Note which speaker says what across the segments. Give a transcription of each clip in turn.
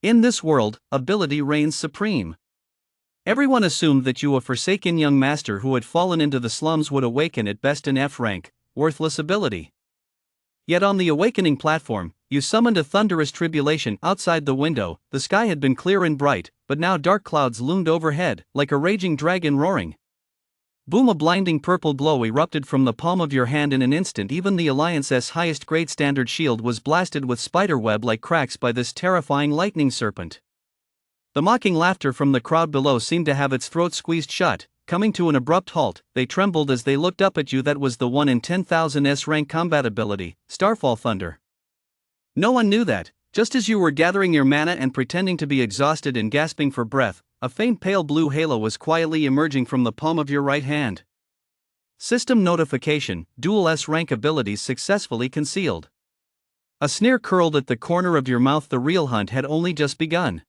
Speaker 1: In this world, ability reigns supreme. Everyone assumed that you, a forsaken young master who had fallen into the slums, would awaken at best an F rank, worthless ability. Yet on the awakening platform, you summoned a thunderous tribulation. Outside the window, the sky had been clear and bright, but now dark clouds loomed overhead, like a raging dragon roaring. Boom! A blinding purple glow erupted from the palm of your hand in an instant. Even the Alliance's highest grade standard shield was blasted with spiderweb-like cracks by this terrifying lightning serpent. The mocking laughter from the crowd below seemed to have its throat squeezed shut, coming to an abrupt halt. They trembled as they looked up at you. That was the 1 in 10,000 S-rank combat ability, Starfall Thunder. No one knew that, just as you were gathering your mana and pretending to be exhausted and gasping for breath, a faint pale blue halo was quietly emerging from the palm of your right hand. System notification: dual S-rank abilities successfully concealed. A sneer curled at the corner of your mouth. The real hunt had only just begun.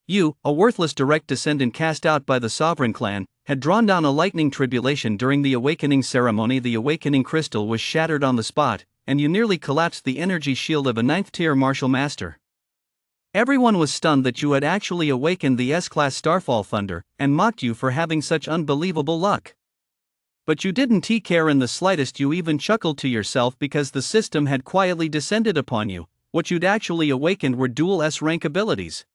Speaker 1: You, a worthless direct descendant cast out by the Sovereign clan, had drawn down a lightning tribulation during the awakening ceremony. The awakening crystal was shattered on the spot, and you nearly collapsed the energy shield of a 9th-tier martial master. Everyone was stunned that you had actually awakened the S-class Starfall Thunder, and mocked you for having such unbelievable luck. But you didn't care in the slightest. You even chuckled to yourself because the system had quietly descended upon you. What you'd actually awakened were dual S-rank abilities.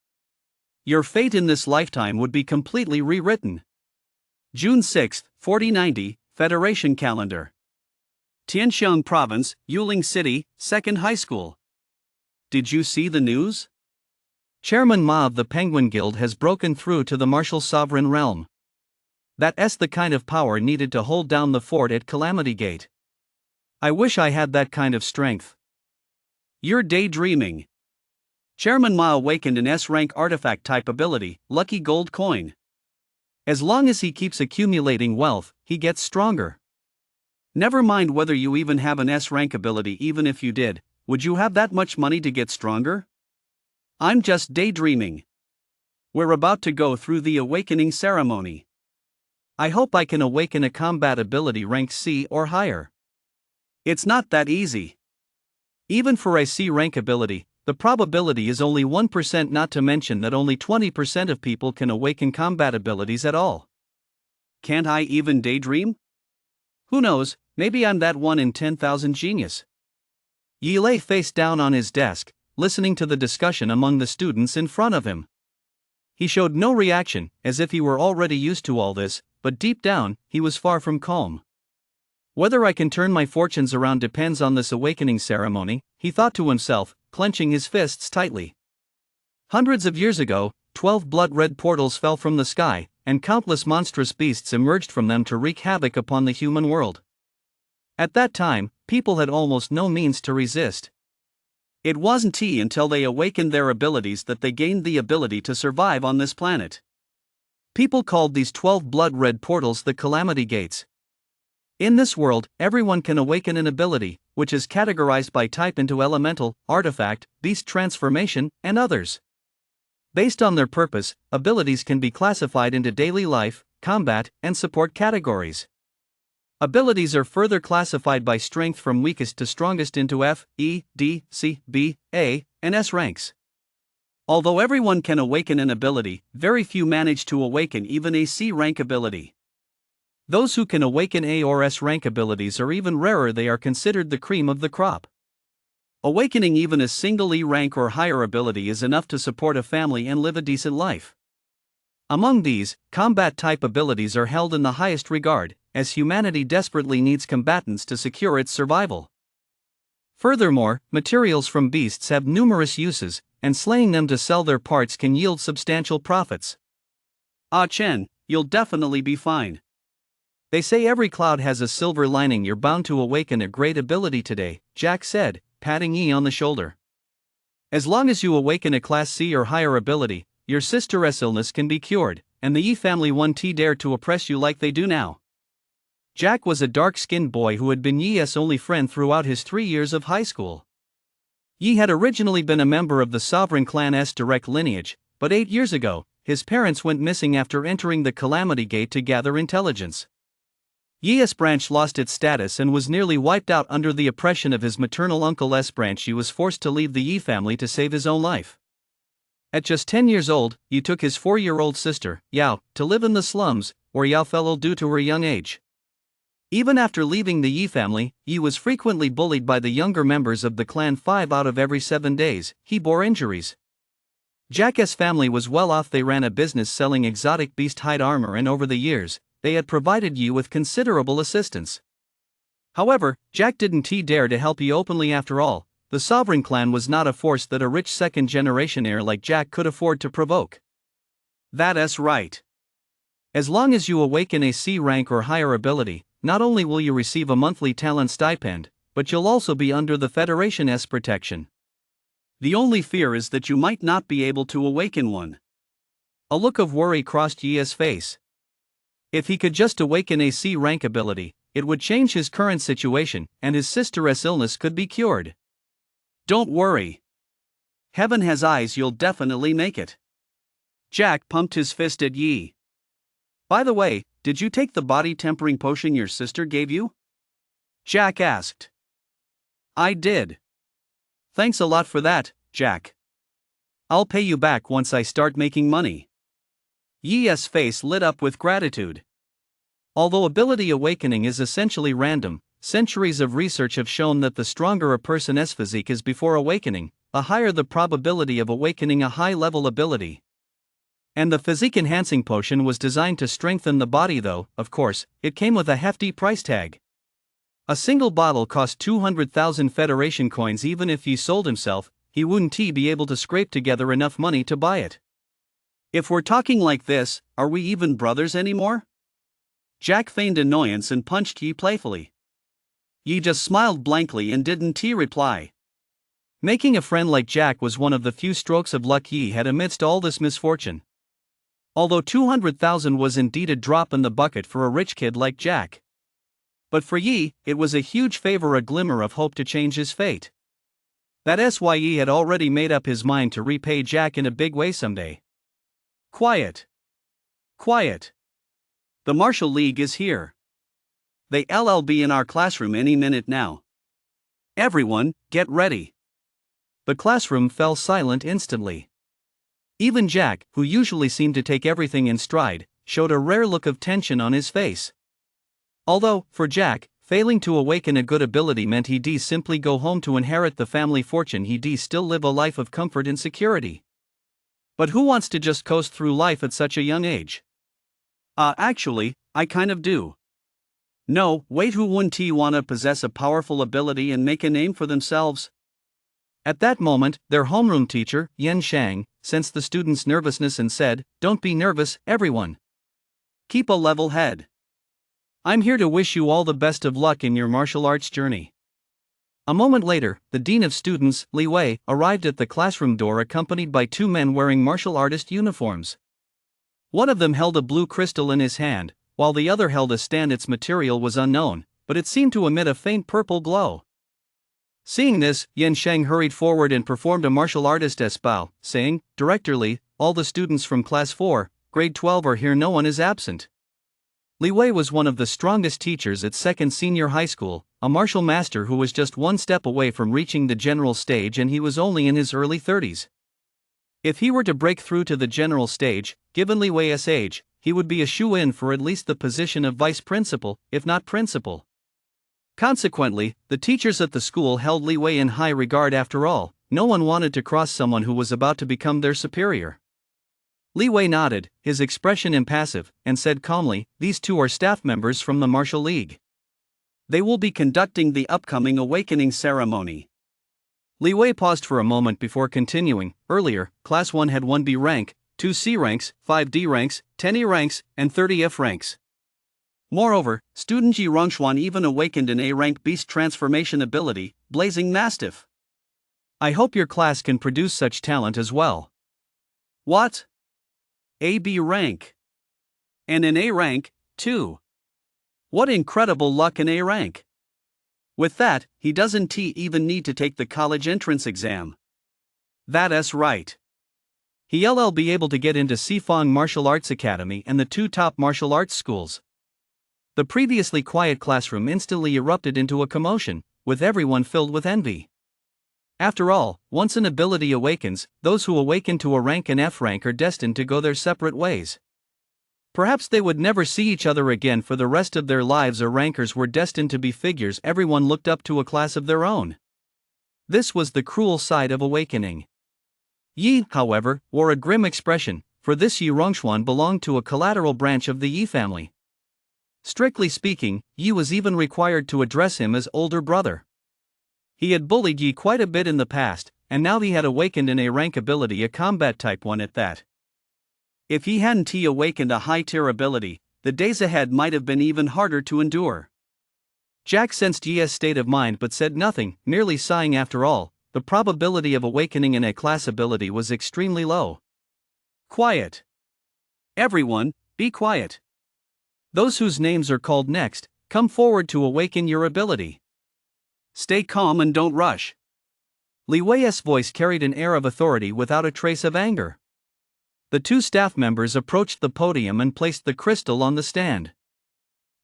Speaker 1: Your fate in this lifetime would be completely rewritten. June 6, 4090, Federation Calendar. Tianxiang Province, Yuling City, 2nd High School. Did you see the news? Chairman Ma of the Penguin Guild has broken through to the martial sovereign realm. That's the kind of power needed to hold down the fort at Calamity Gate. I wish I had that kind of strength. You're daydreaming. Chairman Ma awakened an S-rank artifact type ability, Lucky Gold Coin. As long as he keeps accumulating wealth, he gets stronger. Never mind whether you even have an S-rank ability. Even if you did, would you have that much money to get stronger? I'm just daydreaming. We're about to go through the awakening ceremony. I hope I can awaken a combat ability ranked C or higher. It's not that easy. Even for a C rank ability, the probability is only 1%, not to mention that only 20% of people can awaken combat abilities at all. Can't I even daydream? Who knows, maybe I'm that 1 in 10,000 genius. Yi lay face down on his desk, listening to the discussion among the students in front of him. He showed no reaction, as if he were already used to all this, but deep down, he was far from calm. Whether I can turn my fortunes around depends on this awakening ceremony, he thought to himself, clenching his fists tightly. Hundreds of years ago, 12 blood-red portals fell from the sky, and countless monstrous beasts emerged from them to wreak havoc upon the human world. At that time, people had almost no means to resist. It wasn't until they awakened their abilities that they gained the ability to survive on this planet. People called these 12 blood-red portals the Calamity Gates. In this world, everyone can awaken an ability, which is categorized by type into elemental, artifact, beast transformation, and others. Based on their purpose, abilities can be classified into daily life, combat, and support categories. Abilities are further classified by strength from weakest to strongest into F, E, D, C, B, A, and S ranks. Although everyone can awaken an ability, very few manage to awaken even a C rank ability. Those who can awaken A or S rank abilities are even rarer. They are considered the cream of the crop. Awakening even a single E rank or higher ability is enough to support a family and live a decent life. Among these, combat type abilities are held in the highest regard, as humanity desperately needs combatants to secure its survival. Furthermore, materials from beasts have numerous uses, and slaying them to sell their parts can yield substantial profits. Ah Chen, you'll definitely be fine. They say every cloud has a silver lining. You're bound to awaken a great ability today, Jack said, patting Yi on the shoulder. As long as you awaken a Class C or higher ability, your sister's illness can be cured, and the Yi family won't dare to oppress you like they do now. Jack was a dark-skinned boy who had been Yi's only friend throughout his 3 years of high school. Yi had originally been a member of the Sovereign clan's direct lineage, but 8 years ago, his parents went missing after entering the Calamity Gate to gather intelligence. Yi's branch lost its status and was nearly wiped out under the oppression of his maternal uncle's branch. He was forced to leave the Yi family to save his own life. At just 10 years old, Yi took his 4-year-old sister, Yao, to live in the slums, where Yao fell ill due to her young age. Even after leaving the Yi family, Yi was frequently bullied by the younger members of the clan. 5 out of every 7 days, he bore injuries. Jack's family was well off. They ran a business selling exotic beast hide armor, and over the years, they had provided Yi with considerable assistance. However, Jack didn't dare to help Yi openly. After all, the sovereign clan was not a force that a rich second-generation heir like Jack could afford to provoke. That's right. As long as you awaken a C rank or higher ability, not only will you receive a monthly talent stipend, but you'll also be under the Federation's protection. The only fear is that you might not be able to awaken one. A look of worry crossed Yi's face. If he could just awaken a C rank ability, it would change his current situation, and his sister's illness could be cured. Don't worry. Heaven has eyes, you'll definitely make it. Jack pumped his fist at Yi. By the way, did you take the body tempering potion your sister gave you? Jack asked. I did. Thanks a lot for that, Jack. I'll pay you back once I start making money. Yi's face lit up with gratitude. Although ability awakening is essentially random, centuries of research have shown that the stronger a person's physique is before awakening, the higher the probability of awakening a high-level ability. And the physique-enhancing potion was designed to strengthen the body, though, of course, it came with a hefty price tag. A single bottle cost 200,000 Federation coins. Even if he sold himself, he wouldn't be able to scrape together enough money to buy it. If we're talking like this, are we even brothers anymore? Jack feigned annoyance and punched Yi playfully. Yi just smiled blankly and didn't reply. Making a friend like Jack was one of the few strokes of luck Yi had amidst all this misfortune. Although 200,000 was indeed a drop in the bucket for a rich kid like Jack. But for Yi, it was a huge favor, a glimmer of hope to change his fate. That's why Yi had already made up his mind to repay Jack in a big way someday. Quiet. Quiet. The Martial League is here. They'll be in our classroom any minute now. Everyone, get ready. The classroom fell silent instantly. Even Jack, who usually seemed to take everything in stride, showed a rare look of tension on his face. Although, for Jack, failing to awaken a good ability meant he'd simply go home to inherit the family fortune. He'd still live a life of comfort and security. But who wants to just coast through life at such a young age? Actually, I kind of do. No, wait, who wouldn't wanna possess a powerful ability and make a name for themselves? At that moment, their homeroom teacher, Yen Shang, sensed the students' nervousness and said, "Don't be nervous, everyone. Keep a level head. I'm here to wish you all the best of luck in your martial arts journey." A moment later, the dean of students, Li Wei, arrived at the classroom door accompanied by 2 men wearing martial artist uniforms. One of them held a blue crystal in his hand, while the other held a stand. Its material was unknown, but it seemed to emit a faint purple glow. Seeing this, Yen Sheng hurried forward and performed a martial artist's bow, saying, "Director Li, all the students from Class 4, Grade 12 are here, no one is absent." Li Wei was one of the strongest teachers at 2nd Senior High School, a martial master who was just one step away from reaching the general stage, and he was only in his early 30s. If he were to break through to the general stage, given Li Wei's age, he would be a shoo-in for at least the position of vice principal, if not principal. Consequently, the teachers at the school held Li Wei in high regard. After all, no one wanted to cross someone who was about to become their superior. Li Wei nodded, his expression impassive, and said calmly, "These 2 are staff members from the Martial League. They will be conducting the upcoming awakening ceremony." Li Wei paused for a moment before continuing. Earlier, Class 1 had 1 B rank, 2 C ranks, 5 D ranks, 10 E ranks, and 30 F ranks. Moreover, student Ji Rongxuan even awakened an A-rank beast transformation ability, Blazing Mastiff. I hope your class can produce such talent as well. What? A-B rank. And an A rank, too. What incredible luck in A rank. With that, he doesn't even need to take the college entrance exam. That's right. He'll be able to get into Sifang Martial Arts Academy and the 2 top martial arts schools. The previously quiet classroom instantly erupted into a commotion, with everyone filled with envy. After all, once an ability awakens, those who awaken to a rank and F rank are destined to go their separate ways. Perhaps they would never see each other again for the rest of their lives, or rankers were destined to be figures everyone looked up to, a class of their own. This was the cruel side of awakening. Yi, however, wore a grim expression, for this Yi Rongxuan belonged to a collateral branch of the Yi family. Strictly speaking, Yi was even required to address him as older brother. He had bullied Yi quite a bit in the past, and now he had awakened in a rank ability, a combat type one at that. If he hadn't awakened a high tier ability, the days ahead might have been even harder to endure. Jack sensed Yi's state of mind but said nothing, merely sighing. After all, the probability of awakening in a class ability was extremely low. Quiet. Everyone, be quiet. Those whose names are called next, come forward to awaken your ability. Stay calm and don't rush. Li Wei's voice carried an air of authority without a trace of anger. The two staff members approached the podium and placed the crystal on the stand.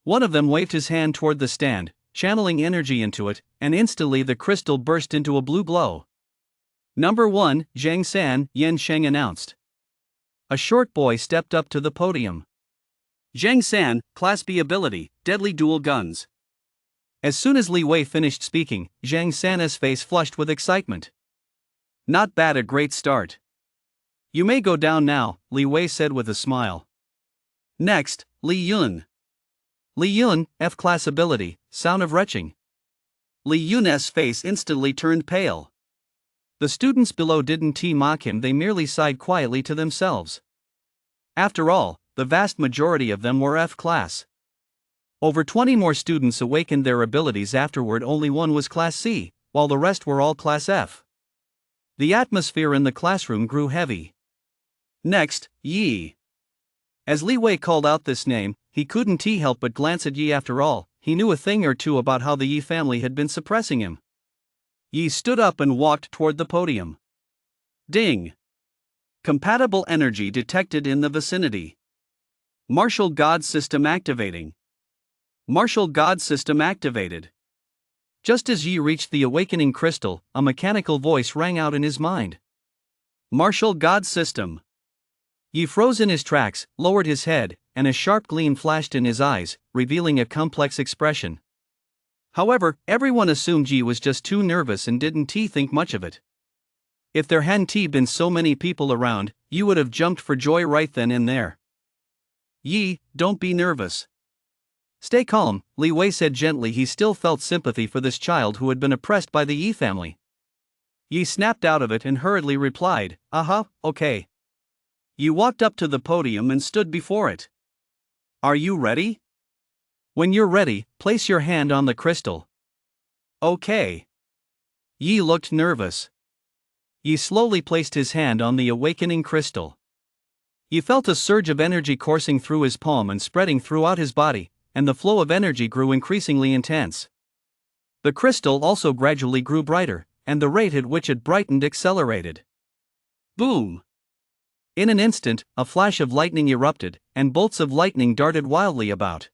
Speaker 1: One of them waved his hand toward the stand, channeling energy into it, and instantly the crystal burst into a blue glow. Number 1, Zhang San, Yan Sheng announced. A short boy stepped up to the podium. Zhang San, Class B ability, Deadly Dual Guns. As soon as Li Wei finished speaking, Zhang San's face flushed with excitement. Not bad, a great start. You may go down now, Li Wei said with a smile. Next, Li Yun. Li Yun, F-class ability, Sound of Retching. Li Yun's face instantly turned pale. The students below didn't mock him, they merely sighed quietly to themselves. After all, the vast majority of them were F-class. Over 20 more students awakened their abilities afterward, only one was Class C, while the rest were all Class F. The atmosphere in the classroom grew heavy. Next, Yi. As Li Wei called out this name, he couldn't help but glance at Yi. After all, he knew a thing or two about how the Yi family had been suppressing him. Yi stood up and walked toward the podium. Ding! Compatible energy detected in the vicinity. Martial God System activating. Martial God System activated. Just as Yi reached the awakening crystal, a mechanical voice rang out in his mind. Martial God System. Yi froze in his tracks, lowered his head, and a sharp gleam flashed in his eyes, revealing a complex expression. However, everyone assumed Yi was just too nervous and didn't think much of it. If there hadn't been so many people around, Yi would have jumped for joy right then and there. Yi, don't be nervous. Stay calm, Li Wei said gently. He still felt sympathy for this child who had been oppressed by the Yi family. Yi snapped out of it and hurriedly replied, okay. Yi walked up to the podium and stood before it. Are you ready? When you're ready, place your hand on the crystal. Okay. Yi looked nervous. Yi slowly placed his hand on the awakening crystal. Yi felt a surge of energy coursing through his palm and spreading throughout his body, and the flow of energy grew increasingly intense. The crystal also gradually grew brighter, and the rate at which it brightened accelerated. Boom! In an instant, a flash of lightning erupted, and bolts of lightning darted wildly about.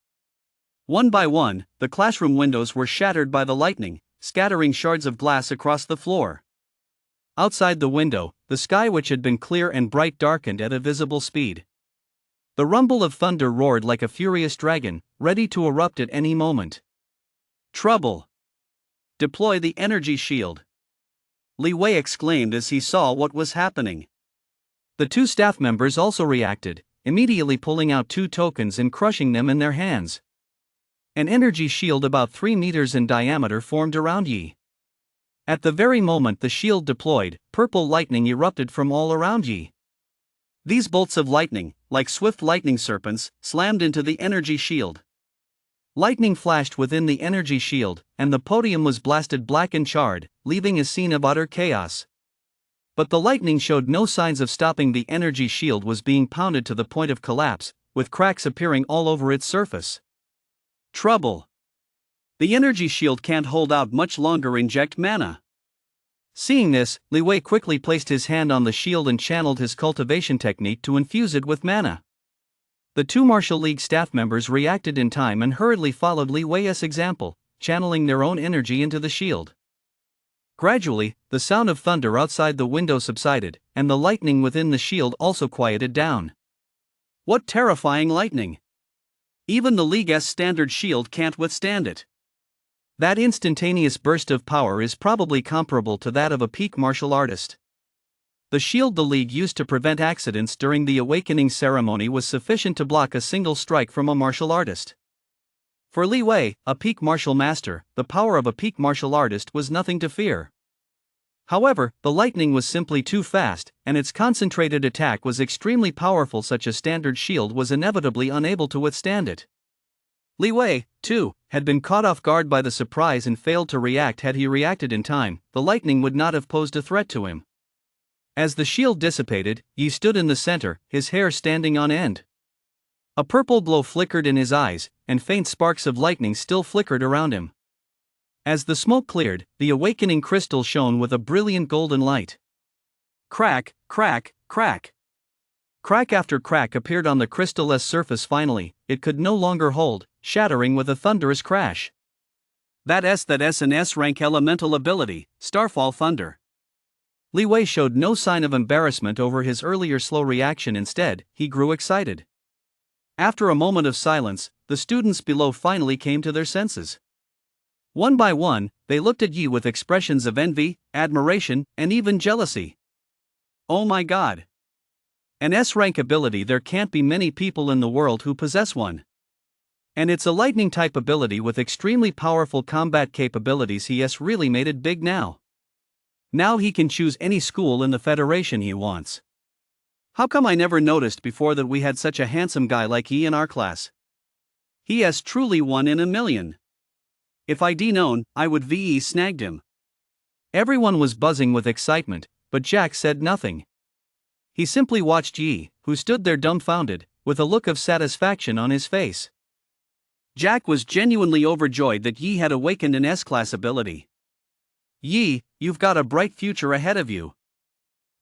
Speaker 1: One by one, the classroom windows were shattered by the lightning, scattering shards of glass across the floor. Outside the window, the sky, which had been clear and bright, darkened at a visible speed. The rumble of thunder roared like a furious dragon, ready to erupt at any moment. Trouble! Deploy the energy shield! Li Wei exclaimed as he saw what was happening. The two staff members also reacted, immediately pulling out 2 tokens and crushing them in their hands. An energy shield about 3 meters in diameter formed around Yi. At the very moment the shield deployed, purple lightning erupted from all around Yi. These bolts of lightning, like swift lightning serpents, slammed into the energy shield. Lightning flashed within the energy shield, and the podium was blasted black and charred, leaving a scene of utter chaos. But the lightning showed no signs of stopping. The energy shield was being pounded to the point of collapse, with cracks appearing all over its surface. Trouble! The energy shield can't hold out much longer. Inject mana. Seeing this, Li Wei quickly placed his hand on the shield and channeled his cultivation technique to infuse it with mana. The 2 Martial League staff members reacted in time and hurriedly followed Li Wei's example, channeling their own energy into the shield. Gradually, the sound of thunder outside the window subsided, and the lightning within the shield also quieted down. What terrifying lightning! Even the League's standard shield can't withstand it. That instantaneous burst of power is probably comparable to that of a peak martial artist. The shield the League used to prevent accidents during the awakening ceremony was sufficient to block a single strike from a martial artist. For Li Wei, a peak martial master, the power of a peak martial artist was nothing to fear. However, the lightning was simply too fast, and its concentrated attack was extremely powerful. Such a standard shield was inevitably unable to withstand it. Li Wei, too, had been caught off guard by the surprise and failed to react. Had he reacted in time, the lightning would not have posed a threat to him. As the shield dissipated, Yi stood in the center, his hair standing on end. A purple glow flickered in his eyes, and faint sparks of lightning still flickered around him. As the smoke cleared, the awakening crystal shone with a brilliant golden light. Crack, crack, crack. Crack after crack appeared on the crystal's surface. Finally, it could no longer hold, shattering with a thunderous crash. That's an S-rank elemental ability, Starfall Thunder. Li Wei showed no sign of embarrassment over his earlier slow reaction. Instead, he grew excited. After a moment of silence, the students below finally came to their senses. One by one, they looked at Yi with expressions of envy, admiration, and even jealousy. Oh my god! An S-rank ability. There can't be many people in the world who possess one. And it's a lightning-type ability with extremely powerful combat capabilities. He has really made it big now. Now he can choose any school in the Federation he wants. How come I never noticed before that we had such a handsome guy like he in our class? He has truly one in a million. If I'd known, I would have snagged him. Everyone was buzzing with excitement, but Jack said nothing. He simply watched Yi, who stood there dumbfounded, with a look of satisfaction on his face. Jack was genuinely overjoyed that Yi had awakened an S-class ability. Yi, you've got a bright future ahead of you.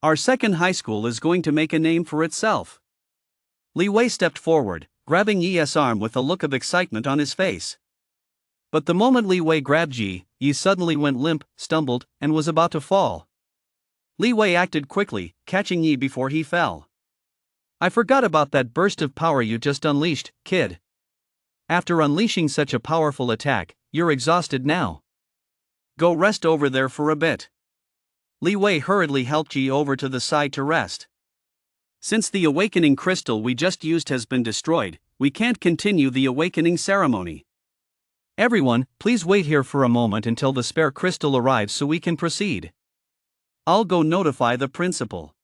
Speaker 1: Our second high school is going to make a name for itself. Li Wei stepped forward, grabbing Yi's arm with a look of excitement on his face. But the moment Li Wei grabbed Yi suddenly went limp, stumbled, and was about to fall. Li Wei acted quickly, catching Yi before he fell. I forgot about that burst of power you just unleashed, kid. After unleashing such a powerful attack, you're exhausted now. Go rest over there for a bit. Li Wei hurriedly helped Yi over to the side to rest. Since the awakening crystal we just used has been destroyed, we can't continue the awakening ceremony. Everyone, please wait here for a moment until the spare crystal arrives so we can proceed. I'll go notify the principal.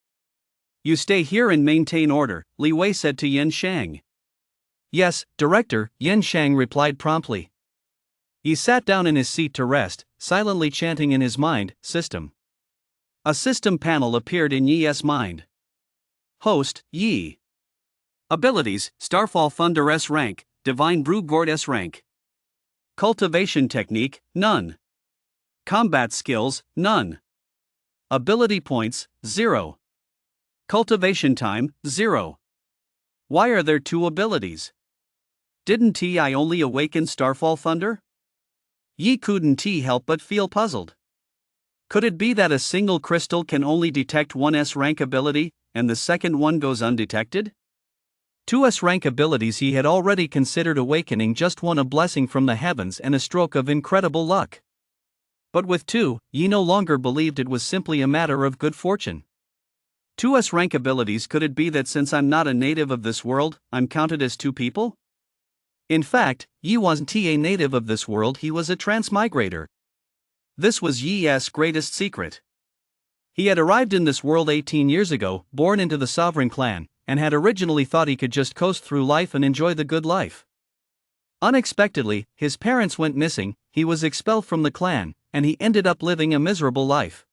Speaker 1: You stay here and maintain order, Li Wei said to Yan Shang. Yes, Director, Yan Shang replied promptly. He sat down in his seat to rest, silently chanting in his mind, System. A system panel appeared in Yi's mind. Host, Yi. Abilities, Starfall Thunder S rank, Divine Brugord S rank. Cultivation technique, none. Combat skills, none. Ability points, 0. Cultivation time, 0. Why are there two abilities? Didn't I only awaken Starfall Thunder? Yi couldn't help but feel puzzled. Could it be that a single crystal can only detect one S-rank ability, and the second one goes undetected? Two S-rank abilities he had already considered awakening, just one a blessing from the heavens and a stroke of incredible luck. But with two, Yi no longer believed it was simply a matter of good fortune. Two S-rank abilities. Could it be that since I'm not a native of this world, I'm counted as two people? In fact, Yi wasn't a native of this world, he was a transmigrator. This was Yi's greatest secret. He had arrived in this world 18 years ago, born into the sovereign clan, and had originally thought he could just coast through life and enjoy the good life. Unexpectedly, his parents went missing, he was expelled from the clan, and he ended up living a miserable life.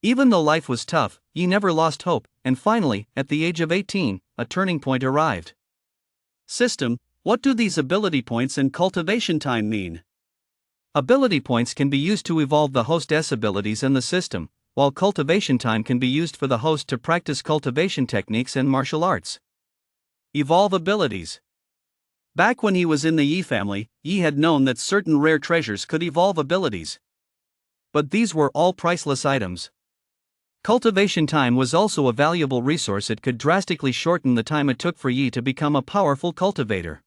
Speaker 1: Even though life was tough, Yi never lost hope, and finally, at the age of 18, a turning point arrived. System, what do these ability points and cultivation time mean? Ability points can be used to evolve the host's abilities in the system, while cultivation time can be used for the host to practice cultivation techniques and martial arts. Evolve abilities. Back when he was in the Yi family, Yi had known that certain rare treasures could evolve abilities. But these were all priceless items. Cultivation time was also a valuable resource. It could drastically shorten the time it took for Yi to become a powerful cultivator.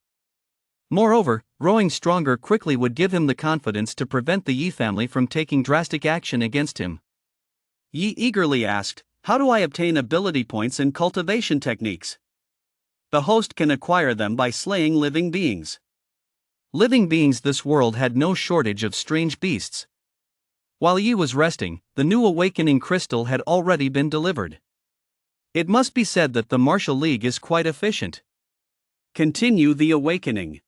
Speaker 1: Moreover, growing stronger quickly would give him the confidence to prevent the Yi family from taking drastic action against him. Yi eagerly asked, "How do I obtain ability points and cultivation techniques?" The host can acquire them by slaying living beings. Living beings. This world had no shortage of strange beasts. While Yi was resting, the new awakening crystal had already been delivered. It must be said that the martial league is quite efficient. Continue the awakening.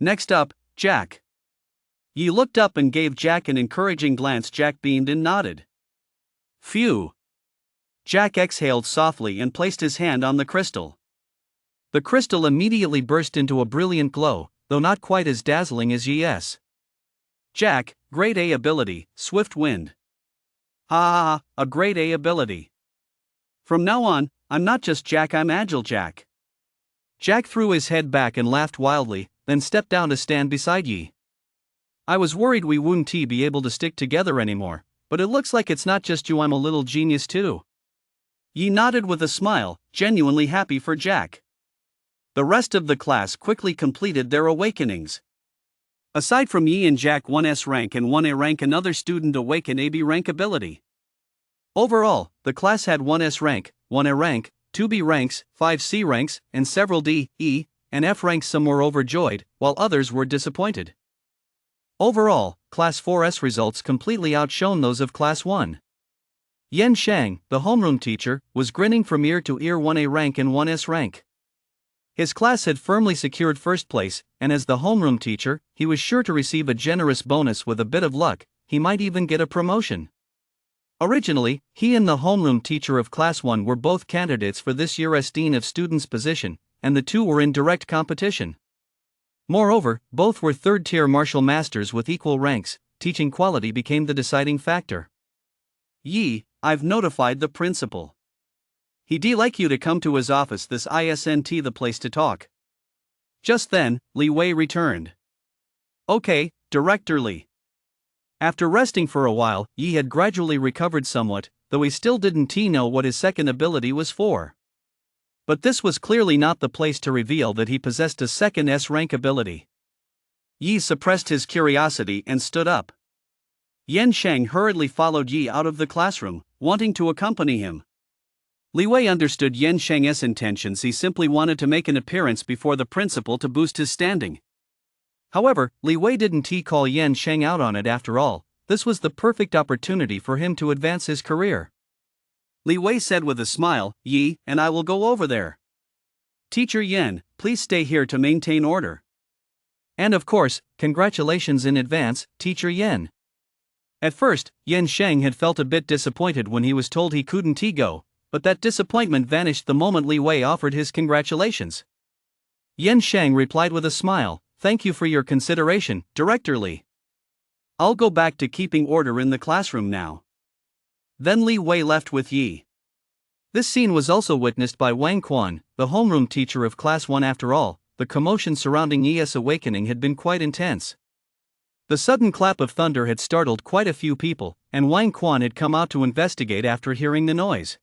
Speaker 1: Next up, Jack. Yi looked up and gave Jack an encouraging glance. Jack beamed and nodded. Phew. Jack exhaled softly and placed his hand on the crystal. The crystal immediately burst into a brilliant glow, though not quite as dazzling as Yi's. Jack, grade A ability, Swift Wind. Ah, a grade A ability. From now on, I'm not just Jack, I'm Agile Jack. Jack threw his head back and laughed wildly, then stepped down to stand beside Yi. I was worried we wouldn't be able to stick together anymore, but it looks like it's not just you, I'm a little genius too. Yi nodded with a smile, genuinely happy for Jack. The rest of the class quickly completed their awakenings. Aside from Yi and Jack, 1S rank and 1A rank, another student awakened AB rank ability. Overall, the class had 1S rank, 1A rank, 2B ranks, 5C ranks, and several D, E, and F ranks. Some were overjoyed, while others were disappointed. Overall, Class 4S results completely outshone those of Class 1. Yan Shang, the homeroom teacher, was grinning from ear to ear. 1A rank and 1S rank. His class had firmly secured first place, and as the homeroom teacher, he was sure to receive a generous bonus. With a bit of luck, he might even get a promotion. Originally, he and the homeroom teacher of Class 1 were both candidates for this year's Dean of Students position, and the two were in direct competition. Moreover, both were third-tier martial masters with equal ranks. Teaching quality became the deciding factor. Yi, I've notified the principal. He'd like you to come to his office. This isn't the place to talk. Just then, Li Wei returned. Okay, Director Li. After resting for a while, Yi had gradually recovered somewhat, though he still didn't know what his second ability was for. But this was clearly not the place to reveal that he possessed a second S-rank ability. Yi suppressed his curiosity and stood up. Yan Shang hurriedly followed Yi out of the classroom, wanting to accompany him. Li Wei understood Yan Shang's intentions. He simply wanted to make an appearance before the principal to boost his standing. However, Li Wei didn't call Yan Shang out on it. After all, this was the perfect opportunity for him to advance his career. Li Wei said with a smile, Yi and I will go over there. Teacher Yan, please stay here to maintain order. And of course, congratulations in advance, Teacher Yan. At first, Yan Shang had felt a bit disappointed when he was told he couldn't go, but that disappointment vanished the moment Li Wei offered his congratulations. Yan Shang replied with a smile, thank you for your consideration, Director Li. I'll go back to keeping order in the classroom now. Then Li Wei left with Yi. This scene was also witnessed by Wang Quan, the homeroom teacher of Class 1. After all, the commotion surrounding Yi's awakening had been quite intense. The sudden clap of thunder had startled quite a few people, and Wang Quan had come out to investigate after hearing the noise.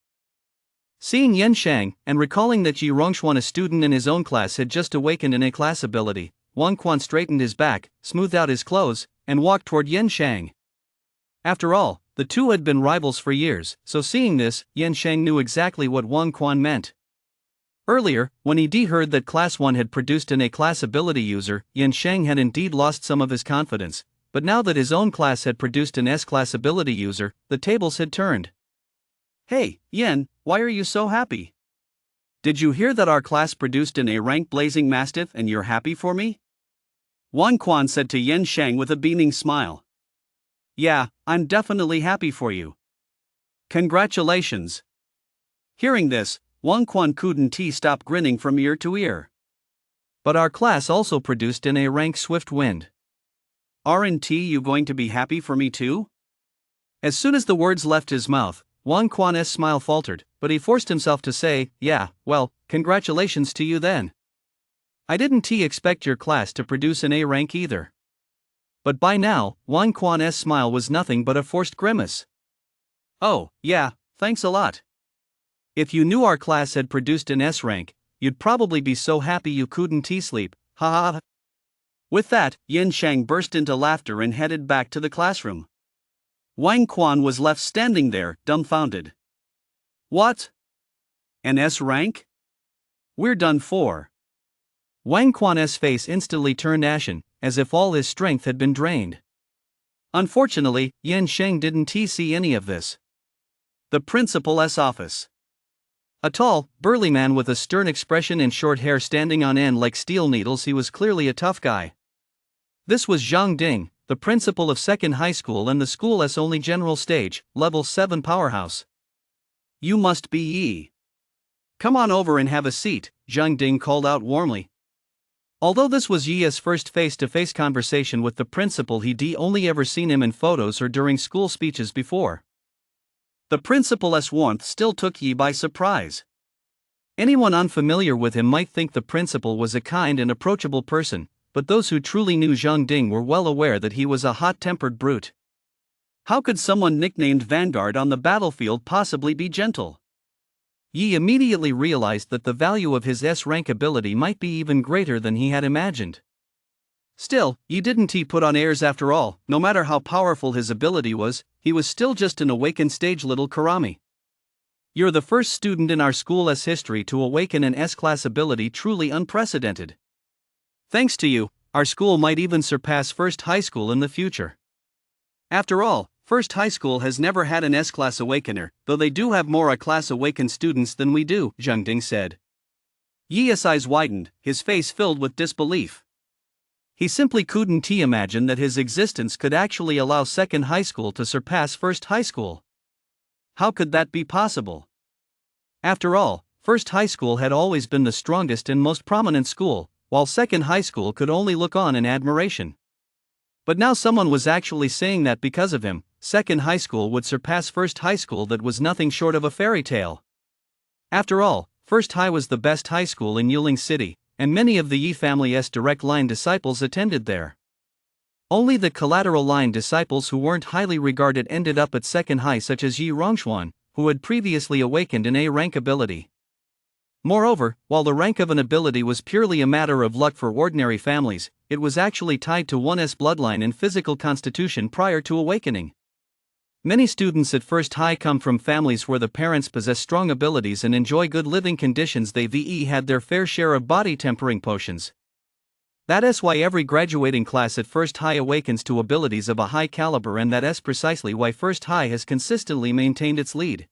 Speaker 1: Seeing Yan Shang, and recalling that Yi Rongxuan, a student in his own class, had just awakened in a class ability, Wang Quan straightened his back, smoothed out his clothes, and walked toward Yan Shang. After all, the two had been rivals for years, so seeing this, Yan Shang knew exactly what Wang Quan meant. Earlier, when he heard that Class 1 had produced an A-class ability user, Yan Shang had indeed lost some of his confidence, but now that his own class had produced an S-class ability user, the tables had turned. Hey, Yan, why are you so happy? Did you hear that our class produced an A-rank blazing mastiff and you're happy for me? Wang Quan said to Yan Shang with a beaming smile. Yeah, I'm definitely happy for you. Congratulations. Hearing this, Wang Quan couldn't stop grinning from ear to ear. But our class also produced an A-rank Swift Wind. Aren't you going to be happy for me too? As soon as the words left his mouth, Wang Quan's smile faltered, but he forced himself to say, yeah, well, congratulations to you then. I didn't expect your class to produce an A rank either. But by now, Wang Quan's smile was nothing but a forced grimace. Oh, yeah, thanks a lot. If you knew our class had produced an S rank, you'd probably be so happy you couldn't sleep, ha ha ha. With that, Yin Shang burst into laughter and headed back to the classroom. Wang Quan was left standing there, dumbfounded. What? An S rank? We're done for. Wang Quan's face instantly turned ashen, as if all his strength had been drained. Unfortunately, Yin Sheng didn't see any of this. The principal's office. A tall, burly man with a stern expression and short hair standing on end like steel needles. He was clearly a tough guy. This was Zhang Ding, the principal of Second High School and the school's only general stage, level 7 powerhouse. You must be Yi. Come on over and have a seat, Zhang Ding called out warmly. Although this was Yi's first face-to-face conversation with the principal, he'd only ever seen him in photos or during school speeches before. The principal's warmth still took Yi by surprise. Anyone unfamiliar with him might think the principal was a kind and approachable person, but those who truly knew Zhang Ding were well aware that he was a hot-tempered brute. How could someone nicknamed Vanguard on the battlefield possibly be gentle? Yi immediately realized that the value of his S-rank ability might be even greater than he had imagined. Still, Yi didn't put on airs after all. No matter how powerful his ability was, he was still just an awakened stage little Karami. You're the first student in our school's history to awaken an S-class ability truly unprecedented. Thanks to you, our school might even surpass First High School in the future. After all, First High School has never had an S-class awakener, though they do have more A-class awakened students than we do, Zhang Ding said. Yi's eyes widened, his face filled with disbelief. He simply couldn't imagine that his existence could actually allow Second High School to surpass First High School. How could that be possible? After all, First High School had always been the strongest and most prominent school, while Second High School could only look on in admiration. But now someone was actually saying that because of him, Second High School would surpass First High School. That was nothing short of a fairy tale. After all, First High was the best high school in Yuling City, and many of the Yi family's direct line disciples attended there. Only the collateral line disciples who weren't highly regarded ended up at Second High, such as Yi Rongxuan, who had previously awakened an A-rank ability. Moreover, while the rank of an ability was purely a matter of luck for ordinary families, it was actually tied to one's bloodline and physical constitution prior to awakening. Many students at First High come from families where the parents possess strong abilities and enjoy good living conditions. They've had their fair share of body tempering potions. That's why every graduating class at First High awakens to abilities of a high caliber, and that's precisely why First High has consistently maintained its lead.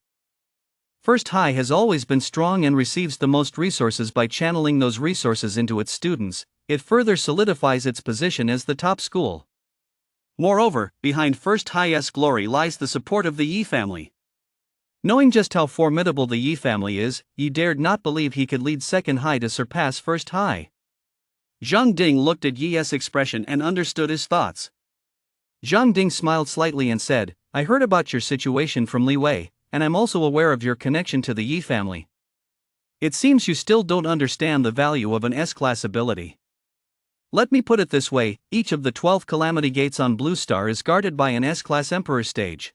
Speaker 1: First High has always been strong and receives the most resources. By channeling those resources into its students, it further solidifies its position as the top school. Moreover, behind First High's glory lies the support of the Yi family. Knowing just how formidable the Yi family is, Yi dared not believe he could lead Second High to surpass First High. Zhang Ding looked at Yi's expression and understood his thoughts. Zhang Ding smiled slightly and said, I heard about your situation from Li Wei, and I'm also aware of your connection to the Yi family. It seems you still don't understand the value of an S-class ability. Let me put it this way, each of the 12 Calamity Gates on Blue Star is guarded by an S-class Emperor stage.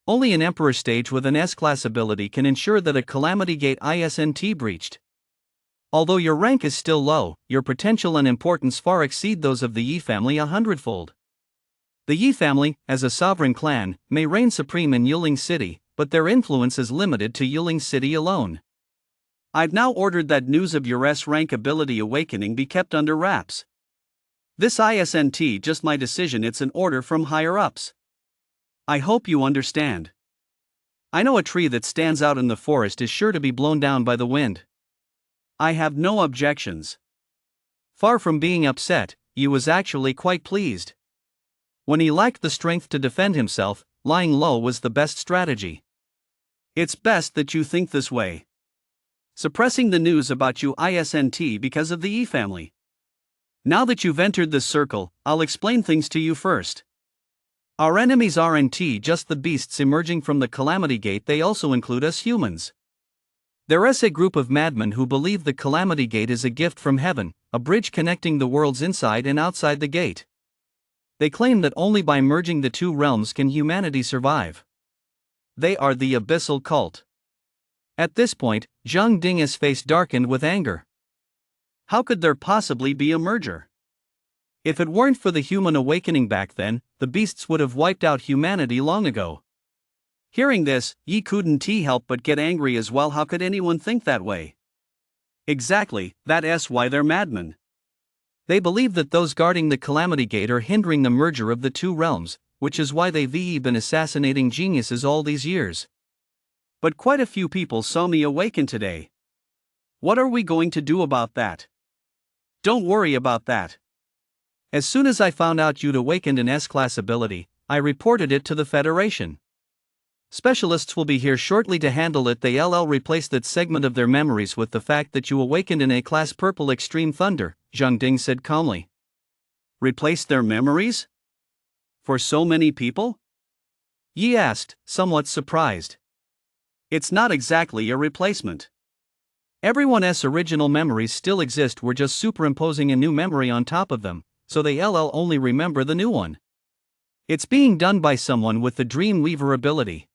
Speaker 1: Only an Emperor stage with an S-class ability can ensure that a Calamity Gate isn't breached. Although your rank is still low, your potential and importance far exceed those of the Yi family 100-fold. The Yi family, as a sovereign clan, may reign supreme in Yuling City, but their influence is limited to Yuling City alone. I've now ordered that news of your S-rank ability awakening be kept under wraps. This isn't just my decision, it's an order from higher-ups. I hope you understand. I know a tree that stands out in the forest is sure to be blown down by the wind. I have no objections. Far from being upset, Yi was actually quite pleased. When he lacked the strength to defend himself, lying low was the best strategy. It's best that you think this way. Suppressing the news about you isn't because of the Yi family. Now that you've entered this circle, I'll explain things to you first. Our enemies aren't just the beasts emerging from the Calamity Gate, they also include us humans. There's a group of madmen who believe the Calamity Gate is a gift from heaven, a bridge connecting the worlds inside and outside the gate. They claim that only by merging the two realms can humanity survive. They are the abyssal cult. At this point, Zhang Ding's face darkened with anger. How could there possibly be a merger? If it weren't for the human awakening back then, the beasts would have wiped out humanity long ago. Hearing this, Yi couldn't help but get angry as well. How could anyone think that way? Exactly, that's why they're madmen. They believe that those guarding the Calamity Gate are hindering the merger of the two realms, which is why they've been assassinating geniuses all these years. But quite a few people saw me awaken today. What are we going to do about that? Don't worry about that. As soon as I found out you'd awakened an S-class ability, I reported it to the Federation. Specialists will be here shortly to handle it. They'll replace that segment of their memories with the fact that you awakened in A-class Purple Extreme Thunder, Zhang Ding said calmly. Replace their memories? For so many people? Yi asked, somewhat surprised. It's not exactly a replacement. Everyone's original memories still exist, we're just superimposing a new memory on top of them, so they'll only remember the new one. It's being done by someone with the Dreamweaver ability.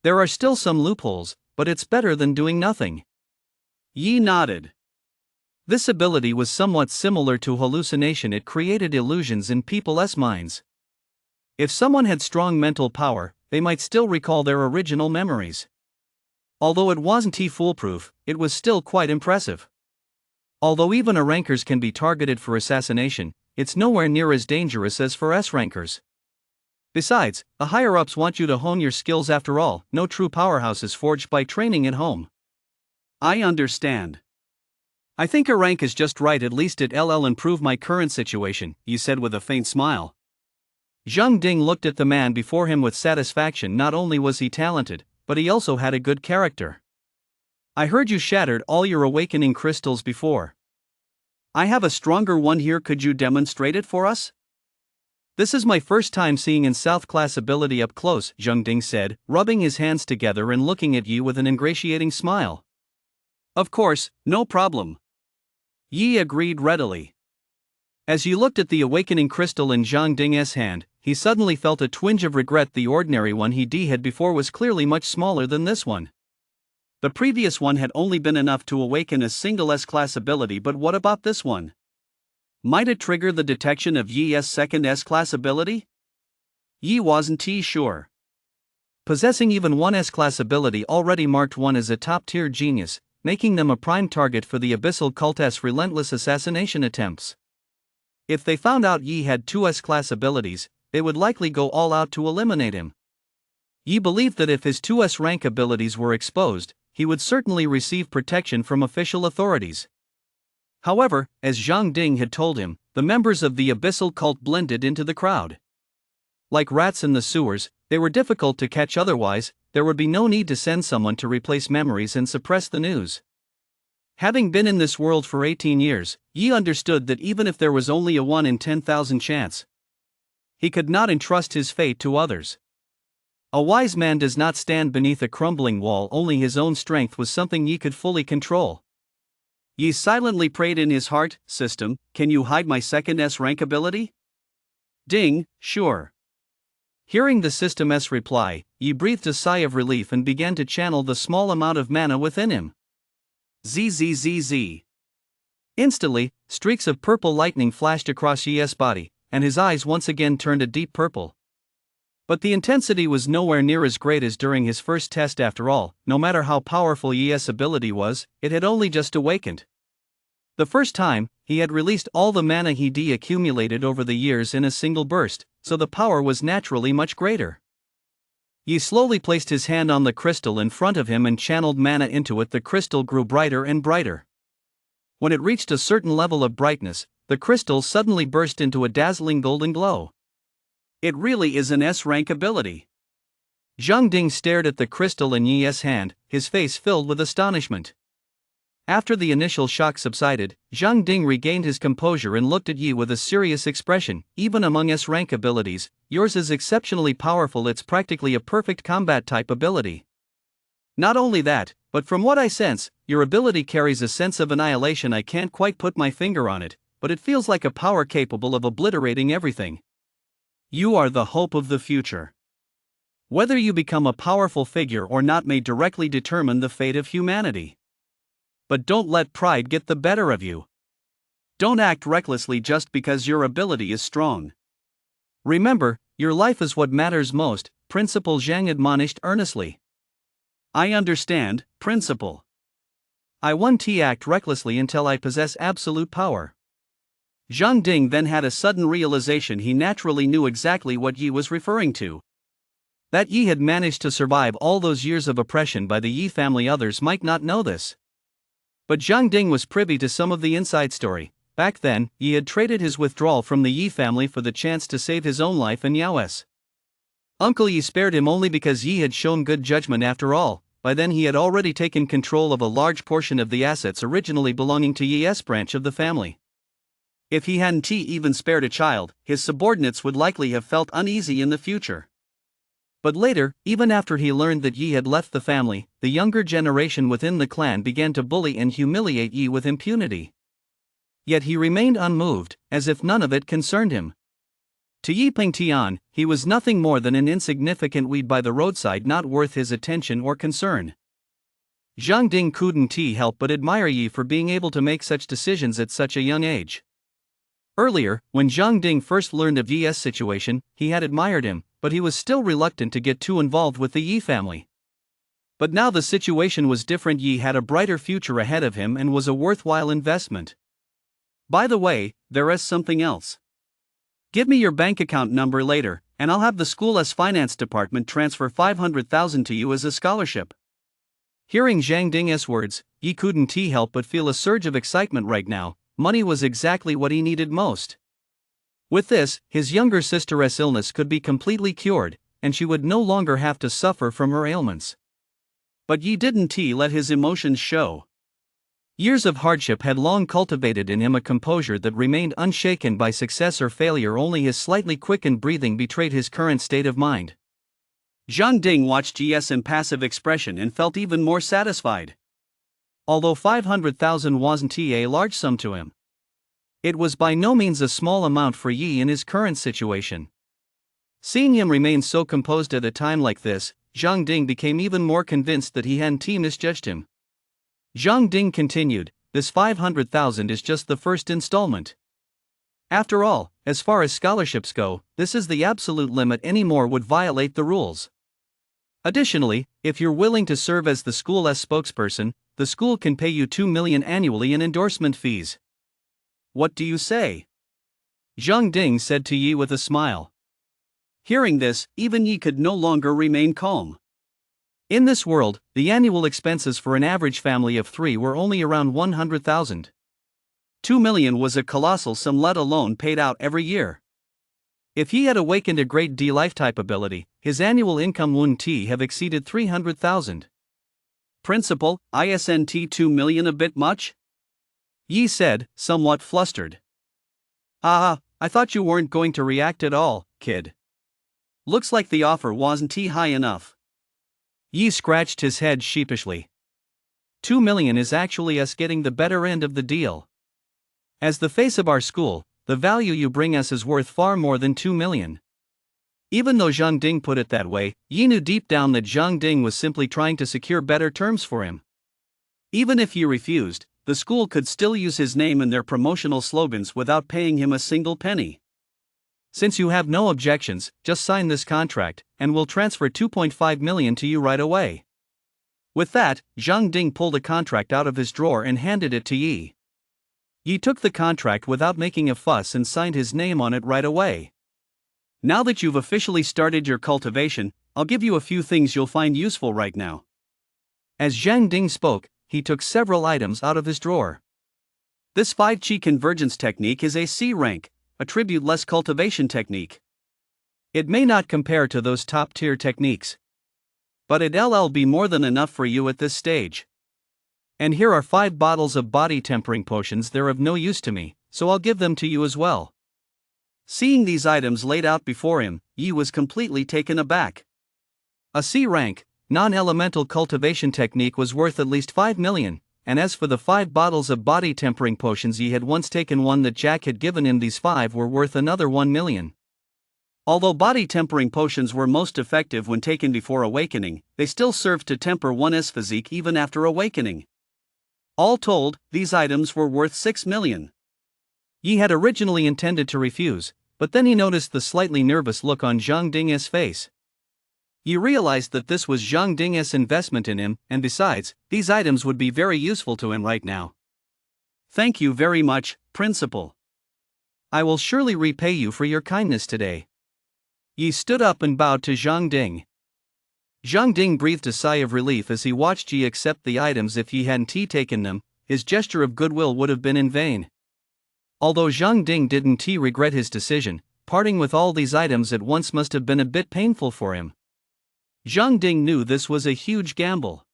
Speaker 1: There are still some loopholes, but it's better than doing nothing. Yi nodded. This ability was somewhat similar to hallucination. It created illusions in people's minds. If someone had strong mental power, they might still recall their original memories. Although it wasn't foolproof, it was still quite impressive. Although even A rankers can be targeted for assassination, it's nowhere near as dangerous as for S rankers. Besides, the higher-ups want you to hone your skills. After all, no true powerhouse is forged by training at home. I understand. I think a rank is just right, at least it'll improve my current situation, he said with a faint smile. Zhang Ding looked at the man before him with satisfaction. Not only was he talented, but he also had a good character. I heard you shattered all your awakening crystals before. I have a stronger one here, could you demonstrate it for us? This is my first time seeing an South-class ability up close, Zhang Ding said, rubbing his hands together and looking at Yi with an ingratiating smile. Of course, no problem. Yi agreed readily. As Yi looked at the awakening crystal in Zhang Ding's hand, he suddenly felt a twinge of regret. The ordinary one he had before was clearly much smaller than this one. The previous one had only been enough to awaken a single S-class ability, but what about this one? Might it trigger the detection of Yi's second S-class ability? Yi wasn't sure. Possessing even one S-class ability already marked one as a top-tier genius, making them a prime target for the Abyssal Cult's relentless assassination attempts. If they found out Yi had two S-class abilities, they would likely go all out to eliminate him. Yi believed that if his two S-rank abilities were exposed, he would certainly receive protection from official authorities. However, as Zhang Ding had told him, the members of the Abyssal Cult blended into the crowd. Like rats in the sewers, they were difficult to catch. Otherwise, there would be no need to send someone to replace memories and suppress the news. Having been in this world for 18 years, Yi understood that even if there was only a 1 in 10,000 chance, he could not entrust his fate to others. A wise man does not stand beneath a crumbling wall. Only his own strength was something Yi could fully control. Yi silently prayed in his heart, "System, can you hide my second S-rank ability?" Ding, sure. Hearing the system's reply, Yi breathed a sigh of relief and began to channel the small amount of mana within him. Zzz. Instantly, streaks of purple lightning flashed across Yi's body, and his eyes once again turned a deep purple. But the intensity was nowhere near as great as during his first test. After all, no matter how powerful Yi's ability was, it had only just awakened. The first time, he had released all the mana he'd accumulated over the years in a single burst, so the power was naturally much greater. Yi slowly placed his hand on the crystal in front of him and channeled mana into it. The crystal grew brighter and brighter. When it reached a certain level of brightness, the crystal suddenly burst into a dazzling golden glow. It really is an S-rank ability. Zhang Ding stared at the crystal in Yi's hand, his face filled with astonishment. After the initial shock subsided, Zhang Ding regained his composure and looked at Yi with a serious expression. Even among S-rank abilities, yours is exceptionally powerful. It's practically a perfect combat-type ability. Not only that, but from what I sense, your ability carries a sense of annihilation. I can't quite put my finger on it, but it feels like a power capable of obliterating everything. You are the hope of the future. Whether you become a powerful figure or not may directly determine the fate of humanity. But don't let pride get the better of you. Don't act recklessly just because your ability is strong. Remember, your life is what matters most, Principal Zhang admonished earnestly. I understand, Principal. I won't act recklessly until I possess absolute power. Zhang Ding then had a sudden realization he naturally knew exactly what Yi was referring to. That Yi had managed to survive all those years of oppression by the Yi family. Others might not know this. But Zhang Ding was privy to some of the inside story. Back then, Yi had traded his withdrawal from the Yi family for the chance to save his own life and Yao's. Uncle Yi spared him only because Yi had shown good judgment after all. By then he had already taken control of a large portion of the assets originally belonging to Yi's branch of the family. If he hadn't even spared a child, his subordinates would likely have felt uneasy in the future. But later, even after he learned that Yi had left the family, the younger generation within the clan began to bully and humiliate Yi with impunity. Yet he remained unmoved, as if none of it concerned him. To Yi Pengtian, he was nothing more than an insignificant weed by the roadside, not worth his attention or concern. Zhang Ding couldn't help but admire Yi for being able to make such decisions at such a young age. Earlier, when Zhang Ding first learned of Yi's situation, he had admired him, but he was still reluctant to get too involved with the Yi family. But now the situation was different. Yi had a brighter future ahead of him and was a worthwhile investment. By the way, there is something else. Give me your bank account number later, and I'll have the school's finance department transfer 500,000 to you as a scholarship. Hearing Zhang Ding's words, Yi couldn't help but feel a surge of excitement right now. Money was exactly what he needed most. With this, his younger sister's illness could be completely cured, and she would no longer have to suffer from her ailments. But Yi didn't let his emotions show. Years of hardship had long cultivated in him a composure that remained unshaken by success or failure. Only his slightly quickened breathing betrayed his current state of mind. Zhang Ding watched Yi's impassive expression and felt even more satisfied. Although 500,000 wasn't a large sum to him, it was by no means a small amount for Yi in his current situation. Seeing him remain so composed at a time like this, Zhang Ding became even more convinced that he hadn't misjudged him. Zhang Ding continued, this 500,000 is just the first installment. After all, as far as scholarships go, this is the absolute limit. Any more would violate the rules. Additionally, if you're willing to serve as the school's spokesperson, the school can pay you 2 million annually in endorsement fees. What do you say? Zhang Ding said to Yi with a smile. Hearing this, even Yi could no longer remain calm. In this world, the annual expenses for an average family of 3 were only around 100,000. 2 million was a colossal sum, let alone paid out every year. If he had awakened a great D life-type ability, his annual income wouldn't have exceeded 300,000. Principal, isn't 2 million a bit much? Yi said, somewhat flustered. I thought you weren't going to react at all, kid. Looks like the offer wasn't high enough. Yi scratched his head sheepishly. 2 million is actually us getting the better end of the deal. As the face of our school, the value you bring us is worth far more than 2 million. Even though Zhang Ding put it that way, Yi knew deep down that Zhang Ding was simply trying to secure better terms for him. Even if he refused, the school could still use his name in their promotional slogans without paying him a single penny. Since you have no objections, just sign this contract, and we'll transfer 2.5 million to you right away. With that, Zhang Ding pulled a contract out of his drawer and handed it to Yi. Yi took the contract without making a fuss and signed his name on it right away. Now that you've officially started your cultivation, I'll give you a few things you'll find useful right now. As Zhang Ding spoke, he took several items out of his drawer. This 5-chi convergence technique is a C rank, attribute-less cultivation technique. It may not compare to those top-tier techniques, but it'll be more than enough for you at this stage. And here are 5 bottles of body tempering potions. They're of no use to me, so I'll give them to you as well. Seeing these items laid out before him, Yi was completely taken aback. A C rank, non-elemental cultivation technique was worth at least 5 million. And as for the 5 bottles of body tempering potions, he had once taken one that Jack had given him. These 5 were worth another 1 million. Although body-tempering potions were most effective when taken before awakening, they still served to temper one's physique even after awakening. All told, these items were worth 6 million. Yi had originally intended to refuse, but then he noticed the slightly nervous look on Zhang Ding's face. Yi realized that this was Zhang Ding's investment in him, and besides, these items would be very useful to him right now. Thank you very much, Principal. I will surely repay you for your kindness today. Yi stood up and bowed to Zhang Ding. Zhang Ding breathed a sigh of relief as he watched Yi accept the items. If he hadn't taken them, his gesture of goodwill would have been in vain. Although Zhang Ding didn't regret his decision, parting with all these items at once must have been a bit painful for him. Zhang Ding knew this was a huge gamble.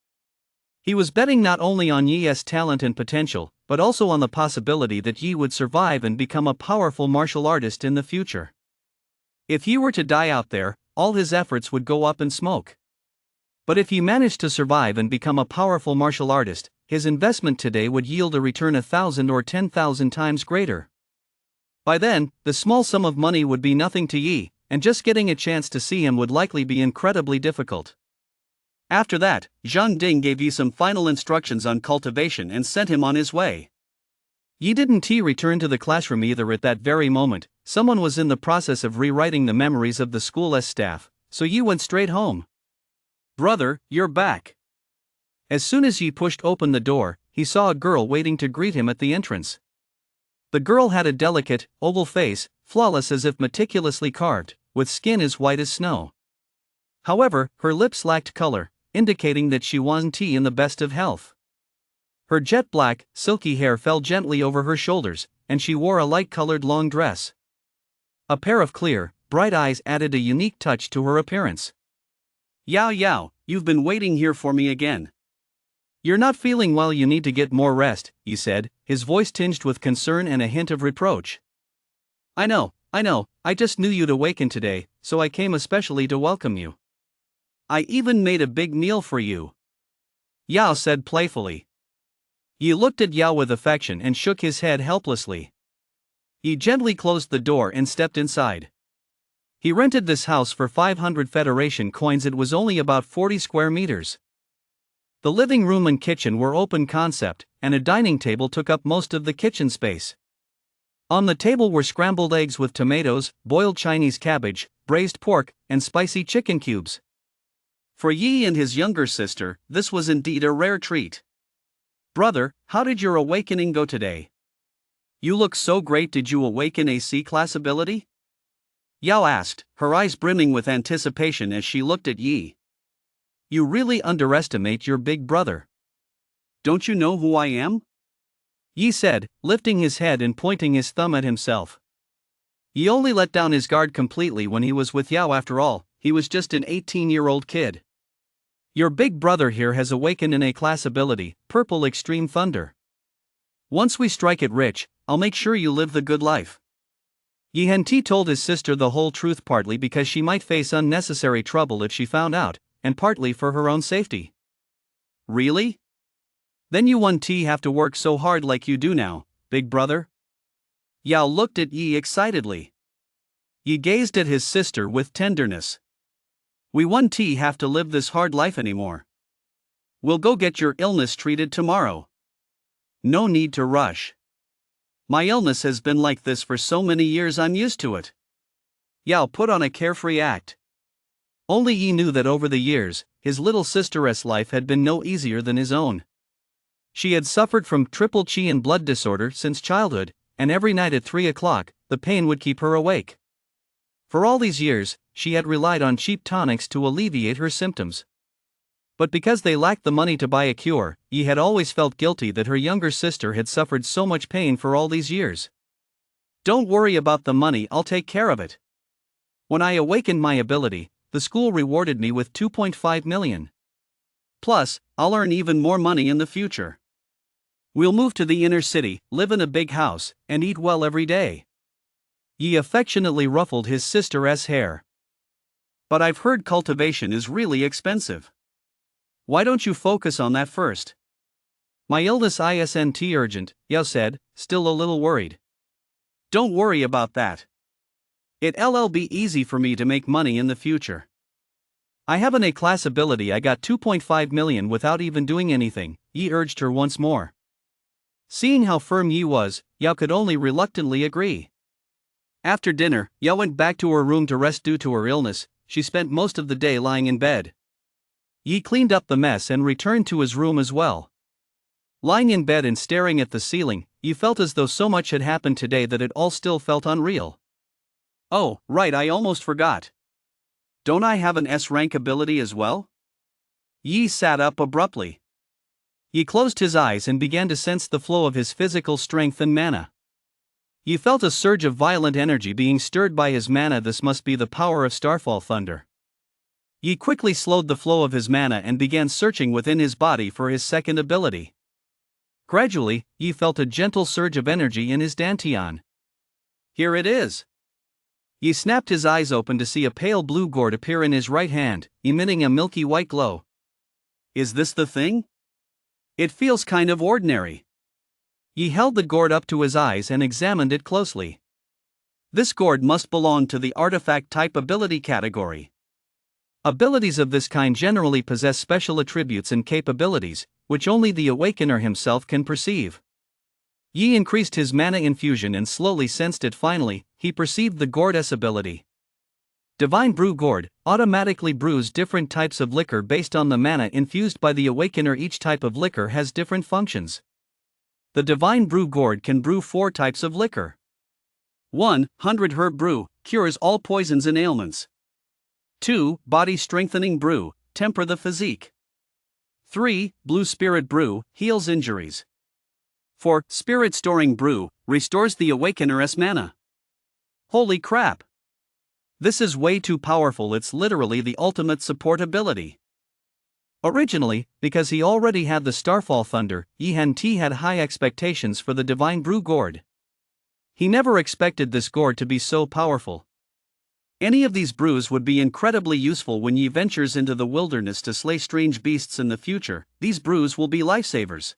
Speaker 1: He was betting not only on Yi's talent and potential, but also on the possibility that Yi would survive and become a powerful martial artist in the future. If Yi were to die out there, all his efforts would go up in smoke. But if he managed to survive and become a powerful martial artist, his investment today would yield a return 1,000 or 10,000 times greater. By then, the small sum of money would be nothing to Yi, and just getting a chance to see him would likely be incredibly difficult. After that, Zhang Ding gave Yi some final instructions on cultivation and sent him on his way. Yi didn't return to the classroom either at that very moment. Someone was in the process of rewriting the memories of the school's staff, so Yi went straight home. Brother, you're back. As soon as Yi pushed open the door, he saw a girl waiting to greet him at the entrance. The girl had a delicate, oval face, flawless as if meticulously carved, with skin as white as snow. However, her lips lacked color, indicating that she wasn't in the best of health. Her jet-black, silky hair fell gently over her shoulders, and she wore a light-colored long dress. A pair of clear, bright eyes added a unique touch to her appearance. Yao Yao, you've been waiting here for me again. You're not feeling well, you need to get more rest, he said, his voice tinged with concern and a hint of reproach. I know, I just knew you'd awaken today, so I came especially to welcome you. I even made a big meal for you. Yao said playfully. Yi looked at Yao with affection and shook his head helplessly. Yi gently closed the door and stepped inside. He rented this house for 500 Federation coins. It was only about 40 square meters. The living room and kitchen were open concept, and a dining table took up most of the kitchen space. On the table were scrambled eggs with tomatoes, boiled Chinese cabbage, braised pork, and spicy chicken cubes. For Yi and his younger sister, this was indeed a rare treat. Brother, how did your awakening go today? You look so great. Did you awaken a C-class ability? Yao asked, her eyes brimming with anticipation as she looked at Yi. You really underestimate your big brother. Don't you know who I am? Yi said, lifting his head and pointing his thumb at himself. Yi only let down his guard completely when he was with Yao. After all, he was just an 18-year-old kid. Your big brother here has awakened an A-class ability, Purple Extreme Thunder. Once we strike it rich, I'll make sure you live the good life. Yi Henti told his sister the whole truth, partly because she might face unnecessary trouble if she found out, and partly for her own safety. Really? Then you won't have to work so hard like you do now, big brother? Yao looked at Yi excitedly. Yi gazed at his sister with tenderness. We won't have to live this hard life anymore. We'll go get your illness treated tomorrow. No need to rush. My illness has been like this for so many years, I'm used to it. Yao put on a carefree act. Only Yi knew that over the years, his little sister's life had been no easier than his own. She had suffered from triple qi and blood disorder since childhood, and every night at 3 o'clock, the pain would keep her awake. For all these years, she had relied on cheap tonics to alleviate her symptoms. But because they lacked the money to buy a cure, Yi had always felt guilty that her younger sister had suffered so much pain for all these years. Don't worry about the money, I'll take care of it. When I awakened my ability, the school rewarded me with 2.5 million. Plus, I'll earn even more money in the future. We'll move to the inner city, live in a big house, and eat well every day. Yi affectionately ruffled his sister's hair. But I've heard cultivation is really expensive. Why don't you focus on that first? My illness isn't urgent, Yao said, still a little worried. Don't worry about that. It'll be easy for me to make money in the future. I have an A-class ability. I got 2.5 million without even doing anything, Yi urged her once more. Seeing how firm Yi was, Yao could only reluctantly agree. After dinner, Yao went back to her room to rest due to her illness. She spent most of the day lying in bed. Yi cleaned up the mess and returned to his room as well. Lying in bed and staring at the ceiling, Yi felt as though so much had happened today that it all still felt unreal. Oh, right, I almost forgot. Don't I have an S-rank ability as well? Yi sat up abruptly. Yi closed his eyes and began to sense the flow of his physical strength and mana. Yi felt a surge of violent energy being stirred by his mana. This must be the power of Starfall Thunder. Yi quickly slowed the flow of his mana and began searching within his body for his second ability. Gradually, Yi felt a gentle surge of energy in his dantian. Here it is. Yi snapped his eyes open to see a pale blue gourd appear in his right hand, emitting a milky white glow. Is this the thing? It feels kind of ordinary. Yi held the gourd up to his eyes and examined it closely. This gourd must belong to the artifact type ability category. Abilities of this kind generally possess special attributes and capabilities, which only the Awakener himself can perceive. Yi increased his mana infusion and slowly sensed it. Finally, he perceived the gourd's ability. Divine Brew Gourd automatically brews different types of liquor based on the mana infused by the Awakener. Each type of liquor has different functions. The Divine Brew Gourd can brew 4 types of liquor. 1. 100 Herb Brew, cures all poisons and ailments. 2. Body Strengthening Brew, temper the physique. 3. Blue Spirit Brew, heals injuries. 4. Spirit Storing Brew, restores the Awakener's mana. Holy crap! This is way too powerful. It's literally the ultimate support ability. Originally, because he already had the Starfall Thunder, Yi Han-Ti had high expectations for the Divine Brew Gourd. He never expected this gourd to be so powerful. Any of these brews would be incredibly useful when Yi ventures into the wilderness to slay strange beasts in the future. These brews will be lifesavers.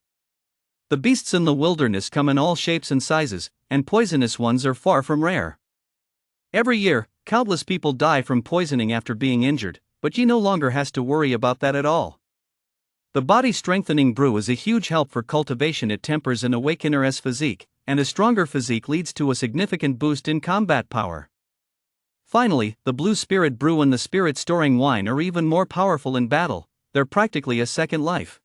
Speaker 1: The beasts in the wilderness come in all shapes and sizes, and poisonous ones are far from rare. Every year, countless people die from poisoning after being injured, but Yi no longer has to worry about that at all. The Body Strengthening Brew is a huge help for cultivation. It tempers an Awakener's physique, and a stronger physique leads to a significant boost in combat power. Finally, the Blue Spirit Brew and the Spirit Storing Wine are even more powerful in battle. They're practically a second life.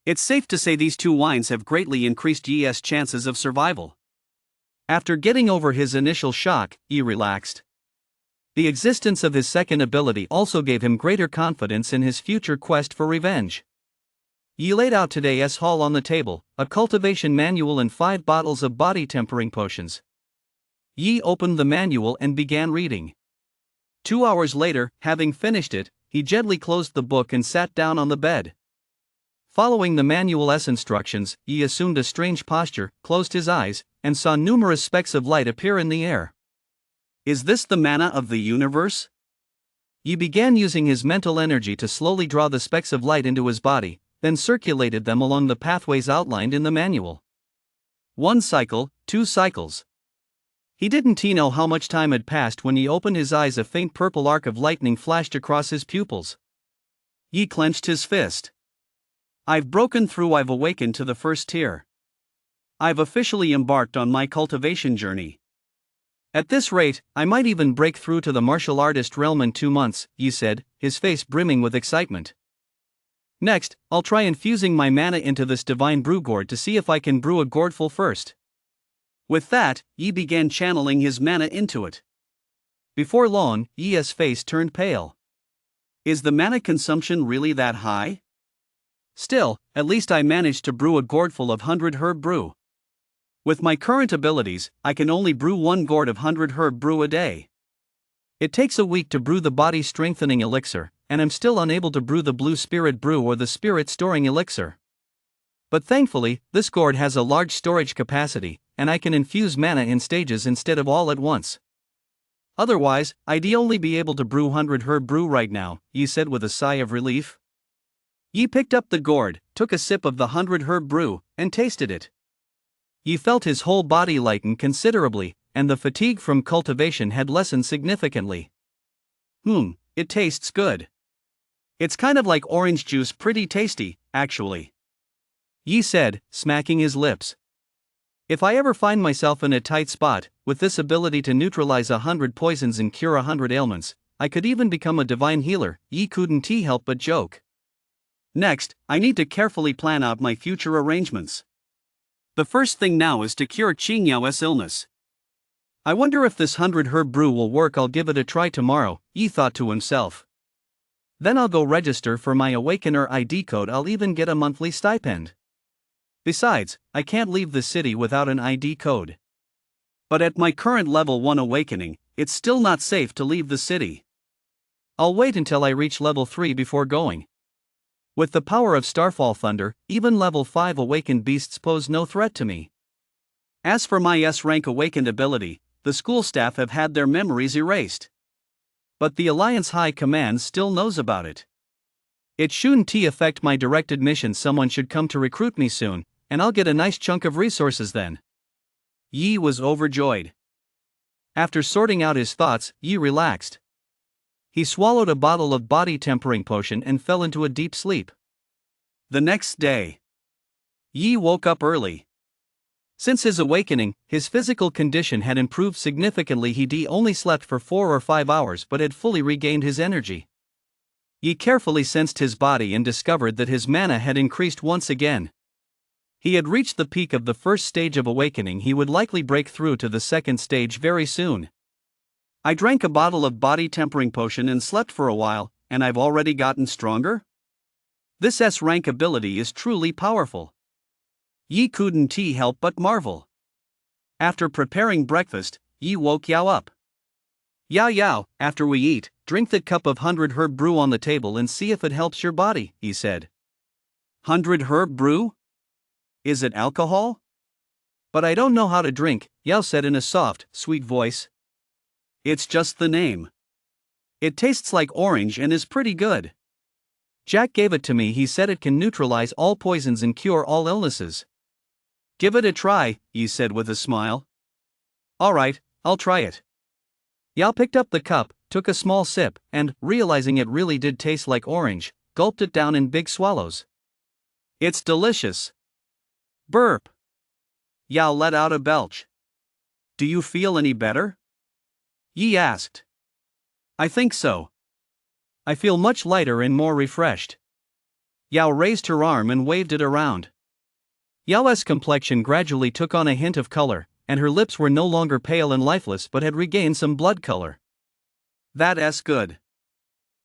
Speaker 1: It's safe to say these 2 wines have greatly increased Yi's chances of survival. After getting over his initial shock, Yi relaxed. The existence of his second ability also gave him greater confidence in his future quest for revenge. Yi laid out today's haul on the table, a cultivation manual and 5 bottles of body tempering potions. Yi opened the manual and began reading. 2 hours later, having finished it, he gently closed the book and sat down on the bed. Following the manual's instructions, Yi assumed a strange posture, closed his eyes, and saw numerous specks of light appear in the air. Is this the mana of the universe? Yi began using his mental energy to slowly draw the specks of light into his body, then circulated them along the pathways outlined in the manual. 1 cycle, 2 cycles. He didn't know how much time had passed when he opened his eyes. A faint purple arc of lightning flashed across his pupils. Yi clenched his fist. I've broken through. I've awakened to the first tier. I've officially embarked on my cultivation journey. At this rate, I might even break through to the martial artist realm in 2 months, Yi said, his face brimming with excitement. Next, I'll try infusing my mana into this Divine Brew Gourd to see if I can brew a gourdful first. With that, Yi began channeling his mana into it. Before long, Yi's face turned pale. Is the mana consumption really that high? Still, at least I managed to brew a gourdful of 100 herb brew. With my current abilities, I can only brew 1 gourd of 100 herb brew a day. It takes a week to brew the Body Strengthening Elixir, and I'm still unable to brew the Blue Spirit Brew or the Spirit Storing Elixir. But thankfully, this gourd has a large storage capacity, and I can infuse mana in stages instead of all at once. Otherwise, I'd only be able to brew 100 herb brew right now, Yi said with a sigh of relief. Yi picked up the gourd, took a sip of the 100 herb brew, and tasted it. Yi felt his whole body lighten considerably, and the fatigue from cultivation had lessened significantly. It tastes good. It's kind of like orange juice, pretty tasty, actually. Yi said, smacking his lips. If I ever find myself in a tight spot, with this ability to neutralize 100 poisons and cure 100 ailments, I could even become a divine healer, Yi couldn't help but joke. Next, I need to carefully plan out my future arrangements. The first thing now is to cure Qingyao's illness. I wonder if this 100-herb brew will work. I'll give it a try tomorrow, Yi thought to himself. Then I'll go register for my Awakener ID code. I'll even get a monthly stipend. Besides, I can't leave the city without an ID code. But at my current level 1 awakening, it's still not safe to leave the city. I'll wait until I reach level 3 before going. With the power of Starfall Thunder, even level 5 awakened beasts pose no threat to me. As for my S-rank awakened ability, the school staff have had their memories erased. But the Alliance High Command still knows about it. It shouldn't affect my directed mission. Someone should come to recruit me soon, and I'll get a nice chunk of resources then. Yi was overjoyed. After sorting out his thoughts, Yi relaxed. He swallowed a bottle of body tempering potion and fell into a deep sleep. The next day, Yi woke up early. Since his awakening, his physical condition had improved significantly. He only slept for 4 or 5 hours but had fully regained his energy. Yi carefully sensed his body and discovered that his mana had increased once again. He had reached the peak of the first stage of awakening. He would likely break through to the second stage very soon. I drank a bottle of body tempering potion and slept for a while, and I've already gotten stronger? This S-rank ability is truly powerful. Yi couldn't help but marvel. After preparing breakfast, Yi woke Yao up. Yao, after we eat, drink that cup of 100-herb brew on the table and see if it helps your body, he said. 100-herb brew? Is it alcohol? But I don't know how to drink, Yao said in a soft, sweet voice. It's just the name. It tastes like orange and is pretty good. Jack gave it to me. He said it can neutralize all poisons and cure all illnesses. Give it a try, Yi said with a smile. Alright, I'll try it. Yao picked up the cup, took a small sip, and, realizing it really did taste like orange, gulped it down in big swallows. It's delicious. Burp. Yao let out a belch. Do you feel any better? Yi asked. I think so. I feel much lighter and more refreshed. Yao raised her arm and waved it around. Yao's complexion gradually took on a hint of color, and her lips were no longer pale and lifeless but had regained some blood color. That's good.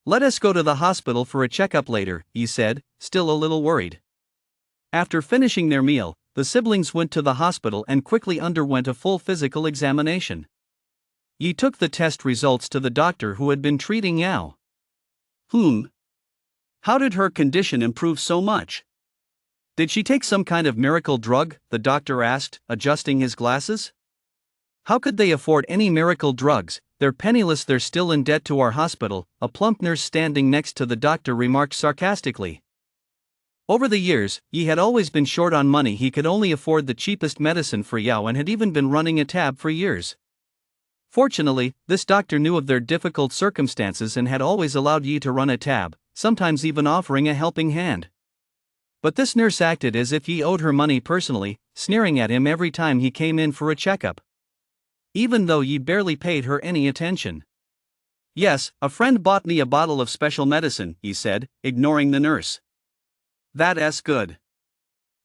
Speaker 1: Let us go to the hospital for a checkup later, Yi said, still a little worried. After finishing their meal, the siblings went to the hospital and quickly underwent a full physical examination. Yi took the test results to the doctor who had been treating Yao. How did her condition improve so much? Did she take some kind of miracle drug? The doctor asked, adjusting his glasses. How could they afford any miracle drugs? They're penniless. They're still in debt to our hospital, a plump nurse standing next to the doctor remarked sarcastically. Over the years, Yi had always been short on money. He could only afford the cheapest medicine for Yao and had even been running a tab for years. Fortunately, this doctor knew of their difficult circumstances and had always allowed Yi to run a tab, sometimes even offering a helping hand. But this nurse acted as if Yi owed her money personally, sneering at him every time he came in for a checkup. Even though Yi barely paid her any attention. Yes, a friend bought me a bottle of special medicine, he said, ignoring the nurse. That's good.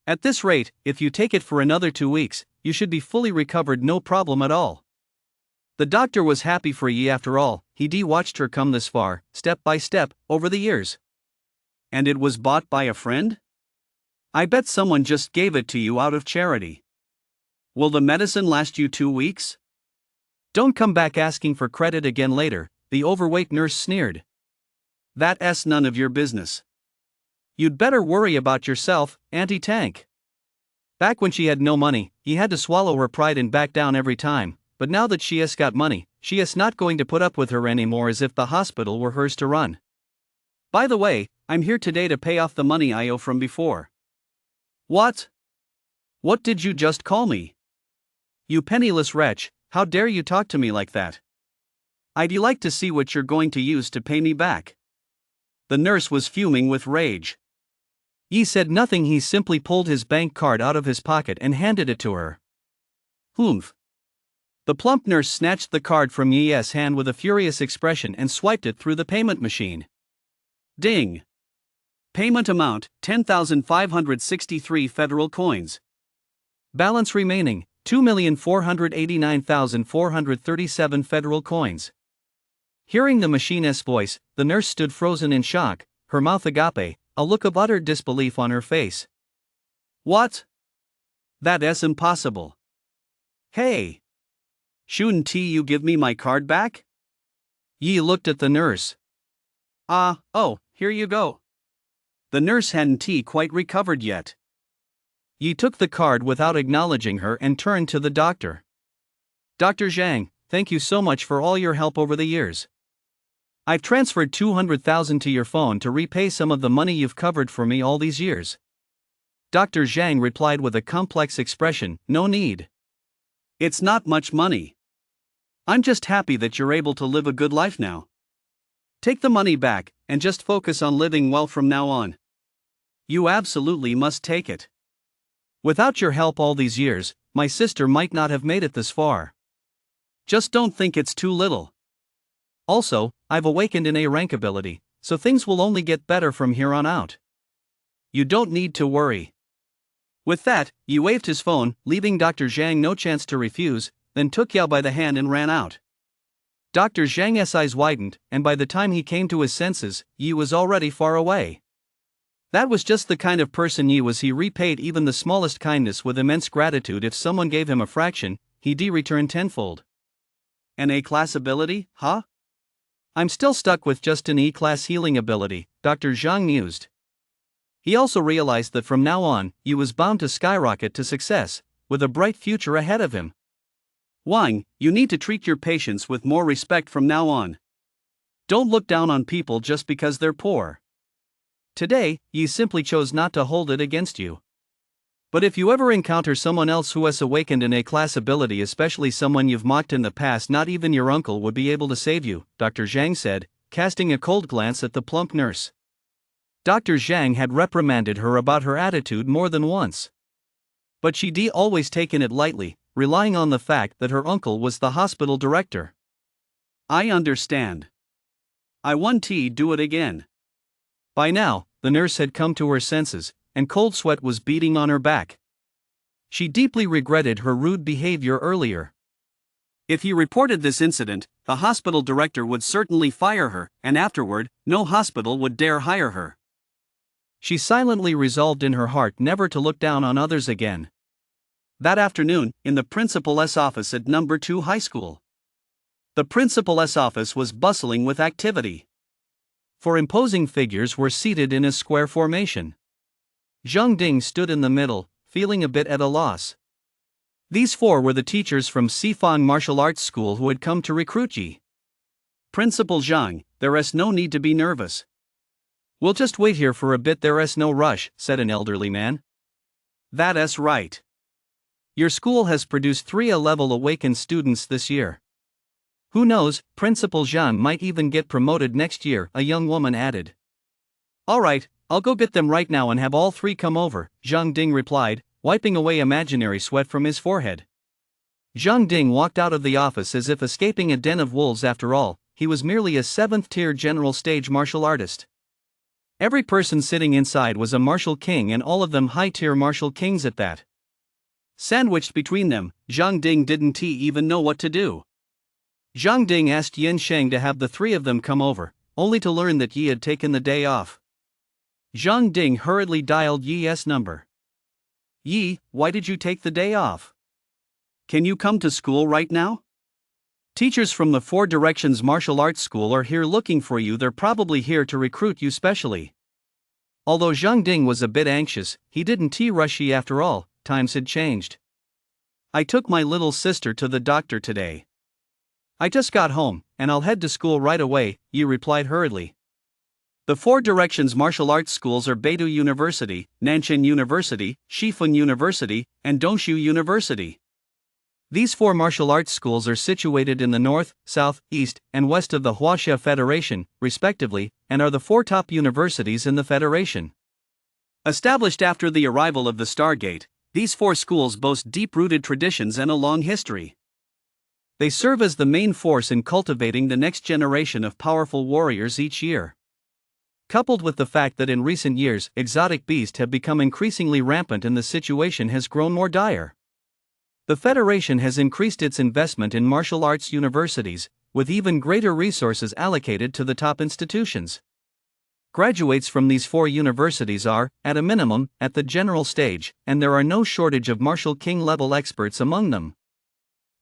Speaker 1: At this rate, if you take it for another 2 weeks, you should be fully recovered, no problem at all. The doctor was happy for Yi after all. He watched her come this far, step by step, over the years. And it was bought by a friend? I bet someone just gave it to you out of charity. Will the medicine last you 2 weeks? Don't come back asking for credit again later, the overweight nurse sneered. That's none of your business. You'd better worry about yourself, Auntie Tank. Back when she had no money, Yi had to swallow her pride and back down every time, but now that she has got money, she is not going to put up with her anymore as if the hospital were hers to run. By the way, I'm here today to pay off the money I owe from before. What? What did you just call me? You penniless wretch, How dare you talk to me like that? I'd like to see what you're going to use to pay me back. The nurse was fuming with rage. Yi said nothing. He simply pulled his bank card out of his pocket and handed it to her. Humph. The plump nurse snatched the card from Yi's hand with a furious expression and swiped it through the payment machine. Ding! Payment amount, 10,563 federal coins. Balance remaining, 2,489,437 federal coins. Hearing the machine's voice, the nurse stood frozen in shock, her mouth agape, a look of utter disbelief on her face. What? That's impossible. Hey! Shouldn't you give me my card back? Yi looked at the nurse. Oh, here you go. The nurse hadn't quite recovered yet. Yi took the card without acknowledging her and turned to the doctor. Dr. Zhang, thank you so much for all your help over the years. I've transferred 200,000 to your phone to repay some of the money you've covered for me all these years. Dr. Zhang replied with a complex expression, no need. It's not much money. I'm just happy that you're able to live a good life now. Take the money back, and just focus on living well from now on. You absolutely must take it. Without your help all these years, my sister might not have made it this far. Just don't think it's too little. Also, I've awakened in A rank ability, so things will only get better from here on out. You don't need to worry. With that, Yi waved his phone, leaving Dr. Zhang no chance to refuse, then took Yao by the hand and ran out. Dr. Zhang's eyes widened, and by the time he came to his senses, Yi was already far away. That was just the kind of person Yi was. He repaid even the smallest kindness with immense gratitude. If someone gave him a fraction, he'd return tenfold. An A-class ability, huh? I'm still stuck with just an E-class healing ability, Dr. Zhang mused. He also realized that from now on, Yi was bound to skyrocket to success, with a bright future ahead of him. Wang, you need to treat your patients with more respect from now on. Don't look down on people just because they're poor. Today, Yi simply chose not to hold it against you. But if you ever encounter someone else who has awakened an A-class ability, especially someone you've mocked in the past, not even your uncle would be able to save you, Dr. Zhang said, casting a cold glance at the plump nurse. Dr. Zhang had reprimanded her about her attitude more than once. But she'd always taken it lightly, relying on the fact that her uncle was the hospital director. I understand. I won't do it again. By now, the nurse had come to her senses, and cold sweat was beading on her back. She deeply regretted her rude behavior earlier. If he reported this incident, the hospital director would certainly fire her, and afterward, no hospital would dare hire her. She silently resolved in her heart never to look down on others again. That afternoon, in the principal's office at No. 2 High School. The principal's office was bustling with activity. Four imposing figures were seated in a square formation. Zhang Ding stood in the middle, feeling a bit at a loss. These four were the teachers from Sifang Martial Arts School who had come to recruit Yi. Principal Zhang, there's no need to be nervous. We'll just wait here for a bit, there's no rush, said an elderly man. That's right. Your school has produced 3 A-level awakened students this year. Who knows, Principal Zhang might even get promoted next year, a young woman added. Alright, I'll go get them right now and have all 3 come over, Zhang Ding replied, wiping away imaginary sweat from his forehead. Zhang Ding walked out of the office as if escaping a den of wolves. After all, he was merely a 7th-tier general stage martial artist. Every person sitting inside was a martial king, and all of them high-tier martial kings at that. Sandwiched between them, Zhang Ding didn't even know what to do. Zhang Ding asked Yin Sheng to have the 3 of them come over, only to learn that Yi had taken the day off. Zhang Ding hurriedly dialed Yi's number. Yi, why did you take the day off? Can you come to school right now? Teachers from the 4 Directions Martial Arts School are here looking for you. They're probably here to recruit you specially. Although Zhang Ding was a bit anxious, he didn't rush Yi. After all, times had changed. I took my little sister to the doctor today. I just got home, and I'll head to school right away, Yi replied hurriedly. The 4 Directions Martial Arts Schools are Beidou University, Nanjing University, Shifun University, and Dongshu University. These 4 martial arts schools are situated in the north, south, east, and west of the Huaxia Federation, respectively, and are the 4 top universities in the Federation. Established after the arrival of the Stargate, these 4 schools boast deep-rooted traditions and a long history. They serve as the main force in cultivating the next generation of powerful warriors each year. Coupled with the fact that in recent years exotic beasts have become increasingly rampant and the situation has grown more dire, the Federation has increased its investment in martial arts universities, with even greater resources allocated to the top institutions. Graduates from these 4 universities are, at a minimum, at the general stage, and there are no shortage of martial king-level experts among them.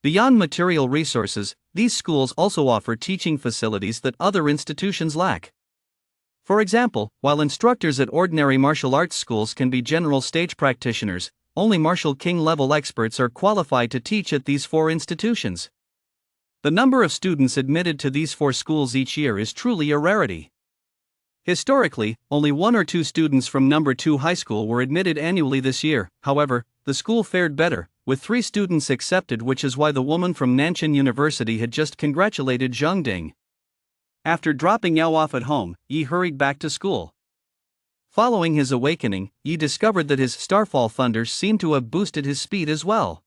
Speaker 1: Beyond material resources, these schools also offer teaching facilities that other institutions lack. For example, while instructors at ordinary martial arts schools can be general stage practitioners, only martial king-level experts are qualified to teach at these 4 institutions. The number of students admitted to these 4 schools each year is truly a rarity. Historically, only 1 or 2 students from No. 2 high school were admitted annually this year. However, the school fared better, with 3 students accepted, which is why the woman from Nanjing University had just congratulated Zhang Ding. After dropping Yao off at home, Yi hurried back to school. Following his awakening, Yi discovered that his Starfall Thunders seemed to have boosted his speed as well.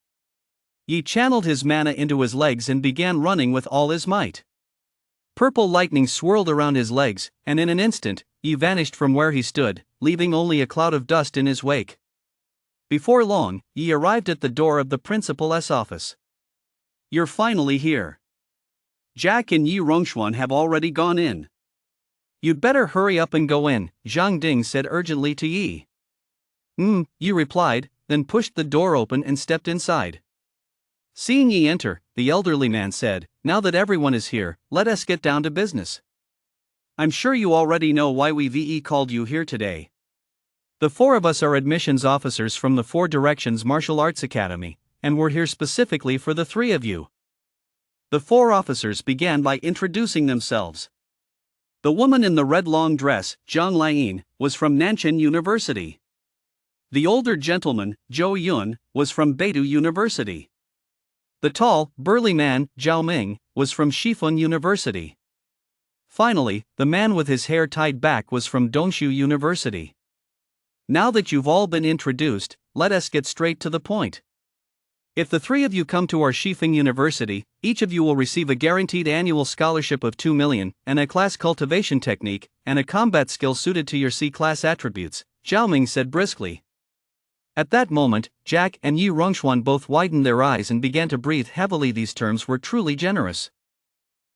Speaker 1: Yi channeled his mana into his legs and began running with all his might. Purple lightning swirled around his legs, and in an instant, Yi vanished from where he stood, leaving only a cloud of dust in his wake. Before long, Yi arrived at the door of the principal's office. "You're finally here. Jack and Yi Rongxuan have already gone in. You'd better hurry up and go in," Zhang Ding said urgently to Yi. Yi replied, then pushed the door open and stepped inside. Seeing Yi enter, the elderly man said, "Now that everyone is here, let us get down to business. I'm sure you already know why we called you here today. The 4 of us are admissions officers from the 4 Directions Martial Arts Academy, and we're here specifically for the 3 of you." The 4 officers began by introducing themselves. The woman in the red long dress, Zhang Lian, was from Nanjing University. The older gentleman, Zhou Yun, was from Beidou University. The tall, burly man, Zhao Ming, was from Shifun University. Finally, the man with his hair tied back was from Dongshu University. Now that you've all been introduced, let us get straight to the point. If the 3 of you come to our Shifeng University, each of you will receive a guaranteed annual scholarship of 2 million, and a class cultivation technique, and a combat skill suited to your C-class attributes, Zhao Ming said briskly. At that moment, Jack and Yi Rongxuan both widened their eyes and began to breathe heavily. These terms were truly generous.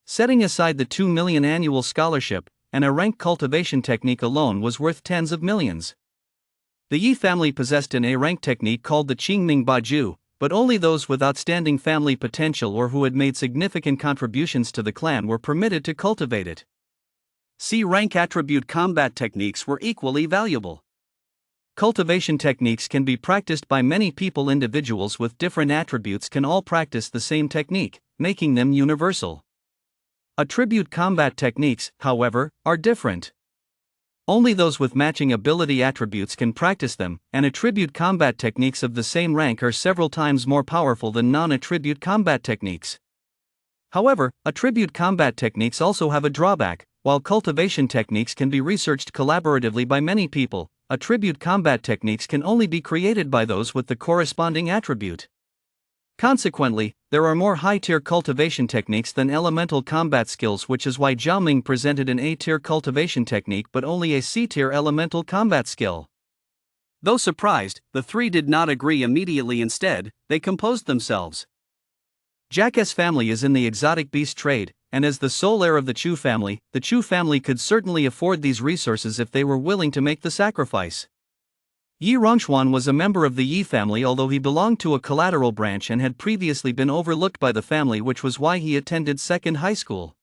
Speaker 1: Setting aside the 2 million annual scholarship, and a rank cultivation technique alone was worth tens of millions. The Yi family possessed an A-rank technique called the Qingming Baju, but only those with outstanding family potential or who had made significant contributions to the clan were permitted to cultivate it. C-rank attribute combat techniques were equally valuable. Cultivation techniques can be practiced by many people. Individuals with different attributes can all practice the same technique, making them universal. Attribute combat techniques, however, are different. Only those with matching ability attributes can practice them, and attribute combat techniques of the same rank are several times more powerful than non-attribute combat techniques. However, attribute combat techniques also have a drawback. While cultivation techniques can be researched collaboratively by many people, attribute combat techniques can only be created by those with the corresponding attribute. Consequently, there are more high-tier cultivation techniques than elemental combat skills, which is why Zhao Ming presented an A-tier cultivation technique but only a C-tier elemental combat skill. Though surprised, the 3 did not agree immediately. Instead, they composed themselves. Jack's family is in the exotic beast trade, and as the sole heir of the the Chu family could certainly afford these resources if they were willing to make the sacrifice. Yi Rongxuan was a member of the Yi family, although he belonged to a collateral branch and had previously been overlooked by the family, which was why he attended second high school.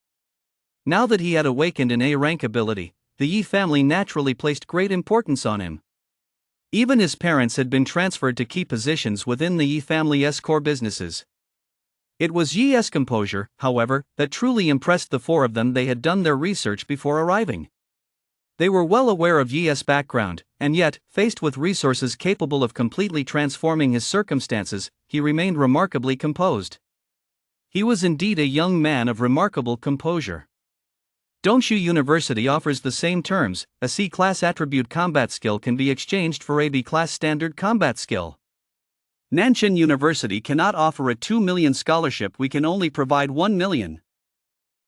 Speaker 1: Now that he had awakened an A-rank ability, the Yi family naturally placed great importance on him. Even his parents had been transferred to key positions within the Yi family's core businesses. It was Yi's composure, however, that truly impressed the 4 of them. They had done their research before arriving. They were well aware of Yi's background, and yet, faced with resources capable of completely transforming his circumstances, he remained remarkably composed. He was indeed a young man of remarkable composure. Dongshi University offers the same terms. A C-class attribute combat skill can be exchanged for a B-class standard combat skill. Nanshan University cannot offer a 2 million scholarship, we can only provide 1 million.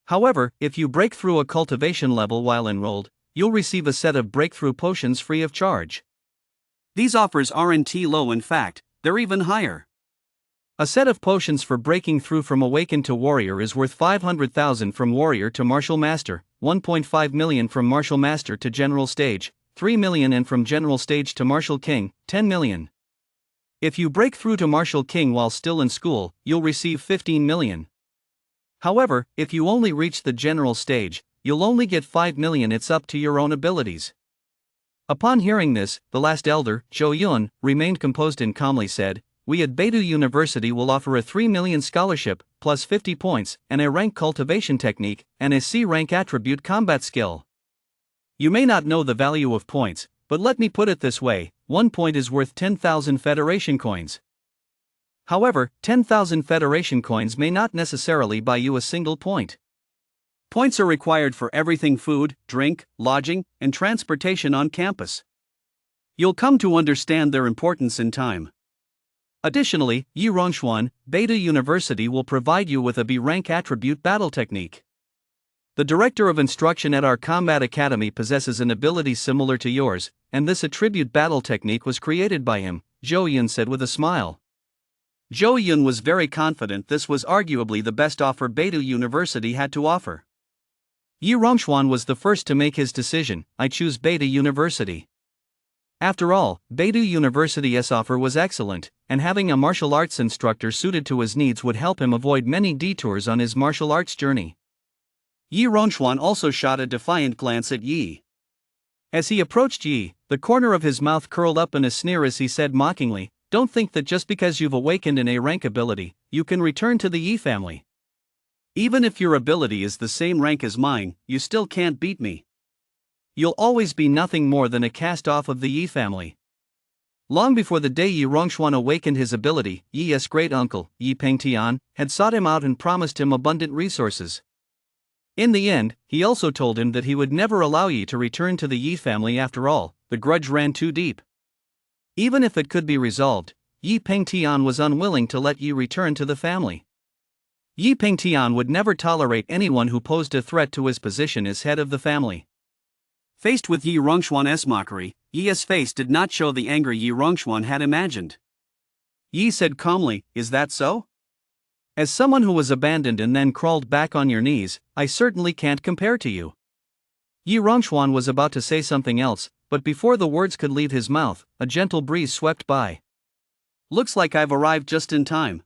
Speaker 1: However, if you break through a cultivation level while enrolled, you'll receive a set of breakthrough potions free of charge. These offers aren't low, in fact, they're even higher. A set of potions for breaking through from Awakened to Warrior is worth 500,000 from Warrior to Martial Master, 1.5 million from Martial Master to General Stage, 3 million, and from General Stage to Martial King, 10 million. If you break through to Martial King while still in school, you'll receive 15 million. However, if you only reach the General Stage, you'll only get 5 million. It's up to your own abilities. Upon hearing this, the last elder, Zhou Yun, remained composed and calmly said, "We at Beidou University will offer a 3 million scholarship, plus 50 points, and a rank cultivation technique, and a C-rank attribute combat skill." You may not know the value of points, but let me put it this way, 1 point is worth 10,000 Federation coins. However, 10,000 Federation coins may not necessarily buy you a single point. Points are required for everything: food, drink, lodging, and transportation on campus. You'll come to understand their importance in time. Additionally, Yi Rongshuan, Beidou University will provide you with a B-rank attribute battle technique. The director of instruction at our combat academy possesses an ability similar to yours, and this attribute battle technique was created by him, Zhou Yun said with a smile. Zhou Yun was very confident this was arguably the best offer Beidou University had to offer. Yi Rongshuan was the first to make his decision: I choose Beidou University. After all, Beidou University's offer was excellent, and having a martial arts instructor suited to his needs would help him avoid many detours on his martial arts journey. Yi Rongshuan also shot a defiant glance at Yi. As he approached Yi, the corner of his mouth curled up in a sneer as he said mockingly, "Don't think that just because you've awakened an A-rank ability, you can return to the Yi family. Even if your ability is the same rank as mine, you still can't beat me. You'll always be nothing more than a cast-off of the Yi family." Long before the day Yi Rongshuan awakened his ability, Yi's great-uncle, Yi Pengtian, had sought him out and promised him abundant resources. In the end, he also told him that he would never allow Yi to return to the Yi family after all, the grudge ran too deep. Even if it could be resolved, Yi Pengtian was unwilling to let Yi return to the family. Yi Pengtian would never tolerate anyone who posed a threat to his position as head of the family. Faced with Yi Rongshuan's mockery, Yi's face did not show the anger Yi Rongshuan had imagined. Yi said calmly, "Is that so? As someone who was abandoned and then crawled back on your knees, I certainly can't compare to you." Yi Rongshuan was about to say something else, but before the words could leave his mouth, a gentle breeze swept by. "Looks like I've arrived just in time."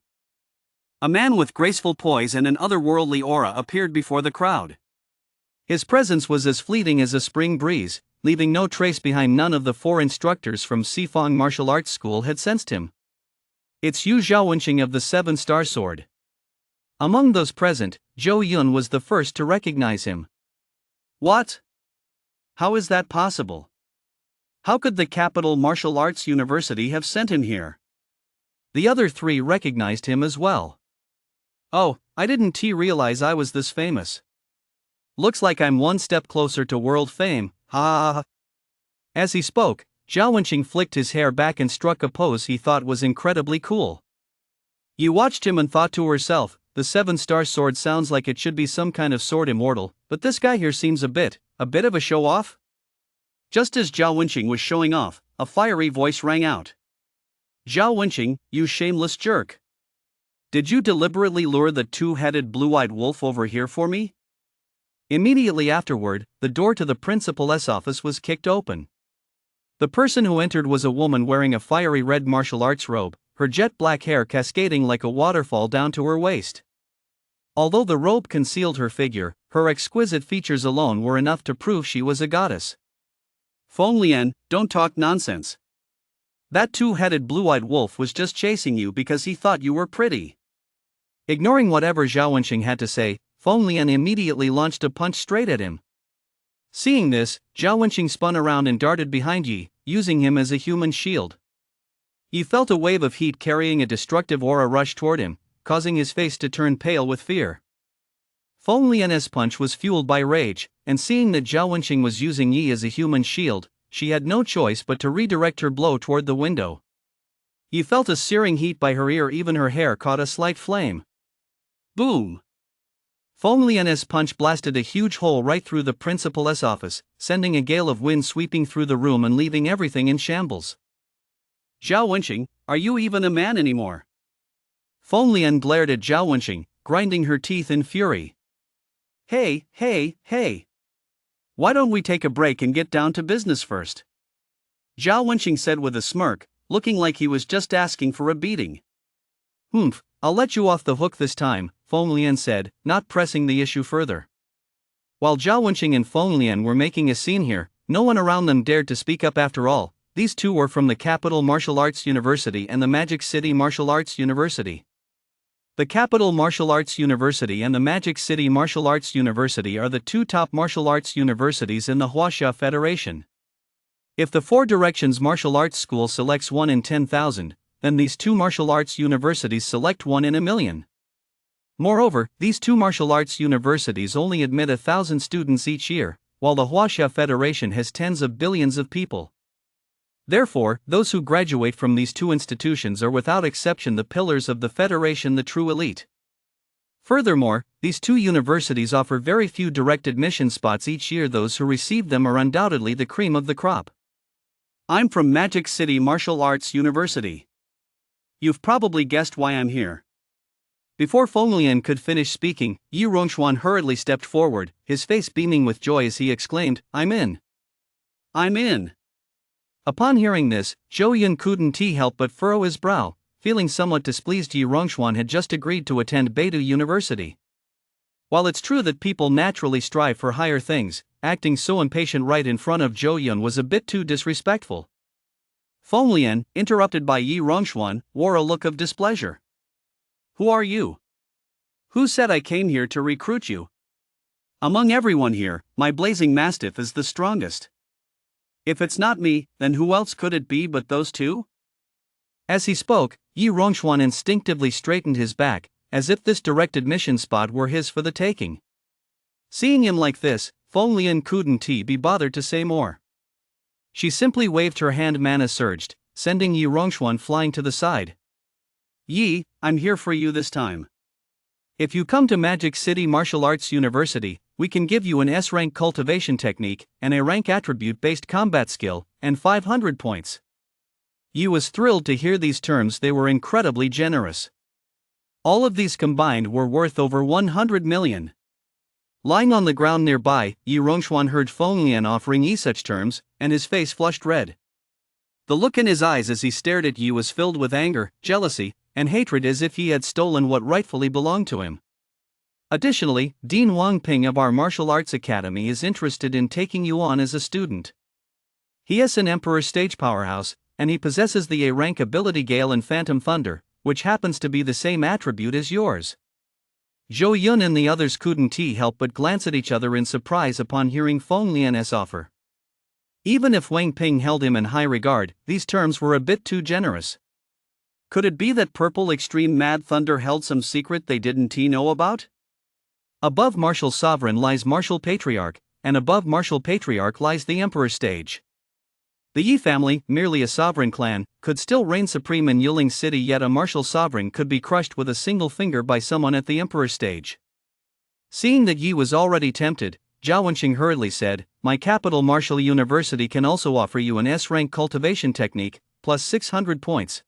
Speaker 1: A man with graceful poise and an otherworldly aura appeared before the crowd. His presence was as fleeting as a spring breeze, leaving no trace behind. None of the 4 instructors from Sifang Martial Arts School had sensed him. It's Yu Zhaowenqing of the 7-Star Sword. Among those present, Zhou Yun was the first to recognize him. What? How is that possible? How could the Capital Martial Arts University have sent him here? The other 3 recognized him as well. Oh, I didn't realize I was this famous. Looks like I'm one step closer to world fame, ha ha ha. As he spoke, Zhaowenqing flicked his hair back and struck a pose he thought was incredibly cool. You watched him and thought to herself, the 7-Star Sword sounds like it should be some kind of sword immortal, but this guy here seems a bit of a show-off? Just as Zhaowenqing was showing off, a fiery voice rang out. Zhaowenqing, you shameless jerk. Did you deliberately lure the 2-headed blue-eyed wolf over here for me? Immediately afterward, the door to the principal's office was kicked open. The person who entered was a woman wearing a fiery red martial arts robe, her jet black hair cascading like a waterfall down to her waist. Although the robe concealed her figure, her exquisite features alone were enough to prove she was a goddess. Feng Lian, don't talk nonsense. That 2-headed blue-eyed wolf was just chasing you because he thought you were pretty. Ignoring whatever Zhaowenqing had to say, Feng Lian immediately launched a punch straight at him. Seeing this, Zhao Wenqing spun around and darted behind Yi, using him as a human shield. Yi felt a wave of heat carrying a destructive aura rush toward him, causing his face to turn pale with fear. Feng Lian's punch was fueled by rage, and seeing that Zhao Wenqing was using Yi as a human shield, she had no choice but to redirect her blow toward the window. Yi felt a searing heat by her ear, even her hair caught a slight flame. Boom! Feng Lian's punch blasted a huge hole right through the principal's office, sending a gale of wind sweeping through the room and leaving everything in shambles. Zhao Wenqing, are you even a man anymore? Feng Lian glared at Zhao Wenqing, grinding her teeth in fury. Hey! Why don't we take a break and get down to business first? Zhao Wenqing said with a smirk, looking like he was just asking for a beating. I'll let you off the hook this time, Feng Lian said, not pressing the issue further. While Zhao Wenqing and Feng Lian were making a scene here, no one around them dared to speak up. After all, these two were from the Capital Martial Arts University and the Magic City Martial Arts University. The Capital Martial Arts University and the Magic City Martial Arts University are the two top martial arts universities in the Huaxia Federation. If the Four Directions Martial Arts School selects 1 in 10,000, then these two martial arts universities select 1 in a million. Moreover, these two martial arts universities only admit 1,000 students each year, while the Huaxia Federation has tens of billions of people. Therefore, those who graduate from these two institutions are without exception the pillars of the Federation, the true elite. Furthermore, these two universities offer very few direct admission spots each year. Those who receive them are undoubtedly the cream of the crop. I'm from Magic City Martial Arts University. You've probably guessed why I'm here. Before Feng Lian could finish speaking, Yi Rongxuan hurriedly stepped forward, his face beaming with joy as he exclaimed, I'm in. Upon hearing this, Zhou Yun couldn't help but furrow his brow, feeling somewhat displeased. Yi Rongxuan had just agreed to attend Beidou University. While it's true that people naturally strive for higher things, acting so impatient right in front of Zhou Yun was a bit too disrespectful. Feng Lian, interrupted by Yi Rongxuan, wore a look of displeasure. Who are you? Who said I came here to recruit you? Among everyone here, my blazing mastiff is the strongest. If it's not me, then who else could it be but those two? As he spoke, Yi Rongxuan instinctively straightened his back, as if this direct admission spot were his for the taking. Seeing him like this, Feng Lian couldn't be bothered to say more. She simply waved her hand. Mana surged, sending Yi Rongxuan flying to the side. Yi, I'm here for you this time. If you come to Magic City Martial Arts University, we can give you an S-rank cultivation technique, and a rank attribute-based combat skill, and 500 points. Yi was thrilled to hear these terms. They were incredibly generous. All of these combined were worth over 100 million. Lying on the ground nearby, Yi Rongxuan heard Feng Lian offering Yi such terms, and his face flushed red. The look in his eyes as he stared at Yi was filled with anger, jealousy, and hatred, as if he had stolen what rightfully belonged to him. Additionally, Dean Wang Ping of our martial arts academy is interested in taking you on as a student. He is an Emperor stage powerhouse, and he possesses the A-rank ability Gale and Phantom Thunder, which happens to be the same attribute as yours. Zhou Yun and the others couldn't help but glance at each other in surprise upon hearing Feng Lian's offer. Even if Wang Ping held him in high regard, these terms were a bit too generous. Could it be that Purple Extreme Mad Thunder held some secret they didn't know about? Above Martial Sovereign lies Martial Patriarch, and above Martial Patriarch lies the Emperor stage. The Yi family, merely a sovereign clan, could still reign supreme in Yiling City, yet a martial sovereign could be crushed with a single finger by someone at the Emperor stage. Seeing that Yi was already tempted, Zhao Wenqing hurriedly said, My Capital Martial University can also offer you an S-rank cultivation technique, plus 600 points.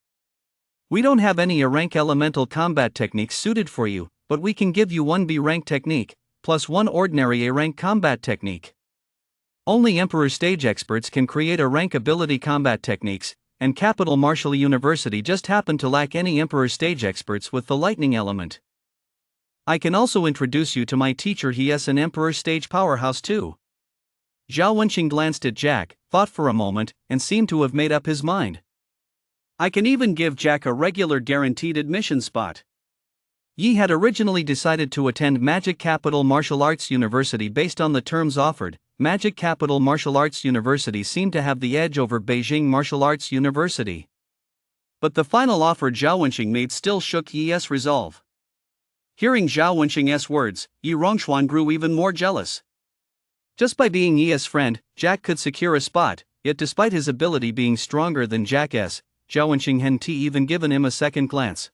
Speaker 1: We don't have any A-rank elemental combat techniques suited for you, but we can give you one B-rank technique, plus one ordinary A-rank combat technique. Only Emperor stage experts can create A-rank ability combat techniques, and Capital Martial University just happened to lack any Emperor stage experts with the lightning element. I can also introduce you to my teacher. He is an Emperor stage powerhouse too. Zhao Wenqing glanced at Jack, thought for a moment, and seemed to have made up his mind. I can even give Jack a regular guaranteed admission spot. Yi had originally decided to attend Magic Capital Martial Arts University based on the terms offered, Magic Capital Martial Arts University seemed to have the edge over Beijing Martial Arts University. But the final offer Zhao Wenqing made still shook Yi's resolve. Hearing Zhao Wenqing's words, Yi Rongchuan grew even more jealous. Just by being Yi's friend, Jack could secure a spot, yet despite his ability being stronger than Jack's, Zhao Wenqing hadn't even given him a second glance.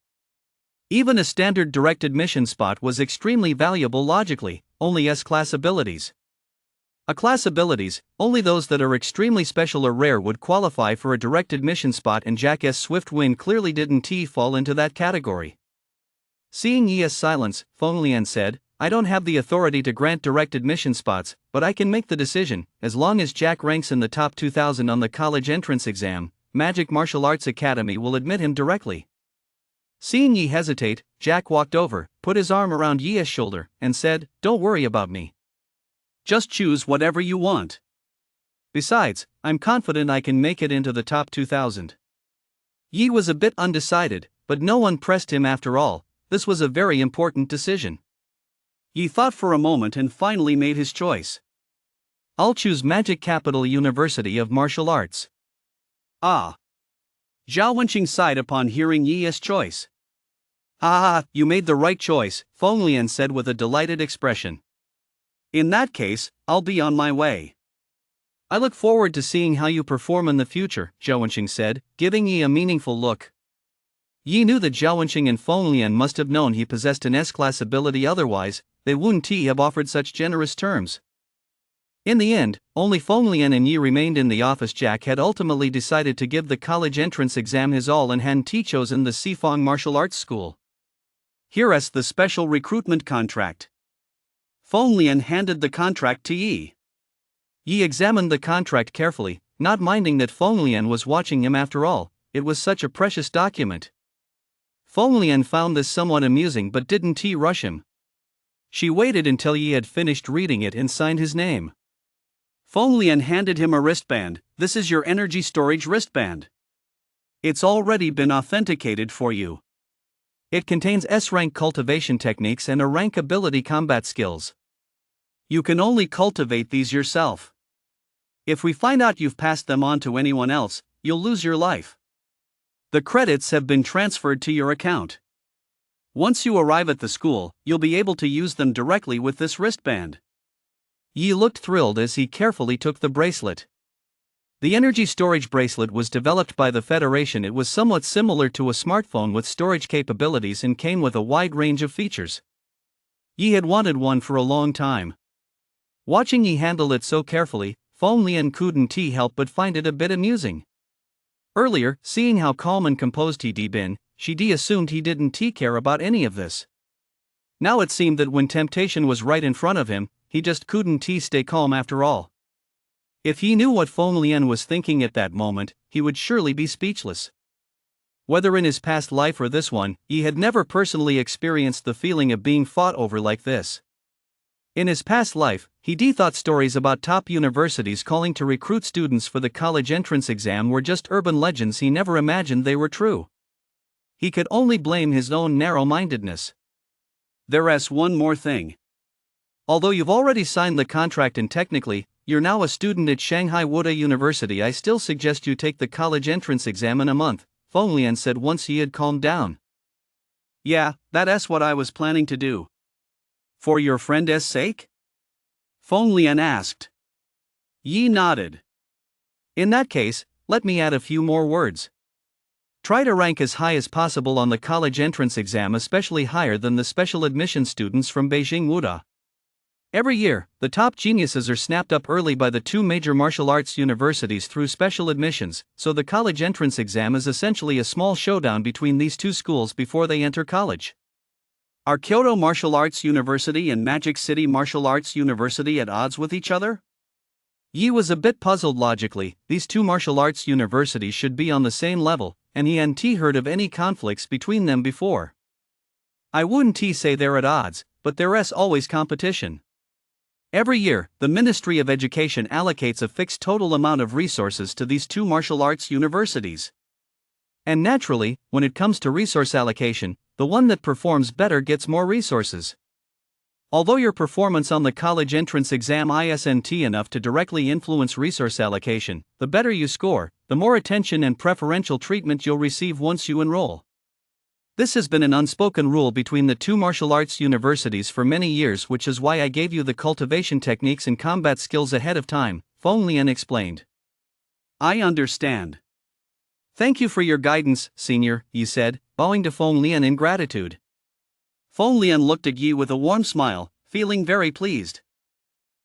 Speaker 1: Even a standard direct admission spot was extremely valuable logically, only S-class abilities. A-class abilities, only those that are extremely special or rare would qualify for a direct admission spot, and Jack's swift win clearly didn't fall into that category. Seeing Yi's silence, Feng Lian said, I don't have the authority to grant direct admission spots, but I can make the decision. As long as Jack ranks in the top 2,000 on the college entrance exam, Magic Martial Arts Academy will admit him directly. Seeing Yi hesitate, Jack walked over, put his arm around Yi's shoulder, and said, Don't worry about me. Just choose whatever you want. Besides, I'm confident I can make it into the top 2,000. Yi was a bit undecided, but no one pressed him after all. This was a very important decision. Yi thought for a moment and finally made his choice. I'll choose Magic Capital University of Martial Arts. Ah. Zhao Wenqing sighed upon hearing Yi's choice. Ah, you made the right choice, Feng Lian said with a delighted expression. In that case, I'll be on my way. I look forward to seeing how you perform in the future, Zhao Wenqing said, giving Yi a meaningful look. Yi knew that Zhao Wenqing and Feng Lian must have known he possessed an S-class ability, otherwise, they wouldn't have offered such generous terms. In the end, only Feng Lian and Yi remained in the office. Jack had ultimately decided to give the college entrance exam his all and hadn't chosen the Sifang Martial Arts School. Here's the special recruitment contract. Feng Lian handed the contract to Yi. Yi examined the contract carefully, not minding that Feng Lian was watching him after all. It was such a precious document. Feng Lian found this somewhat amusing but didn't rush him. She waited until Yi had finished reading it and signed his name. Feng Lian handed him a wristband. This is your energy storage wristband. It's already been authenticated for you. It contains S-rank cultivation techniques and A-rank ability combat skills. You can only cultivate these yourself. If we find out you've passed them on to anyone else, you'll lose your life. The credits have been transferred to your account. Once you arrive at the school, you'll be able to use them directly with this wristband. Yi looked thrilled as he carefully took the bracelet. The energy storage bracelet was developed by the Federation. It was somewhat similar to a smartphone with storage capabilities and came with a wide range of features. Yi had wanted one for a long time. Watching Yi handle it so carefully, Feng Lian couldn't help but find it a bit amusing. Earlier, seeing how calm and composed he'd been, she assumed he didn't care about any of this. Now it seemed that when temptation was right in front of him, he just couldn't stay calm after all. If he knew what Feng Lian was thinking at that moment, he would surely be speechless. Whether in his past life or this one, Yi had never personally experienced the feeling of being fought over like this. In his past life, he thought stories about top universities calling to recruit students for the college entrance exam were just urban legends. He never imagined they were true. He could only blame his own narrow-mindedness. There's one more thing. Although you've already signed the contract and technically, you're now a student at Shanghai Wuda University, I still suggest you take the college entrance exam in a month, Feng Lian said once he had calmed down. Yeah, that's what I was planning to do. For your friend's sake? Feng Lian asked. Yi nodded. In that case, let me add a few more words. Try to rank as high as possible on the college entrance exam, especially higher than the special admission students from Beijing Wuda. Every year, the top geniuses are snapped up early by the two major martial arts universities through special admissions, so the college entrance exam is essentially a small showdown between these two schools before they enter college. Are Kyoto Martial Arts University and Magic City Martial Arts University at odds with each other? Yi was a bit puzzled logically. These two martial arts universities should be on the same level, and he hadn't heard of any conflicts between them before. I wouldn't say they're at odds, but there's always competition. Every year, the Ministry of Education allocates a fixed total amount of resources to these two martial arts universities. And naturally, when it comes to resource allocation, the one that performs better gets more resources. Although your performance on the college entrance exam isn't enough to directly influence resource allocation, the better you score, the more attention and preferential treatment you'll receive once you enroll. This has been an unspoken rule between the two martial arts universities for many years, which is why I gave you the cultivation techniques and combat skills ahead of time, Feng Lian explained.
Speaker 2: I understand.
Speaker 1: Thank you for your guidance, Senior, Yi said, bowing to Feng Lian in gratitude.
Speaker 2: Feng Lian looked at Yi with a warm smile, feeling very pleased.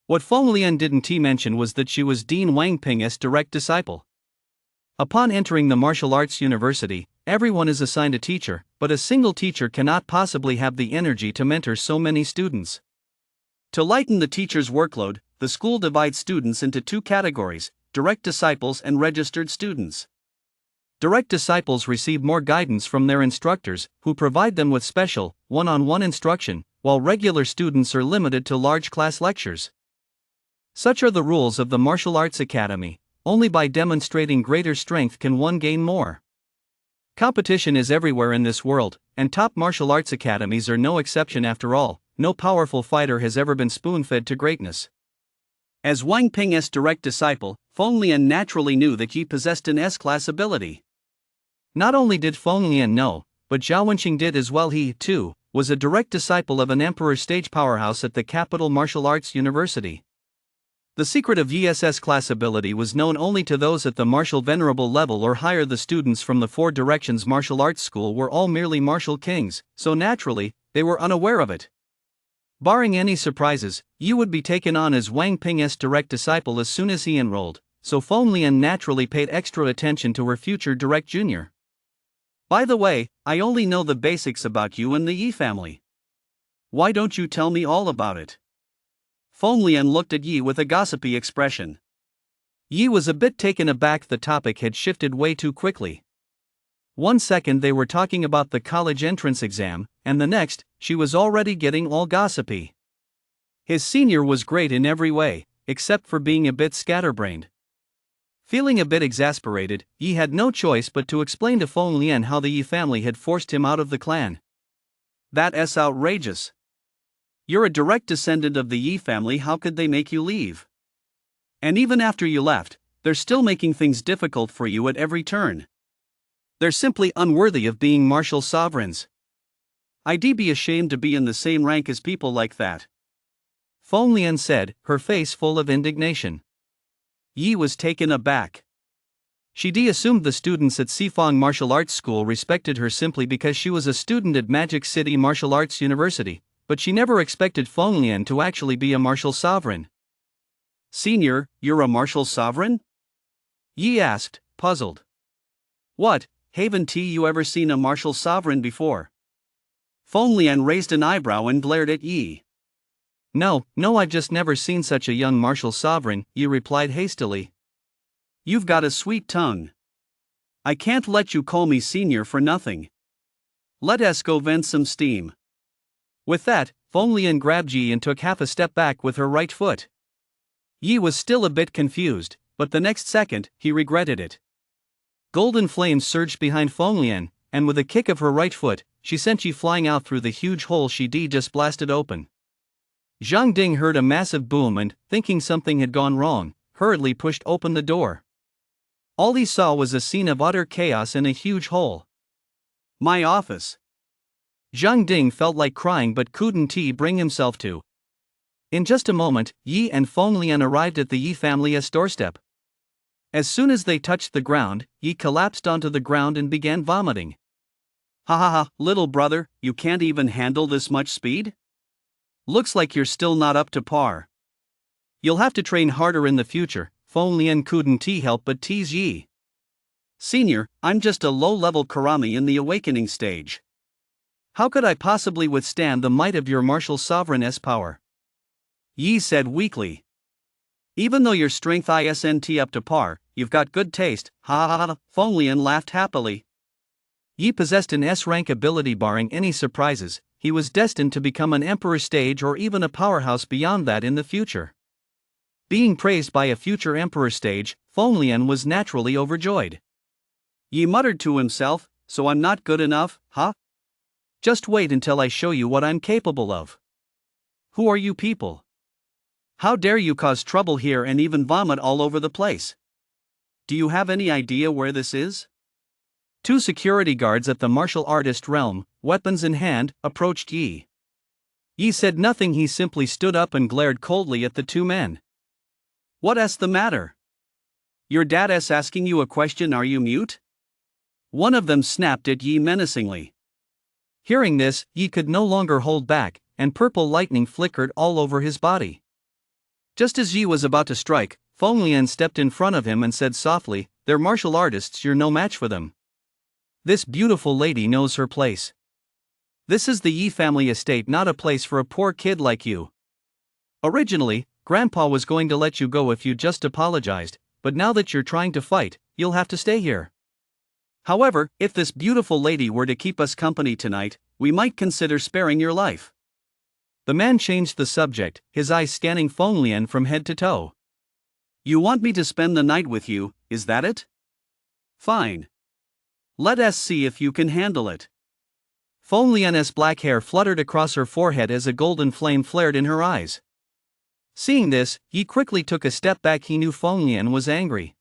Speaker 1: What Feng Lian didn't mention was that she was Dean Wang Ping's direct disciple. Upon entering the martial arts university, everyone is assigned a teacher, but a single teacher cannot possibly have the energy to mentor so many students.
Speaker 2: To lighten the teacher's workload, the school divides students into two categories: direct disciples and registered students.
Speaker 1: Direct disciples receive more guidance from their instructors, who provide them with special, one-on-one instruction, while regular students are limited to large class lectures. Such are the rules of the Martial Arts Academy. Only by demonstrating greater strength can one gain more. Competition is everywhere in this world, and top martial arts academies are no exception after all. No powerful fighter has ever been spoon-fed to greatness.
Speaker 2: As Wang Ping's direct disciple, Feng Lian naturally knew that Yi possessed an S-class ability.
Speaker 1: Not only did Feng Lian know, but Zhao Wenqing did as well. He, too, was a direct disciple of an emperor stage powerhouse at the capital martial arts university. The secret of Yi's S-class ability was known only to those at the martial venerable level or higher. The students from the Four Directions Martial Arts School were all merely martial kings, so naturally, they were unaware of it. Barring any surprises, Yi would be taken on as Wang Ping's direct disciple as soon as he enrolled, so Feng Lian naturally paid extra attention to her future direct junior.
Speaker 2: By the way, I only know the basics about you and the Yi family. Why don't you tell me all about it? Feng Lian looked at Yi with a gossipy expression.
Speaker 1: Yi was a bit taken aback. The topic had shifted way too quickly. 1 second they were talking about the college entrance exam, and the next, she was already getting all gossipy. His senior was great in every way, except for being a bit scatterbrained. Feeling a bit exasperated, Yi had no choice but to explain to Feng Lian how the Yi family had forced him out of the clan.
Speaker 2: That's outrageous. You're a direct descendant of the Yi family, how could they make you leave? And even after you left, they're still making things difficult for you at every turn. They're simply unworthy of being martial sovereigns. I'd be ashamed to be in the same rank as people like that.
Speaker 1: Feng Lian said, her face full of indignation.
Speaker 2: Yi was taken aback.
Speaker 1: She assumed the students at Sifang Martial Arts School respected her simply because she was a student at Magic City Martial Arts University, but she never expected Feng Lian to actually be a martial sovereign.
Speaker 2: Senior, you're a martial sovereign?
Speaker 1: Yi asked, puzzled.
Speaker 2: What, haven't you ever seen a martial sovereign before? Feng Lian raised an eyebrow and glared at Yi.
Speaker 1: No, I've just never seen such a young martial sovereign, Yi replied hastily.
Speaker 2: You've got a sweet tongue. I can't let you call me senior for nothing. Let us go vent some steam.
Speaker 1: With that, Feng Lian grabbed Yi and took half a step back with her right foot. Yi was still a bit confused, but the next second, he regretted it. Golden flames surged behind Feng Lian, and with a kick of her right foot, she sent Yi flying out through the huge hole she just blasted open. Zhang Ding heard a massive boom and, thinking something had gone wrong, hurriedly pushed open the door. All he saw was a scene of utter chaos in a huge hole.
Speaker 2: My office.
Speaker 1: Zhang Ding felt like crying but couldn't bring himself to. In just a moment, Yi and Feng Lian arrived at the Yi family's doorstep. As soon as they touched the ground, Yi collapsed onto the ground and began vomiting.
Speaker 2: Ha, little brother, you can't even handle this much speed? Looks like you're still not up to par.
Speaker 1: You'll have to train harder in the future, Feng Lian couldn't help but tease Yi.
Speaker 2: Senior, I'm just a low-level karami in the awakening stage.
Speaker 1: How could I possibly withstand the might of your martial sovereign's power?
Speaker 2: Yi said weakly. Even though your strength isn't up to par, you've got good taste, ha. Feng Lian laughed happily.
Speaker 1: Yi possessed an S-rank ability. Barring any surprises, he was destined to become an emperor stage or even a powerhouse beyond that in the future. Being praised by a future emperor stage, Feng Lian was naturally overjoyed.
Speaker 2: Yi muttered to himself, so I'm not good enough, huh?
Speaker 1: Just wait until I show you what I'm capable of.
Speaker 2: Who are you people? How dare you cause trouble here and even vomit all over the place? Do you have any idea where this is? Two security guards at the martial artist realm, weapons in hand, approached Yi. Yi said nothing, he simply stood up and glared coldly at the two men. What's the matter? Your dad's asking you a question, are you mute? One of them snapped at Yi menacingly. Hearing this, Yi could no longer hold back, and purple lightning flickered all over his body. Just as Yi was about to strike, Feng Lian stepped in front of him and said softly, "They're martial artists, you're no match for them. This beautiful lady knows her place. This is the Yi family estate, not a place for a poor kid like you. Originally, Grandpa was going to let you go if you just apologized, but now that you're trying to fight, you'll have to stay here. However, if this beautiful lady were to keep us company tonight, we might consider sparing your life." The man changed the subject, his eyes scanning Feng Lian from head to toe. "You want me to spend the night with you, is that it? Fine. Let us see if you can handle it." Feng Lian's black hair fluttered across her forehead as a golden flame flared in her eyes. Seeing this, Yi quickly took a step back. He knew Feng Lian was angry.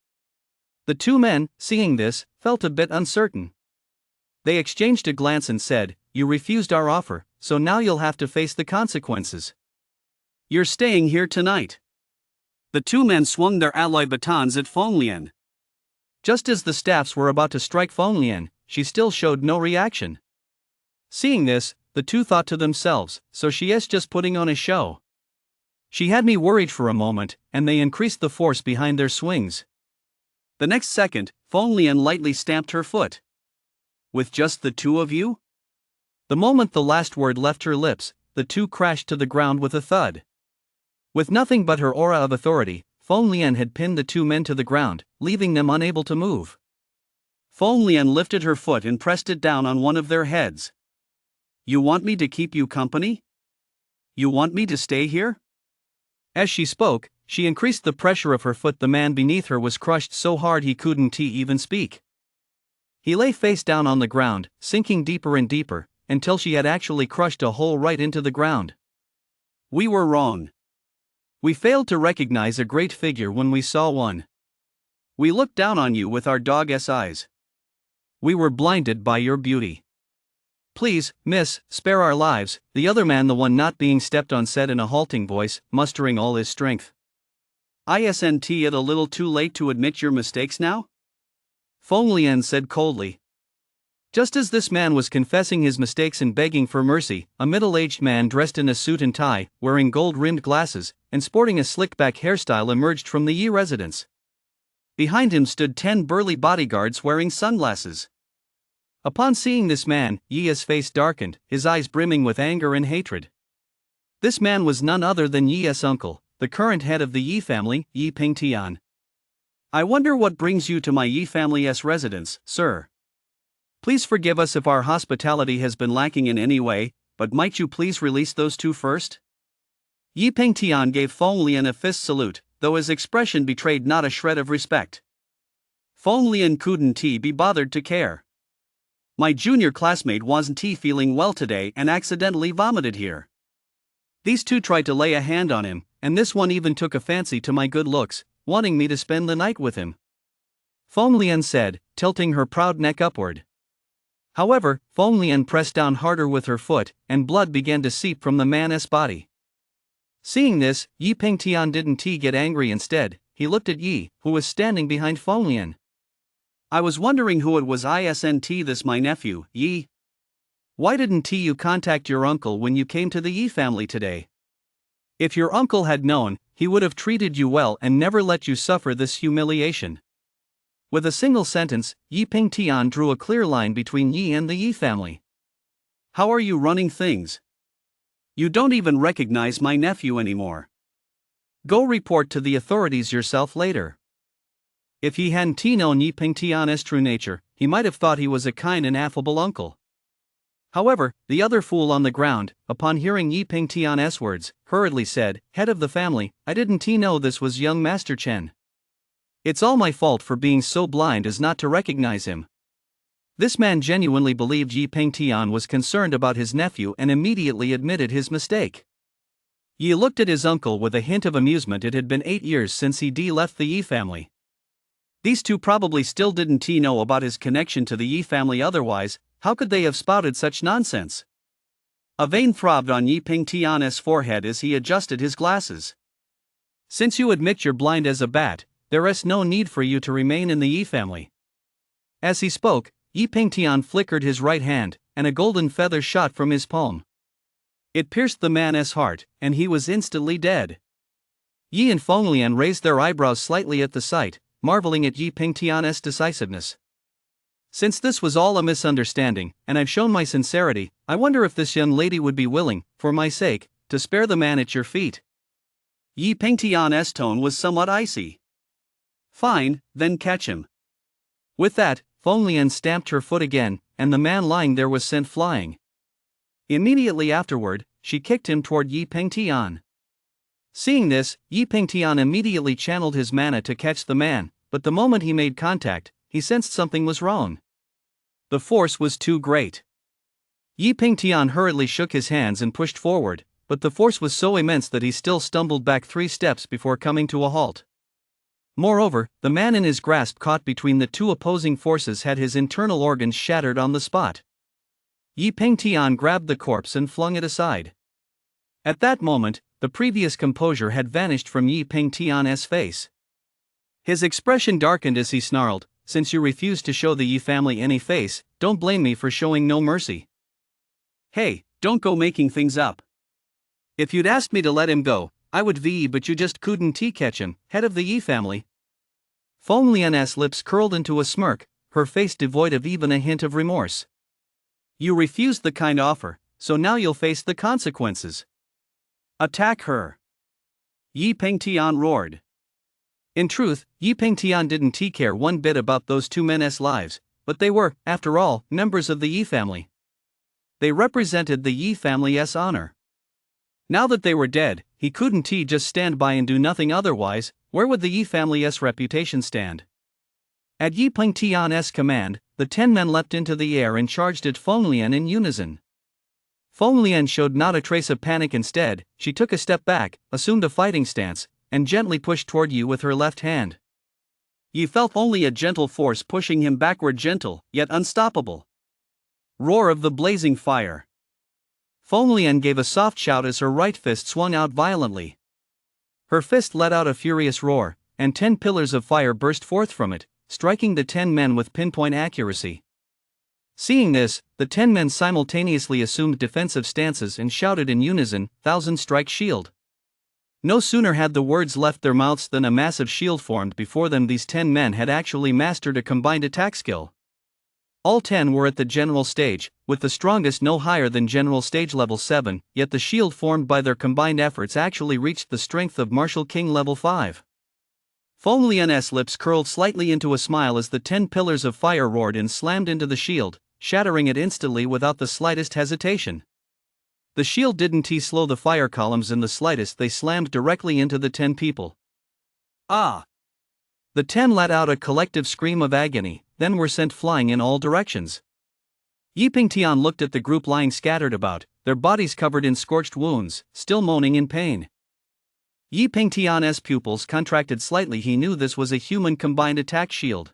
Speaker 2: The two men, seeing this, felt a bit uncertain. They exchanged a glance and said, "You refused our offer, so now you'll have to face the consequences. You're staying here tonight." The two men swung their alloy batons at Feng Lian. Just as the staffs were about to strike Feng Lian, she still showed no reaction. Seeing this, the two thought to themselves, so she is just putting on a show. She had me worried for a moment, and they increased the force behind their swings. The next second, Feng Lian lightly stamped her foot. "With just the two of you?" The moment the last word left her lips, the two crashed to the ground with a thud. With nothing but her aura of authority, Feng Lian had pinned the two men to the ground, leaving them unable to move. Feng Lian lifted her foot and pressed it down on one of their heads. "You want me to keep you company? You want me to stay here?" As she spoke, she increased the pressure of her foot. The man beneath her was crushed so hard he couldn't even speak. He lay face down on the ground, sinking deeper and deeper, until she had actually crushed a hole right into the ground. "We were wrong. We failed to recognize a great figure when we saw one. We looked down on you with our dog's eyes. We were blinded by your beauty. Please, miss, spare our lives," the other man, the one not being stepped on, said in a halting voice, mustering all his strength. "Isn't it a little too late to admit your mistakes now?" Feng Lian said coldly. Just as this man was confessing his mistakes and begging for mercy, a middle-aged man dressed in a suit and tie, wearing gold-rimmed glasses, and sporting a slick-back hairstyle emerged from the Yi residence. Behind him stood 10 burly bodyguards wearing sunglasses. Upon seeing this man, Yi's face darkened, his eyes brimming with anger and hatred. This man was none other than Yi's uncle, the current head of the Yi family, Yi Pengtian. "I wonder what brings you to my Yi family's residence, sir. Please forgive us if our hospitality has been lacking in any way, but might you please release those two first?" Yi Pengtian gave Feng Lian a fist salute, though his expression betrayed not a shred of respect. Feng Lian couldn't be bothered to care. "My junior classmate wasn't feeling well today and accidentally vomited here. These two tried to lay a hand on him, and this one even took a fancy to my good looks, wanting me to spend the night with him," Feng Lian said, tilting her proud neck upward. However, Feng Lian pressed down harder with her foot, and blood began to seep from the man's body. Seeing this, Yi Pengtian didn't get angry. Instead, he looked at Yi, who was standing behind Feng Lian. "I was wondering who it was. Isn't this my nephew, Yi? Why didn't you contact your uncle when you came to the Yi family today? If your uncle had known, he would have treated you well and never let you suffer this humiliation." With a single sentence, Yi Pengtian drew a clear line between Yi and the Yi family. "How are you running things? You don't even recognize my nephew anymore. Go report to the authorities yourself later." If he hadn't known Yi Pengtian's true nature, he might have thought he was a kind and affable uncle. However, the other fool on the ground, upon hearing Yi Pengtian's words, hurriedly said, "Head of the family, I didn't know this was young Master Chen. It's all my fault for being so blind as not to recognize him." This man genuinely believed Yi Pengtian was concerned about his nephew and immediately admitted his mistake.
Speaker 1: Yi looked at his uncle with a hint of amusement. It had been 8 years since he left the Yi family. These two probably still didn't know about his connection to the Yi family, otherwise, how could they have spouted such nonsense? A vein throbbed on Yi Pingtian's forehead as he adjusted his glasses. Since you admit you're blind as a bat, there is no need for you to remain in the Yi family. As he spoke, Yi Pingtian flickered his right hand, and a golden feather shot from his palm. It pierced the man's heart, and he was instantly dead. Yi and Fenglian raised their eyebrows slightly at the sight, marveling at Yi Pingtian's decisiveness. Since this was all a misunderstanding, and I've shown my sincerity, I wonder if this young lady would be willing, for my sake, to spare the man at your feet. Yi Pingtian's tone was somewhat icy. Fine, then catch him. With that, Fenglian stamped her foot again, and the man lying there was sent flying. Immediately afterward, she kicked him toward Yi Pingtian. Seeing this, Yi Pingtian immediately channeled his mana to catch the man, but the moment he made contact, he sensed something was wrong. The force was too great. Yi Pingtian hurriedly shook his hands and pushed forward, but the force was so immense that he still stumbled back 3 steps before coming to a halt. Moreover, the man in his grasp caught between the two opposing forces had his internal organs shattered on the spot. Yi Pingtian grabbed the corpse and flung it aside. At that moment, the previous composure had vanished from Yi Pingtian's face. His expression darkened as he snarled, "Since you refuse to show the Yi family any face, don't blame me for showing no mercy. Hey, don't go making things up. If you'd asked me to let him go, I would but you just couldn't catch him, head of the Yi family." Fenglian's lips curled into a smirk, her face devoid of even a hint of remorse. "You refused the kind offer, so now you'll face the consequences. Attack her!" Yi Pingtian roared. In truth, Yi Pingtian didn't care one bit about those two men's lives, but they were, after all, members of the Yi family. They represented the Yi family's honor. Now that they were dead, he couldn't just stand by and do nothing. Otherwise, where would the Yi family's reputation stand? At Yi Pingtian's command, the 10 men leapt into the air and charged at Fenglian in unison. Fenglian showed not a trace of panic. Instead, she took a step back, assumed a fighting stance, and gently pushed toward Yi with her left hand. Yi felt only a gentle force pushing him backward, gentle, yet unstoppable. Roar of the blazing fire. Fenglian gave a soft shout as her right fist swung out violently. Her fist let out a furious roar, and 10 pillars of fire burst forth from it, striking the 10 men with pinpoint accuracy. Seeing this, the 10 men simultaneously assumed defensive stances and shouted in unison, "Thousand strike shield." No sooner had the words left their mouths than a massive shield formed before them. These 10 men had actually mastered a combined attack skill. All 10 were at the general stage, with the strongest no higher than general stage level 7, yet the shield formed by their combined efforts actually reached the strength of Martial King level 5. Fenglian's lips curled slightly into a smile as the 10 pillars of fire roared and slammed into the shield, shattering it instantly without the slightest hesitation. The shield didn't slow the fire columns in the slightest. They slammed directly into the 10 people. Ah! The 10 let out a collective scream of agony, then were sent flying in all directions. Yi Pingtian looked at the group lying scattered about, their bodies covered in scorched wounds, still moaning in pain. Yi Pingtian's pupils contracted slightly. He knew this was a human combined attack shield.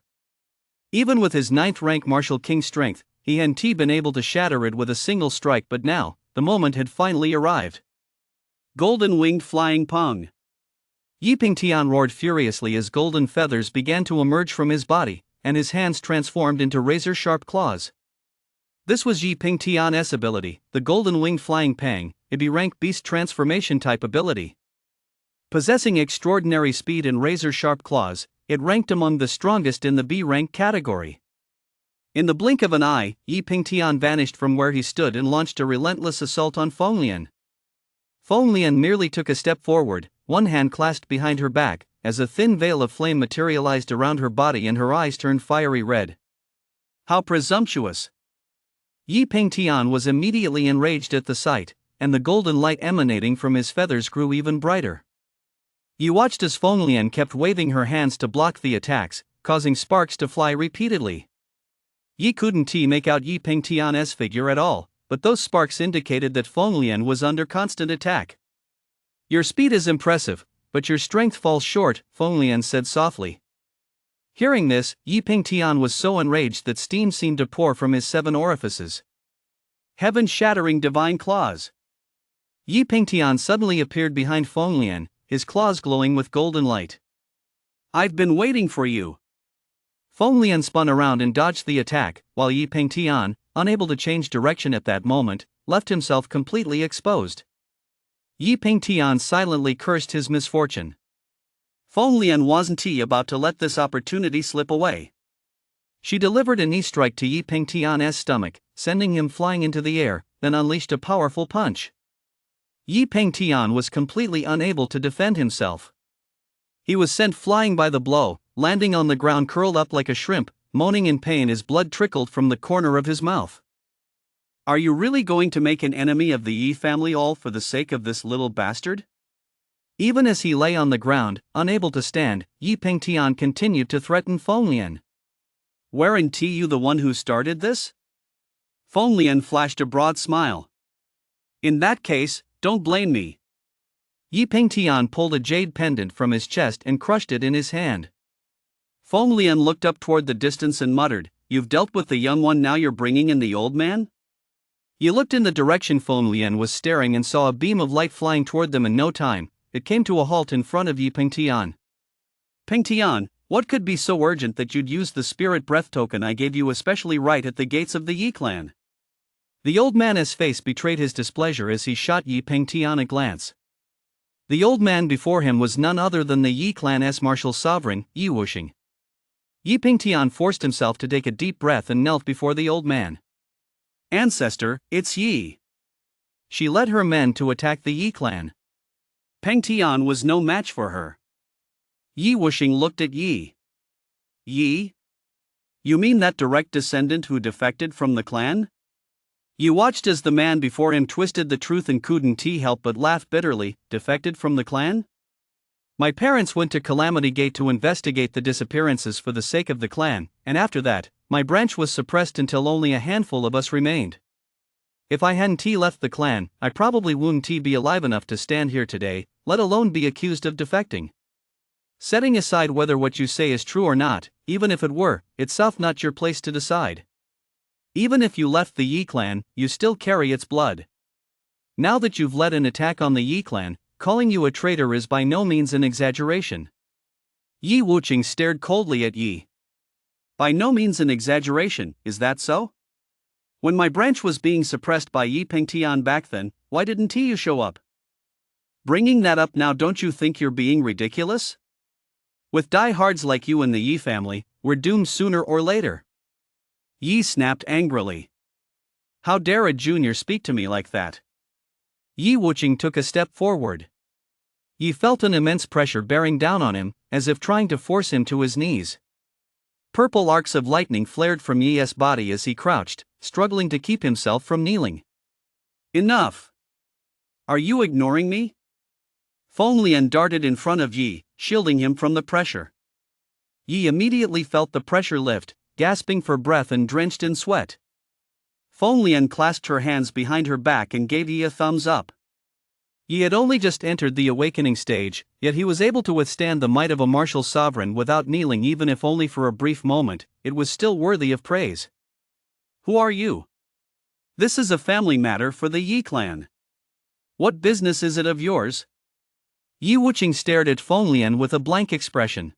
Speaker 1: Even with his 9th rank Martial King strength, he hadn't been able to shatter it with a single strike, but now, the moment had finally arrived. Golden winged flying pung. Yi Pingtian roared furiously as golden feathers began to emerge from his body, and his hands transformed into razor-sharp claws. This was Yi Pingtian's ability, the Golden Winged Flying Pang, a B-rank beast transformation type ability. Possessing extraordinary speed and razor-sharp claws, it ranked among the strongest in the B-rank category. In the blink of an eye, Yi Pingtian vanished from where he stood and launched a relentless assault on Fenglian. Fenglian merely took a step forward, one hand clasped behind her back, as a thin veil of flame materialized around her body and her eyes turned fiery red. How presumptuous! Yi Pingtian was immediately enraged at the sight, and the golden light emanating from his feathers grew even brighter. Yi watched as Fenglian kept waving her hands to block the attacks, causing sparks to fly repeatedly. Yi couldn't make out Yi Pingtian's figure at all, but those sparks indicated that Fenglian was under constant attack. Your speed is impressive, but your strength falls short, Feng Lian said softly. Hearing this, Yi Pingtian was so enraged that steam seemed to pour from his 7 orifices. Heaven-shattering divine claws. Yi Pingtian suddenly appeared behind Feng Lian, his claws glowing with golden light. I've been waiting for you. Feng Lian spun around and dodged the attack, while Yi Pingtian, unable to change direction at that moment, left himself completely exposed. Yi Pingtian silently cursed his misfortune. Feng Lian wasn't about to let this opportunity slip away. She delivered a knee strike to Yi Pingtian's stomach, sending him flying into the air, then unleashed a powerful punch. Yi Pingtian was completely unable to defend himself. He was sent flying by the blow, landing on the ground curled up like a shrimp, moaning in pain as blood trickled from the corner of his mouth. Are you really going to make an enemy of the Yi family all for the sake of this little bastard? Even as he lay on the ground, unable to stand, Yi Pingtian continued to threaten Feng Lian. Weren't you the one who started this? Feng Lian flashed a broad smile. In that case, don't blame me. Yi Pingtian pulled a jade pendant from his chest and crushed it in his hand. Feng Lian looked up toward the distance and muttered, You've dealt with the young one, now you're bringing in the old man? He looked in the direction Feng Lian was staring and saw a beam of light flying toward them in no time. It came to a halt in front of Yi Pingtian. Pingtian, what could be so urgent that you'd use the spirit breath token I gave you especially right at the gates of the Yi clan? The old man's face betrayed his displeasure as he shot Yi Pingtian a glance. The old man before him was none other than the Yi clan's martial sovereign, Yi Wuxing. Yi Pingtian forced himself to take a deep breath and knelt before the old man. Ancestor, it's Yi. She led her men to attack the Yi clan. Pingtian was no match for her. Yi Wuxing looked at Yi. Yi? You mean that direct descendant who defected from the clan? You watched as the man before him twisted the truth and couldn't help but laugh bitterly. Defected from the clan? My parents went to Calamity Gate to investigate the disappearances for the sake of the clan, and after that, my branch was suppressed until only a handful of us remained. If I hadn't left the clan, I probably wouldn't be alive enough to stand here today, let alone be accused of defecting. Setting aside whether what you say is true or not, even if it were, itself not your place to decide. Even if you left the Yi clan, you still carry its blood. Now that you've led an attack on the Yi clan, calling you a traitor is by no means an exaggeration. Yi Wuxing stared coldly at Yi. By no means an exaggeration, is that so? When my branch was being suppressed by Yi Pingtian back then, why didn't you show up? Bringing that up now, don't you think you're being ridiculous? With diehards like you and the Yi family, we're doomed sooner or later. Yi snapped angrily. How dare a junior speak to me like that? Yi Wuxing took a step forward. Yi felt an immense pressure bearing down on him, as if trying to force him to his knees. Purple arcs of lightning flared from Yi's body as he crouched, struggling to keep himself from kneeling. Enough! Are you ignoring me? Feng Lian darted in front of Yi, shielding him from the pressure. Yi immediately felt the pressure lift, gasping for breath and drenched in sweat. Feng Lian clasped her hands behind her back and gave Yi a thumbs up. Yi had only just entered the awakening stage, yet he was able to withstand the might of a martial sovereign without kneeling, even if only for a brief moment. It was still worthy of praise. Who are you? This is a family matter for the Yi clan. What business is it of yours? Yi Wuxing stared at Feng Lian with a blank expression.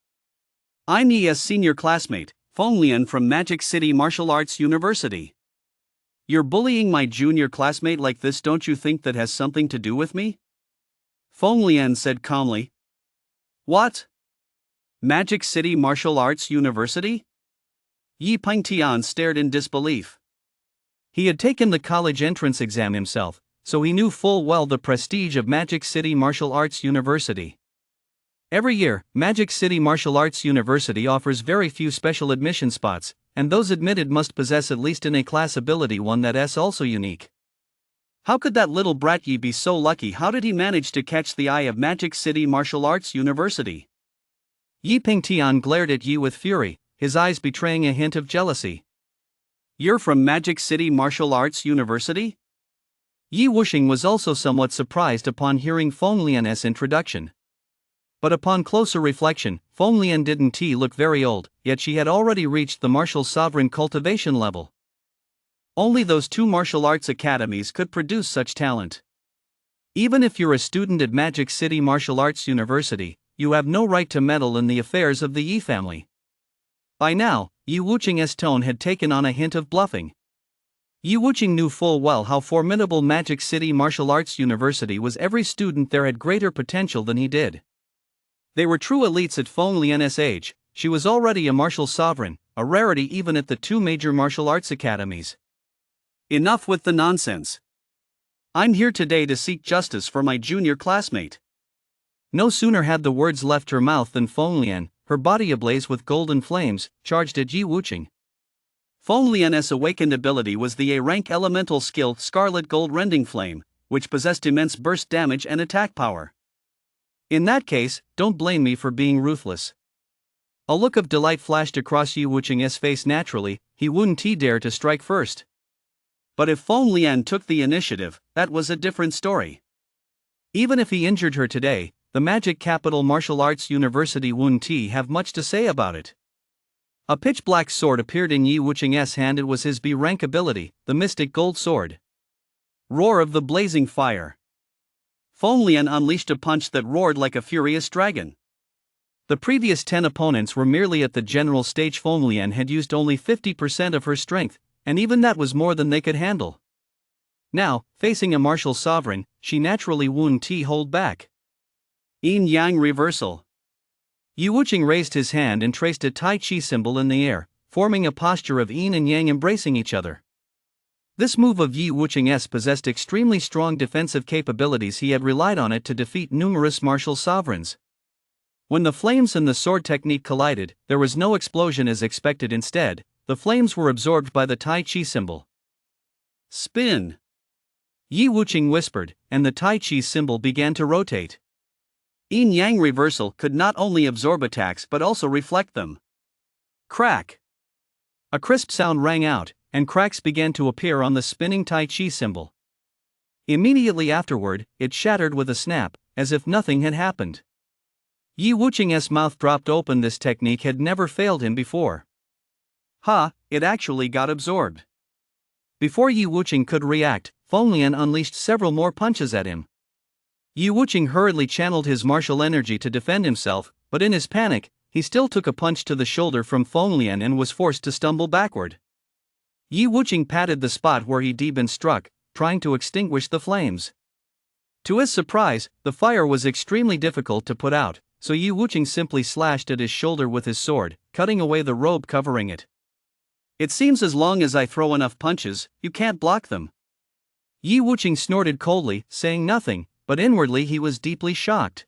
Speaker 1: I'm Yi's senior classmate, Feng Lian from Magic City Martial Arts University. You're bullying my junior classmate like this, don't you think that has something to do with me? Feng Lian said calmly. What? Magic City Martial Arts University? Yi Pingtian stared in disbelief. He had taken the college entrance exam himself, so he knew full well the prestige of Magic City Martial Arts University. Every year, Magic City Martial Arts University offers very few special admission spots, and those admitted must possess at least an A-class ability, one that's also unique. How could that little brat Yi be so lucky? How did he manage to catch the eye of Magic City Martial Arts University? Yi Pingtian glared at Yi with fury, his eyes betraying a hint of jealousy. You're from Magic City Martial Arts University? Yi Wuxing was also somewhat surprised upon hearing Feng Lian's introduction. But upon closer reflection, Feng Lian didn't look very old, yet she had already reached the martial sovereign cultivation level. Only those two martial arts academies could produce such talent. Even if you're a student at Magic City Martial Arts University, you have no right to meddle in the affairs of the Yi family. By now, Yi Wuqing's tone had taken on a hint of bluffing. Yi Wuqing knew full well how formidable Magic City Martial Arts University was. Every student there had greater potential than he did. They were true elites at Feng Lian's age. She was already a martial sovereign, a rarity even at the two major martial arts academies. Enough with the nonsense. I'm here today to seek justice for my junior classmate. No sooner had the words left her mouth than Feng Lian, her body ablaze with golden flames, charged at Yi Wuqing. Feng Lian's awakened ability was the A-rank elemental skill Scarlet Gold Rending Flame, which possessed immense burst damage and attack power. In that case, don't blame me for being ruthless. A look of delight flashed across Yi Wuqing's face. Naturally, he wouldn't dare to strike first. But if Feng Lian took the initiative, that was a different story. Even if he injured her today, the Magic Capital Martial Arts University wouldn't have much to say about it. A pitch-black sword appeared in Yi Wuqing's hand. It was his B-rank ability, the Mystic Gold Sword. Roar of the blazing fire. Feng Lian unleashed a punch that roared like a furious dragon. The previous 10 opponents were merely at the general stage. Feng Lian had used only 50% of her strength, and even that was more than they could handle. Now, facing a martial sovereign, she naturally wouldn't hold back. Yin-Yang Reversal. Yi Wuqing raised his hand and traced a Tai Chi symbol in the air, forming a posture of Yin and Yang embracing each other. This move of Yi Wuqing's possessed extremely strong defensive capabilities. He had relied on it to defeat numerous martial sovereigns. When the flames and the sword technique collided, there was no explosion as expected. Instead, the flames were absorbed by the Tai Chi symbol. Spin! Yi Wuqing whispered, and the Tai Chi symbol began to rotate. Yin-Yang Reversal could not only absorb attacks but also reflect them. Crack! A crisp sound rang out, and cracks began to appear on the spinning Tai Chi symbol. Immediately afterward, it shattered with a snap, as if nothing had happened. Yi Wuqing's mouth dropped open. This technique had never failed him before. It actually got absorbed. Before Yi Wuqing could react, Feng Lian unleashed several more punches at him. Yi Wuqing hurriedly channeled his martial energy to defend himself, but in his panic, he still took a punch to the shoulder from Feng Lian and was forced to stumble backward. Yi Wuqing patted the spot where he'd been struck, trying to extinguish the flames. To his surprise, the fire was extremely difficult to put out, so Yi Wuqing simply slashed at his shoulder with his sword, cutting away the robe covering it. It seems as long as I throw enough punches, you can't block them. Yi Wuqing snorted coldly, saying nothing, but inwardly he was deeply shocked.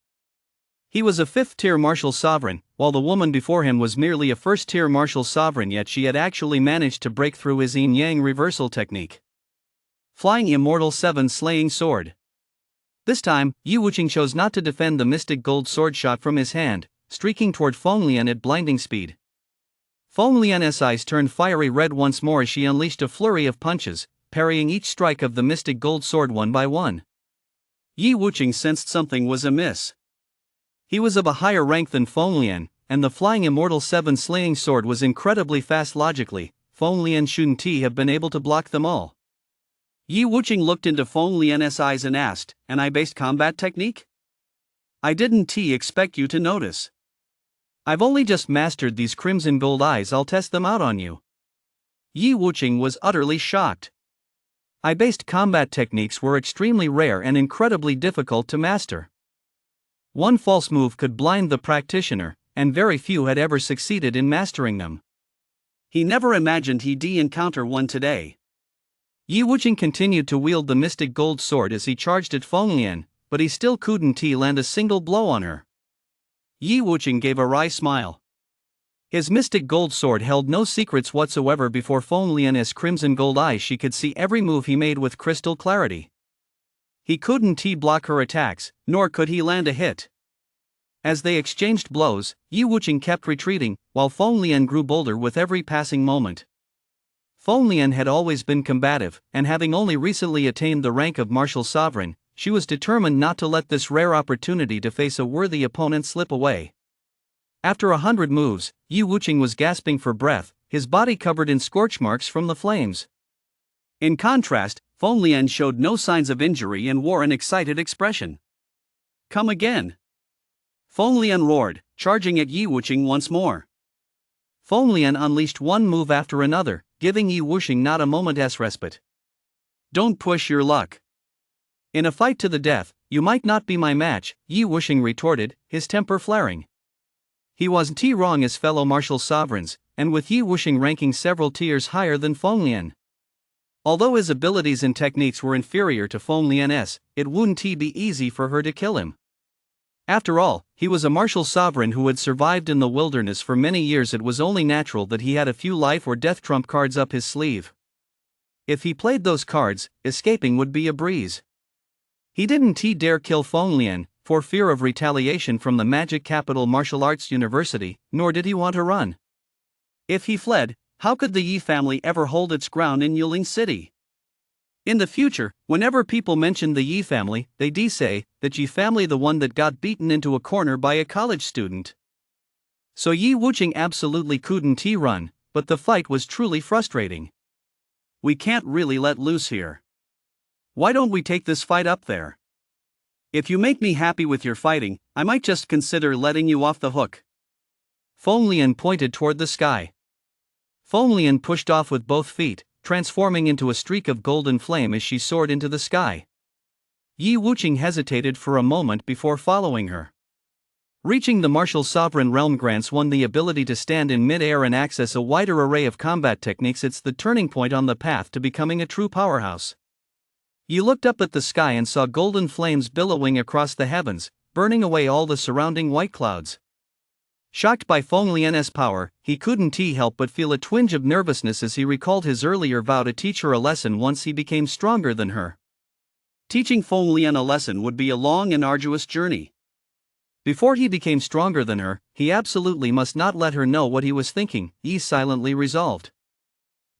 Speaker 1: He was a 5th-tier martial sovereign, while the woman before him was merely a 1st-tier martial sovereign, yet she had actually managed to break through his yin-yang reversal technique. Flying Immortal 7 Slaying Sword. This time, Yi Wuqing chose not to defend. The mystic gold sword shot from his hand, streaking toward Feng Lian at blinding speed. Feng Lian's eyes turned fiery red once more as she unleashed a flurry of punches, parrying each strike of the mystic gold sword one by one. Yi Wuqing sensed something was amiss. He was of a higher rank than Feng Lian, and the Flying Immortal 7 Slaying Sword was incredibly fast. Logically, Feng Lian shouldn't have been able to block them all. Yi Wuqing looked into Feng Lian's eyes and asked, "An eye-based combat technique? I didn't expect you to notice. I've only just mastered these crimson gold eyes. I'll test them out on you." Yi Wuqing was utterly shocked. Eye-based combat techniques were extremely rare and incredibly difficult to master. One false move could blind the practitioner, and very few had ever succeeded in mastering them. He never imagined he'd encounter one today. Yi Wuqing continued to wield the mystic gold sword as he charged at Feng Lian, but he still couldn't land a single blow on her. Yi Wuqing gave a wry smile. His mystic gold sword held no secrets whatsoever before Feng Lian's crimson gold eyes. She could see every move he made with crystal clarity. He couldn't block her attacks, nor could he land a hit. As they exchanged blows, Yi Wuqing kept retreating, while Feng Lian grew bolder with every passing moment. Feng Lian had always been combative, and having only recently attained the rank of martial sovereign, she was determined not to let this rare opportunity to face a worthy opponent slip away. After 100 moves, Yi Wuqing was gasping for breath, his body covered in scorch marks from the flames. In contrast, Feng Lian showed no signs of injury and wore an excited expression. "Come again!" Feng Lian roared, charging at Yi Wuqing once more. Feng Lian unleashed one move after another, giving Yi Wuqing not a moment's respite. "Don't push your luck. In a fight to the death, you might not be my match," Yi Wuqing retorted, his temper flaring. He wasn't wrong as fellow martial sovereigns, and with Yi Wuqing ranking several tiers higher than Feng Lian. Although his abilities and techniques were inferior to Feng Lian's, it wouldn't be easy for her to kill him. After all, he was a martial sovereign who had survived in the wilderness for many years. It was only natural that he had a few life or death trump cards up his sleeve. If he played those cards, escaping would be a breeze. He didn't dare kill Feng Lian, for fear of retaliation from the magic capital martial arts university, nor did he want to run. If he fled, how could the Yi family ever hold its ground in Yuling City? In the future, whenever people mention the Yi family, they say that Yi family the one that got beaten into a corner by a college student. So Yi Wuqing absolutely couldn't run, but the fight was truly frustrating. "We can't really let loose here. Why don't we take this fight up there? If you make me happy with your fighting, I might just consider letting you off the hook." Feng Lian pointed toward the sky. Feng Lian pushed off with both feet, transforming into a streak of golden flame as she soared into the sky. Yi Wuqing hesitated for a moment before following her. Reaching the martial sovereign realm grants one the ability to stand in mid-air and access a wider array of combat techniques. It's the turning point on the path to becoming a true powerhouse. Yi looked up at the sky and saw golden flames billowing across the heavens, burning away all the surrounding white clouds. Shocked by Feng Lian's power, he couldn't help but feel a twinge of nervousness as he recalled his earlier vow to teach her a lesson once he became stronger than her. Teaching Feng Lian a lesson would be a long and arduous journey. Before he became stronger than her, he absolutely must not let her know what he was thinking, Yi silently resolved.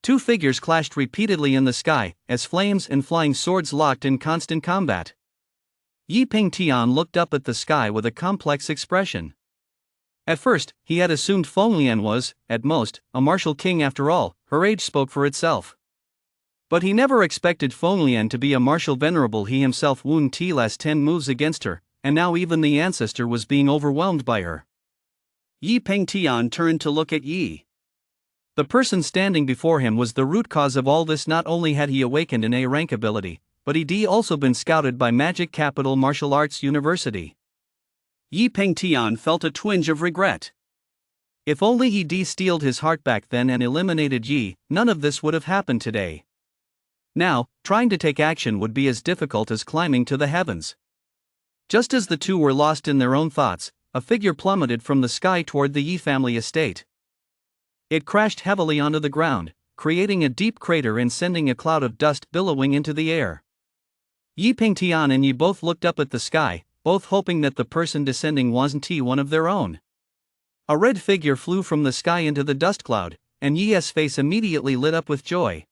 Speaker 1: Two figures clashed repeatedly in the sky, as flames and flying swords locked in constant combat. Yi Pengtian looked up at the sky with a complex expression. At first, he had assumed Feng Lian was, at most, a martial king. After all, her age spoke for itself. But he never expected Feng Lian to be a martial venerable. He himself wouldn't last 10 moves against her, and now even the ancestor was being overwhelmed by her. Yi Pengtian turned to look at Yi. The person standing before him was the root cause of all this. Not only had he awakened an A-rank ability, but he'd also been scouted by Magic Capital Martial Arts University. Yi Pengtian felt a twinge of regret. If only he'd steeled his heart back then and eliminated Yi, none of this would have happened today. Now, trying to take action would be as difficult as climbing to the heavens. Just as the two were lost in their own thoughts, a figure plummeted from the sky toward the Yi family estate. It crashed heavily onto the ground, creating a deep crater and sending a cloud of dust billowing into the air. Yi Pengtian and Yi both looked up at the sky, both hoping that the person descending wasn't one of their own. A red figure flew from the sky into the dust cloud, and Yi's face immediately lit up with joy.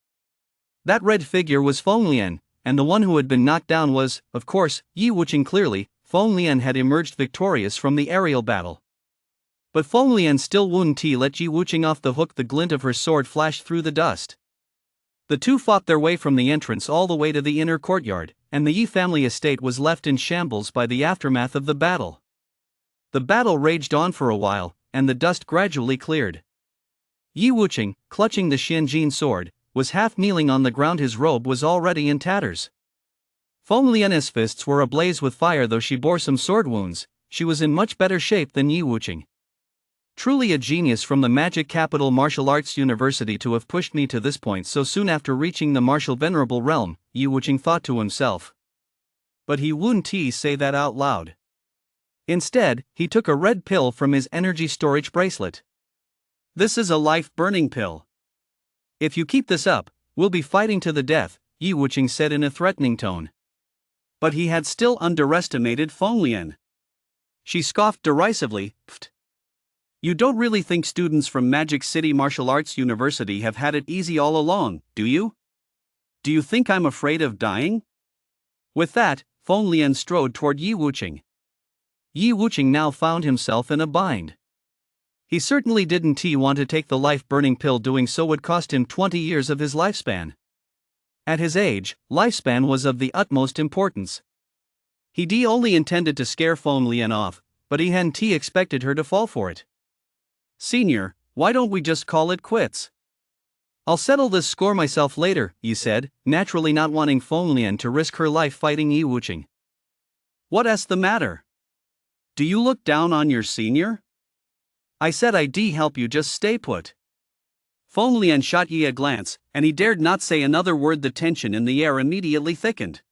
Speaker 1: That red figure was Feng Lian, and the one who had been knocked down was, of course, Yi Wuqing. Clearly, Feng Lian had emerged victorious from the aerial battle. But Feng Lian still wouldn't let Yi Wuqing off the hook. The glint of her sword flashed through the dust. The two fought their way from the entrance all the way to the inner courtyard, and the Yi family estate was left in shambles by the aftermath of the battle. The battle raged on for a while, and the dust gradually cleared. Yi Wuqing, clutching the Xianjin sword, was half kneeling on the ground. His robe was already in tatters. Feng Lian's fists were ablaze with fire. Though she bore some sword wounds, she was in much better shape than Yi Wuqing. Truly a genius from the Magic Capital Martial Arts University to have pushed me to this point so soon after reaching the martial venerable realm, Yi Wuqing thought to himself. But he wouldn't say that out loud. Instead, he took a red pill from his energy storage bracelet. "This is a life-burning pill. If you keep this up, we'll be fighting to the death," Yi Wuqing said in a threatening tone. But he had still underestimated Feng Lian. She scoffed derisively, "Pfft.
Speaker 2: You don't really think students from Magic City Martial Arts University have had it easy all along, do you? Do you think I'm afraid of dying? With that, Feng Lian strode toward Yi Wuqing. Yi Wuqing now found himself in a bind. He certainly didn't want to take the life-burning pill. Doing so would cost him 20 years of his lifespan. At his age, lifespan was of the utmost importance. He only intended to scare Feng Lian off, but he hadn't expected her to fall for it. "Senior, why don't we just call it quits? I'll settle this score myself later," Yi said, naturally not wanting Feng Lian to risk her life fighting Yi Wuqing. "What's the matter? Do you look down on your senior? I said I'd help you, just stay put." Feng Lian shot Yi a glance, and he dared not say another word. The tension in the air immediately thickened.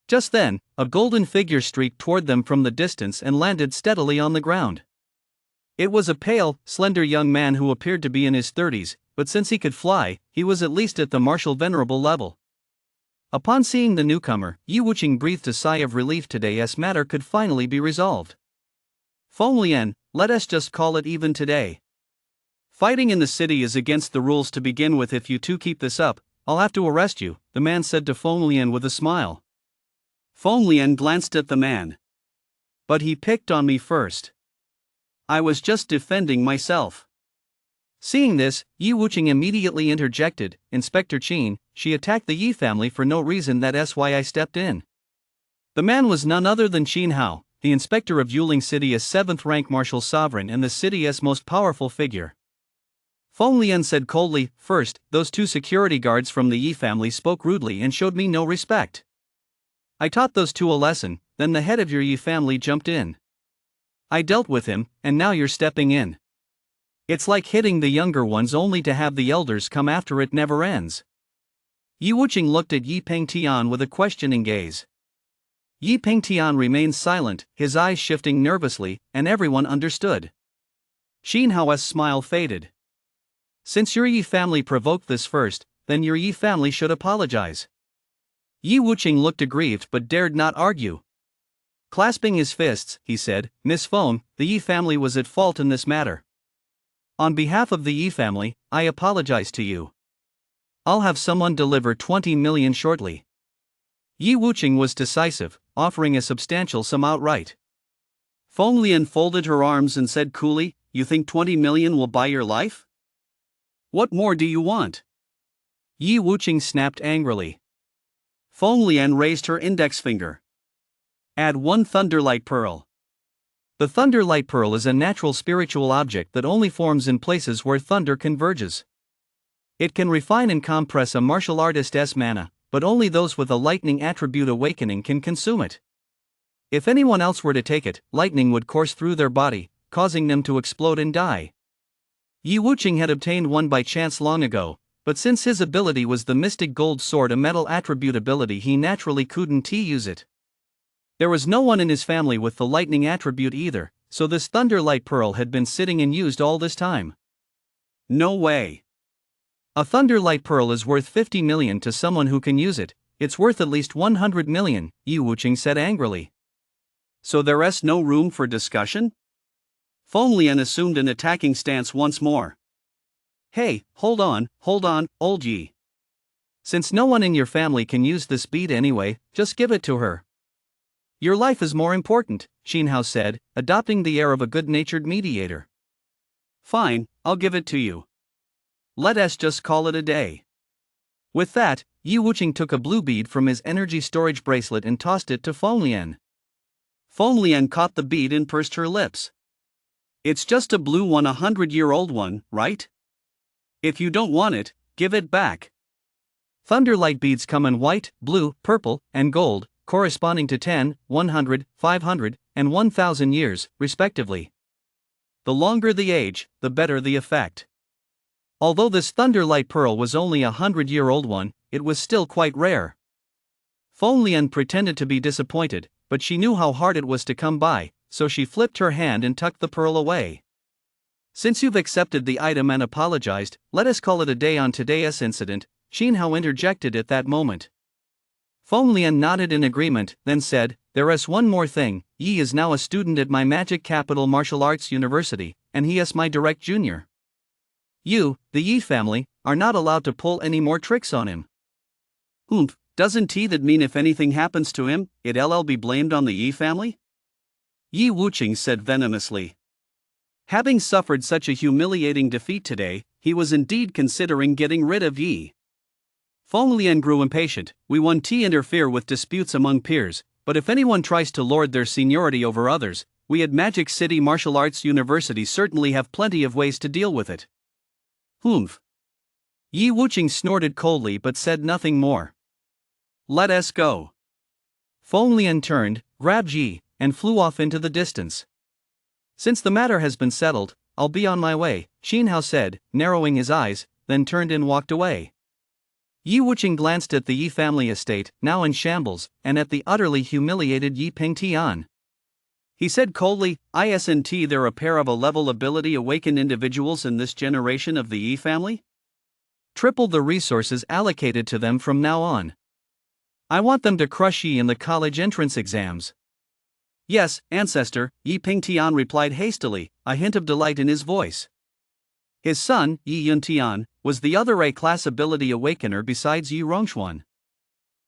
Speaker 2: Just then, a golden figure streaked toward them from the distance and landed steadily on the ground. It was a pale, slender young man who appeared to be in his 30s, but since he could fly, he was at least at the martial venerable level. Upon seeing the newcomer, Yi Wuqing breathed a sigh of relief. Today's matter could finally be resolved. "Feng Lian, let us just call it even today. Fighting in the city is against the rules to begin with. If you two keep this up, I'll have to arrest you," the man said to Feng Lian with a smile. Feng Lian glanced at the man. "But he picked on me first. I was just defending myself." Seeing this, Yi Wuqing immediately interjected, "Inspector Qin, she attacked the Yi family for no reason. That's why I stepped in." The man was none other than Qin Hao, the inspector of Yuling City, a 7th-rank martial sovereign and the city's most powerful figure. Feng Lian said coldly, "First, those 2 security guards from the Yi family spoke rudely and showed me no respect. I taught those 2 a lesson, then the head of your Yi family jumped in. I dealt with him, and now you're stepping in. It's like hitting the younger ones only to have the elders come after. It never ends." Yi Wuqing looked at Yi Pengtian with a questioning gaze. Yi Pengtian remained silent, his eyes shifting nervously, and everyone understood. Qin Hao's smile faded. "Since your Yi family provoked this first, then your Yi family should apologize." Yi Wuqing looked aggrieved but dared not argue. Clasping his fists, he said, "Miss Feng, the Yi family was at fault in this matter. On behalf of the Yi family, I apologize to you. I'll have someone deliver 20 million shortly." Yi Wuqing was decisive, offering a substantial sum outright. Feng Lian folded her arms and said coolly, "You think 20 million will buy your life? What more do you want?" Yi Wuqing snapped angrily. Feng Lian raised her index finger. "Add 1 thunderlight pearl." The thunderlight pearl is a natural spiritual object that only forms in places where thunder converges. It can refine and compress a martial artist's mana, but only those with a lightning attribute awakening can consume it. If anyone else were to take it, lightning would course through their body, causing them to explode and die. Yi Wuqing had obtained one by chance long ago, but since his ability was the mystic gold sword, a metal attribute ability, he naturally couldn't use it. There was no one in his family with the lightning attribute either, so this thunderlight pearl had been sitting unused all this time. No way. A thunderlight pearl is worth 50 million to someone who can use it. It's worth at least 100 million, Yi Wuqing said angrily. So there's no room for discussion? Feng Lian assumed an attacking stance once more. "Hey, hold on, old Yi. Since no one in your family can use this bead anyway, just give it to her. Your life is more important," Qin Hao said, adopting the air of a good-natured mediator. "Fine, I'll give it to you. Let us just call it a day." With that, Yi Wuqing took a blue bead from his energy storage bracelet and tossed it to Feng Lian. Feng Lian caught the bead and pursed her lips. "It's just a blue one, 100-year-old one, right? If you don't want it, give it back." Thunderlight beads come in white, blue, purple, and gold, corresponding to 10, 100, 500, and 1000 years, respectively. The longer the age, the better the effect. Although this thunderlight pearl was only a 100-year-old one, it was still quite rare. Feng Lian pretended to be disappointed, but she knew how hard it was to come by, so she flipped her hand and tucked the pearl away. "Since you've accepted the item and apologized, let us call it a day on today's incident," Qin Hao interjected at that moment. Feng Lian nodded in agreement, then said,
Speaker 1: there's one more thing, Yi is now a student at my Magic Capital Martial Arts University, and he is my direct junior. You, the Yi family, are not allowed to pull any more tricks on him.
Speaker 2: Doesn't that mean if anything happens to him, it'll be blamed on the Yi family? Yi Wuqing said venomously. Having suffered such a humiliating defeat today, he was indeed considering getting rid of Yi. Feng Lian grew impatient. We won't interfere with disputes among peers, but if anyone tries to lord their seniority over others, we at Magic City Martial Arts University certainly have plenty of ways to deal with it. Yi Wuqing snorted coldly but said nothing more. Let us go.
Speaker 1: Feng Lian turned, grabbed Yi, and flew off into the distance. Since the matter has been settled, I'll be on my way, Xin Hao said, narrowing his eyes, then turned and walked away. Yi Wuqing glanced at the Yi family estate, now in shambles, and at the utterly humiliated Yi Pengtian. He said coldly, "Isn't there a pair of a-level ability awakened individuals in this generation of the Yi family? Triple the resources allocated to them from now on. I want them to crush Yi in the college entrance exams."
Speaker 2: Yes, ancestor, Yi Pengtian replied hastily, a hint of delight in his voice. His son, Yi Yuntian, was the other A-class ability awakener besides Yi Rongxuan.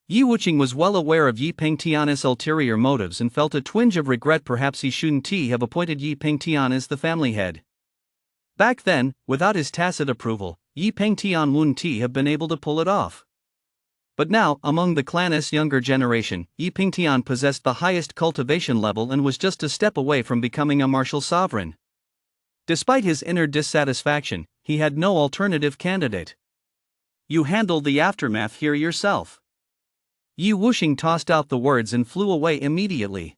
Speaker 1: Yi Wuqing was well aware of Yi Pengtian's ulterior motives and felt a twinge of regret. Perhaps he shouldn't have appointed Yi Pengtian as the family head. Back then, without his tacit approval, Yi Pengtian wouldn't have been able to pull it off. But now, among the clan's younger generation, Yi Pengtian possessed the highest cultivation level and was just a step away from becoming a martial sovereign. Despite his inner dissatisfaction, he had no alternative candidate.
Speaker 2: You handled the aftermath here yourself.
Speaker 1: Yi Wuqing tossed out the words and flew away immediately.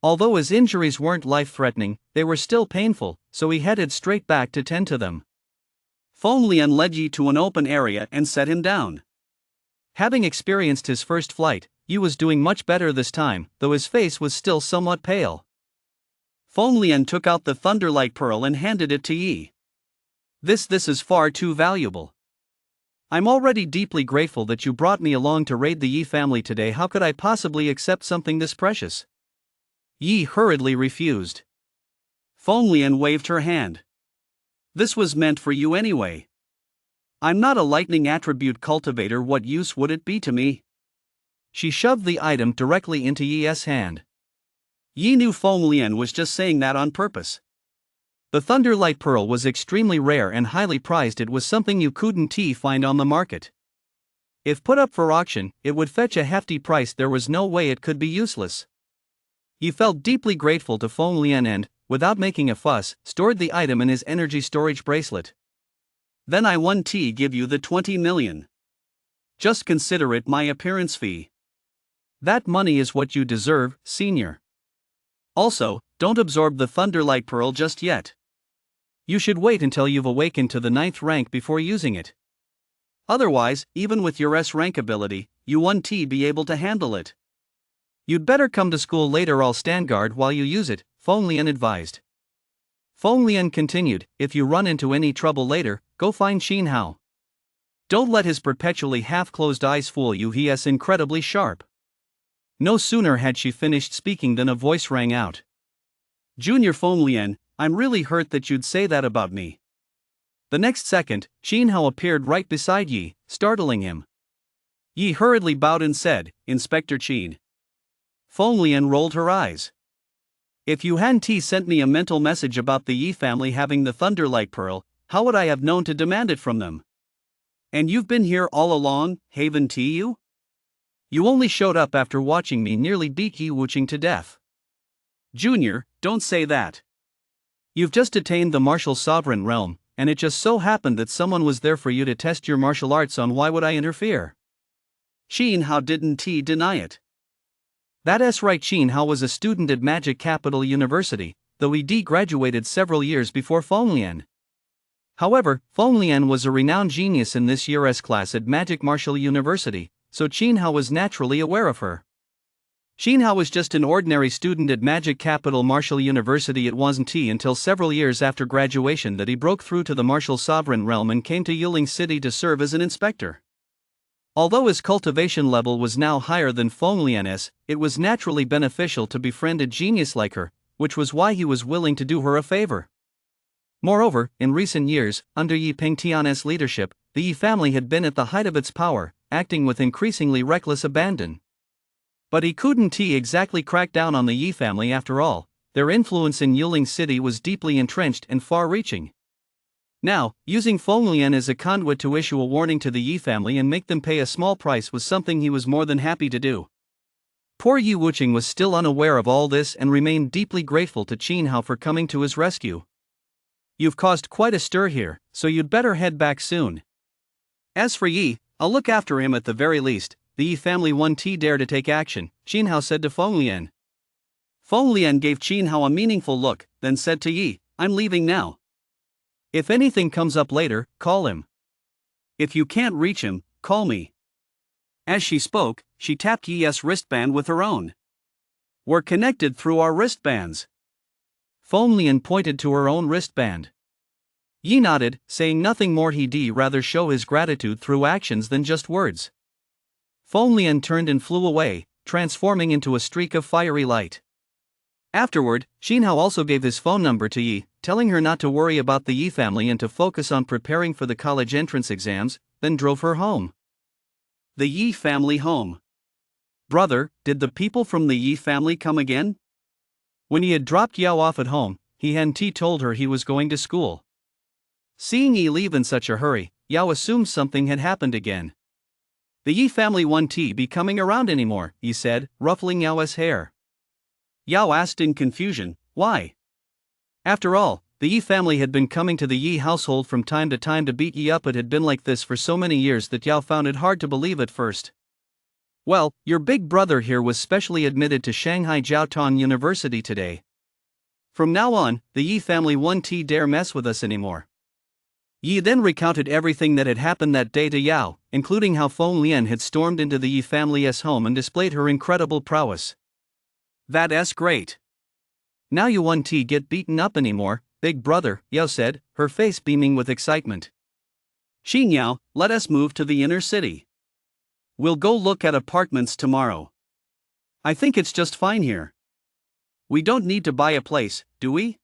Speaker 1: Although his injuries weren't life-threatening, they were still painful, so he headed straight back to tend to them.
Speaker 2: Feng Lian led Yi to an open area and set him down.
Speaker 1: Having experienced his first flight, Yi was doing much better this time, though his face was still somewhat pale.
Speaker 2: Feng Lian took out the Thunderlight Pearl and handed it to Yi. This is far too valuable.
Speaker 1: I'm already deeply grateful that you brought me along to raid the Yi family today. How could I possibly accept something this precious? Yi hurriedly refused.
Speaker 2: Feng Lian waved her hand. This was meant for you anyway. I'm not a lightning attribute cultivator. What use would it be to me?
Speaker 1: She shoved the item directly into Yi's hand.
Speaker 2: Yi knew Feng Lian was just saying that on purpose.
Speaker 1: The Thunderlight Pearl was extremely rare and highly prized. It was something you couldn't find on the market. If put up for auction, it would fetch a hefty price. There was no way it could be useless. He felt deeply grateful to Feng Lian and, without making a fuss, stored the item in his energy storage bracelet.
Speaker 2: Then I won't give you the 20 million. Just consider it my appearance fee.
Speaker 1: That money is what you deserve, senior.
Speaker 2: Also, don't absorb the Thunderlight Pearl just yet.
Speaker 1: You should wait until you've awakened to the 9th rank before using it.
Speaker 2: Otherwise, even with your S-rank ability, you won't be able to handle it.
Speaker 1: You'd better come to school later. I'll stand guard while you use it, Feng Lian advised. Feng Lian continued, if you run into any trouble later, go find Xin Hao. Don't let his perpetually half-closed eyes fool you. He is incredibly sharp. No sooner had she finished speaking than a voice rang out.
Speaker 2: Junior Feng Lian, I'm really hurt that you'd say that about me.
Speaker 1: The next second, Xin Hao appeared right beside Yi, startling him.
Speaker 2: Yi hurriedly bowed and said, Inspector Qin.
Speaker 1: Feng Lian rolled her eyes.
Speaker 2: If you hadn't sent me a mental message about the Yi family having the Thunderlight Pearl, how would I have known to demand it from them? And you've been here all along, haven't you?
Speaker 1: You only showed up after watching me nearly beat Yi Wuqing to death.
Speaker 2: Junior, don't say that.
Speaker 1: You've just attained the martial sovereign realm, and it just so happened that someone was there for you to test your martial arts on. Why would I interfere?
Speaker 2: Xin Hao didn't deny it.
Speaker 1: That's right. Xin Hao was a student at Magic Capital University, though he graduated several years before Feng Lian. However, Feng Lian was a renowned genius in this year's class at Magic Martial University, so Xin Hao was naturally aware of her. Xin Hao was just an ordinary student at Magic Capital Martial University. It wasn't until several years after graduation that he broke through to the martial sovereign realm and came to Yiling City to serve as an inspector. Although his cultivation level was now higher than Fenglian's, it was naturally beneficial to befriend a genius like her, which was why he was willing to do her a favor. Moreover, in recent years, under Yi Pengtian's leadership, the Yi family had been at the height of its power, acting with increasingly reckless abandon. But he couldn't exactly crack down on the Yi family after all. Their influence in Yuling City was deeply entrenched and far-reaching. Now, using Fenglian as a conduit to issue a warning to the Yi family and make them pay a small price was something he was more than happy to do. Poor Yi Wuqing was still unaware of all this and remained deeply grateful to Qin Hao for coming to his rescue. "You've caused quite a stir here, so you'd better head back soon. As for Yi, I'll look after him at the very least." The Yi family won't dare to take action, Qin Hao said to Fenglian. Fenglian gave Qin Hao a meaningful look, then said to Yi, "I'm leaving now. If anything comes up later, call him. If you can't reach him, call me." As she spoke, she tapped Yi's wristband with her own. "We're connected through our wristbands." Fenglian pointed to her own wristband. Yi nodded, saying nothing more. He'd rather show his gratitude through actions than just words. Fenglian turned and flew away, transforming into a streak of fiery light. Afterward, Qin Hao also gave his phone number to Yi, telling her not to worry about the Yi family and to focus on preparing for the college entrance exams, then drove her home. The Yi family home. "Brother, did the people from the Yi family come again?" When he had dropped Yao off at home, he hadn't told her he was going to school. Seeing Yi leave in such a hurry, Yao assumed something had happened again. "The Yi family won't be coming around anymore," he said, ruffling Yao's hair. Yao asked in confusion, "Why?" After all, the Yi family had been coming to the Yi household from time to time to beat Yi up. It had been like this for so many years that Yao found it hard to believe at first. "Well, your big brother here was specially admitted to Shanghai Jiaotong University today. From now on, the Yi family won't dare mess with us anymore." Yi then recounted everything that had happened that day to Yao, including how Fenglian had stormed into the Yi family's home and displayed her incredible prowess. "That's great. Now you won't get beaten up anymore, big brother," Yao said, her face beaming with excitement. "Qin Yao, let us move to the inner city. We'll go look at apartments tomorrow. I think it's just fine here. We don't need to buy a place, do we?"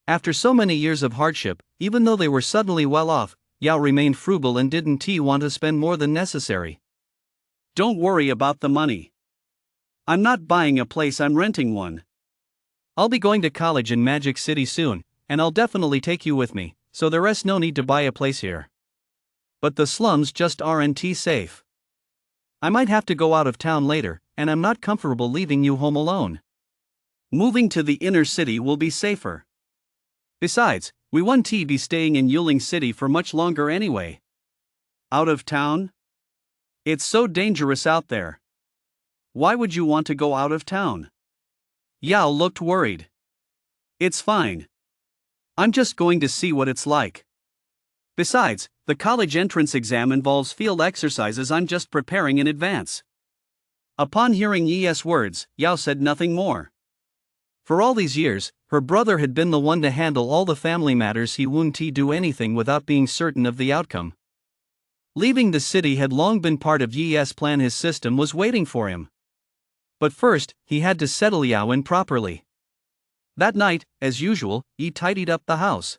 Speaker 1: After so many years of hardship, even though they were suddenly well off, Yao remained frugal and didn't want to spend more than necessary. "Don't worry about the money. I'm not buying a place, I'm renting one. I'll be going to college in Magic City soon, and I'll definitely take you with me, so there's no need to buy a place here. But the slums just aren't safe. I might have to go out of town later, and I'm not comfortable leaving you home alone. Moving to the inner city will be safer. Besides, we won't be staying in Yuling City for much longer anyway." "Out of town? It's so dangerous out there. Why would you want to go out of town?" Yao looked worried. "It's fine. I'm just going to see what it's like. Besides, the college entrance exam involves field exercises I'm just preparing in advance." Upon hearing Yi's words, Yao said nothing more. For all these years, her brother had been the one to handle all the family matters. He wouldn't do anything without being certain of the outcome. Leaving the city had long been part of Yi's plan. His system was waiting for him. But first, he had to settle Yao in properly. That night, as usual, Yi tidied up the house.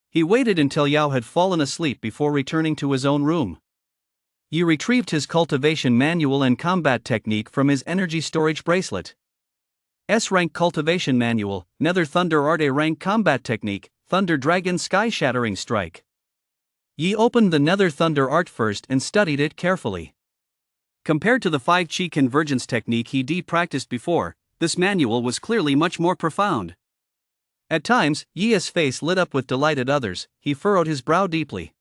Speaker 1: He waited until Yao had fallen asleep before returning to his own room. Yi retrieved his cultivation manual and combat technique from his energy storage bracelet. S-rank cultivation manual, Nether Thunder Art. A-rank combat technique, Thunder Dragon Sky-Shattering Strike. Yi opened the Nether Thunder Art first and studied it carefully. Compared to the 5-Chi convergence technique he'd practiced before, this manual was clearly much more profound. At times, Yi's face lit up with delight. At others, he furrowed his brow deeply.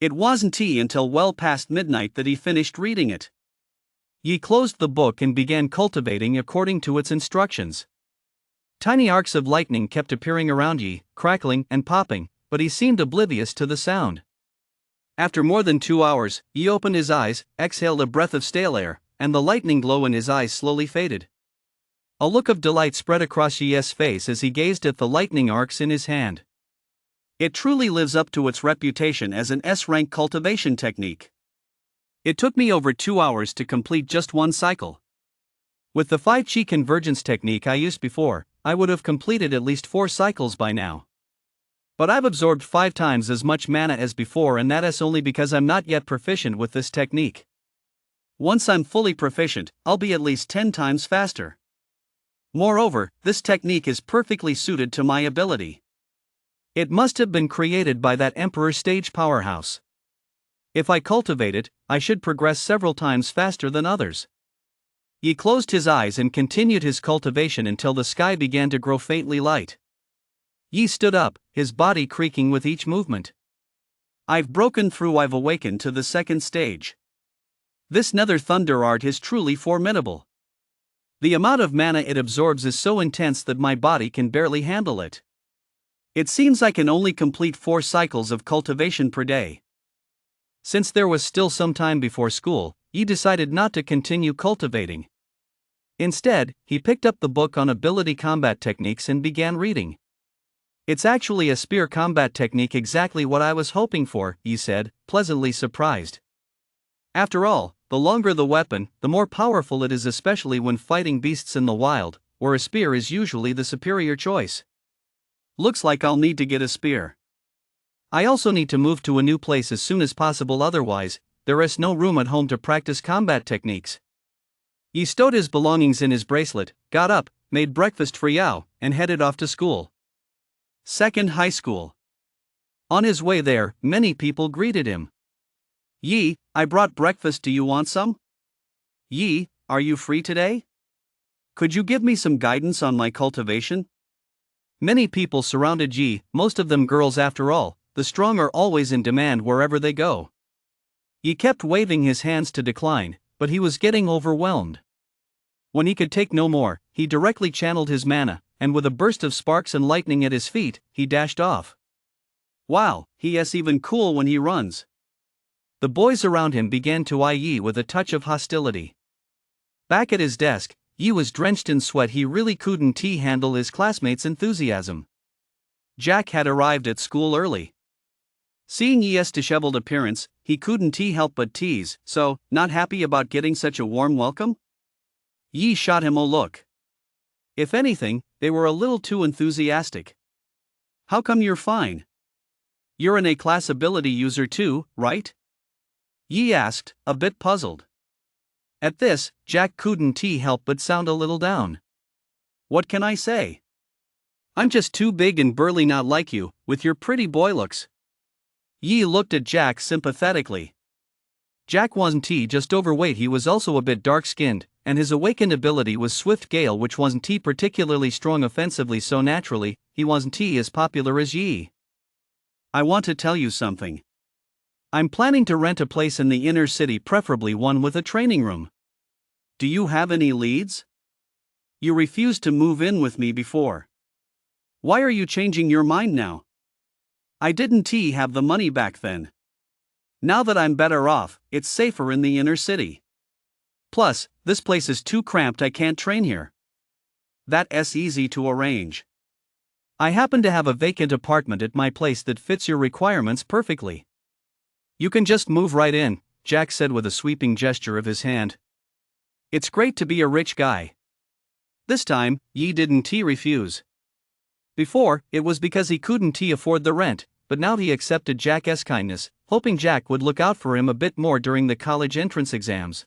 Speaker 1: It wasn't until well past midnight that he finished reading it. Yi closed the book and began cultivating according to its instructions. Tiny arcs of lightning kept appearing around Yi, crackling and popping, but he seemed oblivious to the sound. After more than 2 hours, Yi opened his eyes, exhaled a breath of stale air, and the lightning glow in his eyes slowly faded. A look of delight spread across Yi's face as he gazed at the lightning arcs in his hand. It truly lives up to its reputation as an S-rank cultivation technique.
Speaker 2: It took me over 2 hours to complete just one cycle. With the 5-chi convergence technique I used before, I would have completed at least 4 cycles by now. But I've absorbed 5 times as much mana as before, and that is only because I'm not yet proficient with this technique. Once I'm fully proficient, I'll be at least 10 times faster. Moreover, this technique is perfectly suited to my ability. It must have been created by that Emperor stage powerhouse. If I cultivate it, I should progress several times faster than others. He closed his eyes and continued his cultivation until the sky began to grow faintly light. Yi stood up, his body creaking with each movement. I've broken through, I've awakened to the second stage. This nether thunder art is truly formidable. The amount of mana it absorbs is so intense that my body can barely handle it. It seems I can only complete 4 cycles of cultivation per day. Since there was still some time before school, Yi decided not to continue cultivating. Instead, he picked up the book on ability combat techniques and began reading. It's actually a spear combat technique, exactly what I was hoping for, Yi said, pleasantly surprised. After all, the longer the weapon, the more powerful it is, especially when fighting beasts in the wild, where a spear is usually the superior choice. Looks like I'll need to get a spear. I also need to move to a new place as soon as possible, otherwise, there is no room at home to practice combat techniques. He stowed his belongings in his bracelet, got up, made breakfast for Yao, and headed off to school. Second high school. On his way there, many people greeted him. Yi, I brought breakfast, do you want some? Yi, are you free today? Could you give me some guidance on my cultivation? Many people surrounded Yi, most of them girls after all, the strong are always in demand wherever they go. Yi kept waving his hands to decline, but he was getting overwhelmed. When he could take no more, he directly channeled his mana, and with a burst of sparks and lightning at his feet, he dashed off. Wow, he is even cool when he runs. The boys around him began to eye Yi with a touch of hostility. Back at his desk, Yi was drenched in sweat. He really couldn't handle his classmates' enthusiasm. Jack had arrived at school early. Seeing Yi's disheveled appearance, he couldn't help but tease. So, not happy about getting such a warm welcome? Yi shot him a look. If anything, they were a little too enthusiastic. How come you're fine? You're an A-class ability user too, right? Yi asked, a bit puzzled. At this, Jack couldn't help but sound a little down. What can I say? I'm just too big and burly, not like you, with your pretty boy looks. Yi looked at Jack sympathetically. Jack wasn't just overweight, he was also a bit dark-skinned, and his awakened ability was Swift Gale, which wasn't particularly strong offensively, so naturally, he wasn't as popular as Yi. I want to tell you something. I'm planning to rent a place in the inner city, preferably one with a training room. Do you have any leads? You refused to move in with me before. Why are you changing your mind now? I didn't have the money back then. Now that I'm better off, it's safer in the inner city. Plus, this place is too cramped, I can't train here. That's easy to arrange. I happen to have a vacant apartment at my place that fits your requirements perfectly. You can just move right in, Jack said with a sweeping gesture of his hand. It's great to be a rich guy. This time, Yi didn't refuse. Before, it was because he couldn't afford the rent, but now he accepted Jack's kindness, hoping Jack would look out for him a bit more during the college entrance exams.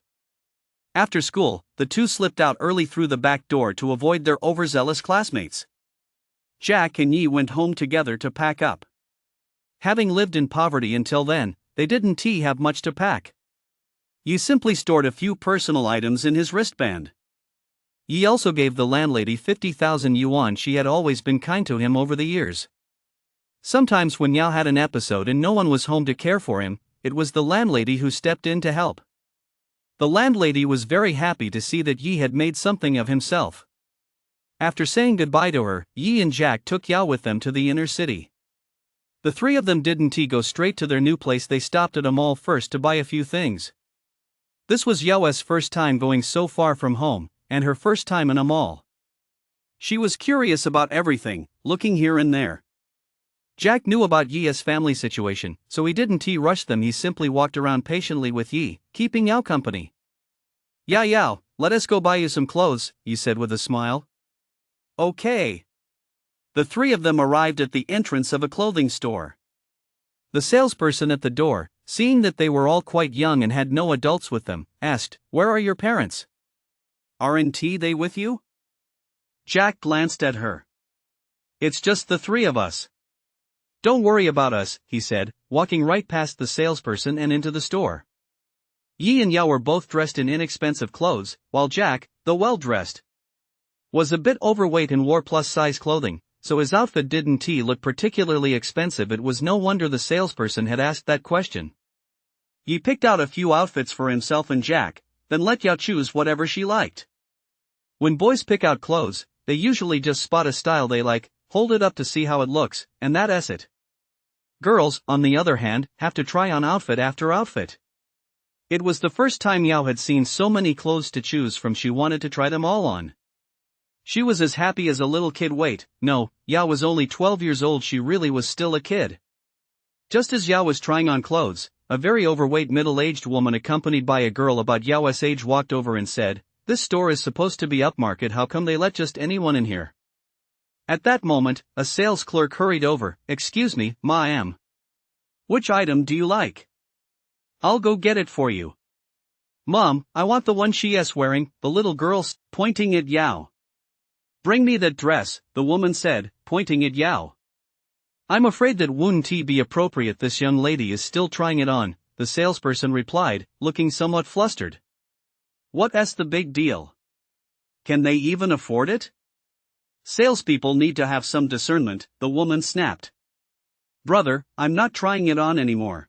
Speaker 2: After school, the two slipped out early through the back door to avoid their overzealous classmates. Jack and Yi went home together to pack up. Having lived in poverty until then, they didn't have much to pack. Yi simply stored a few personal items in his wristband. Yi also gave the landlady 50,000 yuan. She had always been kind to him over the years. Sometimes when Yao had an episode and no one was home to care for him, it was the landlady who stepped in to help. The landlady was very happy to see that Yi had made something of himself. After saying goodbye to her, Yi and Jack took Yao with them to the inner city. The three of them didn't go straight to their new place. They stopped at a mall first to buy a few things. This was Yao's first time going so far from home, and her first time in a mall. She was curious about everything, looking here and there.
Speaker 1: Jack knew about Yi's family situation, so he didn't rush them. He simply walked around patiently with Yi, keeping Yao company. Yao, let us go buy you some clothes, Yi said with a smile. Okay. The three of them arrived at the entrance of a clothing store. The salesperson at the door, seeing that they were all quite young and had no adults with them, asked, "Where are your parents? Aren't they with you?" Jack glanced at her. "It's just the three of us." "Don't worry about us," he said, walking right past the salesperson and into the store. Yi and Yao were both dressed in inexpensive clothes, while Jack, though well-dressed, was a bit overweight and wore plus-size clothing, so his outfit didn't look particularly expensive. It was no wonder the salesperson had asked that question. Yi picked out a few outfits for himself and Jack, then let Yao choose whatever she liked. When boys pick out clothes, they usually just spot a style they like, hold it up to see how it looks, and that's it. Girls, on the other hand, have to try on outfit after outfit. It was the first time Yao had seen so many clothes to choose from. She wanted to try them all on. She was as happy as a little kid. Wait, no, Yao was only 12 years old. She really was still a kid. Just as Yao was trying on clothes, a very overweight middle-aged woman accompanied by a girl about Yao's age walked over and said, "This store is supposed to be upmarket. How come they let just anyone in here?" At that moment, a sales clerk hurried over. "Excuse me, ma'am. Which item do you like? I'll go get it for you." "Mom, I want the one she's wearing," the little girl said, pointing at Yao. "Bring me that dress," the woman said, pointing at Yao. "I'm afraid that wouldn't be appropriate. This young lady is still trying it on," the salesperson replied, looking somewhat flustered. "What's the big deal? Can they even afford it?" "Salespeople need to have some discernment," the woman snapped. "Brother, I'm not trying it on anymore.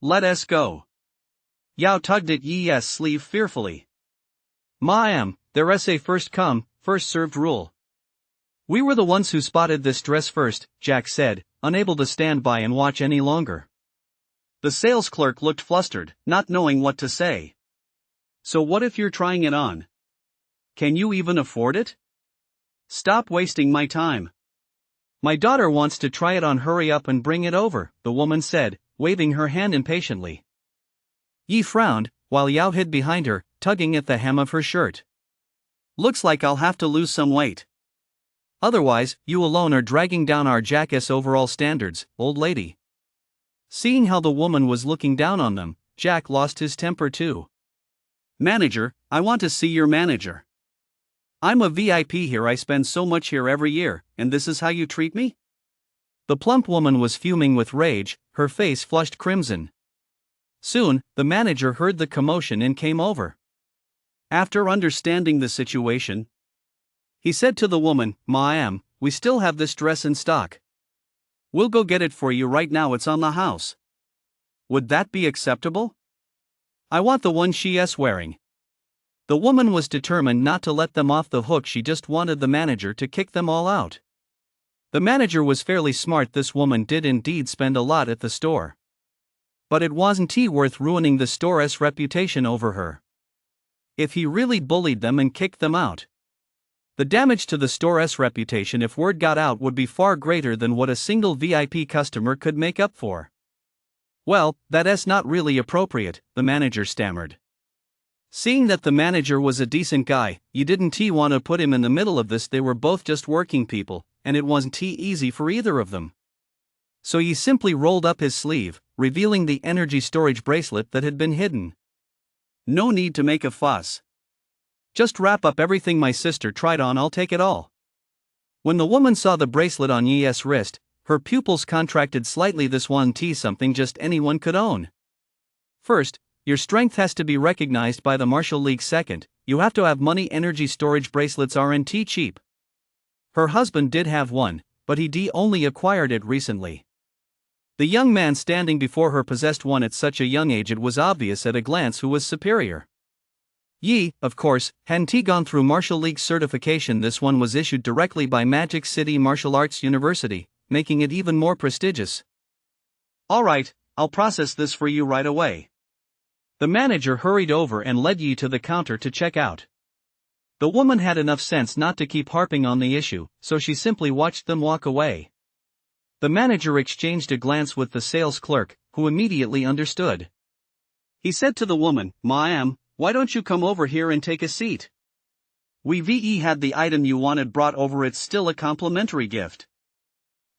Speaker 1: Let us go." Yao tugged at Yi's sleeve fearfully. "Ma'am, there's a first come, first served rule. We were the ones who spotted this dress first," Jack said, unable to stand by and watch any longer. The sales clerk looked flustered, not knowing what to say. "So what if you're trying it on? Can you even afford it?" "Stop wasting my time. My daughter wants to try it on. Hurry up and bring it over," the woman said, waving her hand impatiently. Yi frowned, while Yao hid behind her, tugging at the hem of her shirt. "Looks like I'll have to lose some weight. Otherwise, you alone are dragging down our Jack's overall standards, old lady." Seeing how the woman was looking down on them, Jack lost his temper too. "Manager, I want to see your manager. I'm a VIP here. I spend so much here every year, and this is how you treat me?" The plump woman was fuming with rage, her face flushed crimson. Soon, the manager heard the commotion and came over. After understanding the situation, he said to the woman, "Ma'am, we still have this dress in stock. We'll go get it for you right now. It's on the house. Would that be acceptable? I want the one she's wearing." The woman was determined not to let them off the hook. She just wanted the manager to kick them all out. The manager was fairly smart. This woman did indeed spend a lot at the store. But it wasn't worth ruining the store's reputation over her. If he really bullied them and kicked them out, the damage to the store's reputation if word got out would be far greater than what a single VIP customer could make up for. "Well, that's not really appropriate," the manager stammered. Seeing that the manager was a decent guy, you didn't want to put him in the middle of this. They were both just working people, and it wasn't easy for either of them. So he simply rolled up his sleeve, revealing the energy storage bracelet that had been hidden. "No need to make a fuss. Just wrap up everything my sister tried on. I'll take it all." When the woman saw the bracelet on Yi's wrist, her pupils contracted slightly. This wasn't something just anyone could own. First, your strength has to be recognized by the Martial League. Second, you have to have money. Energy storage bracelets aren't cheap. Her husband did have one, but he only acquired it recently. The young man standing before her possessed one at such a young age. It was obvious at a glance who was superior. Yi, of course, hadn't gone through Martial League certification. This one was issued directly by Magic City Martial Arts University, making it even more prestigious. "All right, I'll process this for you right away." The manager hurried over and led Yi to the counter to check out. The woman had enough sense not to keep harping on the issue, so she simply watched them walk away. The manager exchanged a glance with the sales clerk, who immediately understood.
Speaker 2: He said to the woman, "Ma'am, why don't you come over here and take a seat? We've had the item you wanted brought over, it's still a complimentary gift.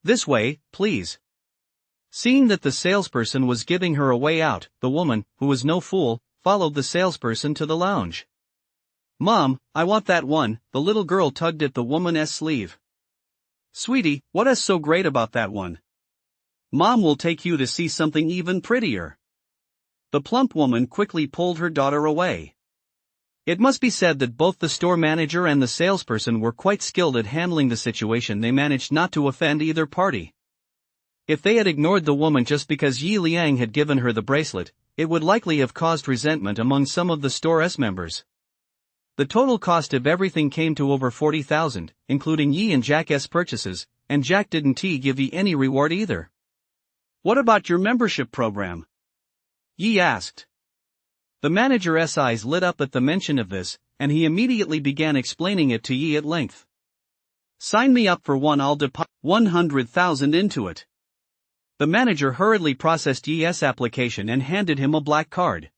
Speaker 1: This way, please." Seeing that the salesperson was giving her a way out, the woman, who was no fool, followed the salesperson to the lounge.
Speaker 2: "Mom, I want that one," the little girl tugged at the woman's sleeve. "Sweetie, what is so great about that one? Mom will take you to see something even prettier." The plump woman quickly pulled her daughter away.
Speaker 1: It must be said that both the store manager and the salesperson were quite skilled at handling the situation. They managed not to offend either party. If they had ignored the woman just because Yi Liang had given her the bracelet, it would likely have caused resentment among some of the store's members. The total cost of everything came to over 40,000, including Yi and Jack's purchases, and Jack didn't give Yi any reward either.
Speaker 2: "What about your membership program?" Yi asked.
Speaker 1: The manager's eyes lit up at the mention of this, and he immediately began explaining it to Yi at length.
Speaker 2: "Sign me up for one, I'll deposit 100,000 into it."
Speaker 1: The manager hurriedly processed Yi's application and handed him a black card.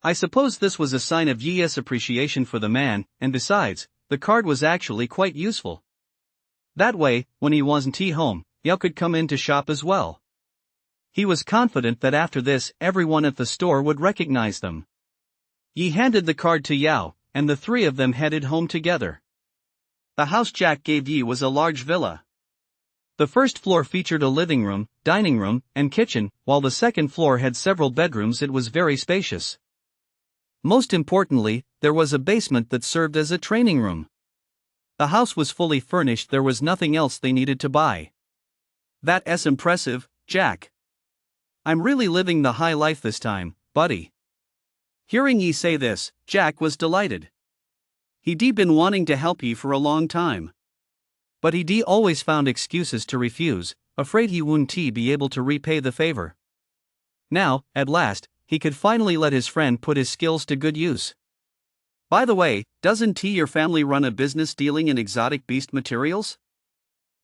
Speaker 1: I suppose this was a sign of Yi's appreciation for the man, and besides, the card was actually quite useful. That way, when he wasn't home, Yao could come in to shop as well. He was confident that after this, everyone at the store would recognize them. Yi handed the card to Yao, and the three of them headed home together.
Speaker 2: The house Jack gave Yi was a large villa.
Speaker 1: The first floor featured a living room, dining room, and kitchen, while the second floor had several bedrooms. It was very spacious. Most importantly, there was a basement that served as a training room. The house was fully furnished. There was nothing else they needed to buy.
Speaker 2: "That's impressive, Jack.
Speaker 1: I'm really living the high life this time, buddy."
Speaker 2: Hearing Yi say this, Jack was delighted. He'd been wanting to help Yi for a long time.
Speaker 1: But he'd always found excuses to refuse, afraid he wouldn't be able to repay the favor. Now, at last, he could finally let his friend put his skills to good use.
Speaker 2: "By the way, doesn't your family run a business dealing in exotic beast materials?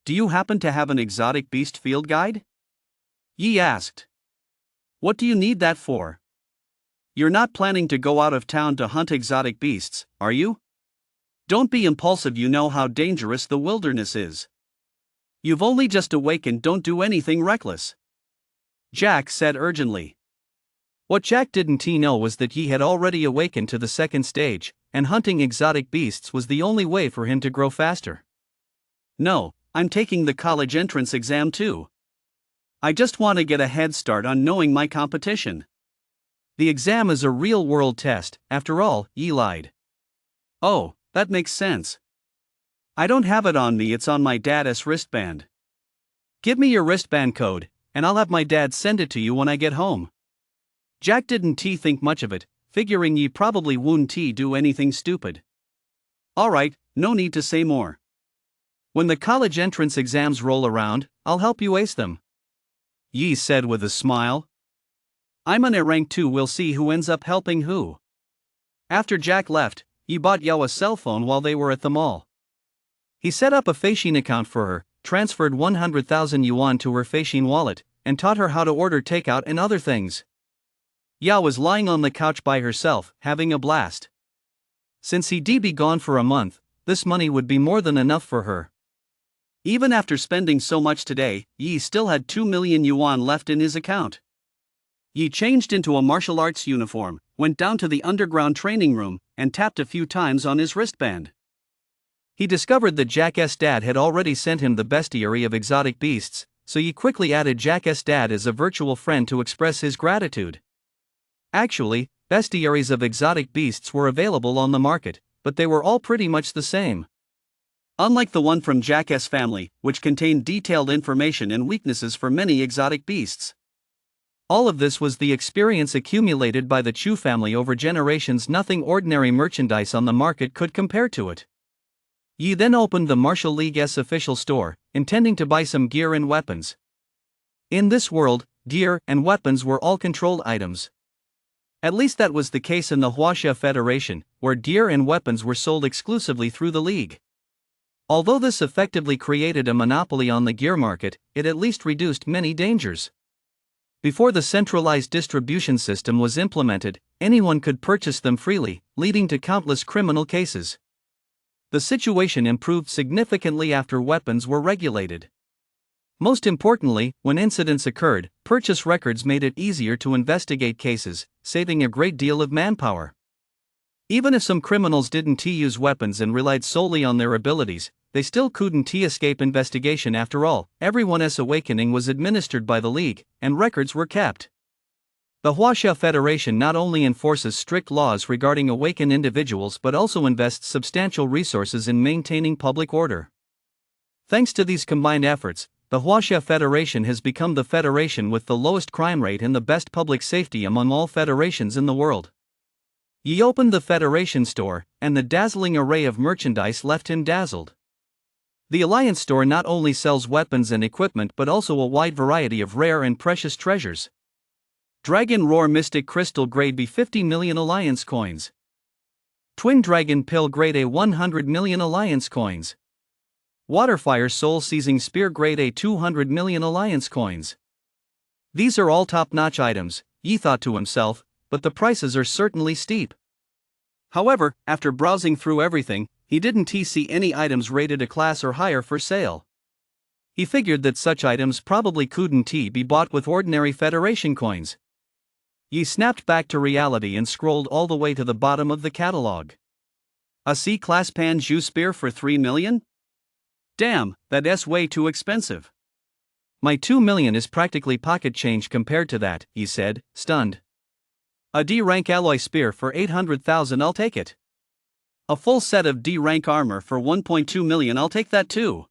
Speaker 2: Do you happen to have an exotic beast field guide?" Yi asked. "What do you need that for? You're not planning to go out of town to hunt exotic beasts, are you? Don't be impulsive, you know how dangerous the wilderness is. You've only just awakened, don't do anything reckless," Jack said urgently.
Speaker 1: What Jack didn't know was that Yi had already awakened to the second stage, and hunting exotic beasts was the only way for him to grow faster.
Speaker 2: "No, I'm taking the college entrance exam too. I just want to get a head start on knowing my competition."
Speaker 1: "The exam is a real-world test, after all," Yi lied.
Speaker 2: "Oh, that makes sense. I don't have it on me, it's on my dad's wristband."
Speaker 1: "Give me your wristband code, and I'll have my dad send it to you when I get home." Jack didn't think much of it, figuring Yi probably wouldn't do anything stupid.
Speaker 2: "All right, no need to say more.
Speaker 1: When the college entrance exams roll around, I'll help you ace them," Yi said with a smile.
Speaker 2: "I'm on a rank 2, we'll see who ends up helping who." After Jack left, Yi bought Yao a cell phone while they were at the mall.
Speaker 1: He set up a Feishin account for her, transferred 100,000 yuan to her Feishin wallet, and taught her how to order takeout and other things. Yao was lying on the couch by herself, having a blast. Since he'd be gone for a month, this money would be more than enough for her.
Speaker 2: Even after spending so much today, Yi still had 2 million yuan left in his account. Yi changed into a martial arts uniform, went down to the underground training room, and tapped a few times on his wristband.
Speaker 1: He discovered that Jack's dad had already sent him the bestiary of exotic beasts, so Yi quickly added Jack's dad as a virtual friend to express his gratitude. Actually, bestiaries of exotic beasts were available on the market, but they were all pretty much the same.
Speaker 2: Unlike the one from Jack's family, which contained detailed information and weaknesses for many exotic beasts.
Speaker 1: All of this was the experience accumulated by the Chu family over generations. Nothing ordinary merchandise on the market could compare to it. Yi then opened the Martial League's official store, intending to buy some gear and weapons. In this world, gear and weapons were all controlled items. At least that was the case in the Huaxia Federation, where gear and weapons were sold exclusively through the League. Although this effectively created a monopoly on the gear market, it at least reduced many dangers. Before the centralized distribution system was implemented, anyone could purchase them freely, leading to countless criminal cases. The situation improved significantly after weapons were regulated. Most importantly, when incidents occurred, purchase records made it easier to investigate cases, saving a great deal of manpower. Even if some criminals didn't use weapons and relied solely on their abilities, they still couldn't escape investigation. After all, everyone's awakening was administered by the League, and records were kept. The Huaxia Federation not only enforces strict laws regarding awakened individuals but also invests substantial resources in maintaining public order. Thanks to these combined efforts, the Huaxia Federation has become the federation with the lowest crime rate and the best public safety among all federations in the world. He opened the Federation store, and the dazzling array of merchandise left him dazzled. The Alliance store not only sells weapons and equipment but also a wide variety of rare and precious treasures. Dragon Roar Mystic Crystal Grade B 50 million Alliance coins. Twin Dragon Pill Grade A 100 million Alliance coins. Waterfire Soul Seizing Spear Grade A 200 million Alliance coins. These are all top-notch items, Yi thought to himself, but the prices are certainly steep. However, after browsing through everything, he didn't see any items rated a class or higher for sale. He figured that such items probably couldn't be bought with ordinary Federation coins. Yi snapped back to reality and scrolled all the way to the bottom of the catalog. A C-class Panju spear for 3 million? Damn, that's way too expensive. My 2 million is practically pocket change compared to that, he said, stunned. A D-rank alloy spear for 800,000, I'll take it. A full set of D-rank armor for 1.2 million, I'll take that too.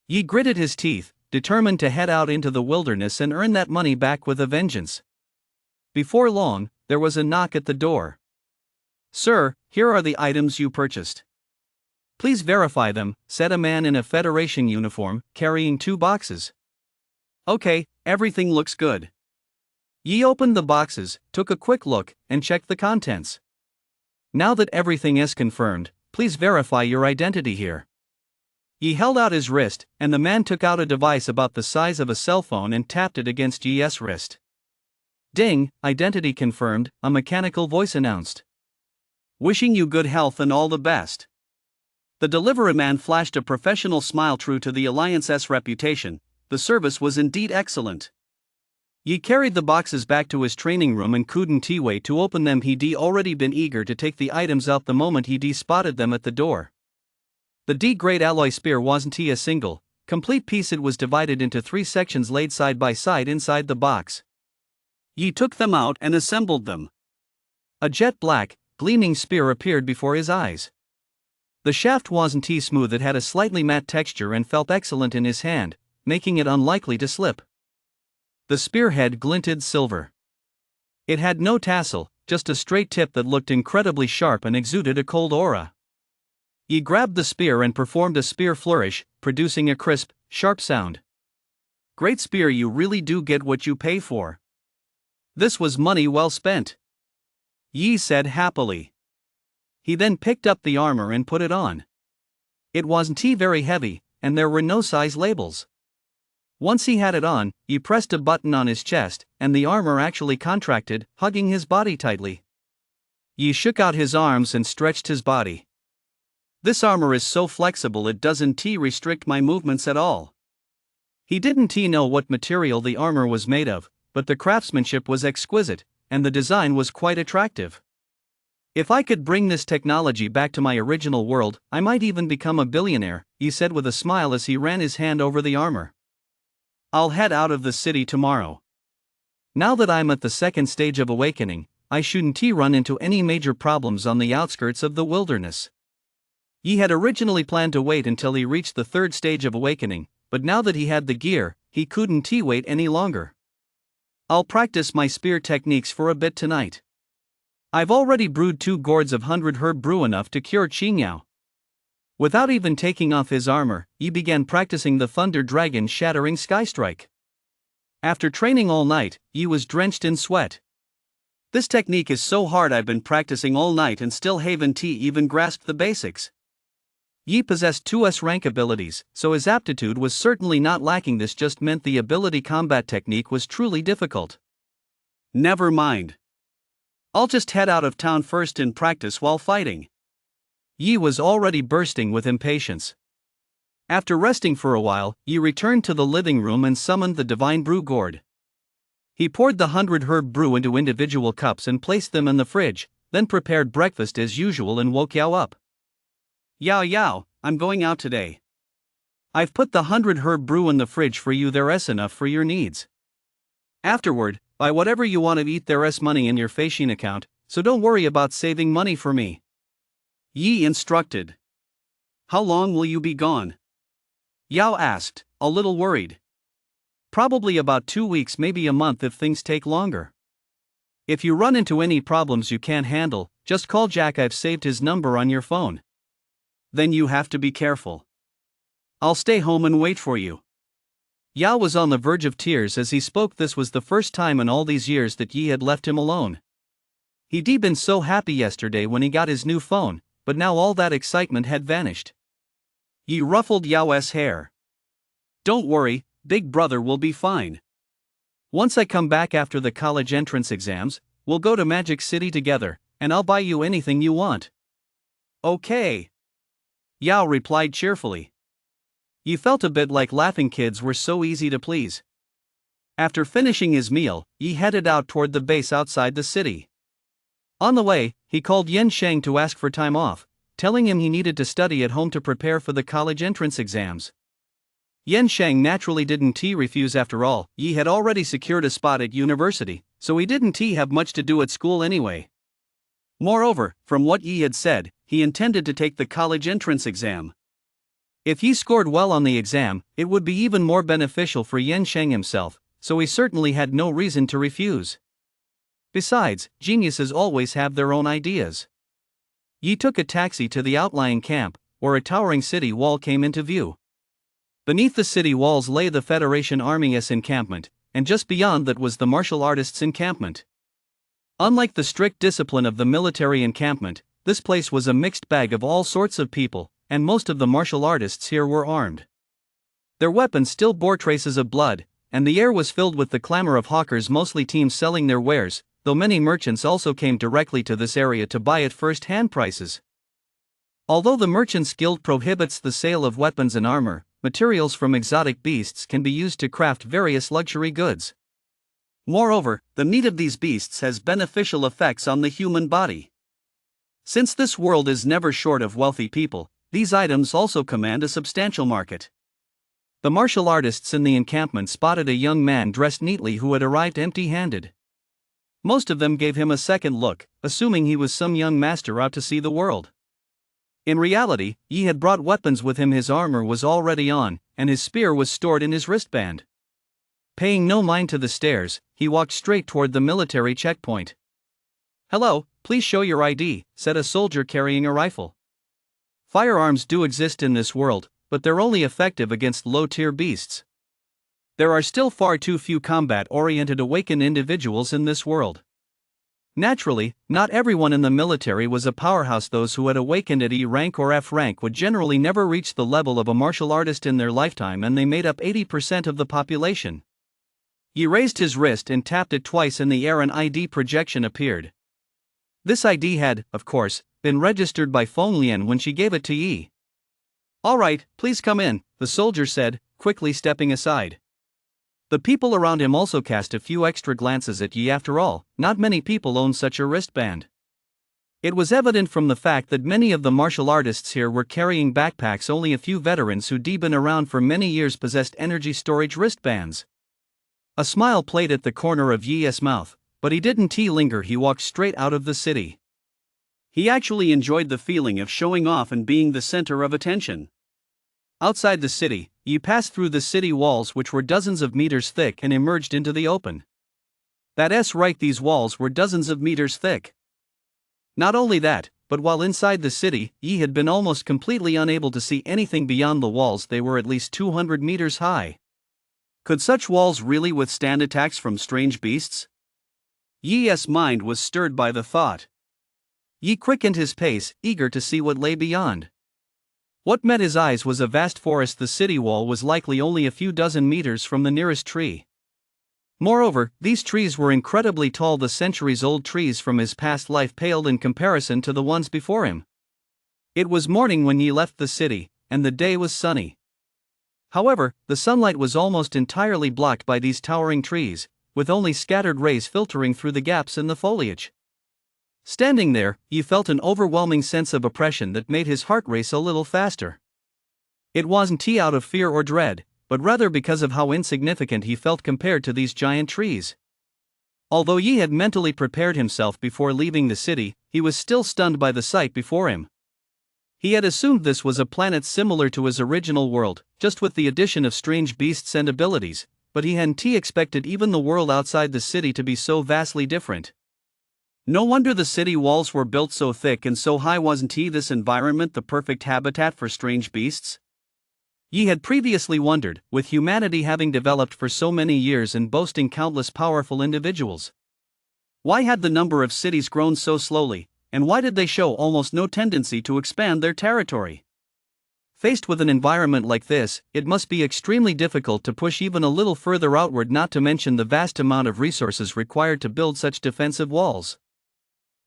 Speaker 1: Yi gritted his teeth, determined to head out into the wilderness and earn that money back with a vengeance. Before long, there was a knock at the door. Sir, here are the items you purchased. Please verify them, said a man in a Federation uniform, carrying 2 boxes. Okay, everything looks good. Yi opened the boxes, took a quick look, and checked the contents. Now that everything is confirmed, please verify your identity here. Yi held out his wrist, and the man took out a device about the size of a cell phone and tapped it against Yi's wrist. Ding, identity confirmed, a mechanical voice announced. Wishing you good health and all the best. The delivery man flashed a professional smile. True to the Alliance's reputation, the service was indeed excellent. Yi carried the boxes back to his training room and couldn't wait to open them. He'd already been eager to take the items out the moment he'd spotted them at the door. The D-grade alloy spear wasn't a single, complete piece. It was divided into 3 sections laid side by side inside the box. Yi took them out and assembled them. A jet black, gleaming spear appeared before his eyes. The shaft wasn't smooth. It had a slightly matte texture and felt excellent in his hand, making it unlikely to slip. The spearhead glinted silver. It had no tassel, just a straight tip that looked incredibly sharp and exuded a cold aura. Yi grabbed the spear and performed a spear flourish, producing a crisp, sharp sound. Great spear, you really do get what you pay for. This was money well spent, Yi said happily. He then picked up the armor and put it on. It wasn't very heavy, and there were no size labels. Once he had it on, he pressed a button on his chest, and the armor actually contracted, hugging his body tightly. Yi shook out his arms and stretched his body. This armor is so flexible it doesn't restrict my movements at all. He didn't know what material the armor was made of, but the craftsmanship was exquisite, and the design was quite attractive. If I could bring this technology back to my original world, I might even become a billionaire, he said with a smile as he ran his hand over the armor. I'll head out of the city tomorrow. Now that I'm at the 2nd stage of awakening, I shouldn't run into any major problems on the outskirts of the wilderness. He had originally planned to wait until he reached the 3rd stage of awakening, but now that he had the gear, he couldn't wait any longer. I'll practice my spear techniques for a bit tonight. I've already brewed 2 gourds of 100 herb brew, enough to cure Qingyao. Without even taking off his armor, he began practicing the Thunder Dragon shattering sky strike. After training all night, Yi was drenched in sweat. This technique is so hard. I've been practicing all night and still haven't even grasped the basics.
Speaker 2: Yi possessed 2S rank abilities, so his aptitude was certainly not lacking. This just meant the ability combat technique was truly difficult. Never mind. I'll just head out of town first and practice while fighting. Yi was already bursting with impatience. After resting for a while, Yi returned to the living room and summoned the divine brew gourd. He poured the 100-herb brew into individual cups and placed them in the fridge, then prepared breakfast as usual and woke Yao up. Yao, I'm going out today. I've put the 100-herb brew in the fridge for you. There's enough for your needs. Afterward, buy whatever you want to eat. There's money in your Feishin account, so don't worry about saving money for me. Yi instructed. How long will you be gone? Yao asked, a little worried. Probably about 2 weeks, maybe a month if things take longer. If you run into any problems you can't handle, just call Jack. I've saved his number on your phone. Then you have to be careful. I'll stay home and wait for you. Yao was on the verge of tears as he spoke. This was the first time in all these years that Yi had left him alone. He'd been so happy yesterday when he got his new phone, but now all that excitement had vanished. Yi ruffled Yao's hair. Don't worry, big brother will be fine. Once I come back after the college entrance exams, we'll go to Magic City together, and I'll buy you anything you want. Okay. Yao replied cheerfully. Yi felt a bit like laughing. Kids were so easy to please. After finishing his meal, Yi headed out toward the base outside the city. On the way, he called Yan Sheng to ask for time off, telling him he needed to study at home to prepare for the college entrance exams. Yan Sheng naturally didn't refuse. After all, Yi had already secured a spot at university, so he didn't have much to do at school anyway. Moreover, from what Yi had said, he intended to take the college entrance exam. If Yi scored well on the exam, it would be even more beneficial for Yan Sheng himself, so he certainly had no reason to refuse. Besides, geniuses always have their own ideas. Yi took a taxi to the outlying camp, where a towering city wall came into view. Beneath the city walls lay the Federation Army's encampment, and just beyond that was the martial artists' encampment. Unlike the strict discipline of the military encampment, this place was a mixed bag of all sorts of people, and most of the martial artists here were armed. Their weapons still bore traces of blood, and the air was filled with the clamor of hawkers, mostly teams selling their wares, though many merchants also came directly to this area to buy at first-hand prices. Although the Merchants Guild prohibits the sale of weapons and armor, materials from exotic beasts can be used to craft various luxury goods. Moreover, the meat of these beasts has beneficial effects on the human body. Since this world is never short of wealthy people, these items also command a substantial market. The martial artists in the encampment spotted a young man dressed neatly who had arrived empty-handed. Most of them gave him a second look, assuming he was some young master out to see the world. In reality, Yi had brought weapons with him. His armor was already on, and his spear was stored in his wristband. Paying no mind to the stares, he walked straight toward the military checkpoint. "Hello, please show your ID," said a soldier carrying a rifle. Firearms do exist in this world, but they're only effective against low-tier beasts. There are still far too few combat-oriented awakened individuals in this world. Naturally, not everyone in the military was a powerhouse. Those who had awakened at E rank or F rank would generally never reach the level of a martial artist in their lifetime, and they made up 80% of the population. He raised his wrist and tapped it twice. In the air an ID projection appeared. This ID had, of course, been registered by Feng Lian when she gave it to Yi. "All right, please come in," the soldier said, quickly stepping aside. The people around him also cast a few extra glances at Yi. After all, not many people own such a wristband. It was evident from the fact that many of the martial artists here were carrying backpacks. Only a few veterans who'd been around for many years possessed energy storage wristbands. A smile played at the corner of Yi's mouth, but he didn't linger. He walked straight out of the city. He actually enjoyed the feeling of showing off and being the center of attention. Outside the city, Yi passed through the city walls, which were dozens of meters thick, and emerged into the open. That's right, these walls were dozens of meters thick. Not only that, but while inside the city, Yi had been almost completely unable to see anything beyond the walls. They were at least 200 meters high. Could such walls really withstand attacks from strange beasts? Yi's mind was stirred by the thought. Yi quickened his pace, eager to see what lay beyond.
Speaker 1: What met his eyes was a vast forest. The city wall was likely only a few dozen meters from the nearest tree. Moreover, these trees were incredibly tall. The centuries-old trees from his past life paled in comparison to the ones before him. It was morning when he left the city, and the day was sunny. However, the sunlight was almost entirely blocked by these towering trees, with only scattered rays filtering through the gaps in the foliage. Standing there, he felt an overwhelming sense of oppression that made his heart race a little faster. It wasn't out of fear or dread, but rather because of how insignificant he felt compared to these giant trees. Although Yi had mentally prepared himself before leaving the city, he was still stunned by the sight before him. He had assumed this was a planet similar to his original world, just with the addition of strange beasts and abilities, but he hadn't expected even the world outside the city to be so vastly different. No wonder the city walls were built so thick and so high. Wasn't this environment the perfect habitat for strange beasts? Yi had previously wondered, with humanity having developed for so many years and boasting countless powerful individuals. Why had the number of cities grown so slowly, and why did they show almost no tendency to expand their territory? Faced with an environment like this, it must be extremely difficult to push even a little further outward, not to mention the vast amount of resources required to build such defensive walls.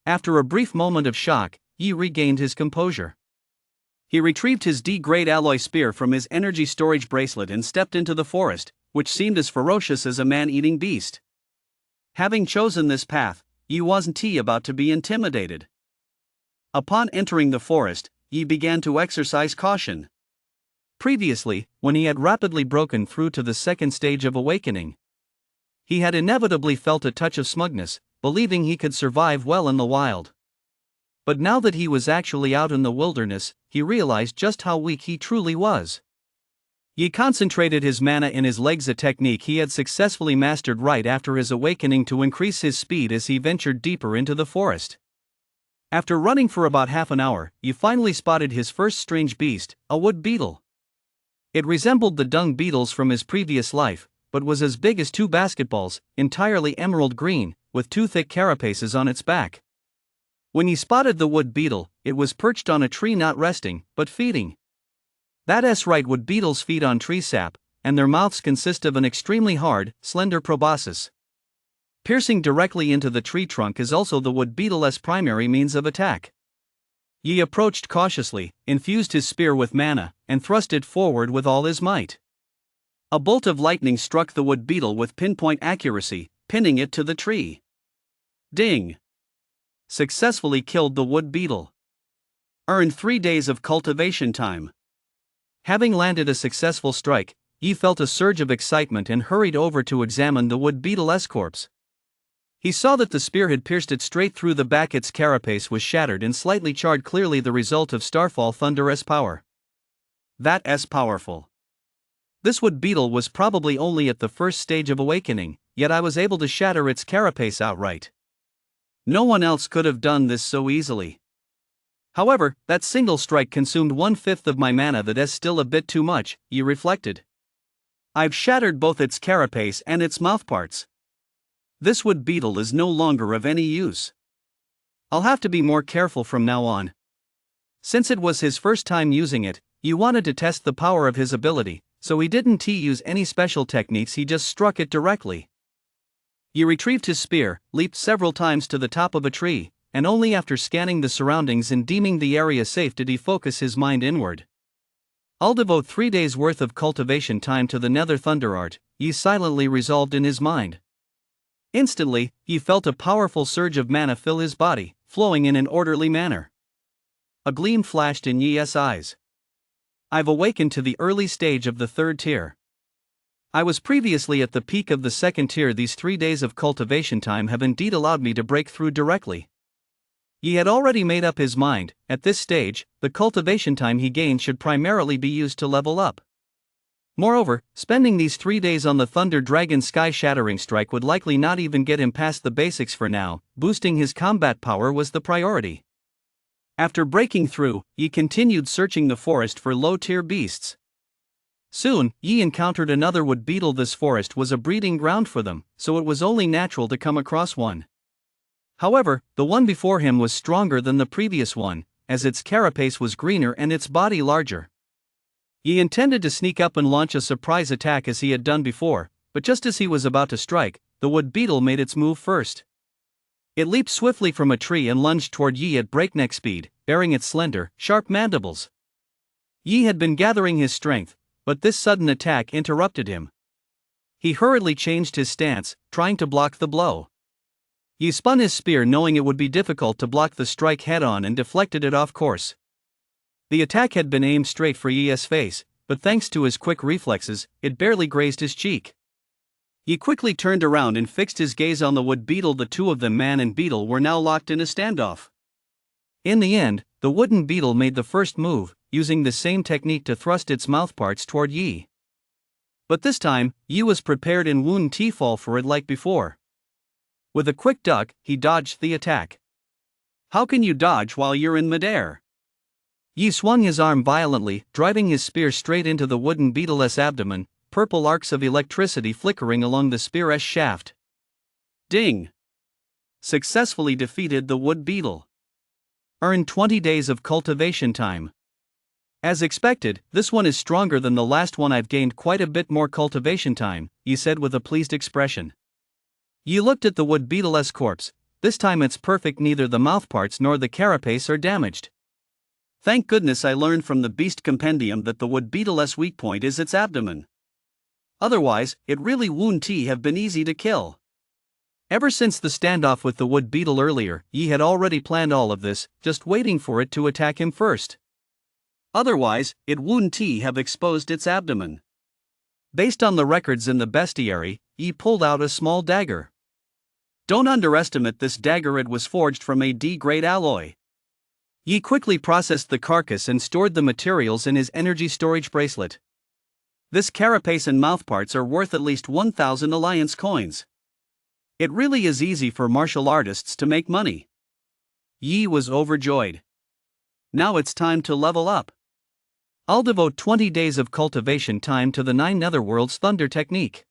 Speaker 1: After a brief moment of shock, Yi regained his composure. He retrieved his D-grade alloy spear from his energy storage bracelet and stepped into the forest, which seemed as ferocious as a man-eating beast. Having chosen this path, Yi wasn't about to be intimidated. Upon entering the forest, Yi began to exercise caution. Previously, when he had rapidly broken through to the second stage of awakening, he had inevitably felt a touch of smugness, believing he could survive well in the wild. But now that he was actually out in the wilderness, he realized just how weak he truly was. He concentrated his mana in his legs, a technique he had successfully mastered right after his awakening to increase his speed as he ventured deeper into the forest. After running for about half an hour, he finally spotted his first strange beast, a wood beetle. It resembled the dung beetles from his previous life, but was as big as two basketballs, entirely emerald green, with two thick carapaces on its back. When he spotted the wood beetle, it was perched on a tree, not resting, but feeding. That's right, wood beetles feed on tree sap, and their mouths consist of an extremely hard, slender proboscis. Piercing directly into the tree trunk is also the wood beetle's primary means of attack. Yi approached cautiously, infused his spear with mana, and thrust it forward with all his might. A bolt of lightning struck the wood beetle with pinpoint accuracy, pinning it to the tree. Ding! Successfully killed the wood beetle. Earned 3 days of cultivation time. Having landed a successful strike, Yi felt a surge of excitement and hurried over to examine the wood beetle's corpse. He saw that the spear had pierced it straight through the back. Its carapace was shattered and slightly charred, clearly the result of Starfall Thunder's power. That's powerful. This wood beetle was probably only at the first stage of awakening, yet I was able to shatter its carapace outright. No one else could have done this so easily. However, that single strike consumed 1/5 of my mana. That's still a bit too much, Yi reflected. I've shattered both its carapace and its mouthparts. This wood beetle is no longer of any use. I'll have to be more careful from now on. Since it was his first time using it, Yi wanted to test the power of his ability, so he didn't use any special techniques, he just struck it directly. He retrieved his spear, leaped several times to the top of a tree, and only after scanning the surroundings and deeming the area safe did he focus his mind inward. I'll devote 3 days' worth of cultivation time to the Nether Thunder Art, Yi silently resolved in his mind. Instantly, he felt a powerful surge of mana fill his body, flowing in an orderly manner. A gleam flashed in Yi's eyes. I've awakened to the early stage of the 3rd tier. I was previously at the peak of the 2nd tier. These 3 days of cultivation time have indeed allowed me to break through directly. He had already made up his mind. At this stage, the cultivation time he gained should primarily be used to level up. Moreover, spending these 3 days on the Thunder Dragon sky-shattering strike would likely not even get him past the basics for now. Boosting his combat power was the priority. After breaking through, Yi continued searching the forest for low-tier beasts. Soon, Yi encountered another wood beetle. This forest was a breeding ground for them, so it was only natural to come across one. However, the one before him was stronger than the previous one, as its carapace was greener and its body larger. Yi intended to sneak up and launch a surprise attack as he had done before, but just as he was about to strike, the wood beetle made its move first. It leaped swiftly from a tree and lunged toward Yi at breakneck speed, baring its slender, sharp mandibles. Yi had been gathering his strength, but this sudden attack interrupted him. He hurriedly changed his stance, trying to block the blow. Yi spun his spear knowing it would be difficult to block the strike head-on and deflected it off course. The attack had been aimed straight for Yi's face, but thanks to his quick reflexes, it barely grazed his cheek. He quickly turned around and fixed his gaze on the wood beetle. The two of them, man and beetle, were now locked in a standoff. In the end, the wooden beetle made the first move, using the same technique to thrust its mouthparts toward Yi. But this time, Yi was prepared and wouldn't fall for it like before. With a quick duck, he dodged the attack. How can you dodge while you're in midair? Yi swung his arm violently, driving his spear straight into the wooden beetle's abdomen, purple arcs of electricity flickering along the spear's shaft. Ding! Successfully defeated the wood beetle. Earn 20 days of cultivation time. As expected, this one is stronger than the last one. I've gained quite a bit more cultivation time, Yi said with a pleased expression. Yi looked at the wood beetle's corpse. This time it's perfect, neither the mouthparts nor the carapace are damaged. Thank goodness I learned from the Beast Compendium that the wood beetle's weak point is its abdomen. Otherwise, it really wouldn't have been easy to kill. Ever since the standoff with the wood beetle earlier, Yi had already planned all of this, just waiting for it to attack him first. Otherwise, it wouldn't have exposed its abdomen. Based on the records in the bestiary, Yi pulled out a small dagger. Don't underestimate this dagger, it was forged from a D-grade alloy. Yi quickly processed the carcass and stored the materials in his energy storage bracelet. This carapace and mouthparts are worth at least 1,000 alliance coins. It really is easy for martial artists to make money. Yi was overjoyed. Now it's time to level up. I'll devote 20 days of cultivation time to the 9 Netherworld's Thunder technique.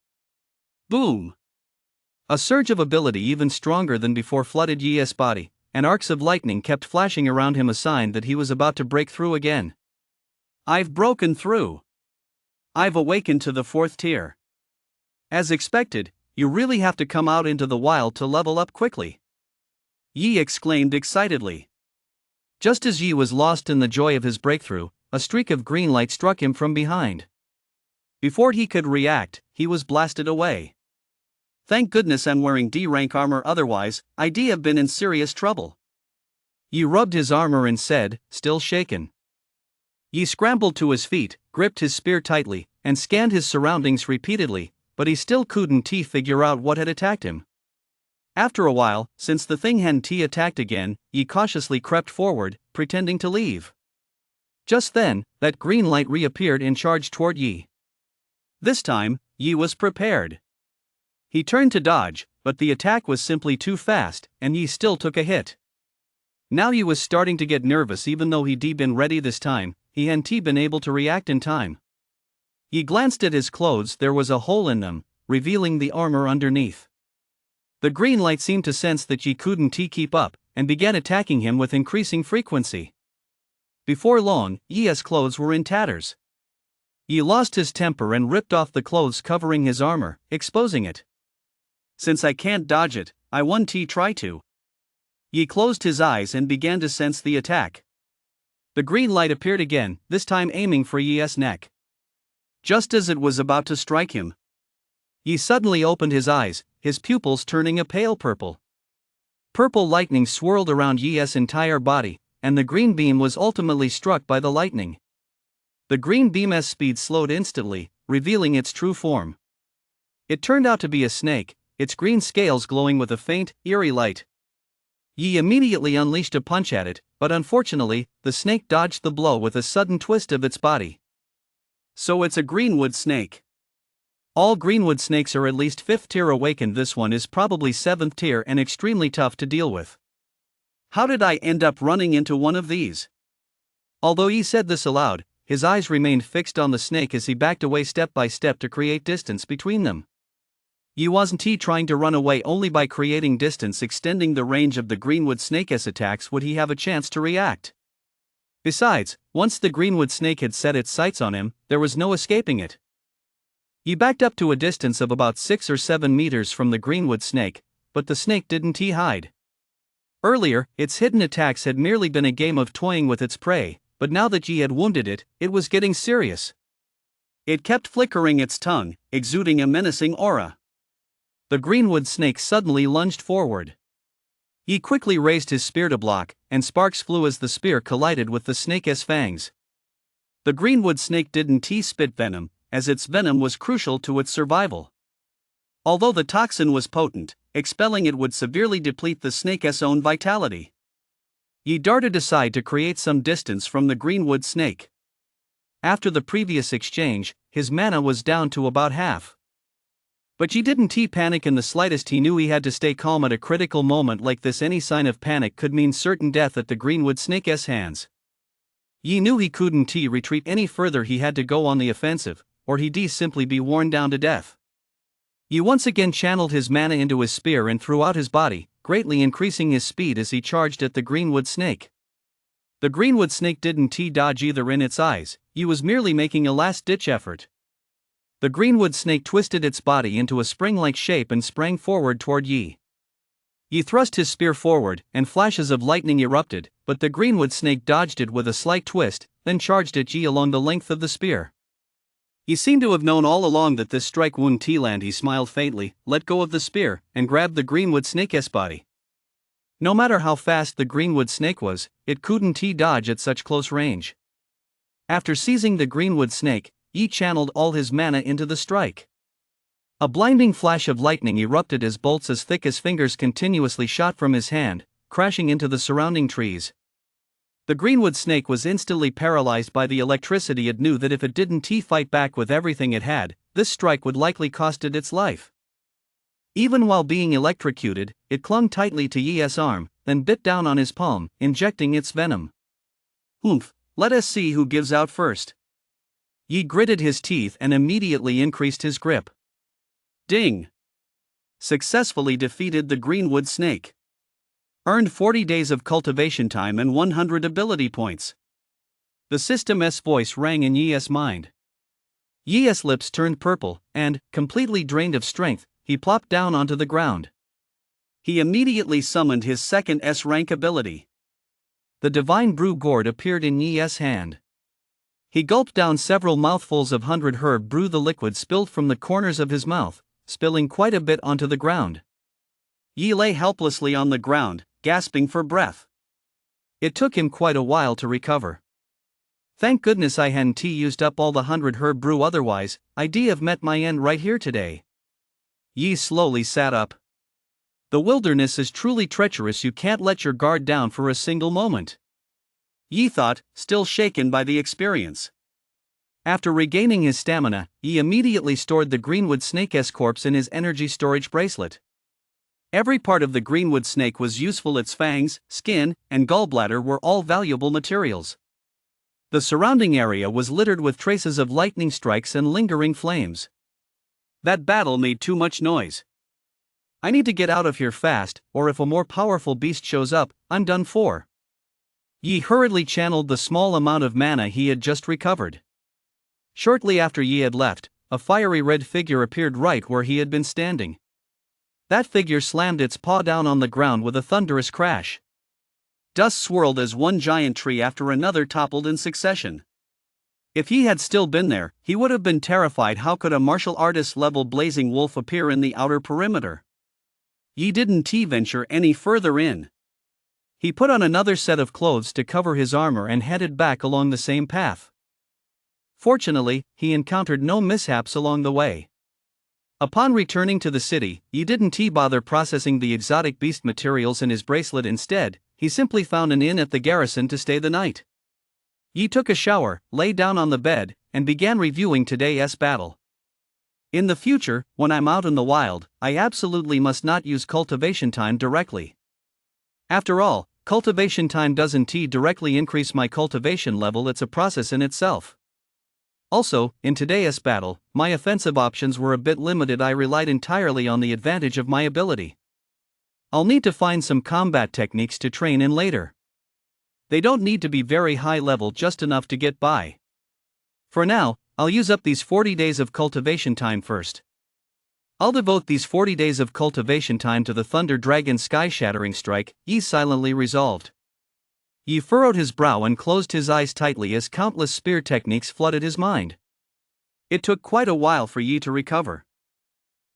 Speaker 1: Boom! A surge of ability even stronger than before flooded Yi's body, and arcs of lightning kept flashing around him, a sign that he was about to break through again. I've broken through. I've awakened to the 4th tier. As expected, you really have to come out into the wild to level up quickly. Yi exclaimed excitedly. Just as Yi was lost in the joy of his breakthrough, a streak of green light struck him from behind. Before he could react, he was blasted away. Thank goodness I'm wearing D-rank armor, otherwise, I'd have been in serious trouble. Yi rubbed his armor and said, still shaken. Yi scrambled to his feet, gripped his spear tightly, and scanned his surroundings repeatedly, but he still couldn't figure out what had attacked him. After a while, since the thing hadn't attacked again, Yi cautiously crept forward, pretending to leave. Just then, that green light reappeared and charged toward Yi. This time, Yi was prepared. He turned to dodge, but the attack was simply too fast, and Yi still took a hit. Now Yi was starting to get nervous. Even though he'd been ready this time, he hadn't been able to react in time. Yi glanced at his clothes. There was a hole in them, revealing the armor underneath. The green light seemed to sense that Yi couldn't keep up, and began attacking him with increasing frequency. Before long, Yi's clothes were in tatters. Yi lost his temper and ripped off the clothes covering his armor, exposing it. Since I can't dodge it, I won't try to. Yi closed his eyes and began to sense the attack. The green light appeared again, this time aiming for Yi's neck. Just as it was about to strike him, Yi suddenly opened his eyes, his pupils turning a pale purple. Purple lightning swirled around Yi's entire body, and the green beam was ultimately struck by the lightning. The green beam's speed slowed instantly, revealing its true form. It turned out to be a snake, its green scales glowing with a faint, eerie light. Yi immediately unleashed a punch at it, but unfortunately, the snake dodged the blow with a sudden twist of its body. So it's a greenwood snake. All greenwood snakes are at least 5th tier awakened. This one is probably 7th tier and extremely tough to deal with. How did I end up running into one of these? Although he said this aloud, his eyes remained fixed on the snake as he backed away step by step to create distance between them. Yi wasn't trying to run away. Only by creating distance, extending the range of the greenwood snake's attacks, would he have a chance to react. Besides, once the greenwood snake had set its sights on him, there was no escaping it. He backed up to a distance of about 6 or 7 meters from the greenwood snake, but the snake didn't hide. Earlier, its hidden attacks had merely been a game of toying with its prey, but now that Yi had wounded it, it was getting serious. It kept flickering its tongue, exuding a menacing aura. The greenwood snake suddenly lunged forward. He quickly raised his spear to block, and sparks flew as the spear collided with the snake's fangs. The greenwood snake didn't spit venom, as its venom was crucial to its survival. Although the toxin was potent, expelling it would severely deplete the snake's own vitality. Yi darted aside to create some distance from the greenwood snake. After the previous exchange, his mana was down to about half. But Yi didn't panic in the slightest. He knew he had to stay calm at a critical moment like this. Any sign of panic could mean certain death at the greenwood snake's hands. Yi knew he couldn't retreat any further. He had to go on the offensive, or he'd simply be worn down to death. Yi once again channeled his mana into his spear and throughout his body, greatly increasing his speed as he charged at the greenwood snake. The greenwood snake didn't dodge either in its eyes. Yi was merely making a last-ditch effort. The greenwood snake twisted its body into a spring-like shape and sprang forward toward Yi. Yi thrust his spear forward, and flashes of lightning erupted, but the greenwood snake dodged it with a slight twist, then charged at Yi along the length of the spear. He seemed to have known all along that this strike wouldn't land. He smiled faintly, let go of the spear, and grabbed the greenwood snake's body. No matter how fast the greenwood snake was, it couldn't dodge at such close range. After seizing the greenwood snake, Yi channeled all his mana into the strike. A blinding flash of lightning erupted as bolts as thick as fingers continuously shot from his hand, crashing into the surrounding trees. The greenwood snake was instantly paralyzed by the electricity. It knew that if it didn't fight back with everything it had, this strike would likely cost it its life. Even while being electrocuted, it clung tightly to Yi's arm, then bit down on his palm, injecting its venom. "Humph, let us see who gives out first." Yi gritted his teeth and immediately increased his grip. Ding! Successfully defeated the greenwood snake. Earned 40 days of cultivation time and 100 ability points. The system's voice rang in Yi's mind. Yi's lips turned purple, and, completely drained of strength, he plopped down onto the ground. He immediately summoned his second S-rank ability. The divine brew gourd appeared in Yi's hand. He gulped down several mouthfuls of 100 herb brew. The liquid spilled from the corners of his mouth, spilling quite a bit onto the ground. Yi lay helplessly on the ground, gasping for breath. It took him quite a while to recover. Thank goodness I hadn't used up all the 100 herb brew, otherwise, I'd have met my end right here today. Yi slowly sat up. The wilderness is truly treacherous. You can't let your guard down for a single moment, Yi thought, still shaken by the experience. After regaining his stamina, Yi immediately stored the greenwood snake's corpse in his energy storage bracelet. Every part of the greenwood snake was useful. Its fangs, skin, and gallbladder were all valuable materials. The surrounding area was littered with traces of lightning strikes and lingering flames. That battle made too much noise. I need to get out of here fast, or if a more powerful beast shows up, I'm done for. Yi hurriedly channeled the small amount of mana he had just recovered. Shortly after Yi had left, a fiery red figure appeared right where he had been standing. That figure slammed its paw down on the ground with a thunderous crash. Dust swirled as one giant tree after another toppled in succession. If he had still been there, he would have been terrified. How could a martial artist-level blazing wolf appear in the outer perimeter? Yi didn't venture any further in. He put on another set of clothes to cover his armor and headed back along the same path. Fortunately, he encountered no mishaps along the way. Upon returning to the city, Yi didn't bother processing the exotic beast materials in his bracelet. Instead, he simply found an inn at the garrison to stay the night. Yi took a shower, lay down on the bed, and began reviewing today's battle. In the future, when I'm out in the wild, I absolutely must not use cultivation time directly. After all, cultivation time doesn't directly increase my cultivation level. It's a process in itself. Also, in today's battle, my offensive options were a bit limited. I relied entirely on the advantage of my ability. I'll need to find some combat techniques to train in later. They don't need to be very high level, just enough to get by. For now, I'll use up these 40 days of cultivation time first. I'll devote these 40 days of cultivation time to the Thunder Dragon sky-shattering strike, Yi silently resolved. Yi furrowed his brow and closed his eyes tightly as countless spear techniques flooded his mind. It took quite a while for Yi to recover.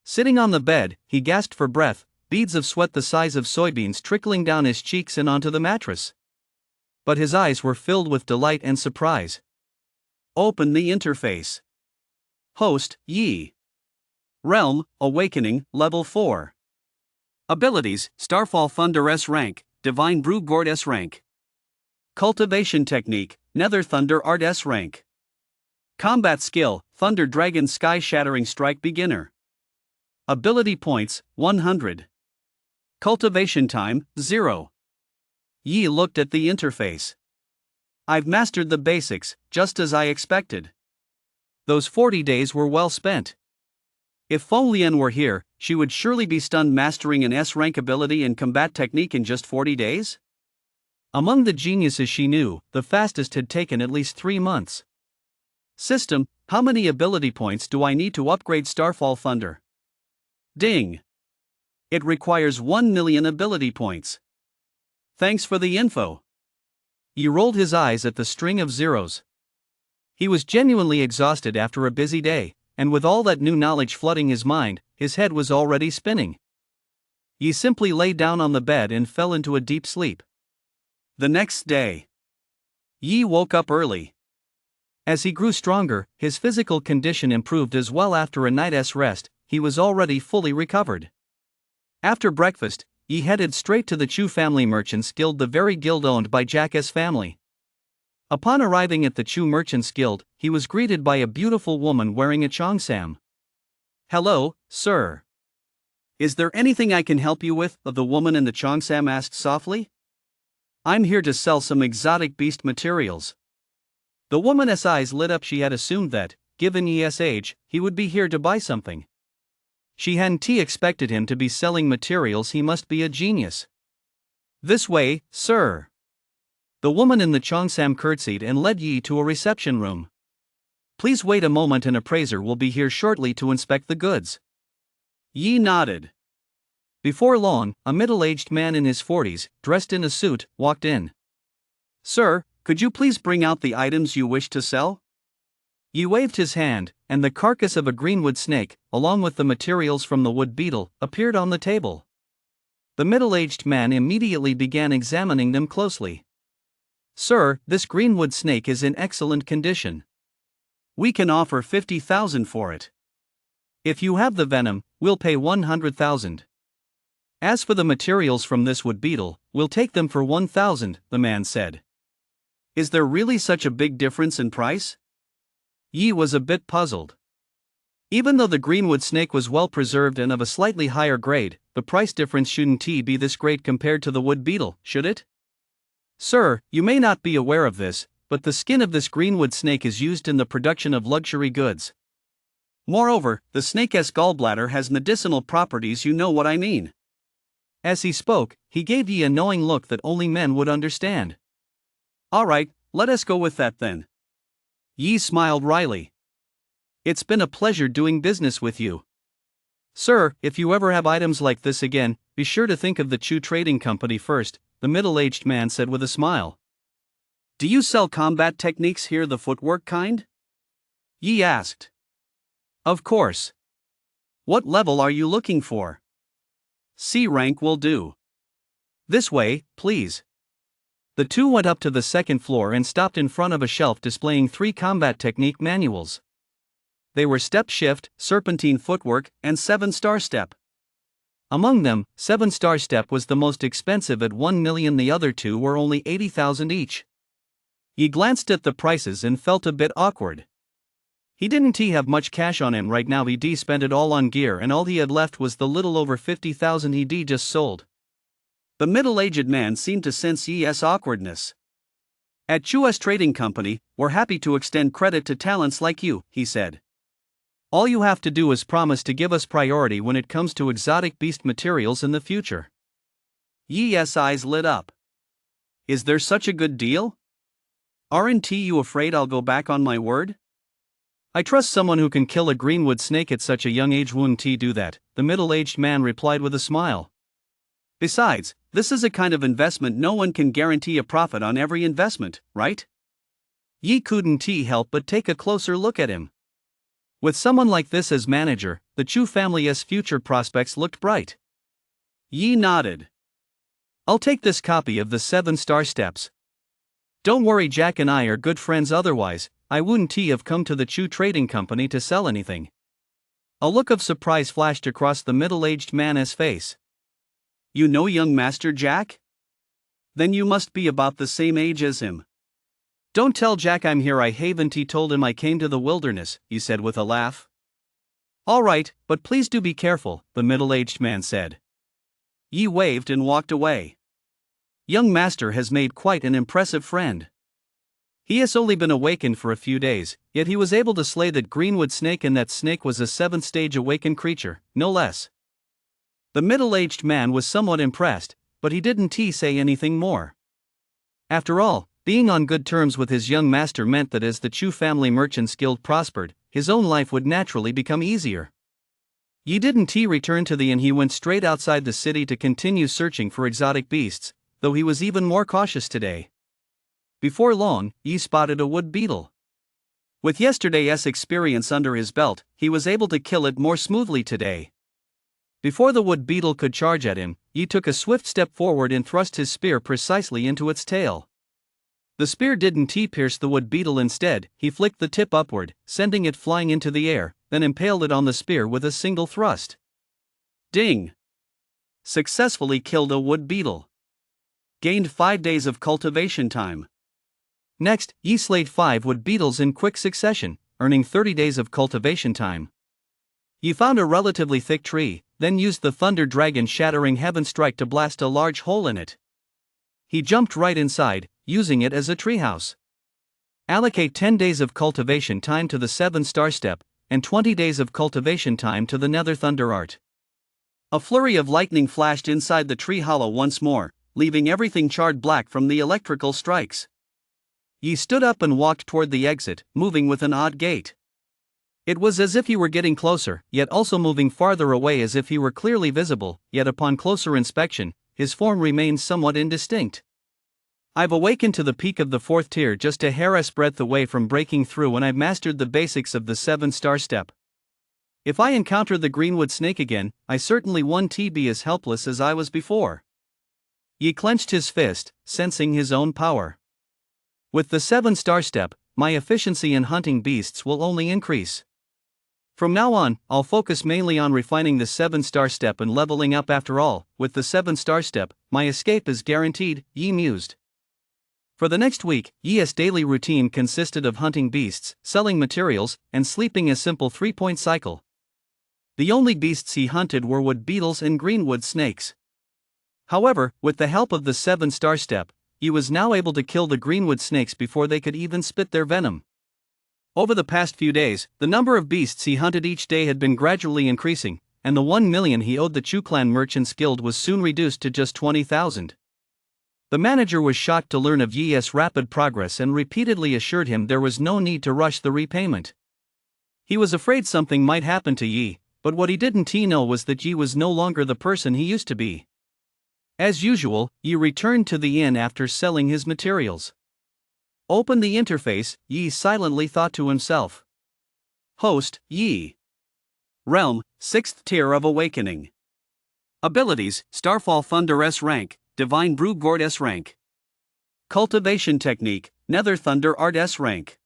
Speaker 1: Sitting on the bed, he gasped for breath, beads of sweat the size of soybeans trickling down his cheeks and onto the mattress. But his eyes were filled with delight and surprise. Open the interface. Host, Yi. Realm, Awakening, Level 4. Abilities, Starfall Thunder S rank, Divine Brew Gourd S rank. Cultivation Technique, Nether Thunder Art S rank. Combat Skill, Thunder Dragon Sky Shattering Strike Beginner. Ability Points, 100. Cultivation Time, 0. Yi looked at the interface. I've mastered the basics, just as I expected. Those 40 days were well spent. If Fo Lian were here, she would surely be stunned mastering an S-rank ability and combat technique in just 40 days? Among the geniuses she knew, the fastest had taken at least 3 months. System, how many ability points do I need to upgrade Starfall Thunder? Ding! It requires 1 million ability points. Thanks for the info. He rolled his eyes at the string of zeros. He was genuinely exhausted after a busy day, and with all that new knowledge flooding his mind, his head was already spinning. He simply lay down on the bed and fell into a deep sleep. The next day, Yi woke up early. As he grew stronger, his physical condition improved as well. After a night's rest, he was already fully recovered. After breakfast, Yi headed straight to the Chu family merchants guild, the very guild owned by Jack's family. Upon arriving at the Chu Merchants Guild, he was greeted by a beautiful woman wearing a cheongsam. "Hello, sir. Is there anything I can help you with?" the woman in the cheongsam asked softly. "I'm here to sell some exotic beast materials." The woman's eyes lit up. She had assumed that, given Yi's age, he would be here to buy something. She hadn't expected him to be selling materials. He must be a genius. "This way, sir." The woman in the cheongsam curtsied and led Yi to a reception room. "Please wait a moment, an appraiser will be here shortly to inspect the goods." Yi nodded. Before long, a middle-aged man in his 40s, dressed in a suit, walked in. "Sir, could you please bring out the items you wish to sell?" Yi waved his hand, and the carcass of a greenwood snake, along with the materials from the wood beetle, appeared on the table. The middle-aged man immediately began examining them closely. "Sir, this greenwood snake is in excellent condition. We can offer 50,000 for it. If you have the venom, we'll pay 100,000. As for the materials from this wood beetle, we'll take them for 1,000, the man said. Is there really such a big difference in price? Yi was a bit puzzled. Even though the greenwood snake was well preserved and of a slightly higher grade, the price difference shouldn't be this great compared to the wood beetle, should it? Sir, you may not be aware of this, but the skin of this greenwood snake is used in the production of luxury goods. Moreover, the snake's gallbladder has medicinal properties, you know what I mean." As he spoke, he gave Yi a knowing look that only men would understand. "All right, let us go with that then." Yi smiled wryly. "It's been a pleasure doing business with you. Sir, if you ever have items like this again, be sure to think of the Chu Trading Company first," the middle-aged man said with a smile. "Do you sell combat techniques here, the footwork kind?" Yi asked. "Of course. What level are you looking for?" "C rank will do." "This way, please." The two went up to the second floor and stopped in front of a shelf displaying 3 combat technique manuals. They were Step Shift, Serpentine Footwork, and 7-Star Step. Among them, 7-Star Step was the most expensive at 1 million, the other two were only 80,000 each. He glanced at the prices and felt a bit awkward. He didn't have much cash on him right now. He'd spent it all on gear, and all he had left was the little over 50,000 he'd just sold. The middle-aged man seemed to sense Yi's awkwardness. "At Chu's Trading Company, we're happy to extend credit to talents like you," he said. "All you have to do is promise to give us priority when it comes to exotic beast materials in the future." Yi's eyes lit up.
Speaker 2: Is there such a good deal? Aren't you afraid I'll go back on my word?
Speaker 1: I trust someone who can kill a greenwood snake at such a young age wouldn't do that, the middle-aged man replied with a smile.
Speaker 2: Besides, this is a kind of investment no one can guarantee a profit on every investment, right?
Speaker 1: Yi couldn't help but take a closer look at him. With someone like this as manager, the Chu family's future prospects looked bright.
Speaker 2: Yi nodded.
Speaker 1: I'll take this copy of the 7-Star Steps. Don't worry, Jack and I are good friends, otherwise I wouldn't have come to the Chu Trading Company to sell anything. A look of surprise flashed across the middle-aged man's face.
Speaker 2: You know young Master Jack? Then you must be about the same age as him.
Speaker 1: Don't tell Jack I'm here, I haven't told him I came to the wilderness, he said with a laugh. All right, but please do be careful, the middle-aged man said.
Speaker 2: Yi waved and walked away.
Speaker 1: Young Master has made quite an impressive friend. He has only been awakened for a few days, yet he was able to slay that greenwood snake, and that snake was a 7th-stage awakened creature, no less. The middle-aged man was somewhat impressed, but he didn't say anything more. After all, being on good terms with his young master meant that as the Chu family merchants guild prospered, his own life would naturally become easier. Yi didn't return to the inn, he went straight outside the city to continue searching for exotic beasts, though he was even more cautious today. Before long, Yi spotted a wood beetle. With yesterday's experience under his belt, he was able to kill it more smoothly today. Before the wood beetle could charge at him, Yi took a swift step forward and thrust his spear precisely into its tail. The spear didn't pierce the wood beetle, instead, he flicked the tip upward, sending it flying into the air, then impaled it on the spear with a single thrust.
Speaker 2: Ding! Successfully killed a wood beetle. Gained 5 days of cultivation time.
Speaker 1: Next, Yi slayed 5 wood beetles in quick succession, earning 30 days of cultivation time. Yi found a relatively thick tree, then used the Thunder Dragon Shattering Heaven Strike to blast a large hole in it. He jumped right inside, using it as a treehouse. Allocate 10 days of cultivation time to the 7-Star Step, and 20 days of cultivation time to the Nether Thunder Art.
Speaker 2: A flurry of lightning flashed inside the tree hollow once more, leaving everything charred black from the electrical strikes.
Speaker 1: Yi stood up and walked toward the exit, moving with an odd gait. It was as if he were getting closer, yet also moving farther away, as if he were clearly visible, yet upon closer inspection, his form remained somewhat indistinct. I've awakened to the peak of the 4th tier, just a hair's breadth away from breaking through, and I've mastered the basics of the 7-Star Step. If I encounter the greenwood snake again, I certainly won't be as helpless as I was before. Yi clenched his fist, sensing his own power. With the 7-Star Step, my efficiency in hunting beasts will only increase. From now on, I'll focus mainly on refining the 7-Star Step and leveling up. After all, with the 7-Star Step, my escape is guaranteed, Yi mused. For the next week, Yi's daily routine consisted of hunting beasts, selling materials, and sleeping a simple 3-point cycle. The only beasts he hunted were wood beetles and greenwood snakes. However, with the help of the 7-Star Step, Yi was now able to kill the greenwood snakes before they could even spit their venom. Over the past few days, the number of beasts he hunted each day had been gradually increasing, and the 1 million he owed the Chu Clan Merchants Guild was soon reduced to just 20,000. The manager was shocked to learn of Yi's rapid progress and repeatedly assured him there was no need to rush the repayment. He was afraid something might happen to Yi, but what he didn't know was that Yi was no longer the person he used to be. As usual, Yi returned to the inn after selling his materials. Open the interface, Yi silently thought to himself.
Speaker 2: Host, Yi. Realm, 6th tier of awakening. Abilities, Starfall Thunder S rank, Divine Brew Gourd S rank. Cultivation technique, Nether Thunder Art S rank.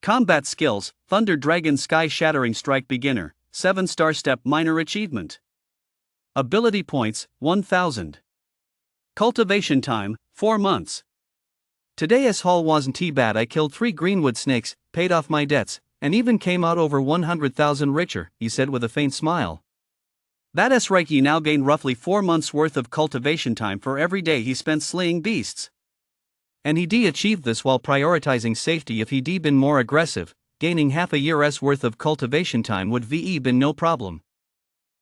Speaker 2: Combat skills, Thunder Dragon Sky Shattering Strike Beginner, 7-Star Step Minor Achievement. Ability points, 1000. Cultivation time, 4 months.
Speaker 1: Today's haul wasn't bad. I killed 3 greenwood snakes, paid off my debts, and even came out over 100,000 richer, he said with a faint smile.
Speaker 2: That's right, he now gained roughly 4 months worth of cultivation time for every day he spent slaying beasts.
Speaker 1: And he achieved this while prioritizing safety. If he'd been more aggressive, gaining half a year's worth of cultivation time would been no problem.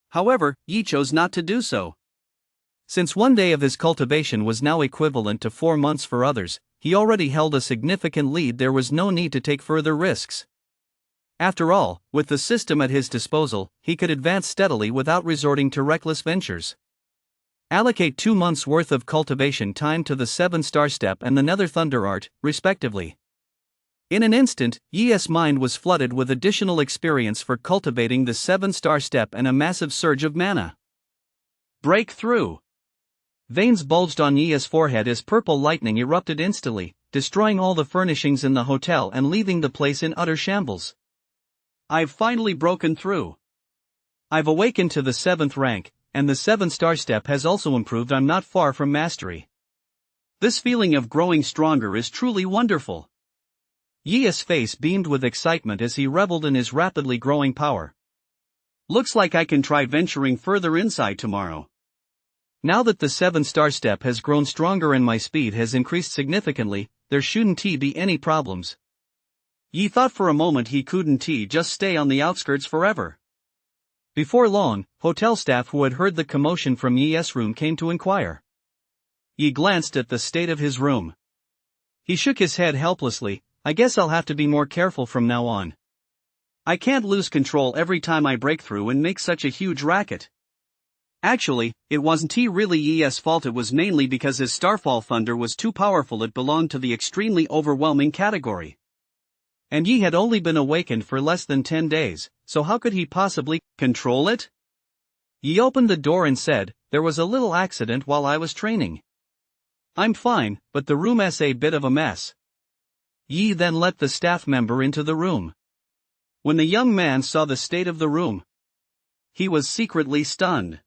Speaker 2: However, Yi chose not to do so.
Speaker 1: Since 1 day of his cultivation was now equivalent to 4 months for others, he already held a significant lead. There was no need to take further risks. After all, with the system at his disposal, he could advance steadily without resorting to reckless ventures. Allocate 2 months' worth of cultivation time to the 7-star step and the Nether Thunder Art, respectively. In an instant, Yi's mind was flooded with additional experience for cultivating the 7-star step and a massive surge of mana. Breakthrough! Veins bulged on Yi's forehead as purple lightning erupted instantly, destroying all the furnishings in the hotel and leaving the place in utter shambles. I've finally broken through. I've awakened to the 7th rank, and the 7-star step has also improved. I'm not far from mastery. This feeling of growing stronger is truly wonderful. Yi's face beamed with excitement as he reveled in his rapidly growing power. Looks like I can try venturing further inside tomorrow. Now that the 7-star step has grown stronger and my speed has increased significantly, there shouldn't be any problems. Yi thought for a moment he couldn't just stay on the outskirts forever. Before long, hotel staff who had heard the commotion from Yi's room came to inquire. Yi glanced at the state of his room. He shook his head helplessly. I guess I'll have to be more careful from now on. I can't lose control every time I break through and make such a huge racket. Actually, it wasn't really Yi's fault. It was mainly because his Starfall Thunder was too powerful. It belonged to the extremely overwhelming category. And Yi had only been awakened for less than 10 days, so how could he possibly control it? Yi opened the door and said, "There was a little accident while I was training. I'm fine, but the room's a bit of a mess." Yi then let the staff member into the room. When the young man saw the state of the room, he was secretly stunned.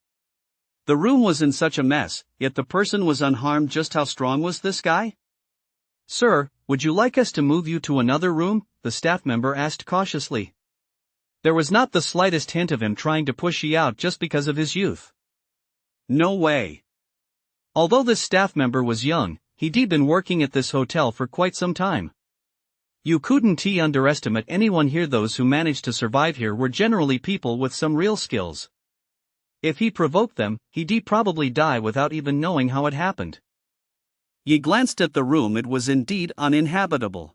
Speaker 1: The room was in such a mess, yet the person was unharmed. Just how strong was this guy? "Sir, would you like us to move you to another room?" the staff member asked cautiously. There was not the slightest hint of him trying to push Yi out just because of his youth. No way. Although this staff member was young, he'd been working at this hotel for quite some time. You couldn't underestimate anyone here. Those who managed to survive here were generally people with some real skills. If he provoked them, he'd probably die without even knowing how it happened. Yi glanced at the room. It was indeed uninhabitable.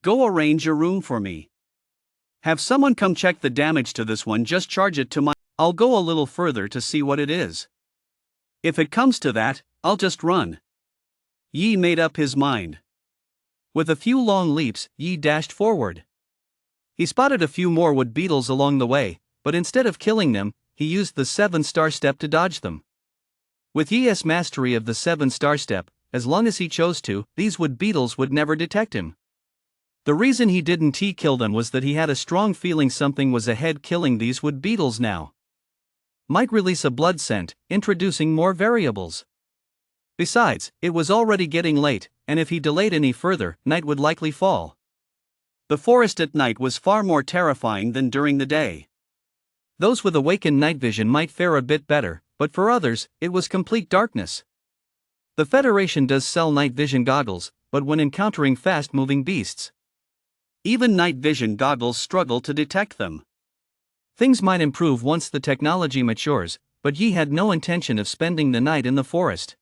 Speaker 1: "Go arrange a room for me. Have someone come check the damage to this one. Just charge it to my... I'll go a little further to see what it is. If it comes to that, I'll just run." Yi made up his mind. With a few long leaps, Yi dashed forward. He spotted a few more wood beetles along the way, but instead of killing them, he used the 7-star step to dodge them. With Yi's mastery of the 7-star step, as long as he chose to, these wood beetles would never detect him. The reason he didn't kill them was that he had a strong feeling something was ahead. Killing these wood beetles now might release a blood scent, introducing more variables. Besides, it was already getting late, and if he delayed any further, night would likely fall. The forest at night was far more terrifying than during the day. Those with awakened night vision might fare a bit better, but for others, it was complete darkness. The Federation does sell night vision goggles, but when encountering fast-moving beasts, even night vision goggles struggle to detect them. Things might improve once the technology matures, but Yi had no intention of spending the night in the forest.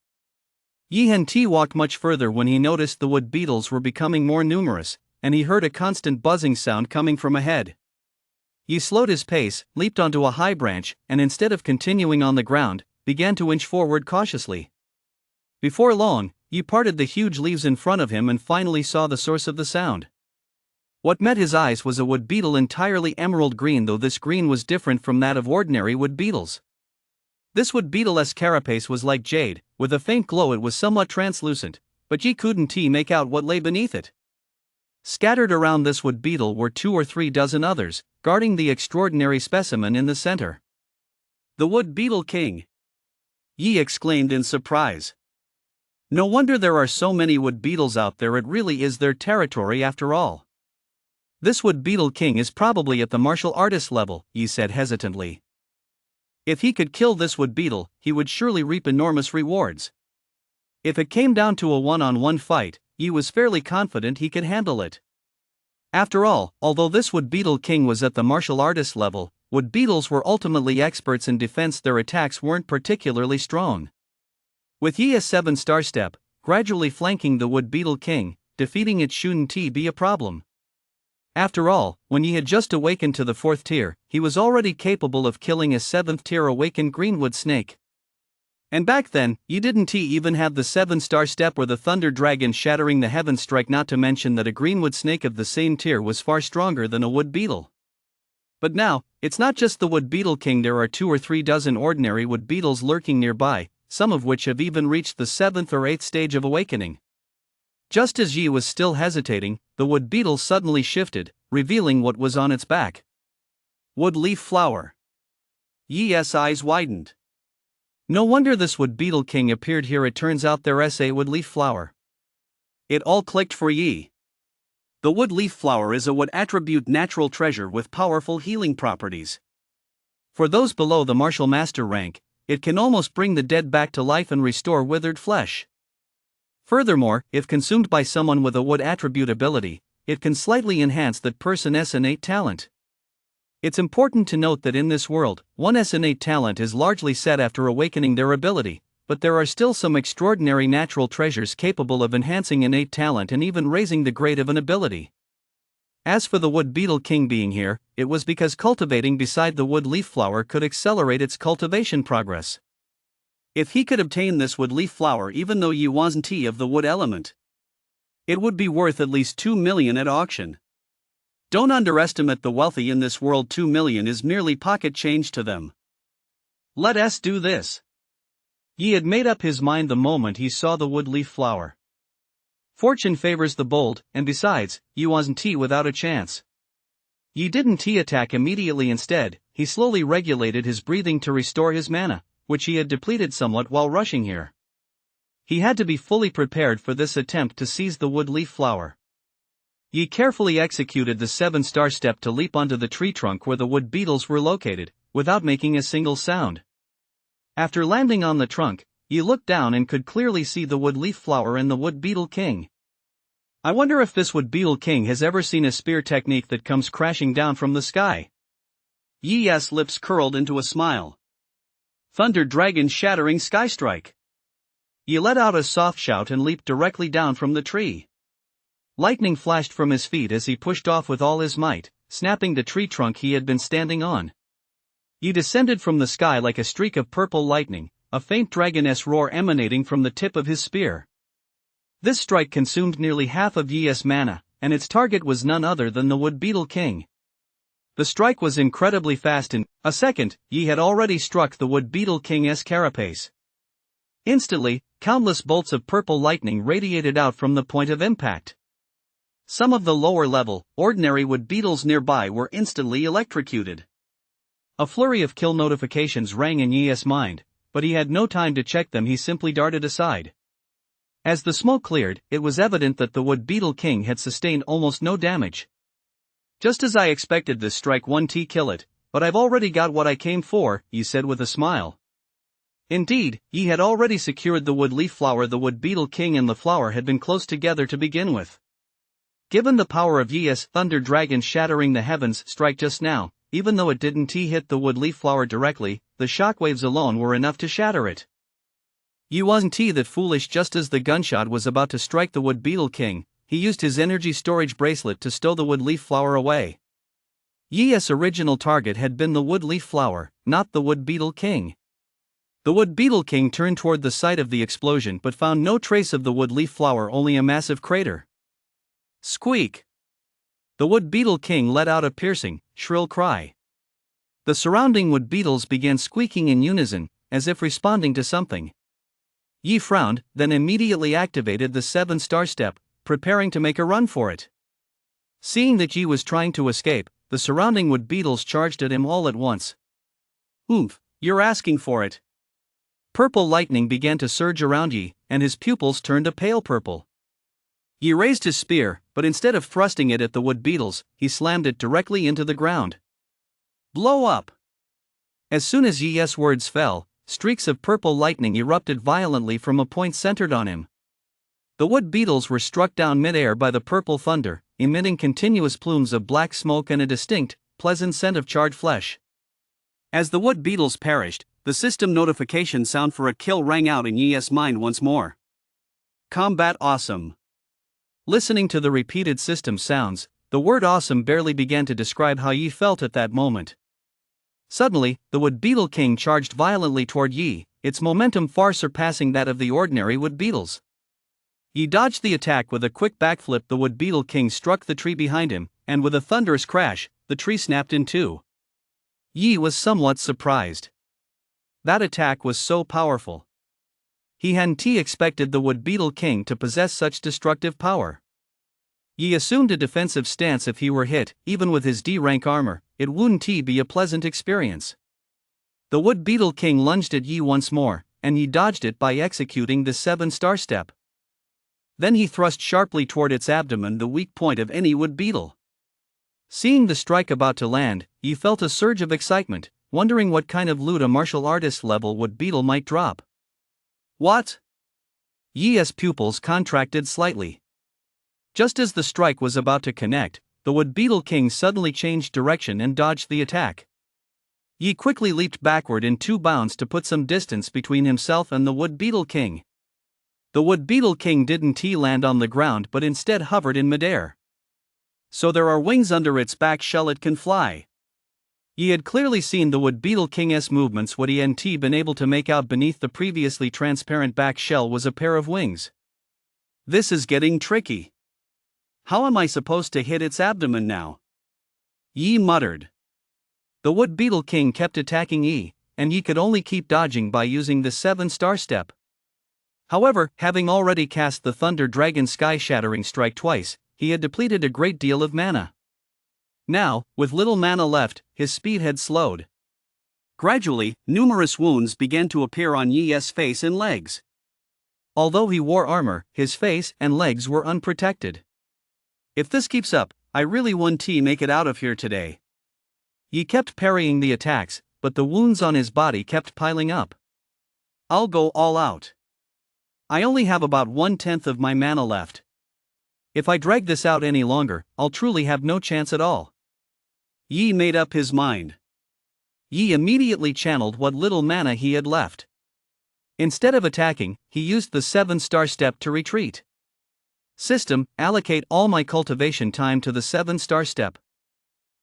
Speaker 1: Yi walked much further when he noticed the wood beetles were becoming more numerous, and he heard a constant buzzing sound coming from ahead. Yi slowed his pace, leaped onto a high branch, and instead of continuing on the ground, began to inch forward cautiously. Before long, Yi parted the huge leaves in front of him and finally saw the source of the sound. What met his eyes was a wood beetle entirely emerald green, though this green was different from that of ordinary wood beetles. This wood beetle's carapace was like jade, with a faint glow. It was somewhat translucent, but Yi couldn't make out what lay beneath it. Scattered around this wood beetle were 2 or 3 dozen others, guarding the extraordinary specimen in the center. "The wood beetle king!" Yi exclaimed in surprise. "No wonder there are so many wood beetles out there. It really is their territory after all." "This wood beetle king is probably at the martial artist level," Yi said hesitantly. If he could kill this wood beetle, he would surely reap enormous rewards. If it came down to a one-on-one fight, Yi was fairly confident he could handle it. After all, although this wood beetle king was at the martial artist level, wood beetles were ultimately experts in defense. Their attacks weren't particularly strong. With Yi's 7-star step, gradually flanking the wood beetle king, defeating it shouldn't be a problem. After all, when Yi had just awakened to the 4th tier, he was already capable of killing a 7th tier awakened greenwood snake. And back then, Yi didn't even have the 7-star step or the thunder dragon shattering the heavens strike, not to mention that a greenwood snake of the same tier was far stronger than a wood beetle. But now, it's not just the wood beetle king, there are 2 or 3 dozen ordinary wood beetles lurking nearby, some of which have even reached the 7th or 8th stage of awakening. Just as Yi was still hesitating, the wood beetle suddenly shifted, revealing what was on its back. Wood leaf flower. Yi's eyes widened. No wonder this wood beetle king appeared here. It turns out there's a wood leaf flower. It all clicked for Yi. The wood leaf flower is a wood attribute natural treasure with powerful healing properties. For those below the martial master rank, it can almost bring the dead back to life and restore withered flesh. Furthermore, if consumed by someone with a wood attribute ability, it can slightly enhance that person's innate talent. It's important to note that in this world, one's innate talent is largely set after awakening their ability, but there are still some extraordinary natural treasures capable of enhancing innate talent and even raising the grade of an ability. As for the wood beetle king being here, it was because cultivating beside the wood leaf flower could accelerate its cultivation progress. If he could obtain this wood leaf flower even though Yi wasn't of the wood element, it would be worth at least 2 million at auction. Don't underestimate the wealthy in this world. 2 million is merely pocket change to them. Let's do this. Yi had made up his mind the moment he saw the wood leaf flower. Fortune favors the bold, and besides, Yi wasn't without a chance. Yi didn't attack immediately. Instead, he slowly regulated his breathing to restore his mana, which he had depleted somewhat while rushing here. He had to be fully prepared for this attempt to seize the wood leaf flower. Yi carefully executed the 7-star step to leap onto the tree trunk where the wood beetles were located, without making a single sound. After landing on the trunk, Yi looked down and could clearly see the wood leaf flower and the wood beetle king. I wonder if this wood beetle king has ever seen a spear technique that comes crashing down from the sky. Yi's lips curled into a smile. Thunder dragon shattering sky strike. Yi let out a soft shout and leaped directly down from the tree. Lightning flashed from his feet as he pushed off with all his might, snapping the tree trunk he had been standing on. Yi descended from the sky like a streak of purple lightning, a faint dragoness roar emanating from the tip of his spear. This strike consumed nearly half of Yi's mana, and its target was none other than the wood beetle king. The strike was incredibly fast. In a second, Yi had already struck the wood beetle king's carapace. Instantly, countless bolts of purple lightning radiated out from the point of impact. Some of the lower-level, ordinary wood beetles nearby were instantly electrocuted. A flurry of kill notifications rang in Yi's mind, but he had no time to check them. He simply darted aside. As the smoke cleared, it was evident that the wood beetle king had sustained almost no damage. Just as I expected, this strike won't kill it, but I've already got what I came for, Yi said with a smile. Indeed, Yi had already secured the wood leaf flower. The wood beetle king and the flower had been close together to begin with. Given the power of Yi's thunder dragon shattering the heavens strike just now, even though it didn't hit the wood leaf flower directly, the shockwaves alone were enough to shatter it. Yi wasn't that foolish. Just as the gunshot was about to strike the wood beetle king, he used his energy storage bracelet to stow the wood leaf flower away. Yi's original target had been the wood leaf flower, not the wood beetle king. The wood beetle king turned toward the site of the explosion but found no trace of the wood leaf flower, only a massive crater. Squeak! The wood beetle king let out a piercing, shrill cry. The surrounding wood beetles began squeaking in unison, as if responding to something. Yi frowned, then immediately activated the 7-star step, preparing to make a run for it. Seeing that Yi was trying to escape, the surrounding wood beetles charged at him all at once. Oomph, you're asking for it. Purple lightning began to surge around Yi, and his pupils turned a pale purple. Yi raised his spear, but instead of thrusting it at the wood beetles, he slammed it directly into the ground. Blow up! As soon as Yi's words fell, streaks of purple lightning erupted violently from a point centered on him. The wood beetles were struck down mid-air by the purple thunder, emitting continuous plumes of black smoke and a distinct, pleasant scent of charred flesh. As the wood beetles perished,
Speaker 2: The system notification sound for a kill rang out in Yi's mind once more. Combat awesome.
Speaker 1: Listening to the repeated system sounds, the word awesome barely began to describe how Yi felt at that moment. Suddenly, the wood beetle king charged violently toward Yi, its momentum far surpassing that of the ordinary wood beetles. Yi dodged the attack with a quick backflip. The wood beetle king struck the tree behind him, and with a thunderous crash, the tree snapped in two. Yi was somewhat surprised. That attack was so powerful. He hadn't expected the wood beetle king to possess such destructive power. Yi assumed a defensive stance. If he were hit, even with his D-rank armor, it wouldn't be a pleasant experience. The wood beetle king lunged at Yi once more, and Yi dodged it by executing the 7-star step. Then he thrust sharply toward its abdomen, the weak point of any wood beetle. Seeing the strike about to land, Yi felt a surge of excitement, wondering what kind of loot a martial artist level wood beetle might drop. What? Yi's pupils contracted slightly. Just as the strike was about to connect, the wood beetle king suddenly changed direction and dodged the attack. Yi quickly leaped backward in 2 bounds to put some distance between himself and the wood beetle king. The wood beetle king didn't land on the ground but instead hovered in midair. So there are wings under its back shell, it can fly. Yi had clearly seen the wood beetle king's movements. What he hadn't been able to make out beneath the previously transparent back shell was a pair of wings. This is getting tricky. How am I supposed to hit its abdomen now? Yi muttered. The wood beetle king kept attacking Yi, and Yi could only keep dodging by using the 7-star step. However, having already cast the Thunder Dragon Sky-Shattering Strike twice, he had depleted a great deal of mana. Now, with little mana left, his speed had slowed. Gradually, numerous wounds began to appear on Yi's face and legs. Although he wore armor, his face and legs were unprotected. If this keeps up, I really won't make it out of here today. Yi kept parrying the attacks, but the wounds on his body kept piling up. I'll go all out. I only have about 1/10 of my mana left. If I drag this out any longer, I'll truly have no chance at all. Yi made up his mind. Yi immediately channeled what little mana he had left. Instead of attacking, he used the 7-star step to retreat. System, allocate all my cultivation time to the 7-star step.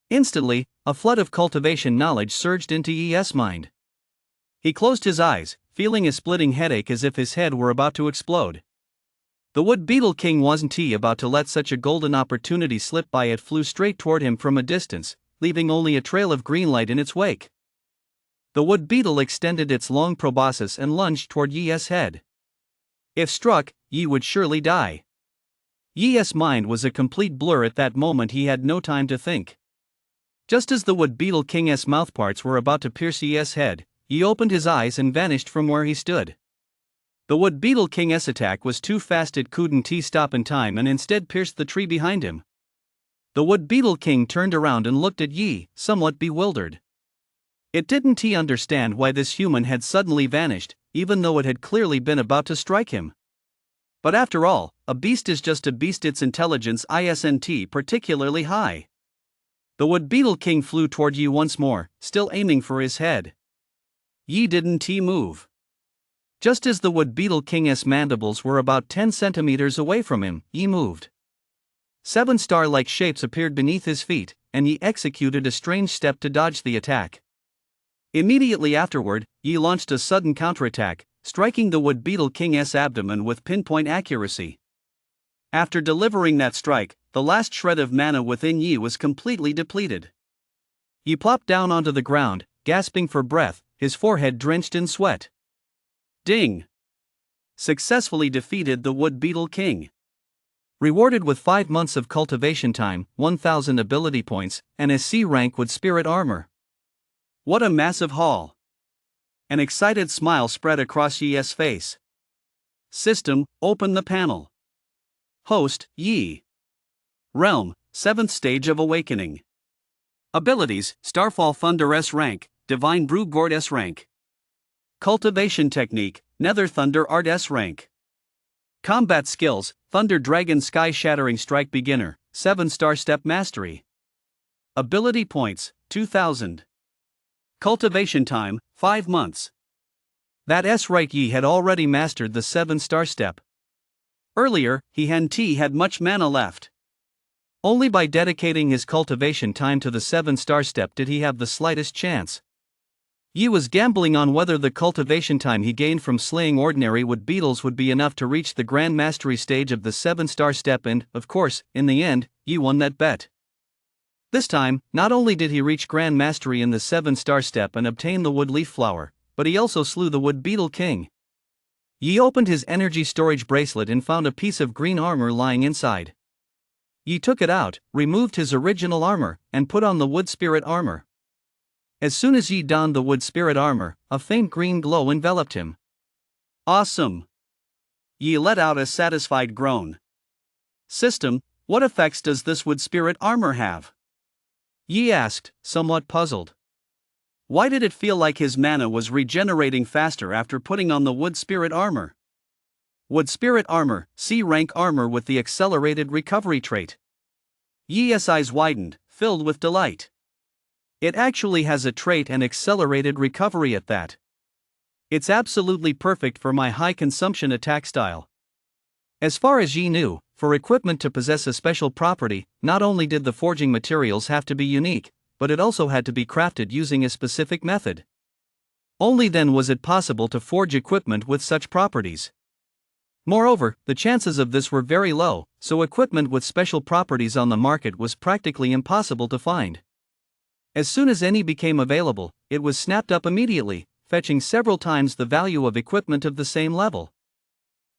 Speaker 1: Instantly, a flood of cultivation knowledge surged into Yi's mind. He closed his eyes, feeling a splitting headache as if his head were about to explode. The wood beetle king wasn't about to let such a golden opportunity slip by. It flew straight toward him from a distance, leaving only a trail of green light in its wake. The wood beetle extended its long proboscis and lunged toward Yi's head. If struck, Yi would surely die. Yi's mind was a complete blur at that moment. He had no time to think. Just as the wood beetle king's mouthparts were about to pierce Yi's head, Yi opened his eyes and vanished from where he stood. The wood beetle king's attack was too fast. It couldn't stop in time and instead pierced the tree behind him. The wood beetle king turned around and looked at Yi, somewhat bewildered. It didn't understand why this human had suddenly vanished, even though it had clearly been about to strike him. But after all, a beast is just a beast. Its intelligence isn't particularly high. The wood beetle king flew toward Yi once more, still aiming for his head. Yi didn't move. Just as the wood beetle king's mandibles were about 10 centimeters away from him, Yi moved. 7-star-like shapes appeared beneath his feet, and Yi executed a strange step to dodge the attack. Immediately afterward, Yi launched a sudden counterattack, striking the wood beetle king's abdomen with pinpoint accuracy. After delivering that strike, the last shred of mana within Yi was completely depleted. Yi plopped down onto the ground, gasping for breath, his forehead drenched in sweat. Ding! Successfully defeated the wood beetle king. Rewarded with 5 months of cultivation time, 1,000 ability points, and a C rank with spirit armor. What a massive haul! An excited smile spread across Yi's face. System, open the panel. Host, Yi. Realm, 7th stage of awakening. Abilities, Starfall Thunder S rank, Divine Brew Gourd S rank. Cultivation technique, Nether Thunder Art S rank. Combat skills, Thunder Dragon Sky Shattering Strike Beginner, 7-star Step Mastery. Ability points, 2,000.
Speaker 2: Cultivation time, 5 months.
Speaker 1: That's right, Yi had already mastered the 7-star step.
Speaker 2: Earlier, he had much mana left.
Speaker 1: Only by dedicating his cultivation time to the 7-star step did he have the slightest chance. Yi was gambling on whether the cultivation time he gained from slaying ordinary wood beetles would be enough to reach the grand mastery stage of the 7-star step, and, of course, in the end, Yi won that bet. This time, not only did he reach grand mastery in the 7-star step and obtain the wood leaf flower, but he also slew the wood beetle king. Yi opened his energy storage bracelet and found a piece of green armor lying inside. Yi took it out, removed his original armor, and put on the wood spirit armor. As soon as Yi donned the wood spirit armor, a faint green glow enveloped him.
Speaker 2: Awesome! Yi let out a satisfied groan. System, what effects does this wood spirit armor have?
Speaker 1: Yi asked, somewhat puzzled.
Speaker 2: Why did it feel like his mana was regenerating faster after putting on the wood spirit armor? Wood spirit armor, C rank armor with the accelerated recovery trait. Yi's eyes widened, filled with delight. It actually has a trait and accelerated recovery at that. It's absolutely perfect for my high consumption attack style. As far as Yi knew, for equipment to possess a special property, not only did the forging materials have to be unique, but it also had to be crafted using a specific method. Only then was it possible to forge equipment with such properties. Moreover, the chances of this were very low, so equipment with special properties on the market was practically impossible to find. As soon as any became available, it was snapped up immediately, fetching several times the value of equipment of the same level.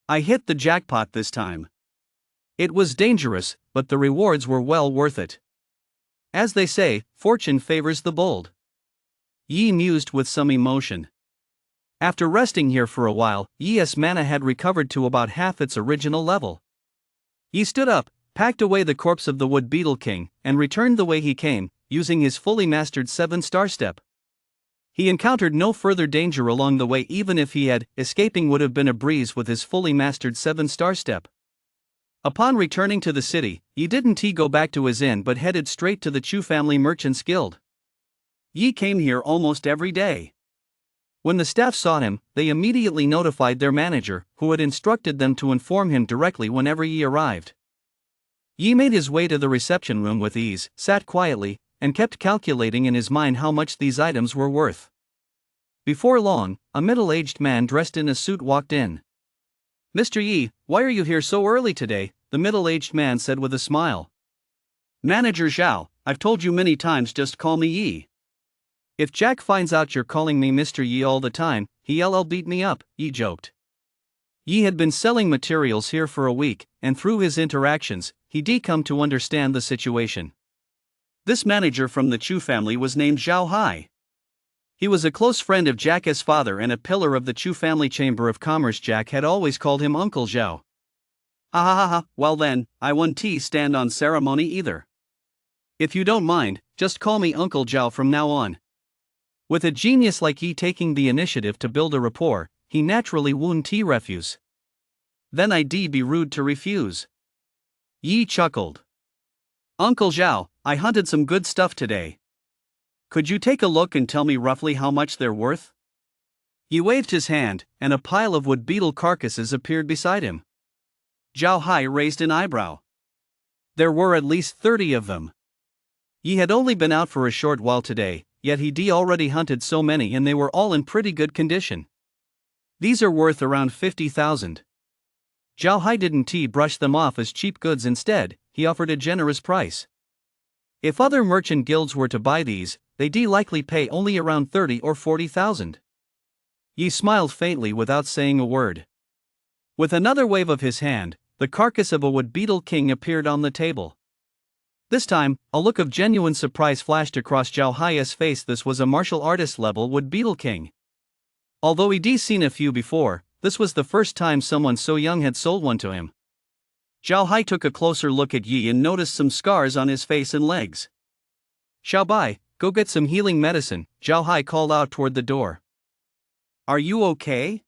Speaker 2: I hit the jackpot this time. It was dangerous, but the rewards were well worth it. As they say, fortune favors the bold. Yi mused with some emotion. After resting here for a while, Yi's mana had recovered to about half its original level. Yi stood up, packed away the corpse of the wood beetle king, and returned the way he came, using his fully mastered 7-star step. He encountered no further danger along the way. Even if he had, escaping would have been a breeze with his fully mastered 7-star step. Upon returning to the city, Yi didn't go back to his inn but headed straight to the Chu family merchants guild. Yi came here almost every day. When the staff saw him, they immediately notified their manager, who had instructed them to inform him directly whenever Yi arrived. Yi made his way to the reception room with ease, sat quietly, and kept calculating in his mind how much these items were worth. Before long, a middle-aged man dressed in a suit walked in. "Mr. Yi, why are you here so early today?" the middle-aged man said with a smile. "Manager Zhao, I've told you many times, just call me Yi."
Speaker 1: "If Jack finds out you're calling me Mr. Yi all the time, he'll beat me up," Yi joked. Yi had been selling materials here for a week, and through his interactions, he'd come to understand the situation.
Speaker 2: This manager from the Chu family was named Zhao Hai. He was a close friend of Jack's father and a pillar of the Chu family chamber of commerce. Jack had always called him Uncle Zhao. Well then, I won't stand on ceremony either. If you don't mind, just call me Uncle Zhao from now on. With a genius like Yi taking the initiative to build a rapport, he naturally wouldn't refuse. Then I'd be rude to refuse. Yi chuckled. "Uncle Zhao, I hunted some good stuff today. Could you take a look and tell me roughly how much they're worth?" He waved his hand, and a pile of wood beetle carcasses appeared beside him. Zhao Hai raised an eyebrow. There were at least 30 of them. He had only been out for a short while today, yet he'd already hunted so many and they were all in pretty good condition. "These are worth around 50,000. Zhao Hai didn't brush them off as cheap goods. Instead, he offered a generous price. If other merchant guilds were to buy these, they'd likely pay only around 30 or 40,000. Yi smiled faintly without saying a word. With another wave of his hand, the carcass of a wood beetle king appeared on the table. This time, a look of genuine surprise flashed across Zhao Hai's face. This was a martial artist level wood beetle king. Although he'd seen a few before, this was the first time someone so young had sold one to him. Zhao Hai took a closer look at Yi and noticed some scars on his face and legs. "Xiao Bai, go get some healing medicine," Zhao Hai called out toward the door. "Are you okay?"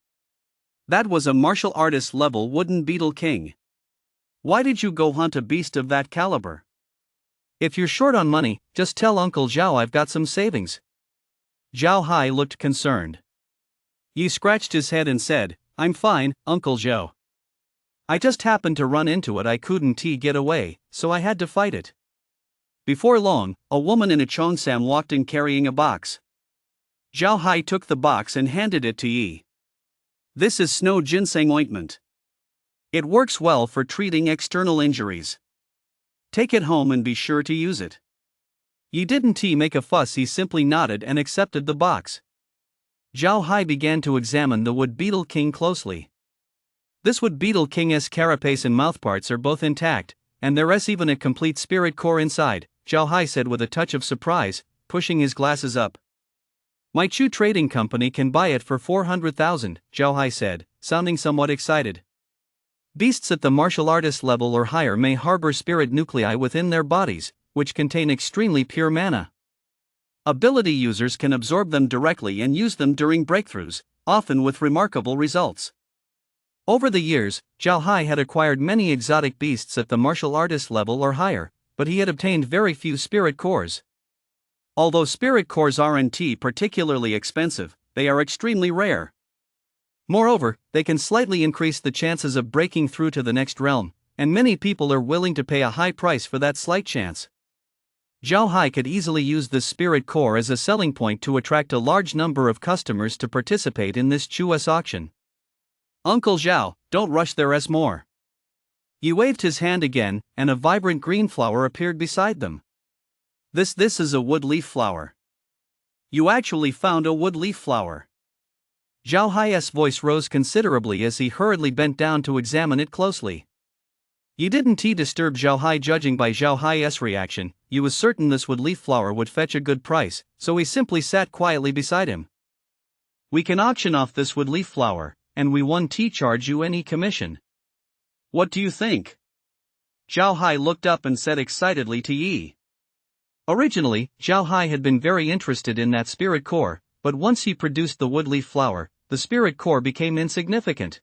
Speaker 2: That was a martial artist level wooden beetle king. "Why did you go hunt a beast of that caliber?" "If you're short on money, just tell Uncle Zhao I've got some savings."
Speaker 1: Zhao Hai looked concerned. Yi scratched his head and said, "I'm fine, Uncle Zhou. I just happened to run into it. I couldn't get away, so I had to fight it." Before long, a woman in a cheongsam walked in carrying a box. Zhao Hai took the box and handed it to Yi. "This is snow ginseng ointment. It works well for treating external injuries. Take it home and be sure to use it." Yi didn't make a fuss, he simply nodded and accepted the box. Zhao Hai began to examine the wood beetle king closely. This wood beetle king's carapace and mouthparts are both intact, and there's even a complete spirit core inside, Zhao Hai said with a touch of surprise, pushing his glasses up. "My Chu trading company can buy it for 400,000, Zhao Hai said, sounding somewhat excited. Beasts at the martial artist level or higher may harbor spirit nuclei within their bodies, which contain extremely pure mana. Ability users can absorb them directly and use them during breakthroughs, often with remarkable results." Over the years, Zhao Hai had acquired many exotic beasts at the martial artist level or higher, but he had obtained very few spirit cores. Although spirit cores aren't particularly expensive, they are extremely rare. Moreover, they can slightly increase the chances of breaking through to the next realm, and many people are willing to pay a high price for that slight chance. Zhao Hai could easily use this spirit core as a selling point to attract a large number of customers to participate in this Chu's auction. "Uncle Zhao, don't rush, there's more." He waved his hand again, and a vibrant green flower appeared beside them. This is a wood leaf flower. You actually found a wood leaf flower." Zhao Hai's voice rose considerably as he hurriedly bent down to examine it closely. Yi didn't disturb Zhao Hai. Judging by Zhao Hai's reaction, Yi was certain this wood leaf flower would fetch a good price, so he simply sat quietly beside him. "We can auction off this wood leaf flower, and we won't charge you any commission. What do you think?" Zhao Hai looked up and said excitedly to Yi. Originally, Zhao Hai had been very interested in that spirit core, but once he produced the wood leaf flower, the spirit core became insignificant.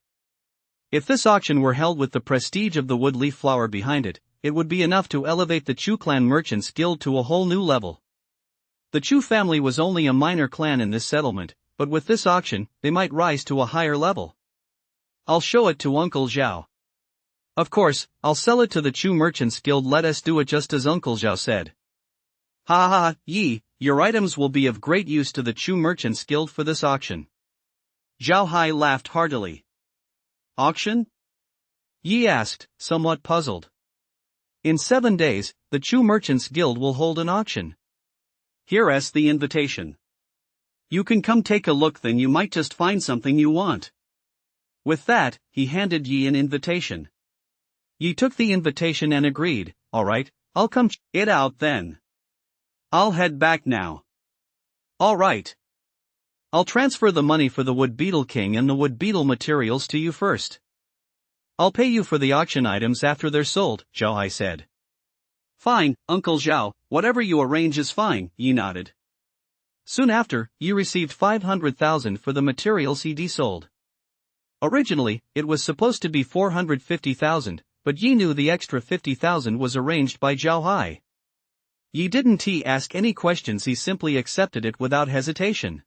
Speaker 1: If this auction were held with the prestige of the wood leaf flower behind it, it would be enough to elevate the Chu clan merchants guild to a whole new level. The Chu family was only a minor clan in this settlement, but with this auction, they might rise to a higher level. "I'll show it to Uncle Zhao. Of course, I'll sell it to the Chu Merchants Guild. Let us do it just as Uncle Zhao said." "Ha ha, Yi, your items will be of great use to the Chu Merchants Guild for this auction." Zhao Hai laughed heartily. "Auction?" Yi asked, somewhat puzzled. "In 7 days, the Chu Merchants Guild will hold an auction. Here's the invitation. You can come take a look, then you might just find something you want." With that, he handed Yi an invitation. Yi took the invitation and agreed, "All right, I'll come check it out then. I'll head back now." "All right. I'll transfer the money for the wood beetle king and the wood beetle materials to you first. I'll pay you for the auction items after they're sold," Zhao Hai said. "Fine, Uncle Zhao, whatever you arrange is fine," Yi nodded. Soon after, Yi received 500,000 for the materials he sold. Originally, it was supposed to be 450,000, but Yi knew the extra 50,000 was arranged by Zhao Hai. Yi didn't ask any questions, he simply accepted it without hesitation.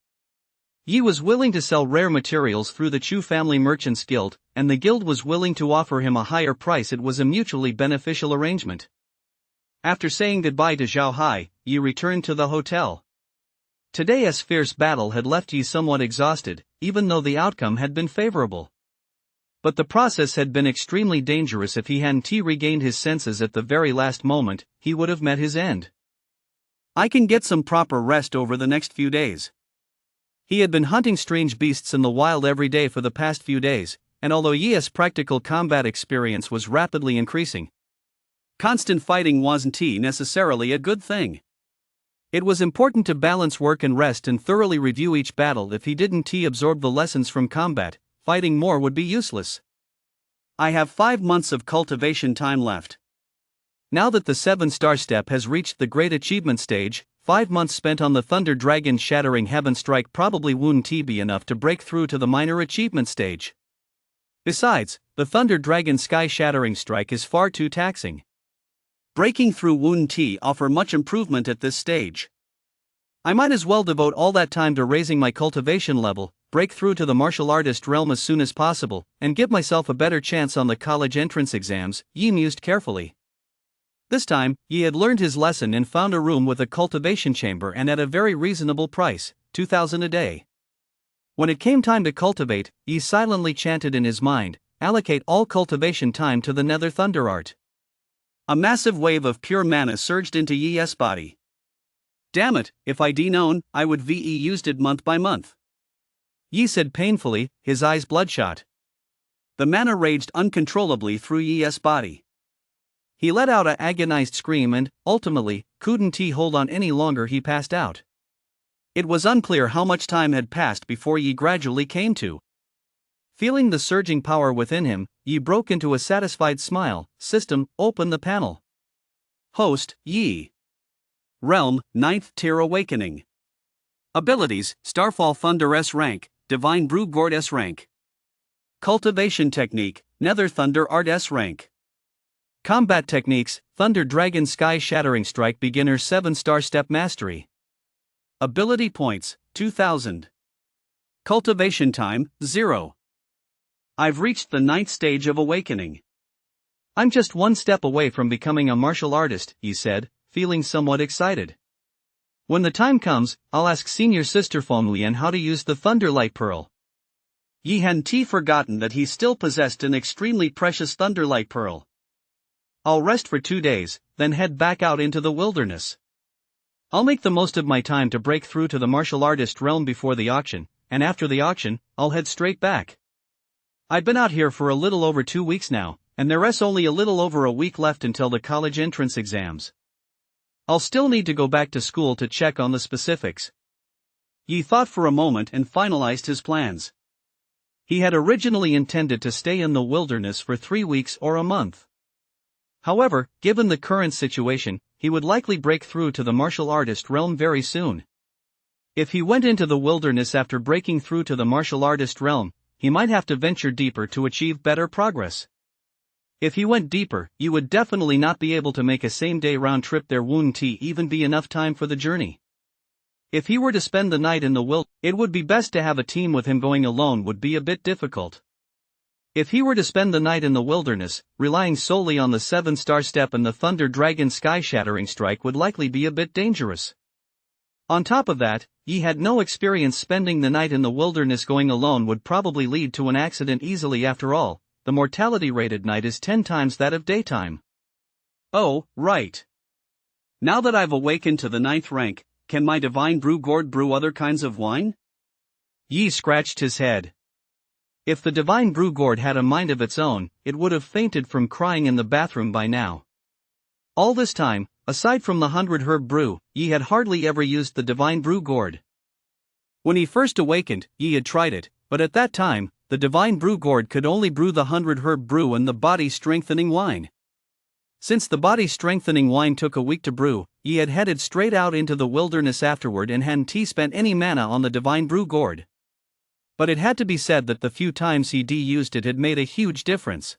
Speaker 1: Yi was willing to sell rare materials through the Chu Family Merchants Guild, and the guild was willing to offer him a higher price. It was a mutually beneficial arrangement. After saying goodbye to Zhao Hai, Yi returned to the hotel. Today's fierce battle had left Yi somewhat exhausted, even though the outcome had been favorable. But the process had been extremely dangerous. If he hadn't regained his senses at the very last moment, he would have met his end. "I can get some proper rest over the next few days." He had been hunting strange beasts in the wild every day for the past few days, and although Yi's practical combat experience was rapidly increasing, constant fighting wasn't necessarily a good thing. It was important to balance work and rest and thoroughly review each battle. If he didn't absorb the lessons from combat, fighting more would be useless. "I have 5 months of cultivation time left. Now that the 7-star step has reached the great achievement stage, 5 months spent on the Thunder Dragon Shattering Heaven Strike probably wouldn't be enough to break through to the minor achievement stage. Besides, the Thunder Dragon Sky Shattering Strike is far too taxing. Breaking through wouldn't offer much improvement at this stage. I might as well devote all that time to raising my cultivation level, break through to the martial artist realm as soon as possible, and give myself a better chance on the college entrance exams, Yi mused carefully. This time, Yi had learned his lesson and found a room with a cultivation chamber and at a very reasonable price, 2,000 a day. When it came time to cultivate, Yi silently chanted in his mind, allocate all cultivation time to the Nether Thunder Art. A massive wave of pure mana surged into Yi's body. Damn it, if I'd known, I would VE used it month by month. Yi said painfully, his eyes bloodshot. The mana raged uncontrollably through Yi's body. He let out an agonized scream and, ultimately, couldn't he hold on any longer. He passed out. It was unclear how much time had passed before Yi gradually came to. Feeling the surging power within him, Yi broke into a satisfied smile. System, open the panel. Host, Yi. Realm, 9th Tier Awakening. Abilities, Starfall Thunder S rank, Divine Brew Gourd S rank. Cultivation Technique, Nether Thunder Art S rank. Combat Techniques, Thunder Dragon Sky Shattering Strike Beginner 7-star Step Mastery. Ability Points, 2000. Cultivation Time, 0. I've reached the 9th stage of awakening. I'm just one step away from becoming a martial artist, he said, feeling somewhat excited. When the time comes, I'll ask senior sister Fenglian how to use the Thunderlight Pearl. Yi hadn't forgotten that he still possessed an extremely precious Thunderlight Pearl. I'll rest for 2 days, then head back out into the wilderness. I'll make the most of my time to break through to the martial artist realm before the auction, and after the auction, I'll head straight back. I've been out here for a little over 2 weeks now, and there's only a little over a week left until the college entrance exams. I'll still need to go back to school to check on the specifics. Yi thought for a moment and finalized his plans. He had originally intended to stay in the wilderness for 3 weeks or a month. However, given the current situation, he would likely break through to the martial artist realm very soon. If he went into the wilderness after breaking through to the martial artist realm, he might have to venture deeper to achieve better progress. If he went deeper, you would definitely not be able to make a same-day round trip there. Wouldn't even be enough time for the journey. If he were to spend the night in the wilderness, it would be best to have a team with him. Going alone would be a bit difficult. If he were to spend the night in the wilderness, relying solely on the 7-star step and the Thunder Dragon Sky Shattering Strike would likely be a bit dangerous. On top of that, Yi had no experience spending the night in the wilderness. Going alone would probably lead to an accident easily. After all, the mortality rate at night is 10 times that of daytime. Oh, right. Now that I've awakened to the 9th rank, can my Divine Brew Gourd brew other kinds of wine? Yi scratched his head. If the Divine Brew Gourd had a mind of its own, it would have fainted from crying in the bathroom by now. All this time, aside from the 100 herb brew, Yi had hardly ever used the Divine Brew Gourd. When he first awakened, Yi had tried it, but at that time, the Divine Brew Gourd could only brew the 100 herb brew and the body strengthening wine. Since the body strengthening wine took a week to brew, Yi had headed straight out into the wilderness afterward and hadn't spent any mana on the Divine Brew Gourd. But it had to be said that the few times he used it had made a huge difference.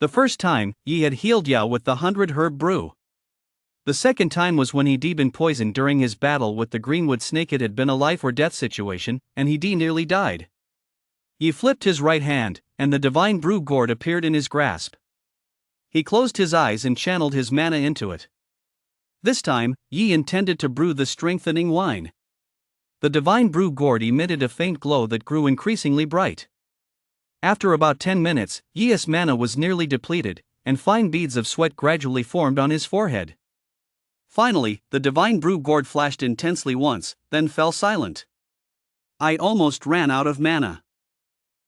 Speaker 1: The first time, Yi had healed Yao with the 100 herb brew. The second time was when he'd been poisoned during his battle with the Greenwood Snake. It had been a life or death situation, and he nearly died. Yi flipped his right hand, and the Divine Brew Gourd appeared in his grasp. He closed his eyes and channeled his mana into it. This time, Yi intended to brew the strengthening wine. The Divine Brew Gourd emitted a faint glow that grew increasingly bright. After about 10 minutes, Yi's mana was nearly depleted, and fine beads of sweat gradually formed on his forehead. Finally, the Divine Brew Gourd flashed intensely once, then fell silent. I almost ran out of mana.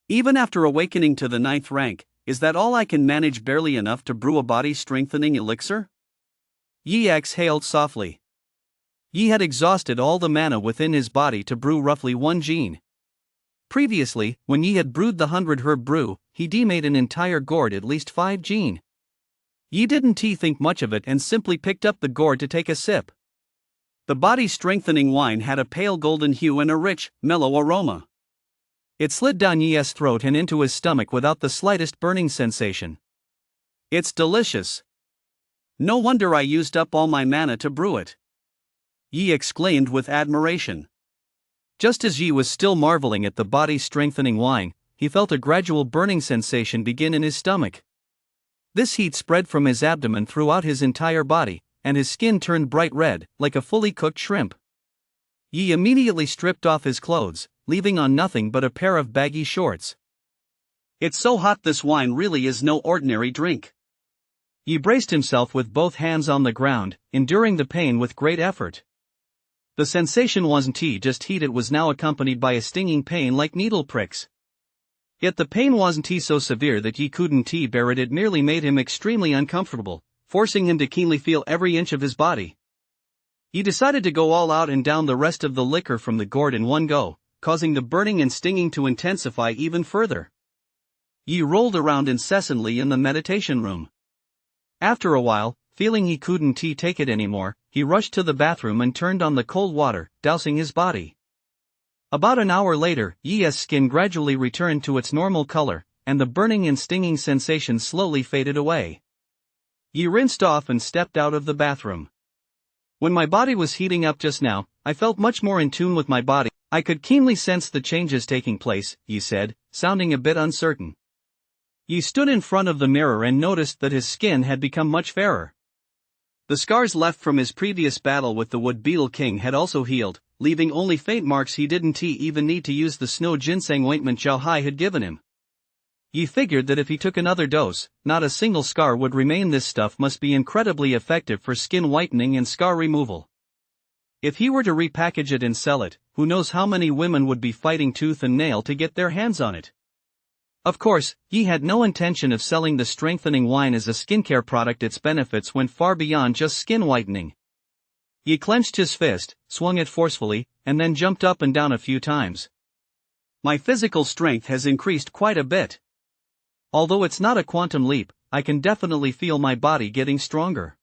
Speaker 1: Even after awakening to the 9th rank, is that all I can manage? Barely enough to brew a body-strengthening elixir? Yi exhaled softly. Yi had exhausted all the mana within his body to brew roughly 1 gene. Previously, when Yi had brewed the 100 herb brew, he made an entire gourd at least 5 gene. Yi didn't think much of it and simply picked up the gourd to take a sip. The body-strengthening wine had a pale golden hue and a rich, mellow aroma. It slid down Yi's throat and into his stomach without the slightest burning sensation. It's delicious. No wonder I used up all my mana to brew it.
Speaker 2: Yi exclaimed with admiration. Just as Yi was still marveling at the body-strengthening wine, he felt a gradual burning sensation begin in his stomach. This heat spread from his abdomen throughout his entire body, and his skin turned bright red, like a fully cooked shrimp. Yi immediately stripped off his clothes, leaving on nothing but a pair of baggy shorts. It's so hot, this wine really is no ordinary drink. Yi braced himself with both hands on the ground, enduring the pain with great effort. The sensation wasn't just heat, it was now accompanied by a stinging pain like needle pricks. Yet the pain wasn't so severe that Yi couldn't bear it merely made him extremely uncomfortable, forcing him to keenly feel every inch of his body. He decided to go all out and down the rest of the liquor from the gourd in one go, causing the burning and stinging to intensify even further. Yi rolled around incessantly in the meditation room. After a while, feeling he couldn't take it anymore, he rushed to the bathroom and turned on the cold water, dousing his body. About an hour later, Yi's skin gradually returned to its normal color, and the burning and stinging sensation slowly faded away. Yi rinsed off and stepped out of the bathroom. When my body was heating up just now, I felt much more in tune with my body. I could keenly sense the changes taking place, Yi said, sounding a bit uncertain. Yi stood in front of the mirror and noticed that his skin had become much fairer. The scars left from his previous battle with the Wood Beetle King had also healed, leaving only faint marks. He didn't even need to use the snow ginseng ointment Zhao Hai had given him. Yi figured that if he took another dose, not a single scar would remain. This stuff must be incredibly effective for skin whitening and scar removal. If he were to repackage it and sell it, who knows how many women would be fighting tooth and nail to get their hands on it. Of course, Yi had no intention of selling the strengthening wine as a skincare product. Its benefits went far beyond just skin whitening. Yi clenched his fist, swung it forcefully, and then jumped up and down a few times. My physical strength has increased quite a bit. Although it's not a quantum leap, I can definitely feel my body getting stronger.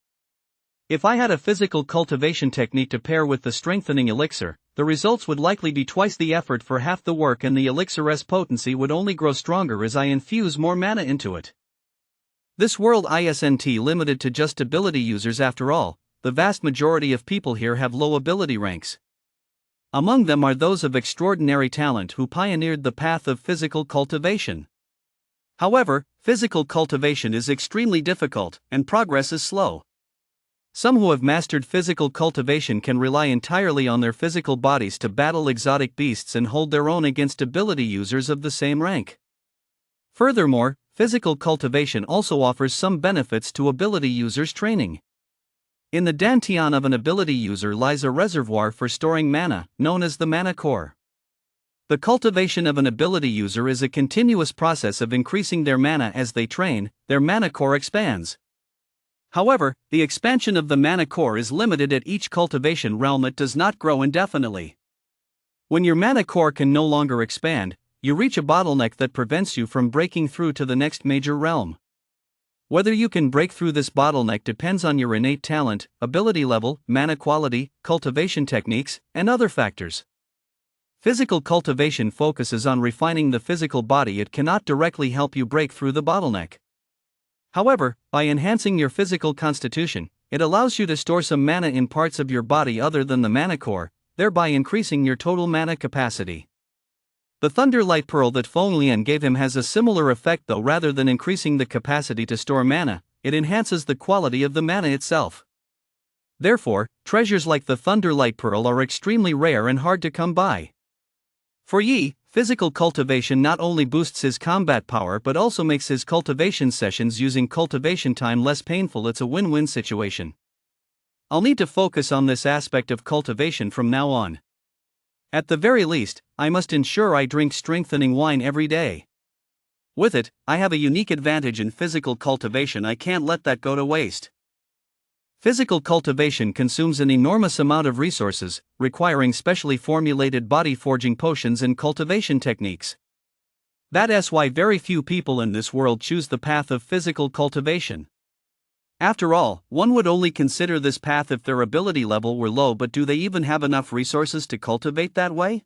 Speaker 2: If I had a physical cultivation technique to pair with the strengthening elixir, the results would likely be twice the effort for half the work, and the elixir's potency would only grow stronger as I infuse more mana into it. This world isn't limited to just ability users after all. The vast majority of people here have low ability ranks. Among them are those of extraordinary talent who pioneered the path of physical cultivation. However, physical cultivation is extremely difficult, and progress is slow. Some who have mastered physical cultivation can rely entirely on their physical bodies to battle exotic beasts and hold their own against ability users of the same rank. Furthermore, physical cultivation also offers some benefits to ability users' training. In the dantian of an ability user lies a reservoir for storing mana, known as the mana core. The cultivation of an ability user is a continuous process of increasing their mana. As they train, their mana core expands. However, the expansion of the mana core is limited at each cultivation realm. It does not grow indefinitely. When your mana core can no longer expand, you reach a bottleneck that prevents you from breaking through to the next major realm. Whether you can break through this bottleneck depends on your innate talent, ability level, mana quality, cultivation techniques, and other factors. Physical cultivation focuses on refining the physical body. It cannot directly help you break through the bottleneck. However, by enhancing your physical constitution, it allows you to store some mana in parts of your body other than the mana core, thereby increasing your total mana capacity. The Thunder Light Pearl that Feng Lian gave him has a similar effect, though rather than increasing the capacity to store mana, it enhances the quality of the mana itself. Therefore, treasures like the Thunder Light Pearl are extremely rare and hard to come by. For Yi, physical cultivation not only boosts his combat power but also makes his cultivation sessions using cultivation time less painful. It's a win-win situation. I'll need to focus on this aspect of cultivation from now on. At the very least, I must ensure I drink strengthening wine every day. With it, I have a unique advantage in physical cultivation. I can't let that go to waste. Physical cultivation consumes an enormous amount of resources, requiring specially formulated body forging potions and cultivation techniques. That's why very few people in this world choose the path of physical cultivation. After all, one would only consider this path if their ability level were low, but do they even have enough resources to cultivate that way?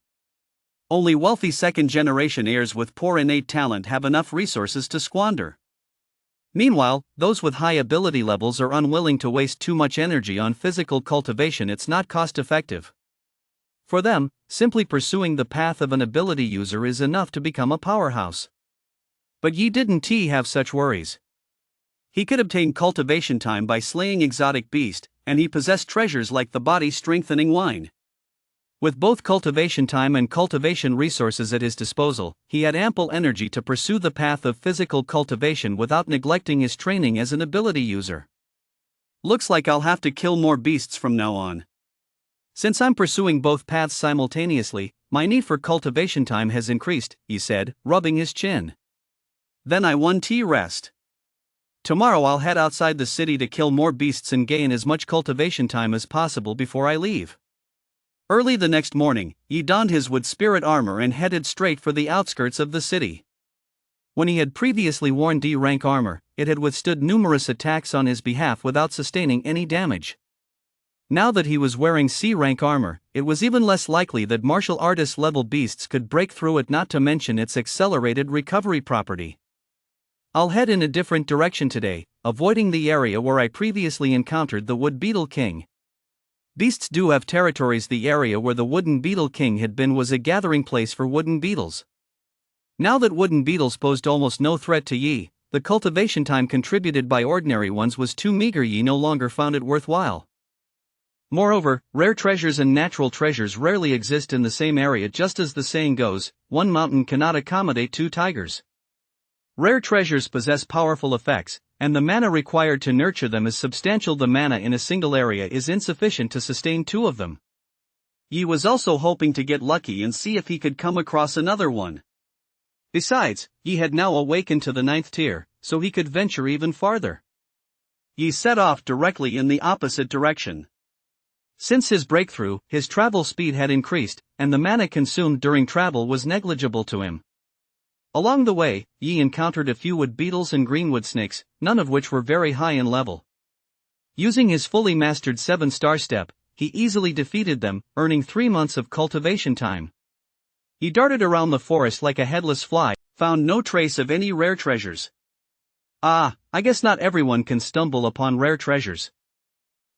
Speaker 2: Only wealthy second-generation heirs with poor innate talent have enough resources to squander. Meanwhile, those with high ability levels are unwilling to waste too much energy on physical cultivation. It's not cost effective. For them, simply pursuing the path of an ability user is enough to become a powerhouse. But Yi didn't have such worries. He could obtain cultivation time by slaying exotic beasts, and he possessed treasures like the body-strengthening wine. With both cultivation time and cultivation resources at his disposal, he had ample energy to pursue the path of physical cultivation without neglecting his training as an ability user. Looks like I'll have to kill more beasts from now on. Since I'm pursuing both paths simultaneously, my need for cultivation time has increased, he said, rubbing his chin. Then I won rest. Tomorrow I'll head outside the city to kill more beasts and gain as much cultivation time as possible before I leave. Early the next morning, Yi donned his wood spirit armor and headed straight for the outskirts of the city. When he had previously worn D-rank armor, it had withstood numerous attacks on his behalf without sustaining any damage. Now that he was wearing C-rank armor, it was even less likely that martial artist-level beasts could break through it, not to mention its accelerated recovery property. I'll head in a different direction today, avoiding the area where I previously encountered the Wood Beetle King. Beasts do have territories. The area where the Wooden Beetle King had been was a gathering place for wooden beetles. Now that wooden beetles posed almost no threat to Yi, the cultivation time contributed by ordinary ones was too meager. Yi no longer found it worthwhile. Moreover, rare treasures and natural treasures rarely exist in the same area. Just as the saying goes, one mountain cannot accommodate two tigers. Rare treasures possess powerful effects, and the mana required to nurture them is substantial. The mana in a single area is insufficient to sustain two of them. Yi was also hoping to get lucky and see if he could come across another one. Besides, Yi had now awakened to the 9th tier, so he could venture even farther. Yi set off directly in the opposite direction. Since his breakthrough, his travel speed had increased, and the mana consumed during travel was negligible to him. Along the way, Yi encountered a few wood beetles and greenwood snakes, none of which were very high in level. Using his fully mastered 7-star step, he easily defeated them, earning 3 months of cultivation time. He darted around the forest like a headless fly, found no trace of any rare treasures. I guess not everyone can stumble upon rare treasures.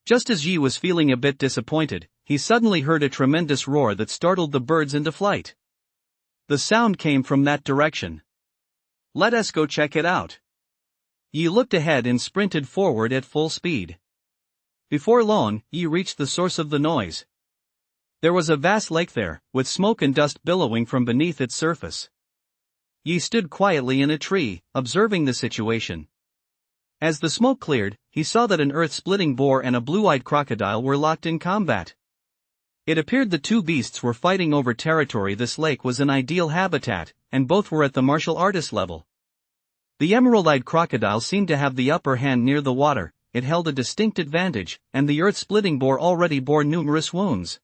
Speaker 2: Just as Yi was feeling a bit disappointed, he suddenly heard a tremendous roar that startled the birds into flight. The sound came from that direction. Let us go check it out. Yi looked ahead and sprinted forward at full speed. Before long, Yi reached the source of the noise. There was a vast lake there, with smoke and dust billowing from beneath its surface. Yi stood quietly in a tree, observing the situation. As the smoke cleared, he saw that an earth-splitting boar and a blue-eyed crocodile were locked in combat. It appeared the two beasts were fighting over territory. This lake was an ideal habitat, and both were at the martial artist level. The emerald-eyed crocodile seemed to have the upper hand near the water. It held a distinct advantage, and the earth-splitting boar already bore numerous wounds.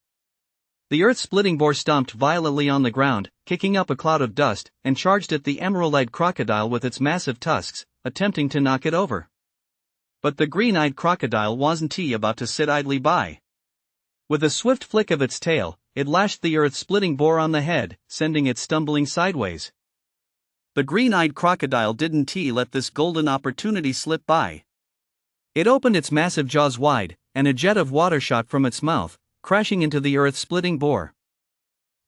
Speaker 2: The earth-splitting boar stomped violently on the ground, kicking up a cloud of dust, and charged at the emerald-eyed crocodile with its massive tusks, attempting to knock it over. But the green-eyed crocodile wasn't about to sit idly by. With a swift flick of its tail, it lashed the earth-splitting boar on the head, sending it stumbling sideways. The green-eyed crocodile didn't let this golden opportunity slip by. It opened its massive jaws wide, and a jet of water shot from its mouth, crashing into the earth-splitting boar.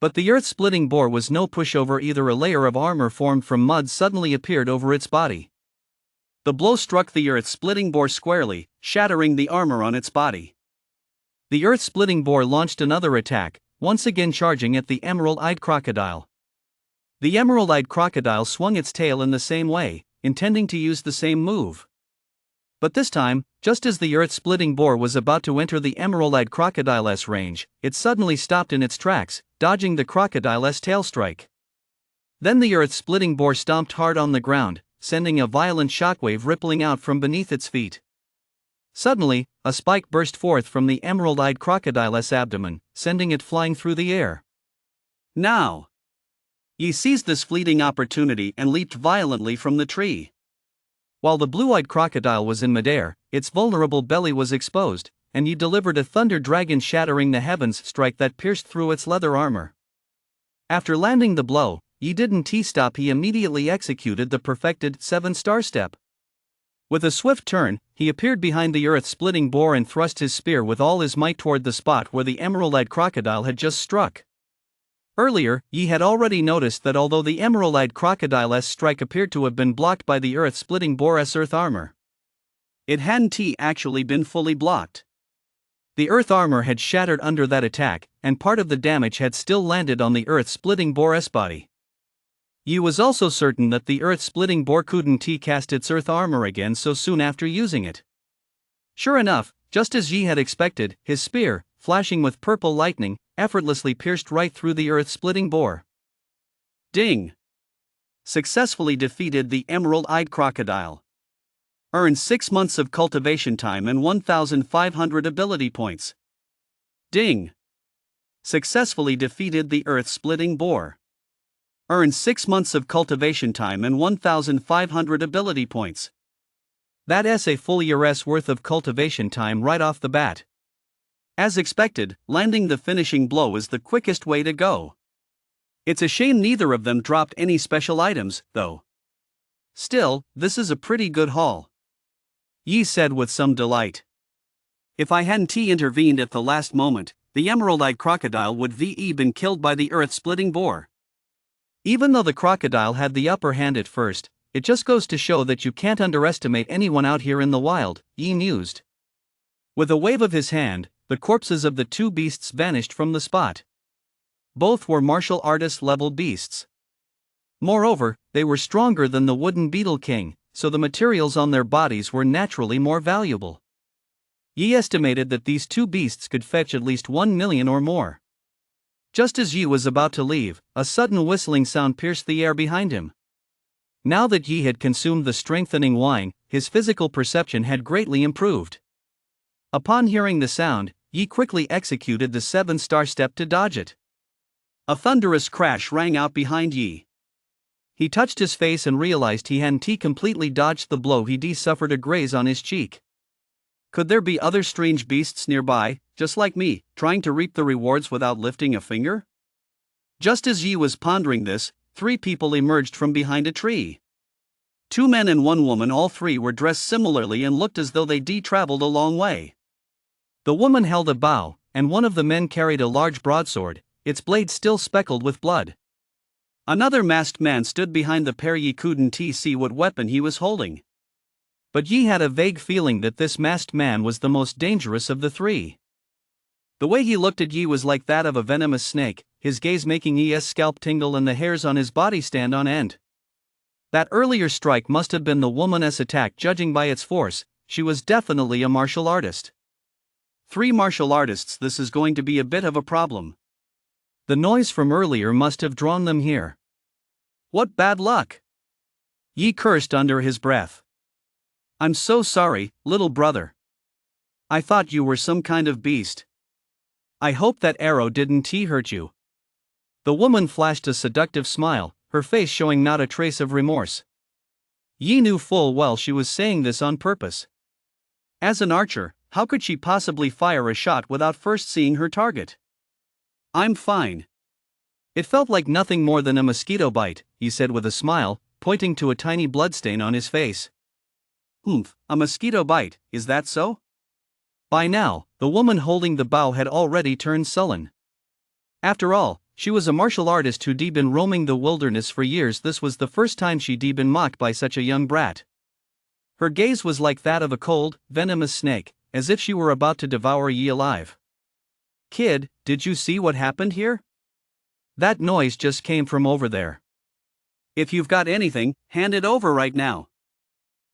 Speaker 2: But the earth-splitting boar was no pushover either. A layer of armor formed from mud suddenly appeared over its body. The blow struck the earth-splitting boar squarely, shattering the armor on its body. The earth-splitting boar launched another attack, once again charging at the emerald-eyed crocodile. The emerald-eyed crocodile swung its tail in the same way, intending to use the same move. But this time, just as the earth-splitting boar was about to enter the emerald-eyed crocodile's range, it suddenly stopped in its tracks, dodging the crocodile's tail strike. Then the earth-splitting boar stomped hard on the ground, sending a violent shockwave rippling out from beneath its feet. Suddenly, a spike burst forth from the emerald-eyed crocodile's abdomen, sending it flying through the air. Now! Yi seized this fleeting opportunity and leaped violently from the tree. While the blue-eyed crocodile was in midair, its vulnerable belly was exposed, and Yi delivered a thunder dragon shattering the heavens strike that pierced through its leather armor. After landing the blow, Yi didn't stop. He immediately executed the perfected 7-star step.
Speaker 1: With a swift turn, he appeared behind the earth-splitting boar and thrust his spear with all his might toward the spot where the emerald-eyed crocodile had just struck. Earlier, Yi had already noticed that although the emerald-eyed crocodile's strike appeared to have been blocked by the earth-splitting boar's earth armor, it hadn't actually been fully blocked. The earth armor had shattered under that attack, and part of the damage had still landed on the earth-splitting boar's body. Yi was also certain that the earth-splitting boar couldn't cast its earth armor again so soon after using it. Sure enough, just as Yi had expected, his spear, flashing with purple lightning, effortlessly pierced right through the earth-splitting boar. Ding! Successfully defeated the emerald-eyed crocodile. Earned 6 months of cultivation time and 1,500 ability points. Ding! Successfully defeated the earth-splitting boar. Earned 6 months of cultivation time and 1,500 ability points. That's a full year's worth of cultivation time right off the bat. As expected, landing the finishing blow is the quickest way to go. It's a shame neither of them dropped any special items, though. Still, this is a pretty good haul, Yi said with some delight. If I hadn't intervened at the last moment, the emerald-eyed crocodile would have been killed by the earth-splitting boar. Even though the crocodile had the upper hand at first, it just goes to show that you can't underestimate anyone out here in the wild, Yi mused. With a wave of his hand, the corpses of the two beasts vanished from the spot. Both were martial artist-level beasts. Moreover, they were stronger than the wooden beetle king, so the materials on their bodies were naturally more valuable. Yi estimated that these two beasts could fetch at least 1 million or more. Just as Yi was about to leave, a sudden whistling sound pierced the air behind him. Now that Yi had consumed the strengthening wine, his physical perception had greatly improved. Upon hearing the sound, Yi quickly executed the 7-star step to dodge it. A thunderous crash rang out behind Yi. He touched his face and realized he hadn't completely dodged the blow. He suffered a graze on his cheek. Could there be other strange beasts nearby, just like me, trying to reap the rewards without lifting a finger? Just as Yi was pondering this, 3 people emerged from behind a tree. 2 men and 1 woman. All 3 were dressed similarly and looked as though they'd traveled a long way. The woman held a bow, and one of the men carried a large broadsword, its blade still speckled with blood. Another masked man stood behind the pair. Yi couldn't see what weapon he was holding, but Yi had a vague feeling that this masked man was the most dangerous of the 3. The way he looked at Yi was like that of a venomous snake, his gaze making Yi's scalp tingle and the hairs on his body stand on end. That earlier strike must have been the woman's attack. Judging by its force, she was definitely a martial artist. 3 martial artists. This is going to be a bit of a problem. The noise from earlier must have drawn them here. What bad luck! Yi cursed under his breath. I'm so sorry, little brother. I thought you were some kind of beast. I hope that arrow didn't hurt you. The woman flashed a seductive smile, her face showing not a trace of remorse. Yi knew full well she was saying this on purpose. As an archer, how could she possibly fire a shot without first seeing her target? I'm fine. It felt like nothing more than a mosquito bite, he said with a smile, pointing to a tiny bloodstain on his face. A mosquito bite, is that so? By now, the woman holding the bow had already turned sullen. After all, she was a martial artist who'd been roaming the wilderness for years. This was the first time she'd been mocked by such a young brat. Her gaze was like that of a cold, venomous snake, as if she were about to devour Yi alive. Kid, did you see what happened here? That noise just came from over there. If you've got anything, hand it over right now.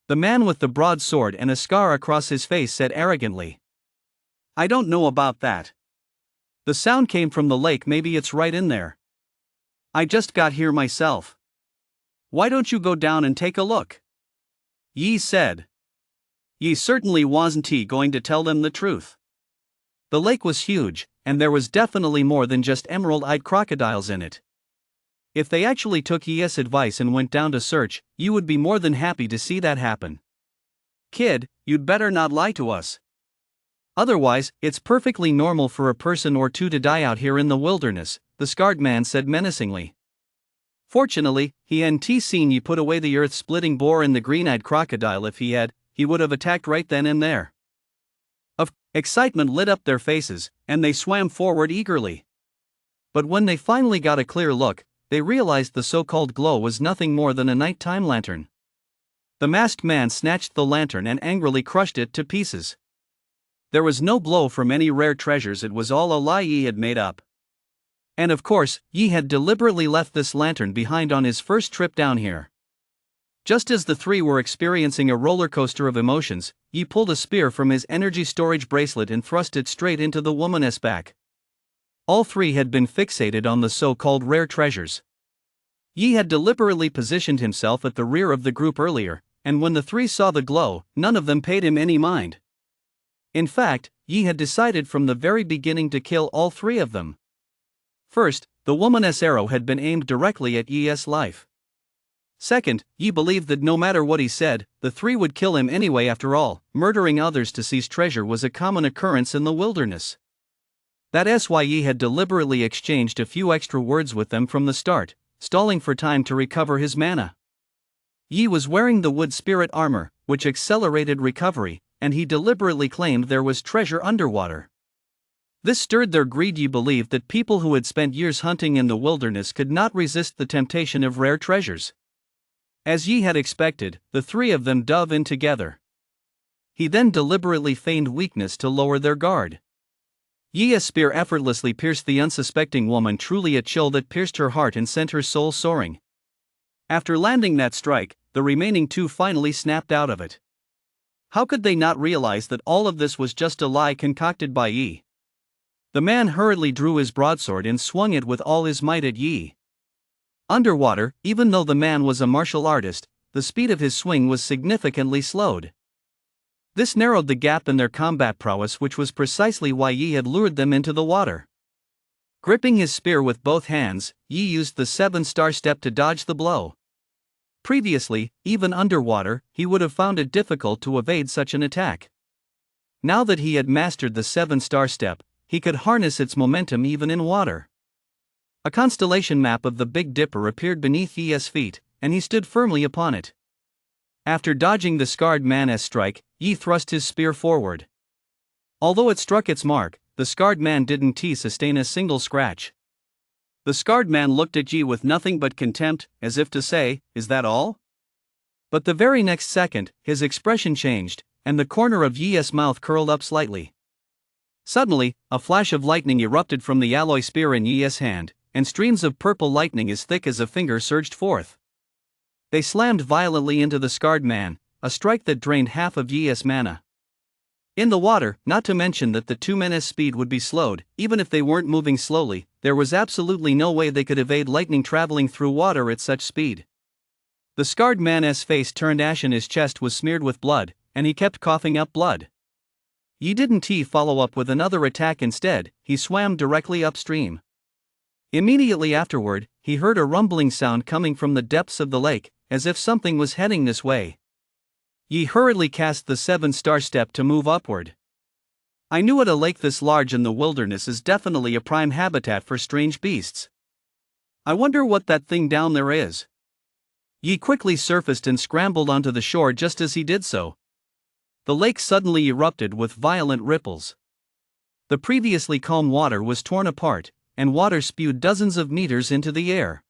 Speaker 1: The man with the broad sword and a scar across his face said arrogantly. I don't know about that. The sound came from the lake. Maybe it's right in there. I just got here myself. Why don't you go down and take a look? Yi said. Yi certainly wasn't going to tell them the truth. The lake was huge, and there was definitely more than just emerald-eyed crocodiles in it. If they actually took Yi's advice and went down to search, you would be more than happy to see that happen. Kid, you'd better not lie to us. Otherwise, it's perfectly normal for a person or 2 to die out here in the wilderness, the scarred man said menacingly. Fortunately, he hadn't seen Yi put away the earth-splitting boar and the green-eyed crocodile. If he had,
Speaker 2: he would have attacked right then and there. Excitement lit up their faces, and they swam forward eagerly. But when they finally got a clear look, they realized the so-called glow was nothing more than a nighttime lantern. The masked man snatched the lantern and angrily crushed it to pieces. There was no glow from any rare treasures, it was all a lie Yi had made up. And of course, Yi had deliberately left this lantern behind on his first trip down here. Just as the three were experiencing a roller coaster of emotions, Yi pulled a spear from his energy storage bracelet and thrust it straight into the woman's back. All three had been fixated on the so-called rare treasures. Yi had deliberately positioned himself at the rear of the group earlier, and when the three saw the glow, none of them paid him any mind. In fact, Yi had decided from the very beginning to kill all three of them. First, the woman's arrow had been aimed directly at Yi's life. Second, Yi believed that no matter what he said, the three would kill him anyway. After all, murdering others to seize treasure was a common occurrence in the wilderness. That's why Yi had deliberately exchanged a few extra words with them from the start, stalling for time to recover his mana. Yi was wearing the wood spirit armor, which accelerated recovery, and he deliberately claimed there was treasure underwater. This stirred their greed. Yi believed that people who had spent years hunting in the wilderness could not resist the temptation of rare treasures. As Yi had expected, the three of them dove in together. He then deliberately feigned weakness to lower their guard. Yi's spear effortlessly pierced the unsuspecting woman, truly a chill that pierced her heart and sent her soul soaring. After landing that strike, the remaining two finally snapped out of it. How could they not realize that all of this was just a lie concocted by Yi? The man hurriedly drew his broadsword and swung it with all his might at Yi. Underwater, even though the man was a martial artist, the speed of his swing was significantly slowed. This narrowed the gap in their combat prowess, which was precisely why Yi had lured them into the water. Gripping his spear with both hands, Yi used the 7-star step to dodge the blow. Previously, even underwater, he would have found it difficult to evade such an attack. Now that he had mastered the 7-star step, he could harness its momentum even in water. A constellation map of the Big Dipper appeared beneath Yi's feet, and he stood firmly upon it. After dodging the scarred man's strike, Yi thrust his spear forward. Although it struck its mark, the scarred man didn't sustain a single scratch. The scarred man looked at Yi with nothing but contempt, as if to say, "Is that all?" But the very next second, his expression changed, and the corner of Yi's mouth curled up slightly. Suddenly, a flash of lightning erupted from the alloy spear in Yi's hand, and streams of purple lightning as thick as a finger surged forth. They slammed violently into the scarred man, a strike that drained half of Yi's mana. In the water, not to mention that the two men's speed would be slowed, even if they weren't moving slowly, there was absolutely no way they could evade lightning traveling through water at such speed. The scarred man's face turned ashen, his chest was smeared with blood, and he kept coughing up blood. Yi didn't follow up with another attack. Instead, he swam directly upstream. Immediately afterward, he heard a rumbling sound coming from the depths of the lake, as if something was heading this way. Yi hurriedly cast the 7-star step to move upward. I knew it, a lake this large in the wilderness is definitely a prime habitat for strange beasts. I wonder what that thing down there is. Yi quickly surfaced and scrambled onto the shore. Just as he did so, the lake suddenly erupted with violent ripples. The previously calm water was torn apart, and water spewed dozens of meters into the air.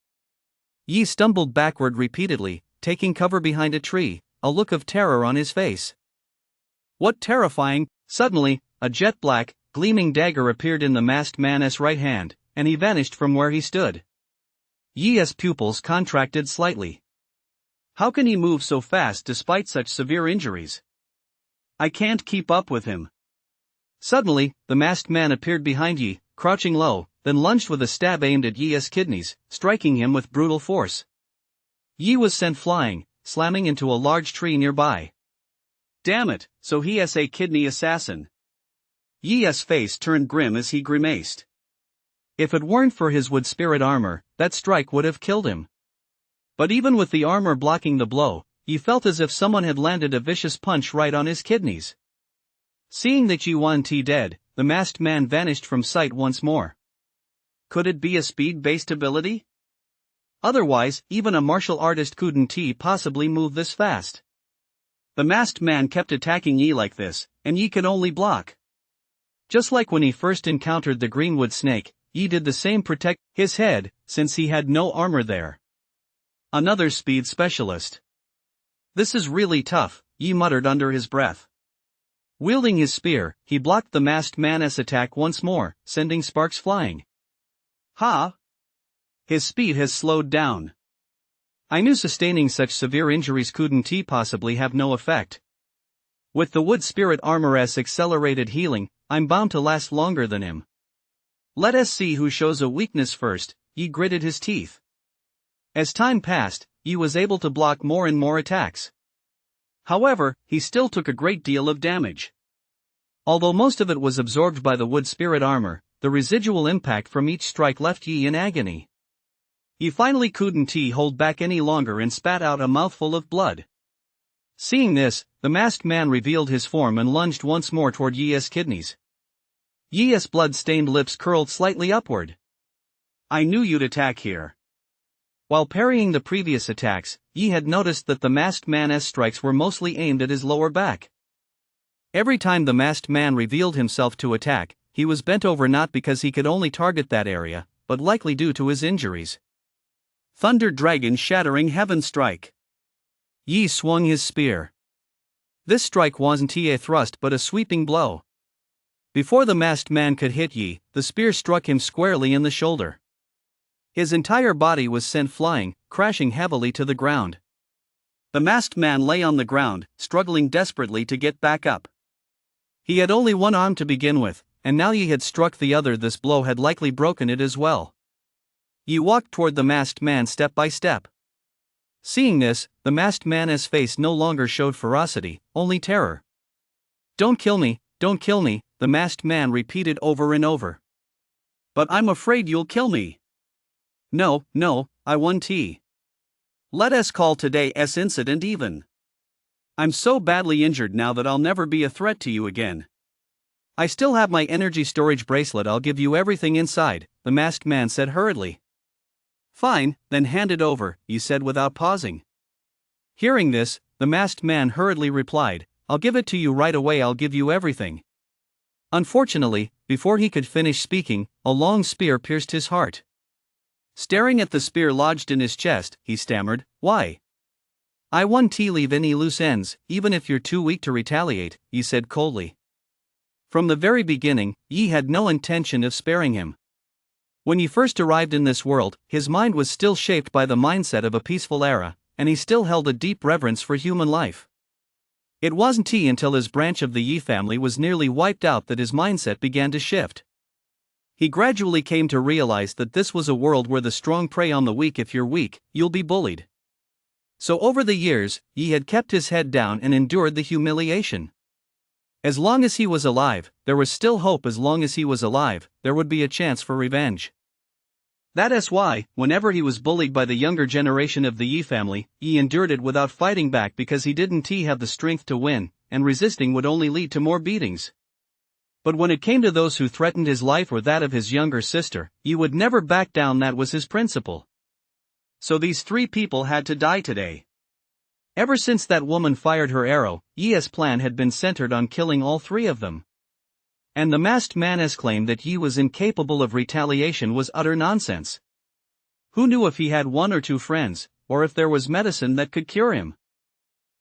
Speaker 2: Yi stumbled backward repeatedly, taking cover behind a tree, a look of terror on his face. What terrifying! Suddenly, a jet-black, gleaming dagger appeared in the masked man's right hand, and he vanished from where he stood. Yi's pupils contracted slightly. How can he move so fast despite such severe injuries? I can't keep up with him. Suddenly, the masked man appeared behind Yi, crouching low, then lunged with a stab aimed at Yi's kidneys, striking him with brutal force. Yi was sent flying, slamming into a large tree nearby. Damn it, so he's a kidney assassin. Yi's face turned grim as he grimaced. If it weren't for his wood spirit armor, that strike would have killed him. But even with the armor blocking the blow, Yi felt as if someone had landed a vicious punch right on his kidneys. Seeing that Yi was dead, the masked man vanished from sight once more. Could it be a speed-based ability? Otherwise, even a martial artist couldn't possibly move this fast. The masked man kept attacking Yi like this, and Yi could only block. Just like when he first encountered the greenwood snake, Yi did the same, protect his head, since he had no armor there. Another speed specialist. This is really tough, Yi muttered under his breath. Wielding his spear, he blocked the masked man's attack once more, sending sparks flying. Ha! His speed has slowed down. I knew sustaining such severe injuries couldn't possibly have no effect. With the wood spirit armor's accelerated healing, I'm bound to last longer than him. Let us see who shows a weakness first, Yi gritted his teeth. As time passed, Yi was able to block more and more attacks. However, he still took a great deal of damage. Although most of it was absorbed by the wood spirit armor, the residual impact from each strike left Yi in agony. Yi finally couldn't hold back any longer and spat out a mouthful of blood. Seeing this, the masked man revealed his form and lunged once more toward Yi's kidneys. Yi's blood-stained lips curled slightly upward. I knew you'd attack here. While parrying the previous attacks, Yi had noticed that the masked man's strikes were mostly aimed at his lower back. Every time the masked man revealed himself to attack, he was bent over, not because he could only target that area, but likely due to his injuries. Thunder Dragon Shattering Heaven Strike. Yi swung his spear. This strike wasn't a thrust but a sweeping blow. Before the masked man could hit Yi, the spear struck him squarely in the shoulder. His entire body was sent flying, crashing heavily to the ground. The masked man lay on the ground, struggling desperately to get back up. He had only one arm to begin with, and now Yi had struck the other. This blow had likely broken it as well. Yi walked toward the masked man step by step. Seeing this, the masked man's face no longer showed ferocity, only terror. Don't kill me, the masked man repeated over and over. But I'm afraid you'll kill me. No, I won't. Let us call today's incident even. I'm so badly injured now that I'll never be a threat to you again. I still have my energy storage bracelet. I'll give you everything inside, the masked man said hurriedly. Fine, then hand it over, Yi said without pausing. Hearing this, the masked man hurriedly replied, I'll give it to you right away. I'll give you everything. Unfortunately, before he could finish speaking, a long spear pierced his heart. Staring at the spear lodged in his chest, he stammered, Why? I won't leave any loose ends, even if you're too weak to retaliate, Yi said coldly. From the very beginning, Yi had no intention of sparing him. When he first arrived in this world, his mind was still shaped by the mindset of a peaceful era, and he still held a deep reverence for human life. It wasn't until his branch of the Yi family was nearly wiped out that his mindset began to shift. He gradually came to realize that this was a world where the strong prey on the weak. If you're weak, you'll be bullied. So over the years, Yi had kept his head down and endured the humiliation. As long as he was alive, there was still hope. As long as he was alive, there would be a chance for revenge. That is why, whenever he was bullied by the younger generation of the Yi family, Yi endured it without fighting back because he didn't have the strength to win, and resisting would only lead to more beatings. But when it came to those who threatened his life or that of his younger sister, Yi would never back down. That was his principle. So these 3 people had to die today. Ever since that woman fired her arrow, Yi's plan had been centered on killing all 3 of them. And the masked man's claim that Yi was incapable of retaliation was utter nonsense. Who knew if he had 1 or 2 friends, or if there was medicine that could cure him?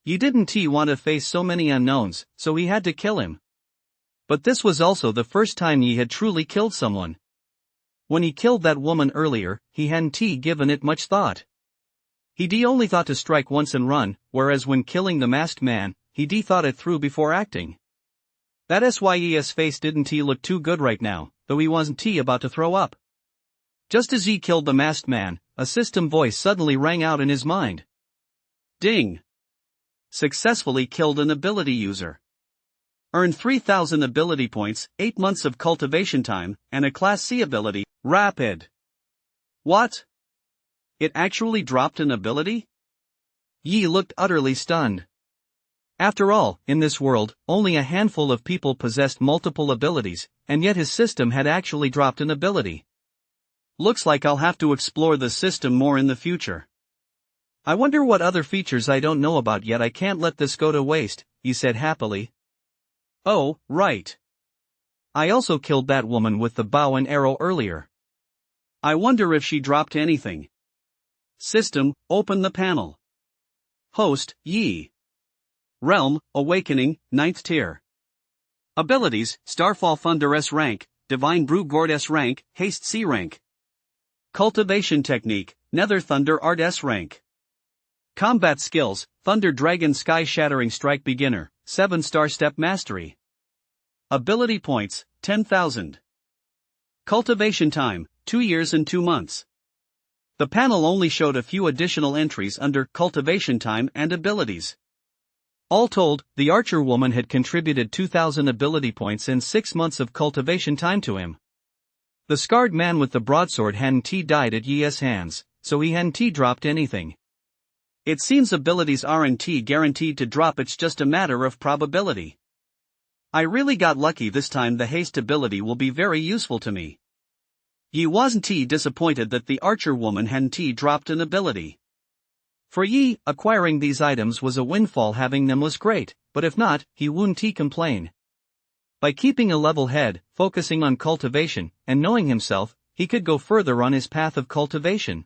Speaker 2: Yi didn't want to face so many unknowns, so he had to kill him. But this was also the first time Yi had truly killed someone. When he killed that woman earlier, he hadn't given it much thought. He only thought to strike once and run, whereas when killing the masked man, he thought it through before acting. That is why Yi's face didn't look too good right now, though he wasn't about to throw up. Just as Yi killed the masked man, a system voice suddenly rang out in his mind. Ding! Successfully killed an ability user. Earn 3,000 ability points, 8 months of cultivation time, and a Class C ability, Rapid. What? It actually dropped an ability? Yi looked utterly stunned. After all, in this world, only a handful of people possessed multiple abilities, and yet his system had actually dropped an ability. Looks like I'll have to explore the system more in the future.
Speaker 1: I wonder what other features I don't know about yet. I can't let this go to waste, he said happily. Oh, right. I also killed that woman with the bow and arrow earlier. I wonder if she dropped anything. System, open the panel. Host, Yi. Realm, Awakening, 9th tier. Abilities, Starfall Thunder S rank, Divine Brew Gourd S rank, Haste C rank. Cultivation Technique, Nether Thunder Art S rank. Combat Skills, Thunder Dragon Sky Shattering Strike Beginner, 7-star Step Mastery. Ability Points, 10,000. Cultivation Time, 2 years and 2 months. The panel only showed a few additional entries under Cultivation Time and Abilities. All told, the archer woman had contributed 2,000 ability points and 6 months of cultivation time to him. The scarred man with the broadsword hadn't died at Yi's hands, so he hadn't dropped anything. It seems abilities aren't guaranteed to drop, it's just a matter of probability. I really got lucky this time. The haste ability will be very useful to me. Yi wasn't disappointed that the archer woman hadn't dropped an ability. For Yi, acquiring these items was a windfall. Having them was great, but if not, he wouldn't complain. By keeping a level head, focusing on cultivation, and knowing himself, he could go further on his path of cultivation.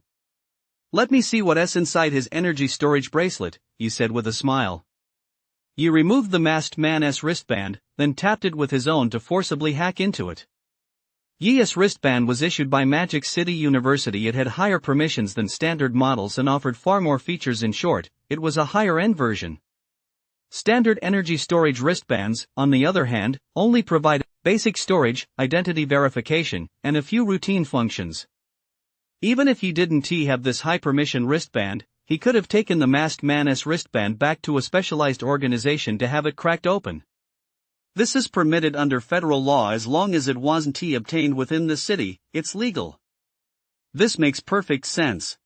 Speaker 1: Let me see what's inside his energy storage bracelet, Yi said with a smile. Yi removed the masked man's wristband, then tapped it with his own to forcibly hack into it. Yi's wristband was issued by Magic City University. It had higher permissions than standard models and offered far more features. In short, it was a higher-end version. Standard energy storage wristbands, on the other hand, only provide basic storage, identity verification, and a few routine functions. Even if he didn't have this high-permission wristband, he could have taken the masked man's wristband back to a specialized organization to have it cracked open. This is permitted under federal law as long as it wasn't obtained within the city. It's legal. This makes perfect sense.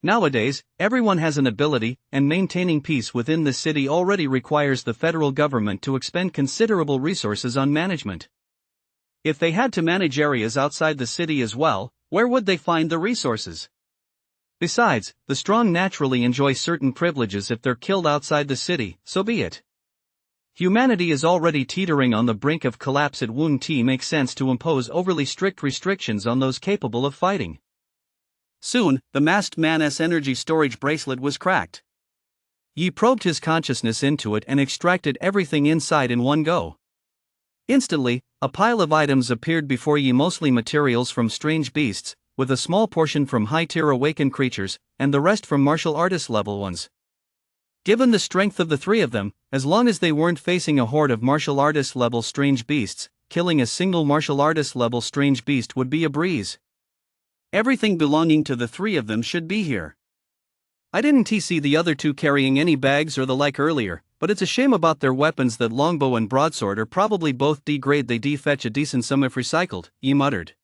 Speaker 1: Nowadays, everyone has an ability, and maintaining peace within the city already requires the federal government to expend considerable resources on management. If they had to manage areas outside the city as well, where would they find the resources? Besides, the strong naturally enjoy certain privileges. If they're killed outside the city, so be it. Humanity is already teetering on the brink of collapse. It wouldn't make sense to impose overly strict restrictions on those capable of fighting. Soon, the masked man's energy storage bracelet was cracked. Yi probed his consciousness into it and extracted everything inside in one go. Instantly, a pile of items appeared before Yi, mostly materials from strange beasts, with a small portion from high-tier awakened creatures, and the rest from martial artist level ones. Given the strength of the three of them, as long as they weren't facing a horde of martial artist level strange beasts, killing a single martial artist level strange beast would be a breeze. Everything belonging to the three of them should be here. I didn't see the other two carrying any bags or the like earlier, but it's a shame about their weapons. That longbow and broadsword are probably both D-grade. They fetch a decent sum if recycled, Yi muttered.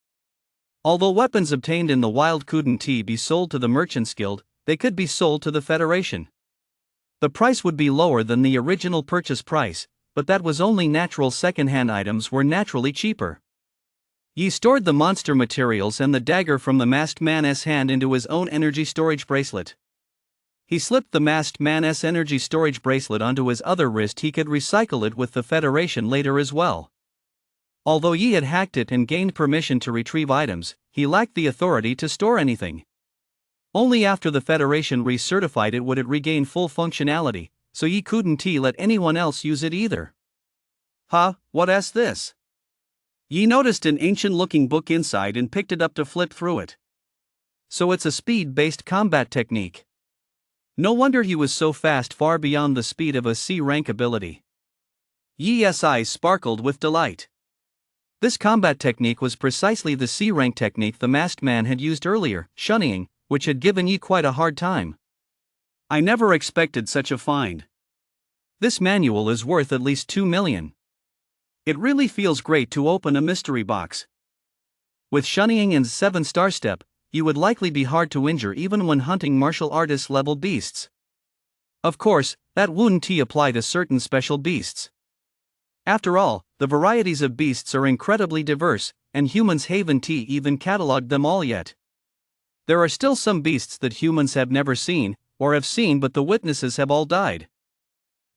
Speaker 1: Although weapons obtained in the wild couldn't be sold to the Merchants Guild, they could be sold to the Federation. The price would be lower than the original purchase price, but that was only natural. Second-hand items were naturally cheaper. Yi stored the monster materials and the dagger from the masked man's hand into his own energy storage bracelet. He slipped the masked man's energy storage bracelet onto his other wrist. He could recycle it with the Federation later as well. Although Yi had hacked it and gained permission to retrieve items, he lacked the authority to store anything. Only after the Federation recertified it would it regain full functionality, so Yi couldn't let anyone else use it either. Huh, what's this? Yi noticed an ancient-looking book inside and picked it up to flip through it. So it's a speed-based combat technique. No wonder he was so fast, far beyond the speed of a C-rank ability. Yi's eyes sparkled with delight. This combat technique was precisely the C-rank technique the masked man had used earlier, shunning, which had given Yi quite a hard time. I never expected such a find. This manual is worth at least 2 million. It really feels great to open a mystery box. With shunning and 7-star step, you would likely be hard to injure even when hunting martial artist level beasts. Of course, that wouldn't apply to certain special beasts. After all, the varieties of beasts are incredibly diverse, and humans haven't even cataloged them all yet. There are still some beasts that humans have never seen, or have seen, but the witnesses have all died.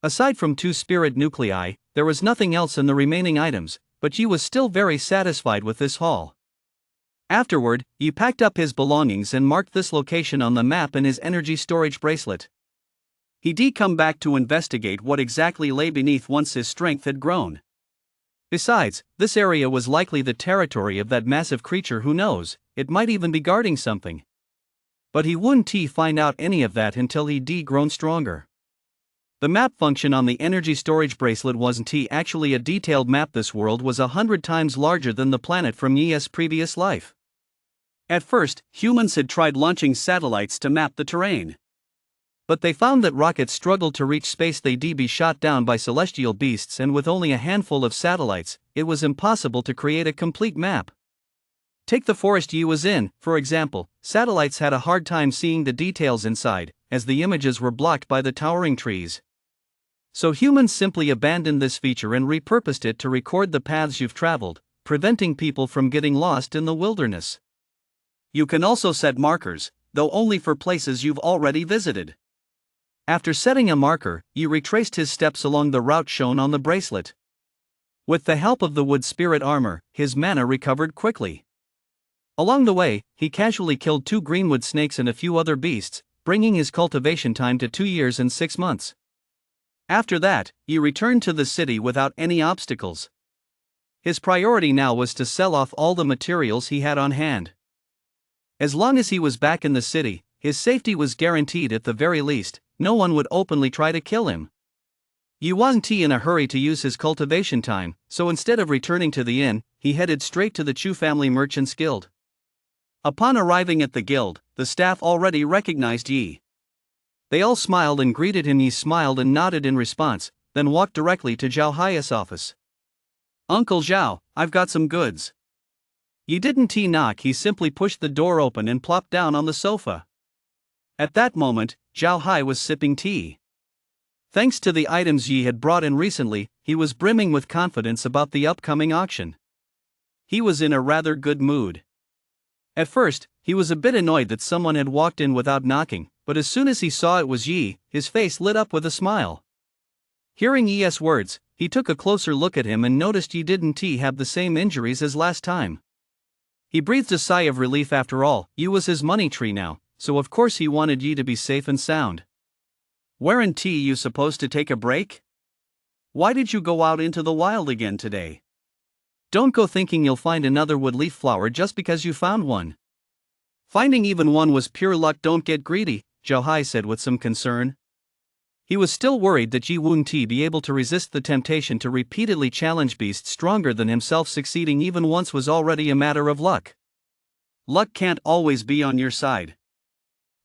Speaker 1: Aside from 2 spirit nuclei, there was nothing else in the remaining items, but Yi was still very satisfied with this haul. Afterward, Yi packed up his belongings and marked this location on the map in his energy storage bracelet. He'd come back to investigate what exactly lay beneath once his strength had grown. Besides, this area was likely the territory of that massive creature. Who knows, it might even be guarding something. But he wouldn't find out any of that until he'd grown stronger. The map function on the energy storage bracelet wasn't actually a detailed map. This world was 100 times larger than the planet from Yi's previous life. At first, humans had tried launching satellites to map the terrain. But they found that rockets struggled to reach space. They'd be shot down by celestial beasts, and with only a handful of satellites, it was impossible to create a complete map. Take the forest Yi was in, for example. Satellites had a hard time seeing the details inside, as the images were blocked by the towering trees. So humans simply abandoned this feature and repurposed it to record the paths you've traveled, preventing people from getting lost in the wilderness. You can also set markers, though only for places you've already visited. After setting a marker, Yi retraced his steps along the route shown on the bracelet. With the help of the wood spirit armor, his mana recovered quickly. Along the way, he casually killed 2 greenwood snakes and a few other beasts, bringing his cultivation time to 2 years and 6 months. After that, Yi returned to the city without any obstacles. His priority now was to sell off all the materials he had on hand. As long as he was back in the city, his safety was guaranteed. At the very least, no one would openly try to kill him. Yi wasn't in a hurry to use his cultivation time, so instead of returning to the inn, he headed straight to the Chu family merchants guild. Upon arriving at the guild, the staff already recognized Yi. They all smiled and greeted him. He smiled and nodded in response, then walked directly to Zhao Hai's office. "Uncle Zhao, I've got some goods." Yi didn't knock. He simply pushed the door open and plopped down on the sofa. At that moment, Zhao Hai was sipping tea. Thanks to the items Yi had brought in recently, he was brimming with confidence about the upcoming auction. He was in a rather good mood. At first, he was a bit annoyed that someone had walked in without knocking, but as soon as he saw it was Yi, his face lit up with a smile. Hearing Yi's words, he took a closer look at him and noticed Yi didn't have the same injuries as last time. He breathed a sigh of relief. After all, Yi was his money tree now, so of course he wanted Yi to be safe and sound. "Weren't you supposed to take a break? Why did you go out into the wild again today? Don't go thinking you'll find another wood leaf flower just because you found one. Finding even one was pure luck. Don't get greedy," Zhao Hai said with some concern. He was still worried that Yi wouldn't be able to resist the temptation to repeatedly challenge beasts stronger than himself. Succeeding even once was already a matter of luck. Luck can't always be on your side.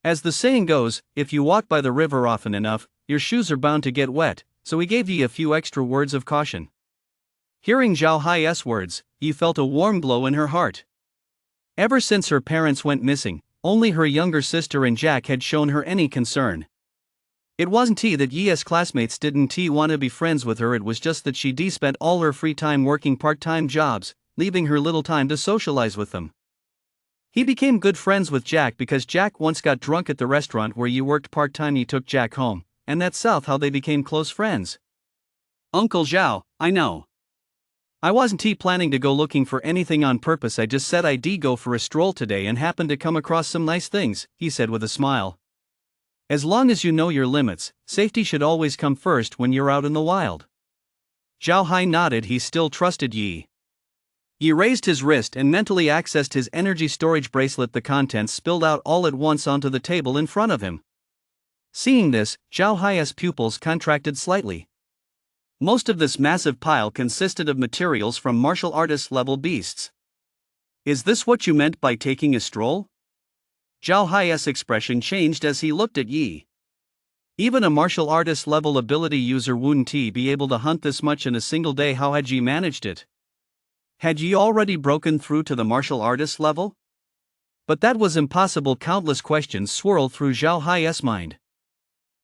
Speaker 1: As the saying goes, if you walk by the river often enough, your shoes are bound to get wet, so he gave Yi a few extra words of caution. Hearing Zhao Hai's words, Yi felt a warm glow in her heart. Ever since her parents went missing, only her younger sister and Jack had shown her any concern. It wasn't that Yi's classmates didn't want to be friends with her. It was just that she spent all her free time working part-time jobs, leaving her little time to socialize with them. He became good friends with Jack because Jack once got drunk at the restaurant where Yi worked part-time. He took Jack home, and that's how they became close friends. "Uncle Zhao, I know. I wasn't planning to go looking for anything on purpose. I just said I'd go for a stroll today and happened to come across some nice things," he said with a smile. "As long as you know your limits, safety should always come first when you're out in the wild." Zhao Hai nodded. He still trusted Yi. Yi raised his wrist and mentally accessed his energy storage bracelet. The contents spilled out all at once onto the table in front of him. Seeing this, Zhao Hai's pupils contracted slightly. Most of this massive pile consisted of materials from martial artist level beasts. "Is this what you meant by taking a stroll?" Zhao Hai's expression changed as he looked at Yi. Even a martial artist level ability user wouldn't be able to hunt this much in a single day. How had Yi managed it? Had Yi already broken through to the martial artist level? But that was impossible. Countless questions swirled through Zhao Hai's mind.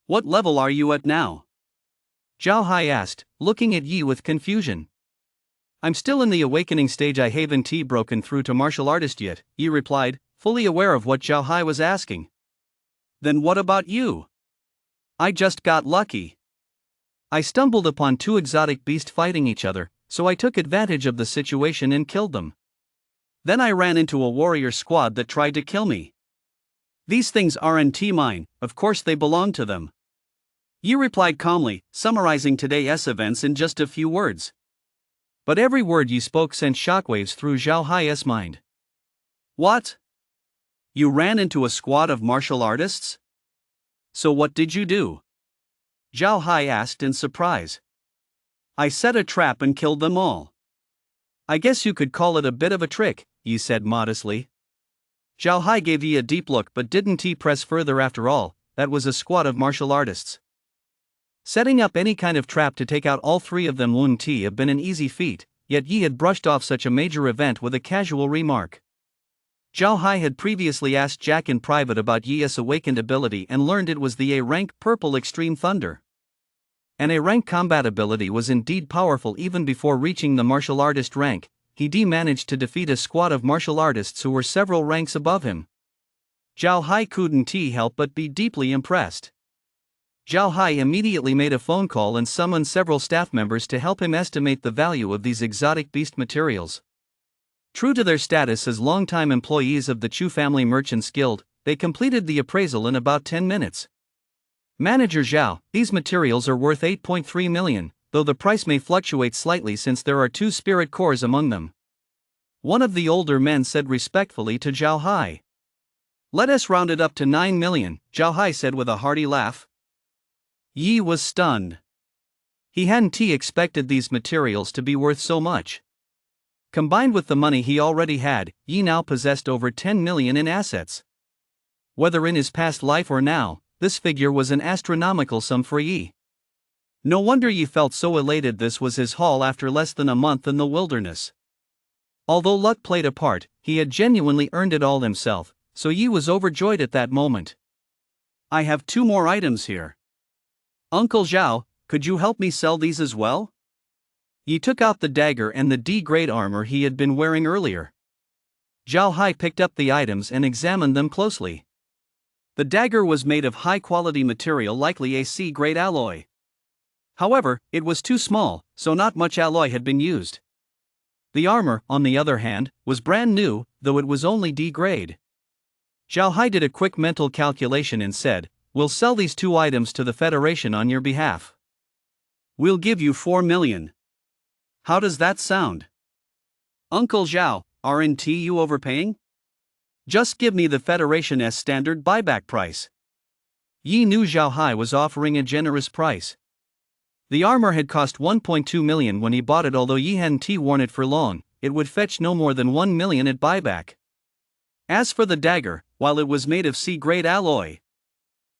Speaker 1: "What level are you at now?" Zhao Hai asked, looking at Yi with confusion. "I'm still in the awakening stage. I haven't broken through to martial artist yet," Yi replied, fully aware of what Zhao Hai was asking.
Speaker 2: Then what about you? I just got lucky.
Speaker 1: I stumbled upon two exotic beasts fighting each other, so I took advantage of the situation and killed them.
Speaker 2: Then I ran into a warrior squad that tried to kill me. These things aren't mine, of course they belong to them. Yi replied calmly, summarizing today's events in just a few words.
Speaker 1: But every word you spoke sent shockwaves through Zhao Hai's mind.
Speaker 2: What? You ran into a squad of martial artists? So what did you do? Zhao Hai asked in surprise. I set a trap and killed them all.
Speaker 1: I guess you could call it a bit of a trick, Yi said modestly.
Speaker 2: Zhao Hai gave Yi a deep look, but didn't he press further after all, that was a squad of martial artists.
Speaker 1: Setting up any kind of trap to take out all three of them wouldn't have been an easy feat, yet Yi had brushed off such a major event with a casual remark. Zhao Hai had previously asked Jack in private about Yi's awakened ability and learned it was the A-rank Purple Extreme Thunder. An A-rank combat ability was indeed powerful even before reaching the martial artist rank. He managed to defeat a squad of martial artists who were several ranks above him. Zhao Hai couldn't help but be deeply impressed. Zhao Hai immediately made a phone call and summoned several staff members to help him estimate the value of these exotic beast materials. True to their status as longtime employees of the Chu Family Merchants Guild, they completed the appraisal in about 10 minutes. Manager Zhao, these materials are worth 8.3 million, though the price may fluctuate slightly since there are 2 spirit cores among them. One of the older men said respectfully to Zhao Hai.
Speaker 2: Let us round it up to 9 million, Zhao Hai said with a hearty laugh.
Speaker 1: Yi was stunned. He hadn't expected these materials to be worth so much. Combined with the money he already had, Yi now possessed over 10 million in assets. Whether in his past life or now, this figure was an astronomical sum for Yi. No wonder Yi felt so elated. This was his haul after less than a month in the wilderness. Although luck played a part, he had genuinely earned it all himself, so Yi was overjoyed at that moment.
Speaker 2: I have 2 more items here. Uncle Zhao, could you help me sell these as well?
Speaker 1: Yi took out the dagger and the D-grade armor he had been wearing earlier. Zhao Hai picked up the items and examined them closely.
Speaker 2: The dagger was made of high-quality material, likely a C-grade alloy. However, it was too small, so not much alloy had been used.
Speaker 1: The armor, on the other hand, was brand new, though it was only D-grade. Zhao Hai did a quick mental calculation and said, "We'll sell these 2 items to the Federation on your behalf.
Speaker 2: We'll give you 4 million. How does that sound? Uncle Zhao, aren't you overpaying? Just give me the Federation's standard buyback price."
Speaker 1: Yi knew Zhao Hai was offering a generous price. The armor had cost 1.2 million when he bought it. Although Yi hadn't worn it for long, it would fetch no more than 1 million at buyback.
Speaker 2: As for the dagger, while it was made of C-grade alloy,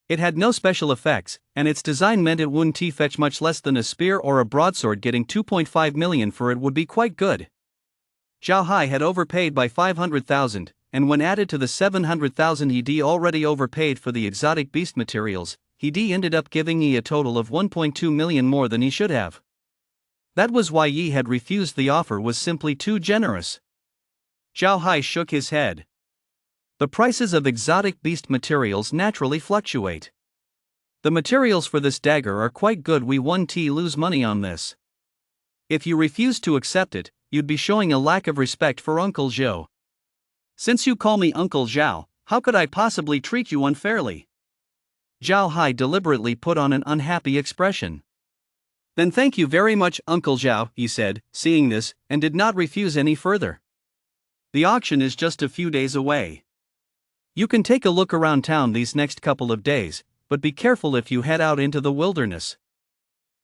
Speaker 1: it had no special effects, and its design meant it wouldn't fetch much less than a spear or a broadsword. Getting 2.5 million for it would be quite good. Zhao Hai had overpaid by 500,000, and when added to the 700,000 he already overpaid for the exotic beast materials, he ended up giving Yi a total of 1.2 million more than he should have. That was why Yi had refused. The offer was simply too generous.
Speaker 2: Zhao Hai shook his head.
Speaker 1: The prices of exotic beast materials naturally fluctuate. The materials for this dagger are quite good. We won't lose money on this. If you refuse to accept it, you'd be showing a lack of respect for Uncle Zhao.
Speaker 2: Since you call me Uncle Zhao, how could I possibly treat you unfairly?
Speaker 1: Zhao Hai deliberately put on an unhappy expression.
Speaker 2: Then thank you very much, Uncle Zhao, he said, seeing this, and did not refuse any further. The auction is just a few days away.
Speaker 1: You can take a look around town these next couple of days, but be careful if you head out into the wilderness.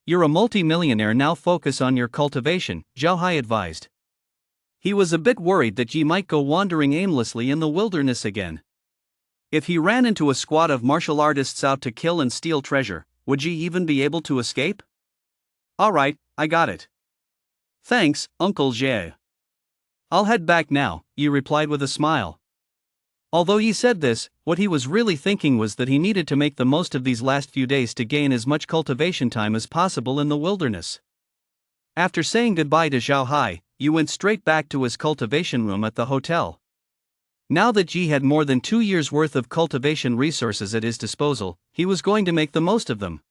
Speaker 1: You're a multi-millionaire now. Focus on your cultivation, Zhao Hai advised. He was a bit worried that Yi might go wandering aimlessly in the wilderness again.
Speaker 2: If he ran into a squad of martial artists out to kill and steal treasure, would Yi even be able to escape? Alright, I got it. Thanks, Uncle Zhao.
Speaker 1: I'll head back now, Yi replied with a smile. Although Yi said this, what he was really thinking was that he needed to make the most of these last few days to gain as much cultivation time as possible in the wilderness. After saying goodbye to Zhao Hai, Yi went straight back to his cultivation room at the hotel. Now that Yi had more than 2 years' worth of cultivation resources at his disposal, he was going to make the most of them.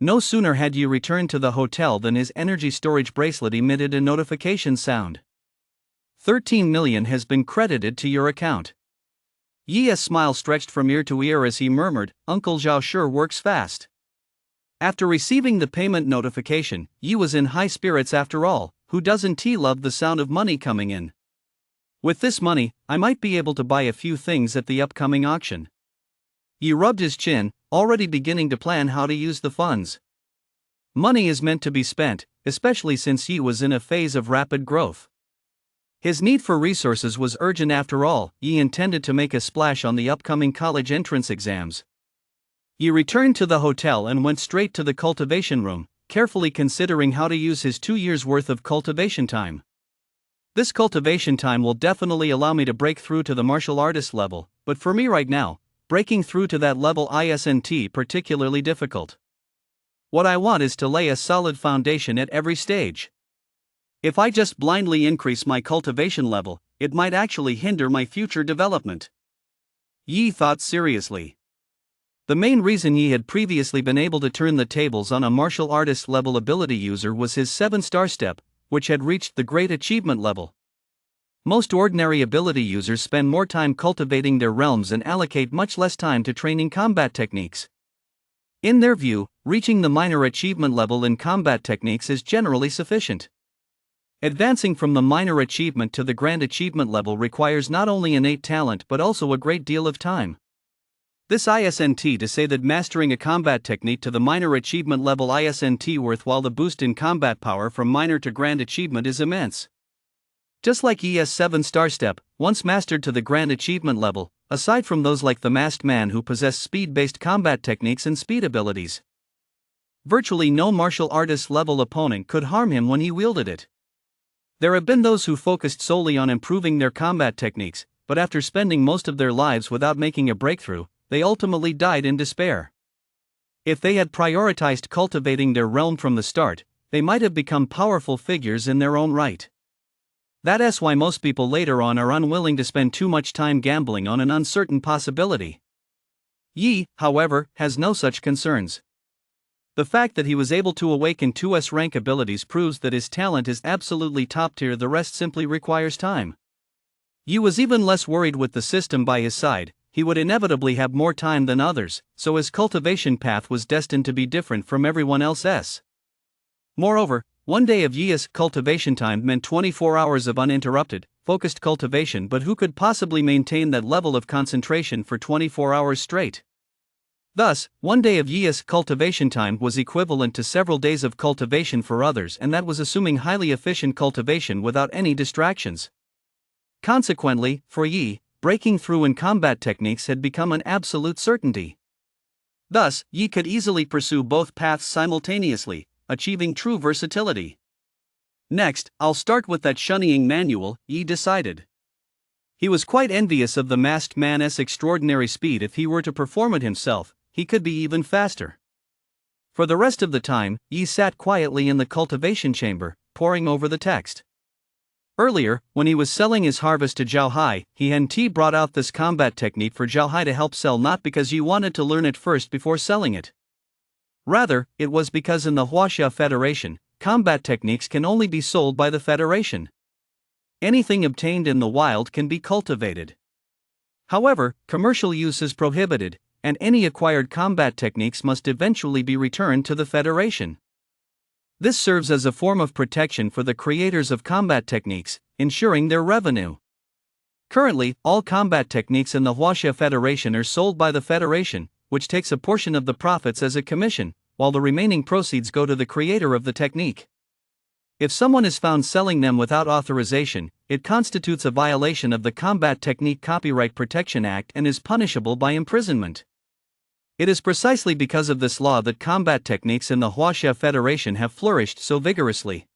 Speaker 1: No sooner had Yi returned to the hotel than his energy storage bracelet emitted a notification sound. 13 million has been credited to your account. Yi's smile stretched from ear to ear as he murmured, "Uncle Zhao sure works fast." After receiving the payment notification, Yi was in high spirits after all. Who doesn't love the sound of money coming in? With this money, I might be able to buy a few things at the upcoming auction. Yi rubbed his chin, already beginning to plan how to use the funds. Money is meant to be spent, especially since Yi was in a phase of rapid growth. His need for resources was urgent after all. Yi intended to make a splash on the upcoming college entrance exams. Yi returned to the hotel and went straight to the cultivation room, carefully considering how to use his 2 years' worth of cultivation time. This cultivation time will definitely allow me to break through to the martial artist level, but for me right now, breaking through to that level isn't particularly difficult. What I want is to lay a solid foundation at every stage. If I just blindly increase my cultivation level, it might actually hinder my future development. Yi thought seriously. The main reason Yi had previously been able to turn the tables on a martial artist level ability user was his 7-star step, which had reached the great achievement level. Most ordinary ability users spend more time cultivating their realms and allocate much less time to training combat techniques. In their view, reaching the minor achievement level in combat techniques is generally sufficient. Advancing from the minor achievement to the grand achievement level requires not only innate talent but also a great deal of time. This isn't to say that mastering a combat technique to the minor achievement level isn't worthwhile. The boost in combat power from minor to grand achievement is immense. Just like Yi's 7-star step, once mastered to the grand achievement level, aside from those like the masked man who possess speed-based combat techniques and speed abilities, virtually no martial artist level opponent could harm him when he wielded it. There have been those who focused solely on improving their combat techniques, but after spending most of their lives without making a breakthrough, they ultimately died in despair. If they had prioritized cultivating their realm from the start, they might have become powerful figures in their own right. That's why most people later on are unwilling to spend too much time gambling on an uncertain possibility. Yi, however, has no such concerns. The fact that he was able to awaken 2S rank abilities proves that his talent is absolutely top tier. The rest simply requires time. Yi was even less worried with the system by his side. He would inevitably have more time than others, so his cultivation path was destined to be different from everyone else's. Moreover, one day of Yi's cultivation time meant 24 hours of uninterrupted, focused cultivation, but who could possibly maintain that level of concentration for 24 hours straight? Thus, one day of Yi's cultivation time was equivalent to several days of cultivation for others, and that was assuming highly efficient cultivation without any distractions. Consequently, for Yi, breaking through in combat techniques had become an absolute certainty. Thus, Yi could easily pursue both paths simultaneously, achieving true versatility. Next, I'll start with that shunning manual, Yi decided. He was quite envious of the masked man's extraordinary speed. If he were to perform it himself, he could be even faster. For the rest of the time, Yi sat quietly in the cultivation chamber, poring over the text. Earlier, when he was selling his harvest to Zhao Hai, he had brought out this combat technique for Zhao Hai to help sell, not because Yi wanted to learn it first before selling it. Rather, it was because in the Huaxia Federation, combat techniques can only be sold by the Federation. Anything obtained in the wild can be cultivated. However, commercial use is prohibited, and any acquired combat techniques must eventually be returned to the Federation. This serves as a form of protection for the creators of combat techniques, ensuring their revenue. Currently, all combat techniques in the Huaxia Federation are sold by the Federation, which takes a portion of the profits as a commission, while the remaining proceeds go to the creator of the technique. If someone is found selling them without authorization, it constitutes a violation of the Combat Technique Copyright Protection Act and is punishable by imprisonment. It is precisely because of this law that combat techniques in the Huaxia Federation have flourished so vigorously.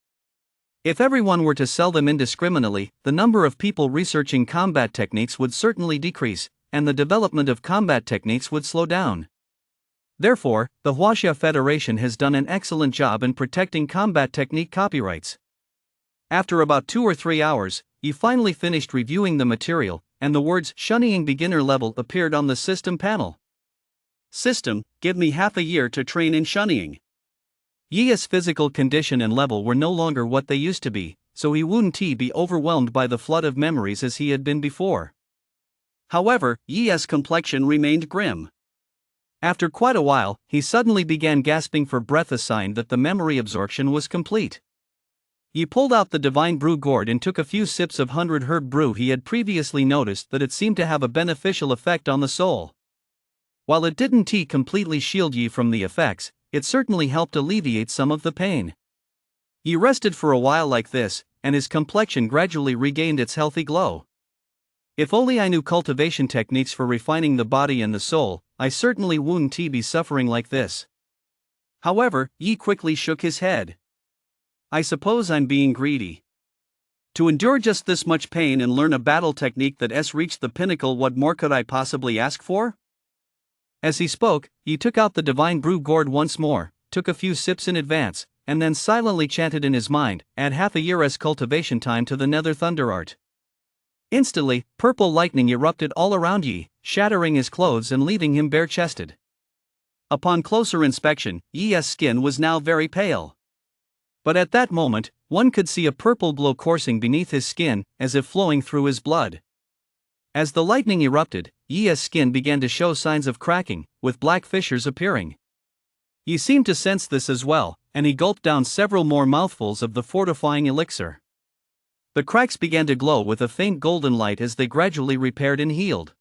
Speaker 1: If everyone were to sell them indiscriminately, the number of people researching combat techniques would certainly decrease, and the development of combat techniques would slow down. Therefore, the Huaxia Federation has done an excellent job in protecting combat technique copyrights. After about 2 or 3 hours, he finally finished reviewing the material, and the words "shunning beginner level" appeared on the system panel.
Speaker 2: System, give me half a year to train in shunning.
Speaker 1: Yi's physical condition and level were no longer what they used to be, so he wouldn't be overwhelmed by the flood of memories as he had been before.
Speaker 2: However, Yi's complexion remained grim.
Speaker 1: After quite a while, he suddenly began gasping for breath, a sign that the memory absorption was complete. Yi pulled out the divine brew gourd and took a few sips of 100 herb brew. He had previously noticed that it seemed to have a beneficial effect on the soul. While it didn't completely shield Yi from the effects, it certainly helped alleviate some of the pain. Yi rested for a while like this, and his complexion gradually regained its healthy glow. If only I knew cultivation techniques for refining the body and the soul, I certainly wouldn't be suffering like this.
Speaker 2: However, Yi quickly shook his head. I suppose I'm being greedy. To endure just this much pain and learn a battle technique that has reached the pinnacle, what more could I possibly ask for?
Speaker 1: As he spoke, he took out the divine brew gourd once more, took a few sips in advance, and then silently chanted in his mind, "Add half a year's cultivation time to the nether thunder art." Instantly, purple lightning erupted all around Yi, shattering his clothes and leaving him bare-chested.
Speaker 2: Upon closer inspection, Yi's skin was now very pale.
Speaker 1: But at that moment, one could see a purple glow coursing beneath his skin, as if flowing through his blood. As the lightning erupted, Yi's skin began to show signs of cracking, with black fissures appearing. Yi seemed to sense this as well, and he gulped down several more mouthfuls of the fortifying elixir. The cracks began to glow with a faint golden light as they gradually repaired and healed.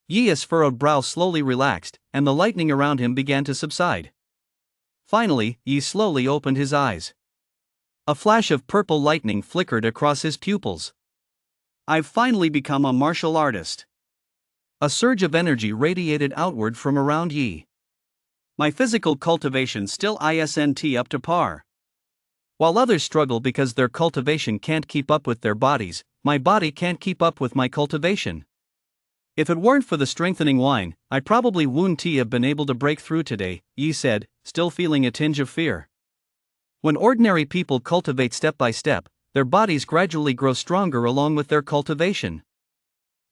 Speaker 1: Yi's furrowed brow slowly relaxed, and the lightning around him began to subside. Finally, Yi slowly opened his eyes. A flash of purple lightning flickered across his pupils.
Speaker 2: I've finally become a martial artist.
Speaker 1: A surge of energy radiated outward from around Yi.
Speaker 2: My physical cultivation still isn't up to par.
Speaker 1: While others struggle because their cultivation can't keep up with their bodies, my body can't keep up with my cultivation. If it weren't for the strengthening wine, I probably wouldn't have been able to break through today, Yi said, still feeling a tinge of fear. When ordinary people cultivate step by step, their bodies gradually grow stronger along with their cultivation.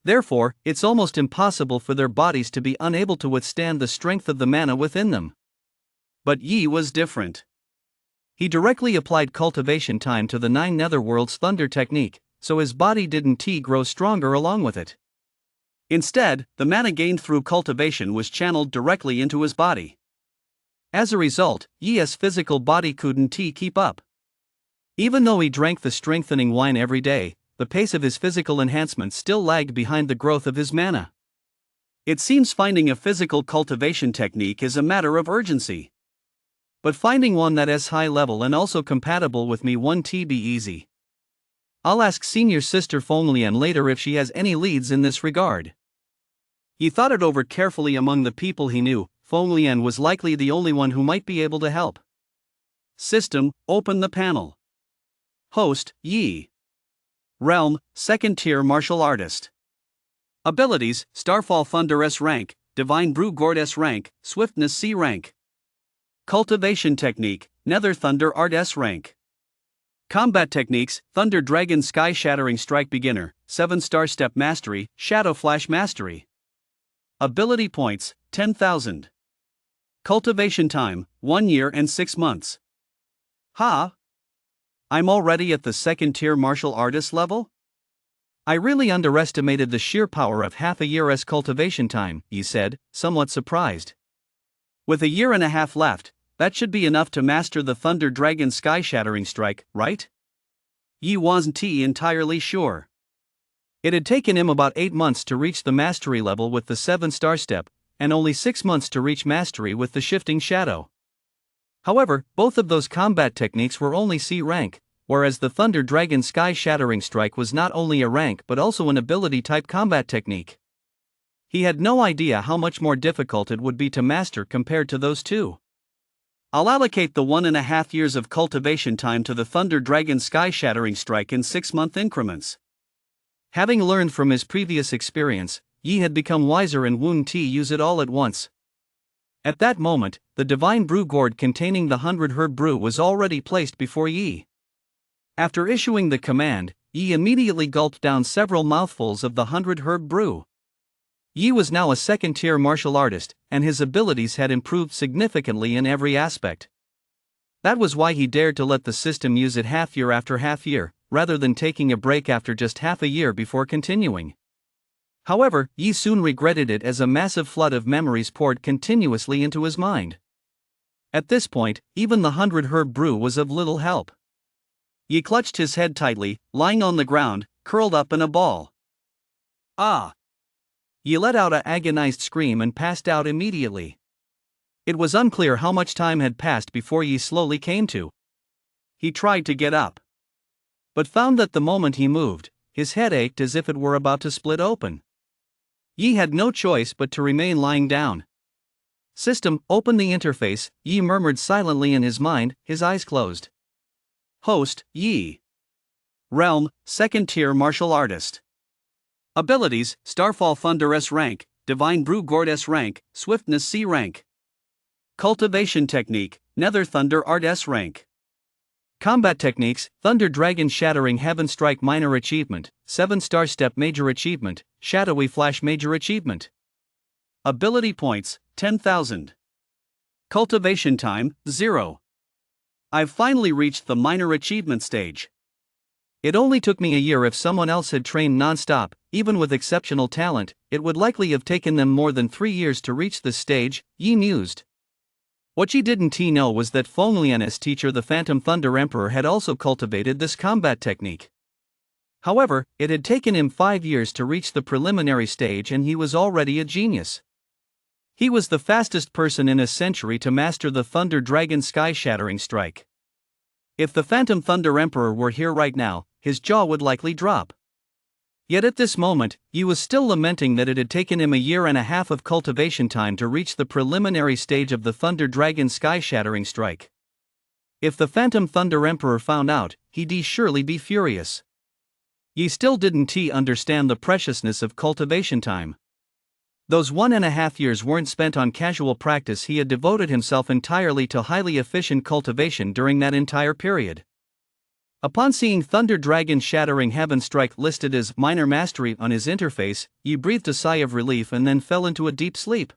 Speaker 1: Therefore, it's almost impossible for their bodies to be unable to withstand the strength of the mana within them.
Speaker 2: But Yi was different.
Speaker 1: He directly applied cultivation time to the 9 netherworlds thunder technique, so his body didn't grow stronger along with it.
Speaker 2: Instead, the mana gained through cultivation was channeled directly into his body.
Speaker 1: As a result, Yi's physical body couldn't keep up. Even though he drank the strengthening wine every day, the pace of his physical enhancement still lagged behind the growth of his mana.
Speaker 2: It seems finding a physical cultivation technique is a matter of urgency.
Speaker 1: But finding one that is high level and also compatible with me won't be easy. I'll ask senior sister Fenglian later if she has any leads in this regard.
Speaker 2: He thought it over carefully. Among the people he knew, Fenglian was likely the only one who might be able to help. System, open the panel. Host, Yi. Realm, 2nd tier martial artist. Abilities, Starfall Thunder S rank, Divine Brew Gourd S rank, Swiftness C rank. Cultivation technique, Nether Thunder Art S rank. Combat techniques, Thunder Dragon Sky Shattering Strike Beginner, 7-star Step Mastery, Shadow Flash Mastery. Ability points, 10,000. Cultivation time, 1 year and 6 months. Ha! I'm already at the 2nd tier martial artist level?
Speaker 1: I really underestimated the sheer power of half a year's cultivation time, Yi said, somewhat surprised.
Speaker 2: With a year and a half left, that should be enough to master the Thunder Dragon Sky Shattering Strike, right? Yi wasn't entirely sure.
Speaker 1: It had taken him about 8 months to reach the mastery level with the 7-star step, and only 6 months to reach mastery with the shifting shadow. However, both of those combat techniques were only C rank, whereas the Thunder Dragon Sky Shattering Strike was not only a rank but also an ability-type combat technique. He had no idea how much more difficult it would be to master compared to those two.
Speaker 2: I'll allocate the 1.5 years of cultivation time to the Thunder Dragon Sky Shattering Strike in 6-month increments.
Speaker 1: Having learned from his previous experience, Yi had become wiser and wouldn't use it all at once. At that moment, the divine brew gourd containing the 100 herb brew was already placed before Yi. After issuing the command, Yi immediately gulped down several mouthfuls of the 100-herb brew. Yi was now a second-tier martial artist, and his abilities had improved significantly in every aspect. That was why he dared to let the system use it half year after half year, rather than taking a break after just half a year before continuing. However, Yi soon regretted it as a massive flood of memories poured continuously into his mind. At this point, even the 100-herb brew was of little help. Yi clutched his head tightly, lying on the ground, curled up in a ball. Ah! Yi let out an agonized scream and passed out immediately. It was unclear how much time had passed before Yi slowly came to. He tried to get up, but found that the moment he moved, his head ached as if it were about to split open. Yi had no choice but to remain lying down. System, open the interface, Yi murmured silently in his mind, his eyes closed. Host, Yi. Realm, second-tier martial artist. Abilities, Starfall Thunder S rank, Divine Brew Gourd S rank, Swiftness C rank. Cultivation Technique, Nether Thunder Art S rank. Combat Techniques, Thunder Dragon Shattering Heaven Strike Minor Achievement, 7-star Step Major Achievement, Shadowy Flash Major Achievement. Ability Points, 10,000. Cultivation Time, 0. I've finally reached the minor achievement stage. It only took me a year. If someone else had trained non-stop, even with exceptional talent, it would likely have taken them more than 3 years to reach this stage, Yi mused. What Yi didn't know was that Fenglian's teacher, the Phantom Thunder Emperor, had also cultivated this combat technique. However, it had taken him 5 years to reach the preliminary stage, and he was already a genius. He was the fastest person in a century to master the Thunder Dragon Sky-Shattering Strike. If the Phantom Thunder Emperor were here right now, his jaw would likely drop. Yet at this moment, Yi was still lamenting that it had taken him a year and a half of cultivation time to reach the preliminary stage of the Thunder Dragon Sky-Shattering Strike. If the Phantom Thunder Emperor found out, he'd surely be furious. Yi still didn't understand the preciousness of cultivation time. Those 1.5 years weren't spent on casual practice. He had devoted himself entirely to highly efficient cultivation during that entire period. Upon seeing Thunder Dragon Shattering Heaven Strike listed as Minor Mastery on his interface, Yi breathed a sigh of relief and then fell into a deep sleep.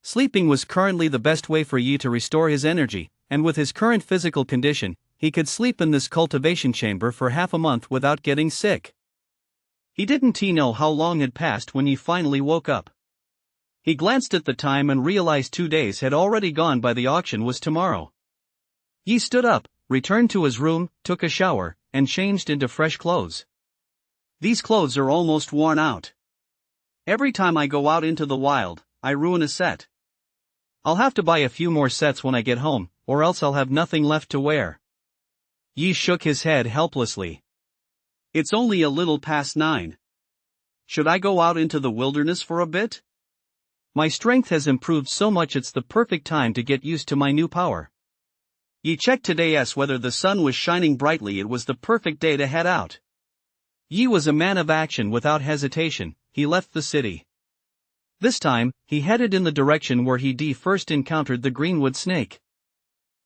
Speaker 1: Sleeping was currently the best way for Yi to restore his energy, and with his current physical condition, he could sleep in this cultivation chamber for half a month without getting sick. He didn't know how long had passed when he finally woke up. He glanced at the time and realized 2 days had already gone by. The auction was tomorrow. Yi stood up, returned to his room, took a shower, and changed into fresh clothes. These clothes are almost worn out. Every time I go out into the wild, I ruin a set. I'll have to buy a few more sets when I get home, or else I'll have nothing left to wear. Yi shook his head helplessly. It's only a little past 9. Should I go out into the wilderness for a bit? My strength has improved so much. It's the perfect time to get used to my new power. Yi checked today's whether the sun was shining brightly. It was the perfect day to head out. Yi was a man of action. Without hesitation, he left the city. This time, he headed in the direction where he first encountered the greenwood snake.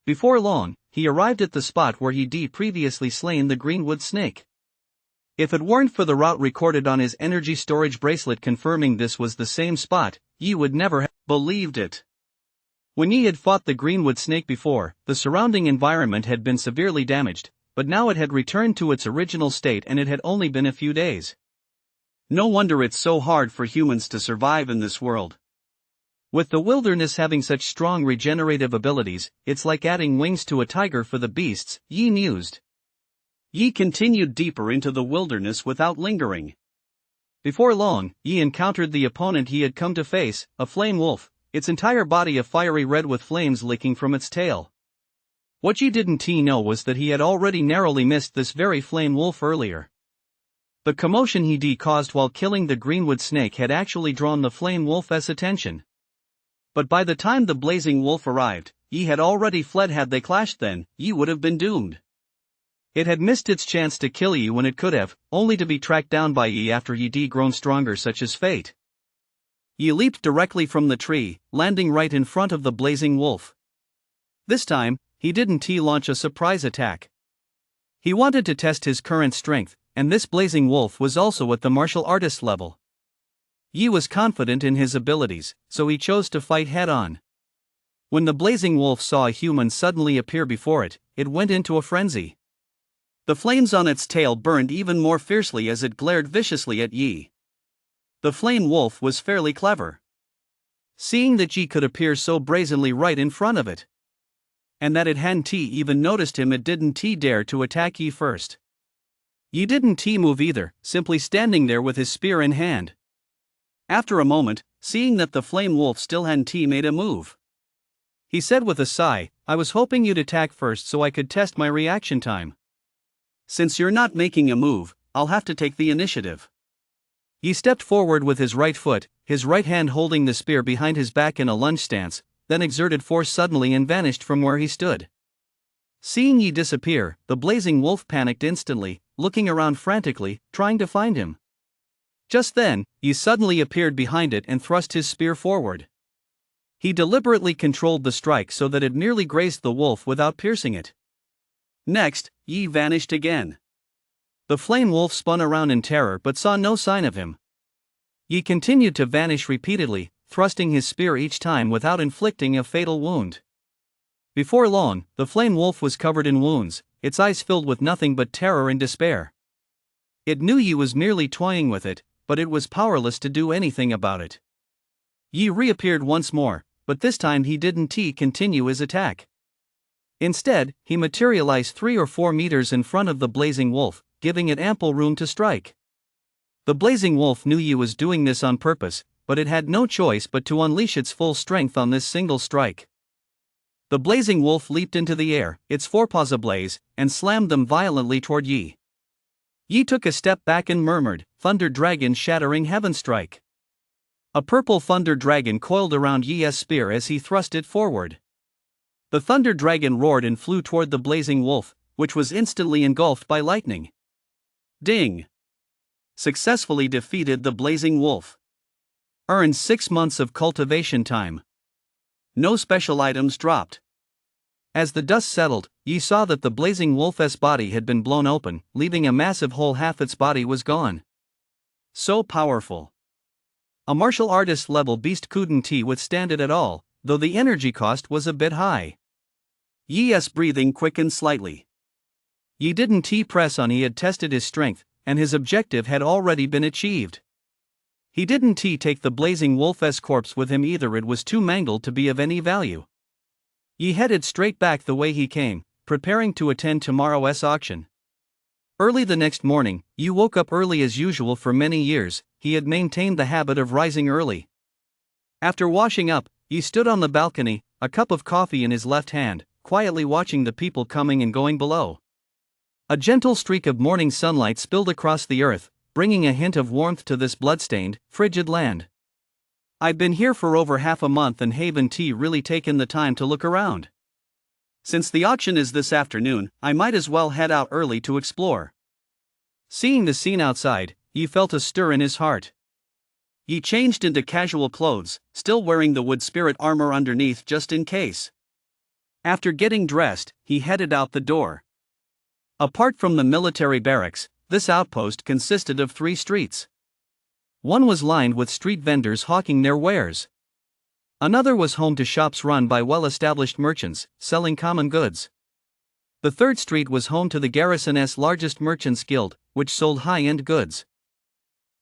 Speaker 1: Before long, he arrived at the spot where he'd previously slain the greenwood snake. If it weren't for the route recorded on his energy storage bracelet confirming this was the same spot, Yi would never have believed it. When Yi had fought the greenwood snake before, the surrounding environment had been severely damaged, but now it had returned to its original state, and it had only been a few days. No wonder it's so hard for humans to survive in this world. With the wilderness having such strong regenerative abilities, it's like adding wings to a tiger for the beasts, Yi mused. Yi continued deeper into the wilderness without lingering. Before long, Yi encountered the opponent he had come to face, a flame wolf, its entire body a fiery red with flames leaking from its tail. What Yi didn't know was that he had already narrowly missed this very flame wolf earlier. The commotion he caused while killing the greenwood snake had actually drawn the flame wolf's attention. But by the time the blazing wolf arrived, Yi had already fled. Had they clashed then, Yi would have been doomed. It had missed its chance to kill Yi when it could have, only to be tracked down by Yi after he'd grown stronger. Such is fate. Yi leaped directly from the tree, landing right in front of the blazing wolf. This time, he didn't launch a surprise attack. He wanted to test his current strength, and this blazing wolf was also at the martial artist level. Yi was confident in his abilities, so he chose to fight head-on. When the blazing wolf saw a human suddenly appear before it, it went into a frenzy. The flames on its tail burned even more fiercely as it glared viciously at Yi. The flame wolf was fairly clever. Seeing that Yi could appear so brazenly right in front of it, and that it hadn't even noticed him, it didn't dare to attack Yi first. Yi didn't move either, simply standing there with his spear in hand. After a moment, seeing that the flame wolf still hadn't made a move, he said with a sigh, "I was hoping you'd attack first so I could test my reaction time. Since you're not making a move, I'll have to take the initiative." Yi stepped forward with his right foot, his right hand holding the spear behind his back in a lunge stance, then exerted force suddenly and vanished from where he stood. Seeing Yi disappear, the blazing wolf panicked instantly, looking around frantically, trying to find him. Just then, Yi suddenly appeared behind it and thrust his spear forward. He deliberately controlled the strike so that it merely grazed the wolf without piercing it. Next, Yi vanished again. The flame wolf spun around in terror but saw no sign of him. Yi continued to vanish repeatedly, thrusting his spear each time without inflicting a fatal wound. Before long, the flame wolf was covered in wounds, its eyes filled with nothing but terror and despair. It knew Yi was merely toying with it, but it was powerless to do anything about it. Yi reappeared once more, but this time he didn't continue his attack. Instead, he materialized 3 or 4 meters in front of the blazing wolf, giving it ample room to strike. The blazing wolf knew Yi was doing this on purpose, but it had no choice but to unleash its full strength on this single strike. The blazing wolf leaped into the air, its forepaws ablaze, and slammed them violently toward Yi. Yi took a step back and murmured, "Thunder Dragon Shattering Heaven Strike." A purple thunder dragon coiled around Yi's spear as he thrust it forward. The thunder dragon roared and flew toward the blazing wolf, which was instantly engulfed by lightning. Ding! Successfully defeated the blazing wolf. Earned 6 months of cultivation time. No special items dropped. As the dust settled, Yi saw that the blazing wolf's body had been blown open, leaving a massive hole. Half its body was gone. So powerful. A martial artist level beast couldn't withstand it at all, though the energy cost was a bit high. Yi's breathing quickened slightly. Yi didn't press on. He had tested his strength, and his objective had already been achieved. He didn't take the blazing wolf's corpse with him either, it was too mangled to be of any value. Yi headed straight back the way he came, preparing to attend tomorrow's auction. Early the next morning, Yi woke up early as usual. For many years, he had maintained the habit of rising early. After washing up, Yi stood on the balcony, a cup of coffee in his left hand, quietly watching the people coming and going below. A gentle streak of morning sunlight spilled across the earth, bringing a hint of warmth to this blood-stained, frigid land. "I've been here for over half a month and haven't really taken the time to look around. Since the auction is this afternoon, I might as well head out early to explore." Seeing the scene outside, Yi felt a stir in his heart. Yi changed into casual clothes, still wearing the wood spirit armor underneath just in case. After getting dressed, he headed out the door. Apart from the military barracks, this outpost consisted of 3 streets. One was lined with street vendors hawking their wares. Another was home to shops run by well-established merchants, selling common goods. The third street was home to the garrison's largest merchants' guild, which sold high-end goods.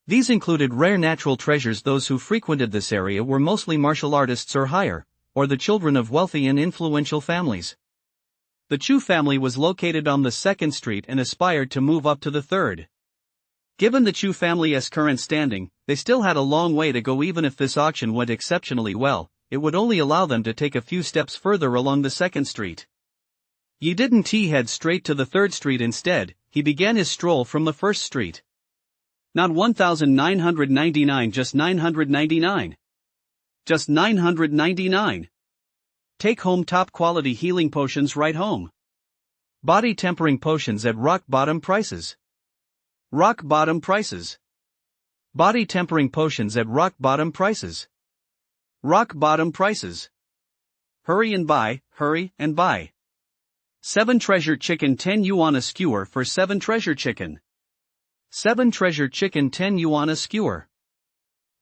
Speaker 1: These included rare natural treasures. Those who frequented this area were mostly martial artists or higher, or the children of wealthy and influential families. The Chu family was located on the 2nd street and aspired to move up to the 3rd. Given the Chu family's current standing, they still had a long way to go. Even if this auction went exceptionally well, it would only allow them to take a few steps further along the 2nd street. Yi didn't head straight to the 3rd street. Instead, he began his stroll from the 1st street. Not 1,999, just 999. Just 999. Take home top quality healing potions right home. Body tempering potions at rock bottom prices. Rock bottom prices. Body tempering potions at rock bottom prices. Rock bottom prices. Hurry and buy, hurry and buy. 7 treasure chicken, 10 yuan a skewer for 7 treasure chicken.
Speaker 2: 7 treasured chicken 10 yuan a skewer.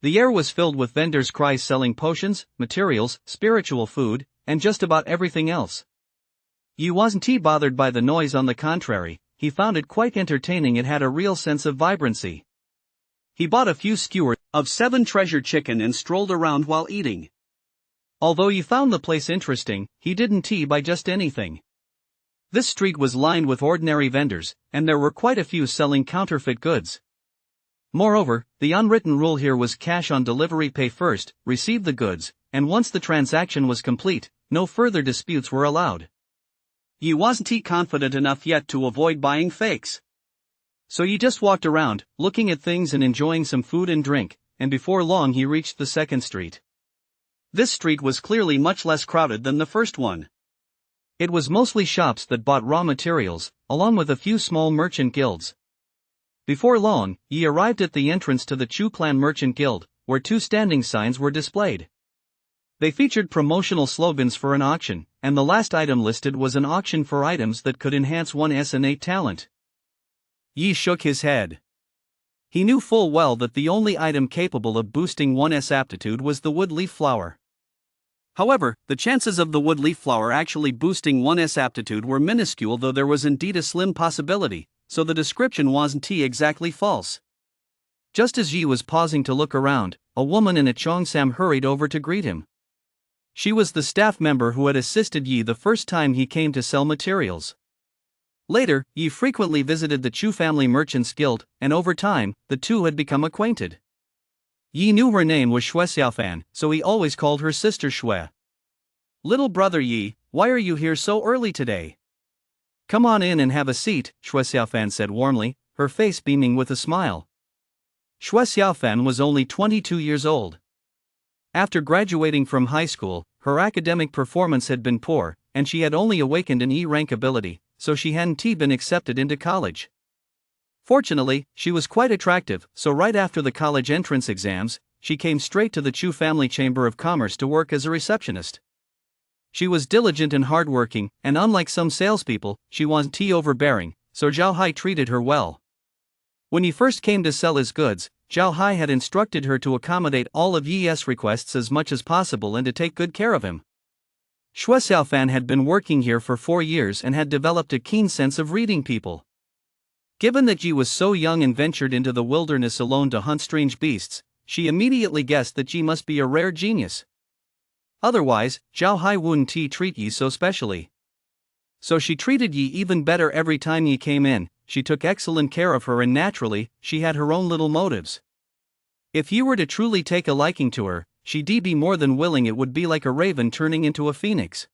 Speaker 2: The air was filled with vendors' cries selling potions, materials, spiritual food, and just about everything else. Yi wasn't bothered by the noise, on the contrary, he found it quite entertaining. It had a real sense of vibrancy. He bought a few skewers of 7 treasured chicken and strolled around while eating. Although he found the place interesting, he didn't buy just anything. This street was lined with ordinary vendors, and there were quite a few selling counterfeit goods. Moreover, the unwritten rule here was cash on delivery, pay first, receive the goods, and once the transaction was complete, no further disputes were allowed. Yi wasn't confident enough yet to avoid buying fakes. So he just walked around, looking at things and enjoying some food and drink, and before long he reached the second street. This street was clearly much less crowded than the first one. It was mostly shops that bought raw materials, along with a few small merchant guilds. Before long, Yi arrived at the entrance to the Chu Clan Merchant Guild, where 2 standing signs were displayed. They featured promotional slogans for an auction, and the last item listed was an auction for items that could enhance one's innate talent. Yi shook his head. He knew full well that the only item capable of boosting one's aptitude was the wood leaf flower. However, the chances of the wood leaf flower actually boosting one's aptitude were minuscule, though there was indeed a slim possibility, so the description wasn't exactly false. Just as Yi was pausing to look around, a woman in a cheongsam hurried over to greet him. She was the staff member who had assisted Yi the first time he came to sell materials. Later, Yi frequently visited the Chu Family Merchants Guild, and over time, the two had become acquainted. Yi knew her name was Xue Xiaofan, so he always called her Sister Xue. "Little brother Yi, why are you here so early today?" "Come on in and have a seat," Xue Xiaofan said warmly, her face beaming with a smile. Xue Xiaofan was only 22 years old. After graduating from high school, her academic performance had been poor, and she had only awakened an E-rank ability, so she hadn't been accepted into college. Fortunately, she was quite attractive, so right after the college entrance exams, she came straight to the Chu Family Chamber of Commerce to work as a receptionist. She was diligent and hardworking, and unlike some salespeople, she wasn't overbearing, so Zhao Hai treated her well. When he first came to sell his goods, Zhao Hai had instructed her to accommodate all of Yi's requests as much as possible and to take good care of him. Xue Xiaofan had been working here for 4 years and had developed a keen sense of reading people. Given that Yi was so young and ventured into the wilderness alone to hunt strange beasts, she immediately guessed that Yi must be a rare genius. Otherwise, Zhao Hai wouldn't treat Yi so specially. So she treated Yi even better every time Yi came in. She took excellent care of her, and naturally, she had her own little motives. If Yi were to truly take a liking to her, she'd be more than willing. It would be like a raven turning into a phoenix.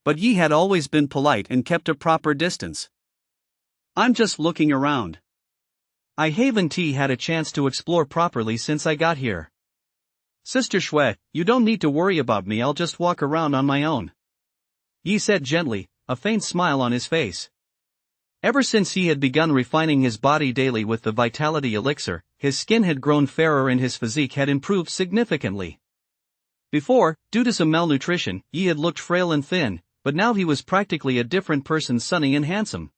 Speaker 2: But Yi had always been polite and kept a proper distance. "I'm just looking around. I haven't had a chance to explore properly since I got here. Sister Xue, you don't need to worry about me, I'll just walk around on my own," Yi said gently, a faint smile on his face. Ever since he had begun refining his body daily with the vitality elixir, his skin had grown fairer and his physique had improved significantly. Before, due to some malnutrition, Yi had looked frail and thin, but now he was practically a different person, sunny and handsome.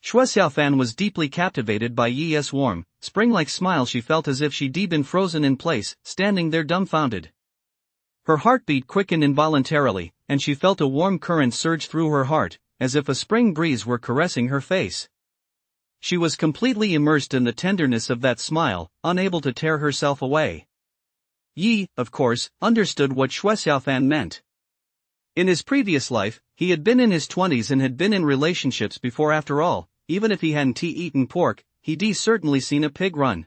Speaker 2: Xue Xiaofan was deeply captivated by Yi's warm, spring-like smile. She felt as if she'd been frozen in place, standing there dumbfounded. Her heartbeat quickened involuntarily, and she felt a warm current surge through her heart, as if a spring breeze were caressing her face. She was completely immersed in the tenderness of that smile, unable to tear herself away. Yi, of course, understood what Xue Xiaofan meant. In his previous life, he had been in his 20s and had been in relationships before. After all, even if he hadn't eaten pork, he'd certainly seen a pig run.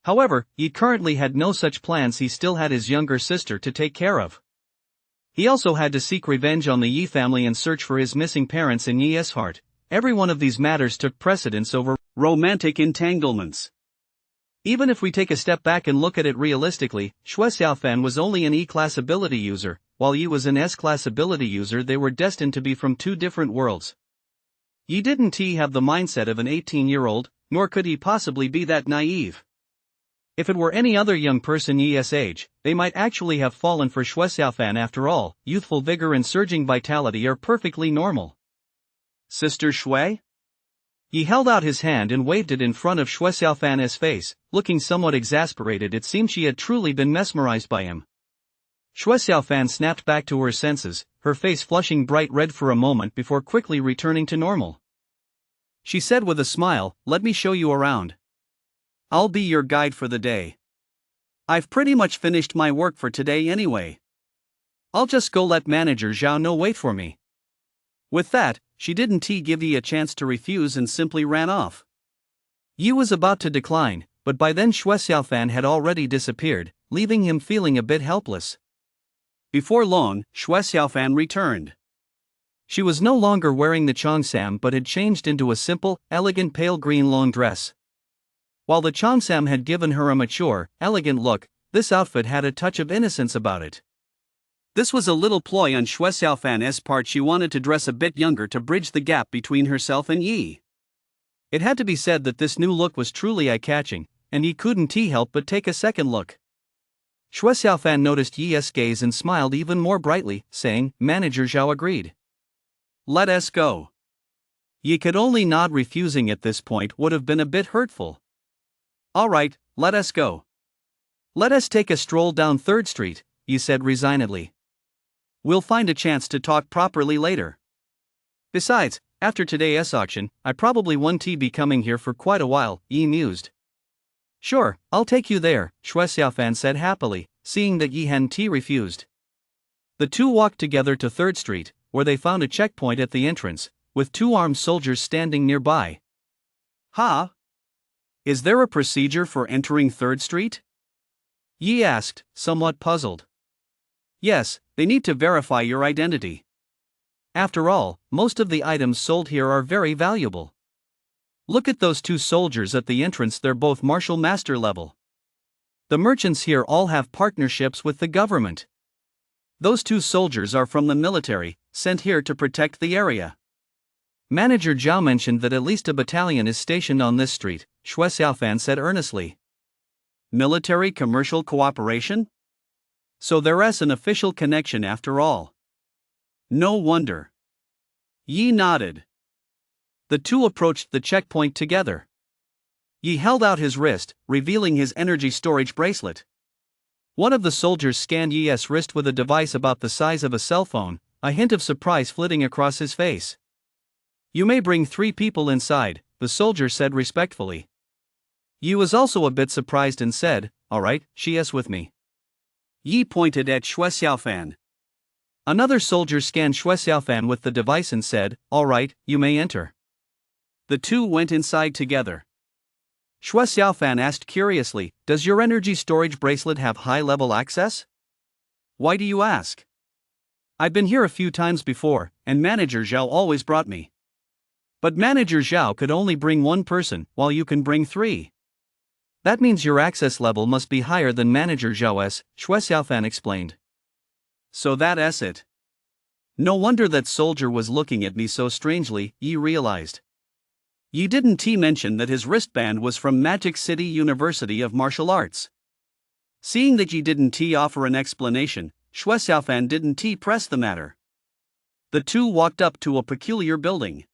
Speaker 2: However, Yi currently had no such plans. He still had his younger sister to take care of. He also had to seek revenge on the Yi family and search for his missing parents in Yi's heart. Every one of these matters took precedence over romantic entanglements. Even if we take a step back and look at it realistically, Xue Xiaofan was only an E-class ability user, while Yi was an S-class ability user. They were destined to be from two different worlds. Yi didn't have the mindset of an 18-year-old, nor could he possibly be that naive. If it were any other young person Yi's age, they might actually have fallen for Xue Xiaofan. After all, youthful vigor and surging vitality are perfectly normal. "Sister Xue?"
Speaker 1: He held out his hand and waved it in front of Xue Xiaofan's face, looking somewhat exasperated. It seemed she had truly been mesmerized by him. Xue Xiaofan snapped back to her senses, her face flushing bright red for a moment before quickly returning to normal. She said with a smile, "Let me show you around. I'll be your guide for the day. I've pretty much finished my work for today anyway. I'll just go let Manager Zhao know wait for me." With that, she didn't give Yi a chance to refuse and simply ran off. Yi was about to decline, but by then Xue Xiaofan had already disappeared, leaving him feeling a bit helpless. Before long, Xue Xiaofan returned. She was no longer wearing the cheongsam but had changed into a simple, elegant pale green long dress. While the cheongsam had given her a mature, elegant look, this outfit had a touch of innocence about it. This was a little ploy on Xue Xiaofan's part. She wanted to dress a bit younger to bridge the gap between herself and Yi. It had to be said that this new look was truly eye-catching, and Yi couldn't help but take a second look. Xue Xiaofan noticed Yi's gaze and smiled even more brightly, saying, "Manager Zhao agreed. Let us go." Yi could only nod. Refusing at this point would have been a bit hurtful. "All right, let us go. Let us take a stroll down 3rd Street, Yi said resignedly. "We'll find a chance to talk properly later. Besides, after today's auction, I probably won't be coming here for quite a while," Yi mused. "Sure, I'll take you there," Xue Xiaofan said happily, seeing that Yi hadn't refused. The two walked together to 3rd Street, where they found a checkpoint at the entrance, with 2 armed soldiers standing nearby. "Ha? Is there a procedure for entering 3rd Street?" Yi asked, somewhat puzzled. "Yes, they need to verify your identity. After all, most of the items sold here are very valuable. Look at those 2 soldiers at the entrance, they're both martial master level. The merchants here all have partnerships with the government. Those 2 soldiers are from the military, sent here to protect the area. Manager Zhao mentioned that at least a battalion is stationed on this street," Xue Xiaofan said earnestly. "Military-commercial cooperation? So there's an official connection after all. No wonder." Yi nodded. The two approached the checkpoint together. Yi held out his wrist, revealing his energy storage bracelet. One of the soldiers scanned Yi's wrist with a device about the size of a cell phone, a hint of surprise flitting across his face. "You may bring 3 people inside," the soldier said respectfully. Yi was also a bit surprised and said, "All right, she's with me." Yi pointed at Xue Xiaofan. Another soldier scanned Xue Xiaofan with the device and said, "All right, you may enter." The two went inside together. Xue Xiaofan asked curiously, "Does your energy storage bracelet have high-level access?" "Why do you ask?" "I've been here a few times before, and Manager Zhao always brought me." "But Manager Zhao could only bring 1 person, while you can bring 3. That means your access level must be higher than Manager Zhao's," Xue Xiaofan explained. "So that's it. No wonder that soldier was looking at me so strangely," Yi realized. Yi didn't mention that his wristband was from Magic City University of Martial Arts. Seeing that Yi didn't offer an explanation, Xue Xiaofan didn't press the matter. The two walked up to a peculiar building.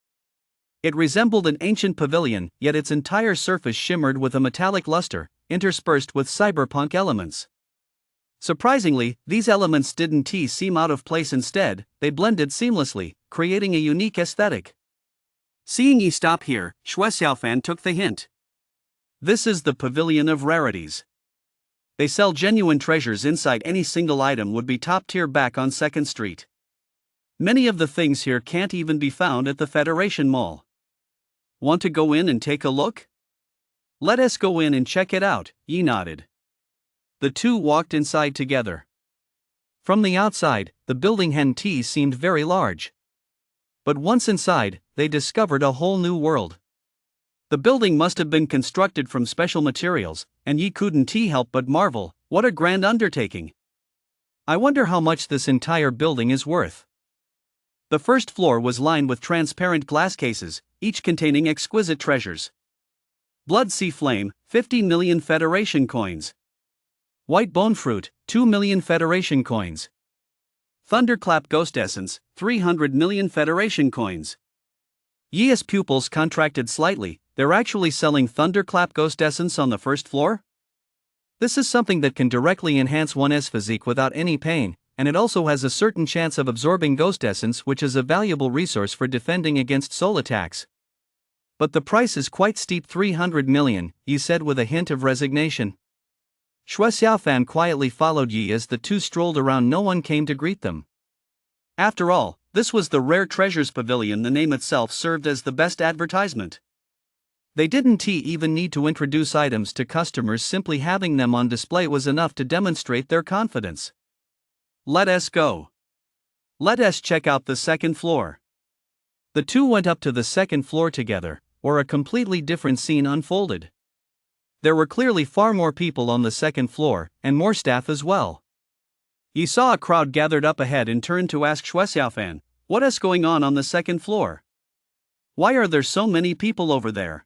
Speaker 1: It resembled an ancient pavilion, yet its entire surface shimmered with a metallic luster, interspersed with cyberpunk elements. Surprisingly, these elements didn't seem out of place. Instead, they blended seamlessly, creating a unique aesthetic. Seeing Yi stop here, Xue Xiaofan took the hint. "This is the Pavilion of Rarities. They sell genuine treasures inside. Any single item would be top tier back on 2nd Street. Many of the things here can't even be found at the Federation Mall. Want to go in and take a look?" "Let us go in and check it out," Yi nodded. The two walked inside together. From the outside, the building seemed very large. But once inside, they discovered a whole new world. The building must have been constructed from special materials, and Yi couldn't help but marvel, what a grand undertaking. "I wonder how much this entire building is worth." The first floor was lined with transparent glass cases, each containing exquisite treasures. Blood Sea Flame, 50 million Federation coins. White Bone Fruit, 2 million Federation coins. Thunderclap Ghost Essence, 300 million Federation coins.
Speaker 2: Yi's pupils contracted slightly. They're actually selling thunderclap ghost essence on the first floor? This is something that can directly enhance one's physique without any pain, and it also has a certain chance of absorbing ghost essence, which is a valuable resource for defending against soul attacks. But the price is quite steep, 300 million, Yi said with a hint of resignation. Shui Xiaofan quietly followed Yi as the two strolled around. No one came to greet them. After all, this was the Rare Treasures Pavilion. The name itself served as the best advertisement. They didn't even need to introduce items to customers. Simply having them on display was enough to demonstrate their confidence. Let us go. Let us check out the second floor. The two went up to the second floor together, where a completely different scene unfolded. There were clearly far more people on the second floor, and more staff as well. He saw a crowd gathered up ahead and turned to ask Shui Xiaofan, "What is going on the second floor? Why are there so many people over there?"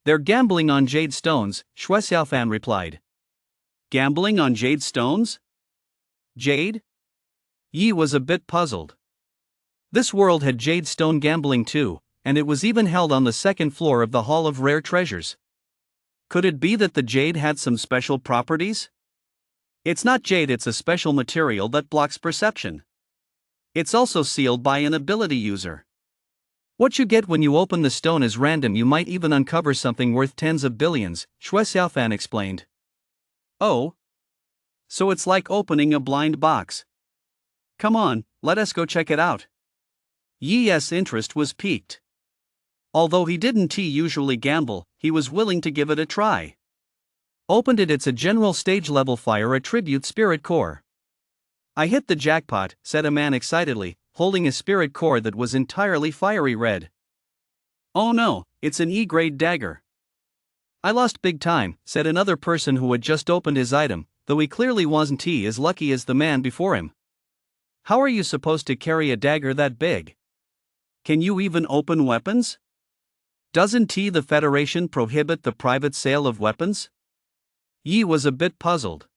Speaker 2: "They're gambling on jade stones," Shui Xiaofan replied. "Gambling on jade stones? Jade?" Yi was a bit puzzled. This world had jade stone gambling too, and it was even held on the second floor of the Hall of Rare Treasures. Could it be that the jade had some special properties? It's not jade, it's a special material that blocks perception. It's also sealed by an ability user. What you get when you open the stone is random. You might even uncover something worth tens of billions, Shui Xiaofan explained. Oh? So it's like opening a blind box. Come on, let us go check it out. Yi's interest was piqued. Although he didn't usually gamble, he was willing to give it a try. Opened it. It's a general stage level fire attribute spirit core. "I hit the jackpot," said a man excitedly, holding a spirit core that was entirely fiery red. "Oh no, it's an E-grade dagger." "I lost big time," said another person who had just opened his item, though he clearly wasn't as lucky as the man before him. "How are you supposed to carry a dagger that big? Can you even open weapons? Doesn't the Federation prohibit the private sale of weapons?" Yi was a bit puzzled.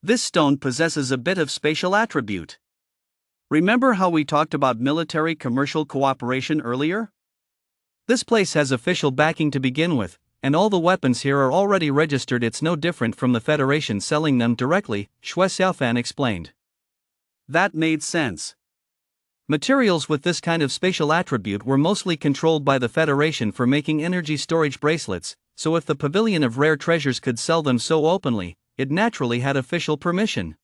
Speaker 2: This stone possesses a bit of spatial attribute. Remember how we talked about military-commercial cooperation earlier? This place has official backing to begin with, and all the weapons here are already registered. It's no different from the Federation selling them directly, Shui Xiaofan explained. That made sense. Materials with this kind of spatial attribute were mostly controlled by the Federation for making energy storage bracelets, so if the Pavilion of Rare Treasures could sell them so openly, it naturally had official permission.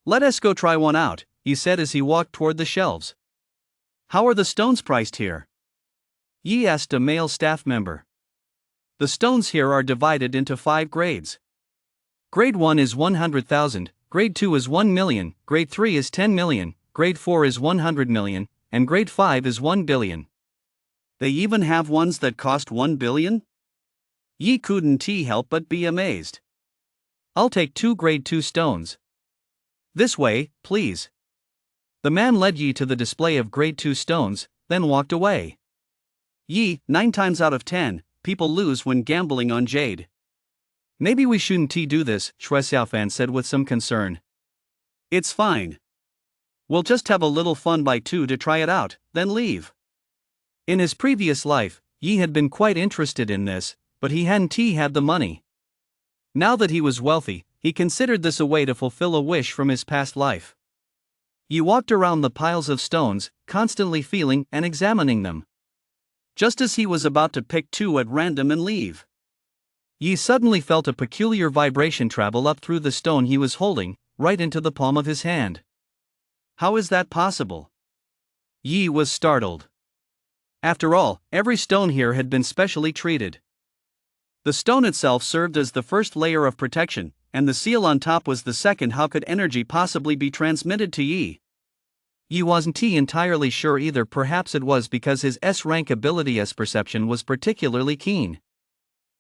Speaker 2: "Let us go try one out," he said as he walked toward the shelves. "How are the stones priced here?" Yi asked a male staff member. "The stones here are divided into 5 grades. Grade 1 is 100,000, Grade 2 is 1 million, Grade 3 is 10 million, Grade 4 is 100 million, and Grade 5 is 1 billion. They even have ones that cost 1 billion? Yi couldn't help but be amazed. "I'll take 2 Grade 2 stones." "This way, please." The man led Yi to the display of Grade 2 stones, then walked away. "Yi, 9 times out of 10, people lose when gambling on jade." "Maybe we shouldn't do this," Shui Xiaofan said with some concern. "It's fine. We'll just have a little fun, buy 2 to try it out, then leave." In his previous life, Yi had been quite interested in this, but he hadn't had the money. Now that he was wealthy, he considered this a way to fulfill a wish from his past life. Yi walked around the piles of stones, constantly feeling and examining them. Just as he was about to pick 2 at random and leave, Yi suddenly felt a peculiar vibration travel up through the stone he was holding, right into the palm of his hand. How is that possible? Yi was startled. After all, every stone here had been specially treated. The stone itself served as the first layer of protection, and the seal on top was the second. How could energy possibly be transmitted to Yi? Yi wasn't entirely sure either. Perhaps it was because his S-rank ability S-perception was particularly keen.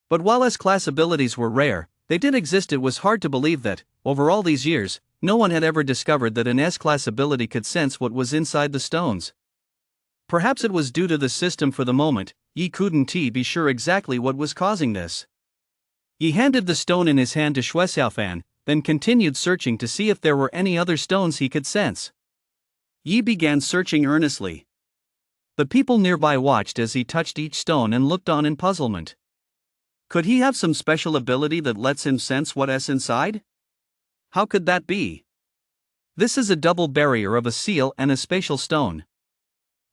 Speaker 2: But while S-class abilities were rare, they did exist. It was hard to believe that, over all these years, no one had ever discovered that an S-class ability could sense what was inside the stones. Perhaps it was due to the system for the moment. Yi couldn't be sure exactly what was causing this. Yi handed the stone in his hand to Shui Xiaofan, then continued searching to see if there were any other stones he could sense. Yi began searching earnestly.
Speaker 1: The people nearby watched as he touched each stone and looked on in puzzlement. Could he have some special ability that lets him sense what's inside? How could that be? This is a double barrier of a seal and a spatial stone.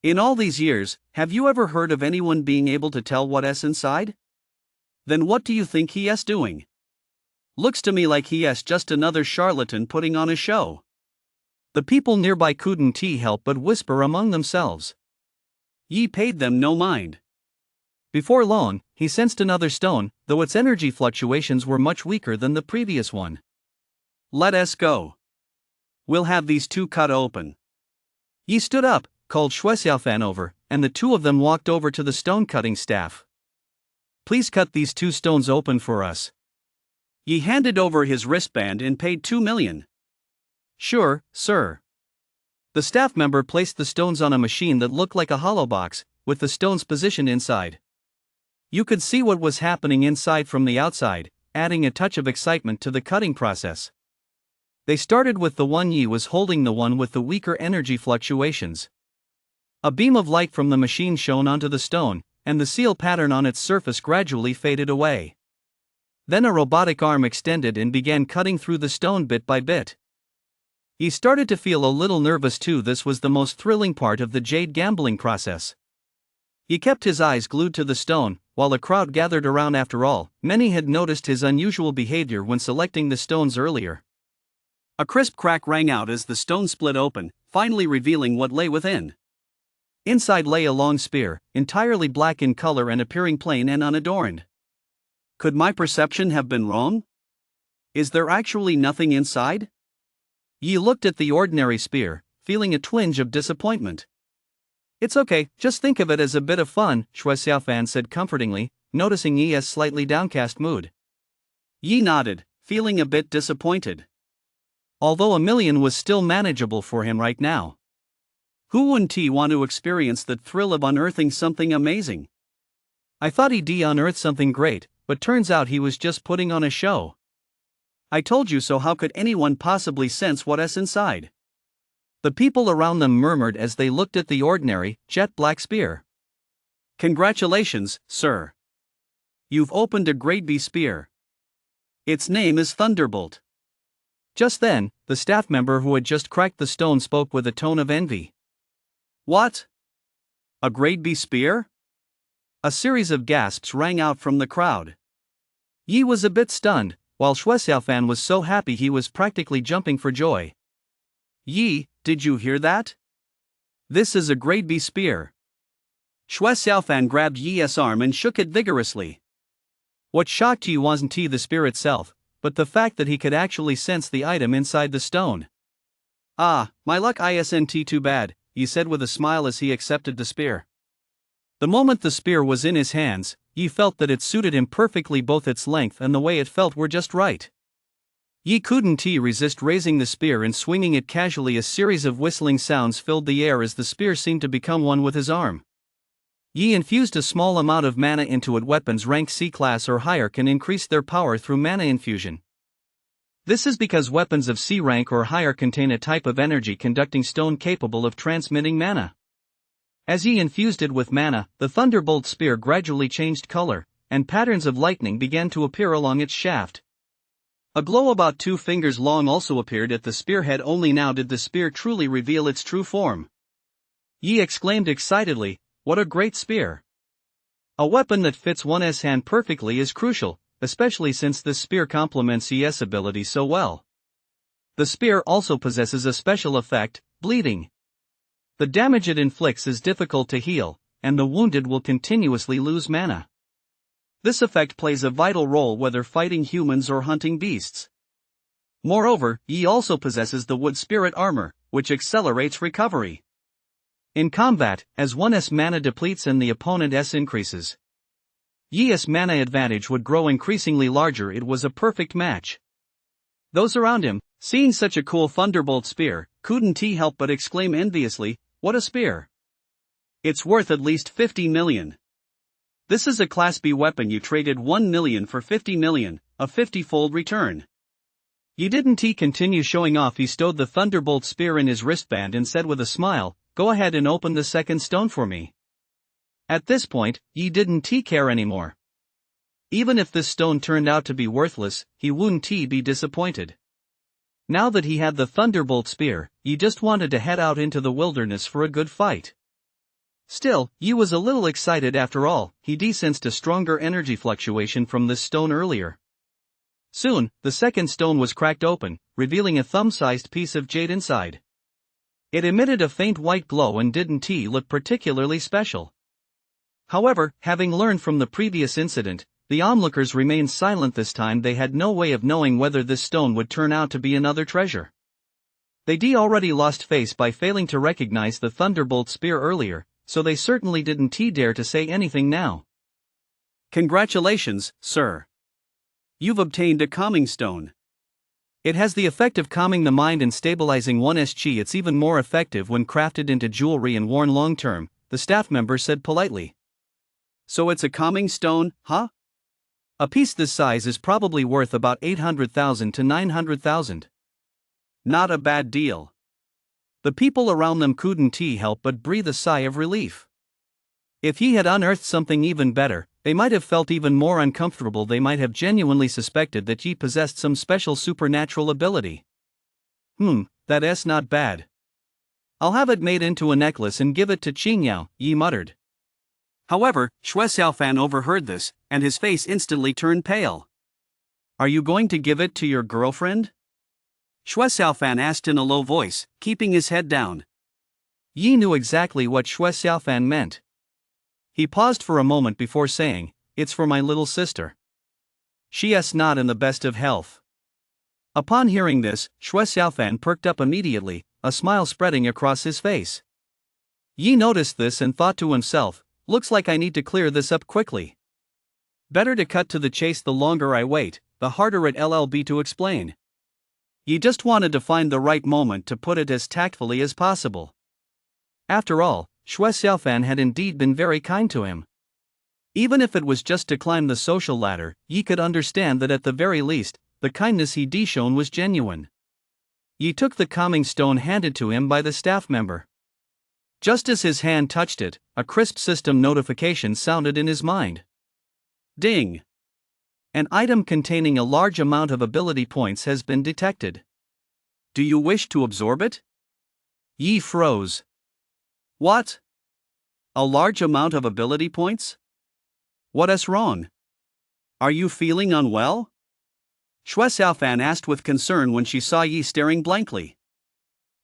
Speaker 1: In all these years, have you ever heard of anyone being able to tell what's inside? Then what do you think he is doing? Looks to me like he is just another charlatan putting on a show. The people nearby couldn't help but whisper among themselves. Yi paid them no mind. Before long, he sensed another stone, though its energy fluctuations were much weaker than the previous one. Let us go. We'll have these two cut open. Yi stood up, called Shui Xiaofan over, and the two of them walked over to the stone-cutting staff. Please cut these two stones open for us. Yi handed over his wristband and paid 2 million. Sure, sir. The staff member placed the stones on a machine that looked like a hollow box, with the stones positioned inside. You could see what was happening inside from the outside, adding a touch of excitement to the cutting process. They started with the one Yi was holding, the one with the weaker energy fluctuations. A beam of light from the machine shone onto the stone, and the seal pattern on its surface gradually faded away. Then a robotic arm extended and began cutting through the stone bit by bit. He started to feel a little nervous too. This was the most thrilling part of the jade gambling process. He kept his eyes glued to the stone, while a crowd gathered around. After all, many had noticed his unusual behavior when selecting the stones earlier. A crisp crack rang out as the stone split open, finally revealing what lay within. Inside lay a long spear, entirely black in color and appearing plain and unadorned. Could my perception have been wrong? Is there actually nothing inside? Yi looked at the ordinary spear, feeling a twinge of disappointment. It's okay, just think of it as a bit of fun, Shui Xiaofan said comfortingly, noticing Yi's slightly downcast mood. Yi nodded, feeling a bit disappointed. Although 1 million was still manageable for him right now. Who wouldn't want to experience the thrill of unearthing something amazing? I thought he'd unearth something great, but turns out he was just putting on a show. I told you so. How could anyone possibly sense what's inside? The people around them murmured as they looked at the ordinary, jet-black spear. Congratulations, sir. You've opened a grade B spear. Its name is Thunderbolt. Just then, the staff member who had just cracked the stone spoke with a tone of envy. What? A grade B spear? A series of gasps rang out from the crowd. Yi was a bit stunned, while Shui Xiaofan was so happy he was practically jumping for joy. Yi, did you hear that? This is a grade B spear. Shui Xiaofan grabbed Yi's arm and shook it vigorously. What shocked Yi wasn't the spear itself, but the fact that he could actually sense the item inside the stone. Ah, my luck isn't too bad, Yi said with a smile as he accepted the spear. The moment the spear was in his hands, Yi felt that it suited him perfectly. Both its length and the way it felt were just right. Yi couldn't resist raising the spear and swinging it casually. A series of whistling sounds filled the air as the spear seemed to become one with his arm. Yi infused a small amount of mana into it. Weapons rank C class or higher can increase their power through mana infusion. This is because weapons of C rank or higher contain a type of energy conducting stone capable of transmitting mana. As Yi infused it with mana, the Thunderbolt spear gradually changed color, and patterns of lightning began to appear along its shaft. A glow about 2 fingers long also appeared at the spearhead. Only now did the spear truly reveal its true form. Yi exclaimed excitedly, "What a great spear! A weapon that fits one's hand perfectly is crucial, especially since this spear complements Yi's ability so well. The spear also possesses a special effect, bleeding. The damage it inflicts is difficult to heal, and the wounded will continuously lose mana. This effect plays a vital role whether fighting humans or hunting beasts. Moreover, Yi also possesses the wood spirit armor, which accelerates recovery. In combat, as one's mana depletes and the opponent's increases, Yi's mana advantage would grow increasingly larger. It was a perfect match. Those around him, seeing such a cool Thunderbolt spear, couldn't help but exclaim enviously, "What a spear! It's worth at least 50 million. This is a Class B weapon. You traded 1 million for 50 million, a 50-fold return." He didn't continue showing off. He stowed the Thunderbolt spear in his wristband and said with a smile, go ahead and open the second stone for me. At this point, Yi didn't care anymore. Even if this stone turned out to be worthless, he wouldn't be disappointed. Now that he had the thunderbolt spear, Yi just wanted to head out into the wilderness for a good fight. Still, Yi was a little excited after all. He sensed a stronger energy fluctuation from this stone earlier. Soon, the second stone was cracked open, revealing a thumb-sized piece of jade inside. It emitted a faint white glow and didn't look particularly special. However, having learned from the previous incident, the onlookers remained silent this time. They had no way of knowing whether this stone would turn out to be another treasure. They already lost face by failing to recognize the thunderbolt spear earlier, so they certainly didn't dare to say anything now.
Speaker 2: Congratulations, sir. You've obtained a calming stone.
Speaker 1: It has the effect of calming the mind and stabilizing one's chi. It's even more effective when crafted into jewelry and worn long term, the staff member said politely.
Speaker 2: So it's a calming stone, huh?
Speaker 1: A piece this size is probably worth about 800,000 to 900,000.
Speaker 2: Not a bad deal.
Speaker 1: The people around them couldn't help but breathe a sigh of relief. If he had unearthed something even better, they might have felt even more uncomfortable. They might have genuinely suspected that Yi possessed some special supernatural ability. That's not bad. I'll have it made into a necklace and give it to Qingyao, Yi muttered.
Speaker 2: However, Xue Xiaofan overheard this, and his face instantly turned pale.
Speaker 1: Are you going to give it to your girlfriend?
Speaker 2: Xue Xiaofan asked in a low voice, keeping his head down.
Speaker 1: Yi knew exactly what Xue Xiaofan meant. He paused for a moment before saying, "It's for my little sister. She's not in the best of health." Upon hearing this, Xue Xiaofan perked up immediately, a smile spreading across his face. Yi noticed this and thought to himself, "Looks like I need to clear this up quickly. Better to cut to the chase. The longer I wait, the harder it'll be to explain." Yi just wanted to find the right moment to put it as tactfully as possible. After all, Xue Xiaofan had indeed been very kind to him. Even if it was just to climb the social ladder, Yi could understand that at the very least, the kindness he'd shown was genuine. Yi took the calming stone handed to him by the staff member. Just as his hand touched it, a crisp system notification sounded in his mind.
Speaker 2: Ding!
Speaker 1: An item containing a large amount of ability points has been detected.
Speaker 2: Do you wish to absorb it?
Speaker 1: Yi froze.
Speaker 2: What? A large amount of ability points? What's wrong? Are you feeling unwell? Xue Xiaofan asked with concern when she saw Yi staring blankly.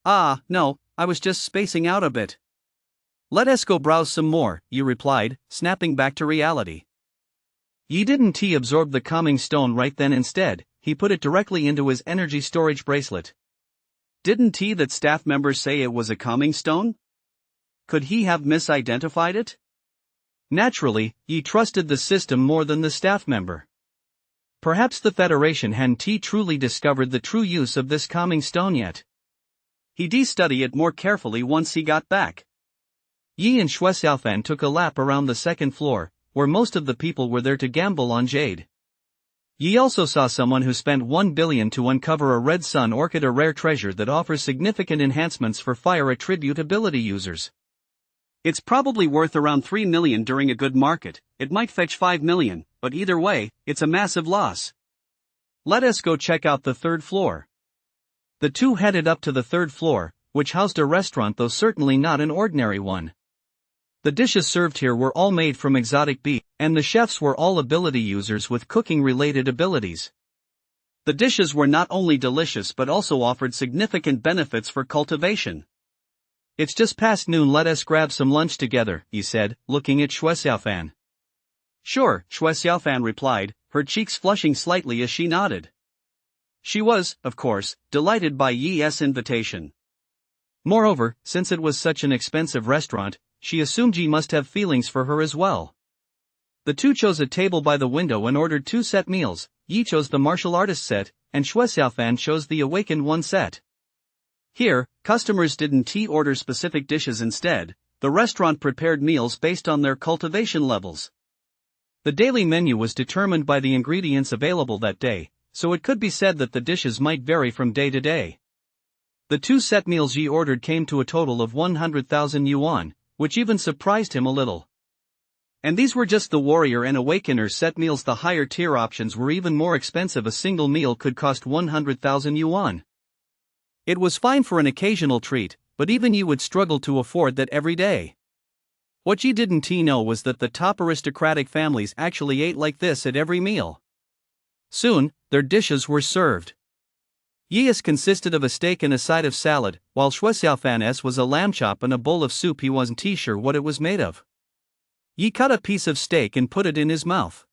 Speaker 1: No, I was just spacing out a bit. Let us go browse some more, Yi replied, snapping back to reality. Yi didn't absorb the calming stone right then. Instead, he put it directly into his energy storage bracelet.
Speaker 2: Didn't that staff member say it was a calming stone? Could he have misidentified it?
Speaker 1: Naturally, Yi trusted the system more than the staff member. Perhaps the Federation hadn't truly discovered the true use of this calming stone yet.
Speaker 2: He'd study it more carefully once he got back.
Speaker 1: Yi and Xue Xiaofan took a lap around the second floor, where most of the people were there to gamble on jade. Yi also saw someone who spent 1 billion to uncover a red sun orchid, a rare treasure that offers significant enhancements for fire attribute ability users.
Speaker 2: It's probably worth around 3 million during a good market. It might fetch 5 million, but either way, it's a massive loss.
Speaker 1: Let us go check out the third floor. The two headed up to the third floor, which housed a restaurant, though certainly not an ordinary one. The dishes served here were all made from exotic beef, and the chefs were all ability users with cooking-related abilities. The dishes were not only delicious but also offered significant benefits for cultivation. "It's just past noon, let us grab some lunch together," he said, looking at Xue Xiaofan.
Speaker 2: "Sure," Xue Xiaofan replied, her cheeks flushing slightly as she nodded. She was, of course, delighted by Yi's invitation.
Speaker 1: Moreover, since it was such an expensive restaurant, she assumed Yi must have feelings for her as well. The two chose a table by the window and ordered 2 set meals. Yi chose the martial artist set, and Xue Xiaofan chose the awakened one set. Here, customers didn't order specific dishes. Instead, the restaurant prepared meals based on their cultivation levels. The daily menu was determined by the ingredients available that day, so it could be said that the dishes might vary from day to day. The 2 set meals Yi ordered came to a total of 100,000 yuan, which even surprised him a little. And these were just the warrior and awakener set meals. The higher tier options were even more expensive. A single meal could cost 100,000 yuan. It was fine for an occasional treat, but even Yi would struggle to afford that every day. What Yi didn't know was that the top aristocratic families actually ate like this at every meal. Soon, their dishes were served. Yi's consisted of a steak and a side of salad, while Shui Xiaofan's was a lamb chop and a bowl of soup. He wasn't sure what it was made of. Yi cut a piece of steak and put it in his mouth.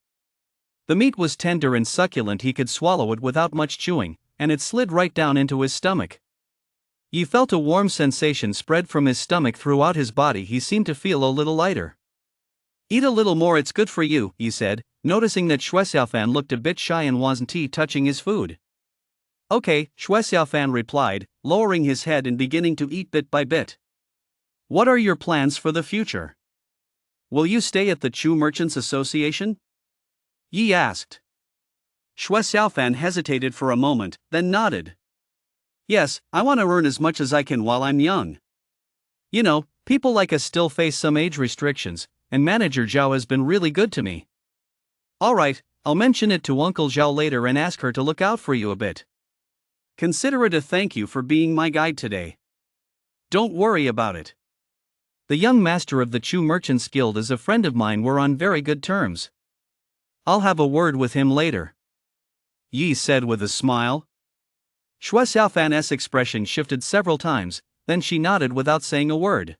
Speaker 1: The meat was tender and succulent. He could swallow it without much chewing, and it slid right down into his stomach. Yi felt a warm sensation spread from his stomach throughout his body. He seemed to feel a little lighter. "Eat a little more, it's good for you," he said, noticing that Shui Xiaofan looked a bit shy and wasn't touching his food. "Okay," Shui Xiaofan replied, lowering his head and beginning to eat bit by bit. "What are your plans for the future? Will you stay at the Chu Merchants Association?" Yi asked. Shui Xiaofan hesitated for a moment, then nodded. "Yes, I want to earn as much as I can while I'm young. You know, people like us still face some age restrictions, and Manager Zhao has been really good to me." "Alright, I'll mention it to Uncle Zhao later and ask her to look out for you a bit. Consider it a thank you for being my guide today. Don't worry about it." The young master of the Chu Merchants Guild is a friend of mine. We're on very good terms. I'll have a word with him later," Yi said with a smile. Shui Xiaofan's expression shifted several times, then she nodded without saying a word.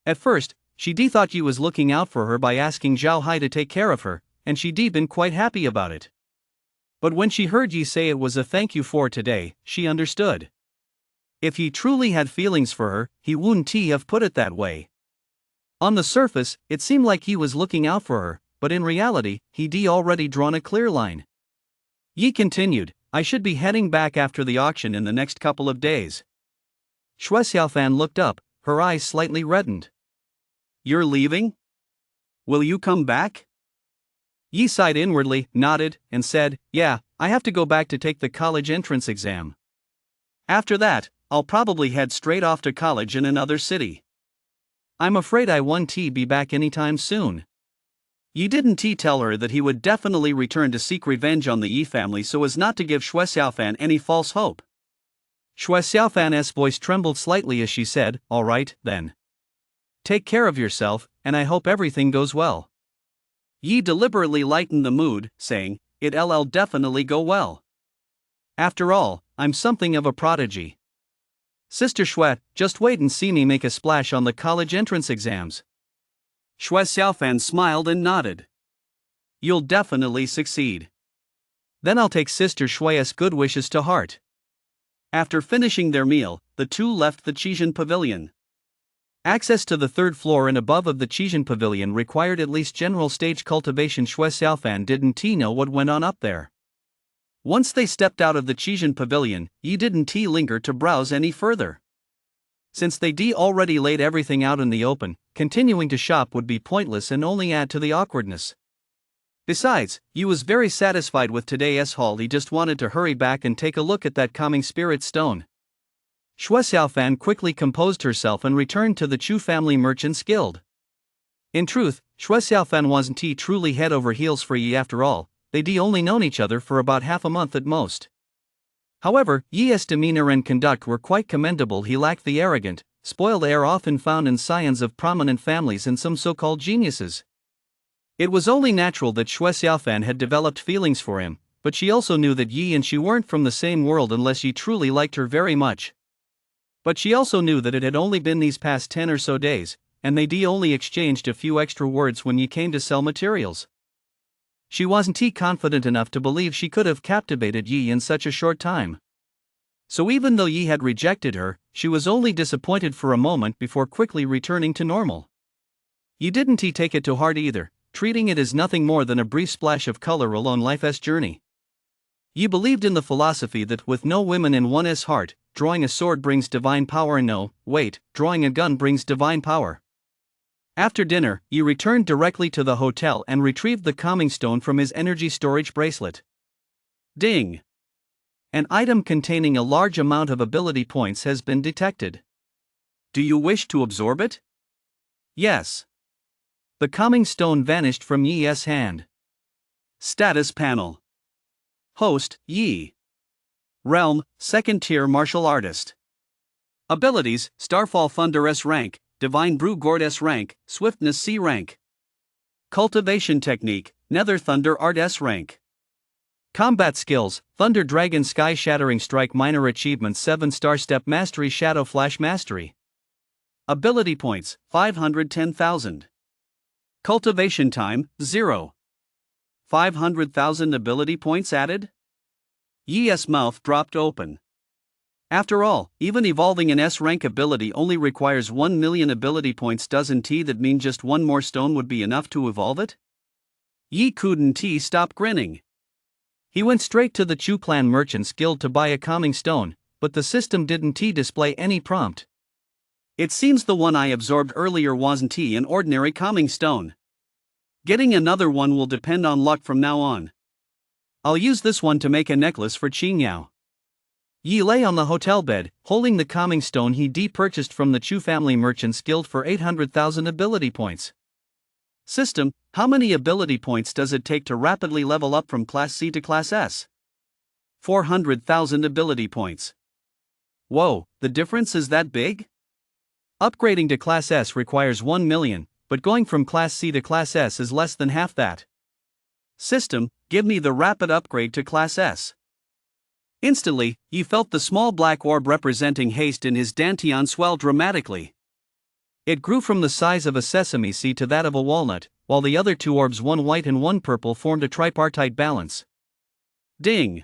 Speaker 1: At first, she thought Yi was looking out for her by asking Zhao Hai to take care of her, and she'd been quite happy about it. But when she heard Yi say it was a thank you for today, she understood. If he truly had feelings for her, he wouldn't have put it that way. On the surface, it seemed like he was looking out for her, but in reality, he'd already drawn a clear line. Yi continued, "I should be heading back after the auction in the next couple of days." Shui Xiaofan looked up, her eyes slightly reddened. "You're leaving? Will you come back?" Yi sighed inwardly, nodded, and said, "Yeah, I have to go back to take the college entrance exam. After that, I'll probably head straight off to college in another city. I'm afraid I won't be back anytime soon." Yi didn't tell her that he would definitely return to seek revenge on the Yi family so as not to give Shui Xiaofan any false hope. Shui Xiaofan's voice trembled slightly as she said, "All right, then. Take care of yourself, and I hope everything goes well." Yi deliberately lightened the mood, saying, "It'll definitely go well. After all, I'm something of a prodigy. Sister Shui, just wait and see me make a splash on the college entrance exams." Shui Xiaofan smiled and nodded. "You'll definitely succeed. Then I'll take Sister Shui's good wishes to heart." After finishing their meal, the two left the Qijin Pavilion. Access to the third floor and above of the Qijin Pavilion required at least general stage cultivation. Shui Xiaofan didn't know what went on up there. Once they stepped out of the Qijin Pavilion, Yi didn't linger to browse any further. Since they already laid everything out in the open, continuing to shop would be pointless and only add to the awkwardness. Besides, Yi was very satisfied with today's haul. He just wanted to hurry back and take a look at that calming spirit stone. Shui Xiaofan quickly composed herself and returned to the Chu Family Merchants Guild. In truth, Shui Xiaofan wasn't truly head over heels for Yi after all. They'd only known each other for about half a month at most. However, Yi's demeanor and conduct were quite commendable. He lacked the arrogant, spoiled air often found in scions of prominent families and some so-called geniuses. It was only natural that Shui Xiaofan had developed feelings for him, but she also knew that Yi and she weren't from the same world unless Yi truly liked her very much. But she also knew that it had only been these past 10 or so days, and they'd only exchanged a few extra words when Yi came to sell materials. She wasn't confident enough to believe she could have captivated Yi in such a short time. So even though Yi had rejected her, she was only disappointed for a moment before quickly returning to normal. Yi didn't take it to heart either, treating it as nothing more than a brief splash of color along life's journey. Yi believed in the philosophy that with no women in one's heart, drawing a sword brings divine power, and no, wait, drawing a gun brings divine power. After dinner, Yi returned directly to the hotel and retrieved the calming stone from his energy storage bracelet. Ding! An item containing a large amount of ability points has been detected. Do you wish to absorb it? Yes. The calming stone vanished from Yi's hand. Status panel. Host, Yi. Realm, second tier martial artist. Abilities, Starfall Thunder S rank, Divine Brew Gourd S rank, Swiftness C rank. Cultivation technique, Nether Thunder Art S rank. Combat skills, Thunder Dragon Sky Shattering Strike Minor Achievements 7-star Step Mastery Shadow Flash Mastery. Ability points, 510,000. Cultivation time, 0. 500,000 ability points added? Yi's mouth dropped open. After all, even evolving an S-rank ability only requires 1 million ability points. Doesn't that mean just one more stone would be enough to evolve it? Yi couldn't stop grinning. He went straight to the Chu Clan Merchants Guild to buy a calming stone, but the system didn't display any prompt. It seems the one I absorbed earlier wasn't an ordinary calming stone. Getting another one will depend on luck from now on. I'll use this one to make a necklace for Qingyao. Yi lay on the hotel bed, holding the calming stone he purchased from the Chu Family Merchants Guild for 800,000 ability points. System, how many ability points does it take to rapidly level up from Class C to Class S? 400,000 ability points. Whoa, the difference is that big? Upgrading to Class S requires 1 million, but going from Class C to Class S is less than half that. System, give me the rapid upgrade to Class S. Instantly, Yi felt the small black orb representing haste in his dantian swell dramatically. It grew from the size of a sesame seed to that of a walnut, while the other two orbs, one white and one purple, formed a tripartite balance. Ding!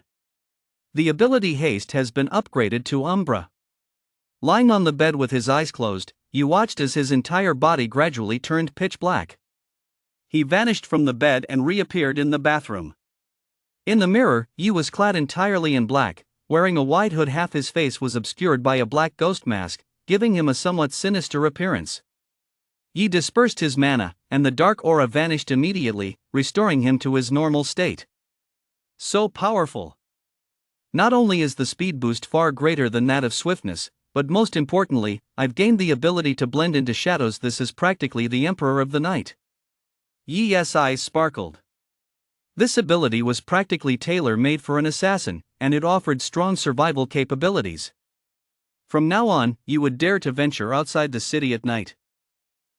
Speaker 1: The ability haste has been upgraded to Umbra. Lying on the bed with his eyes closed, Yi watched as his entire body gradually turned pitch black. He vanished from the bed and reappeared in the bathroom. In the mirror, Yi was clad entirely in black, wearing a wide hood. Half his face was obscured by a black ghost mask, giving him a somewhat sinister appearance. Yi dispersed his mana, and the dark aura vanished immediately, restoring him to his normal state. So powerful! Not only is the speed boost far greater than that of swiftness, but most importantly, I've gained the ability to blend into shadows. This is practically the Emperor of the Night. Yi's eyes sparkled. This ability was practically tailor-made for an assassin, and it offered strong survival capabilities. From now on, you would dare to venture outside the city at night.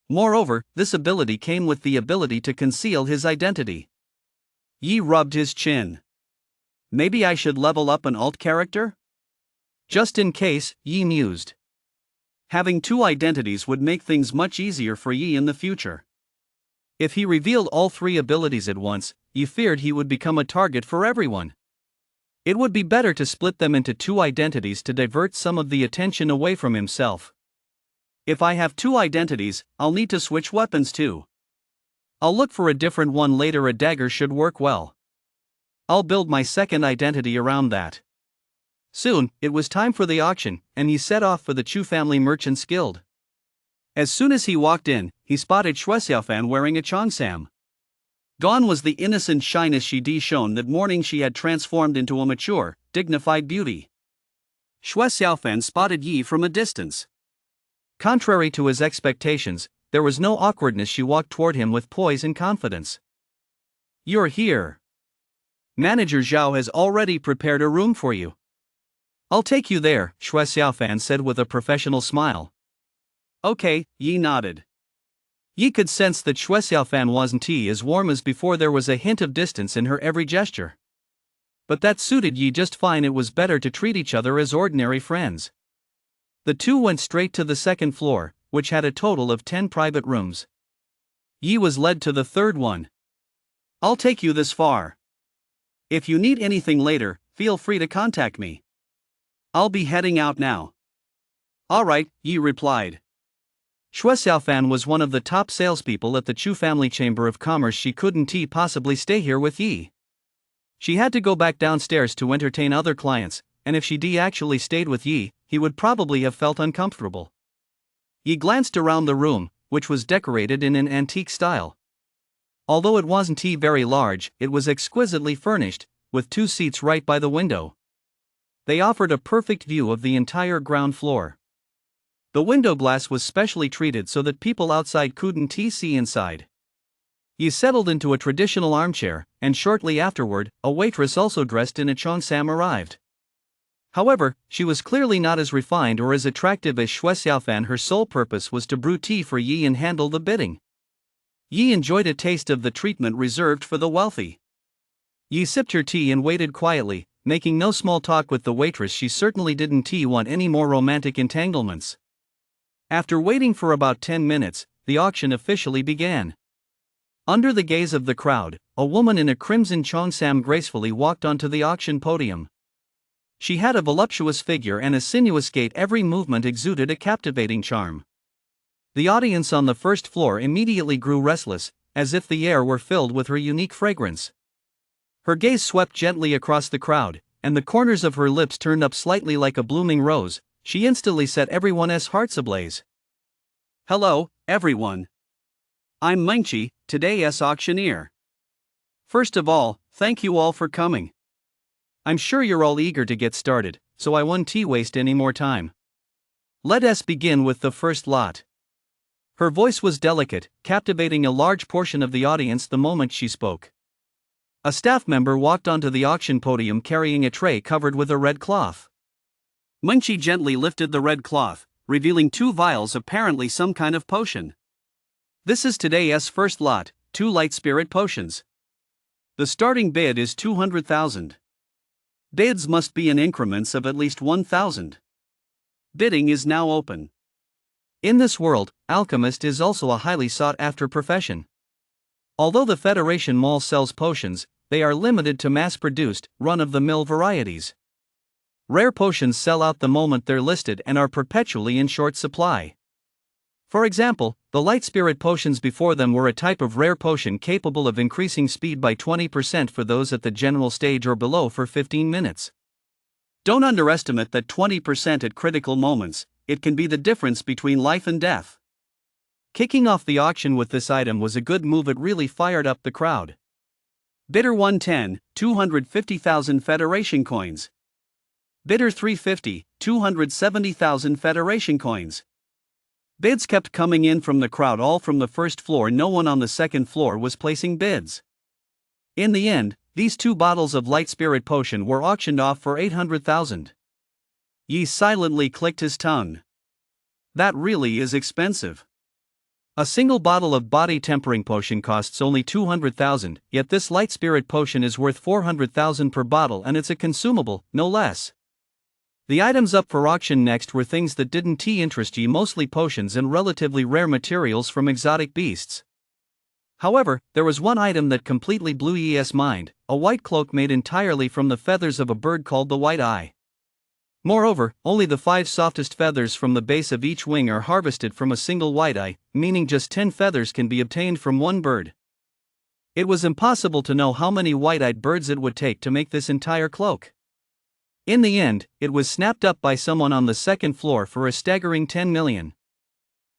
Speaker 1: Moreover, this ability came with the ability to conceal his identity. Yi rubbed his chin. Maybe I should level up an alt character? Just in case, Yi mused. Having two identities would make things much easier for Yi in the future. If he revealed all three abilities at once, Yi feared he would become a target for everyone. It would be better to split them into two identities to divert some of the attention away from himself. If I have two identities, I'll need to switch weapons too. I'll look for a different one later. A dagger should work well. I'll build my second identity around that. Soon, it was time for the auction, and he set off for the Chu Family Merchants Guild. As soon as he walked in, he spotted Shui Xiaofan wearing a cheongsam. Gone was the innocent shyness she'd shown that morning. She had transformed into a mature, dignified beauty. Shui Xiaofan spotted Yi from a distance. Contrary to his expectations, there was no awkwardness. She walked toward him with poise and confidence. You're here. Manager Zhao has already prepared a room for you. I'll take you there, Shui Xiaofan said with a professional smile. Okay, Yi nodded. Yi could sense that Shui Xiaofan wasn't as warm as before. There was a hint of distance in her every gesture. But that suited Yi just fine. It was better to treat each other as ordinary friends. The two went straight to the second floor, which had a total of 10 private rooms. Yi was led to the third one. I'll take you this far. If you need anything later, feel free to contact me. I'll be heading out now. Alright, Yi replied. Shui Xiaofan was one of the top salespeople at the Chu Family Chamber of Commerce. She couldn't possibly stay here with Yi. She had to go back downstairs to entertain other clients, and if she actually stayed with Yi, he would probably have felt uncomfortable. Yi glanced around the room, which was decorated in an antique style. Although it wasn't very large, it was exquisitely furnished, with 2 seats right by the window. They offered a perfect view of the entire ground floor. The window glass was specially treated so that people outside couldn't see inside. Yi settled into a traditional armchair, and shortly afterward, a waitress also dressed in a cheongsam arrived. However, she was clearly not as refined or as attractive as Xue Xiaofan. Her sole purpose was to brew tea for Yi and handle the bidding. Yi enjoyed a taste of the treatment reserved for the wealthy. Yi sipped her tea and waited quietly, making no small talk with the waitress. She certainly didn't want any more romantic entanglements. After waiting for about 10 minutes, the auction officially began. Under the gaze of the crowd, a woman in a crimson cheongsam gracefully walked onto the auction podium. She had a voluptuous figure and a sinuous gait. Every movement exuded a captivating charm. The audience on the first floor immediately grew restless, as if the air were filled with her unique fragrance. Her gaze swept gently across the crowd, and the corners of her lips turned up slightly like a blooming rose. She instantly set everyone's hearts ablaze.
Speaker 2: Hello, everyone. I'm Mengqi, today's auctioneer. First of all, thank you all for coming. I'm sure you're all eager to get started, so I won't waste any more time. Let us begin with the first lot. Her voice was delicate, captivating a large portion of the audience the moment she spoke. A staff member walked onto the auction podium carrying a tray covered with a red cloth. Mengqi gently lifted the red cloth, revealing 2 vials, apparently some kind of potion. This is today's first lot, 2 light spirit potions. The starting bid is 200,000. Bids must be in increments of at least 1,000. Bidding is now open.
Speaker 1: In this world, alchemist is also a highly sought-after profession. Although the Federation Mall sells potions, they are limited to mass-produced, run-of-the-mill varieties. Rare potions sell out the moment they're listed and are perpetually in short supply. For example, the light spirit potions before them were a type of rare potion capable of increasing speed by 20% for those at the general stage or below for 15 minutes.
Speaker 2: Don't underestimate that 20% at critical moments. It can be the difference between life and death.
Speaker 1: Kicking off the auction with this item was a good move. It really fired up the crowd.
Speaker 2: Bidder 110, 250,000 Federation coins. Bidder 350, 270,000 Federation coins. Bids kept coming in from the crowd, all from the first floor. No one on the second floor was placing bids. In the end, these 2 bottles of light spirit potion were auctioned off for 800,000. Yi silently clicked his tongue. That really is expensive.
Speaker 1: A single bottle of body tempering potion costs only 200,000, yet this light spirit potion is worth 400,000 per bottle, and it's a consumable, no less. The items up for auction next were things that didn't interest Yi, mostly potions and relatively rare materials from exotic beasts. However, there was one item that completely blew Yi's mind: a white cloak made entirely from the feathers of a bird called the white eye. Moreover, only the 5 softest feathers from the base of each wing are harvested from a single white eye, meaning just 10 feathers can be obtained from one bird. It was impossible to know how many white-eyed birds it would take to make this entire cloak. In the end, it was snapped up by someone on the second floor for a staggering 10 million.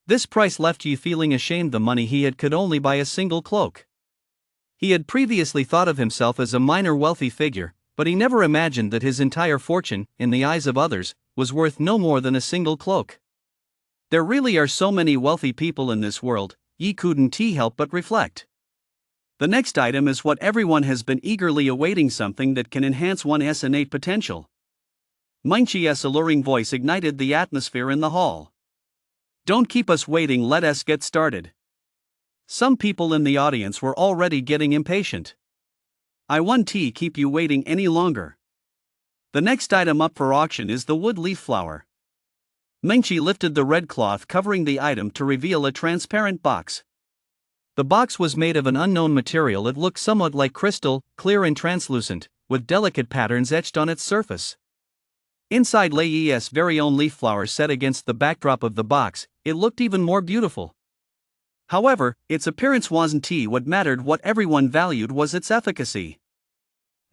Speaker 1: This price left Yi feeling ashamed. The money he had could only buy a single cloak. He had previously thought of himself as a minor wealthy figure, but he never imagined that his entire fortune, in the eyes of others, was worth no more than a single cloak. There really are so many wealthy people in this world, Yi couldn't help but reflect. The next item is what everyone has been eagerly awaiting, something that can enhance one's innate potential. Mengqi's alluring voice ignited the atmosphere in the hall. Don't keep us waiting, let us get started. Some people in the audience were already getting impatient. I won't keep you waiting any longer. The next item up for auction is the wood leaf flower. Mengqi lifted the red cloth covering the item to reveal a transparent box. The box was made of an unknown material. It looked somewhat like crystal, clear and translucent, with delicate patterns etched on its surface. Inside lay Yi's very own leaf flower set against the backdrop of the box. It looked even more beautiful. However, its appearance wasn't what mattered. What everyone valued was its efficacy.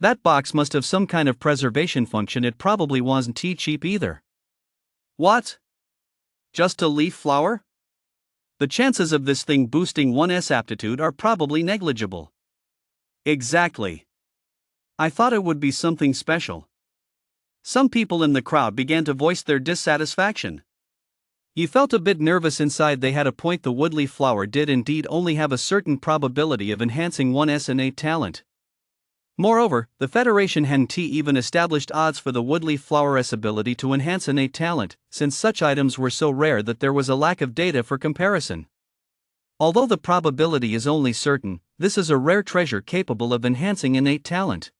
Speaker 1: That box must have some kind of preservation function. It probably wasn't cheap either.
Speaker 2: What? Just a leaf flower? The chances of this thing boosting one's aptitude are probably negligible.
Speaker 1: Exactly. I thought it would be something special.
Speaker 2: Some people in the crowd began to voice their dissatisfaction.
Speaker 1: You felt a bit nervous inside. They had a point. The woodleaf flower did indeed only have a certain probability of enhancing one's innate talent. Moreover, the Federation hadn't even established odds for the woodleaf flower's ability to enhance innate talent, since such items were so rare that there was a lack of data for comparison. Although the probability is only certain, this is a rare treasure capable of enhancing innate talent.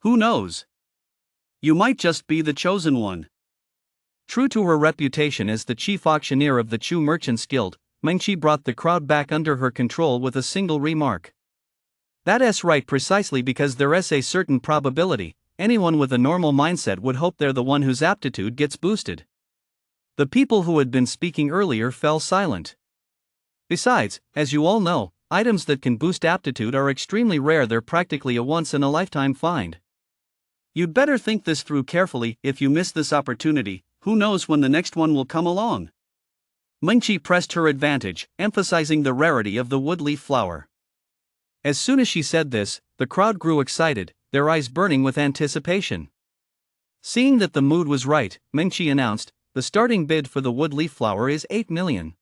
Speaker 2: Who knows? You might just be the chosen one.
Speaker 1: True to her reputation as the chief auctioneer of the Chu Merchants Guild, Mengqi brought the crowd back under her control with a single remark. That's right, precisely because there's a certain probability. Anyone with a normal mindset would hope they're the one whose aptitude gets boosted. The people who had been speaking earlier fell silent. Besides, as you all know, items that can boost aptitude are extremely rare. They're practically a once-in-a-lifetime find.
Speaker 2: You'd better think this through carefully. If you miss this opportunity, who knows when the next one will come along?
Speaker 1: Mengqi pressed her advantage, emphasizing the rarity of the woodleaf flower. As soon as she said this, the crowd grew excited, their eyes burning with anticipation. Seeing that the mood was right, Mengqi announced, the starting bid for the woodleaf flower is 8 million.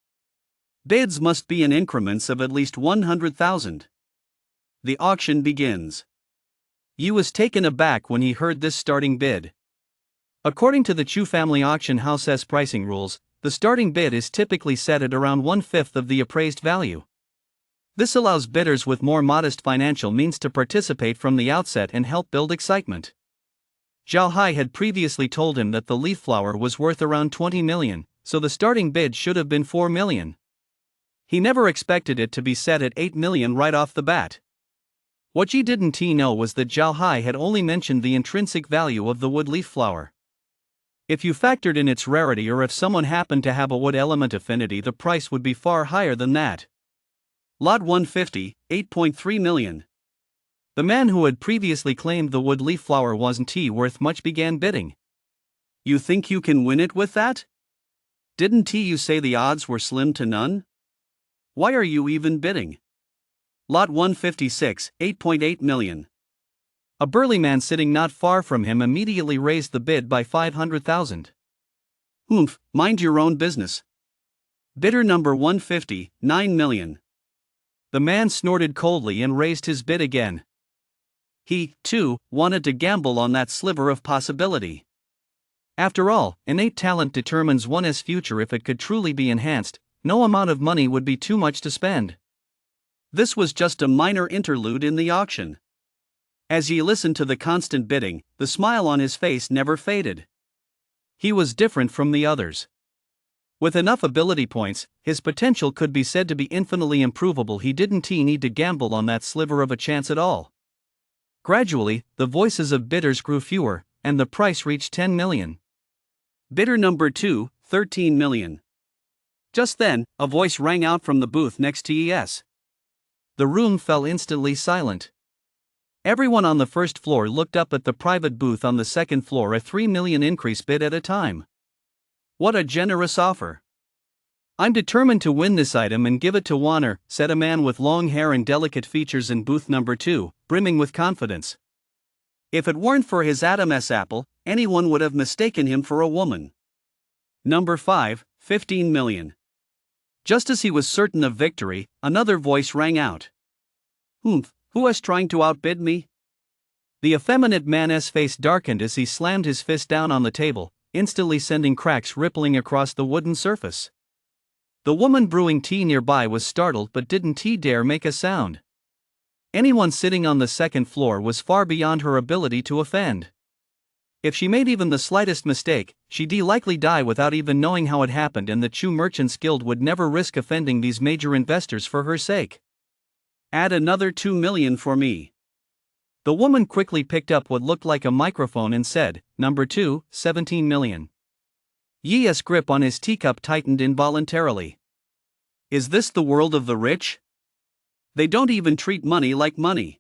Speaker 2: Bids must be in increments of at least 100,000. The auction begins.
Speaker 1: Yi was taken aback when he heard this starting bid. According to the Chu family auction house's pricing rules, the starting bid is typically set at around 1/5 of the appraised value. This allows bidders with more modest financial means to participate from the outset and help build excitement. Zhao Hai had previously told him that the leaf flower was worth around 20 million, so the starting bid should have been 4 million. He never expected it to be set at 8 million right off the bat. What Yi didn't know was that Zhao Hai had only mentioned the intrinsic value of the wood leaf flower. If you factored in its rarity or if someone happened to have a wood element affinity, the price would be far higher than that.
Speaker 2: Lot 150, 8.3 million.
Speaker 1: The man who had previously claimed the wood leaf flower wasn't worth much began bidding.
Speaker 2: You think you can win it with that? Didn't you say the odds were slim to none? Why are you even bidding? Lot 156, 8.8 million.
Speaker 1: A burly man sitting not far from him immediately raised the bid by 500,000.
Speaker 2: Mind your own business. Bidder number 150, 9 million.
Speaker 1: The man snorted coldly and raised his bid again.
Speaker 2: He, too, wanted to gamble on that sliver of possibility.
Speaker 1: After all, innate talent determines one's future. If it could truly be enhanced, no amount of money would be too much to spend.
Speaker 2: This was just a minor interlude in the auction. As he listened to the constant bidding, the smile on his face never faded.
Speaker 1: He was different from the others. With enough ability points, his potential could be said to be infinitely improvable. He didn't need to gamble on that sliver of a chance at all. Gradually, the voices of bidders grew fewer, and the price reached 10 million.
Speaker 2: Bidder number 2, 13 million. Just then, a voice rang out from the booth next to ES.
Speaker 1: The room fell instantly silent. Everyone on the first floor looked up at the private booth on the second floor. A 3 million increase bid at a time.
Speaker 2: What a generous offer.
Speaker 1: I'm determined to win this item and give it to Warner, said a man with long hair and delicate features in booth number 2, brimming with confidence.
Speaker 2: If it weren't for his Adam's apple, anyone would have mistaken him for a woman. Number 5, 15 million. Just as he was certain of victory, another voice rang out. Who is trying to outbid me?
Speaker 1: The effeminate man's face darkened as he slammed his fist down on the table, instantly sending cracks rippling across the wooden surface. The woman brewing tea nearby was startled but didn't dare make a sound. Anyone sitting on the second floor was far beyond her ability to offend. If she made even the slightest mistake, she'd likely die without even knowing how it happened, and the Chu Merchants Guild would never risk offending these major investors for her sake.
Speaker 2: Add another 2 million for me.
Speaker 1: The woman quickly picked up what looked like a microphone and said, Number 2, 17 million. Yi's grip on his teacup tightened involuntarily.
Speaker 2: Is this the world of the rich? They don't even treat money like money.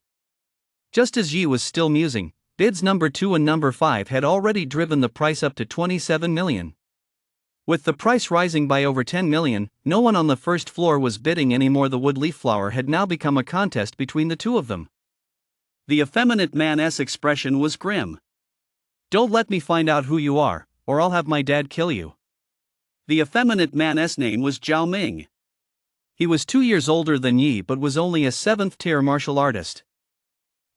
Speaker 1: Just as Yi was still musing, bids number 2 and number 5 had already driven the price up to 27 million. With the price rising by over 10 million, no one on the first floor was bidding anymore. The wood leaf flower had now become a contest between the two of them.
Speaker 2: The effeminate man's expression was grim.
Speaker 1: Don't let me find out who you are, or I'll have my dad kill you.
Speaker 2: The effeminate man's name was Zhao Ming.
Speaker 1: He was 2 years older than Yi but was only a 7th-tier martial artist.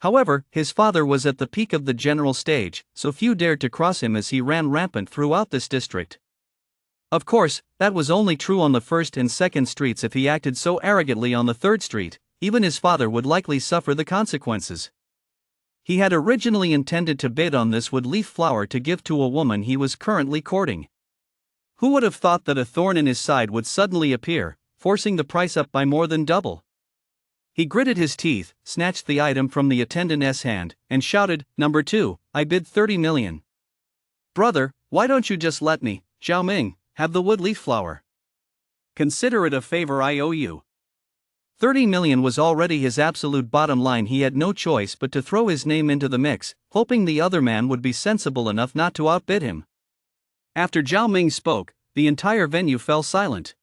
Speaker 1: However, his father was at the peak of the general stage, so few dared to cross him as he ran rampant throughout this district. Of course, that was only true on the 1st and 2nd streets. If he acted so arrogantly on the 3rd street, even his father would likely suffer the consequences. He had originally intended to bid on this wood-leaf flower to give to a woman he was currently courting. Who would have thought that a thorn in his side would suddenly appear, forcing the price up by more than double? He gritted his teeth, snatched the item from the attendant's hand, and shouted, "Number 2, I bid 30 million. Brother, why don't you just let me, Zhao Ming, have the wood-leaf flower? Consider it a favor I owe you." 30 million was already his absolute bottom line. He had no choice but to throw his name into the mix, hoping the other man would be sensible enough not to outbid him. After Zhao Ming spoke, the entire venue fell silent.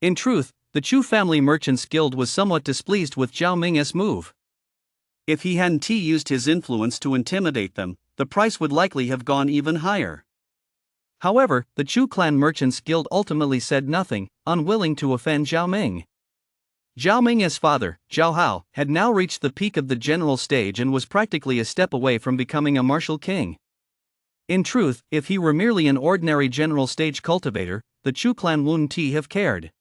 Speaker 1: In truth, the Chu Family Merchants Guild was somewhat displeased with Zhao Ming's move. If he hadn't used his influence to intimidate them, the price would likely have gone even higher. However, the Chu Clan Merchants Guild ultimately said nothing, unwilling to offend Zhao Ming. Zhao Ming's father, Zhao Hao, had now reached the peak of the general stage and was practically a step away from becoming a martial king. In truth, if he were merely an ordinary general stage cultivator, the Chu clan wouldn't have cared.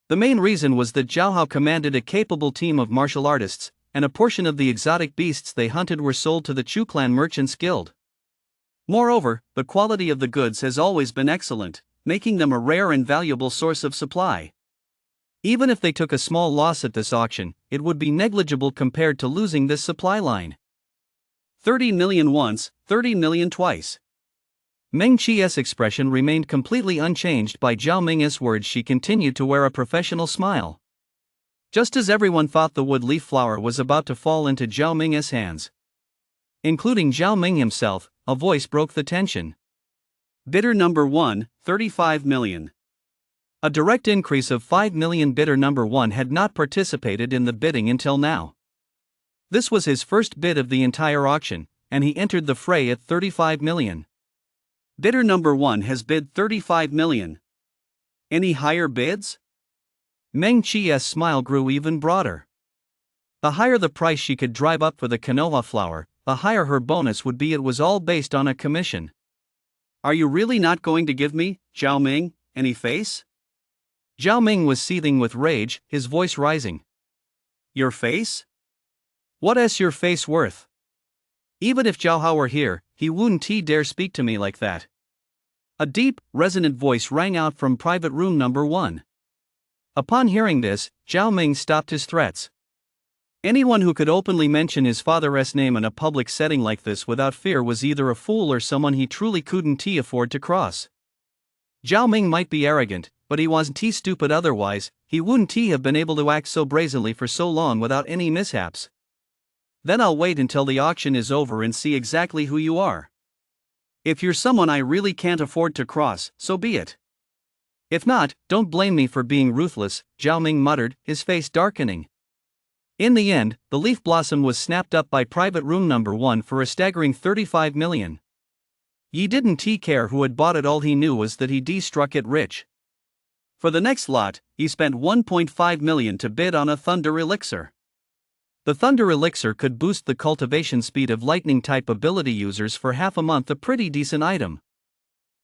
Speaker 1: The main reason was that Zhao Hao commanded a capable team of martial artists, and a portion of the exotic beasts they hunted were sold to the Chu Clan Merchants Guild. Moreover, the quality of the goods has always been excellent, making them a rare and valuable source of supply. Even if they took a small loss at this auction, it would be negligible compared to losing this supply line. 30 million once, 30 million twice. Meng Qi's expression remained completely unchanged by Zhao Ming's words. She continued to wear a professional smile. Just as everyone thought the wood-leaf flower was about to fall into Zhao Ming's hands, including Zhao Ming himself, a voice broke the tension.
Speaker 2: Bidder number 1, 35 million.
Speaker 1: A direct increase of 5 million. Bidder number 1 had not participated in the bidding until now. This was his first bid of the entire auction, and he entered the fray at 35 million.
Speaker 2: Bidder number 1 has bid 35 million. Any higher bids?
Speaker 1: Meng Qi's smile grew even broader. The higher the price she could drive up for the quinoa flower, the higher her bonus would be. It was all based on a commission.
Speaker 2: Are you really not going to give me, Zhao Ming, any face?
Speaker 1: Zhao Ming was seething with rage, his voice rising.
Speaker 2: Your face?
Speaker 1: What is your face worth? Even if Zhao Hao were here, he wouldn't dare speak to me like that. A deep, resonant voice rang out from private room number 1. Upon hearing this, Zhao Ming stopped his threats. Anyone who could openly mention his father's name in a public setting like this without fear was either a fool or someone he truly couldn't afford to cross. Zhao Ming might be arrogant, but he wasn't stupid otherwise. He wouldn't have been able to act so brazenly for so long without any mishaps. Then I'll wait until the auction is over and see exactly who you are. If you're someone I really can't afford to cross, so be it. If not, don't blame me for being ruthless, Zhao Ming muttered, his face darkening. In the end, the leaf blossom was snapped up by private room number 1 for a staggering 35 million. Yi didn't care who had bought it. All he knew was that he struck it rich. For the next lot, he spent 1.5 million to bid on a thunder elixir. The thunder elixir could boost the cultivation speed of lightning-type ability users for half a month, a pretty decent item.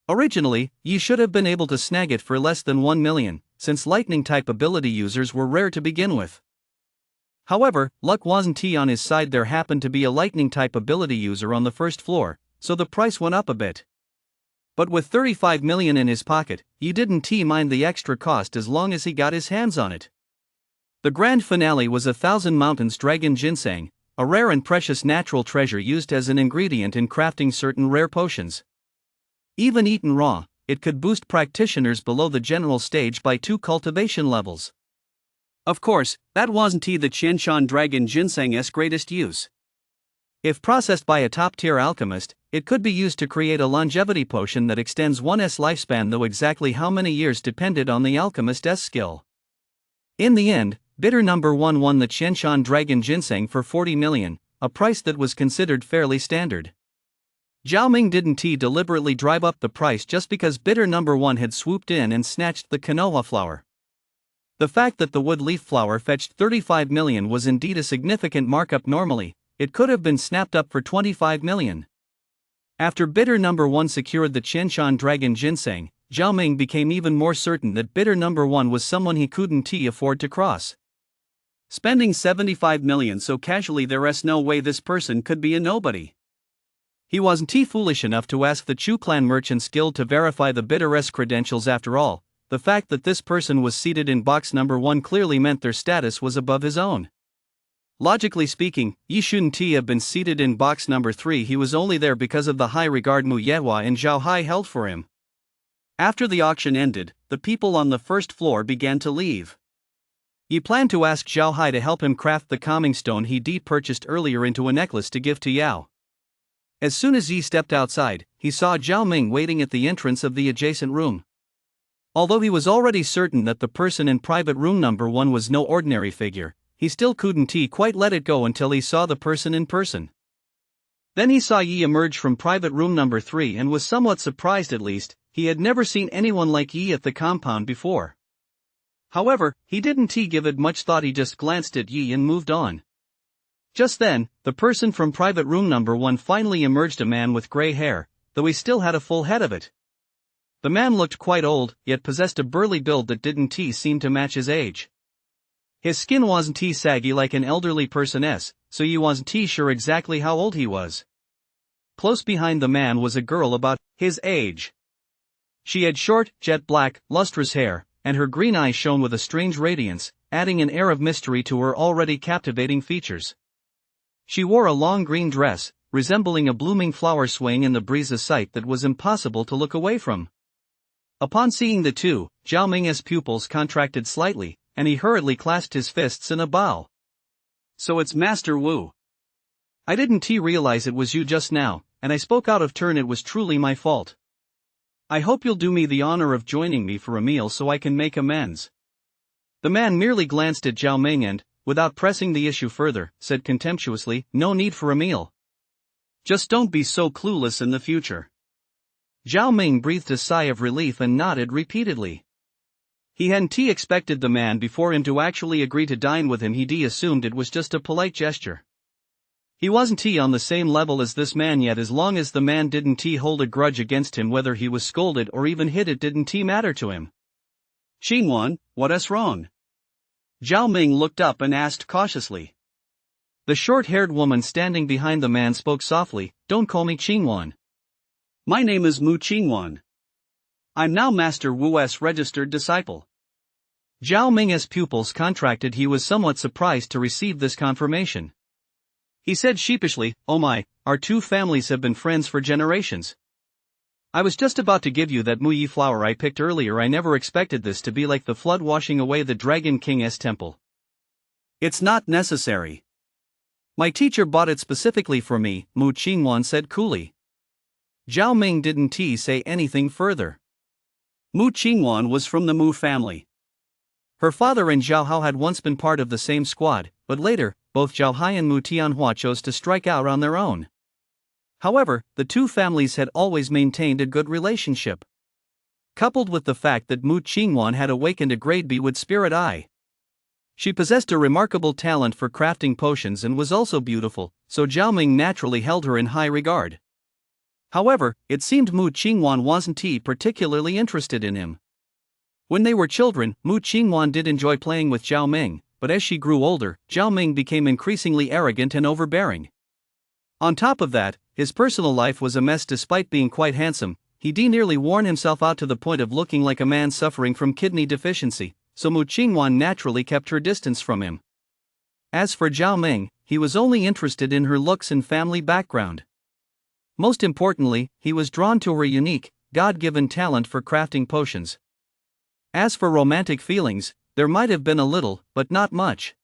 Speaker 1: Originally, Yi should have been able to snag it for less than 1 million, since lightning-type ability users were rare to begin with. However, luck wasn't on his side. There happened to be a lightning-type ability user on the first floor, so the price went up a bit. But with 35 million in his pocket, Yi didn't mind the extra cost as long as he got his hands on it. The grand finale was 1,000 Mountains Dragon Ginseng, a rare and precious natural treasure used as an ingredient in crafting certain rare potions. Even eaten raw, it could boost practitioners below the general stage by 2 cultivation levels. Of course, that wasn't the Qianshan Dragon Ginseng's greatest use. If processed by a top-tier alchemist, it could be used to create a longevity potion that extends one's lifespan, though exactly how many years depended on the alchemist's skill. In the end, bidder number 1 won the Qianshan Dragon Ginseng for 40 million, a price that was considered fairly standard. Zhao Ming didn't deliberately drive up the price just because bidder number 1 had swooped in and snatched the quinoa flower. The fact that the wood leaf flower fetched 35 million was indeed a significant markup. Normally, it could have been snapped up for 25 million. After bidder number 1 secured the Qianshan dragon ginseng, Zhao Ming became even more certain that bidder number 1 was someone he couldn't afford to cross. Spending 75 million so casually, there's no way this person could be a nobody. He wasn't foolish enough to ask the Chu clan merchants guild to verify the bidder's credentials. After all, the fact that this person was seated in box number 1 clearly meant their status was above his own. Logically speaking, Yi shouldn't have been seated in box number 3. He was only there because of the high regard Mu Yehua and Zhao Hai held for him. After the auction ended, the people on the first floor began to leave. Yi planned to ask Zhao Hai to help him craft the calming stone he purchased earlier into a necklace to give to Yao. As soon as Yi stepped outside, he saw Zhao Ming waiting at the entrance of the adjacent room. Although he was already certain that the person in private room number 1 was no ordinary figure, he still couldn't quite let it go until he saw the person in person. Then he saw Yi emerge from private room number 3 and was somewhat surprised. At least, he had never seen anyone like Yi at the compound before. However, he didn't give it much thought. He just glanced at Yi and moved on. Just then, the person from private room number 1 finally emerged, a man with gray hair, though he still had a full head of it. The man looked quite old, yet possessed a burly build that didn't seem to match his age. His skin wasn't saggy like an elderly person's, so Yi wasn't sure exactly how old he was. Close behind the man was a girl about his age. She had short, jet black, lustrous hair, and her green eyes shone with a strange radiance, adding an air of mystery to her already captivating features. She wore a long green dress, resembling a blooming flower swaying in the breeze, a sight that was impossible to look away from. Upon seeing the two, Zhao Ming's pupils contracted slightly, and he hurriedly clasped his fists in a bow. "So it's Master Wu. I didn't realize it was you just now, and I spoke out of turn. It was truly my fault. I hope you'll do me the honor of joining me for a meal so I can make amends." The man merely glanced at Zhao Ming and, without pressing the issue further, said contemptuously, "No need for a meal. Just don't be so clueless in the future." Zhao Ming breathed a sigh of relief and nodded repeatedly. He hadn't expected the man before him to actually agree to dine with him. He assumed it was just a polite gesture. He wasn't on the same level as this man yet. As long as the man didn't hold a grudge against him, whether he was scolded or even hit, it didn't matter to him. "Qingwan, what's wrong?" Zhao Ming looked up and asked cautiously. The short-haired woman standing behind the man spoke softly, "Don't call me Qingwan. My name is Mu Qingwan. I'm now Master Wu's registered disciple." Zhao Ming's pupils contracted. He was somewhat surprised to receive this confirmation. He said sheepishly, "Oh my, our two families have been friends for generations. I was just about to give you that Mu Yi flower I picked earlier. I never expected this to be like the flood washing away the Dragon King's temple." "It's not necessary. My teacher bought it specifically for me," Mu Qingwan said coolly. Zhao Ming didn't say anything further. Mu Qingwan was from the Mu family. Her father and Zhao Hao had once been part of the same squad, but later, both Zhao Hai and Mu Tianhua chose to strike out on their own. However, the two families had always maintained a good relationship. Coupled with the fact that Mu Qingwan had awakened a grade B with Spirit Eye. She possessed a remarkable talent for crafting potions and was also beautiful, so Zhao Ming naturally held her in high regard. However, it seemed Mu Qingwan wasn't particularly interested in him. When they were children, Mu Qingwan did enjoy playing with Zhao Ming, but as she grew older, Zhao Ming became increasingly arrogant and overbearing. On top of that, his personal life was a mess. Despite being quite handsome, he'd nearly worn himself out to the point of looking like a man suffering from kidney deficiency, so Mu Qingwan naturally kept her distance from him. As for Zhao Ming, he was only interested in her looks and family background. Most importantly, he was drawn to her unique, God-given talent for crafting potions. As for romantic feelings, there might have been a little, but not much.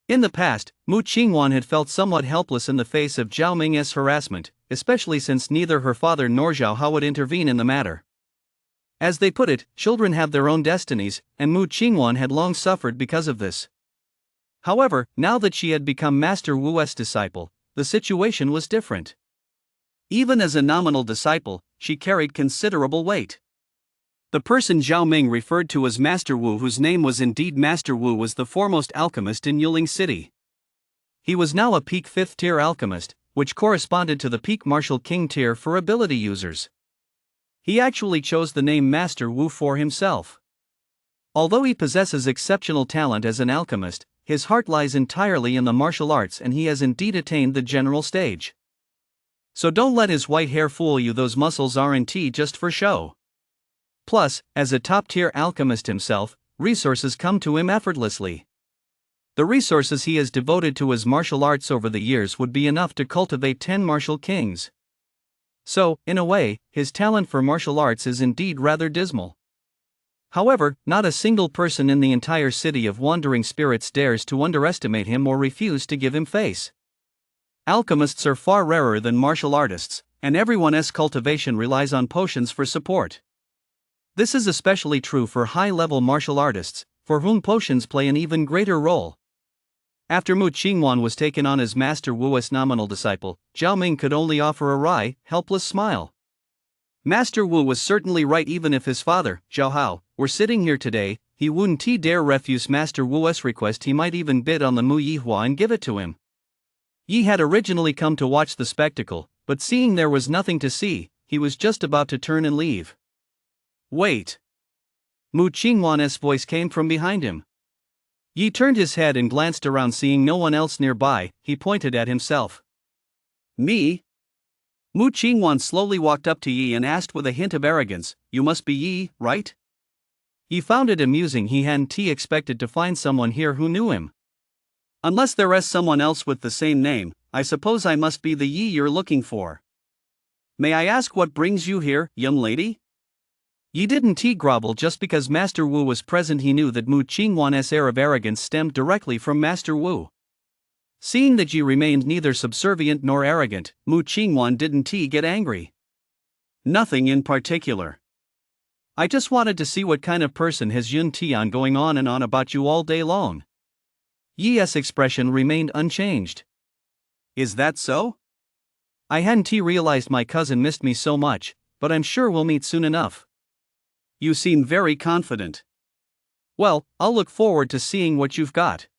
Speaker 1: In the past, Mu Qingwan had felt somewhat helpless in the face of Zhao Ming's harassment, especially since neither her father nor Zhao Hao would intervene in the matter. As they put it, children have their own destinies, and Mu Qingwan had long suffered because of this. However, now that she had become Master Wu's disciple, the situation was different.
Speaker 2: Even as a nominal disciple, she carried considerable weight. The person Zhao Ming referred to as Master Wu, whose name was indeed Master Wu, was the foremost alchemist in Yuling City. He was now a peak 5th tier alchemist, which corresponded to the peak martial king tier for ability users. He actually chose the name Master Wu for himself. Although he possesses exceptional talent as an alchemist, his heart lies entirely in the martial arts, and he has indeed attained the general stage. So don't let his white hair fool you, those muscles aren't just for show. Plus, as a top-tier alchemist himself, resources come to him effortlessly. The resources he has devoted to his martial arts over the years would be enough to cultivate 10 martial kings. So, in a way, his talent for martial arts is indeed rather dismal. However, not a single person in the entire city of wandering spirits dares to underestimate him or refuse to give him face. Alchemists are far rarer than martial artists, and everyone's cultivation relies on potions for support. This is especially true for high-level martial artists, for whom potions play an even greater role. After Mu Qingwan was taken on as Master Wu's nominal disciple, Zhao Ming could only offer a wry, helpless smile. Master Wu was certainly right. Even if his father, Zhao Hao, were sitting here today, he wouldn't dare refuse Master Wu's request. He might even bid on the Mu Yihua and give it to him. Yi had originally come to watch the spectacle, but seeing there was nothing to see, he was just about to turn and leave. Wait! Mu Qingwan's voice came from behind him. Yi turned his head and glanced around. Seeing no one else nearby, he pointed at himself. Me? Mu Qingwan slowly walked up to Yi and asked with a hint of arrogance, "You must be Yi, right?" Yi found it amusing. He hadn't expected to find someone here who knew him. "Unless there is someone else with the same name, I suppose I must be the Yi you're looking for. May I ask what brings you here, young lady?" Yi didn't grovel just because Master Wu was present. He knew that Mu Qingwan's air of arrogance stemmed directly from Master Wu. Seeing that Yi remained neither subservient nor arrogant, Mu Qingwan didn't get angry. "Nothing in particular. I just wanted to see what kind of person has Yun Tian going on and on about you all day long." Yi's expression remained unchanged. "Is that so? I hadn't realized my cousin missed me so much, but I'm sure we'll meet soon enough." "You seem very confident." "Well, I'll look forward to seeing what you've got.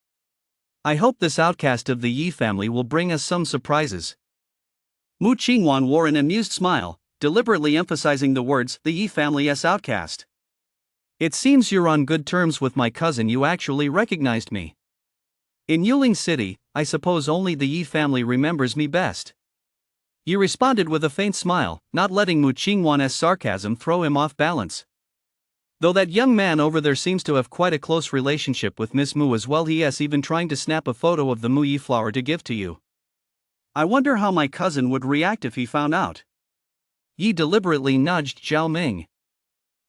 Speaker 2: I hope this outcast of the Yi family will bring us some surprises." Mu Qingwan wore an amused smile, deliberately emphasizing the words, "the Yi family's outcast." "It seems you're on good terms with my cousin. You actually recognized me. In Yuling City, I suppose only the Yi family remembers me best." Yi responded with a faint smile, not letting Mu Qingwan's sarcasm throw him off balance. "Though that young man over there seems to have quite a close relationship with Miss Mu as well. He is even trying to snap a photo of the Mu Yi flower to give to you. I wonder how my cousin would react if he found out." Yi deliberately nudged Zhao Ming.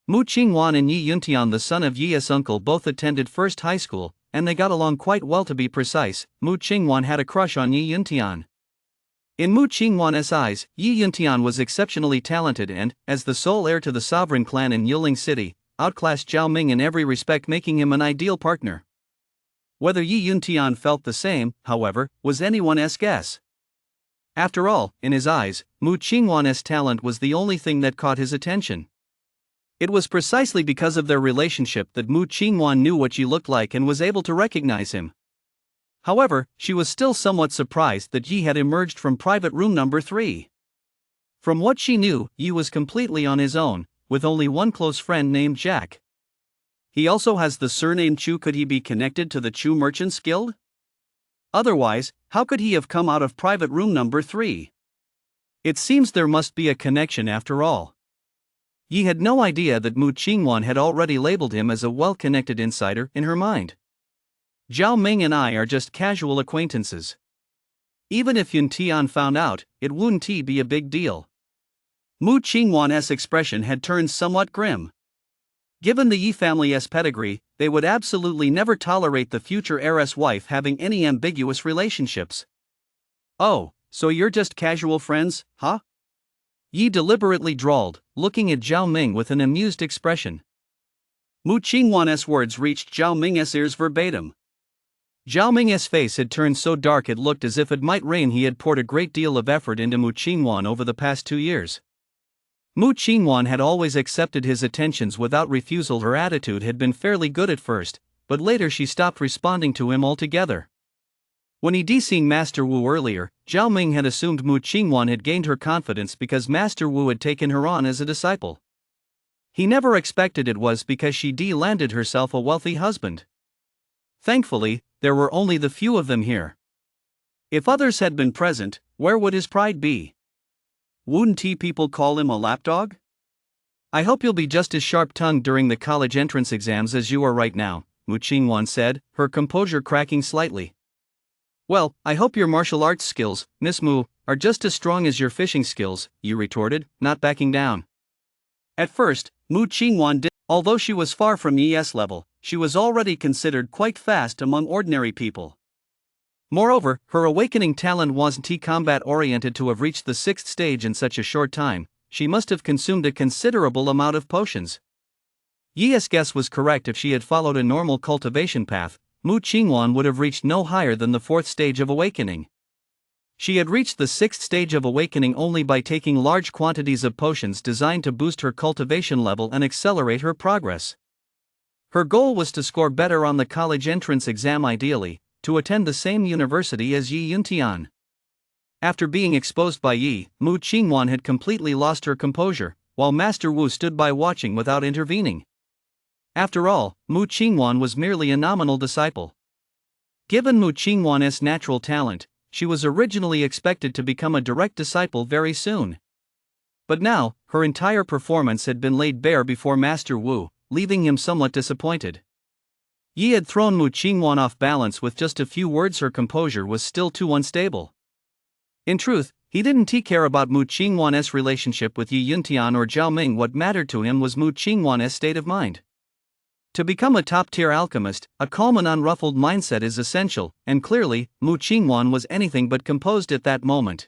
Speaker 2: Mu Qingwan and Yi Yuntian, the son of Yi's uncle, both attended First High School, and they got along quite well. To be precise, Mu Qingwan had a crush on Yi Yuntian. In Mu Qingwan's eyes, Yi Yuntian was exceptionally talented and, as the sole heir to the sovereign clan in Yuling City, outclassed Zhao Ming in every respect, making him an ideal partner. Whether Yi Yuntian felt the same, however, was anyone's guess. After all, in his eyes, Mu Qingwan's talent was the only thing that caught his attention. It was precisely because of their relationship that Mu Qingwan knew what Yi looked like and was able to recognize him. However, she was still somewhat surprised that Yi had emerged from private room number 3. From what she knew, Yi was completely on his own, with only one close friend named Jack. He also has the surname Chu. Could he be connected to the Chu Merchants Guild? Otherwise, how could he have come out of private room number 3? It seems there must be a connection after all. Yi had no idea that Mu Qingwan had already labeled him as a well-connected insider in her mind. "Zhao Ming and I are just casual acquaintances. Even if Yun Tian found out, it wouldn't be a big deal." Mu Qingwan's expression had turned somewhat grim. Given the Yi family's pedigree, they would absolutely never tolerate the future heiress wife having any ambiguous relationships. "Oh, so you're just casual friends, huh?" Yi deliberately drawled, looking at Zhao Ming with an amused expression. Mu Qingwan's words reached Zhao Ming's ears verbatim.
Speaker 1: Zhao Ming's face had turned so dark it looked as if it might rain. He had poured a great deal of effort into Mu Qingwan over the past 2 years. Mu Qingwan had always accepted his attentions without refusal. Her attitude had been fairly good at first, but later she stopped responding to him altogether. When he'd seen Master Wu earlier, Zhao Ming had assumed Mu Qingwan had gained her confidence because Master Wu had taken her on as a disciple. He never expected it was because she'd landed herself a wealthy husband. Thankfully, there were only the few of them here. If others had been present, where would his pride be? Wouldn't people call him a lapdog? I hope you'll be just as sharp-tongued during the college entrance exams as you are right now, Mu Qingwan said, her composure cracking slightly. Well, I hope your martial arts skills, Miss Mu, are just as strong as your fishing skills, Yi retorted, not backing down. At first, Mu Qingwan did. Although she was far from Yi's level, she was already considered quite fast among ordinary people. Moreover, her awakening talent wasn't combat-oriented. To have reached the 6th stage in such a short time, she must have consumed a considerable amount of potions. Yi's guess was correct. If she had followed a normal cultivation path, Mu Qingwan would have reached no higher than the 4th stage of awakening. She had reached the 6th stage of awakening only by taking large quantities of potions designed to boost her cultivation level and accelerate her progress. Her goal was to score better on the college entrance exam, ideally, to attend the same university as Yi Yuntian. After being exposed by Yi, Mu Qingwan had completely lost her composure, while Master Wu stood by watching without intervening. After all, Mu Qingwan was merely a nominal disciple. Given Mu Qingwan's natural talent, she was originally expected to become a direct disciple very soon. But now, her entire performance had been laid bare before Master Wu, leaving him somewhat disappointed. Yi had thrown Mu Qingwan off balance with just a few words. Her composure was still too unstable. In truth, he didn't care about Mu Qingwan's relationship with Yi Yuntian or Zhao Ming. What mattered to him was Mu Qingwan's state of mind. To become a top-tier alchemist, a calm and unruffled mindset is essential, and clearly, Mu Qingwan was anything but composed at that moment.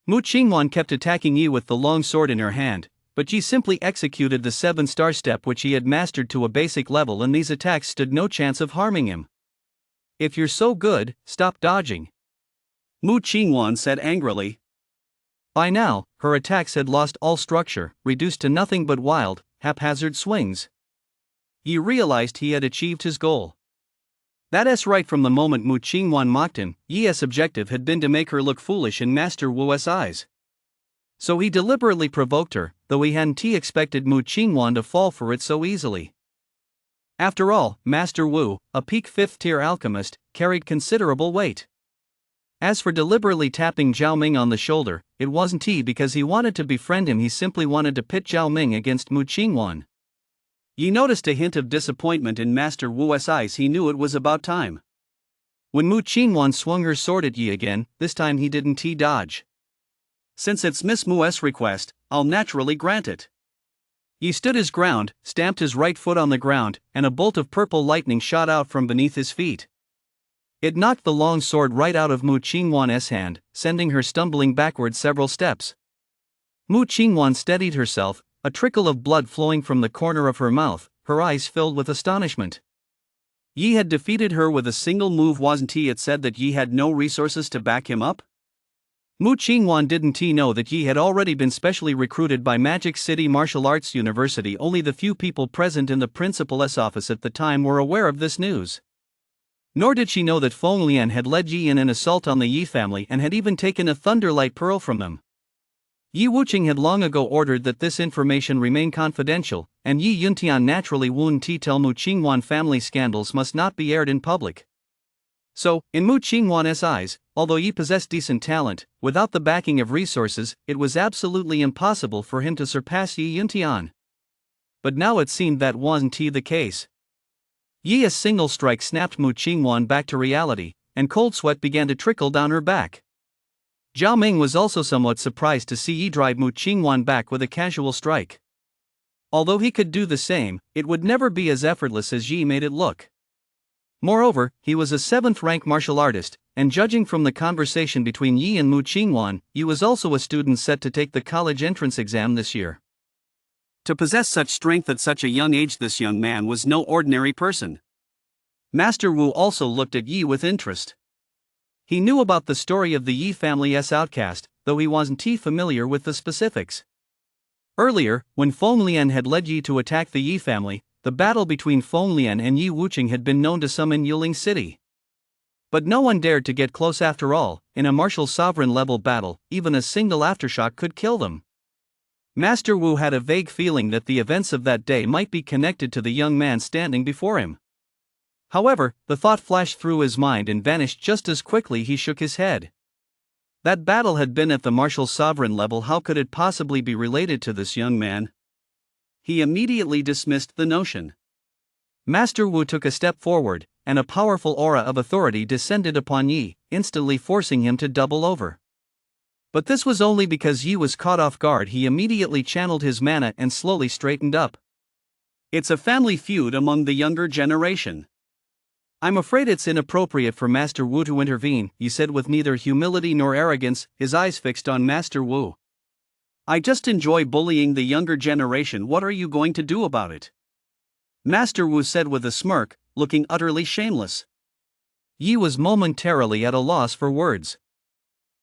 Speaker 1: Mu Qingwan kept attacking Yi with the long sword in her hand, but Yi simply executed the 7-star step which he had mastered to a basic level, and these attacks stood no chance of harming him. If you're so good, stop dodging, Mu Qingwan said angrily. By now, her attacks had lost all structure, reduced to nothing but wild, haphazard swings. Yi realized he had achieved his goal. That's right. From the moment Mu Qingwan mocked him, Yi's objective had been to make her look foolish in Master Wu's eyes. So he deliberately provoked her, though he hadn't expected Mu Qingwan to fall for it so easily. After all, Master Wu, a peak 5th-tier alchemist, carried considerable weight. As for deliberately tapping Zhao Ming on the shoulder, it wasn't because he wanted to befriend him. He simply wanted to pit Zhao Ming against Mu Qingwan. Yi noticed a hint of disappointment in Master Wu's eyes. He knew it was about time. When Mu Qingwan swung her sword at Yi again, this time he didn't dodge. Since it's Miss Mu's request, I'll naturally grant it. Yi stood his ground, stamped his right foot on the ground, and a bolt of purple lightning shot out from beneath his feet. It knocked the long sword right out of Mu Qingwan's hand, sending her stumbling backward several steps. Mu Qingwan steadied herself, a trickle of blood flowing from the corner of her mouth, her eyes filled with astonishment. Yi had defeated her with a single move. Wasn't it said that Yi had no resources to back him up? Mu Qingwan didn't know that Yi had already been specially recruited by Magic City Martial Arts University. Only the few people present in the principal's office at the time were aware of this news. Nor did she know that Feng Lian had led Yi in an assault on the Yi family and had even taken a Thunderlight Pearl from them. Yi Wuqing had long ago ordered that this information remain confidential, and Yi Yuntian naturally wouldn't tell Mu Qingwan. Family scandals must not be aired in public. So, in Mu Qingwan's eyes, although Yi possessed decent talent, without the backing of resources, it was absolutely impossible for him to surpass Yi Yuntian. But now it seemed that wasn't the case. Yi's single strike snapped Mu Qingwan back to reality, and cold sweat began to trickle down her back. Zhao Ming was also somewhat surprised to see Yi drive Mu Qingwan back with a casual strike. Although he could do the same, it would never be as effortless as Yi made it look. Moreover, he was a 7th-rank martial artist, and judging from the conversation between Yi and Mu Qingwan, Yi was also a student set to take the college entrance exam this year. To possess such strength at such a young age, this young man was no ordinary person.
Speaker 2: Master Wu also looked at Yi with interest. He knew about the story of the Yi family's outcast, though he wasn't too familiar with the specifics. Earlier, when Feng Lian had led Yi to attack the Yi family, the battle between Feng Lian and Yi Wuqing had been known to some in Yuling City. But no one dared to get close after all. In a martial sovereign level battle, even a single aftershock could kill them. Master Wu had a vague feeling that the events of that day might be connected to the young man standing before him. However, the thought flashed through his mind and vanished just as quickly he shook his head. That battle had been at the martial sovereign level. How could it possibly be related to this young man? He immediately dismissed the notion. Master Wu took a step forward, and a powerful aura of authority descended upon Yi, instantly forcing him to double over. But this was only because Yi was caught off guard. He immediately channeled his mana and slowly straightened up. It's a family feud among the younger generation. I'm afraid it's inappropriate for Master Wu to intervene, Yi said with neither humility nor arrogance, his eyes fixed on Master Wu. I just enjoy bullying the younger generation. What are you going to do about it? Master Wu said with a smirk, looking utterly shameless. Yi was momentarily at a loss for words.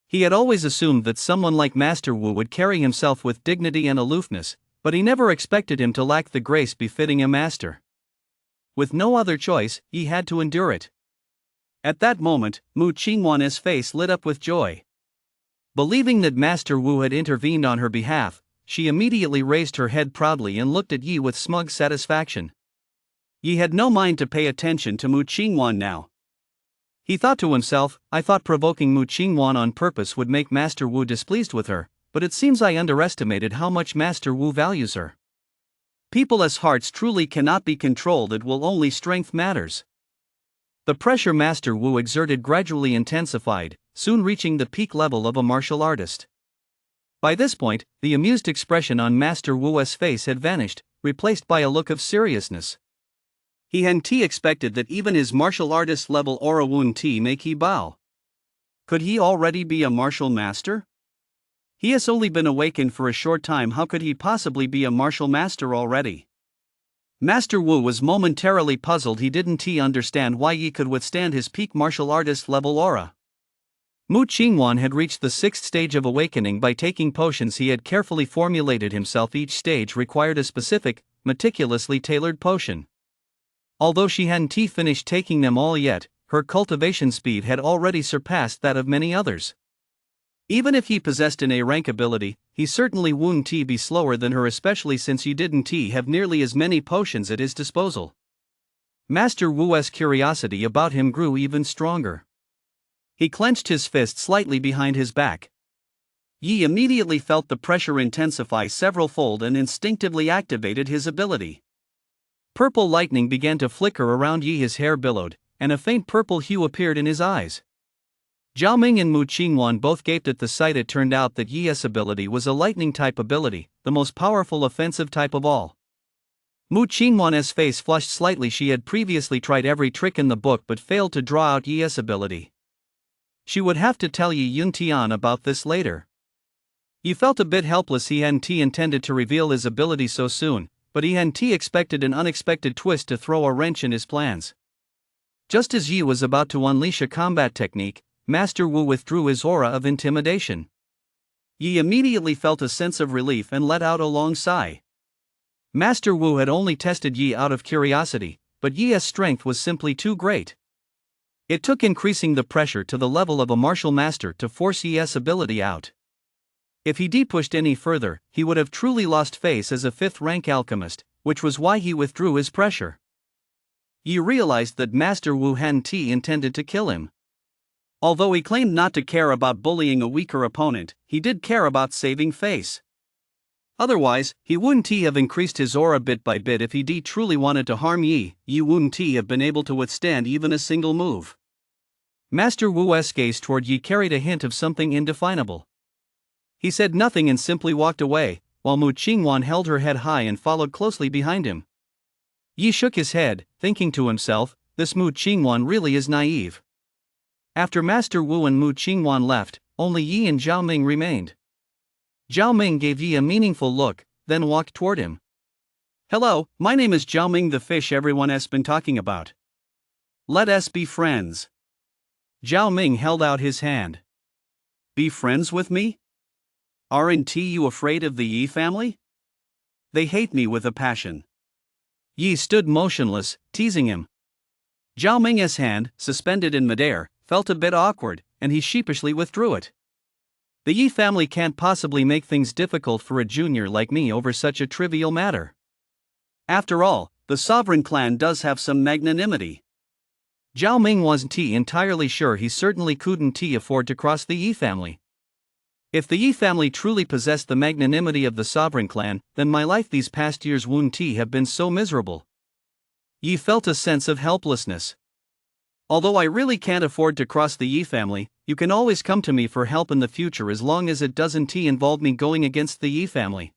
Speaker 2: He had always assumed that someone like Master Wu would carry himself with dignity and aloofness, but he never expected him to lack the grace befitting a master. With no other choice, Yi had to endure it. At that moment, Mu Qingwan's face lit up with joy. Believing that Master Wu had intervened on her behalf, she immediately raised her head proudly and looked at Yi with smug satisfaction. Yi had no mind to pay attention to Mu Qingwan now. He thought to himself, I thought provoking Mu Qingwan on purpose would make Master Wu displeased with her, but it seems I underestimated how much Master Wu values her. People's hearts truly cannot be controlled. It will only strength matters. The pressure Master Wu exerted gradually intensified, soon reaching the peak level of a martial artist. By this point, the amused expression on Master Wu's face had vanished, replaced by a look of seriousness. He hadn't expected that even his martial artist level aura wouldn't make he bow. Could he already be a martial master? He has only been awakened for a short time. How could he possibly be a martial master already? Master Wu was momentarily puzzled. He didn't understand why Yi could withstand his peak martial artist level aura. Mu Qingwan had reached the 6th stage of awakening by taking potions he had carefully formulated himself. Each stage required a specific, meticulously tailored potion. Although she hadn't finished taking them all yet, her cultivation speed had already surpassed that of many others. Even if he possessed an A-rank ability, he certainly wouldn't be slower than her, especially since he didn't have nearly as many potions at his disposal. Master Wu's curiosity about him grew even stronger. He clenched his fist slightly behind his back. Yi immediately felt the pressure intensify several-fold and instinctively activated his ability. Purple lightning began to flicker around Yi. His hair billowed, and a faint purple hue appeared in his eyes. Zhao Ming and Mu Qingwan both gaped at the sight. It turned out that Yi's ability was a lightning-type ability, the most powerful offensive type of all. Mu Qingwan's face flushed slightly. She had previously tried every trick in the book but failed to draw out Yi's ability. She would have to tell Yi Yuntian about this later. Yi felt a bit helpless. He hadn't intended to reveal his ability so soon, but he hadn't expected an unexpected twist to throw a wrench in his plans. Just as Yi was about to unleash a combat technique, Master Wu withdrew his aura of intimidation. Yi immediately felt a sense of relief and let out a long sigh. Master Wu had only tested Yi out of curiosity, but Yi's strength was simply too great. It took increasing the pressure to the level of a martial master to force Yi's ability out. If he pushed any further, he would have truly lost face as a 5th-rank alchemist, which was why he withdrew his pressure. Yi realized that Master Wu hadn't intended to kill him. Although he claimed not to care about bullying a weaker opponent, he did care about saving face. Otherwise, he wouldn't have increased his aura bit by bit. If he truly wanted to harm Yi wouldn't have been able to withstand even a single move. Master Wu's gaze toward Yi carried a hint of something indefinable. He said nothing and simply walked away, while Mu Qingwan held her head high and followed closely behind him. Yi shook his head, thinking to himself, this Mu Qingwan really is naive. After Master Wu and Mu Qingwan left, only Yi and Zhao Ming remained. Zhao Ming gave Yi a meaningful look, then walked toward him. Hello, my name is Zhao Ming, the fish everyone has been talking about. Let us be friends. Zhao Ming held out his hand. Be friends with me? Aren't you afraid of the Yi family? They hate me with a passion.
Speaker 1: Yi stood motionless, teasing him.
Speaker 2: Zhao Ming's hand, suspended in midair, felt a bit awkward, and he sheepishly withdrew it.
Speaker 1: The Yi family can't possibly make things difficult for a junior like me over such a trivial matter.
Speaker 2: After all, the sovereign clan does have some magnanimity.
Speaker 1: Zhao Ming wasn't entirely sure he certainly couldn't afford to cross the Yi family. If the Yi family truly possessed the magnanimity of the sovereign clan, then my life these past years wouldn't have been so miserable.
Speaker 2: Yi felt a sense of helplessness. Although I really can't afford to cross the Yi family, you can always come to me for help in the future as long as it doesn't involve me going against the Yi family.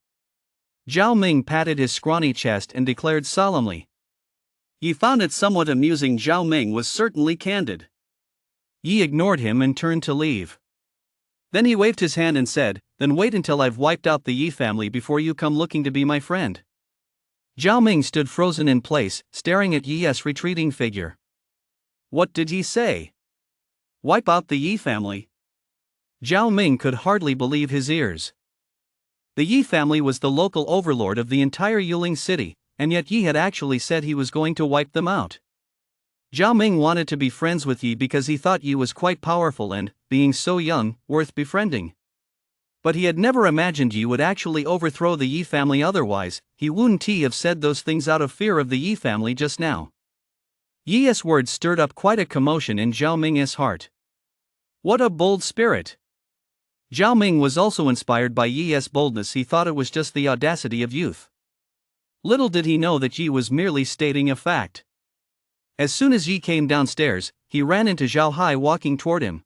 Speaker 1: Zhao Ming patted his scrawny chest and declared solemnly.
Speaker 2: Yi found it somewhat amusing. Zhao Ming was certainly candid.
Speaker 1: Yi ignored him and turned to leave.
Speaker 2: Then he waved his hand and said, "Then wait until I've wiped out the Yi family before you come looking to be my friend."
Speaker 1: Zhao Ming stood frozen in place, staring at Yi's retreating figure.
Speaker 2: What did he say? Wipe out the Yi family?
Speaker 1: Zhao Ming could hardly believe his ears. The Yi family was the local overlord of the entire Yuling city, and yet Yi had actually said he was going to wipe them out. Zhao Ming wanted to be friends with Yi because he thought Yi was quite powerful and, being so young, worth befriending. But he had never imagined Yi would actually overthrow the Yi family. Otherwise, he wouldn't have said those things out of fear of the Yi family just now. Yi's words stirred up quite a commotion in Zhao Ming's heart.
Speaker 2: What a bold spirit!
Speaker 1: Zhao Ming was also inspired by Yi's boldness. He thought it was just the audacity of youth. Little did he know that Yi was merely stating a fact. As soon as Yi came downstairs, he ran into Zhao Hai walking toward him.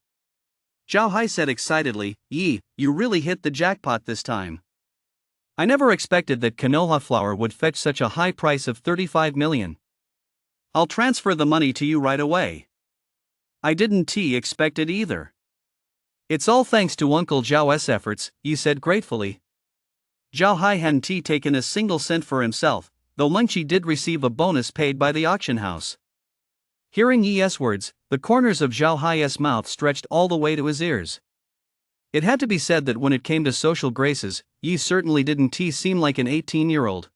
Speaker 2: Zhao Hai said excitedly, "Yi, you really hit the jackpot this time. I never expected that Konoha flour would fetch such a high price of 35 million. I'll transfer the money to you right away." I didn't expect it either.
Speaker 1: It's all thanks to Uncle Zhao's efforts, Yi said gratefully.
Speaker 2: Zhao Hai hadn't taken a single cent for himself, though Lengqi did receive a bonus paid by the auction house.
Speaker 1: Hearing Yi's words, the corners of Zhao Hai's mouth stretched all the way to his ears. It had to be said that when it came to social graces, Yi certainly didn't seem like an 18-year-old.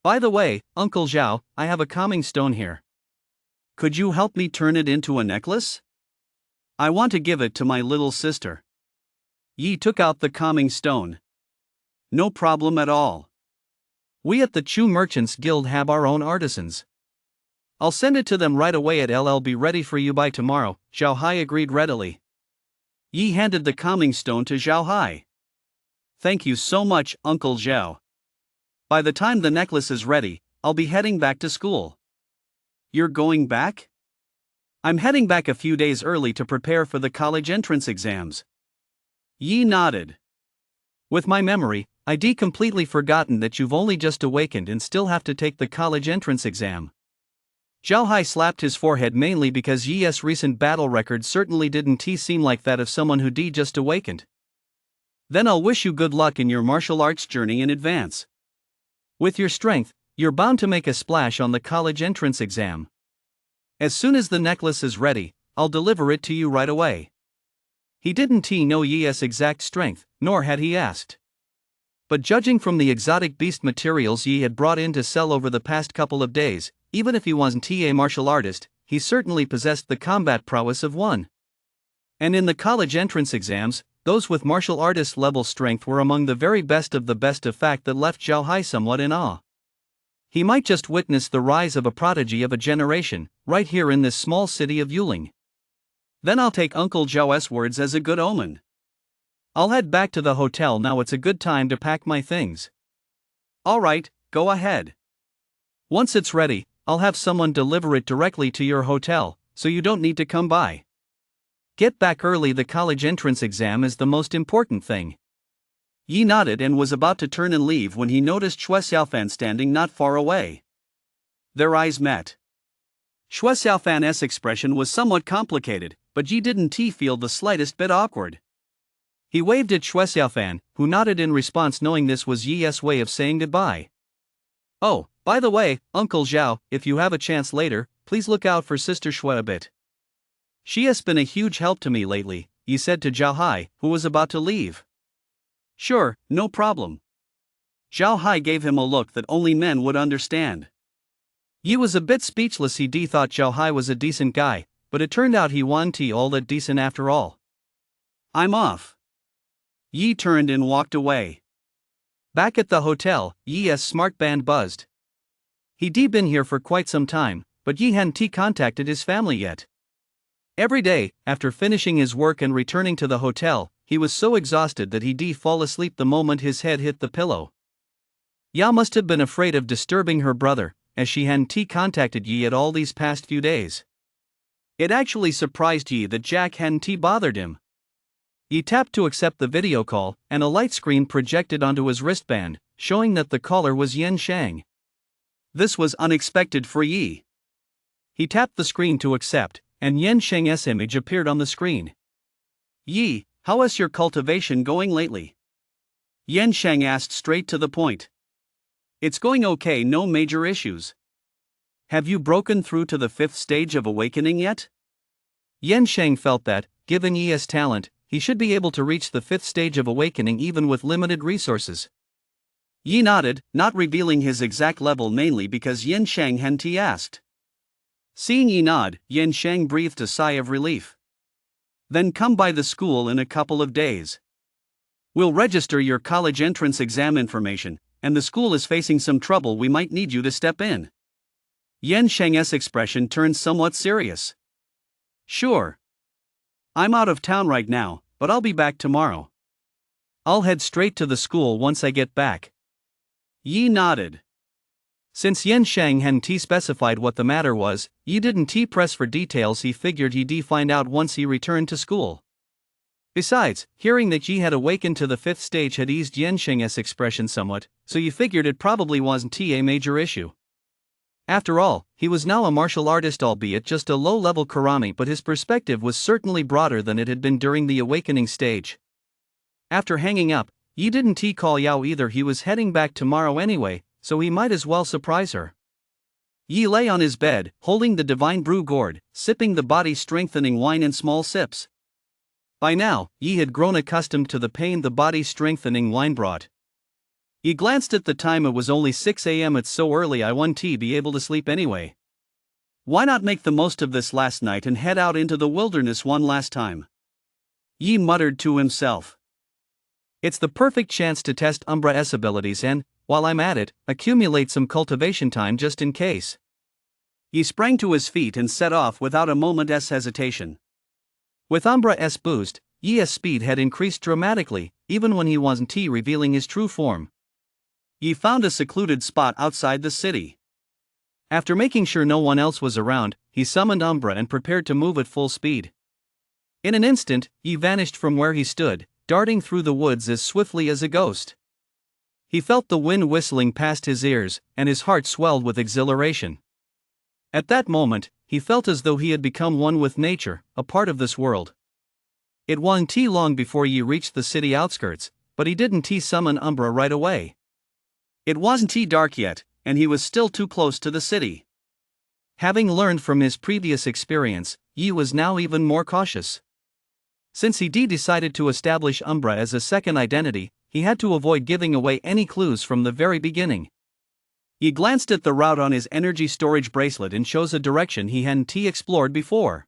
Speaker 2: By the way, Uncle Zhao, I have a calming stone here. Could you help me turn it into a necklace? I want to give it to my little sister. Yi took out the calming stone. No problem at all.
Speaker 1: We at the Chu Merchants Guild have our own artisans.
Speaker 2: I'll send it to them right away. It'll be ready for you by tomorrow, Zhao Hai agreed readily. Yi handed the calming stone to Zhao Hai. Thank you so much, Uncle Zhao. By the time the necklace is ready, I'll be heading back to school. You're going back? I'm heading back a few days early to prepare for the college entrance exams. Yi nodded.
Speaker 1: With my memory, I'd completely forgotten that you've only just awakened and still have to take the college entrance exam.
Speaker 2: Zhao Hai slapped his forehead mainly because Yi's recent battle record certainly didn't seem like that of someone who just awakened. Then I'll wish you good luck in your martial arts journey in advance.
Speaker 1: With your strength, you're bound to make a splash on the college entrance exam.
Speaker 2: As soon as the necklace is ready, I'll deliver it to you right away.
Speaker 1: He didn't know Yi's exact strength, nor had he asked. But judging from the exotic beast materials Yi had brought in to sell over the past couple of days, even if he wasn't a martial artist, he certainly possessed the combat prowess of one. And in the college entrance exams, those with martial artist level strength were among the very best, a fact that left Zhao Hai somewhat in awe. He might just witness the rise of a prodigy of a generation, right here in this small city of Yuling.
Speaker 2: Then I'll take Uncle Zhao's words as a good omen. I'll head back to the hotel now. It's a good time to pack my things. All right, go ahead. Once it's ready, I'll have someone deliver it directly to your hotel, so you don't need to come by.
Speaker 1: Get back early. The college entrance exam is the most important thing.
Speaker 2: Yi nodded and was about to turn and leave when he noticed Xue Xiaofan standing not far away. Their eyes met. Xue Xiaofan's expression was somewhat complicated, but Yi didn't feel the slightest bit awkward.
Speaker 1: He waved at Xue Xiaofan, who nodded in response, knowing this was Yi's way of saying goodbye.
Speaker 2: Oh, by the way, Uncle Zhao, if you have a chance later,
Speaker 1: please look out for Sister Shui a bit. She has been a huge help to me lately, Yi said to Zhao Hai, who was about to leave.
Speaker 2: Sure, no problem. Zhao Hai gave him a look that only men would understand.
Speaker 1: Yi was a bit speechless. He thought Zhao Hai was a decent guy, but it turned out he wasn't all that decent after all.
Speaker 2: I'm off. Yi turned and walked away.
Speaker 1: Back at the hotel, Yi's smart band buzzed. He'd been here for quite some time, but Yi hadn't contacted his family yet. Every day, after finishing his work and returning to the hotel, he was so exhausted that he'd fall asleep the moment his head hit the pillow. Ya must have been afraid of disturbing her brother, as she hadn't contacted Yi at all these past few days. It actually surprised Yi that Jack hadn't bothered him. Yi tapped to accept the video call, and a light screen projected onto his wristband, showing that the caller was Yen Shang.
Speaker 2: This was unexpected for Yi.
Speaker 1: He tapped the screen to accept, and Yen Shang's image appeared on the screen.
Speaker 2: Yi, how is your cultivation going lately? Yen Shang asked straight to the point. It's going okay, no major issues. Have you broken through to the 5th stage of awakening yet?
Speaker 1: Yen Shang felt that, given Yi's talent, he should be able to reach the 5th stage of awakening even with limited resources.
Speaker 2: Yi nodded, not revealing his exact level mainly because Yen Shang hadn't asked. Seeing Yi nod, Yen Shang breathed a sigh of relief. Then come by the school in a couple of days. We'll register your college entrance exam information, and the school is facing some trouble. We might need you to step in. Yen Shang's expression turned somewhat serious. Sure. I'm out of town right now, but I'll be back tomorrow.
Speaker 1: I'll head straight to the school once I get back.
Speaker 2: Yi nodded.
Speaker 1: Since Yen Shang hadn't specified what the matter was, Yi didn't press for details. He figured he'd find out once he returned to school. Besides, hearing that Yi had awakened to the 5th stage had eased Yen Shang's expression somewhat, so Yi figured it probably wasn't a major issue. After all, he was now a martial artist, albeit just a low-level karami, but his perspective was certainly broader than it had been during the awakening stage. After hanging up, Yi didn't call Yao either. He was heading back tomorrow anyway, so he might as well surprise her. Yi lay on his bed, holding the divine brew gourd, sipping the body-strengthening wine in small sips. By now, Yi had grown accustomed to the pain the body-strengthening wine brought. He glanced at the time. It was only 6 a.m. It's so early I won't be able to sleep anyway. Why not make the most of this last night and head out into the wilderness one last time? Yi muttered to himself. It's the perfect chance to test Umbra's abilities and, while I'm at it, accumulate some cultivation time just in case. He sprang to his feet and set off without a moment's hesitation. With Umbra's boost, Yi's speed had increased dramatically, even when he wasn't revealing his true form. Yi found a secluded spot outside the city. After making sure no one else was around, he summoned Umbra and prepared to move at full speed. In an instant, Yi vanished from where he stood, darting through the woods as swiftly as a ghost. He felt the wind whistling past his ears, and his heart swelled with exhilaration. At that moment, he felt as though he had become one with nature, a part of this world. It wasn't long before Yi reached the city outskirts, but he didn't summon Umbra right away. It wasn't dark yet, and he was still too close to the city. Having learned from his previous experience, Yi was now even more cautious. Since he decided to establish Umbra as a second identity, he had to avoid giving away any clues from the very beginning. He glanced at the route on his energy storage bracelet and chose a direction he hadn't explored before.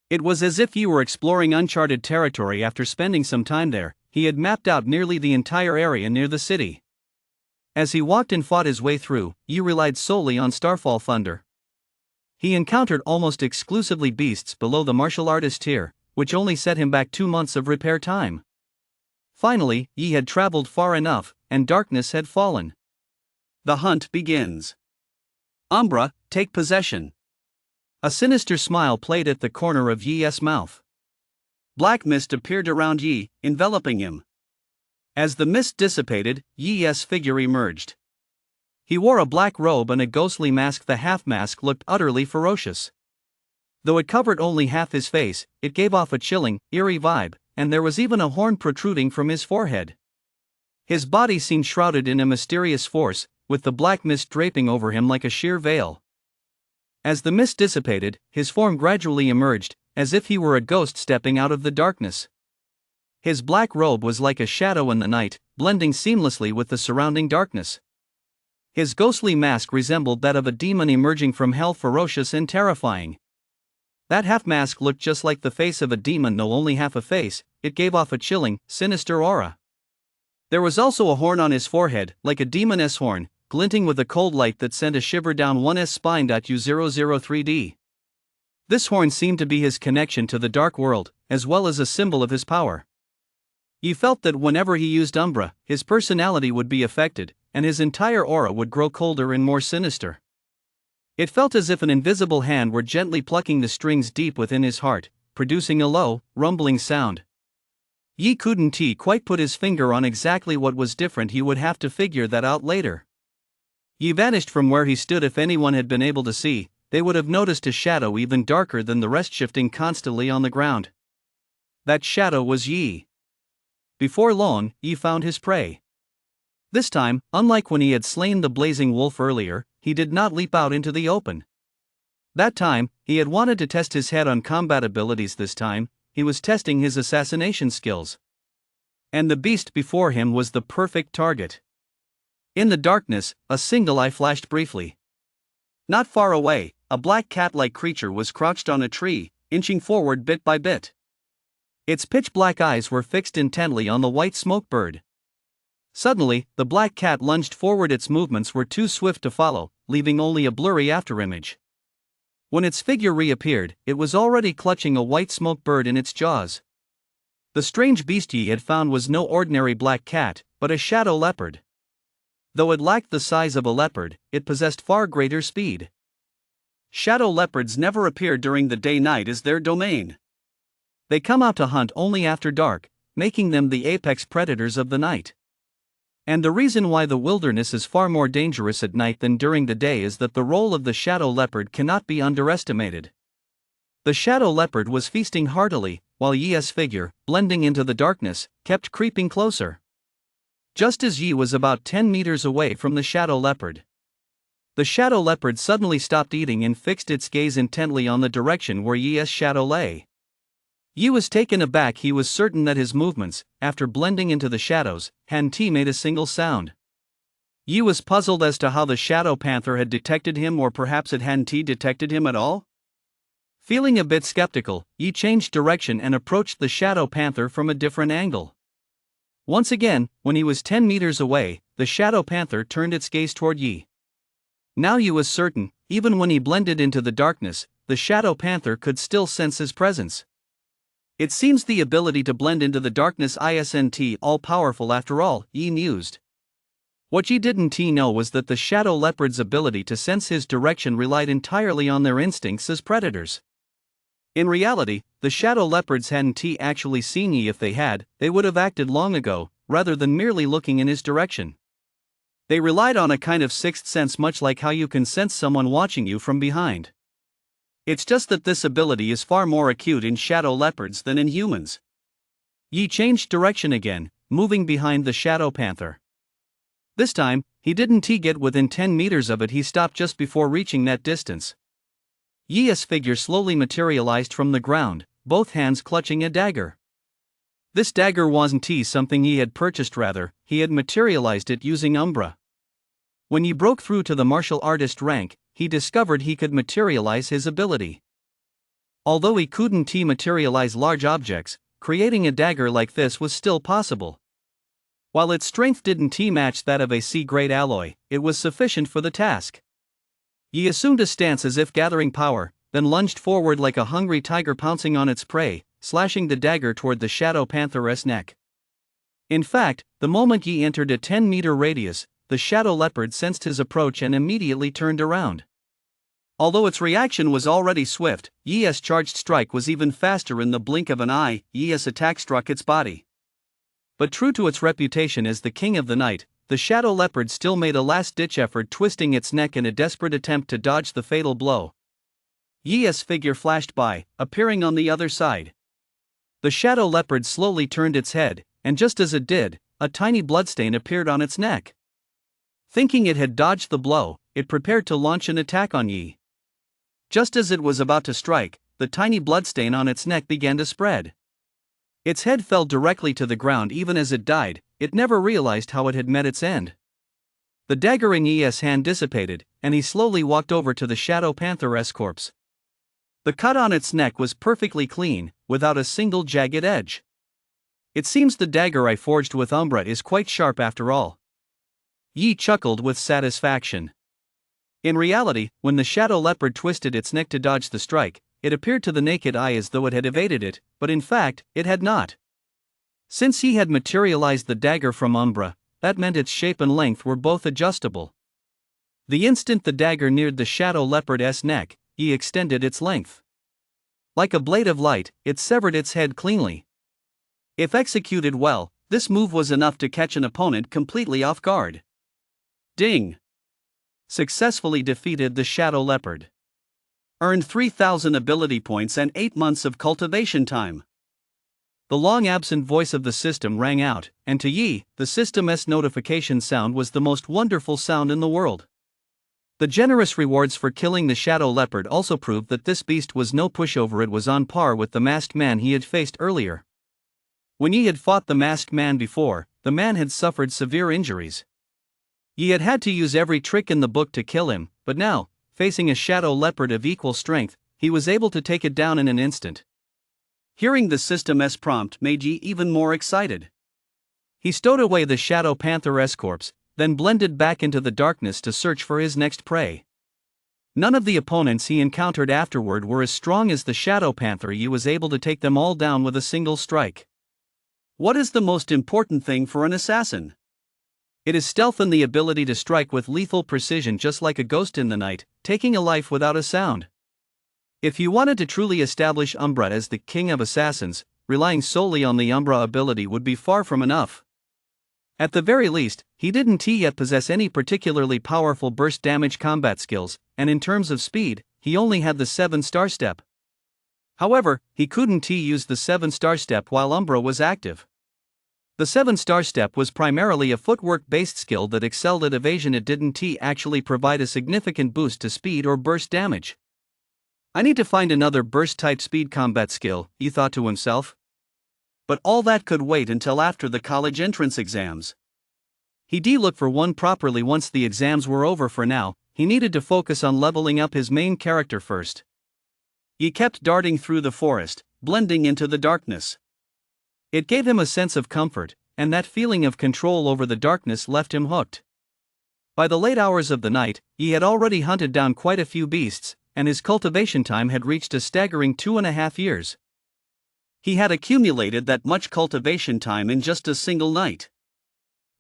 Speaker 1: It was as if he were exploring uncharted territory. After spending some time there, he had mapped out nearly the entire area near the city. As he walked and fought his way through, Yi relied solely on Starfall Thunder. He encountered almost exclusively beasts below the martial artist tier, which only set him back 2 months of repair time. Finally, Yi had traveled far enough, and darkness had fallen. The hunt begins. Umbra, take possession. A sinister smile played at the corner of Yi's mouth. Black mist appeared around Yi, enveloping him. As the mist dissipated, Yi's figure emerged. He wore a black robe and a ghostly mask. The half-mask looked utterly ferocious. Though it covered only half his face, it gave off a chilling, eerie vibe, and there was even a horn protruding from his forehead. His body seemed shrouded in a mysterious force, with the black mist draping over him like a sheer veil. As the mist dissipated, his form gradually emerged, as if he were a ghost stepping out of the darkness. His black robe was like a shadow in the night, blending seamlessly with the surrounding darkness. His ghostly mask resembled that of a demon emerging from hell, ferocious and terrifying. That half-mask looked just like the face of a demon, though only half a face. It gave off a chilling, sinister aura. There was also a horn on his forehead, like a demon's horn, glinting with a cold light that sent a shiver down one's spine. U003D. This horn seemed to be his connection to the dark world, as well as a symbol of his power. He felt that whenever he used Umbra, his personality would be affected, and his entire aura would grow colder and more sinister. It felt as if an invisible hand were gently plucking the strings deep within his heart, producing a low, rumbling sound. Yi couldn't quite put his finger on exactly what was different. He would have to figure that out later. Yi vanished from where he stood. If anyone had been able to see, they would have noticed a shadow even darker than the rest shifting constantly on the ground. That shadow was Yi. Before long, Yi found his prey. This time, unlike when he had slain the blazing wolf earlier, he did not leap out into the open. That time, he had wanted to test his head on combat abilities. This time, he was testing his assassination skills. And the beast before him was the perfect target. In the darkness, a single eye flashed briefly. Not far away, a black cat-like creature was crouched on a tree, inching forward bit by bit. Its pitch-black eyes were fixed intently on the white smoke bird. Suddenly, the black cat lunged forward. Its movements were too swift to follow, leaving only a blurry afterimage. When its figure reappeared, it was already clutching a white smoke bird in its jaws. The strange beast Yi had found was no ordinary black cat, but a shadow leopard. Though it lacked the size of a leopard, it possessed far greater speed. Shadow leopards never appear during the day. Night is their domain. They come out to hunt only after dark, making them the apex predators of the night. And the reason why the wilderness is far more dangerous at night than during the day is that the role of the shadow leopard cannot be underestimated. The shadow leopard was feasting heartily, while Yi's figure, blending into the darkness, kept creeping closer. Just as Yi was about 10 meters away from the shadow leopard, the shadow leopard suddenly stopped eating and fixed its gaze intently on the direction where Yi's shadow lay. Yi was taken aback. He was certain that his movements, after blending into the shadows, hadn't made a single sound. Yi was puzzled as to how the shadow panther had detected him, or perhaps it hadn't detected him at all. Feeling a bit skeptical, Yi changed direction and approached the shadow panther from a different angle. Once again, when he was 10 meters away, the shadow panther turned its gaze toward Yi. Now Yi was certain, even when he blended into the darkness, the shadow panther could still sense his presence. It seems the ability to blend into the darkness isn't all-powerful after all, Yi mused. What Yi didn't know was that the shadow leopard's ability to sense his direction relied entirely on their instincts as predators. In reality, the shadow leopards hadn't actually seen Yi. If they had, they would have acted long ago, rather than merely looking in his direction. They relied on a kind of sixth sense, much like how you can sense someone watching you from behind. It's just that this ability is far more acute in shadow leopards than in humans. Yi changed direction again, moving behind the shadow panther. This time, he didn't get within 10 meters of it. He stopped just before reaching that distance. Yi's figure slowly materialized from the ground, both hands clutching a dagger. This dagger wasn't something he had purchased, rather, he had materialized it using Umbra. When he broke through to the martial artist rank, he discovered he could materialize his ability. Although he couldn't materialize large objects, creating a dagger like this was still possible. While its strength didn't match that of a C-grade alloy, it was sufficient for the task. Yi assumed a stance as if gathering power, then lunged forward like a hungry tiger pouncing on its prey, slashing the dagger toward the shadow panther's neck. In fact, the moment Yi entered a 10-meter radius, the shadow leopard sensed his approach and immediately turned around. Although its reaction was already swift, Yi's charged strike was even faster. In the blink of an eye, Yi's attack struck its body. But true to its reputation as the king of the night, the shadow leopard still made a last-ditch effort, twisting its neck in a desperate attempt to dodge the fatal blow. Yi's figure flashed by, appearing on the other side. The shadow leopard slowly turned its head, and just as it did, a tiny bloodstain appeared on its neck. Thinking it had dodged the blow, it prepared to launch an attack on Yi.
Speaker 2: Just as it was about to strike, the tiny bloodstain on its neck began to spread. Its head fell directly to the ground even as it died. It never realized how it had met its end. The dagger in Yi's hand dissipated, and he slowly walked over to the Shadow Panther's corpse. The cut on its neck was perfectly clean, without a single jagged edge. It seems the dagger I forged with Umbra is quite sharp after all. Yi chuckled with satisfaction. In reality, when the shadow leopard twisted its neck to dodge the strike, it appeared to the naked eye as though it had evaded it, but in fact, it had not. Since he had materialized the dagger from Umbra, that meant its shape and length were both adjustable. The instant the dagger neared the shadow leopard's neck, Yi extended its length. Like a blade of light, it severed its head cleanly. If executed well, this move was enough to catch an opponent completely off guard. Ding! Successfully defeated the shadow leopard. Earned 3,000 ability points and 8 months of cultivation time. The long-absent voice of the system rang out, and to Yi, the system's notification sound was the most wonderful sound in the world. The generous rewards for killing the shadow leopard also proved that this beast was no pushover. It was on par with the masked man he had faced earlier. When Yi had fought the masked man before, the man had suffered severe injuries. Yi had had to use every trick in the book to kill him, but now, facing a shadow leopard of equal strength, he was able to take it down in an instant. Hearing the system's prompt made Yi even more excited. He stowed away the Shadow Panther's corpse, then blended back into the darkness to search for his next prey. None of the opponents he encountered afterward were as strong as the Shadow Panther. Yi was able to take them all down with a single strike. What is the most important thing for an assassin? It is stealth and the ability to strike with lethal precision, just like a ghost in the night, taking a life without a sound. If you wanted to truly establish Umbra as the king of assassins, relying solely on the Umbra ability would be far from enough. At the very least, he didn't yet possess any particularly powerful burst damage combat skills, and in terms of speed, he only had the 7-star step. However, he couldn't use the 7-star step while Umbra was active. The 7-star step was primarily a footwork-based skill that excelled at evasion. It didn't actually provide a significant boost to speed or burst damage. I need to find another burst-type speed combat skill, he thought to himself. But all that could wait until after the college entrance exams. He'd look for one properly once the exams were over. For now, he needed to focus on leveling up his main character first. He kept darting through the forest, blending into the darkness. It gave him a sense of comfort, and that feeling of control over the darkness left him hooked. By the late hours of the night, he had already hunted down quite a few beasts, and his cultivation time had reached a staggering 2.5 years. He had accumulated that much cultivation time in just a single night.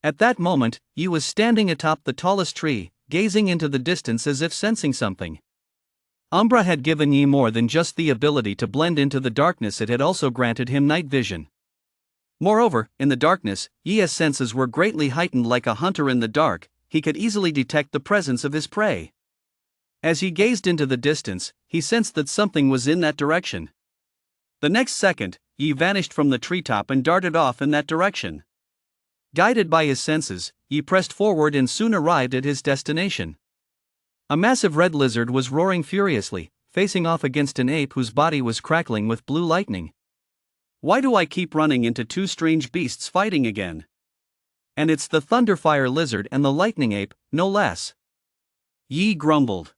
Speaker 2: At that moment, Yi was standing atop the tallest tree, gazing into the distance as if sensing something. Umbra had given Yi more than just the ability to blend into the darkness, it had also granted him night vision. Moreover, in the darkness, Yi's senses were greatly heightened. Like a hunter in the dark, he could easily detect the presence of his prey. As he gazed into the distance, he sensed that something was in that direction. The next second, Yi vanished from the treetop and darted off in that direction. Guided by his senses, Yi pressed forward and soon arrived at his destination. A massive red lizard was roaring furiously, facing off against an ape whose body was crackling with blue lightning. Why do I keep running into two strange beasts fighting again? And it's the Thunderfire lizard and the lightning ape, no less. Yi grumbled.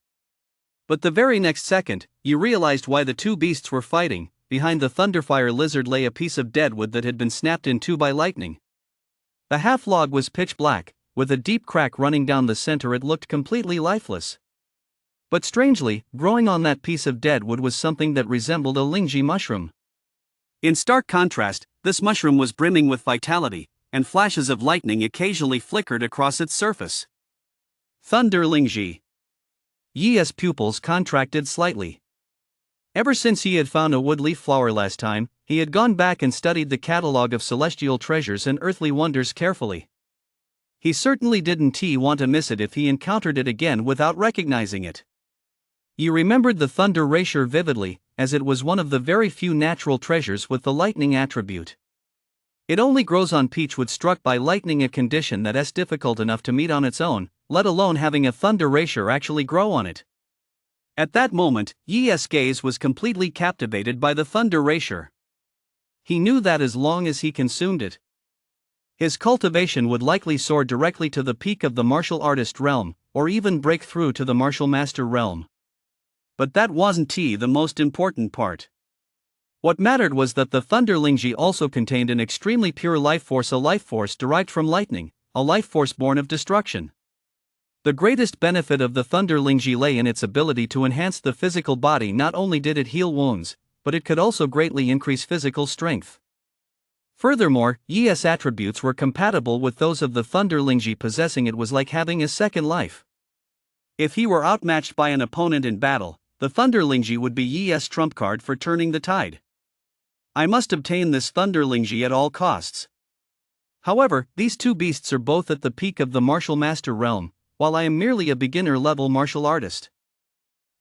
Speaker 2: But the very next second, Yi realized why the two beasts were fighting. Behind the Thunderfire lizard lay a piece of dead wood that had been snapped in two by lightning. The half log was pitch black, with a deep crack running down the center. It looked completely lifeless. But strangely, growing on that piece of dead wood was something that resembled a lingji mushroom. In stark contrast, this mushroom was brimming with vitality, and flashes of lightning occasionally flickered across its surface. Thunder lingji. Yi's pupils contracted slightly. Ever since he had found a wood leaf flower last time, he had gone back and studied the catalogue of celestial treasures and earthly wonders carefully. He certainly didn't want to miss it if he encountered it again without recognizing it. He remembered the thunder ratio vividly, as it was one of the very few natural treasures with the lightning attribute. It only grows on peachwood struck by lightning, a condition that is difficult enough to meet on its own, let alone having a thunder ratio actually grow on it. At that moment, Yi's gaze was completely captivated by the thunder racer. He knew that as long as he consumed it, his cultivation would likely soar directly to the peak of the martial artist realm, or even break through to the martial master realm. But that wasn't the most important part. What mattered was that the Thunder Lingji also contained an extremely pure life force, a life force derived from lightning, a life force born of destruction. The greatest benefit of the Thunder Lingji lay in its ability to enhance the physical body. Not only did it heal wounds, but it could also greatly increase physical strength. Furthermore, Yi's attributes were compatible with those of the Thunder Lingji. Possessing it was like having a second life. If he were outmatched by an opponent in battle, the Thunder Lingji would be Yi's trump card for turning the tide. I must obtain this Thunder Lingji at all costs. However, these two beasts are both at the peak of the martial master realm, while I am merely a beginner-level martial artist.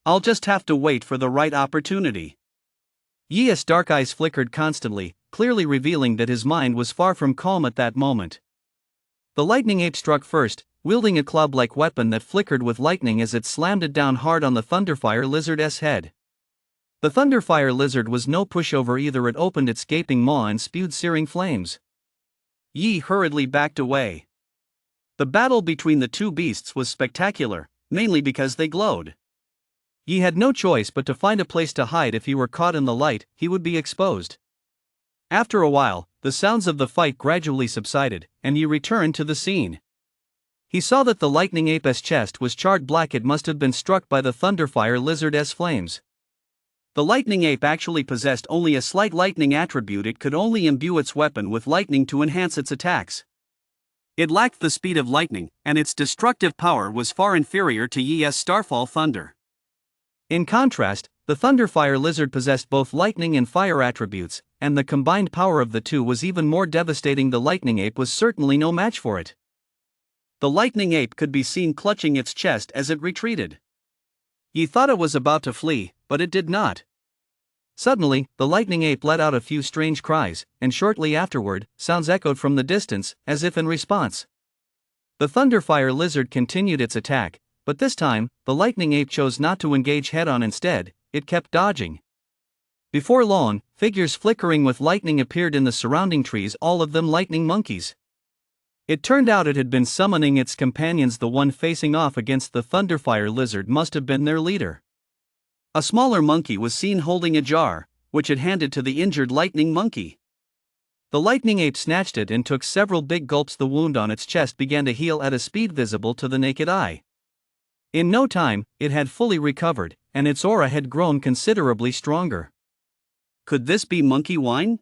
Speaker 2: I'll just have to wait for the right opportunity. Yi's dark eyes flickered constantly, clearly revealing that his mind was far from calm at that moment. The lightning ape struck first, wielding a club-like weapon that flickered with lightning as it slammed it down hard on the Thunderfire Lizard's head. The Thunderfire Lizard was no pushover either. It opened its gaping maw and spewed searing flames. Yi hurriedly backed away. The battle between the two beasts was spectacular, mainly because they glowed. Yi had no choice but to find a place to hide. If he were caught in the light, he would be exposed. After a while, the sounds of the fight gradually subsided, and Yi returned to the scene. He saw that the lightning ape's chest was charred black. It must have been struck by the Thunderfire Lizard's flames. The lightning ape actually possessed only a slight lightning attribute. It could only imbue its weapon with lightning to enhance its attacks. It lacked the speed of lightning, and its destructive power was far inferior to Yi's Starfall Thunder. In contrast, the Thunderfire Lizard possessed both lightning and fire attributes, and the combined power of the two was even more devastating. The lightning ape was certainly no match for it. The lightning ape could be seen clutching its chest as it retreated. Yi thought it was about to flee, but it did not. Suddenly, the lightning ape let out a few strange cries, and shortly afterward, sounds echoed from the distance, as if in response. The Thunderfire Lizard continued its attack, but this time, the lightning ape chose not to engage head-on. Instead, it kept dodging. Before long, figures flickering with lightning appeared in the surrounding trees, all of them lightning monkeys. It turned out it had been summoning its companions. The one facing off against the Thunderfire Lizard must have been their leader. A smaller monkey was seen holding a jar, which it handed to the injured lightning monkey. The lightning ape snatched it and took several big gulps. The wound on its chest began to heal at a speed visible to the naked eye. In no time, it had fully recovered, and its aura had grown considerably stronger. Could this be monkey wine?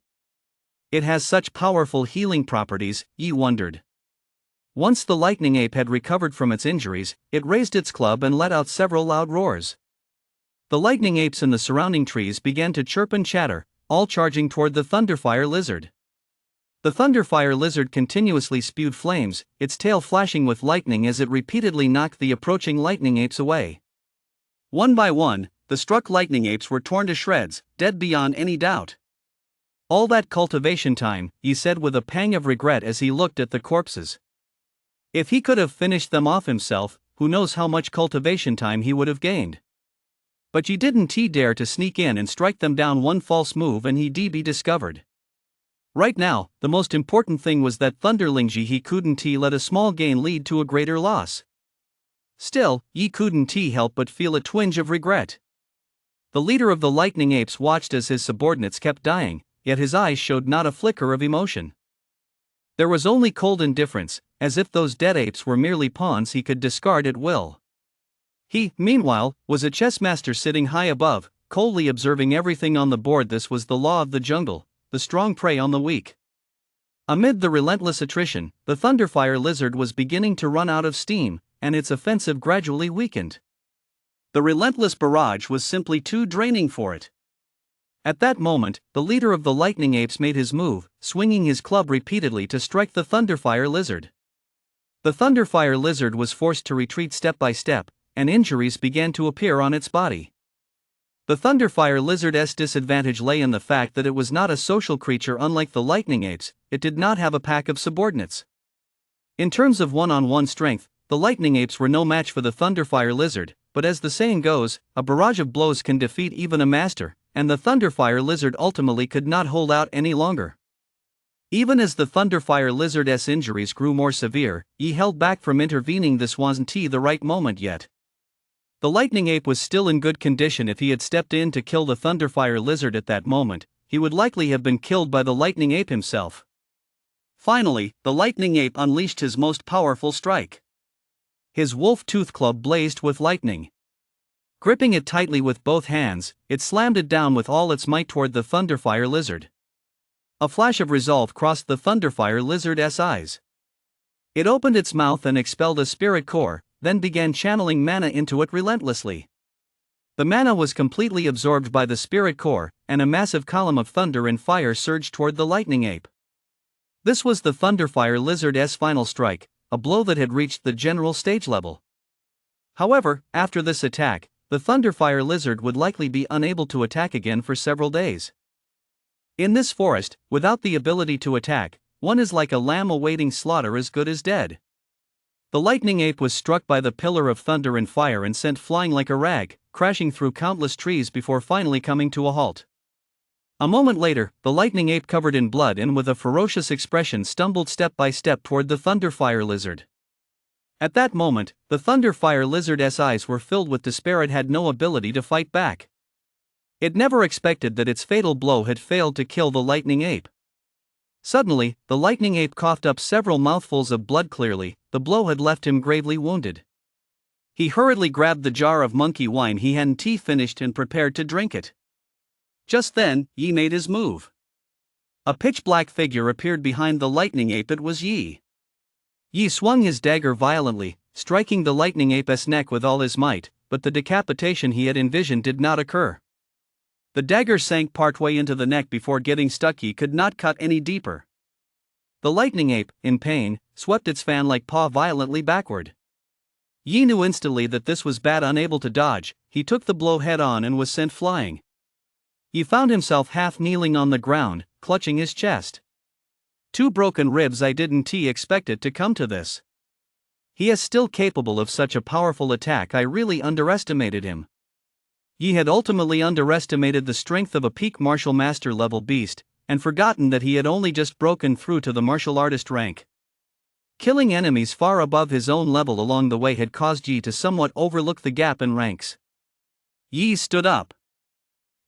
Speaker 2: It has such powerful healing properties, Yi wondered. Once the lightning ape had recovered from its injuries, it raised its club and let out several loud roars. The lightning apes in the surrounding trees began to chirp and chatter, all charging toward the Thunderfire Lizard. The Thunderfire Lizard continuously spewed flames, its tail flashing with lightning as it repeatedly knocked the approaching lightning apes away. One by one, the struck lightning apes were torn to shreds, dead beyond any doubt. All that cultivation time, he said with a pang of regret as he looked at the corpses. If he could have finished them off himself, who knows how much cultivation time he would have gained. But he didn't dare to sneak in and strike them down. One false move and he'd be discovered. Right now, the most important thing was that Thunder Lingji. He couldn't let a small gain lead to a greater loss. Still, Yi couldn't help but feel a twinge of regret. The leader of the lightning apes watched as his subordinates kept dying, yet his eyes showed not a flicker of emotion. There was only cold indifference, as if those dead apes were merely pawns he could discard at will. He, meanwhile, was a chess master sitting high above, coldly observing everything on the board. This was the law of the jungle. The strong prey on the weak. Amid the relentless attrition, the Thunderfire Lizard was beginning to run out of steam, and its offensive gradually weakened. The relentless barrage was simply too draining for it. At that moment, the leader of the lightning apes made his move, swinging his club repeatedly to strike the Thunderfire Lizard. The Thunderfire Lizard was forced to retreat step by step, and injuries began to appear on its body. The Thunderfire Lizard's disadvantage lay in the fact that it was not a social creature. Unlike the lightning apes, it did not have a pack of subordinates. In terms of one-on-one strength, the lightning apes were no match for the Thunderfire Lizard,
Speaker 1: but as the saying goes, a barrage of blows can defeat even a master, and the Thunderfire Lizard ultimately could not hold out any longer. Even as the Thunderfire Lizard's injuries grew more severe, Yi held back from intervening. This wasn't the right moment yet. The Lightning Ape was still in good condition. If he had stepped in to kill the Thunderfire Lizard at that moment, he would likely have been killed by the Lightning Ape himself. Finally, the Lightning Ape unleashed his most powerful strike. His wolf tooth club blazed with lightning. Gripping it tightly with both hands, it slammed it down with all its might toward the Thunderfire Lizard. A flash of resolve crossed the Thunderfire Lizard's eyes. It opened its mouth and expelled a spirit core, then began channeling mana into it relentlessly. The mana was completely absorbed by the spirit core, and a massive column of thunder and fire surged toward the Lightning Ape. This was the Thunderfire Lizard's final strike, a blow that had reached the general stage level. However, after this attack, the Thunderfire Lizard would likely be unable to attack again for several days. In this forest, without the ability to attack, one is like a lamb awaiting slaughter, as good as dead. The Lightning Ape was struck by the pillar of thunder and fire and sent flying like a rag, crashing through countless trees before finally coming to a halt. A moment later, the Lightning Ape, covered in blood and with a ferocious expression, stumbled step by step toward the Thunderfire Lizard. At that moment, the Thunderfire Lizard's eyes were filled with despair. It had no ability to fight back. It never expected that its fatal blow had failed to kill the Lightning Ape. Suddenly, the Lightning Ape coughed up several mouthfuls of blood. Clearly, the blow had left him gravely wounded. He hurriedly grabbed the jar of monkey wine he hadn't finished and prepared to drink it. Just then, Yi made his move. A pitch-black figure appeared behind the Lightning Ape. It was Yi. Yi swung his dagger violently, striking the Lightning Ape's neck with all his might, but the decapitation he had envisioned did not occur. The dagger sank partway into the neck before getting stuck. He could not cut any deeper. The Lightning Ape, in pain, swept its fan-like paw violently backward. Yi knew instantly that this was bad. Unable to dodge, he took the blow head-on and was sent flying. He found himself half kneeling on the ground, clutching his chest. Two broken ribs. I didn't expect it to come to this. He is still capable of such a powerful attack. I really underestimated him. Yi had ultimately underestimated the strength of a peak martial master level beast, and forgotten that he had only just broken through to the martial artist rank. Killing enemies far above his own level along the way had caused Yi to somewhat overlook the gap in ranks. Yi stood up.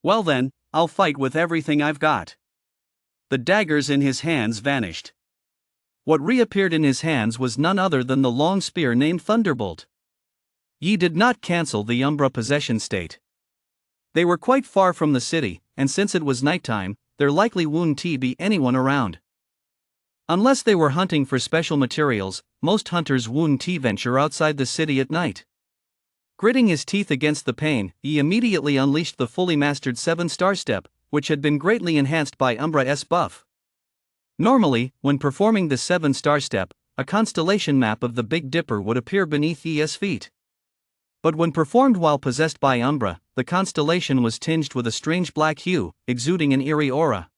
Speaker 1: Well then, I'll fight with everything I've got. The daggers in his hands vanished. What reappeared in his hands was none other than the long spear named Thunderbolt. Yi did not cancel the Umbra possession state. They were quite far from the city, and since it was nighttime, there likely wouldn't be anyone around. Unless they were hunting for special materials, most hunters wouldn't venture outside the city at night. Gritting his teeth against the pain, he immediately unleashed the fully mastered 7-star step, which had been greatly enhanced by Umbra's buff. Normally, when performing the 7-star step, a constellation map of the Big Dipper would appear beneath Yi's feet. But when performed while possessed by Umbra, the constellation was tinged with a strange black hue, exuding an eerie aura.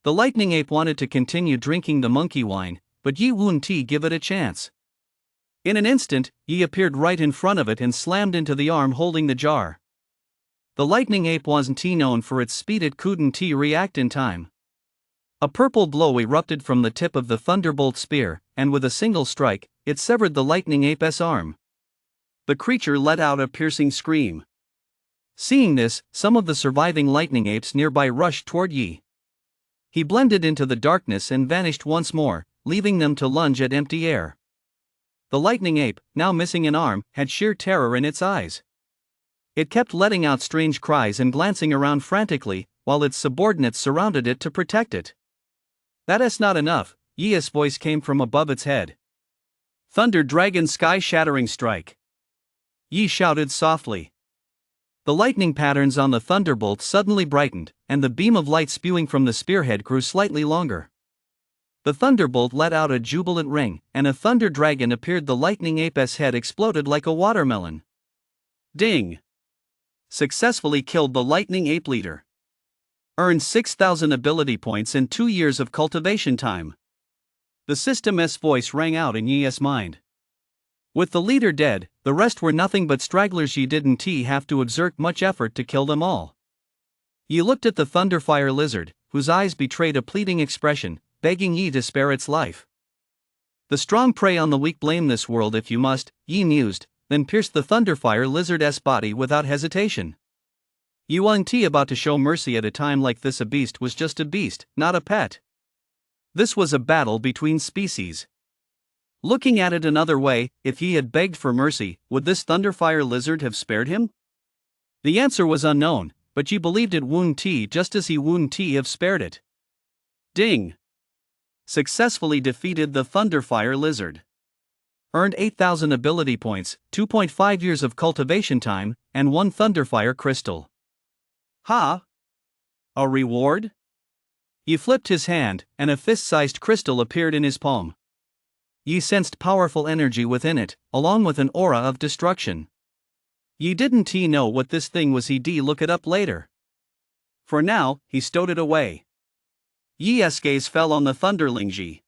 Speaker 1: The Lightning Ape wanted to continue drinking the monkey wine, but Yi wouldn't give it a chance. In an instant, Yi appeared right in front of it and slammed into the arm holding the jar. The Lightning Ape wasn't known for its speed. It couldn't react in time. A purple glow erupted from the tip of the Thunderbolt spear, and with a single strike, it severed the Lightning Ape's arm. The creature let out a piercing scream. Seeing this, some of the surviving Lightning Apes nearby rushed toward Yi. He blended into the darkness and vanished once more, leaving them to lunge at empty air. The Lightning Ape, now missing an arm, had sheer terror in its eyes. It kept letting out strange cries and glancing around frantically, while its subordinates surrounded it to protect it. That's not enough, Yi's voice came from above its head. Thunder Dragon Sky-Shattering Strike. Yi shouted softly. The lightning patterns on the thunderbolt suddenly brightened, and the beam of light spewing from the spearhead grew slightly longer. The thunderbolt let out a jubilant ring, and a thunder dragon appeared. The Lightning Ape's head exploded like a watermelon. Ding! Successfully killed the Lightning Ape leader. Earned 6,000 ability points and 2 years of cultivation time. The system's voice rang out in Yi's mind. With the leader dead, the rest were nothing but stragglers. Ye didn't have to exert much effort to kill them all. Ye looked at the thunderfire lizard, whose eyes betrayed a pleading expression, begging ye to spare its life. The strong prey on the weak. Blame this world if you must, ye mused, then pierced the thunderfire lizard's body without hesitation. You weren't about to show mercy at a time like this. A beast was just a beast, not a pet. This was a battle between species. Looking at it another way, if ye had begged for mercy, would this thunderfire lizard have spared him? The answer was unknown, but ye believed it wouldn't just as he wouldn't have spared it. Ding! Successfully defeated the thunderfire lizard. Earned 8,000 ability points, 2.5 years of cultivation time, and 1 thunderfire crystal. Ha! A reward? He flipped his hand, and a fist-sized crystal appeared in his palm. Ye sensed powerful energy within it, along with an aura of destruction. Ye didn't know what this thing was. He'd look it up later. For now, he stowed it away. Ye's gaze fell on the thunderling.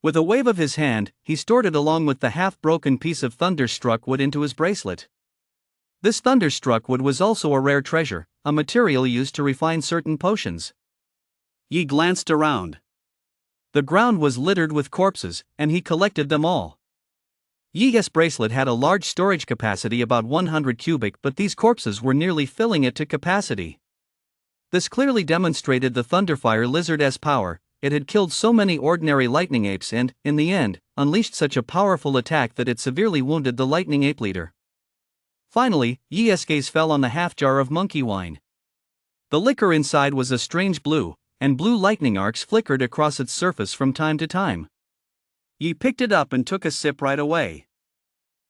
Speaker 1: With a wave of his hand, he stored it along with the half-broken piece of thunderstruck wood into his bracelet. This thunderstruck wood was also a rare treasure, a material used to refine certain potions. Ye glanced around. The ground was littered with corpses, and he collected them all. Ye's bracelet had a large storage capacity, about 100 cubic, but these corpses were nearly filling it to capacity. This clearly demonstrated the thunderfire lizard's power. It had killed so many ordinary lightning apes and, in the end, unleashed such a powerful attack that it severely wounded the lightning ape leader. Finally, Ye's gaze fell on the half-jar of monkey wine. The liquor inside was a strange blue, and blue lightning arcs flickered across its surface from time to time. Ye picked it up and took a sip right away.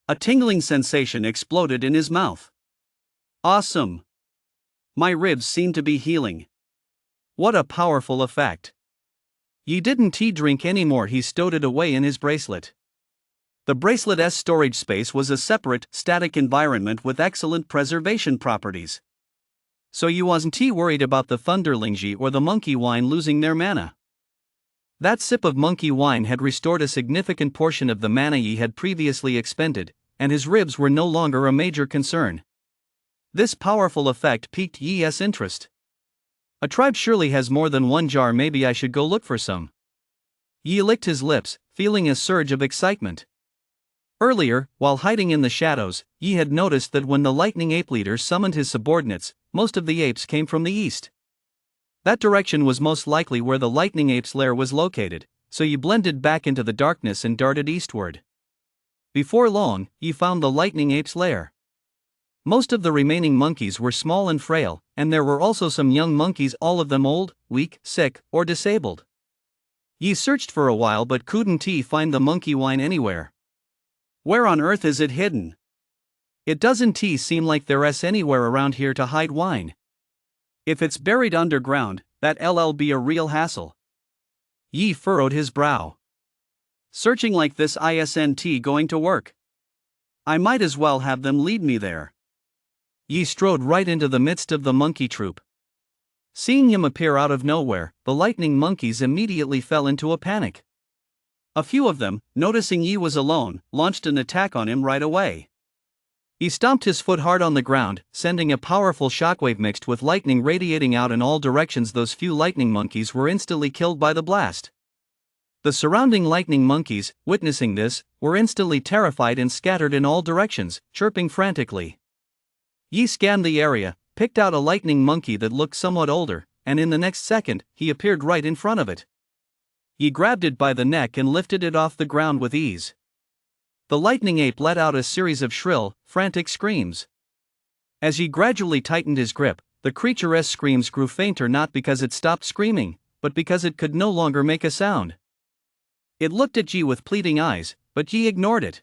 Speaker 1: A tingling sensation exploded in his mouth. Awesome! My ribs seem to be healing. What a powerful effect! Ye didn't drink anymore. He stowed it away in his bracelet. The bracelet's storage space was a separate, static environment with excellent preservation properties. So you wasn't worried about the thunderling or the monkey wine losing their mana. That sip of monkey wine had restored a significant portion of the mana ye had previously expended, and his ribs were no longer a major concern. This powerful effect piqued Ye's interest. A tribe surely has more than one jar. Maybe I should go look for some. Ye licked his lips, feeling a surge of excitement. Earlier, while hiding in the shadows, Ye had noticed that when the lightning ape leader summoned his subordinates, most of the apes came from the east. That direction was most likely where the lightning ape's lair was located, so Ye blended back into the darkness and darted eastward. Before long, Ye found the lightning ape's lair. Most of the remaining monkeys were small and frail, and there were also some young monkeys, all of them old, weak, sick, or disabled. Ye searched for a while but couldn't find the monkey wine anywhere. Where on earth is it hidden? It doesn't seem like there's anywhere around here to hide wine. If it's buried underground, that'll be a real hassle. Ye furrowed his brow. Searching like this isn't going to work. I might as well have them lead me there. Ye strode right into the midst of the monkey troop. Seeing him appear out of nowhere, the lightning monkeys immediately fell into a panic. A few of them, noticing Ye was alone, launched an attack on him right away. He stomped his foot hard on the ground, sending a powerful shockwave mixed with lightning radiating out in all directions. Those few lightning monkeys were instantly killed by the blast. The surrounding lightning monkeys, witnessing this, were instantly terrified and scattered in all directions, chirping frantically. Ye scanned the area, picked out a lightning monkey that looked somewhat older, and in the next second, he appeared right in front of it. Ye grabbed it by the neck and lifted it off the ground with ease. The lightning ape let out a series of shrill, frantic screams. As Ye gradually tightened his grip, the creature's screams grew fainter, not because it stopped screaming, but because it could no longer make a sound. It looked at Ye with pleading eyes, but Ye ignored it.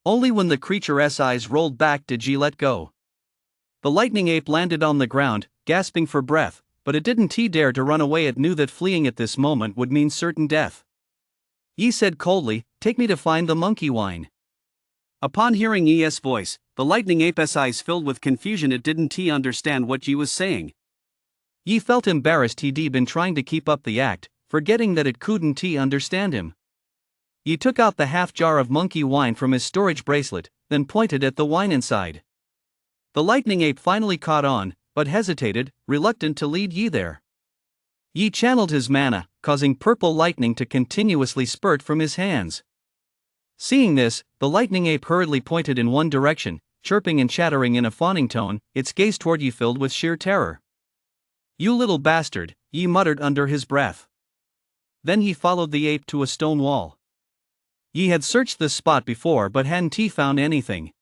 Speaker 1: Only when the creature's eyes rolled back did Ye let go. The lightning ape landed on the ground, gasping for breath, but it didn't dare to run away. It knew that fleeing at this moment would mean certain death. Ye said coldly, "Take me to find the monkey wine." Upon hearing Ye's voice, the lightning ape's eyes filled with confusion. It didn't understand what Ye was saying. Ye felt embarrassed. He'd been trying to keep up the act, forgetting that it couldn't understand him. Yi took out the half jar of monkey wine from his storage bracelet, then pointed at the wine inside. The lightning ape finally caught on, but hesitated, reluctant to lead Yi there. Yi channeled his mana, causing purple lightning to continuously spurt from his hands. Seeing this, the lightning ape hurriedly pointed in one direction, chirping and chattering in a fawning tone, its gaze toward Yi filled with sheer terror. "You little bastard," Yi muttered under his breath. Then he followed the ape to a stone wall. Yi had searched this spot before but hadn't found anything.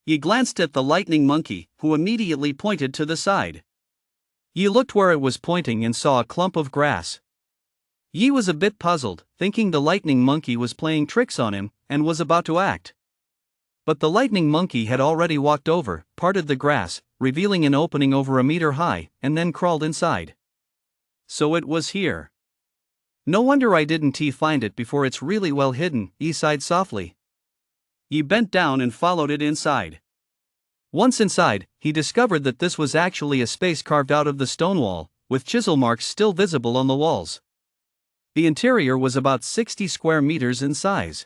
Speaker 1: Yi glanced at the lightning monkey, who immediately pointed to the side. Yi looked where it was pointing and saw a clump of grass. Yi was a bit puzzled, thinking the lightning monkey was playing tricks on him, and was about to act. But the lightning monkey had already walked over, parted the grass, revealing an opening over a meter high, and then crawled inside. So it was here. "No wonder I didn't find it before, it's really well hidden," Yi sighed softly. Yi bent down and followed it inside. Once inside, he discovered that this was actually a space carved out of the stone wall, with chisel marks still visible on the walls. The interior was about 60 square meters in size.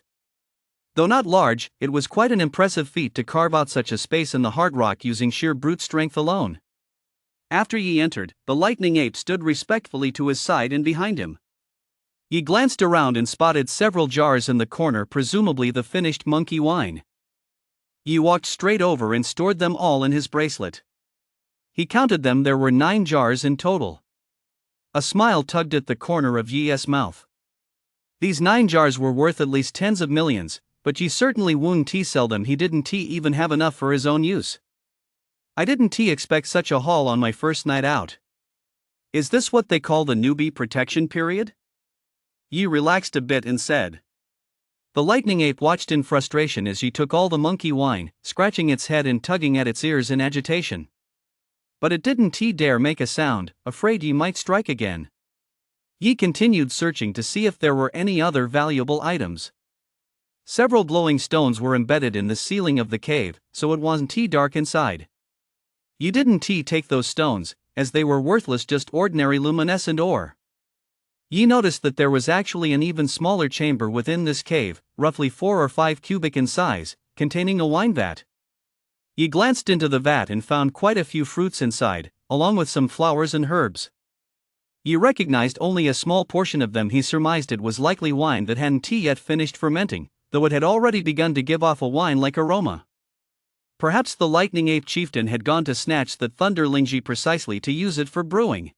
Speaker 1: Though not large, it was quite an impressive feat to carve out such a space in the hard rock using sheer brute strength alone. After Yi entered, the lightning ape stood respectfully to his side and behind him. Yi glanced around and spotted several jars in the corner, presumably the finished monkey wine. Yi walked straight over and stored them all in his bracelet. He counted them, there were 9 jars in total. A smile tugged at the corner of Yi's mouth. These 9 jars were worth at least tens of millions, but Yi certainly wouldn't sell them, he didn't even have enough for his own use. "I didn't expect such a haul on my first night out. Is this what they call the newbie protection period?" Yi relaxed a bit and said. The lightning ape watched in frustration as Yi took all the monkey wine, scratching its head and tugging at its ears in agitation. But it didn't dare make a sound, afraid Yi might strike again. Yi continued searching to see if there were any other valuable items. Several glowing stones were embedded in the ceiling of the cave, so it wasn't dark inside. Yi didn't take those stones, as they were worthless, just ordinary luminescent ore. Yi noticed that there was actually an even smaller chamber within this cave, roughly 4 or 5 cubic in size, containing a wine vat. Yi glanced into the vat and found quite a few fruits inside, along with some flowers and herbs. Yi recognized only a small portion of them. He surmised it was likely wine that hadn't yet finished fermenting, though it had already begun to give off a wine-like aroma. Perhaps the lightning ape chieftain had gone to snatch the thunderling Yi precisely to use it for brewing.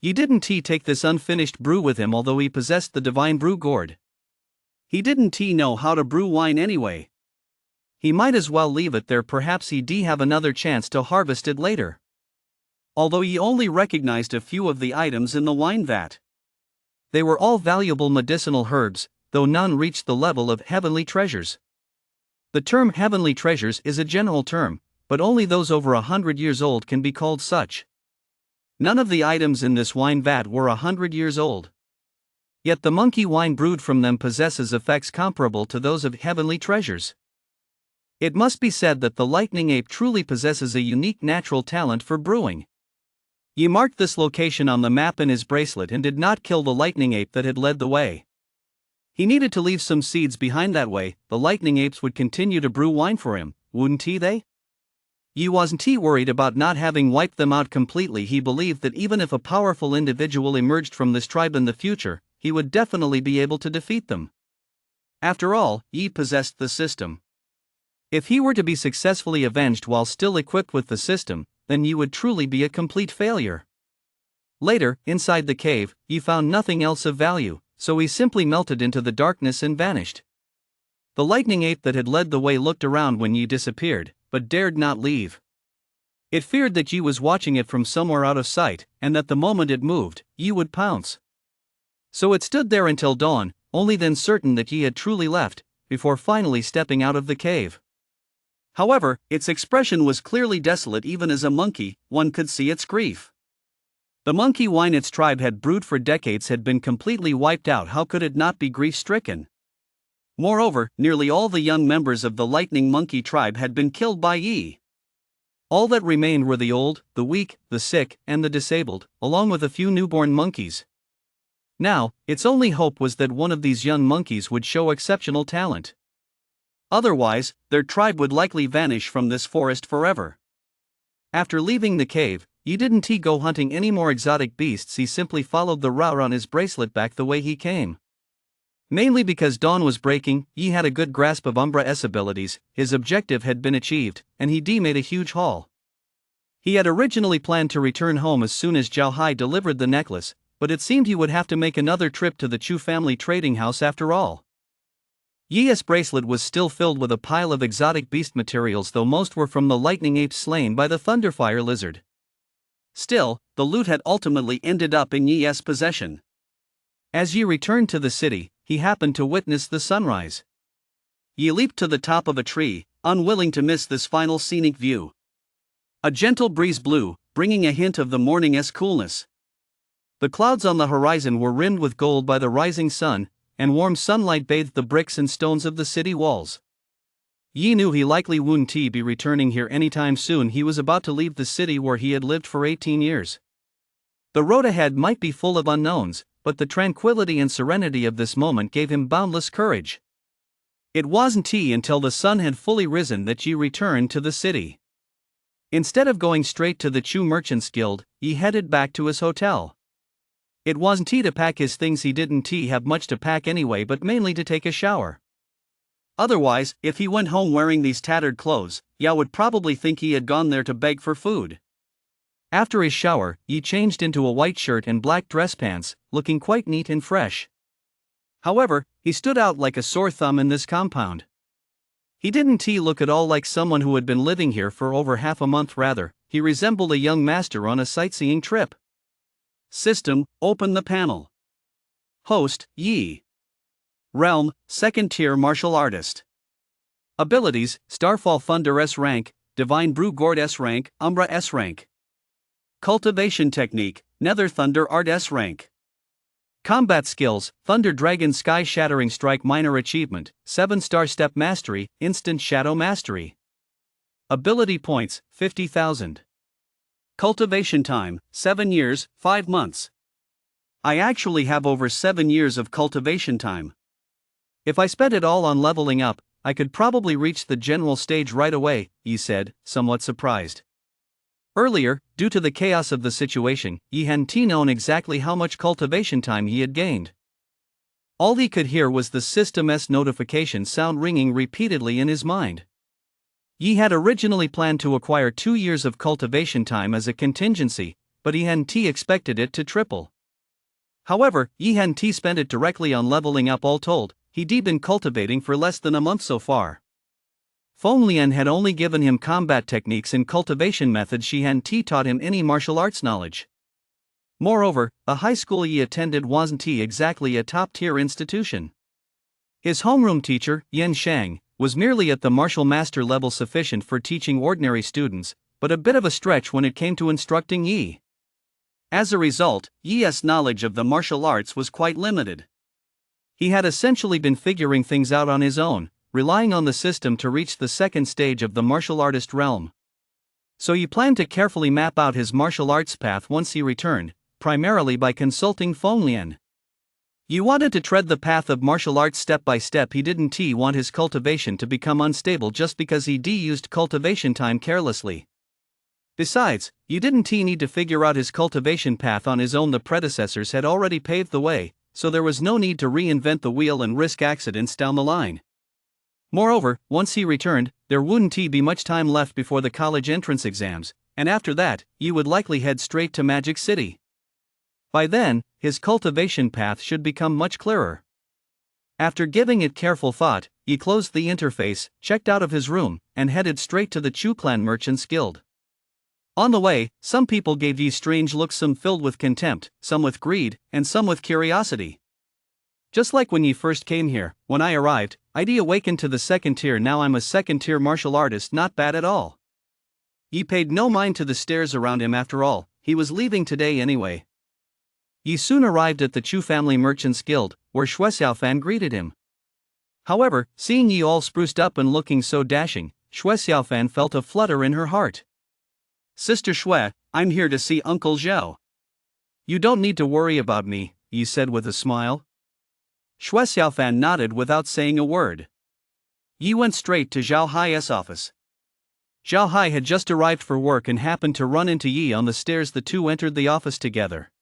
Speaker 1: Yi didn't take this unfinished brew with him, although he possessed the divine brew gourd. He didn't know how to brew wine anyway. He might as well leave it there, perhaps he'd have another chance to harvest it later. Although he only recognized a few of the items in the wine vat. They were all valuable medicinal herbs, though none reached the level of heavenly treasures. The term heavenly treasures is a general term, but only those over 100 years old can be called such. None of the items in this wine vat were 100 years old. Yet the monkey wine brewed from them possesses effects comparable to those of heavenly treasures. It must be said that the lightning ape truly possesses a unique natural talent for brewing. Yi marked this location on the map in his bracelet and did not kill the lightning ape that had led the way. He needed to leave some seeds behind, that way the lightning apes would continue to brew wine for him, wouldn't they? Yi wasn't worried about not having wiped them out completely. He believed that even if a powerful individual emerged from this tribe in the future, he would definitely be able to defeat them. After all, Yi possessed the system. If he were to be successfully avenged while still equipped with the system, then Yi would truly be a complete failure. Later, inside the cave, Yi found nothing else of value, so he simply melted into the darkness and vanished. The lightning ape that had led the way looked around when Yi disappeared, but dared not leave. It feared that Yi was watching it from somewhere out of sight, and that the moment it moved, Yi would pounce. So it stood there until dawn, only then certain that Yi had truly left, before finally stepping out of the cave. However, its expression was clearly desolate. Even as a monkey, one could see its grief. The monkey wine its tribe had brewed for decades had been completely wiped out. How could it not be grief-stricken? Moreover, nearly all the young members of the lightning monkey tribe had been killed by Yi. All that remained were the old, the weak, the sick, and the disabled, along with a few newborn monkeys. Now, its only hope was that one of these young monkeys would show exceptional talent. Otherwise, their tribe would likely vanish from this forest forever. After leaving the cave, Yi didn't go hunting any more exotic beasts, he simply followed the route on his bracelet back the way he came. Mainly because dawn was breaking, Yi had a good grasp of Umbra-S abilities, his objective had been achieved, and he made a huge haul. He had originally planned to return home as soon as Zhao Hai delivered the necklace, but it seemed he would have to make another trip to the Chu family trading house after all. Yi's bracelet was still filled with a pile of exotic beast materials, though most were from the lightning apes slain by the thunderfire lizard. Still, the loot had ultimately ended up in Yi's possession. As Yi returned to the city, he happened to witness the sunrise. Yi leaped to the top of a tree, unwilling to miss this final scenic view. A gentle breeze blew, bringing a hint of the morning's coolness. The clouds on the horizon were rimmed with gold by the rising sun, and warm sunlight bathed the bricks and stones of the city walls. Yi knew he likely wouldn't be returning here anytime soon. He was about to leave the city where he had lived for 18 years. The road ahead might be full of unknowns, but the tranquility and serenity of this moment gave him boundless courage. It wasn't until the sun had fully risen that Yi returned to the city. Instead of going straight to the Chu Merchants Guild, Yi headed back to his hotel. It wasn't to pack his things, he didn't have much to pack anyway, but mainly to take a shower. Otherwise, if he went home wearing these tattered clothes, Ya would probably think he had gone there to beg for food. After his shower, Yi changed into a white shirt and black dress pants, looking quite neat and fresh. However, he stood out like a sore thumb in this compound. He didn't look at all like someone who had been living here for over half a month, rather, he resembled a young master on a sightseeing trip. System, open the panel. Host, Yi. Realm, second tier martial artist. Abilities, Starfall Thunder S rank, Divine Brew Gourd S rank, Umbra S rank. Cultivation technique, Nether Thunder Art S rank. Combat skills, Thunder Dragon Sky Shattering Strike minor achievement, 7-star step mastery, instant shadow mastery. Ability points, 50,000. Cultivation time, 7 years, 5 months. I actually have over 7 years of cultivation time. If I spent it all on leveling up, I could probably reach the general stage right away, Yi said, somewhat surprised. Earlier, due to the chaos of the situation, Yi hadn't known exactly how much cultivation time he had gained. All he could hear was the system's notification sound ringing repeatedly in his mind. Yi had originally planned to acquire 2 years of cultivation time as a contingency, but he hadn't expected it to triple. However, Yi hadn't spent it directly on leveling up. All told, he'd been cultivating for less than a month so far. Feng Lian had only given him combat techniques and cultivation methods, she hadn't taught him any martial arts knowledge. Moreover, the high school Yi attended wasn't exactly a top-tier institution. His homeroom teacher, Yan Shang, was merely at the martial master level, sufficient for teaching ordinary students, but a bit of a stretch when it came to instructing Yi. As a result, Yi's knowledge of the martial arts was quite limited. He had essentially been figuring things out on his own, relying on the system to reach the second stage of the martial artist realm. So he planned to carefully map out his martial arts path once he returned, primarily by consulting Feng Lian. He wanted to tread the path of martial arts step by step. He didn't want his cultivation to become unstable just because he used cultivation time carelessly. Besides, you didn't need to figure out his cultivation path on his own. The predecessors had already paved the way, so there was no need to reinvent the wheel and risk accidents down the line. Moreover, once he returned, there wouldn't be much time left before the college entrance exams, and after that, you would likely head straight to Magic City. By then, his cultivation path should become much clearer. After giving it careful thought, he closed the interface, checked out of his room, and headed straight to the Chu Clan Merchants Guild. On the way, some people gave Yi strange looks, some filled with contempt, some with greed, and some with curiosity. Just like when Yi first came here, when I arrived, I'd awakened to the second tier. Now I'm a second tier martial artist, not bad at all. Yi paid no mind to the stares around him. After all, he was leaving today anyway. Yi soon arrived at the Chu Family Merchants Guild, where Xue Xiaofan greeted him. However, seeing Yi all spruced up and looking so dashing, Xue Xiaofan felt a flutter in her heart. "Sister Xue, I'm here to see Uncle Zhao. You don't need to worry about me,"
Speaker 2: Yi said with a smile. Shui Xiaofan nodded without saying a word. Yi went straight to Zhao Hai's office. Zhao Hai had just arrived for work and happened to run into Yi on the stairs. The two entered the office together.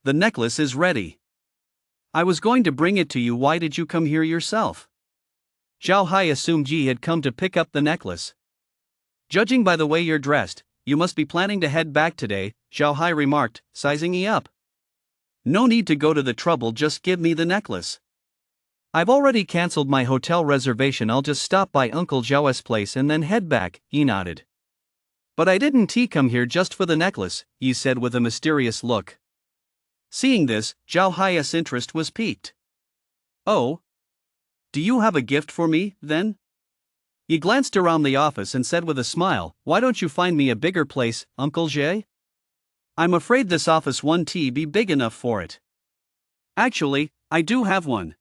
Speaker 2: The necklace is ready. I was going to bring it to you. Why did you come here yourself? Zhao Hai assumed Yi had come to pick up the necklace. Judging by the way you're dressed, you must be planning to head back today, Zhao Hai remarked, sizing Yi up. No need to go to the trouble, just give me the necklace. I've already cancelled my hotel reservation. I'll just stop by Uncle Zhao's place and then head back, Yi nodded. But I didn't come here just for the necklace, Yi said with a mysterious look. Seeing this, Zhao Hai's interest was piqued. Oh? Do you have a gift for me, then? Yi glanced around the office and said with a smile, why don't you find me a bigger place, Uncle Zhe? I'm afraid this office won't be big enough for it. Actually, I do have one.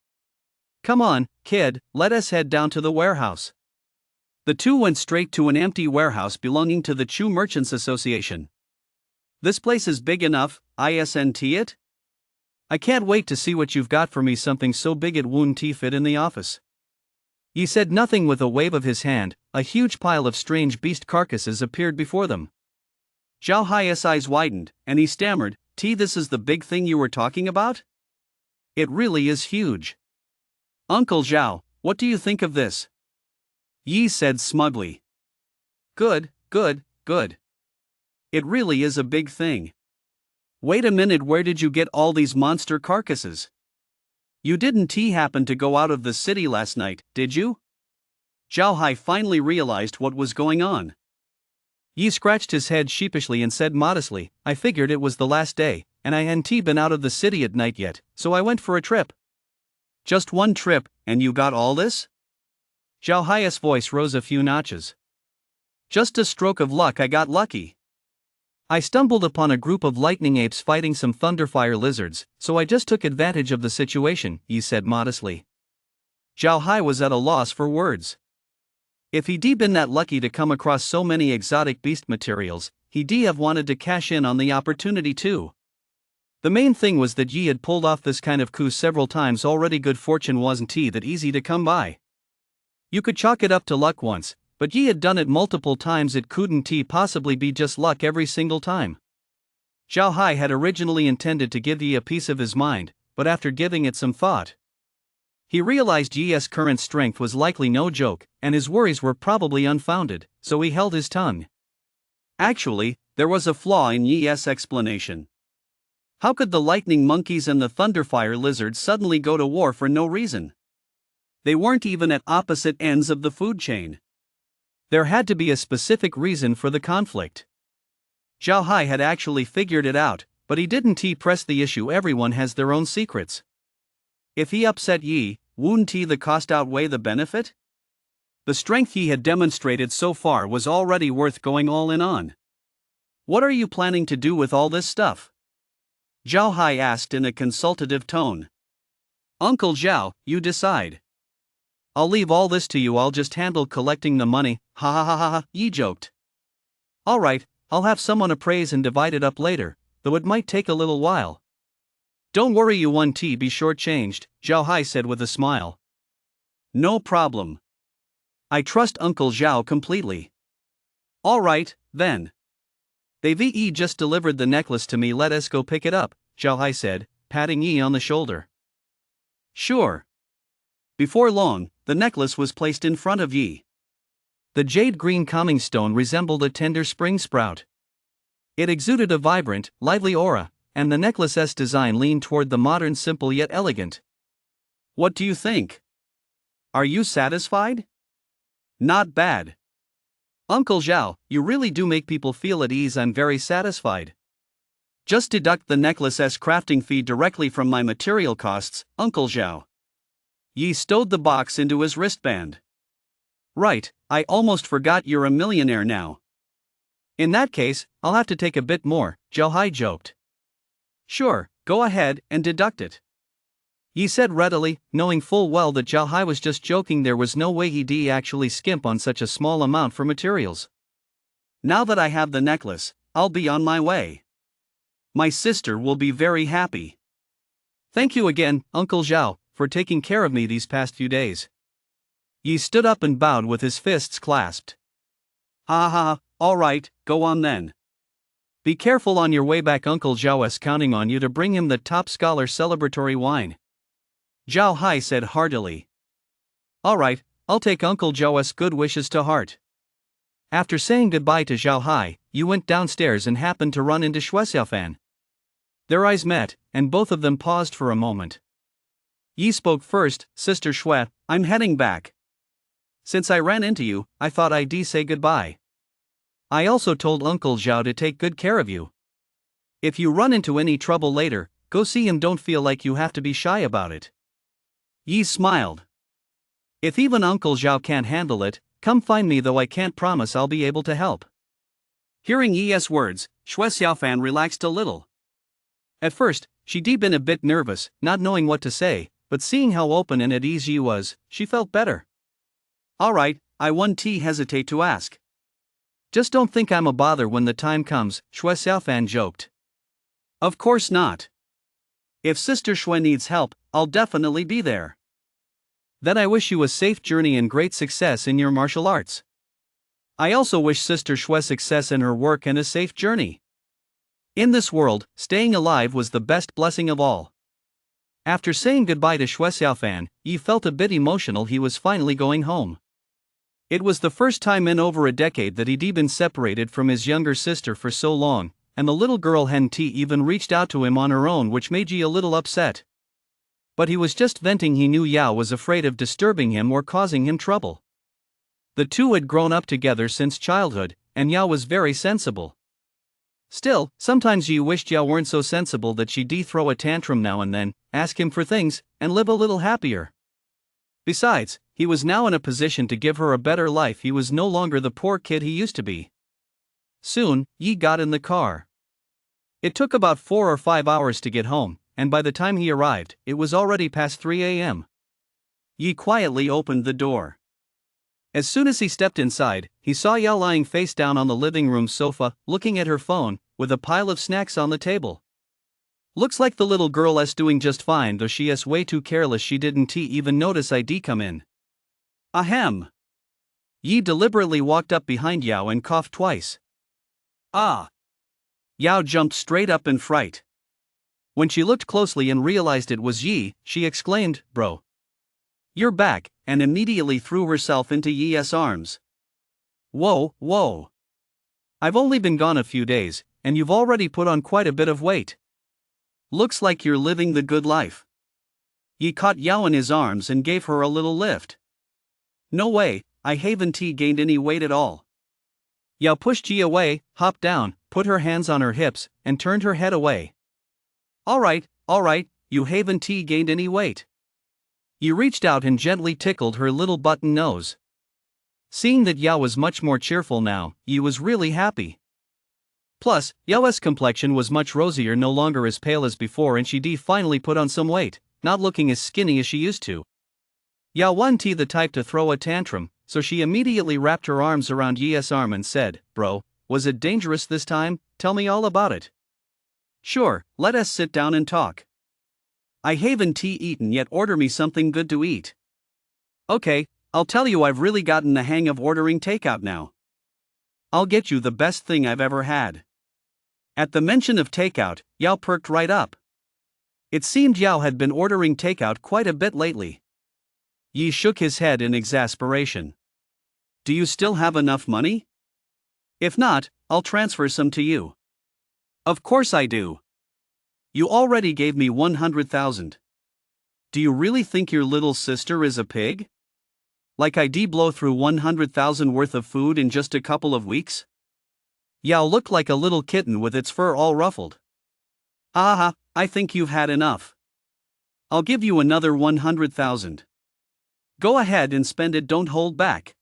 Speaker 2: Come on, kid, let us head down to the warehouse. The two went straight to an empty warehouse belonging to the Chu Merchants Association. This place is big enough, isn't it? I can't wait to see what you've got for me. Something so big it wouldn't fit in the office. Yi said nothing. With a wave of his hand, a huge pile of strange beast carcasses appeared before them. Zhao Hai's eyes widened, and he stammered, this is the big thing you were talking about? It really is huge. Uncle Zhao, what do you think of this? Yi said smugly. Good, good, good. It really is a big thing. Wait a minute, where did you get all these monster carcasses? You didn't happen to go out of the city last night, did you? Zhao Hai finally realized what was going on. Yi scratched his head sheepishly and said modestly, I figured it was the last day, and I hadn't been out of the city at night yet, so I went for a trip. Just one trip, and you got all this? Zhao Hai's voice rose a few notches. Just a stroke of luck, I got lucky. I stumbled upon a group of lightning apes fighting some thunderfire lizards, so I just took advantage of the situation, Yi said modestly. Zhao Hai was at a loss for words. If he'd been that lucky to come across so many exotic beast materials, he'd have wanted to cash in on the opportunity too. The main thing was that Yi had pulled off this kind of coup several times already. Good fortune wasn't that easy to come by. You could chalk it up to luck once, but Yi had done it multiple times. It couldn't possibly be just luck every single time. Zhao Hai had originally intended to give Yi a piece of his mind, but after giving it some thought, he realized Yi's current strength was likely no joke, and his worries were probably unfounded, so he held his tongue. Actually, there was a flaw in Yi's explanation. How could the lightning monkeys and the thunderfire lizards suddenly go to war for no reason? They weren't even at opposite ends of the food chain. There had to be a specific reason for the conflict. Zhao Hai had actually figured it out, but he didn't press the issue. Everyone has their own secrets. If he upset Yi, wouldn't the cost outweigh the benefit? The strength he had demonstrated so far was already worth going all in on. What are you planning to do with all this stuff? Zhao Hai asked in a consultative tone. Uncle Zhao, you decide. I'll leave all this to you. I'll just handle collecting the money, ha ha ha ha ha, Yi joked. Alright, I'll have someone appraise and divide it up later, though it might take a little while. Don't worry, you won't be shortchanged, Zhao Hai said with a smile. No problem. I trust Uncle Zhao completely. Alright, then. They've just delivered the necklace to me. Let us go pick it up, Zhao Hai said, patting Yi on the shoulder. Sure. Before long, the necklace was placed in front of Yi. The jade-green calming stone resembled a tender spring sprout. It exuded a vibrant, lively aura, and the necklace's design leaned toward the modern, simple yet elegant. What do you think? Are you satisfied? Not bad. Uncle Zhao, you really do make people feel at ease. I'm very satisfied. Just deduct the necklace's crafting fee directly from my material costs, Uncle Zhao. Yi stowed the box into his wristband. Right, I almost forgot you're a millionaire now. In that case, I'll have to take a bit more, Zhao Hai joked. Sure, go ahead and deduct it. Yi said readily, knowing full well that Zhao Hai was just joking. There was no way he'd actually skimp on such a small amount for materials. Now that I have the necklace, I'll be on my way. My sister will be very happy.
Speaker 1: Thank you again, Uncle Zhao, for taking care of me these past few days. Yi stood up and bowed with his fists clasped.
Speaker 2: Ha ha, alright, go on then.
Speaker 1: Be careful on your way back. Uncle Zhao is counting on you to bring him the top scholar celebratory wine.
Speaker 2: Zhao Hai said heartily.
Speaker 1: Alright, I'll take Uncle Zhao's good wishes to heart. After saying goodbye to Zhao Hai, you went downstairs and happened to run into Shui Xiaofan. Their eyes met, and both of them paused for a moment. Yi spoke first. Sister Shui,
Speaker 2: I'm heading back.
Speaker 1: Since I ran into you, I thought I'd say goodbye. I also told Uncle Zhao to take good care of you. If you run into any trouble later, go see him. Don't feel like you have to be shy about it.
Speaker 2: Yi smiled.
Speaker 1: If even Uncle Zhao can't handle it, come find me, though I can't promise I'll be able to help.
Speaker 2: Hearing Yi's words, Shui Xiaofan relaxed a little.
Speaker 1: At first, she'd been a bit nervous, not knowing what to say, but seeing how open and at ease Yi was, she felt better.
Speaker 2: Alright, I won't hesitate to ask.
Speaker 1: Just don't think I'm a bother when the time comes, Shui Xiaofan joked.
Speaker 2: Of course not. If Sister Shui needs help, I'll definitely be there.
Speaker 1: Then I wish you a safe journey and great success in your martial arts. I also wish Sister Shui success in her work and a safe journey. In this world, staying alive was the best blessing of all. After saying goodbye to Shui Xiaofan, Yi felt a bit emotional. He was finally going home. It was the first time in over a decade that he'd been separated from his younger sister for so long, and the little girl Hen Ti even reached out to him on her own, which made Yi a little upset. But he was just venting. He knew Yao was afraid of disturbing him or causing him trouble. The two had grown up together since childhood, and Yao was very sensible. Still, sometimes Yi wished Yao weren't so sensible, that she'd throw a tantrum now and then, ask him for things, and live a little happier. Besides, he was now in a position to give her a better life. He was no longer the poor kid he used to be. Soon, Yi got in the car. It took about 4 or 5 hours to get home, and by the time he arrived, it was already past 3 a.m. Yi quietly opened the door. As soon as he stepped inside, he saw Yao lying face down on the living room sofa, looking at her phone, with a pile of snacks on the table. Looks like the little girl is doing just fine, though she is way too careless. She didn't even notice I'd come in.
Speaker 2: Ahem.
Speaker 1: Yi deliberately walked up behind Yao and coughed twice.
Speaker 2: Ah.
Speaker 1: Yao jumped straight up in fright. When she looked closely and realized it was Yi, she exclaimed, "Bro, you're back," and immediately threw herself into Yi's arms.
Speaker 2: Whoa.
Speaker 1: I've only been gone a few days, and you've already put on quite a bit of weight.
Speaker 2: Looks like you're living the good life. Yi caught Yao in his arms and gave her a little lift. No way, I haven't gained any weight at all.
Speaker 1: Yao pushed Yi away, hopped down, put her hands on her hips, and turned her head away.
Speaker 2: Alright, you haven't gained any weight.
Speaker 1: Yi reached out and gently tickled her little button nose. Seeing that Yao was much more cheerful now, Yi was really happy. Plus, Yao's complexion was much rosier, no longer as pale as before, and she finally put on some weight, not looking as skinny as she used to. Yao wasn't the type to throw a tantrum, so she immediately wrapped her arms around Yi's arm and said, "Bro, was it dangerous this time? Tell me all about it."
Speaker 2: "Sure, let us sit down and talk. I haven't eaten yet. Order me something good to eat." "Okay, I'll tell you, I've really gotten the hang of ordering takeout now. I'll get you the best thing I've ever had." At the mention of takeout, Yao perked right up. It seemed Yao had been ordering takeout quite a bit lately. Yi shook his head in exasperation. "Do you still have enough money? If not, I'll transfer some to you." "Of course I do. You already gave me 100,000.
Speaker 1: Do you really think your little sister is a pig? Like I'd blow through 100,000 worth of food in just a couple of weeks?" Yao looked like a little kitten with its fur all ruffled.
Speaker 2: "Aha, I think you've had enough. I'll give you another 100,000. Go ahead and spend it, don't hold back.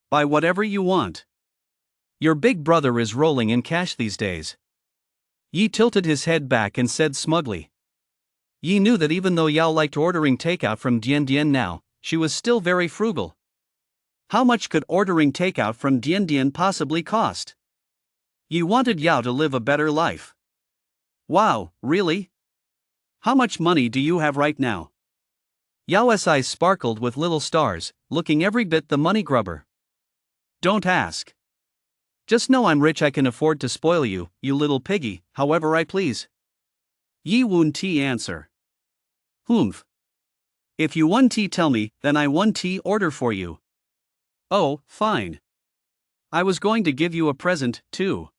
Speaker 2: Buy whatever you want."
Speaker 1: "Your big brother is rolling in cash these days." Yi tilted his head back and said smugly. Yi knew that even though Yao liked ordering takeout from Dian Dian now, she was still very frugal. How much could ordering takeout from Dian Dian possibly cost? Yi wanted Yao to live a better life.
Speaker 2: "Wow, really? How much money do you have right now?
Speaker 1: Yao's eyes sparkled with little stars, looking every bit the money grubber.
Speaker 2: Don't ask.
Speaker 1: Just know I'm rich, I can afford to spoil you, you little piggy, however I please.
Speaker 2: Yi Wun Ti answer.
Speaker 1: Humph.
Speaker 2: If you want tea tell me, then I want tea order for you. Oh, fine. I was going to give you a present, too.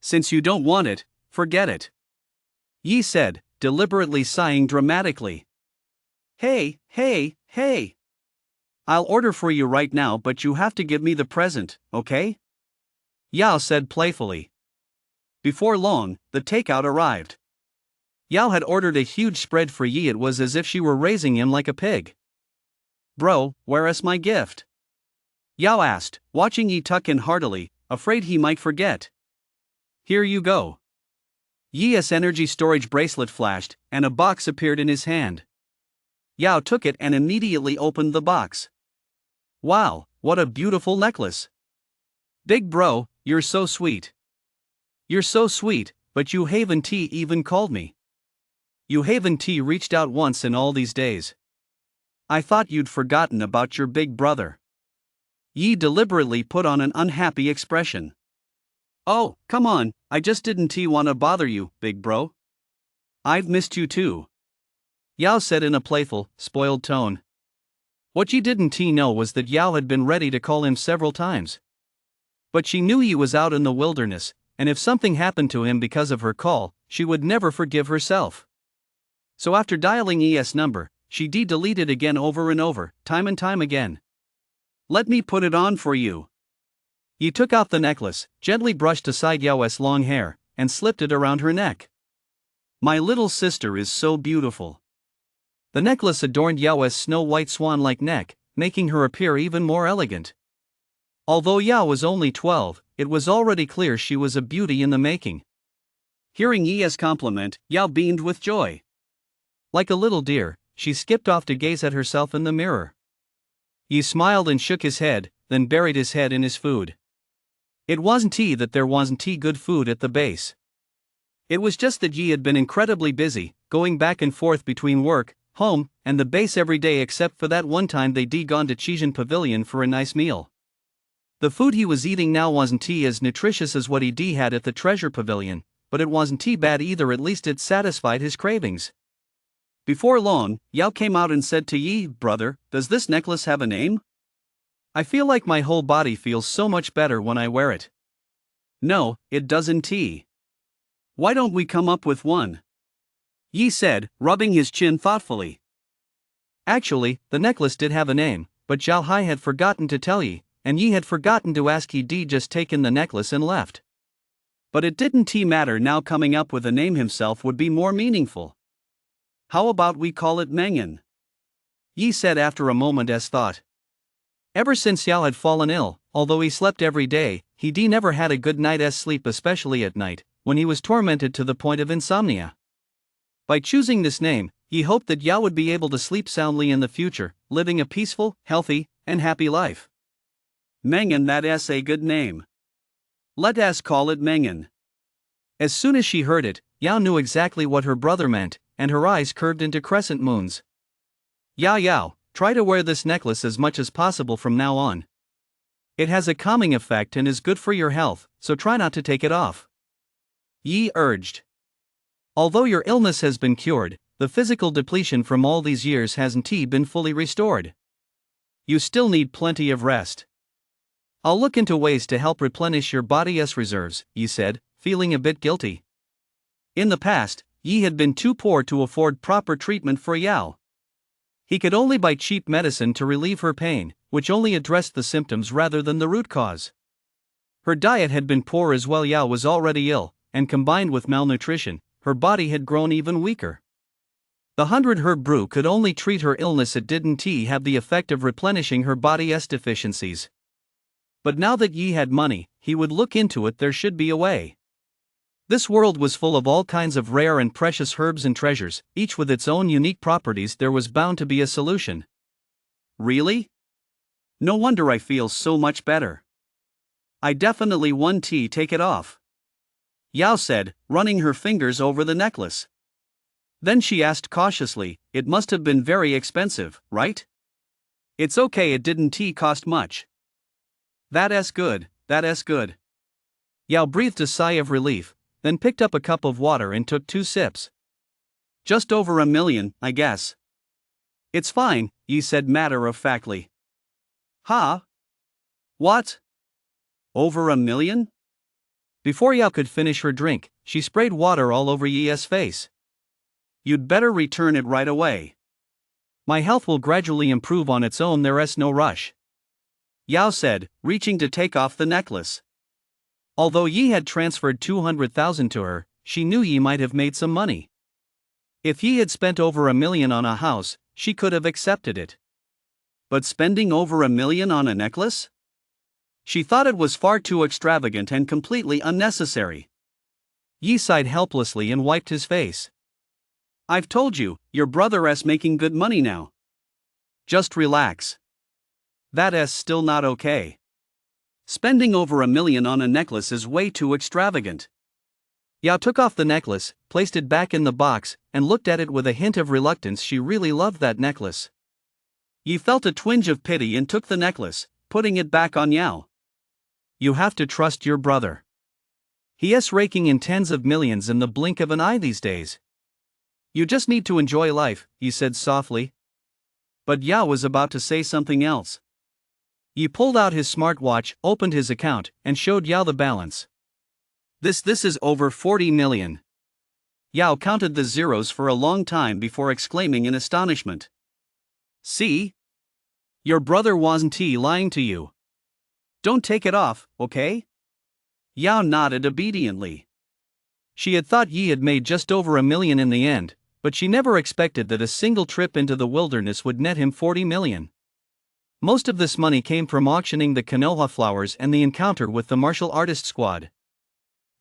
Speaker 2: Since you don't want it, forget it.
Speaker 1: Yi said, deliberately sighing dramatically.
Speaker 2: Hey, hey, hey. I'll order for you right now, but you have to give me the present, okay?
Speaker 1: Yao said playfully.
Speaker 2: Before long, the takeout arrived.
Speaker 1: Yao had ordered a huge spread for Yi. It was as if she were raising him like a pig.
Speaker 2: Bro, where is my gift? Yao asked, watching Yi tuck in heartily, afraid he might forget.
Speaker 1: Here you go.
Speaker 2: Yi's energy storage bracelet flashed, and a box appeared in his hand. Yao took it and immediately opened the box.
Speaker 1: Wow, what a beautiful necklace.
Speaker 2: Big bro, you're so sweet.
Speaker 1: You're so sweet, but you Haven T even called me. You Haven T reached out once in all these days.
Speaker 2: I thought you'd forgotten about your big brother. Yi deliberately put on an unhappy expression. Oh, come on, I just didn't want to bother you, big bro. I've missed you too.
Speaker 1: Yao said in a playful, spoiled tone. What Yi didn't know was that Yao had been ready to call him several times. But she knew he was out in the wilderness, and if something happened to him because of her call, she would never forgive herself. So after dialing Yi's number, she deleted again over and over, time and time again.
Speaker 2: Let me put it on for you.
Speaker 1: Yi took out the necklace, gently brushed aside Yao's long hair, and slipped it around her neck.
Speaker 2: My little sister is so beautiful.
Speaker 1: The necklace adorned Yao's snow-white swan-like neck, making her appear even more elegant. Although Yao was only 12, it was already clear she was a beauty in the making.
Speaker 2: Hearing Yi's compliment, Yao beamed with joy.
Speaker 1: Like a little deer, she skipped off to gaze at herself in the mirror. Yi smiled and shook his head, then buried his head in his food. It wasn't that there wasn't good food at the base. It was just that Yi had been incredibly busy, going back and forth between work, home, and the base every day except for that one time they'd gone to Chijan Pavilion for a nice meal. The food he was eating now wasn't as nutritious as what he had at the Treasure Pavilion, but it wasn't bad either, at least it satisfied his cravings.
Speaker 2: Before long, Yao came out and said to Yi, brother, does this necklace have a name?
Speaker 1: I feel like my whole body feels so much better when I wear it.
Speaker 2: No, it doesn't. Why don't we come up with one? Yi said, rubbing his chin thoughtfully.
Speaker 1: Actually, the necklace did have a name, but Zhao Hai had forgotten to tell Yi, and Yi had forgotten to ask. He'd just taken the necklace and left.
Speaker 2: But it didn't matter now, coming up with a name himself would be more meaningful. How about we call it Mengen?
Speaker 1: Yi said after a moment as thought. Ever since Yao had fallen ill, although he slept every day, he never had a good night's sleep, especially at night, when he was tormented to the point of insomnia. By choosing this name, he hoped that Yao would be able to sleep soundly in the future, living a peaceful, healthy, and happy life.
Speaker 2: Mengen, that's a good name. Let us call it Mengen.
Speaker 1: As soon as she heard it, Yao knew exactly what her brother meant, and her eyes curved into crescent moons. Yao, try to wear this necklace as much as possible from now on. It has a calming effect and is good for your health, so try not to take it off. Yi urged. Although your illness has been cured, the physical depletion from all these years hasn't been fully restored. You still need plenty of rest. I'll look into ways to help replenish your body's reserves, Yi said, feeling a bit guilty. In the past, Yi had been too poor to afford proper treatment for Yao. He could only buy cheap medicine to relieve her pain, which only addressed the symptoms rather than the root cause. Her diet had been poor as well. Yao was already ill, and combined with malnutrition, her body had grown even weaker. The 100-herb brew could only treat her illness. It didn't have the effect of replenishing her body's deficiencies. But now that Yi had money, he would look into it. There should be a way. This world was full of all kinds of rare and precious herbs and treasures, each with its own unique properties. There was bound to be a solution.
Speaker 2: Really? No wonder I feel so much better. I definitely want to take it off. Yao said, running her fingers over the necklace. Then she asked cautiously, "It must have been very expensive, right?" "It's okay, it didn't cost much." "That's good, that's good." Yao breathed a sigh of relief, then picked up a cup of water and took 2 sips. "Just over $1 million, I guess." "It's fine," Yi said matter-of-factly. "Huh? What? Over $1 million?" Before Yao could finish her drink, she sprayed water all over Yi's face. "You'd better return it right away. My health will gradually improve on its own, there's no rush," Yao said, reaching to take off the necklace. Although Yi had transferred 200,000 to her, she knew Yi might have made some money. If Yi had spent over $1 million on a house, she could have accepted it. But spending over $1 million on a necklace? She thought it was far too extravagant and completely unnecessary. Yi sighed helplessly and wiped his face. "I've told you, your brother's making good money now. Just relax. That's still not okay. Spending over $1 million on a necklace is way too extravagant." Yao took off the necklace, placed it back in the box, and looked at it with a hint of reluctance. She really loved that necklace. Yi felt a twinge of pity and took the necklace, putting it back on Yao. "You have to trust your brother. He's raking in tens of millions in the blink of an eye these days. You just need to enjoy life," Yi said softly. But Yao was about to say something else. Yi pulled out his smartwatch, opened his account, and showed Yao the balance. This is over 40 million. Yao counted the zeros for a long time before exclaiming in astonishment. "See? Your brother wasn't lying to you. Don't take it off, okay?" Yao nodded obediently. She had thought Yi had made just over $1 million in the end, but she never expected that a single trip into the wilderness would net him 40 million. Most of this money came from auctioning the canola flowers and the encounter with the martial artist squad.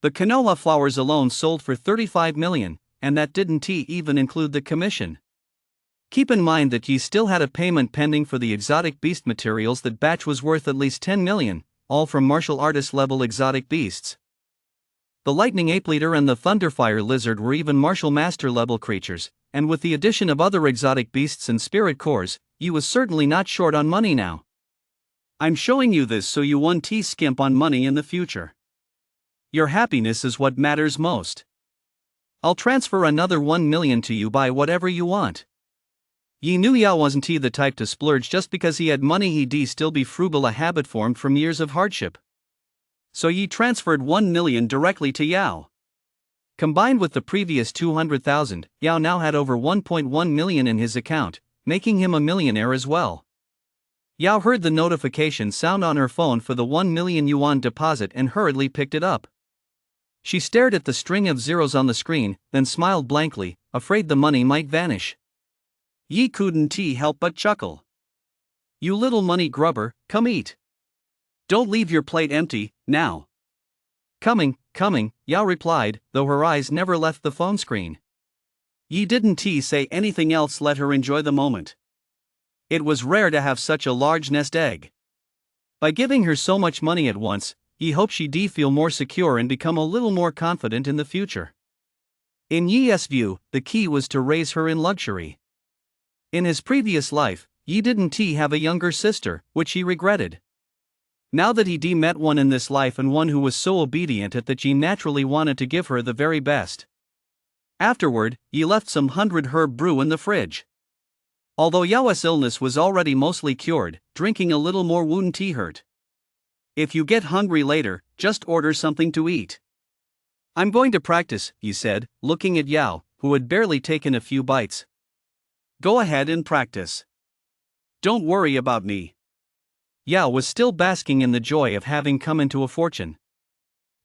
Speaker 2: The canola flowers alone sold for 35 million, and that didn't even include the commission. Keep in mind that Yi still had a payment pending for the exotic beast materials. That batch was worth at least 10 million, all from martial artist level exotic beasts. The lightning ape leader and the thunderfire lizard were even martial master level creatures, and with the addition of other exotic beasts and spirit cores, Yi was certainly not short on money now. "I'm showing you this so you won't skimp on money in the future. Your happiness is what matters most. I'll transfer another 1 million to you, buy whatever you want." Yi knew Yao wasn't the type to splurge just because he had money. He'd still be frugal, a habit formed from years of hardship. So Yi transferred 1 million directly to Yao. Combined with the previous 200,000, Yao now had over 1.1 million in his account, making him a millionaire as well. Yao heard the notification sound on her phone for the 1 million yuan deposit and hurriedly picked it up. She stared at the string of zeros on the screen, then smiled blankly, afraid the money might vanish. Yi couldn't help but chuckle. "You little money grubber, come eat. Don't leave your plate empty, now." Coming, Yao replied, though her eyes never left the phone screen. Yi didn't say anything else, let her enjoy the moment. It was rare to have such a large nest egg. By giving her so much money at once, Yi hoped she'd feel more secure and become a little more confident in the future. In Yi's view, the key was to raise her in luxury. In his previous life, Yi didn't have a younger sister, which he regretted. Now that he met one in this life, and one who was so obedient that Yi naturally wanted to give her the very best. Afterward, Yi left some 100 herb brew in the fridge. Although Yao's illness was already mostly cured, drinking a little more wouldn't hurt. "If you get hungry later, just order something to eat." "I'm going to practice," Yi said, looking at Yao, who had barely taken a few bites. "Go ahead and practice. Don't worry about me." Yao was still basking in the joy of having come into a fortune.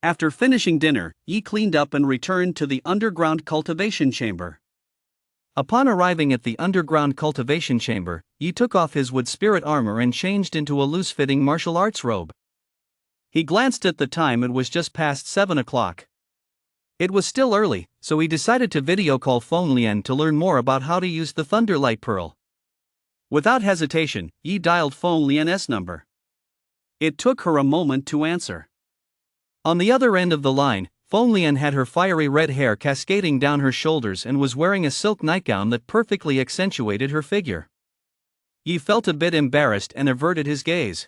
Speaker 2: After finishing dinner, Yi cleaned up and returned to the underground cultivation chamber. Upon arriving at the underground cultivation chamber, Yi took off his wood spirit armor and changed into a loose-fitting martial arts robe. He glanced at the time. It was just past 7 o'clock. It was still early, so he decided to video call Feng Lian to learn more about how to use the Thunderlight Pearl. Without hesitation, Yi dialed Feng Lian's number. It took her a moment to answer. On the other end of the line,
Speaker 1: Feng Lian had her fiery red hair cascading down her shoulders and was wearing a silk nightgown that perfectly accentuated her figure. Yi felt a bit embarrassed and averted his gaze.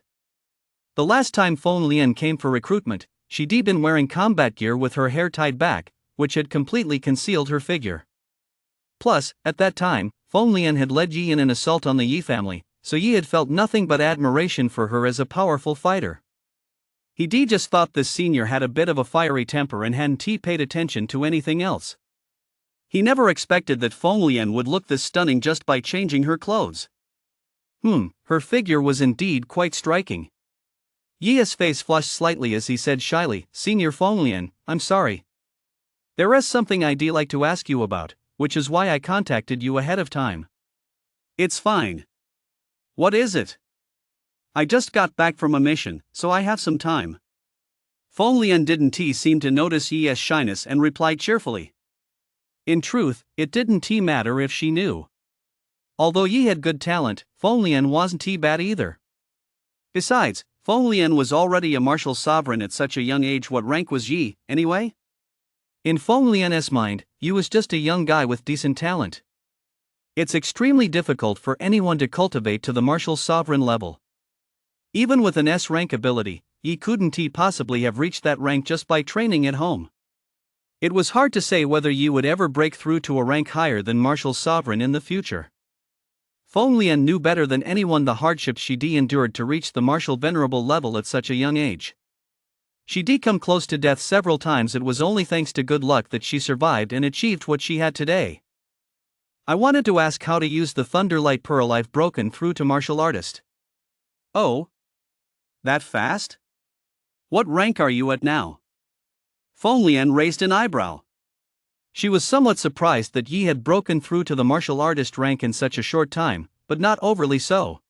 Speaker 1: The last time Feng Lian came for recruitment, she'd been wearing combat gear with her hair tied back, which had completely concealed her figure. Plus, at that time, Feng Lian had led Yi in an assault on the Yi family, so Yi had felt nothing but admiration for her as a powerful fighter. He just thought this senior had a bit of a fiery temper and hadn't paid attention to anything else. He never expected that Feng Lian would look this stunning just by changing her clothes. Her figure was indeed quite striking. Yi's face flushed slightly as he said shyly, "Senior Feng Lian, I'm sorry. There is something I'd like to ask you about, which is why I contacted you ahead of time."
Speaker 2: It's fine. What is it? I just got back from a mission, so I have some time. Feng Lian didn't seem to notice Yi's shyness and replied cheerfully.
Speaker 1: In truth, it didn't matter if she knew. Although Yi had good talent, Feng Lian wasn't bad either.
Speaker 2: Besides, Feng Lian was already a martial sovereign at such a young age. What rank was Yi, anyway?
Speaker 1: In Feng Lian's mind, Yi was just a young guy with decent talent. It's extremely difficult for anyone to cultivate to the martial sovereign level. Even with an S-rank ability, Yi couldn't possibly have reached that rank just by training at home. It was hard to say whether Yi would ever break through to a rank higher than martial sovereign in the future. Feng Lian knew better than anyone the hardships she'd endured to reach the martial venerable level at such a young age. She'd come close to death several times. It was only thanks to good luck that she survived and achieved what she had today. I wanted to ask how to use the Thunderlight Pearl I've broken through to martial artist.
Speaker 2: Oh? That fast? What rank are you at now? Feng Lian raised an eyebrow.
Speaker 1: She was somewhat surprised that Yi had broken through to the martial artist rank in such a short time, but not overly so.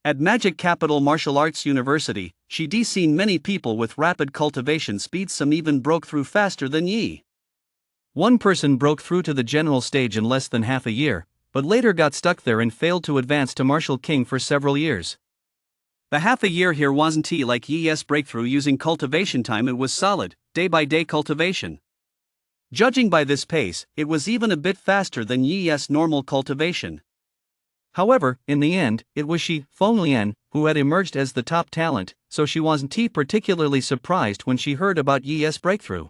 Speaker 2: At Magic Capital Martial Arts University, she'd seen many people with rapid cultivation speed. Some even broke through faster than Yi.
Speaker 1: One person broke through to the general stage in less than half a year, but later got stuck there and failed to advance to Martial King for several years.
Speaker 2: The half a year here wasn't like Yi's breakthrough using cultivation time. It was solid, day-by-day cultivation. Judging by this pace, it was even a bit faster than Yi's normal cultivation.
Speaker 1: However, in the end, it was she, Feng Lian, who had emerged as the top talent, so she wasn't particularly surprised when she heard about Yi's breakthrough.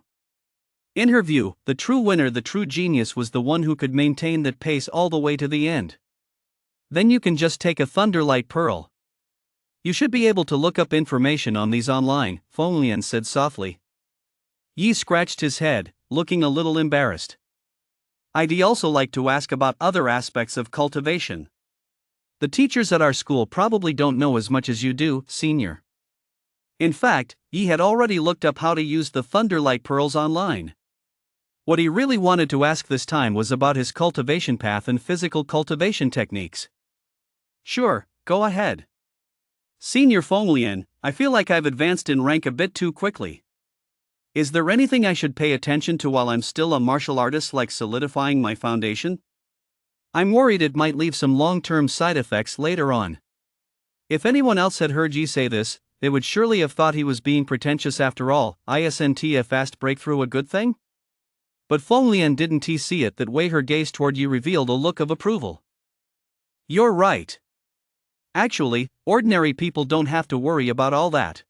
Speaker 1: In her view, the true winner, the true genius, was the one who could maintain that pace all the way to the end. Then you can just take a Thunderlight Pearl. You should be able to look up information on these online, Feng Lian said softly. Yi scratched his head, looking a little embarrassed.
Speaker 2: I'd also like to ask about other aspects of cultivation.
Speaker 1: The teachers at our school probably don't know as much as you do, senior.
Speaker 2: In fact, Yi had already looked up how to use the Thunderlight Pearls online.
Speaker 1: What he really wanted to ask this time was about his cultivation path and physical cultivation techniques.
Speaker 2: Sure, go ahead. Senior Feng Lian, I feel like I've advanced in rank a bit too quickly. Is there anything I should pay attention to while I'm still a martial artist, like solidifying my foundation?
Speaker 1: I'm worried it might leave some long-term side effects later on. If anyone else had heard Yi say this, they would surely have thought he was being pretentious. After all, isn't a fast breakthrough a good thing? But Feng Lian didn't see it that way. Her gaze toward Yi revealed a look of approval.
Speaker 2: You're right.
Speaker 1: Actually, ordinary people don't have to worry about all that.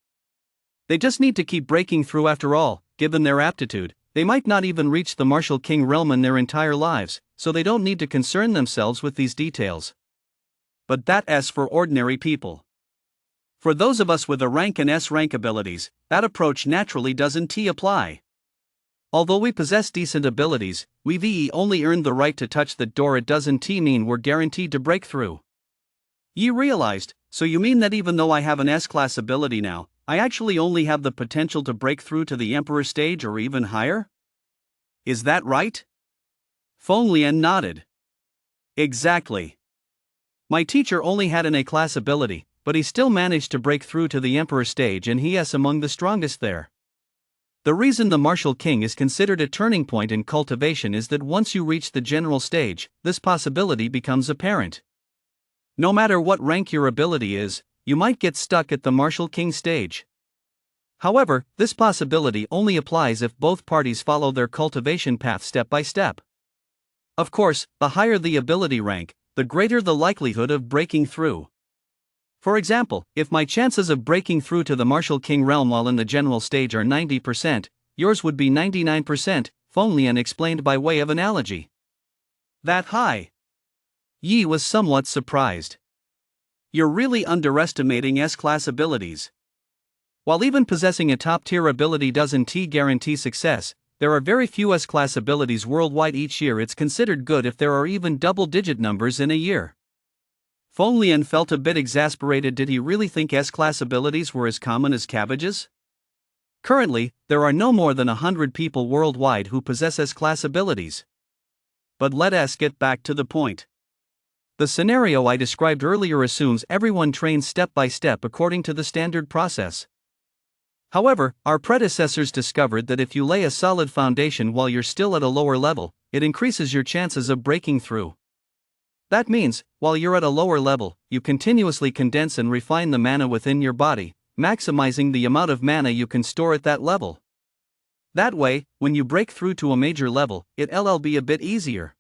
Speaker 1: They just need to keep breaking through. After all, given their aptitude, they might not even reach the Martial King realm in their entire lives, so they don't need to concern themselves with these details.
Speaker 2: But that's for ordinary people. For those of us with a rank and S-rank abilities, that approach naturally doesn't apply.
Speaker 1: Although we possess decent abilities, we've only earned the right to touch the door. It doesn't mean we're guaranteed to break through.
Speaker 2: Yi realized, so you mean that even though I have an S-class ability now, I actually only have the potential to break through to the Emperor stage or even higher? Is that right?
Speaker 1: Feng Lian nodded.
Speaker 2: Exactly.
Speaker 1: My teacher only had an A-class ability, but he still managed to break through to the Emperor stage, and he is among the strongest there. The reason the Martial King is considered a turning point in cultivation is that once you reach the general stage, this possibility becomes apparent. No matter what rank your ability is, you might get stuck at the Martial King stage. However, this possibility only applies if both parties follow their cultivation path step by step. Of course, the higher the ability rank, the greater the likelihood of breaking through. For example, if my chances of breaking through to the Martial King realm while in the general stage are 90%, yours would be 99%, Feng explained by way of analogy. That high? Yi was somewhat surprised. You're really underestimating S-class abilities. While even possessing a top-tier ability doesn't guarantee success, there are very few S-class abilities worldwide each year. It's considered good if there are even double-digit numbers in a year. Feng felt a bit exasperated. Did he really think S-class abilities were as common as cabbages? Currently, there are no more than 100 people worldwide who possess S-class abilities. But let us get back to the point. The scenario I described earlier assumes everyone trains step by step according to the standard process. However, our predecessors discovered that if you lay a solid foundation while you're still at a lower level, it increases your chances of breaking through. That means, while you're at a lower level, you continuously condense and refine the mana within your body, maximizing the amount of mana you can store at that level. That way, when you break through to a major level, it'll be a bit easier.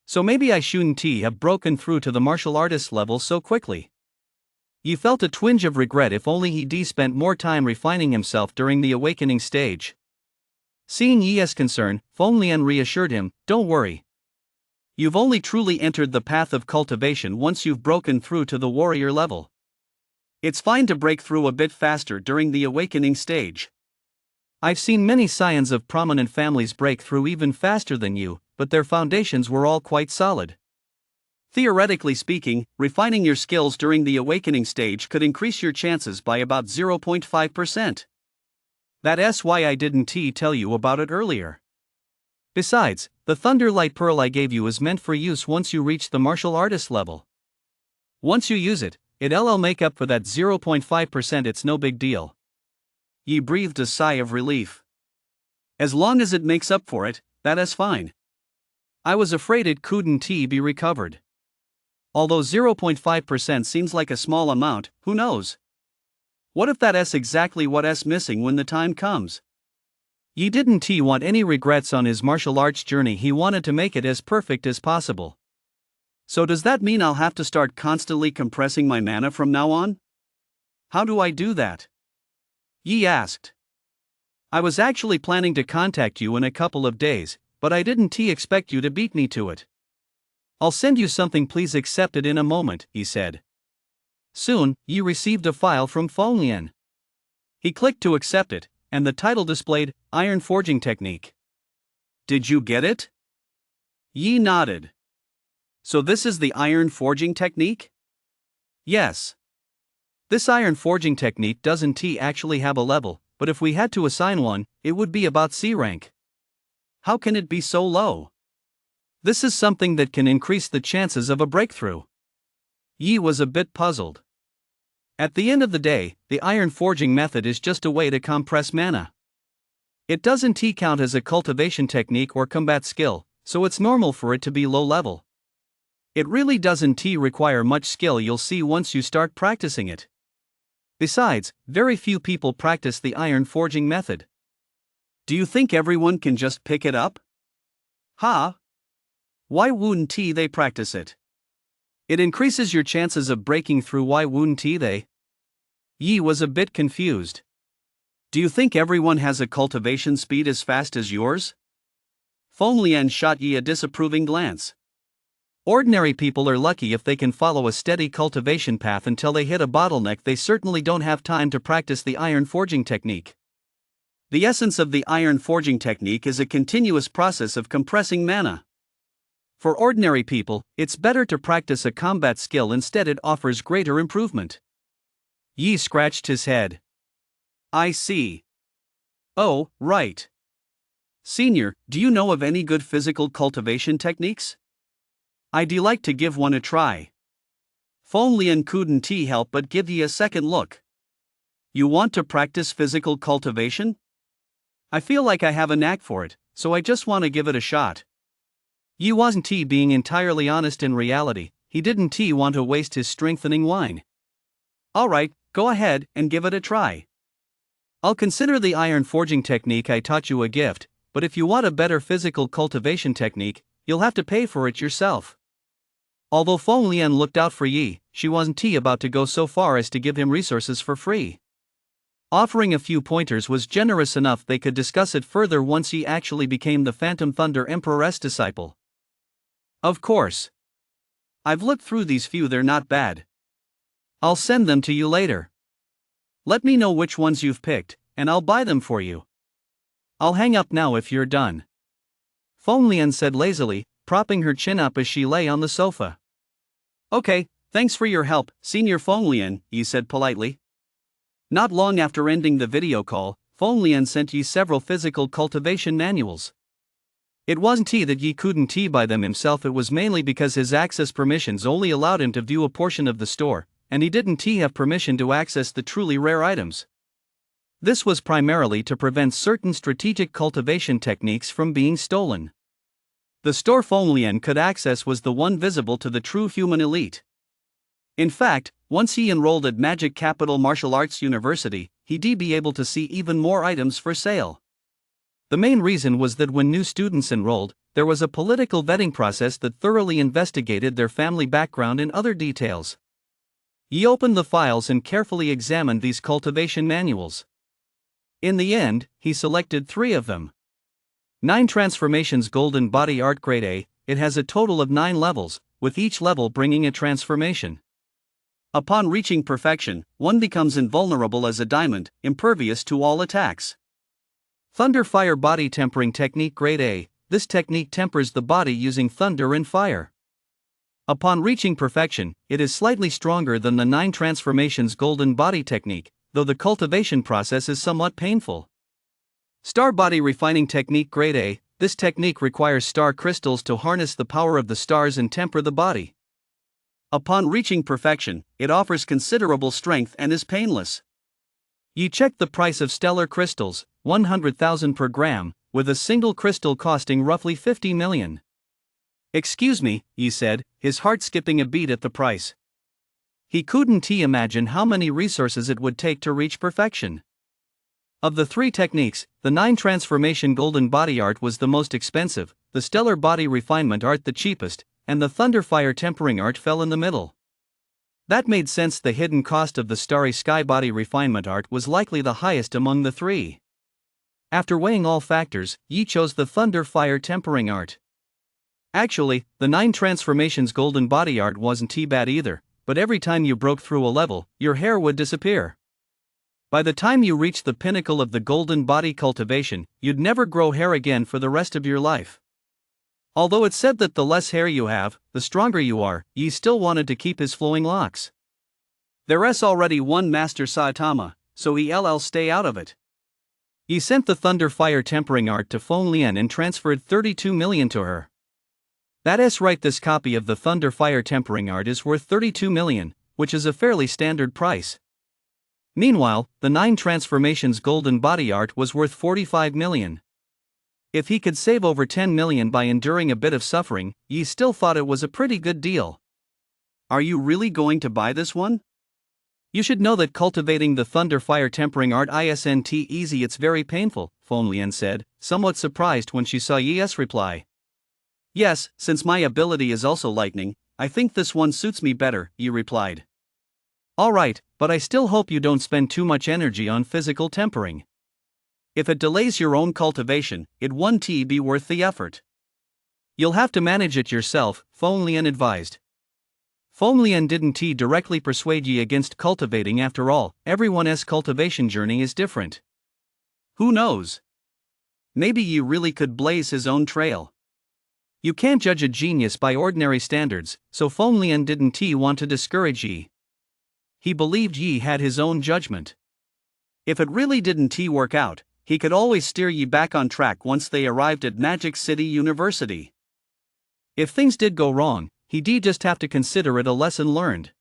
Speaker 1: So maybe I shouldn't have broken through to the martial artist level so quickly. Yi felt a twinge of regret. If only he'd spent more time refining himself during the awakening stage. Seeing Yi's concern, Feng reassured him, "Don't worry. You've only truly entered the path of cultivation once you've broken through to the warrior level. It's fine to break through a bit faster during the awakening stage. I've seen many scions of prominent families break through even faster than you, but their foundations were all quite solid. Theoretically speaking, refining your skills during the awakening stage could increase your chances by about 0.5%. That's why I didn't tell you about it earlier. Besides, the Thunderlight Pearl I gave you is meant for use once you reach the martial artist level. Once you use it, it'll make up for that 0.5%. It's no big deal." Yi breathed a sigh of relief. As long as it makes up for it, that is fine. I was afraid it couldn't be recovered. Although 0.5% seems like a small amount, who knows? What if that's exactly what's missing when the time comes? Yi didn't want any regrets on his martial arts journey. He wanted to make it as perfect as possible. So does that mean I'll have to start constantly compressing my mana from now on? How do I do that? Yi asked. I was actually planning to contact you in a couple of days, but I didn't expect you to beat me to it. I'll send you something, please accept it in a moment, he said. Soon, Yi received a file from Feng. He clicked to accept it, and the title displayed, Iron Forging Technique. Did you get it? Yi nodded. So this is the iron forging technique? Yes. This iron forging technique doesn't actually have a level, but if we had to assign one, it would be about C rank. How can it be so low? This is something that can increase the chances of a breakthrough. Yi was a bit puzzled. At the end of the day, the iron forging method is just a way to compress mana. It doesn't count as a cultivation technique or combat skill, so it's normal for it to be low level. It really doesn't require much skill, you'll see once you start practicing it. Besides, very few people practice the iron forging method. Do you think everyone can just pick it up? Why wouldn't they practice it? It increases your chances of breaking through. Why wouldn't they? Yi was a bit confused. Do you think everyone has a cultivation speed as fast as yours? Feng shot Yi a disapproving glance. Ordinary people are lucky if they can follow a steady cultivation path until they hit a bottleneck. They certainly don't have time to practice the iron forging technique. The essence of the iron forging technique is a continuous process of compressing mana. For ordinary people, it's better to practice a combat skill instead. It offers greater improvement. Yi scratched his head. I see. Oh, right. Senior, do you know of any good physical cultivation techniques? I'd like to give one a try. Feng couldn't help but give Yi a second look. You want to practice physical cultivation? I feel like I have a knack for it, so I just want to give it a shot. Yi wasn't being entirely honest. In reality, he didn't want to waste his strengthening wine. Alright, go ahead and give it a try. I'll consider the iron forging technique I taught you a gift, but if you want a better physical cultivation technique, you'll have to pay for it yourself. Although Feng Lian looked out for Yi, she wasn't about to go so far as to give him resources for free. Offering a few pointers was generous enough they could discuss it further once Yi actually became the Phantom Thunder Emperor's disciple. Of course. I've looked through these few, they're not bad. I'll send them to you later. Let me know which ones you've picked, and I'll buy them for you. I'll hang up now if you're done. Feng Lian said lazily, propping her chin up as she lay on the sofa. Okay, thanks for your help, Senior Feng Lian, Yi said politely. Not long after ending the video call, Feng Lian sent Yi several physical cultivation manuals. It wasn't that Yi couldn't buy them himself, it was mainly because his access permissions only allowed him to view a portion of the store, and he didn't have permission to access the truly rare items. This was primarily to prevent certain strategic cultivation techniques from being stolen. The store Feng Lian could access was the one visible to the true human elite. In fact, once he enrolled at Magic Capital Martial Arts University, he'd be able to see even more items for sale. The main reason was that when new students enrolled, there was a political vetting process that thoroughly investigated their family background and other details. He opened the files and carefully examined these cultivation manuals. In the end, he selected 3 of them. 9 Transformations Golden Body Art Grade A. It has a total of 9 levels, with each level bringing a transformation. Upon reaching perfection, one becomes invulnerable as a diamond, impervious to all attacks. Thunder Fire Body Tempering Technique Grade A. This technique tempers the body using thunder and fire. Upon reaching perfection, it is slightly stronger than the 9 Transformations Golden Body Technique, though the cultivation process is somewhat painful. Star Body Refining Technique Grade A. This technique requires star crystals to harness the power of the stars and temper the body. Upon reaching perfection, it offers considerable strength and is painless. You check the price of stellar crystals, 100,000 per gram, with a single crystal costing roughly 50 million. Excuse me, he said, his heart skipping a beat at the price. He couldn't imagine how many resources it would take to reach perfection. Of the 3 techniques, the 9 Transformation Golden Body Art was the most expensive, the Stellar Body Refinement Art the cheapest, and the Thunder Fire Tempering Art fell in the middle. That made sense. The hidden cost of the Starry Sky Body Refinement Art was likely the highest among the 3. After weighing all factors, Yi chose the Thunder Fire Tempering Art. Actually, the 9 Transformations Golden Body Art wasn't bad either, but every time you broke through a level, your hair would disappear. By the time you reached the pinnacle of the golden body cultivation, you'd never grow hair again for the rest of your life. Although it's said that the less hair you have, the stronger you are, Yi still wanted to keep his flowing locks. There's already one Master Saitama, so he'll stay out of it. Yi sent the Thunder Fire Tempering Art to Feng Lian and transferred 32 million to her. That's right, this copy of the Thunder Fire Tempering Art is worth 32 million, which is a fairly standard price. Meanwhile, the 9 Transformations Golden Body Art was worth 45 million. If he could save over 10 million by enduring a bit of suffering, Yi still thought it was a pretty good deal. Are you really going to buy this one? You should know that cultivating the Thunder Fire Tempering Art isn't easy, it's very painful, Feng Lian said, somewhat surprised when she saw Yi's reply. Yes, since my ability is also lightning, I think this one suits me better, Yi replied. Alright, but I still hope you don't spend too much energy on physical tempering. If it delays your own cultivation, it won't be worth the effort. You'll have to manage it yourself, Feng Lian advised. Feng Lian didn't directly persuade Yi against cultivating. After all, everyone's cultivation journey is different. Who knows? Maybe Yi really could blaze his own trail. You can't judge a genius by ordinary standards, so Feng Lian didn't want to discourage Yi. He believed Yi had his own judgment. If it really didn't work out, he could always steer Yi back on track once they arrived at Magic City University. If things did go wrong, he'd just have to consider it a lesson learned.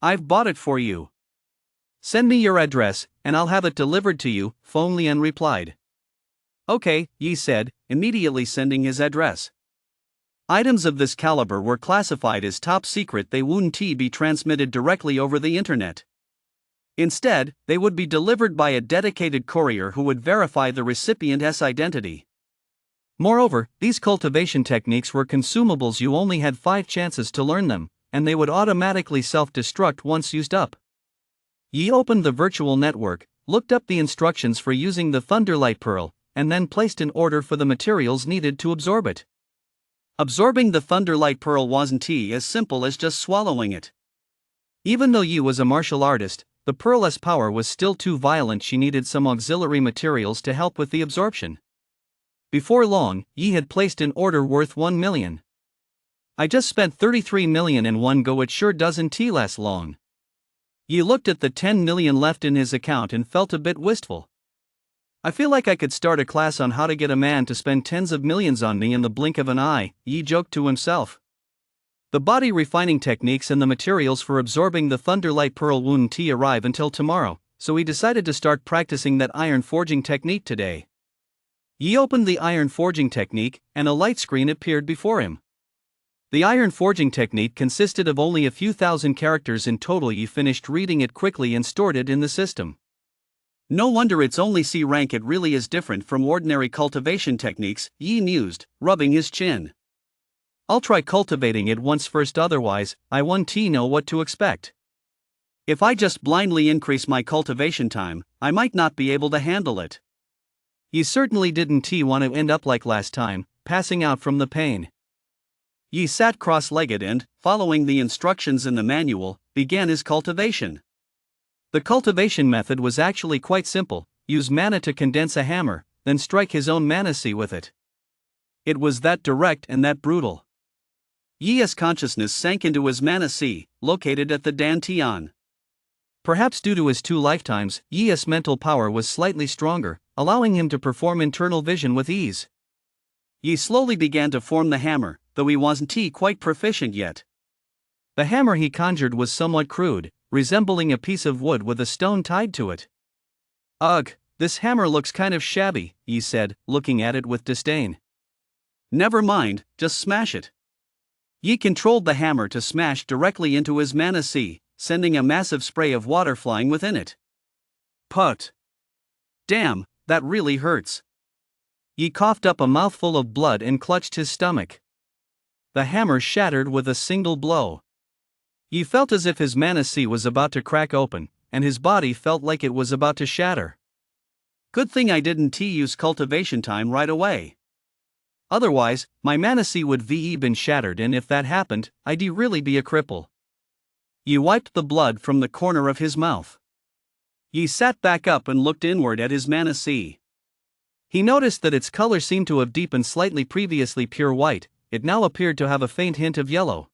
Speaker 1: I've bought it for you. Send me your address, and I'll have it delivered to you, Feng Lian replied. Okay, Yi said, immediately sending his address. Items of this caliber were classified as top secret, they wouldn't be transmitted directly over the internet.
Speaker 2: Instead, they would be delivered by a dedicated courier who would verify the recipient's identity.
Speaker 1: Moreover, these cultivation techniques were consumables. You only had 5 chances to learn them, and they would automatically self-destruct once used up. Yi opened the virtual network, looked up the instructions for using the Thunderlight Pearl, and then placed an order for the materials needed to absorb it.
Speaker 2: Absorbing the Thunderlight Pearl wasn't as simple as just swallowing it.
Speaker 1: Even though Yi was a martial artist, the Pearl's power was still too violent. She needed some auxiliary materials to help with the absorption. Before long, Yi had placed an order worth 1 million. I just spent 33 million in one go. It sure doesn't last long. Yi looked at the 10 million left in his account and felt a bit wistful. I feel like I could start a class on how to get a man to spend tens of millions on me in the blink of an eye, Yi joked to himself. The body refining techniques and the materials for absorbing the Thunderlight Pearl wouldn't arrive until tomorrow, so he decided to start practicing that iron forging technique today. Yi opened the iron forging technique, and a light screen appeared before him. The iron forging technique consisted of only a few thousand characters in total. Yi finished reading it quickly and stored it in the system.
Speaker 2: No wonder it's only C rank. It really is different from ordinary cultivation techniques, Yi mused, rubbing his chin.
Speaker 1: I'll try cultivating it once first, otherwise, I won't know what to expect.
Speaker 2: If I just blindly increase my cultivation time, I might not be able to handle it.
Speaker 1: Yi certainly didn't want to end up like last time, passing out from the pain.
Speaker 2: Yi sat cross-legged and, following the instructions in the manual, began his cultivation.
Speaker 1: The cultivation method was actually quite simple: use mana to condense a hammer, then strike his own mana sea with it.
Speaker 2: It was that direct and that brutal. Yi's consciousness sank into his mana sea, located at the Dantian.
Speaker 1: Perhaps due to his 2 lifetimes, Yi's mental power was slightly stronger, allowing him to perform internal vision with ease.
Speaker 2: Yi slowly began to form the hammer, though he wasn't quite proficient yet.
Speaker 1: The hammer he conjured was somewhat crude, resembling a piece of wood with a stone tied to it.
Speaker 2: Ugh,
Speaker 1: this hammer looks kind of shabby, Yi said, looking at it with disdain.
Speaker 2: Never mind, just smash it. Yi controlled the hammer to smash directly into his mana sea, sending a massive spray of water flying within it.
Speaker 1: Put!
Speaker 2: Damn, that really hurts.
Speaker 1: Yi coughed up a mouthful of blood and clutched his stomach. The hammer shattered with a single blow. Yi felt as if his mana sea was about to crack open, and his body felt like it was about to shatter.
Speaker 2: Good thing I didn't use cultivation time right away. Otherwise, my mana sea would been shattered, and if that happened, I'd really be a cripple. Yi wiped the blood from the corner of his mouth. Yi sat back up and looked inward at his mana sea.
Speaker 1: He noticed that its color seemed to have deepened slightly. Previously pure white, it now appeared to have a faint hint of yellow.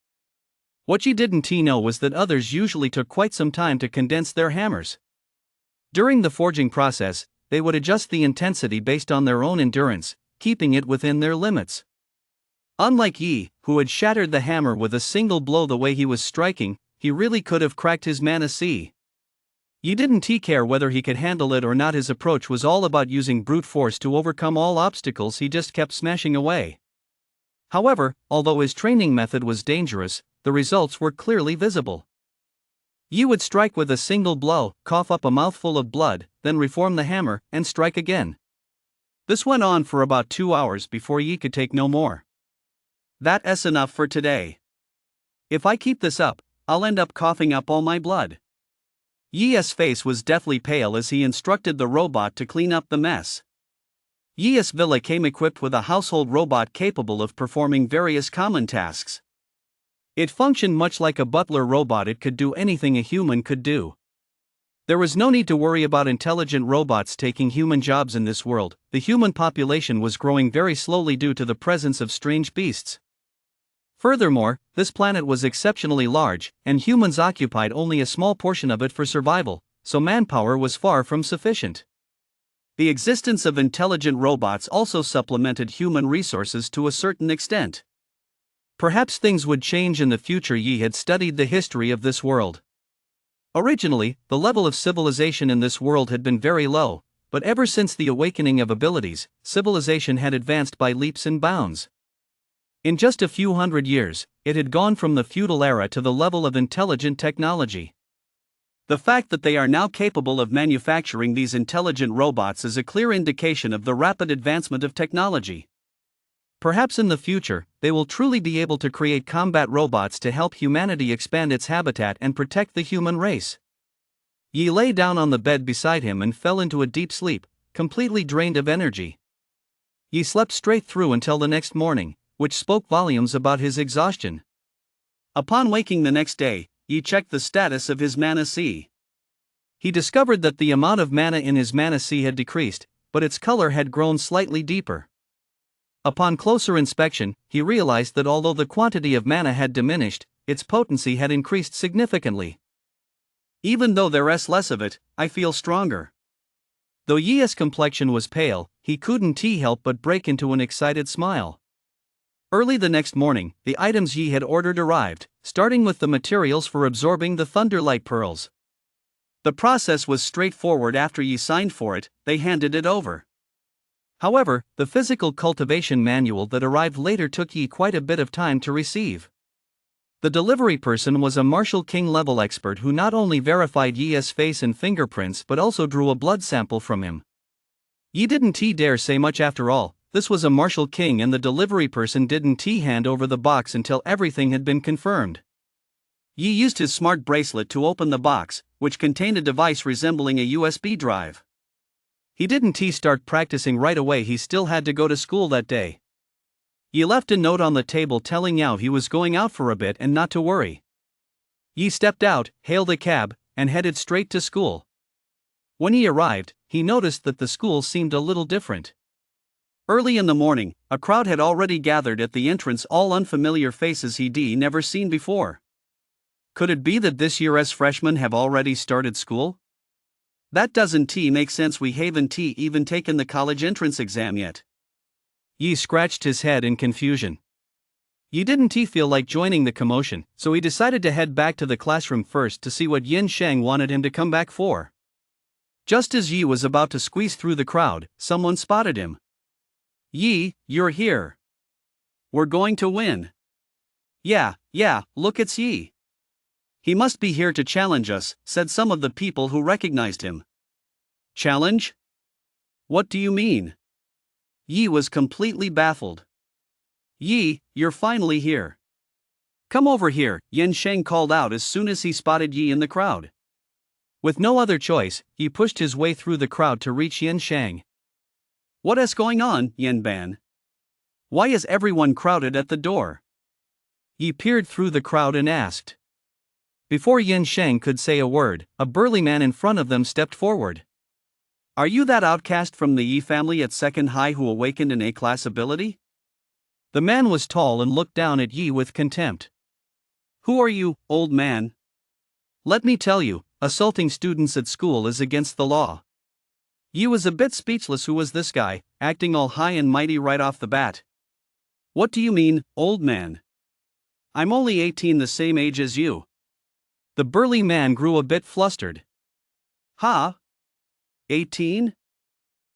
Speaker 1: What Yi didn't know was that others usually took quite some time to condense their hammers. During the forging process, they would adjust the intensity based on their own endurance, keeping it within their limits. Unlike Yi, who had shattered the hammer with a single blow the way he was striking, he really could have cracked his mana sea. Yi didn't care whether he could handle it or not. His approach was all about using brute force to overcome all obstacles. He just kept smashing away. However, although his training method was dangerous, the results were clearly visible. Yi would strike with a single blow, cough up a mouthful of blood, then reform the hammer, and strike again. This went on for about 2 hours before Yi could take no more.
Speaker 2: That's enough for today. If I keep this up, I'll end up coughing up all my blood. Yi's face was deathly pale as he instructed the robot to clean up the mess. Yi's villa came equipped with a household robot capable of performing various common tasks.
Speaker 1: It functioned much like a butler robot. It could do anything a human could do. There was no need to worry about intelligent robots taking human jobs in this world. The human population was growing very slowly due to the presence of strange beasts. Furthermore, this planet was exceptionally large, and humans occupied only a small portion of it for survival, so manpower was far from sufficient.
Speaker 2: The existence of intelligent robots also supplemented human resources to a certain extent.
Speaker 1: Perhaps things would change in the future. Yi had studied the history of this world. Originally, the level of civilization in this world had been very low, but ever since the awakening of abilities, civilization had advanced by leaps and bounds. In just a few hundred years, it had gone from the feudal era to the level of intelligent technology.
Speaker 2: The fact that they are now capable of manufacturing these intelligent robots is a clear indication of the rapid advancement of technology.
Speaker 1: Perhaps in the future, they will truly be able to create combat robots to help humanity expand its habitat and protect the human race. Yi lay down on the bed beside him and fell into a deep sleep, completely drained of energy. Yi slept straight through until the next morning, which spoke volumes about his exhaustion.
Speaker 2: Upon waking the next day, Yi checked the status of his mana sea.
Speaker 1: He discovered that the amount of mana in his mana sea had decreased, but its color had grown slightly deeper. Upon closer inspection, he realized that although the quantity of mana had diminished, its potency had increased significantly.
Speaker 2: Even though there's less of it, I feel stronger.
Speaker 1: Though Yi's complexion was pale, he couldn't help but break into an excited smile. Early the next morning, the items Yi had ordered arrived, starting with the materials for absorbing the Thunderlight Pearls.
Speaker 2: The process was straightforward. After Yi signed for it, they handed it over.
Speaker 1: However, the physical cultivation manual that arrived later took Yi quite a bit of time to receive. The delivery person was a Martial King level expert who not only verified Yi's face and fingerprints but also drew a blood sample from him. Yi didn't dare say much after all. This was a Martial King and the delivery person didn't hand over the box until everything had been confirmed.
Speaker 2: Yi used his smart bracelet to open the box, which contained a device resembling a USB drive.
Speaker 1: He didn't start practicing right away. He still had to go to school that day. Yi left a note on the table telling Yao he was going out for a bit and not to worry. Yi stepped out, hailed a cab, and headed straight to school. When he arrived, he noticed that the school seemed a little different.
Speaker 2: Early in the morning, a crowd had already gathered at the entrance, all unfamiliar faces he'd never seen before. Could it be that this year's freshmen have already started school? That doesn't make sense. We haven't even taken the college entrance exam yet.
Speaker 1: Yi scratched his head in confusion. Yi didn't feel like joining the commotion, so he decided to head back to the classroom first to see what Yin Sheng wanted him to come back for. Just as Yi was about to squeeze through the crowd, someone spotted him.
Speaker 2: Yi, you're here. We're going to win. Yeah, look, it's Yi. He must be here to challenge us, said some of the people who recognized him. Challenge? What do you mean? Yi was completely baffled. Yi, you're finally here. Come over here, Yen Sheng called out as soon as he spotted Yi in the crowd.
Speaker 1: With no other choice, he pushed his way through the crowd to reach Yen Sheng.
Speaker 2: What is going on, Yen Ban? Why is everyone crowded at the door?
Speaker 1: Yi peered through the crowd and asked. Before Yen Sheng could say a word, a burly man in front of them stepped forward.
Speaker 2: Are you that outcast from the Yi family at second high who awakened an A-class ability?
Speaker 1: The man was tall and looked down at Yi with contempt.
Speaker 2: Who are you, old man?
Speaker 1: Let me tell you, assaulting students at school is against the law.
Speaker 2: Yi was a bit speechless. Who was this guy, acting all high and mighty right off the bat? What do you mean, old man? I'm only 18, the same age as you.
Speaker 1: The burly man grew a bit flustered.
Speaker 2: Huh? 18?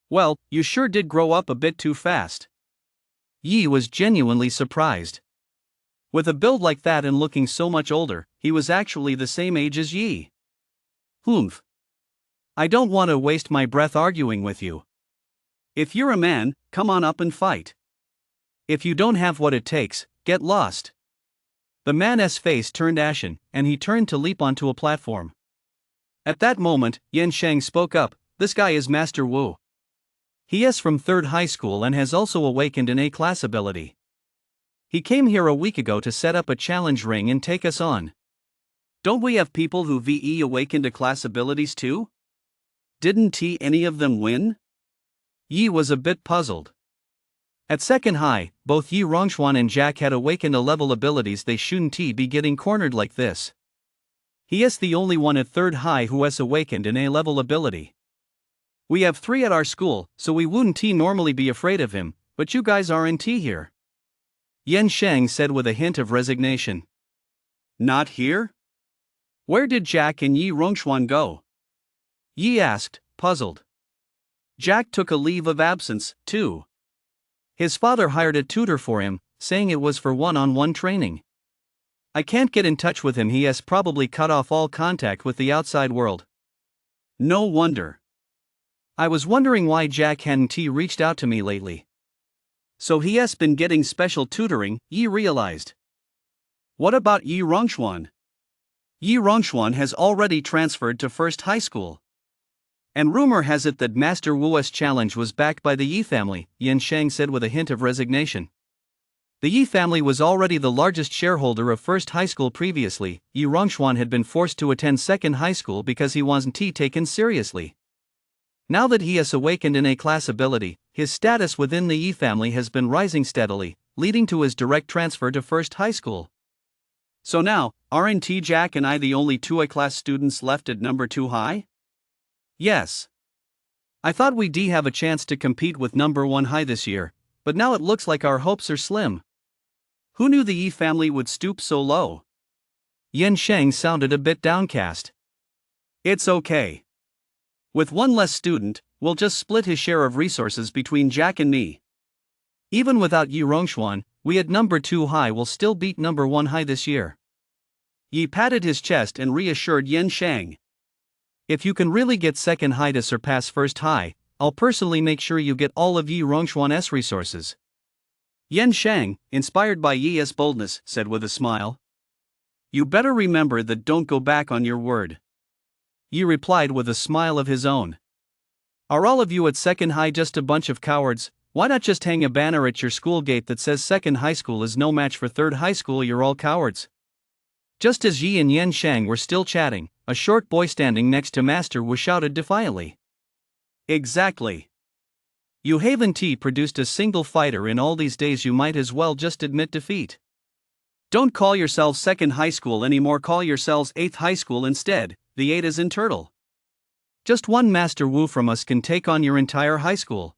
Speaker 2: Well, you sure did grow up a bit too fast.
Speaker 1: Yi was genuinely surprised.
Speaker 2: With a build like that and looking so much older, he was actually the same age as Yi.
Speaker 1: Humph. I don't want to waste my breath arguing with you.
Speaker 2: If you're a man, come on up and fight.
Speaker 1: If you don't have what it takes, get lost. The man's face turned ashen, and he turned to leap onto a platform. At that moment, Yen Sheng spoke up. This guy is Master Wu. He is from 3rd high school and has also awakened an A-class ability. He came here a week ago to set up a challenge ring and take us on.
Speaker 2: Don't we have people who VE awakened A-class abilities too? Didn't any of them win?
Speaker 1: Yi was a bit puzzled. At second high, both Yi Rongxuan and Jack had awakened A-level abilities. They shouldn't be getting cornered like this. He is the only one at 3rd high who has awakened an A-level ability. We have 3 at our school, so we wouldn't normally be afraid of him, but you guys aren't here. Yen Sheng said with a hint of resignation.
Speaker 2: Not here? Where did Jack and Yi Rongxuan go?
Speaker 1: Yi asked, puzzled.
Speaker 2: Jack took a leave of absence, too.
Speaker 1: His father hired a tutor for him, saying it was for one-on-one training. I can't get in touch with him. He has probably cut off all contact with the outside world.
Speaker 2: No wonder.
Speaker 1: I was wondering why Jack hadn't reached out to me lately.
Speaker 2: So he has been getting special tutoring, Yi realized. What about Yi Rongxuan? Yi Rongxuan has already transferred to first high school.
Speaker 1: And rumor has it that Master Wu's challenge was backed by the Yi family, Yan Sheng said with a hint of resignation. The Yi family was already the largest shareholder of first high school previously. Yi Rongxuan had been forced to attend second high school because he wasn't taken seriously. Now that he has awakened in A-class ability, his status within the Yi family has been rising steadily, leading to his direct transfer to first high school.
Speaker 2: So now, aren't Jack and I the only two A-class students left at number 2 high?
Speaker 1: Yes. I thought we'd have a chance to compete with number 1 high this year, but now it looks like our hopes are slim.
Speaker 2: Who knew the Yi family would stoop so low?
Speaker 1: Yan Sheng sounded a bit downcast.
Speaker 2: It's okay. With one less student, we'll just split his share of resources between Jack and me.
Speaker 1: Even without Yi Rongxuan, we at number 2 high will still beat number 1 high this year.
Speaker 2: Yi patted his chest and reassured Yan Sheng.
Speaker 1: If you can really get second high to surpass first high, I'll personally make sure you get all of Yi Rongxuan's resources.
Speaker 2: Yan Sheng, inspired by Yi's boldness, said with a smile. You better remember that. Don't go back on your word.
Speaker 1: Yi replied with a smile of his own. Are all of you at second high just a bunch of cowards? Why not just hang a banner at your school gate that says second high school is no match for third high school? You're all cowards. Just as Yi and Yan Sheng were still chatting, a short boy standing next to Master Wu shouted defiantly.
Speaker 2: Exactly.
Speaker 1: You haven't produced a single fighter in all these days. You might as well just admit defeat.
Speaker 2: Don't call yourselves second high school anymore. Call yourselves 8th high school instead. The 8 is in turtle.
Speaker 1: Just one Master Wu from us can take on your entire high school.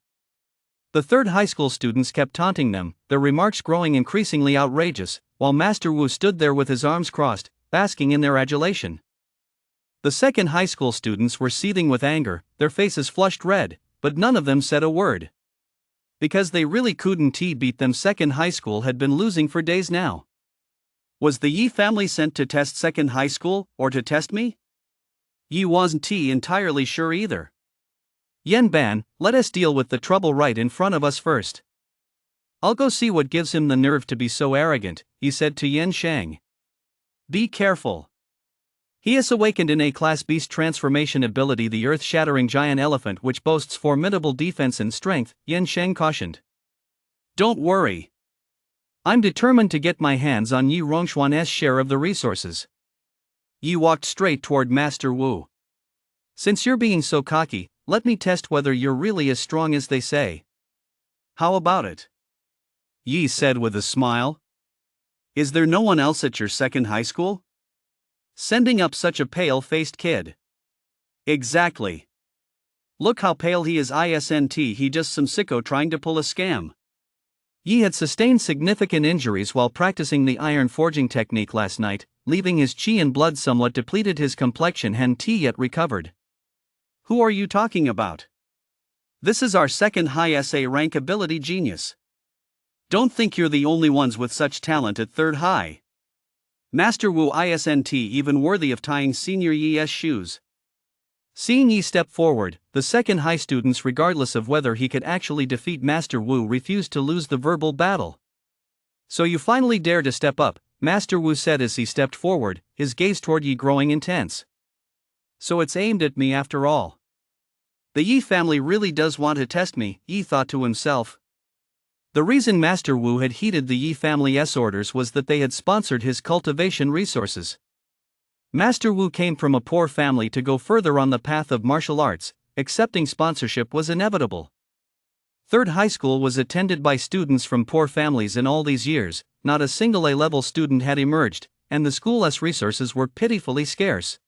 Speaker 1: The third high school students kept taunting them, their remarks growing increasingly outrageous, while Master Wu stood there with his arms crossed, basking in their adulation. The second high school students were seething with anger, their faces flushed red, but none of them said a word. Because they really couldn't beat them. Second high school had been losing for days now.
Speaker 2: Was the Yi family sent to test second high school, or to test me? Yi wasn't entirely sure either.
Speaker 1: Yan Ban, let us deal with the trouble right in front of us first. I'll go see what gives him the nerve to be so arrogant, he said to Yan Sheng.
Speaker 2: Be careful.
Speaker 1: He has awakened in A-class beast transformation ability, the earth-shattering giant elephant which boasts formidable defense and strength, Yan Sheng cautioned.
Speaker 2: Don't worry.
Speaker 1: I'm determined to get my hands on Yi Rongxuan's share of the resources.
Speaker 2: Yi walked straight toward Master Wu.
Speaker 1: Since you're being so cocky, let me test whether you're really as strong as they say.
Speaker 2: How about it?
Speaker 1: Yi said with a smile.
Speaker 2: Is there no one else at your second high school? Sending up such a pale-faced kid. Exactly. Look how pale he is. Isn't he just some sicko trying to pull a scam?
Speaker 1: Yi had sustained significant injuries while practicing the iron forging technique last night, leaving his chi and blood somewhat depleted. His complexion hadn't yet recovered.
Speaker 2: Who are you talking about? This is our second high SA rank ability genius. Don't think you're the only ones with such talent at third high. Master Wu isn't even worthy of tying Senior Yi's shoes.
Speaker 1: Seeing Yi step forward, the second high students, regardless of whether he could actually defeat Master Wu, refused to lose the verbal battle. So you finally dare to step up, Master Wu said as he stepped forward, his gaze toward Yi growing intense. So it's aimed at me after all. The Yi family really does want to test me, Yi thought to himself. The reason Master Wu had heeded the Yi family's orders was that they had sponsored his cultivation resources. Master Wu came from a poor family to go further on the path of martial arts. Accepting sponsorship was inevitable. Third high school was attended by students from poor families. In all these years, not a single A-level student had emerged, and the school's resources were pitifully scarce.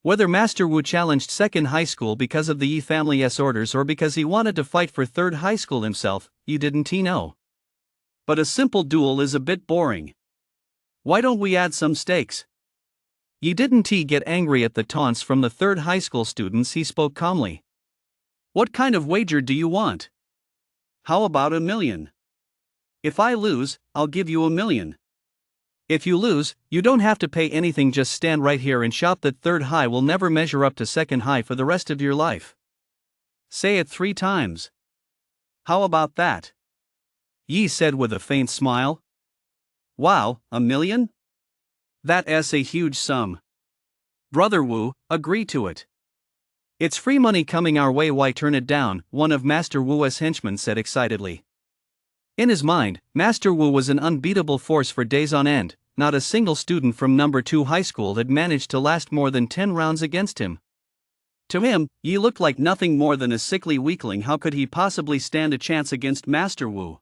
Speaker 1: Whether Master Wu challenged second high school because of the Yi family's orders or because he wanted to fight for third high school himself, Yi didn't know.
Speaker 2: But a simple duel is a bit boring. Why don't we add some stakes?
Speaker 1: Yi didn't get angry at the taunts from the third high school students. He spoke calmly.
Speaker 2: What kind of wager do you want? How about $1 million? If I lose, I'll give you $1 million.
Speaker 1: If you lose, you don't have to pay anything, just stand right here and shout that third high will never measure up to second high for the rest of your life. Say it 3 times. How about that? Yi said with a faint smile. Wow, $1 million? That's a huge sum. Brother Wu, agree to it. It's free money coming our way, why turn it down? One of Master Wu's henchmen said excitedly. In his mind, Master Wu was an unbeatable force for days on end. Not a single student from No. 2 high school had managed to last more than 10 rounds against him. To him, Yi looked like nothing more than a sickly weakling. How could he possibly stand a chance against Master Wu?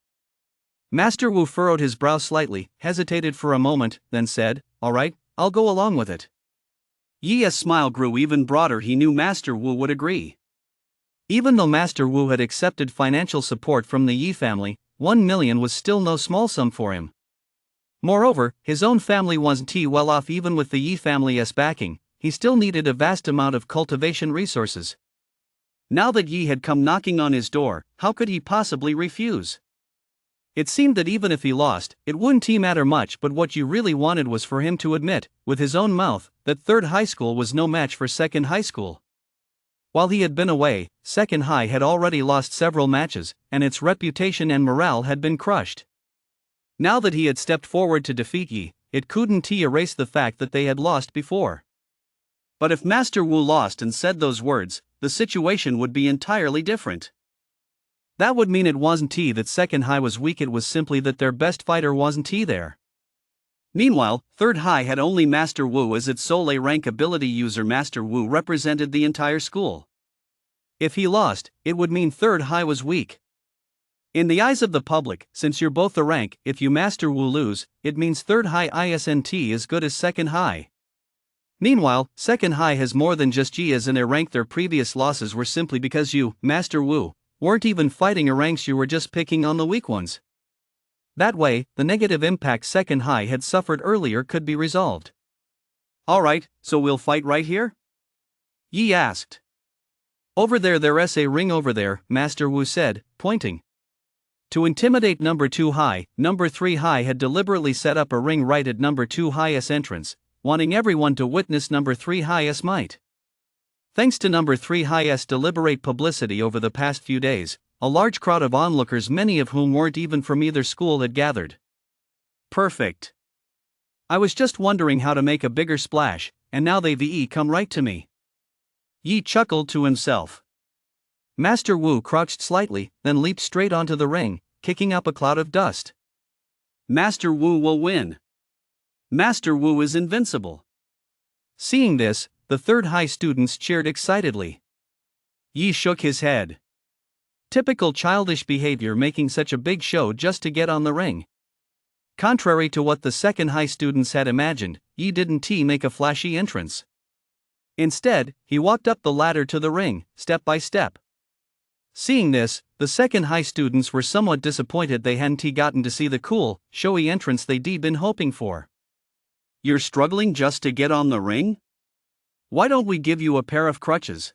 Speaker 1: Master Wu furrowed his brow slightly, hesitated for a moment, then said, "All right, I'll go along with it." Yi's smile grew even broader. He knew Master Wu would agree. Even though Master Wu had accepted financial support from the Yi family, 1 million was still no small sum for him. Moreover, his own family wasn't well off. Even with the Yi family's backing, he still needed a vast amount of cultivation resources. Now that Yi had come knocking on his door, how could he possibly refuse? It seemed that even if he lost, it wouldn't matter much, but what Yi really wanted was for him to admit, with his own mouth, that third high school was no match for second high school. While he had been away, second high had already lost several matches, and its reputation and morale had been crushed. Now that he had stepped forward to defeat Yi, it couldn't erase the fact that they had lost before. But if Master Wu lost and said those words, the situation would be entirely different. That would mean it wasn't that second high was weak, it was simply that their best fighter wasn't there. Meanwhile, third high had only Master Wu as its sole A-rank ability user. Master Wu represented the entire school. If he lost, it would mean third high was weak. In the eyes of the public, since you're both the rank, if you Master Wu lose, it means third high isn't as good as second high. Meanwhile, second high has more than just Yi as in a rank. Their previous losses were simply because you, Master Wu, weren't even fighting a ranks, you were just picking on the weak ones. That way, the negative impact second high had suffered earlier could be resolved. Alright, so we'll fight right here? Yi asked. Over there's a ring over there, Master Wu said, pointing. To intimidate No. 2 high, No. 3 high had deliberately set up a ring right at No. 2 high's entrance, wanting everyone to witness No. 3 high's might. Thanks to No. 3 high's deliberate publicity over the past few days, a large crowd of onlookers, many of whom weren't even from either school, had gathered. Perfect. I was just wondering how to make a bigger splash, and now they've come right to me. Yi chuckled to himself. Master Wu crouched slightly, then leaped straight onto the ring, kicking up a cloud of dust. Master Wu will win. Master Wu is invincible. Seeing this, the third high students cheered excitedly. Yi shook his head. Typical childish behavior, making such a big show just to get on the ring. Contrary to what the second high students had imagined, Yi didn't make a flashy entrance. Instead, he walked up the ladder to the ring, step by step. Seeing this, the second high students were somewhat disappointed they hadn't gotten to see the cool, showy entrance they'd been hoping for. You're struggling just to get on the ring? Why don't we give you a pair of crutches?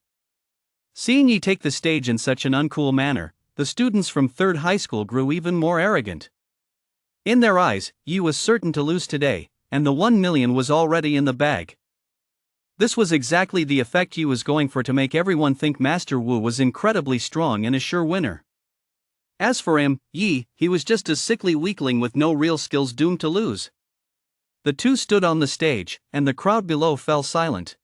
Speaker 1: Seeing Yi take the stage in such an uncool manner, the students from third high school grew even more arrogant. In their eyes, Yi was certain to lose today, and the 1 million was already in the bag. This was exactly the effect Yi was going for, to make everyone think Master Wu was incredibly strong and a sure winner. As for him, Yi, he was just a sickly weakling with no real skills, doomed to lose. The two stood on the stage, and the crowd below fell silent.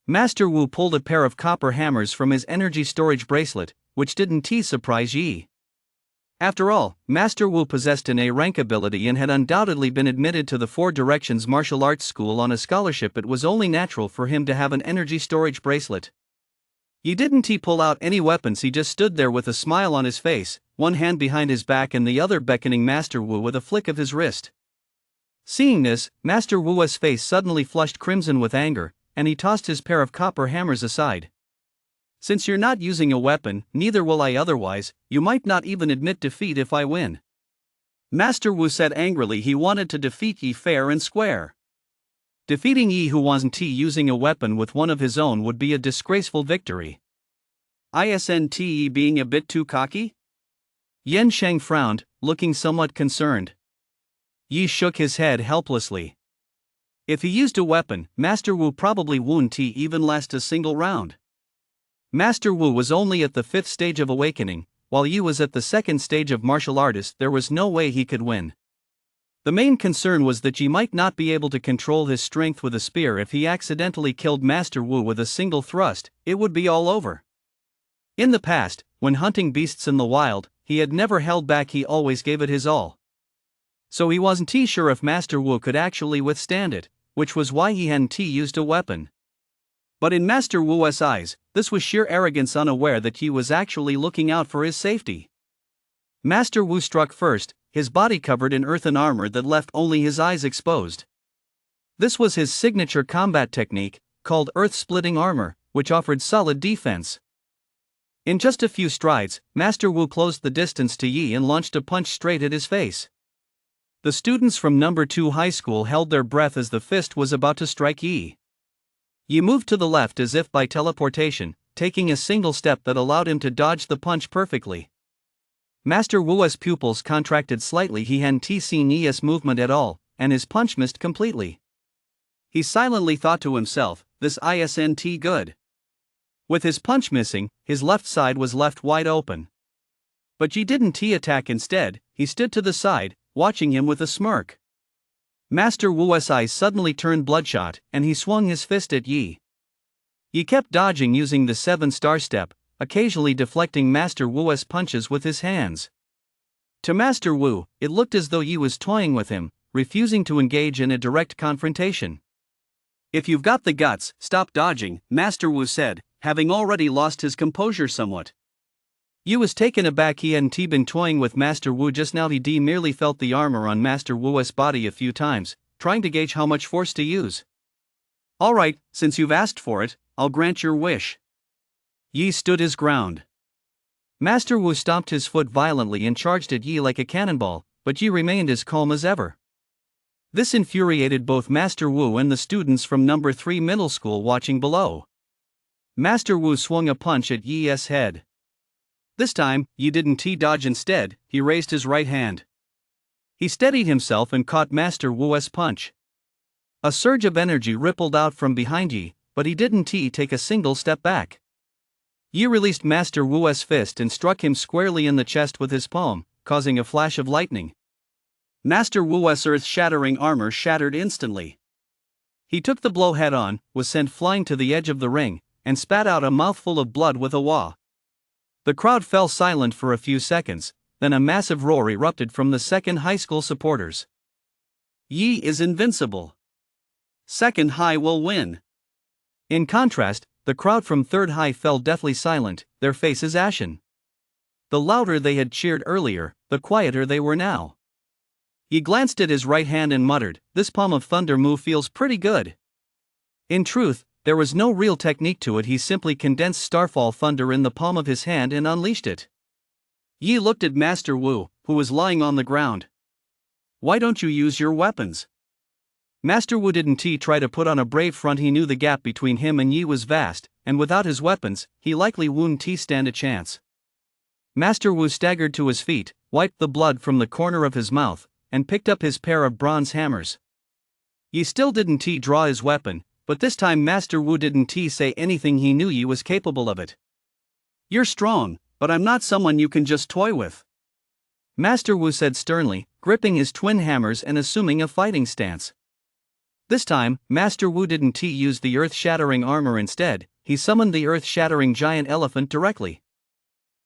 Speaker 1: Master Wu pulled a pair of copper hammers from his energy storage bracelet, which didn't surprise Yi. After all, Master Wu possessed an A-rank ability and had undoubtedly been admitted to the Four Directions martial arts school on a scholarship. It was only natural for him to have an energy storage bracelet. Yi didn't pull out any weapons, he just stood there with a smile on his face, one hand behind his back and the other beckoning Master Wu with a flick of his wrist. Seeing this, Master Wu's face suddenly flushed crimson with anger, and he tossed his pair of copper hammers aside. Since you're not using a weapon, neither will I otherwise, you might not even admit defeat if I win. Master Wu said angrily. He wanted to defeat Yi fair and square. Defeating Yi, who wasn't using a weapon with one of his own, would be a disgraceful victory. Isn't Yi being a bit too cocky? Yan Sheng frowned, looking somewhat concerned. Yi shook his head helplessly. If he used a weapon, Master Wu probably wouldn't even last a single round. Master Wu was only at the 5th stage of awakening, while Yi was at the 2nd stage of martial artist. There was no way he could win. The main concern was that Yi might not be able to control his strength with a spear. If he accidentally killed Master Wu with a single thrust, it would be all over. In the past, when hunting beasts in the wild, he had never held back. He always gave it his all. So he wasn't sure if Master Wu could actually withstand it, which was why he hadn't used a weapon. But in Master Wu's eyes, this was sheer arrogance, unaware that he was actually looking out for his safety. Master Wu struck first, his body covered in earthen armor that left only his eyes exposed. This was his signature combat technique, called earth-splitting armor, which offered solid defense. In just a few strides, Master Wu closed the distance to Yi and launched a punch straight at his face. The students from No. 2 high school held their breath as the fist was about to strike Yi. Yi moved to the left as if by teleportation, taking a single step that allowed him to dodge the punch perfectly. Master Wu's pupils contracted slightly. He hadn't seen Yi's movement at all, and his punch missed completely. He silently thought to himself, "This isn't good." With his punch missing, his left side was left wide open. But Yi didn't attack. Instead, he stood to the side, watching him with a smirk. Master Wu's eyes suddenly turned bloodshot, and he swung his fist at Yi. Yi kept dodging using the 7-star step, occasionally deflecting Master Wu's punches with his hands. To Master Wu, it looked as though Yi was toying with him, refusing to engage in a direct confrontation. "If you've got the guts, stop dodging," Master Wu said, having already lost his composure somewhat. Yi was taken aback. He hadn't been toying with Master Wu just now. He merely felt the armor on Master Wu's body a few times, trying to gauge how much force to use. "Alright, since you've asked for it, I'll grant your wish." Yi stood his ground. Master Wu stomped his foot violently and charged at Yi like a cannonball, but Yi remained as calm as ever. This infuriated both Master Wu and the students from No. 3 middle school watching below. Master Wu swung a punch at Yi's head. This time, Yi didn't dodge. Instead, he raised his right hand. He steadied himself and caught Master Wu's punch. A surge of energy rippled out from behind Yi, but he didn't take a single step back. Yi released Master Wu's fist and struck him squarely in the chest with his palm, causing a flash of lightning. Master Wu's earth-shattering armor shattered instantly. He took the blow head-on, was sent flying to the edge of the ring, and spat out a mouthful of blood with a wah. The crowd fell silent for a few seconds, then a massive roar erupted from the second high school supporters. "Yi is invincible. Second high will win." In contrast, the crowd from third high fell deathly silent, their faces ashen. The louder they had cheered earlier, the quieter they were now. He glanced at his right hand and muttered, "This palm of thunder move feels pretty good." In truth, there was no real technique to it. He simply condensed starfall thunder in the palm of his hand and unleashed it. Yi looked at Master Wu, who was lying on the ground. "Why don't you use your weapons?" Master Wu didn't try to put on a brave front. He knew the gap between him and Yi was vast, and without his weapons, he likely wouldn't stand a chance. Master Wu staggered to his feet, wiped the blood from the corner of his mouth, and picked up his pair of bronze hammers. Yi still didn't draw his weapon, but this time Master Wu didn't say anything. He knew Yi was capable of it. "You're strong, but I'm not someone you can just toy with," Master Wu said sternly, gripping his twin hammers and assuming a fighting stance. This time, Master Wu didn't use the earth-shattering armor. Instead, he summoned the earth-shattering giant elephant directly.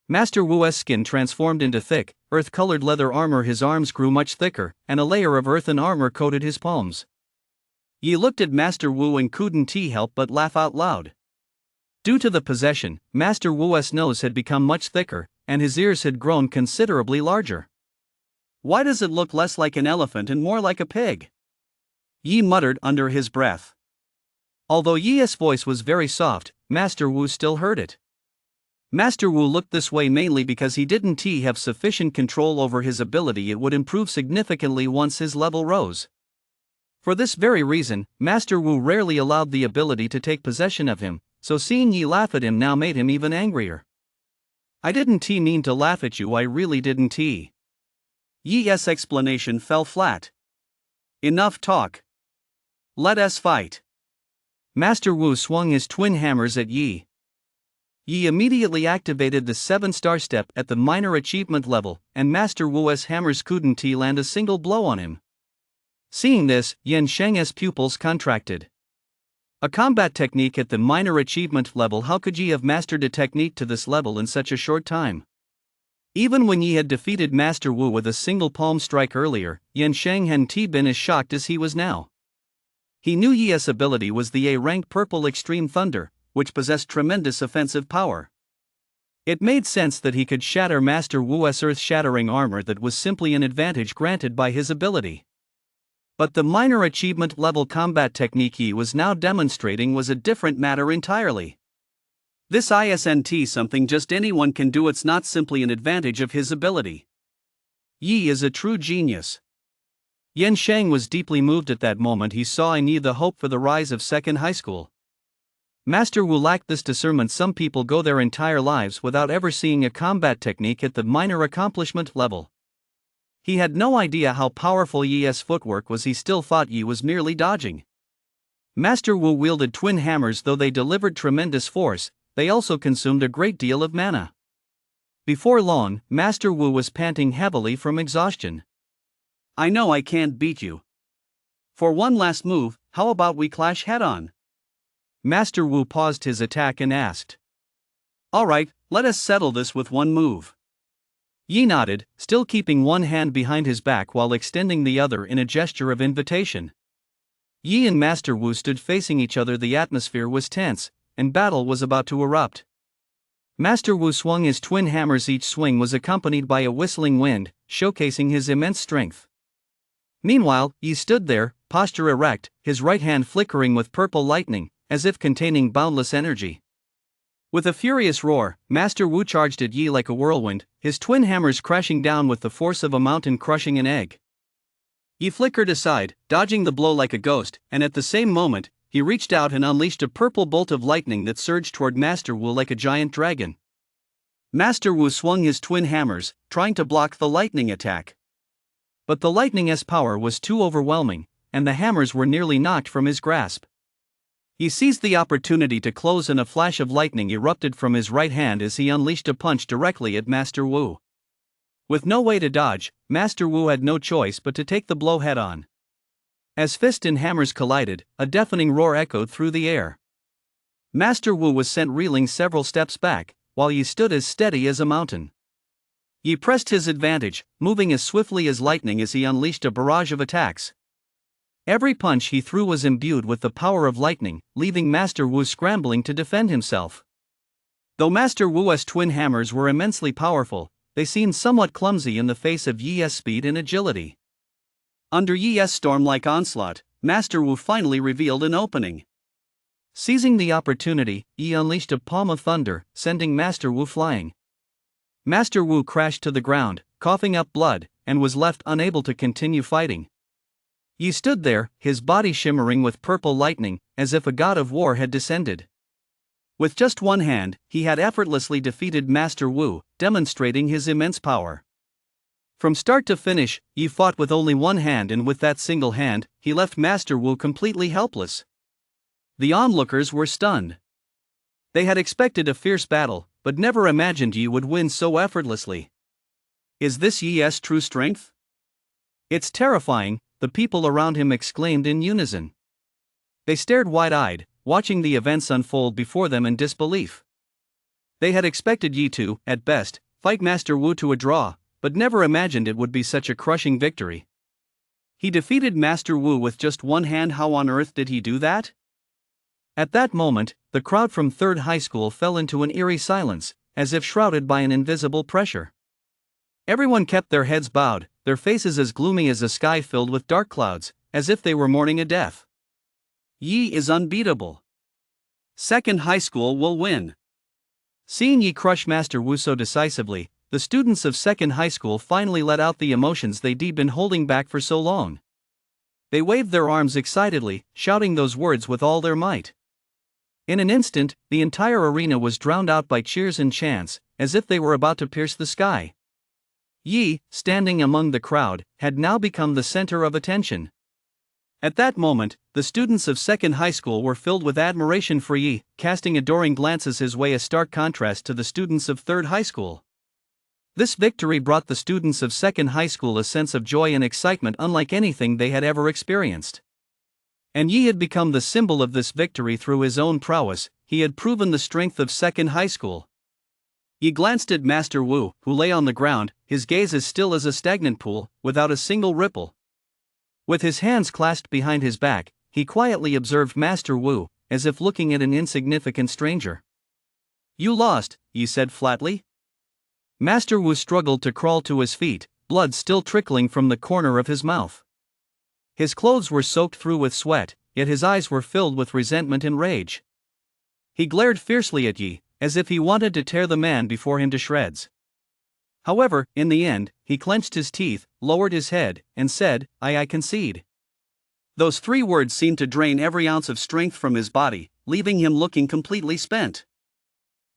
Speaker 1: Master Wu's skin transformed into thick, earth-colored leather armor. His arms grew much thicker, and a layer of earthen armor coated his palms. Yi looked at Master Wu and couldn't help but laugh out loud. Due to the possession, Master Wu's nose had become much thicker, and his ears had grown considerably larger. "Why does it look less like an elephant and more like a pig?" Yi muttered under his breath. Although Yi's voice was very soft, Master Wu still heard it. Master Wu looked this way mainly because he didn't have sufficient control over his ability. It would improve significantly once his level rose. For this very reason, Master Wu rarely allowed the ability to take possession of him, so seeing Yi laugh at him now made him even angrier. "I didn't mean to laugh at you, I really didn't." Yi's explanation fell flat.
Speaker 2: Enough talk. Let us fight.
Speaker 1: Master Wu swung his twin hammers at Yi. Yi immediately activated the 7-star step at the minor achievement level, and Master Wu's hammers couldn't land a single blow on him. Seeing this, Yan Sheng's pupils contracted. A combat technique at the minor achievement level. How could Yi have mastered a technique to this level in such a short time? Even when Yi had defeated Master Wu with a single palm strike earlier, Yan Sheng hadn't been as shocked as he was now. He knew Yi's ability was the A-rank Purple Extreme Thunder, which possessed tremendous offensive power. It made sense that he could shatter Master Wu's earth-shattering armor. That was simply an advantage granted by his ability. But the minor achievement level combat technique he was now demonstrating was a different matter entirely. This isn't something just anyone can do. It's not simply an advantage of his ability. Yi is a true genius. Yan Sheng was deeply moved at that moment. He saw in Yi the hope for the rise of second high school. Master Wu lacked this discernment. Some people go their entire lives without ever seeing a combat technique at the minor accomplishment level. He had no idea how powerful Yi's footwork was. He still thought Yi was merely dodging. Master Wu wielded twin hammers. Though they delivered tremendous force, they also consumed a great deal of mana. Before long, Master Wu was panting heavily from exhaustion.
Speaker 2: I know I can't beat you. For one last move, how about we clash head-on?
Speaker 1: Master Wu paused his attack and asked.
Speaker 2: Alright, let us settle this with one move.
Speaker 1: Yi nodded, still keeping one hand behind his back while extending the other in a gesture of invitation. Yi and Master Wu stood facing each other. The atmosphere was tense, and battle was about to erupt. Master Wu swung his twin hammers. Each swing was accompanied by a whistling wind, showcasing his immense strength. Meanwhile, Yi stood there, posture erect, his right hand flickering with purple lightning, as if containing boundless energy. With a furious roar, Master Wu charged at Yi like a whirlwind, his twin hammers crashing down with the force of a mountain crushing an egg. Yi flickered aside, dodging the blow like a ghost, and at the same moment, he reached out and unleashed a purple bolt of lightning that surged toward Master Wu like a giant dragon. Master Wu swung his twin hammers, trying to block the lightning attack. But the lightning's power was too overwhelming, and the hammers were nearly knocked from his grasp. He seized the opportunity to close, and a flash of lightning erupted from his right hand as he unleashed a punch directly at Master Wu. With no way to dodge, Master Wu had no choice but to take the blow head-on. As fist and hammers collided, a deafening roar echoed through the air. Master Wu was sent reeling several steps back, while Yi stood as steady as a mountain. Yi pressed his advantage, moving as swiftly as lightning as he unleashed a barrage of attacks. Every punch he threw was imbued with the power of lightning, leaving Master Wu scrambling to defend himself. Though Master Wu's twin hammers were immensely powerful, they seemed somewhat clumsy in the face of Yi's speed and agility. Under Yi's storm-like onslaught, Master Wu finally revealed an opening. Seizing the opportunity, Yi unleashed a palm of thunder, sending Master Wu flying. Master Wu crashed to the ground, coughing up blood, and was left unable to continue fighting. Yi stood there, his body shimmering with purple lightning, as if a god of war had descended. With just one hand, he had effortlessly defeated Master Wu, demonstrating his immense power. From start to finish, Yi fought with only one hand, and with that single hand, he left Master Wu completely helpless. The onlookers were stunned. They had expected a fierce battle, but never imagined Yi would win so effortlessly. Is this Yi's true strength? It's terrifying, the people around him exclaimed in unison. They stared wide-eyed, watching the events unfold before them in disbelief. They had expected Yi to, at best, fight Master Wu to a draw, but never imagined it would be such a crushing victory. He defeated Master Wu with just one hand. How on earth did he do that? At that moment, the crowd from Third High School fell into an eerie silence, as if shrouded by an invisible pressure. Everyone kept their heads bowed, their faces as gloomy as a sky filled with dark clouds, as if they were mourning a death. Yi is unbeatable. Second High School will win. Seeing Yi crush Master Wu so decisively, the students of Second High School finally let out the emotions they'd been holding back for so long. They waved their arms excitedly, shouting those words with all their might. In an instant, the entire arena was drowned out by cheers and chants, as if they were about to pierce the sky. Yi, standing among the crowd, had now become the center of attention. At that moment, the students of second high school were filled with admiration for Yi, casting adoring glances his way, a stark contrast to the students of third high school. This victory brought the students of second high school a sense of joy and excitement unlike anything they had ever experienced. And Yi had become the symbol of this victory through his own prowess. He had proven the strength of second high school. Yi glanced at Master Wu, who lay on the ground, his gaze as still as a stagnant pool, without a single ripple. With his hands clasped behind his back, he quietly observed Master Wu, as if looking at an insignificant stranger. "You lost," Yi said flatly. Master Wu struggled to crawl to his feet, blood still trickling from the corner of his mouth. His clothes were soaked through with sweat, yet his eyes were filled with resentment and rage. He glared fiercely at Yi, as if he wanted to tear the man before him to shreds. However, in the end, he clenched his teeth, lowered his head, and said, I concede." Those 3 words seemed to drain every ounce of strength from his body, leaving him looking completely spent.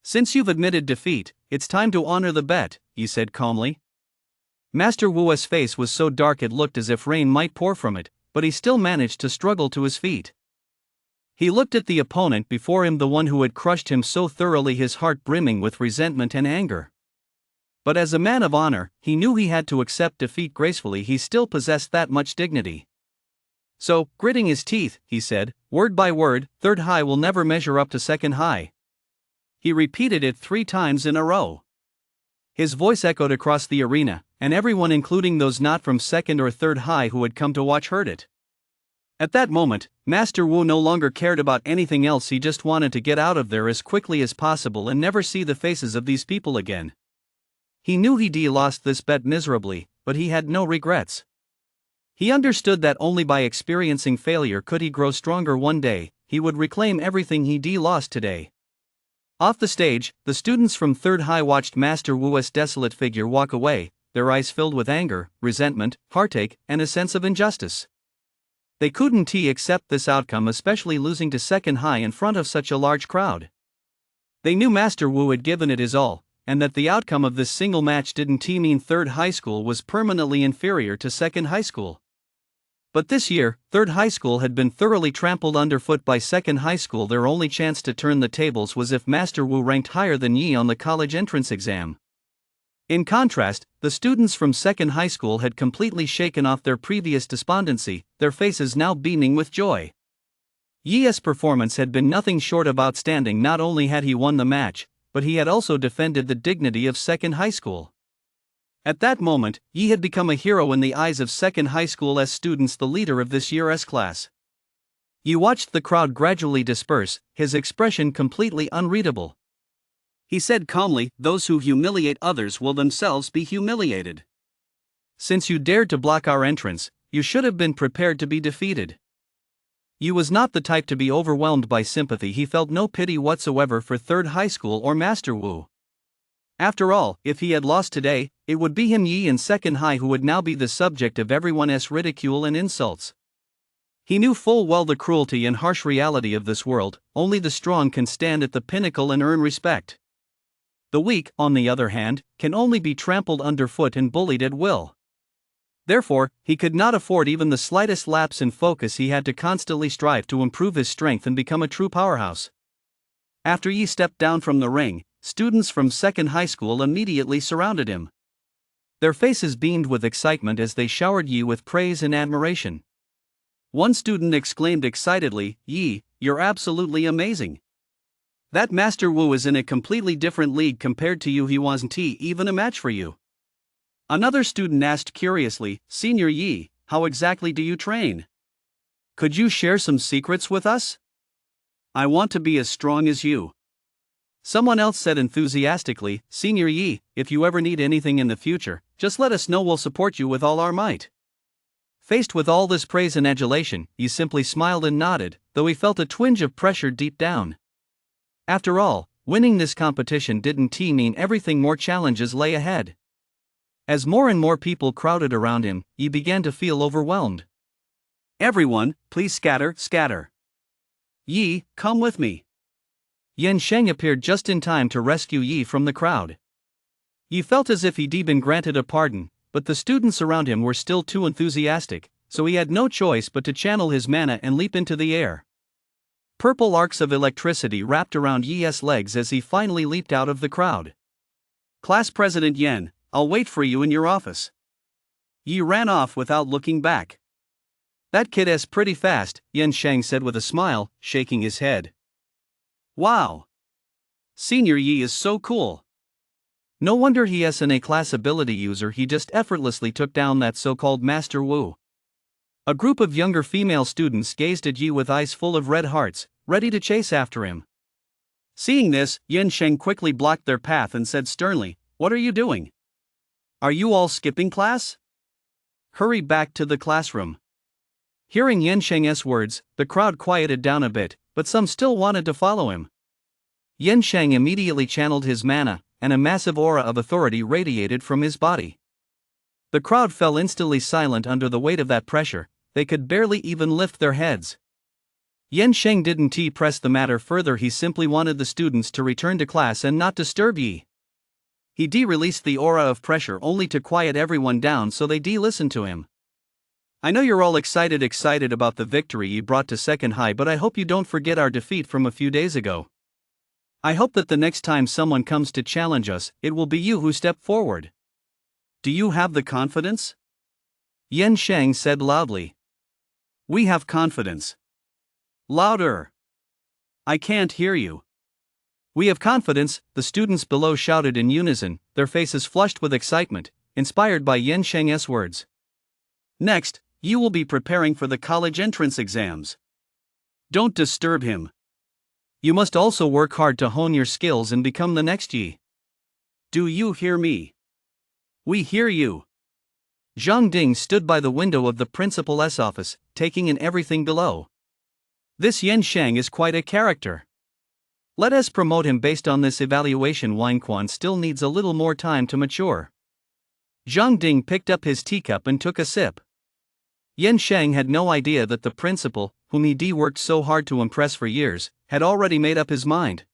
Speaker 1: "Since you've admitted defeat, it's time to honor the bet," Yi said calmly. Master Wu's face was so dark it looked as if rain might pour from it, but he still managed to struggle to his feet. He looked at the opponent before him, the one who had crushed him so thoroughly, his heart brimming with resentment and anger. But as a man of honor, he knew he had to accept defeat gracefully. He still possessed that much dignity. So, gritting his teeth, he said, word by word, third high will never measure up to second high. He repeated it 3 times in a row. His voice echoed across the arena, and everyone, including those not from second or third high who had come to watch, heard it. At that moment, Master Wu no longer cared about anything else. He just wanted to get out of there as quickly as possible and never see the faces of these people again. He knew he'd lost this bet miserably, but he had no regrets. He understood that only by experiencing failure could he grow stronger. One day, he would reclaim everything he'd lost today. Off the stage, the students from third high watched Master Wu's desolate figure walk away, their eyes filled with anger, resentment, heartache, and a sense of injustice. They couldn't accept this outcome, especially losing to second high in front of such a large crowd. They knew Master Wu had given it his all, and that the outcome of this single match didn't mean third high school was permanently inferior to second high school. But this year, third high school had been thoroughly trampled underfoot by second high school. Their only chance to turn the tables was if Master Wu ranked higher than Yi on the college entrance exam. In contrast, the students from second high school had completely shaken off their previous despondency, their faces now beaming with joy. Yi's performance had been nothing short of outstanding. Not only had he won the match, but he had also defended the dignity of second high school. At that moment, Yi had become a hero in the eyes of second high school students, the leader of this year's class. Yi watched the crowd gradually disperse, his expression completely unreadable. He said calmly, "Those who humiliate others will themselves be humiliated. Since you dared to block our entrance, you should have been prepared to be defeated." Yi was not the type to be overwhelmed by sympathy. He felt no pity whatsoever for third high school or Master Wu. After all, if he had lost today, it would be him, Yi, in second high who would now be the subject of everyone's ridicule and insults. He knew full well the cruelty and harsh reality of this world. Only the strong can stand at the pinnacle and earn respect. The weak, on the other hand, can only be trampled underfoot and bullied at will. Therefore, he could not afford even the slightest lapse in focus. He had to constantly strive to improve his strength and become a true powerhouse. After Yi stepped down from the ring, students from second high school immediately surrounded him. Their faces beamed with excitement as they showered Yi with praise and admiration. One student exclaimed excitedly, "Yi, you're absolutely amazing. That Master Wu is in a completely different league compared to you. He wasn't even a match for you." Another student asked curiously, "Senior Yi, how exactly do you train? Could you share some secrets with us? I want to be as strong as you." Someone else said enthusiastically, "Senior Yi, if you ever need anything in the future, just let us know. We'll support you with all our might." Faced with all this praise and adulation, Yi simply smiled and nodded, though he felt a twinge of pressure deep down. After all, winning this competition didn't mean everything. More challenges lay ahead. As more and more people crowded around him, Yi began to feel overwhelmed. "Everyone, please scatter, scatter. Yi, come with me." Yan Sheng appeared just in time to rescue Yi from the crowd. Yi felt as if he'd been granted a pardon, but the students around him were still too enthusiastic. so he had no choice but to channel his mana and leap into the air. Purple arcs of electricity wrapped around Yi's legs as he finally leaped out of the crowd. "Class President Yen, I'll wait for you in your office." Yi ran off without looking back. "That kid is pretty fast," Yen Sheng said with a smile, shaking his head. "Wow! Senior Yi is so cool. No wonder he is an A-class ability user, he just effortlessly took down that so-called Master Wu." A group of younger female students gazed at Yi with eyes full of red hearts, ready to chase after him. Seeing this, Yen Sheng quickly blocked their path and said sternly, "What are you doing? Are you all skipping class? Hurry back to the classroom." Hearing Yen Sheng's words, the crowd quieted down a bit, but some still wanted to follow him. Yen Sheng immediately channeled his mana, and a massive aura of authority radiated from his body. The crowd fell instantly silent under the weight of that pressure. They could barely even lift their heads. Yen Sheng didn't press the matter further, he simply wanted the students to return to class and not disturb Yi. He released the aura of pressure only to quiet everyone down so they listened to him. "I know you're all excited about the victory Yi brought to second high, but I hope you don't forget our defeat from a few days ago. I hope that the next time someone comes to challenge us, it will be you who step forward. Do you have the confidence?" Yen Sheng said loudly. "We have confidence." "Louder! I can't hear you." "We have confidence," the students below shouted in unison, their faces flushed with excitement, inspired by Yen Sheng's words. "Next, you will be preparing for the college entrance exams. Don't disturb him. You must also work hard to hone your skills and become the next Yi. Do you hear me?" "We hear you." Zhang Ding stood by the window of the principal's office, taking in everything below. "This Yen Sheng is quite a character. Let us promote him based on this evaluation. Wang Quan still needs a little more time to mature." Zhang Ding picked up his teacup and took a sip. Yen Sheng had no idea that the principal, whom he worked so hard to impress for years, had already made up his mind.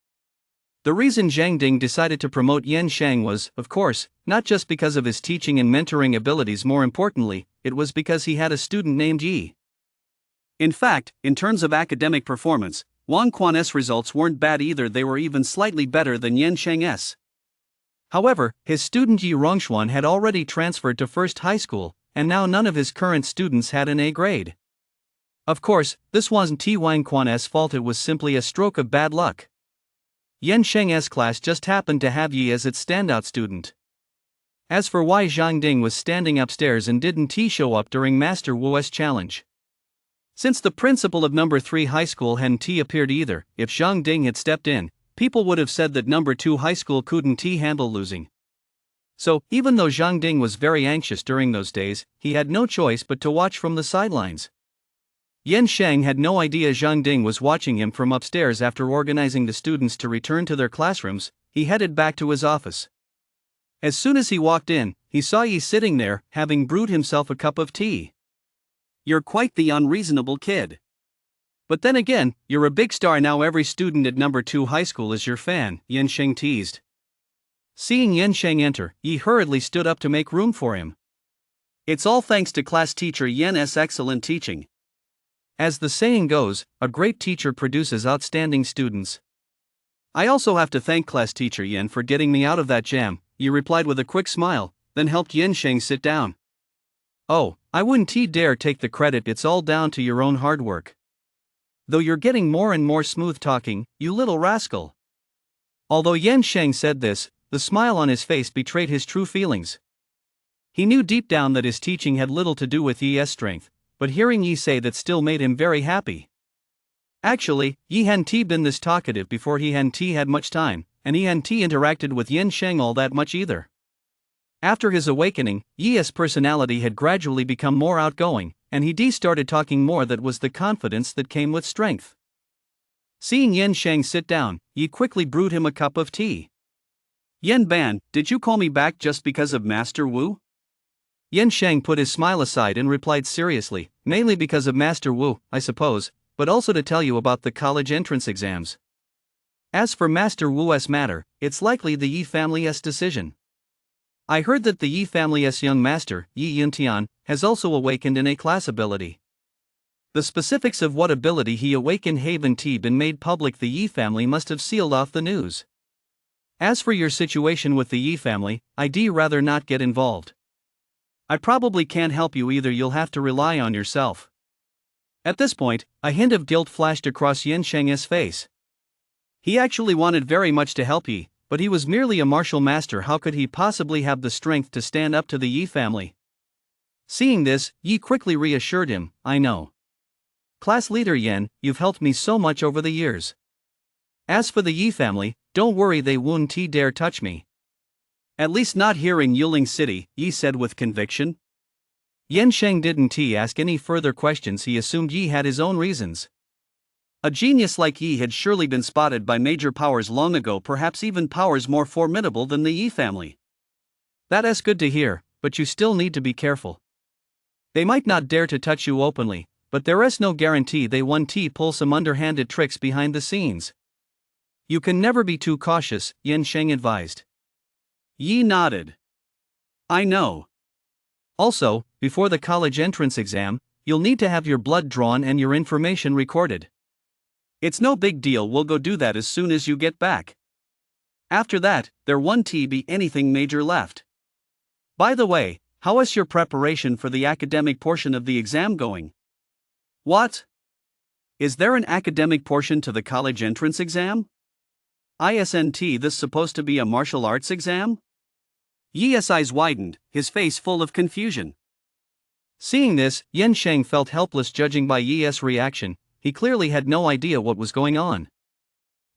Speaker 1: The reason Zhang Ding decided to promote Yen Sheng was, of course, not just because of his teaching and mentoring abilities. More importantly, it was because he had a student named Yi. In fact, in terms of academic performance, Wang Quan's results weren't bad either, they were even slightly better than Yen Sheng's. However, his student Yi Rongxuan had already transferred to first high school, and now none of his current students had an A grade. Of course, this wasn't Wang Quan's fault, it was simply a stroke of bad luck. Yen Sheng's class just happened to have Yi as its standout student. As for why Zhang Ding was standing upstairs and didn't show up during Master Wu's challenge. Since the principal of number 3 high school hadn't appeared either, if Zhang Ding had stepped in, people would have said that number 2 high school couldn't handle losing. So, even though Zhang Ding was very anxious during those days, he had no choice but to watch from the sidelines. Yen Sheng had no idea Zhang Ding was watching him from upstairs. After organizing the students to return to their classrooms, he headed back to his office. As soon as he walked in, he saw Yi sitting there, having brewed himself a cup of tea. "You're quite the unreasonable kid. But then again, you're a big star now, every student at number 2 high school is your fan," Yen Sheng teased. Seeing Yen Sheng enter, Yi hurriedly stood up to make room for him. "It's all thanks to class teacher Yen's excellent teaching. As the saying goes, a great teacher produces outstanding students. I also have to thank class teacher Yen for getting me out of that jam," Yi replied with a quick smile, then helped Yen Sheng sit down. "Oh, I wouldn't dare take the credit, it's all down to your own hard work. Though you're getting more and more smooth talking, you little rascal." Although Yen Sheng said this, the smile on his face betrayed his true feelings. He knew deep down that his teaching had little to do with Yi's strength, but hearing Yi say that still made him very happy. Actually, Yi hadn't been this talkative before, he hadn't had much time, and he hadn't interacted with Yen Sheng all that much either. After his awakening, Yi's personality had gradually become more outgoing, and he started talking more. That was the confidence that came with strength. Seeing Yen Sheng sit down, Yi quickly brewed him a cup of tea. "Yen Ban, did you call me back just because of Master Wu?" Yen Sheng put his smile aside and replied seriously, "Mainly because of Master Wu, I suppose, but also to tell you about the college entrance exams. As for Master Wu's matter, it's likely the Yi family's decision. I heard that the Yi family's young master, Yi Yuntian, has also awakened in a class ability. The specifics of what ability he awakened haven't been made public. The Yi family must have sealed off the news. As for your situation with the Yi family, I'd rather not get involved. I probably can't help you either, you'll have to rely on yourself. At this point, a hint of guilt flashed across Yan Sheng's face. He actually wanted very much to help Yi, but he was merely a martial master. How could he possibly have the strength to stand up to the Yi family? Seeing this, Yi quickly reassured him, I know. Class leader Yan, you've helped me so much over the years. As for the Yi family, don't worry, they won't dare touch me. At least not here in Yuling City, Yi said with conviction. Yan Sheng didn't ask any further questions. He assumed Yi had his own reasons. A genius like Yi had surely been spotted by major powers long ago, perhaps even powers more formidable than the Yi family. That's good to hear, but you still need to be careful. They might not dare to touch you openly, but there is no guarantee they won't pull some underhanded tricks behind the scenes. You can never be too cautious, Yan Sheng advised. Yi nodded. I know. Also, before the college entrance exam, you'll need to have your blood drawn and your information recorded. It's no big deal, we'll go do that as soon as you get back. After that, there won't be anything major left. By the way, how is your preparation for the academic portion of the exam going? What? Is there an academic portion to the college entrance exam? Isn't this supposed to be a martial arts exam? Yi's eyes widened, his face full of confusion. Seeing this, Yan Sheng felt helpless. Judging by Yi's reaction, he clearly had no idea what was going on.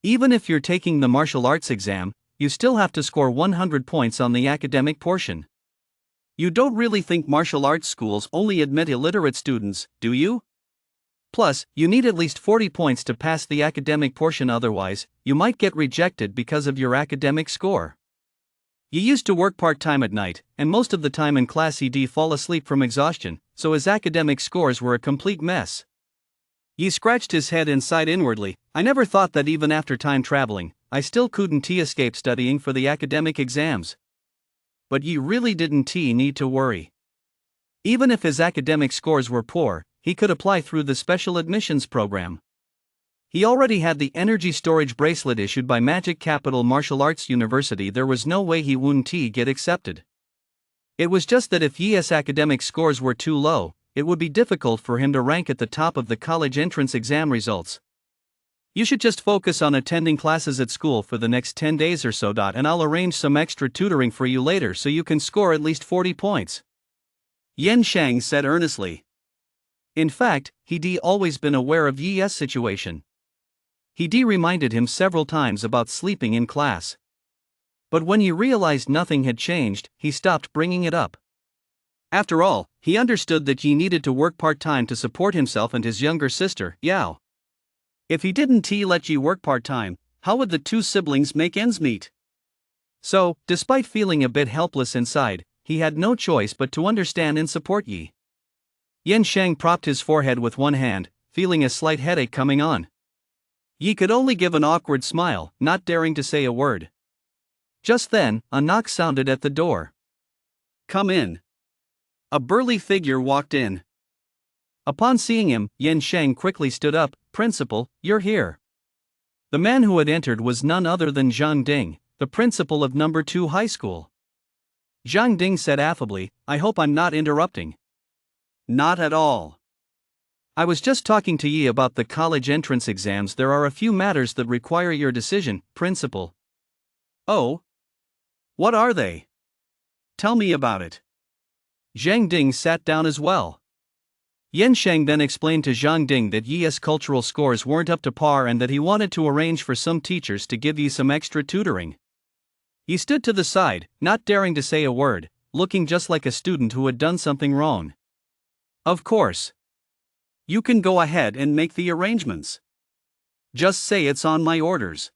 Speaker 1: Even if you're taking the martial arts exam, you still have to score 100 points on the academic portion. You don't really think martial arts schools only admit illiterate students, do you? Plus, you need at least 40 points to pass the academic portion, otherwise, you might get rejected because of your academic score. He used to work part-time at night, and most of the time in class he'd fall asleep from exhaustion, so his academic scores were a complete mess. He scratched his head and sighed inwardly. I never thought that even after time traveling, I still couldn't escape studying for the academic exams. But Yi really didn't need to worry. Even if his academic scores were poor, he could apply through the special admissions program. He already had the energy storage bracelet issued by Magic Capital Martial Arts University. There was no way he wouldn't get accepted. It was just that if Yi's academic scores were too low, it would be difficult for him to rank at the top of the college entrance exam results. You should just focus on attending classes at school for the next 10 days or so, and I'll arrange some extra tutoring for you later so you can score at least 40 points. Yan Sheng said earnestly. In fact, he'd always been aware of Yi's situation. He'd reminded him several times about sleeping in class. But when he realized nothing had changed, he stopped bringing it up. After all, he understood that Yi needed to work part-time to support himself and his younger sister, Yao. If he didn't let Yi work part-time, how would the two siblings make ends meet? So, despite feeling a bit helpless inside, he had no choice but to understand and support Yi. Yan Sheng propped his forehead with one hand, feeling a slight headache coming on. Yi could only give an awkward smile, not daring to say a word. Just then, a knock sounded at the door. Come in. A burly figure walked in. Upon seeing him, Yan Sheng quickly stood up. Principal, you're here. The man who had entered was none other than Zhang Ding, the principal of No. 2 High School. Zhang Ding said affably, I hope I'm not interrupting. Not at all. I was just talking to Yi about the college entrance exams. There are a few matters that require your decision, Principal. Oh? What are they? Tell me about it. Zhang Ding sat down as well. Yan Sheng then explained to Zhang Ding that Yi's cultural scores weren't up to par and that he wanted to arrange for some teachers to give Yi some extra tutoring. He stood to the side, not daring to say a word, looking just like a student who had done something wrong. Of course. You can go ahead and make the arrangements. Just say it's on my orders.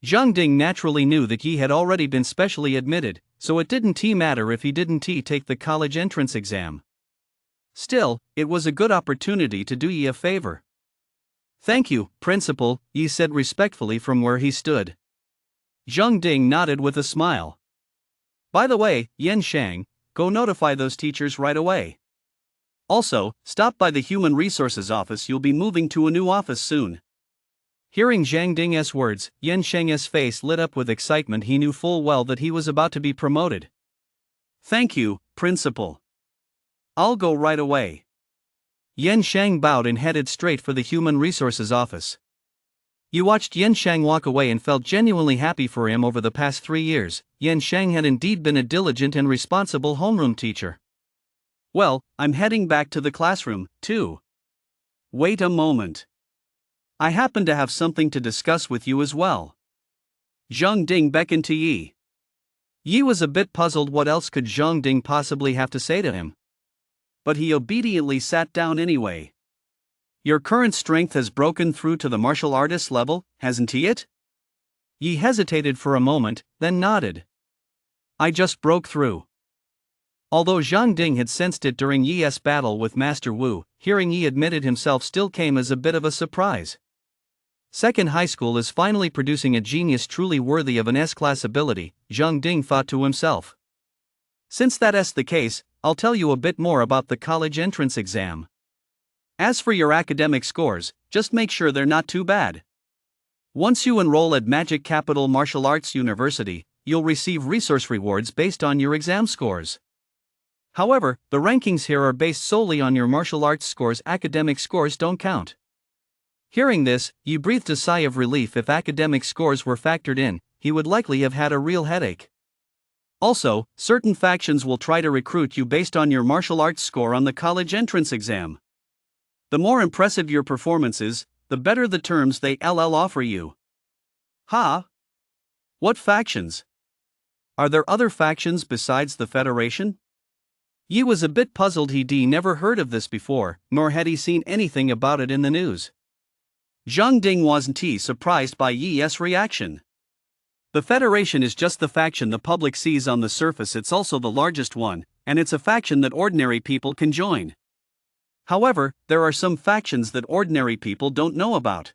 Speaker 1: Zhang Ding naturally knew that Yi had already been specially admitted, so it didn't matter if he didn't take the college entrance exam. Still, it was a good opportunity to do Yi a favor. Thank you, Principal, Yi said respectfully from where he stood. Zhang Ding nodded with a smile. By the way, Yan Sheng,
Speaker 2: go notify those teachers right away. Also, stop by the Human Resources office, you'll be moving to a new office soon.
Speaker 1: Hearing Zhang Ding's words, Yan Sheng's face lit up with excitement. He knew full well that he was about to be promoted.
Speaker 2: Thank you, Principal. I'll go right away.
Speaker 1: Yan Sheng bowed and headed straight for the Human Resources office. You watched Yan Sheng walk away and felt genuinely happy for him. Over the past 3 years, Yan Sheng had indeed been a diligent and responsible homeroom teacher.
Speaker 2: Well, I'm heading back to the classroom, too. Wait a moment. I happen to have something to discuss with you as well. Zhang Ding beckoned to Yi.
Speaker 1: Yi was a bit puzzled. What else could Zhang Ding possibly have to say to him?
Speaker 2: But he obediently sat down anyway. Your current strength has broken through to the martial artist level, hasn't it?
Speaker 1: Yi hesitated for a moment, then nodded.
Speaker 2: I just broke through.
Speaker 1: Although Zhang Ding had sensed it during Yi's battle with Master Wu, hearing Yi admit it himself still came as a bit of a surprise. Second high school is finally producing a genius truly worthy of an S-class ability, Zhang Ding thought to himself. Since that's the case, I'll tell you a bit more about the college entrance exam.
Speaker 2: As for your academic scores, just make sure they're not too bad. Once you enroll at Magic Capital Martial Arts University, you'll receive resource rewards based on your exam scores. However, the rankings here are based solely on your martial arts scores. Academic scores don't count.
Speaker 1: Hearing this, Yi breathed a sigh of relief. If academic scores were factored in, he would likely have had a real headache.
Speaker 2: Also, certain factions will try to recruit you based on your martial arts score on the college entrance exam. The more impressive your performance is, the better the terms they'll offer you.
Speaker 1: Ha!
Speaker 2: What factions? Are there other factions besides the Federation?
Speaker 1: Yi was a bit puzzled. He'd never heard of this before, nor had he seen anything about it in the news.
Speaker 2: Zhang Ding wasn't surprised by Yi's reaction. The Federation is just the faction the public sees on the surface. It's also the largest one, and it's a faction that ordinary people can join. However, there are some factions that ordinary people don't know about.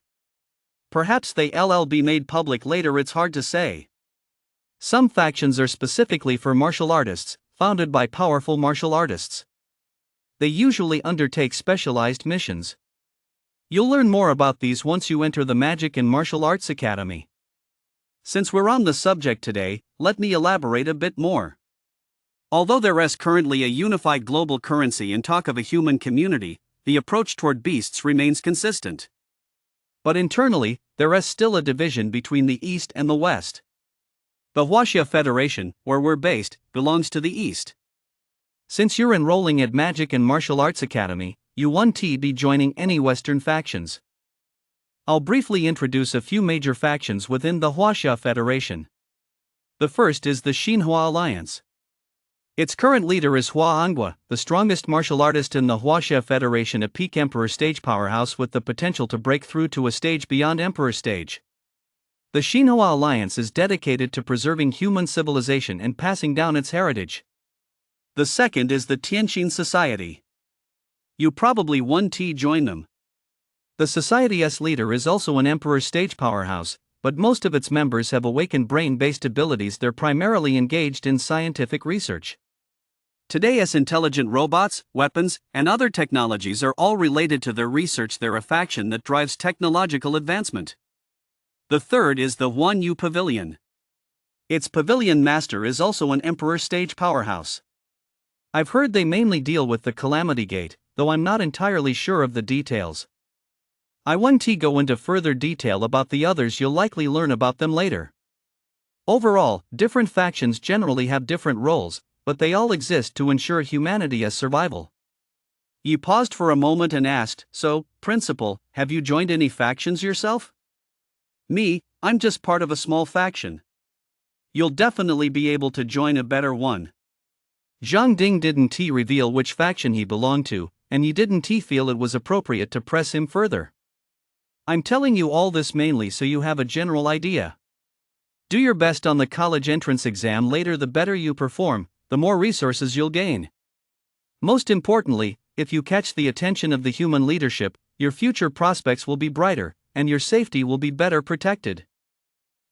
Speaker 2: Perhaps they'll be made public later, it's hard to say.
Speaker 1: Some factions are specifically for martial artists, founded by powerful martial artists. They usually undertake specialized missions. You'll learn more about these once you enter the Magic and Martial Arts Academy.
Speaker 2: Since we're on the subject today, let me elaborate a bit more. Although there is currently a unified global currency and talk of a human community, the approach toward beasts remains consistent.
Speaker 1: But internally, there is still a division between the East and the West.
Speaker 2: The Huaxia Federation, where we're based, belongs to the East.
Speaker 1: Since you're enrolling at Magic and Martial Arts Academy, you won't be joining any Western factions. I'll briefly introduce a few major factions within the Huaxia Federation. The first is the Xinhua Alliance. Its current leader is Hua Angua, the strongest martial artist in the Huaxia Federation, a peak Emperor stage powerhouse with the potential to break through to a stage beyond Emperor stage. The Xinhua Alliance is dedicated to preserving human civilization and passing down its heritage.
Speaker 2: The second is the Tianxin Society. You probably won't join them.
Speaker 1: The society's leader is also an Emperor stage powerhouse, but most of its members have awakened brain-based abilities. They're primarily engaged in scientific research.
Speaker 2: Today's intelligent robots, weapons, and other technologies are all related to their research. They're a faction that drives technological advancement. The third is the Huan Yu Pavilion. Its pavilion master is also an Emperor stage powerhouse.
Speaker 1: I've heard they mainly deal with the Calamity Gate, though I'm not entirely sure of the details. I won't go into further detail about the others. You'll likely learn about them later. Overall, different factions generally have different roles, but they all exist to ensure humanity's survival.
Speaker 2: You paused for a moment and asked, so, Principal, have you joined any factions yourself? Me, I'm just part of a small faction. You'll definitely be able to join a better one.
Speaker 1: Zhang Ding didn't reveal which faction he belonged to, and he didn't feel it was appropriate to press him further. I'm telling you all this mainly so you have a general idea. Do your best on the college entrance exam later. The better you perform, the more resources you'll gain. Most importantly, if you catch the attention of the human leadership, your future prospects will be brighter, and your safety will be better protected.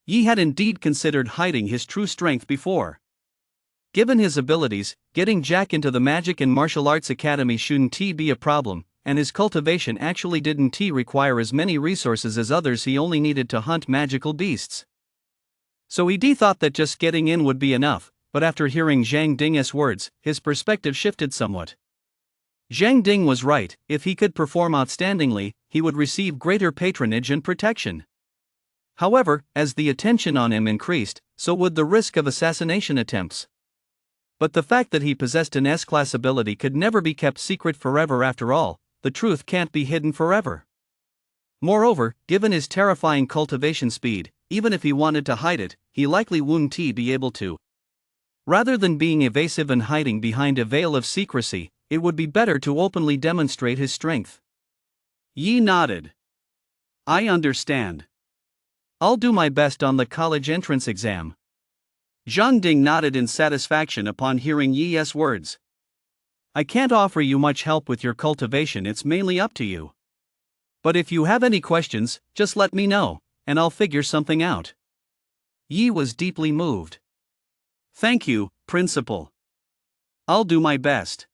Speaker 1: Yi had indeed considered hiding his true strength before. Given his abilities, getting Jack into the magic and martial arts academy shouldn't be a problem, and his cultivation actually didn't require as many resources as others. He only needed to hunt magical beasts. So he thought that just getting in would be enough, but after hearing Zhang Ding's words, his perspective shifted somewhat. Zhang Ding was right. If he could perform outstandingly, he would receive greater patronage and protection. However, as the attention on him increased, so would the risk of assassination attempts. But the fact that he possessed an S-class ability could never be kept secret forever. After all, the truth can't be hidden forever. Moreover, given his terrifying cultivation speed, even if he wanted to hide it, he likely wouldn't be able to. Rather than being evasive and hiding behind a veil of secrecy, it would be better to openly demonstrate his strength. Yi nodded. I understand. I'll do my best on the college entrance exam. Zhang Ding nodded in satisfaction upon hearing Yi's words. I can't offer you much help with your cultivation, it's mainly up to you. But if you have any questions, just let me know, and I'll figure something out. Yi was deeply moved. Thank you, Principal. I'll do my best.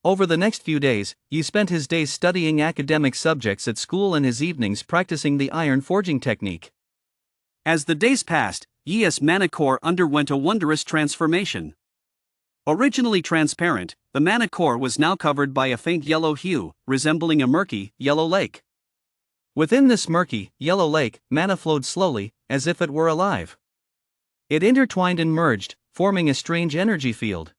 Speaker 1: Over the next few days, Yi spent his days studying academic subjects at school and his evenings practicing the iron forging technique. As the days passed, Yi's mana core underwent a wondrous transformation. Originally transparent, the mana core was now covered by a faint yellow hue, resembling a murky, yellow lake. Within this murky, yellow lake, mana flowed slowly, as if it were alive. It intertwined and merged, forming a strange energy field.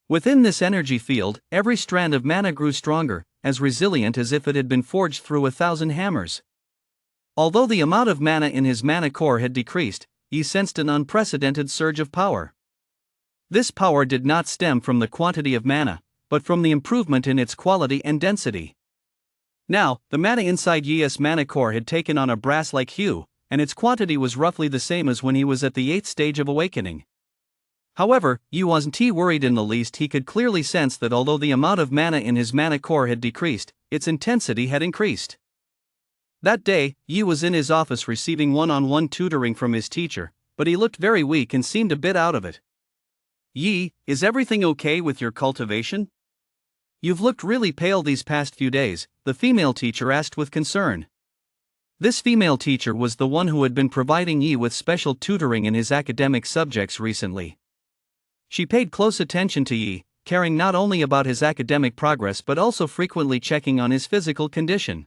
Speaker 1: Within this energy field, every strand of mana grew stronger, as resilient as if it had been forged through 1,000 hammers. Although the amount of mana in his mana core had decreased, he sensed an unprecedented surge of power. This power did not stem from the quantity of mana, but from the improvement in its quality and density. Now, the mana inside Yi's mana core had taken on a brass-like hue, and its quantity was roughly the same as when he was at the 8th stage of awakening. However, Yi wasn't worried in the least. He could clearly sense that although the amount of mana in his mana core had decreased, its intensity had increased. That day, Yi was in his office receiving one-on-one tutoring from his teacher, but he looked very weak and seemed a bit out of it. Yi, is everything okay with your cultivation? You've looked really pale these past few days, the female teacher asked with concern. This female teacher was the one who had been providing Yi with special tutoring in his academic subjects recently. She paid close attention to Yi, caring not only about his academic progress but also frequently checking on his physical condition.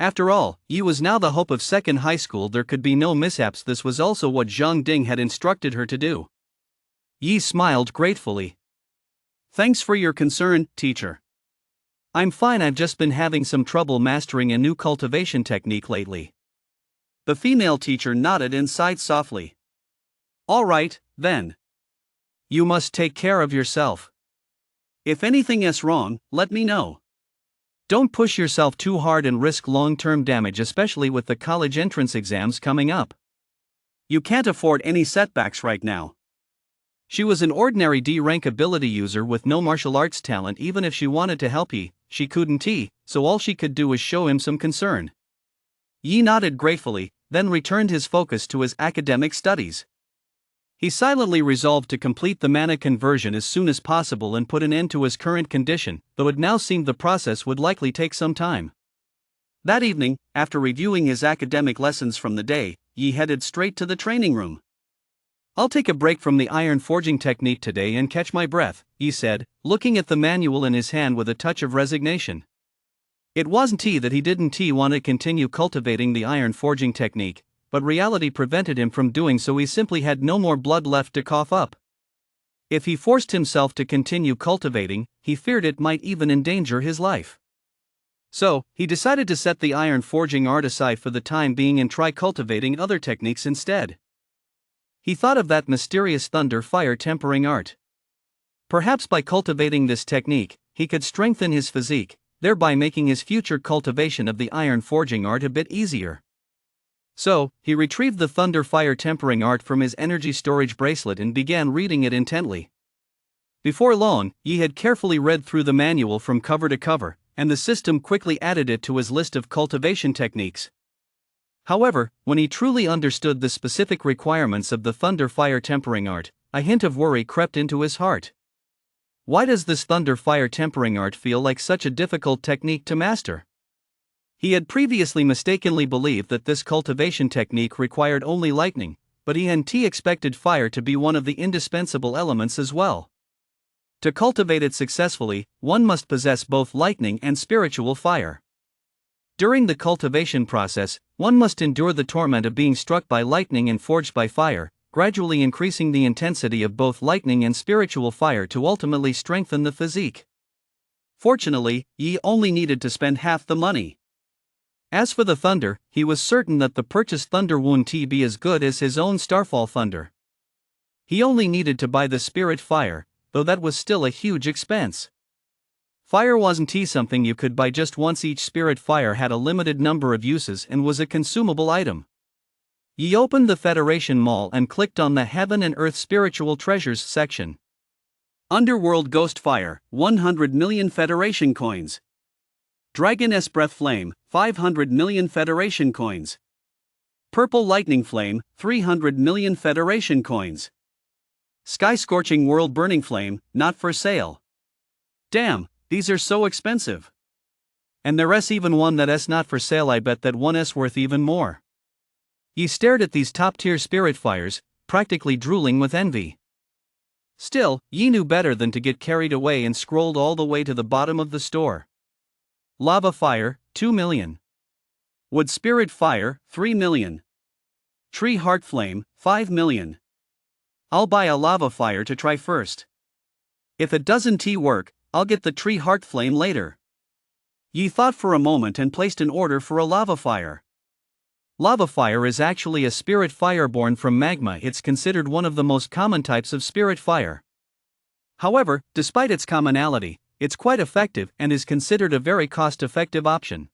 Speaker 1: After all, Yi was now the hope of second high school. There could be no mishaps. This was also what Zhang Ding had instructed her to do. Yi smiled gratefully. Thanks for your concern, teacher. I'm fine. I've just been having some trouble mastering a new cultivation technique lately. The female teacher nodded and sighed softly. All right, then. You must take care of yourself. If anything is wrong, let me know. Don't push yourself too hard and risk long-term damage, especially with the college entrance exams coming up. You can't afford any setbacks right now. She was an ordinary D-rank ability user with no martial arts talent. Even if she wanted to help Yi, she couldn't, so all she could do was show him some concern. Yi nodded gratefully, then returned his focus to his academic studies. He silently resolved to complete the mana conversion as soon as possible and put an end to his current condition, though it now seemed the process would likely take some time. That evening, after reviewing his academic lessons from the day, Yi headed straight to the training room. I'll take a break from the iron forging technique today and catch my breath, Yi said, looking at the manual in his hand with a touch of resignation. It wasn't that he didn't want to continue cultivating the iron forging technique, but reality prevented him from doing so. He simply had no more blood left to cough up. If he forced himself to continue cultivating, he feared it might even endanger his life. So, he decided to set the iron forging art aside for the time being and try cultivating other techniques instead. He thought of that mysterious thunder fire tempering art. Perhaps by cultivating this technique, he could strengthen his physique, thereby making his future cultivation of the iron forging art a bit easier. So, he retrieved the thunder fire tempering art from his energy storage bracelet and began reading it intently. Before long, Yi had carefully read through the manual from cover to cover, and the system quickly added it to his list of cultivation techniques. However, when he truly understood the specific requirements of the thunder fire tempering art, a hint of worry crept into his heart. Why does this thunder fire tempering art feel like such a difficult technique to master? He had previously mistakenly believed that this cultivation technique required only lightning, but he expected fire to be one of the indispensable elements as well. To cultivate it successfully, one must possess both lightning and spiritual fire. During the cultivation process, one must endure the torment of being struck by lightning and forged by fire, gradually increasing the intensity of both lightning and spiritual fire to ultimately strengthen the physique. Fortunately, Yi only needed to spend half the money. As for the thunder, he was certain that the purchased thunder wouldn't be as good as his own starfall thunder. He only needed to buy the spirit fire, though that was still a huge expense. Fire wasn't something you could buy just once. Each spirit fire had a limited number of uses and was a consumable item. He opened the Federation Mall and clicked on the Heaven and Earth Spiritual Treasures section. Underworld Ghost Fire, 100 million Federation coins. Dragon S Breath Flame, 500 million Federation coins. Purple Lightning Flame, 300 million Federation coins. Sky Scorching World Burning Flame, not for sale. Damn, these are so expensive. And there's even one that's not for sale. I bet that one's worth even more. He stared at these top-tier spirit fires, practically drooling with envy. Still, Yi knew better than to get carried away and scrolled all the way to the bottom of the store. Lava Fire, 2 million. Wood Spirit Fire, 3 million. Tree Heart Flame, 5 million. I'll buy a lava fire to try first. If it doesn't work, I'll get the Tree Heart Flame later. Yi thought for a moment and placed an order for a lava fire. Lava fire is actually a spirit fire born from magma. It's considered one of the most common types of spirit fire. However, despite its commonality, it's quite effective and is considered a very cost-effective option.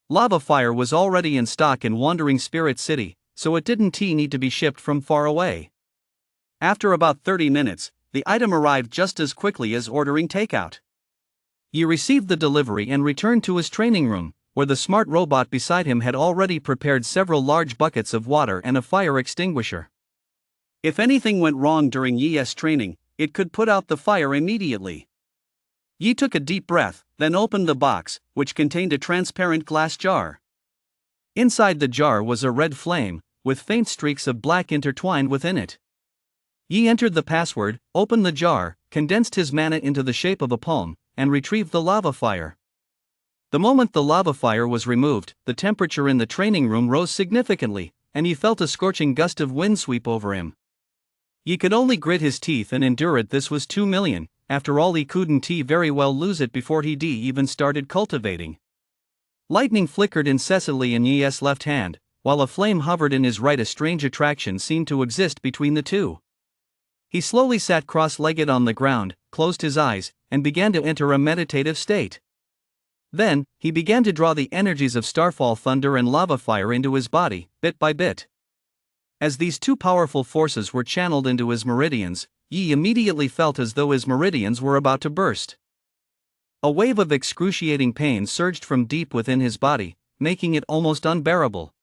Speaker 1: Lava fire was already in stock in Wandering Spirit City, so it didn't need to be shipped from far away. After about 30 minutes, the item arrived just as quickly as ordering takeout. He received the delivery and returned to his training room, where the smart robot beside him had already prepared several large buckets of water and a fire extinguisher. If anything went wrong during Yi's training, it could put out the fire immediately. Yi took a deep breath, then opened the box, which contained a transparent glass jar. Inside the jar was a red flame, with faint streaks of black intertwined within it. Yi entered the password, opened the jar, condensed his mana into the shape of a palm, and retrieved the lava fire. The moment the lava fire was removed, the temperature in the training room rose significantly, and he felt a scorching gust of wind sweep over him. He could only grit his teeth and endure it. This was 2 million, after all he couldn't very well lose it before he even started cultivating. Lightning flickered incessantly in Yi's left hand, while a flame hovered in his right. A strange attraction seemed to exist between the two. He slowly sat cross-legged on the ground, closed his eyes, and began to enter a meditative state. Then, he began to draw the energies of starfall thunder and lava fire into his body, bit by bit. As these two powerful forces were channeled into his meridians, Yi immediately felt as though his meridians were about to burst. A wave of excruciating pain surged from deep within his body, making it almost unbearable.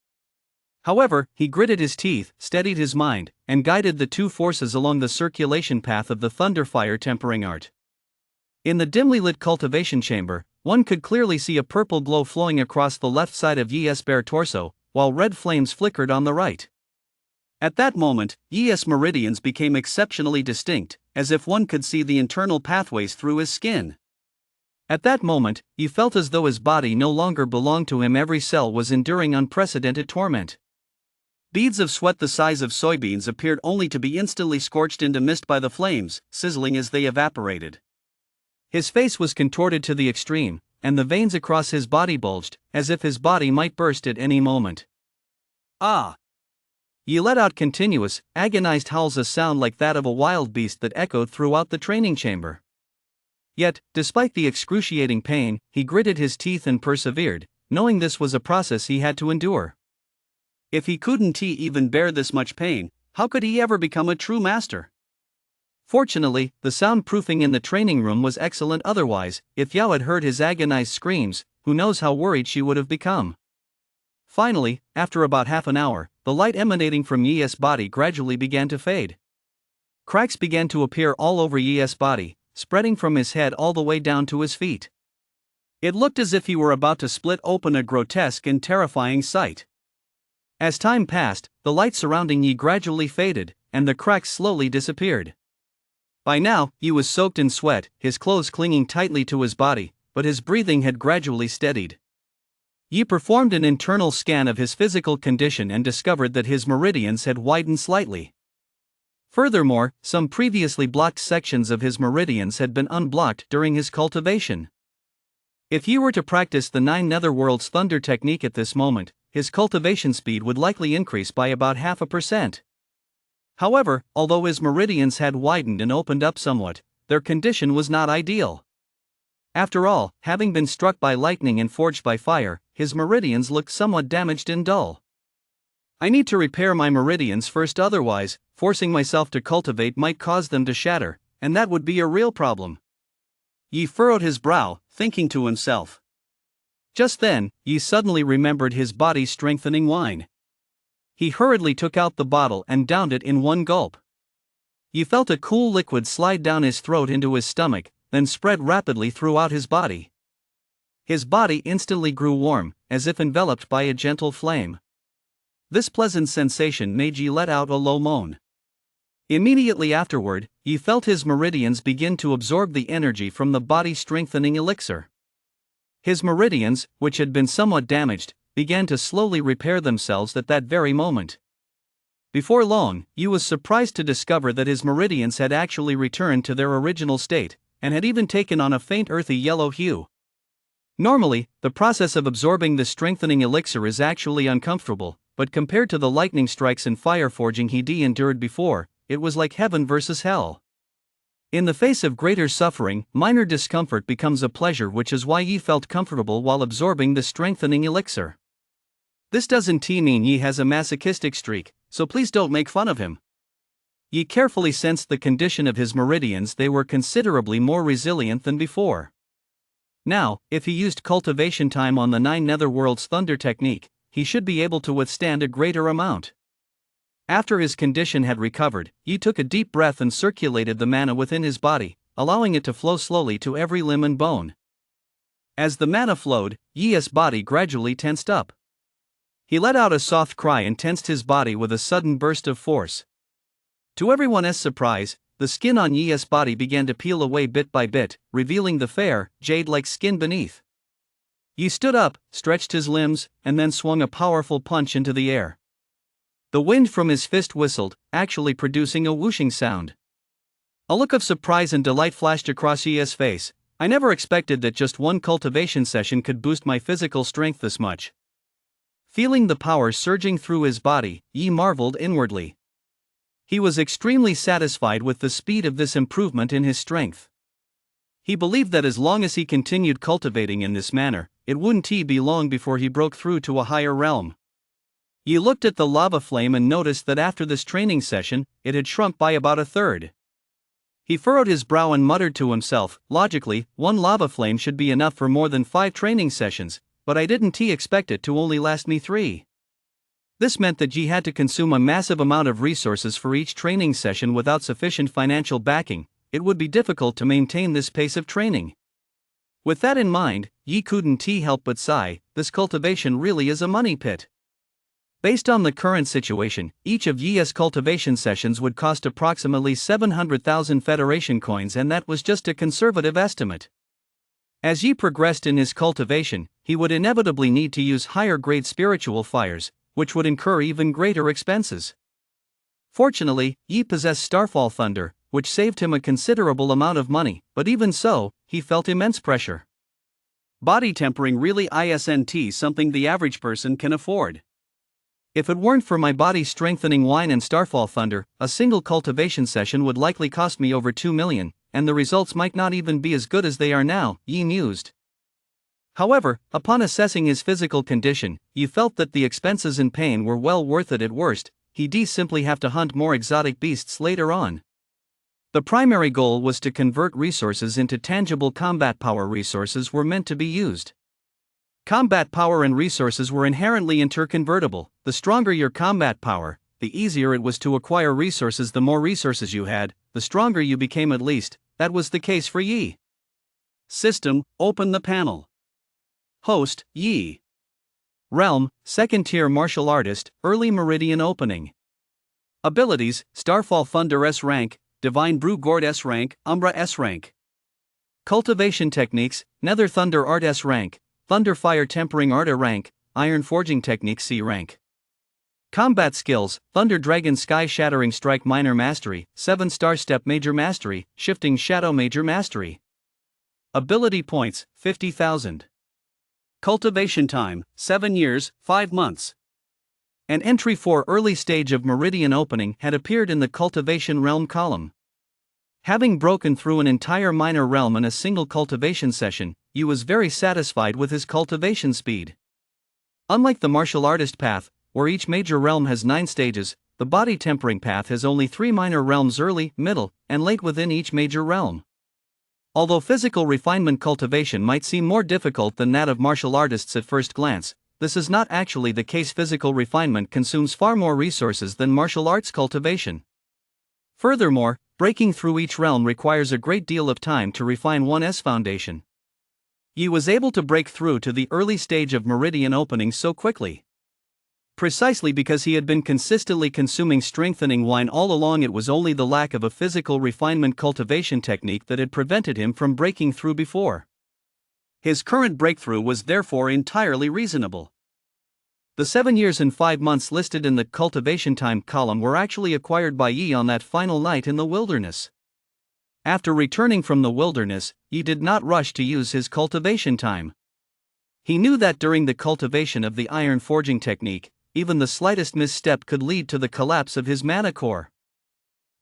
Speaker 1: However, he gritted his teeth, steadied his mind, and guided the two forces along the circulation path of the thunderfire tempering art. In the dimly lit cultivation chamber, one could clearly see a purple glow flowing across the left side of Yi's bare torso, while red flames flickered on the right. At that moment, Yi's meridians became exceptionally distinct, as if one could see the internal pathways through his skin. At that moment, he felt as though his body no longer belonged to him. Every cell was enduring unprecedented torment. Beads of sweat the size of soybeans appeared only to be instantly scorched into mist by the flames, sizzling as they evaporated. His face was contorted to the extreme, and the veins across his body bulged, as if his body might burst at any moment. Ah! He let out continuous, agonized howls, a sound like that of a wild beast that echoed throughout the training chamber. Yet, despite the excruciating pain, he gritted his teeth and persevered, knowing this was a process he had to endure. If he couldn't even bear this much pain, how could he ever become a true master? Fortunately, the soundproofing in the training room was excellent. Otherwise, if Yao had heard his agonized screams, who knows how worried she would have become. Finally, after about half an hour, the light emanating from Yi's body gradually began to fade. Cracks began to appear all over Yi's body, spreading from his head all the way down to his feet. It looked as if he were about to split open, a grotesque and terrifying sight. As time passed, the light surrounding Yi gradually faded, and the cracks slowly disappeared. By now, Yi was soaked in sweat, his clothes clinging tightly to his body, but his breathing had gradually steadied. Yi performed an internal scan of his physical condition and discovered that his meridians had widened slightly. Furthermore, some previously blocked sections of his meridians had been unblocked during his cultivation. If Yi were to practice the 9 Netherworlds Thunder technique at this moment, his cultivation speed would likely increase by about 0.5%. However, although his meridians had widened and opened up somewhat, their condition was not ideal. After all, having been struck by lightning and forged by fire, his meridians looked somewhat damaged and dull. I need to repair my meridians first, otherwise, forcing myself to cultivate might cause them to shatter, and that would be a real problem. Yi furrowed his brow, thinking to himself. Just then, Yi suddenly remembered his body-strengthening wine. He hurriedly took out the bottle and downed it in one gulp. Yi felt a cool liquid slide down his throat into his stomach, then spread rapidly throughout his body. His body instantly grew warm, as if enveloped by a gentle flame. This pleasant sensation made Yi let out a low moan. Immediately afterward, Yi felt his meridians begin to absorb the energy from the body-strengthening elixir. His meridians, which had been somewhat damaged, began to slowly repair themselves at that very moment. Before long, Yi was surprised to discover that his meridians had actually returned to their original state, and had even taken on a faint earthy yellow hue. Normally, the process of absorbing the strengthening elixir is actually uncomfortable, but compared to the lightning strikes and fire forging he'd endured before, it was like heaven versus hell. In the face of greater suffering, minor discomfort becomes a pleasure, which is why Yi felt comfortable while absorbing the strengthening elixir. This doesn't mean Yi has a masochistic streak, so please don't make fun of him. Yi carefully sensed the condition of his meridians; they were considerably more resilient than before. Now, if he used cultivation time on the 9 Netherworlds Thunder technique, he should be able to withstand a greater amount. After his condition had recovered, Yi took a deep breath and circulated the mana within his body, allowing it to flow slowly to every limb and bone. As the mana flowed, Yi's body gradually tensed up. He let out a soft cry and tensed his body with a sudden burst of force. To everyone's surprise, the skin on Yi's body began to peel away bit by bit, revealing the fair, jade-like skin beneath. Yi stood up, stretched his limbs, and then swung a powerful punch into the air. The wind from his fist whistled, actually producing a whooshing sound. A look of surprise and delight flashed across Yi's face. I never expected that just one cultivation session could boost my physical strength this much. Feeling the power surging through his body, Yi marveled inwardly. He was extremely satisfied with the speed of this improvement in his strength. He believed that as long as he continued cultivating in this manner, it wouldn't be long before he broke through to a higher realm. Yi looked at the lava flame and noticed that after this training session, it had shrunk by about 1/3. He furrowed his brow and muttered to himself, logically, one lava flame should be enough for more than 5 training sessions, but I didn't expect it to only last me 3. This meant that Yi had to consume a massive amount of resources for each training session. Without sufficient financial backing, it would be difficult to maintain this pace of training. With that in mind, Yi couldn't help but sigh. This cultivation really is a money pit. Based on the current situation, each of Yi's cultivation sessions would cost approximately 700,000 Federation coins, and that was just a conservative estimate. As Yi progressed in his cultivation, he would inevitably need to use higher-grade spiritual fires, which would incur even greater expenses. Fortunately, Yi possessed Starfall Thunder, which saved him a considerable amount of money, but even so, he felt immense pressure. Body tempering really isn't something the average person can afford. If it weren't for my body-strengthening wine and Starfall Thunder, a single cultivation session would likely cost me over 2 million, and the results might not even be as good as they are now, Yi mused. However, upon assessing his physical condition, Yi felt that the expenses and pain were well worth it. At worst, he'd simply have to hunt more exotic beasts later on. The primary goal was to convert resources into tangible combat power. Resources were meant to be used. Combat power and resources were inherently interconvertible. The stronger your combat power, the easier it was to acquire resources. The more resources you had, the stronger you became. At least, that was the case for Yi. System: open the panel. Host: Yi. Realm: second tier martial artist, early meridian opening. Abilities: Starfall Thunder S rank, Divine Brew Gourd S rank, Umbra S rank. Cultivation techniques: Nether Thunder Art S rank, Thunder Fire Tempering Art A rank, Iron Forging Technique C rank. Combat skills: Thunder Dragon Sky Shattering Strike Minor Mastery, 7-star Step Major Mastery, Shifting Shadow Major Mastery. Ability points: 50,000. Cultivation time: 7 years, 5 months. An entry for early stage of meridian opening had appeared in the cultivation realm column. Having broken through an entire minor realm in a single cultivation session, Yi was very satisfied with his cultivation speed. Unlike the martial artist path, where each major realm has 9 stages, the body tempering path has only 3 minor realms: early, middle, and late within each major realm. Although physical refinement cultivation might seem more difficult than that of martial artists at first glance, this is not actually the case. Physical refinement consumes far more resources than martial arts cultivation. Furthermore, breaking through each realm requires a great deal of time to refine one's foundation. Yi was able to break through to the early stage of meridian opening so quickly. Precisely because he had been consistently consuming strengthening wine all along. It was only the lack of a physical refinement cultivation technique that had prevented him from breaking through before. His current breakthrough was therefore entirely reasonable. The 7 years and 5 months listed in the cultivation time column were actually acquired by Yi on that final night in the wilderness. After returning from the wilderness, Yi did not rush to use his cultivation time. He knew that during the cultivation of the iron forging technique, even the slightest misstep could lead to the collapse of his mana core.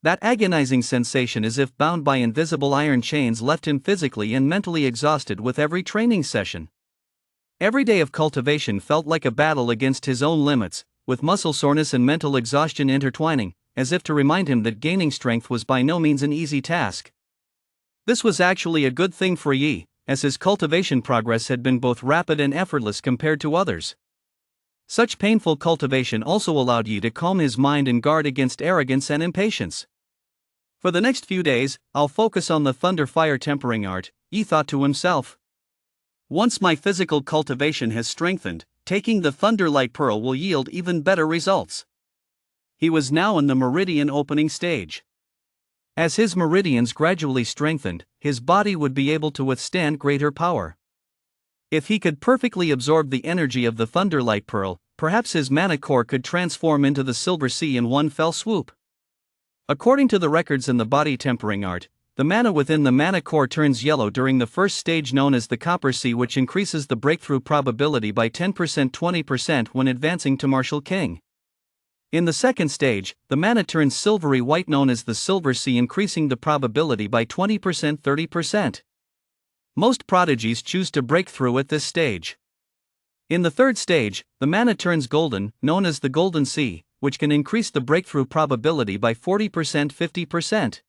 Speaker 1: That agonizing sensation as if bound by invisible iron chains left him physically and mentally exhausted with every training session. Every day of cultivation felt like a battle against his own limits, with muscle soreness and mental exhaustion intertwining, as if to remind him that gaining strength was by no means an easy task. This was actually a good thing for Yi, as his cultivation progress had been both rapid and effortless compared to others. Such painful cultivation also allowed Yi to calm his mind and guard against arrogance and impatience. For the next few days, I'll focus on the thunder fire tempering art, Yi thought to himself. Once my physical cultivation has strengthened, taking the thunder light pearl will yield even better results. He was now in the meridian opening stage. As his meridians gradually strengthened, his body would be able to withstand greater power. If he could perfectly absorb the energy of the Thunderlight Pearl, perhaps his mana core could transform into the Silver Sea in one fell swoop. According to the records in the body tempering art, the mana within the mana core turns yellow during the first stage known as the Copper Sea, which increases the breakthrough probability by 10%-20% when advancing to Martial King. In the second stage, the mana turns silvery white known as the Silver Sea, increasing the probability by 20%-30%. Most prodigies choose to break through at this stage. In the third stage, the mana turns golden, known as the Golden Sea, which can increase the breakthrough probability by 40%-50%.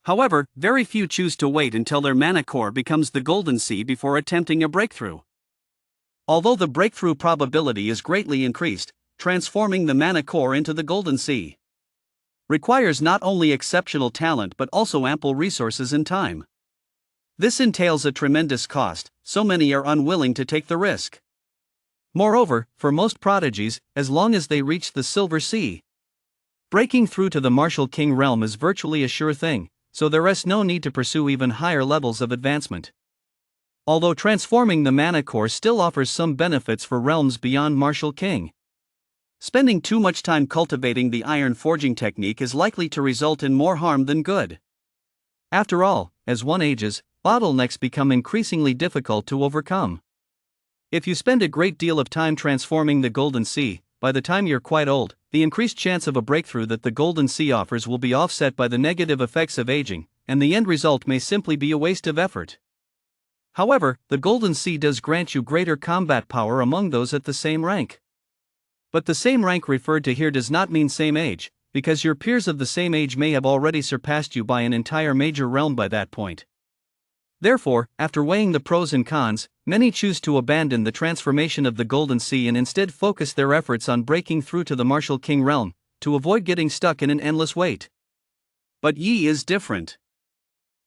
Speaker 1: However, very few choose to wait until their mana core becomes the Golden Sea before attempting a breakthrough. Although the breakthrough probability is greatly increased, transforming the mana core into the Golden Sea requires not only exceptional talent but also ample resources and time. This entails a tremendous cost, so many are unwilling to take the risk. Moreover, for most prodigies, as long as they reach the Silver Sea, breaking through to the Martial King realm is virtually a sure thing, so there is no need to pursue even higher levels of advancement. Although transforming the mana core still offers some benefits for realms beyond Martial King, spending too much time cultivating the iron forging technique is likely to result in more harm than good. After all, as one ages, bottlenecks become increasingly difficult to overcome. If you spend a great deal of time transforming the Golden Sea, by the time you're quite old, the increased chance of a breakthrough that the Golden Sea offers will be offset by the negative effects of aging, and the end result may simply be a waste of effort. However, the Golden Sea does grant you greater combat power among those at the same rank. But the same rank referred to here does not mean same age, because your peers of the same age may have already surpassed you by an entire major realm by that point. Therefore, after weighing the pros and cons, many choose to abandon the transformation of the Golden Sea and instead focus their efforts on breaking through to the Martial King realm, to avoid getting stuck in an endless wait. But Yi is different.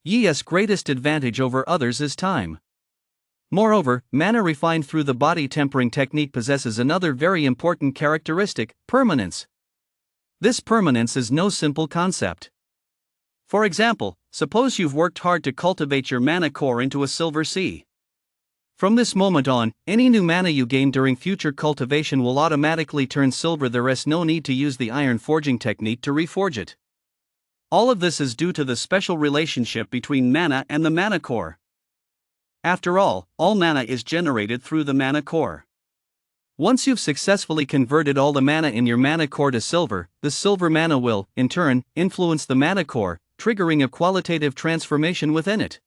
Speaker 1: Yi's greatest advantage over others is time. Moreover, mana refined through the body tempering technique possesses another very important characteristic: permanence. This permanence is no simple concept. For example, suppose you've worked hard to cultivate your mana core into a silver sea. From this moment on, any new mana you gain during future cultivation will automatically turn silver. There is no need to use the iron forging technique to reforge it. All of this is due to the special relationship between mana and the mana core. After all mana is generated through the mana core. Once you've successfully converted all the mana in your mana core to silver, the silver mana will, in turn, influence the mana core, triggering a qualitative transformation within it.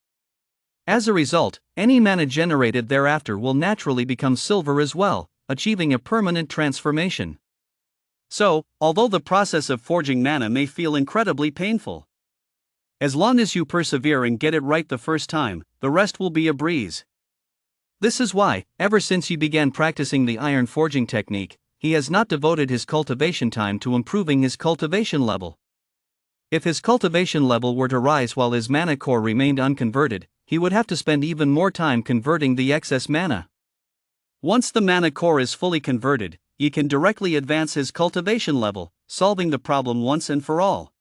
Speaker 1: As a result, any mana generated thereafter will naturally become silver as well, achieving a permanent transformation. So, although the process of forging mana may feel incredibly painful, as long as you persevere and get it right the first time, the rest will be a breeze. This is why, ever since he began practicing the iron forging technique, he has not devoted his cultivation time to improving his cultivation level. If his cultivation level were to rise while his mana core remained unconverted, he would have to spend even more time converting the excess mana. Once the mana core is fully converted, he can directly advance his cultivation level, solving the problem once and for all.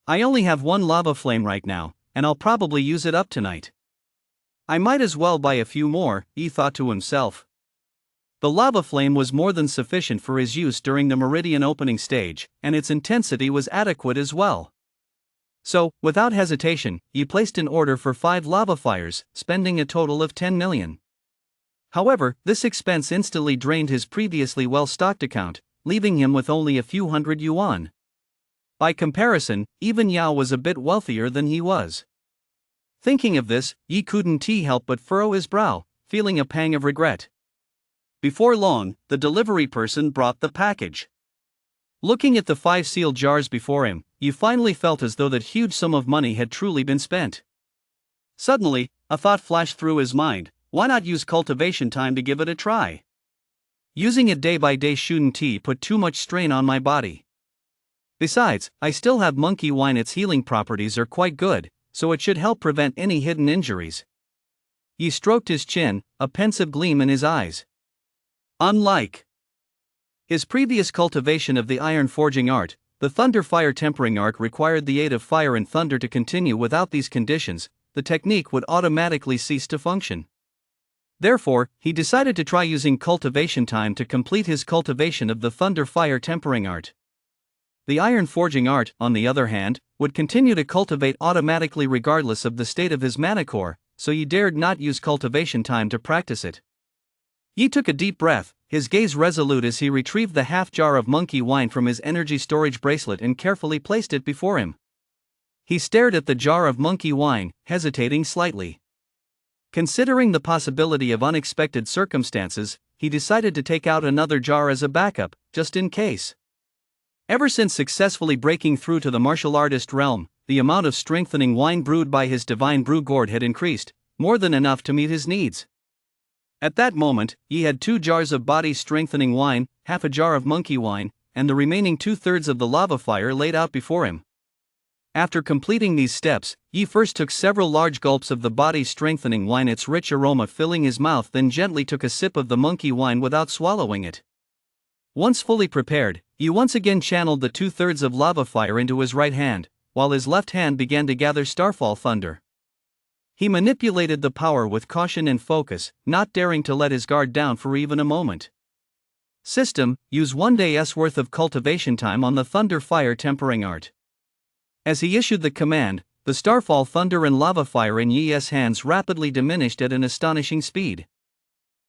Speaker 1: I only have one lava flame right now, and I'll probably use it up tonight. I might as well buy a few more, he thought to himself. The lava flame was more than sufficient for his use during the meridian opening stage, and its intensity was adequate as well. So, without hesitation, he placed an order for 5 lava fires, spending a total of 10 million. However, this expense instantly drained his previously well-stocked account, leaving him with only a few hundred yuan. By comparison, even Yao was a bit wealthier than he was. Thinking of this, Yi couldn't help but furrow his brow, feeling a pang of regret. Before long, the delivery person brought the package. Looking at the 5 sealed jars before him, Yi finally felt as though that huge sum of money had truly been spent. Suddenly, a thought flashed through his mind: why not use cultivation time to give it a try? Using it day by day shouldn't put too much strain on my body. Besides, I still have monkey wine. Its healing properties are quite good, so it should help prevent any hidden injuries. He stroked his chin, a pensive gleam in his eyes. Unlike his previous cultivation of the iron forging art, the thunder fire tempering art required the aid of fire and thunder to continue. Without these conditions, the technique would automatically cease to function. Therefore, he decided to try using cultivation time to complete his cultivation of the thunder fire tempering art. The iron forging art, on the other hand, would continue to cultivate automatically regardless of the state of his mana core, so he dared not use cultivation time to practice it. Yi took a deep breath, his gaze resolute as he retrieved the half jar of monkey wine from his energy storage bracelet and carefully placed it before him. He stared at the jar of monkey wine, hesitating slightly. Considering the possibility of unexpected circumstances, he decided to take out another jar as a backup, just in case. Ever since successfully breaking through to the martial artist realm, the amount of strengthening wine brewed by his divine brew gourd had increased, more than enough to meet his needs. At that moment, he had 2 jars of body strengthening wine, half a jar of monkey wine, and the remaining 2/3 of the lava fire laid out before him. After completing these steps, Yi first took several large gulps of the body strengthening wine, its rich aroma filling his mouth, then gently took a sip of the monkey wine without swallowing it. Once fully prepared, Yi once again channeled the 2/3 of lava fire into his right hand, while his left hand began to gather starfall thunder. He manipulated the power with caution and focus, not daring to let his guard down for even a moment. System: use 1 day's worth of cultivation time on the thunder fire tempering art. As he issued the command, the starfall thunder and lava fire in Yi's hands rapidly diminished at an astonishing speed.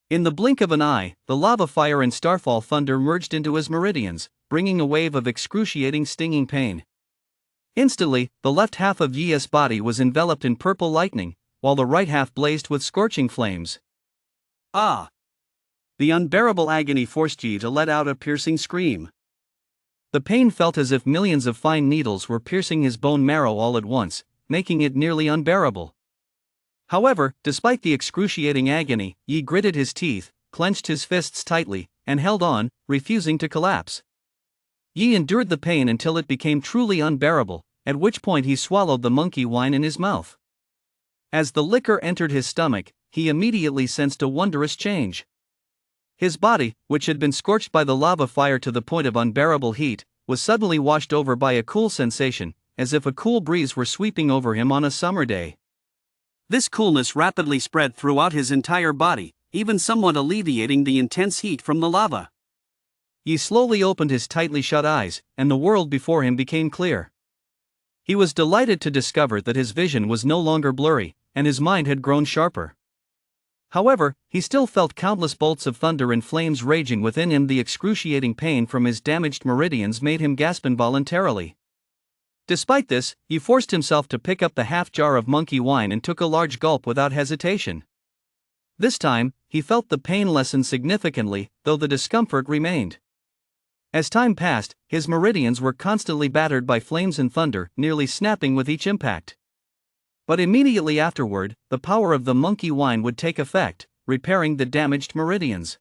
Speaker 1: In the blink of an eye, the lava fire and starfall thunder merged into his meridians, bringing a wave of excruciating stinging pain. Instantly, the left half of Yi's body was enveloped in purple lightning, while the right half blazed with scorching flames. Ah! The unbearable agony forced Yi to let out a piercing scream. The pain felt as if millions of fine needles were piercing his bone marrow all at once, making it nearly unbearable. However, despite the excruciating agony, Yi gritted his teeth, clenched his fists tightly, and held on, refusing to collapse. Yi endured the pain until it became truly unbearable, at which point he swallowed the monkey wine in his mouth. As the liquor entered his stomach, he immediately sensed a wondrous change. His body, which had been scorched by the lava fire to the point of unbearable heat, was suddenly washed over by a cool sensation, as if a cool breeze were sweeping over him on a summer day. This coolness rapidly spread throughout his entire body, even somewhat alleviating the intense heat from the lava. He slowly opened his tightly shut eyes, and the world before him became clear. He was delighted to discover that his vision was no longer blurry, and his mind had grown sharper. However, he still felt countless bolts of thunder and flames raging within him. The excruciating pain from his damaged meridians made him gasp involuntarily. Despite this, he forced himself to pick up the half jar of monkey wine and took a large gulp without hesitation. This time, he felt the pain lessen significantly, though the discomfort remained. As time passed, his meridians were constantly battered by flames and thunder, nearly snapping with each impact. But immediately afterward, the power of the monkey wine would take effect, repairing the damaged meridians.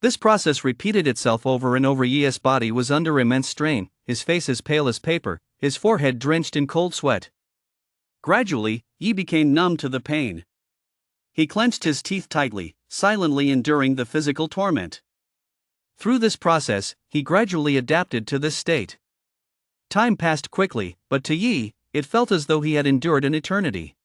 Speaker 1: This process repeated itself over and over. Yi's body was under immense strain, his face as pale as paper, his forehead drenched in cold sweat. Gradually, Yi became numb to the pain. He clenched his teeth tightly, silently enduring the physical torment. Through this process, he gradually adapted to this state. Time passed quickly, but to Yi, it felt as though he had endured an eternity.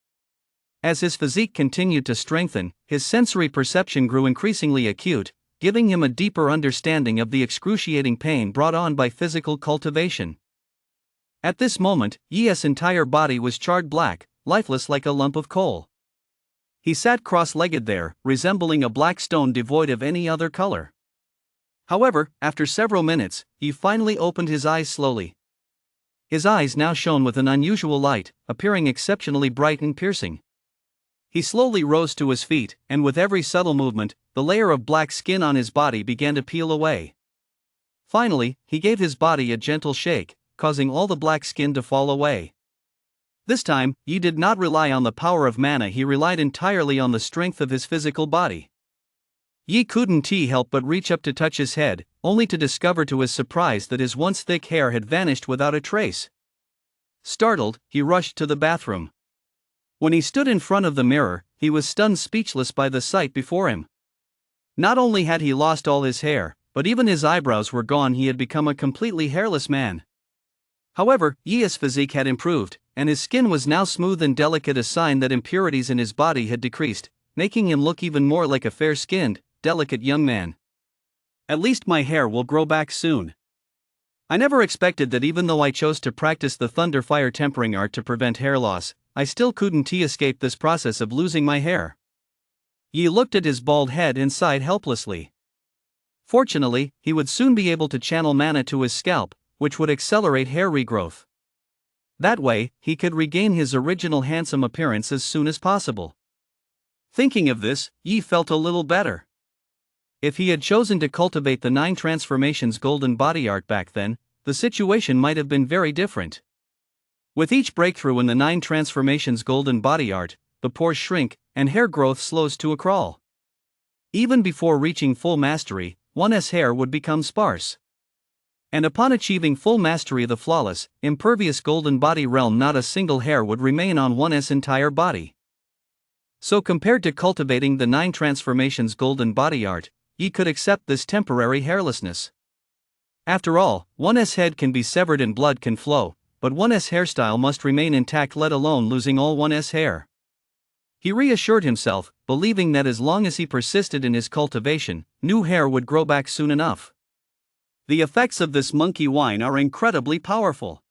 Speaker 1: As his physique continued to strengthen, his sensory perception grew increasingly acute, giving him a deeper understanding of the excruciating pain brought on by physical cultivation. At this moment, Yi's entire body was charred black, lifeless like a lump of coal. He sat cross-legged there, resembling a black stone devoid of any other color. However, after several minutes, he finally opened his eyes slowly. His eyes now shone with an unusual light, appearing exceptionally bright and piercing. He slowly rose to his feet, and with every subtle movement, the layer of black skin on his body began to peel away. Finally, he gave his body a gentle shake, causing all the black skin to fall away. This time, Yi did not rely on the power of mana, he relied entirely on the strength of his physical body. Yi couldn't help but reach up to touch his head, only to discover to his surprise that his once thick hair had vanished without a trace. Startled, he rushed to the bathroom. When he stood in front of the mirror, he was stunned speechless by the sight before him. Not only had he lost all his hair, but even his eyebrows were gone. He had become a completely hairless man. However, Yi's physique had improved, and his skin was now smooth and delicate, a sign that impurities in his body had decreased, making him look even more like a fair-skinned, delicate young man. At least my hair will grow back soon. I never expected that even though I chose to practice the thunder fire tempering art to prevent hair loss, I still couldn't escape this process of losing my hair. Yi looked at his bald head and sighed helplessly. Fortunately, he would soon be able to channel mana to his scalp, which would accelerate hair regrowth. That way, he could regain his original handsome appearance as soon as possible. Thinking of this, Yi felt a little better. If he had chosen to cultivate the 9 transformations golden body art back then, the situation might have been very different. With each breakthrough in the 9 transformations golden body art, the pores shrink, and hair growth slows to a crawl. Even before reaching full mastery, one's hair would become sparse. And upon achieving full mastery of the flawless, impervious golden body realm, not a single hair would remain on one's entire body. So compared to cultivating the 9 transformations golden body art, Yi could accept this temporary hairlessness. After all, one's head can be severed and blood can flow, but one's hairstyle must remain intact, let alone losing all one's hair. He reassured himself, believing that as long as he persisted in his cultivation, new hair would grow back soon enough. The effects of this monkey wine are incredibly powerful.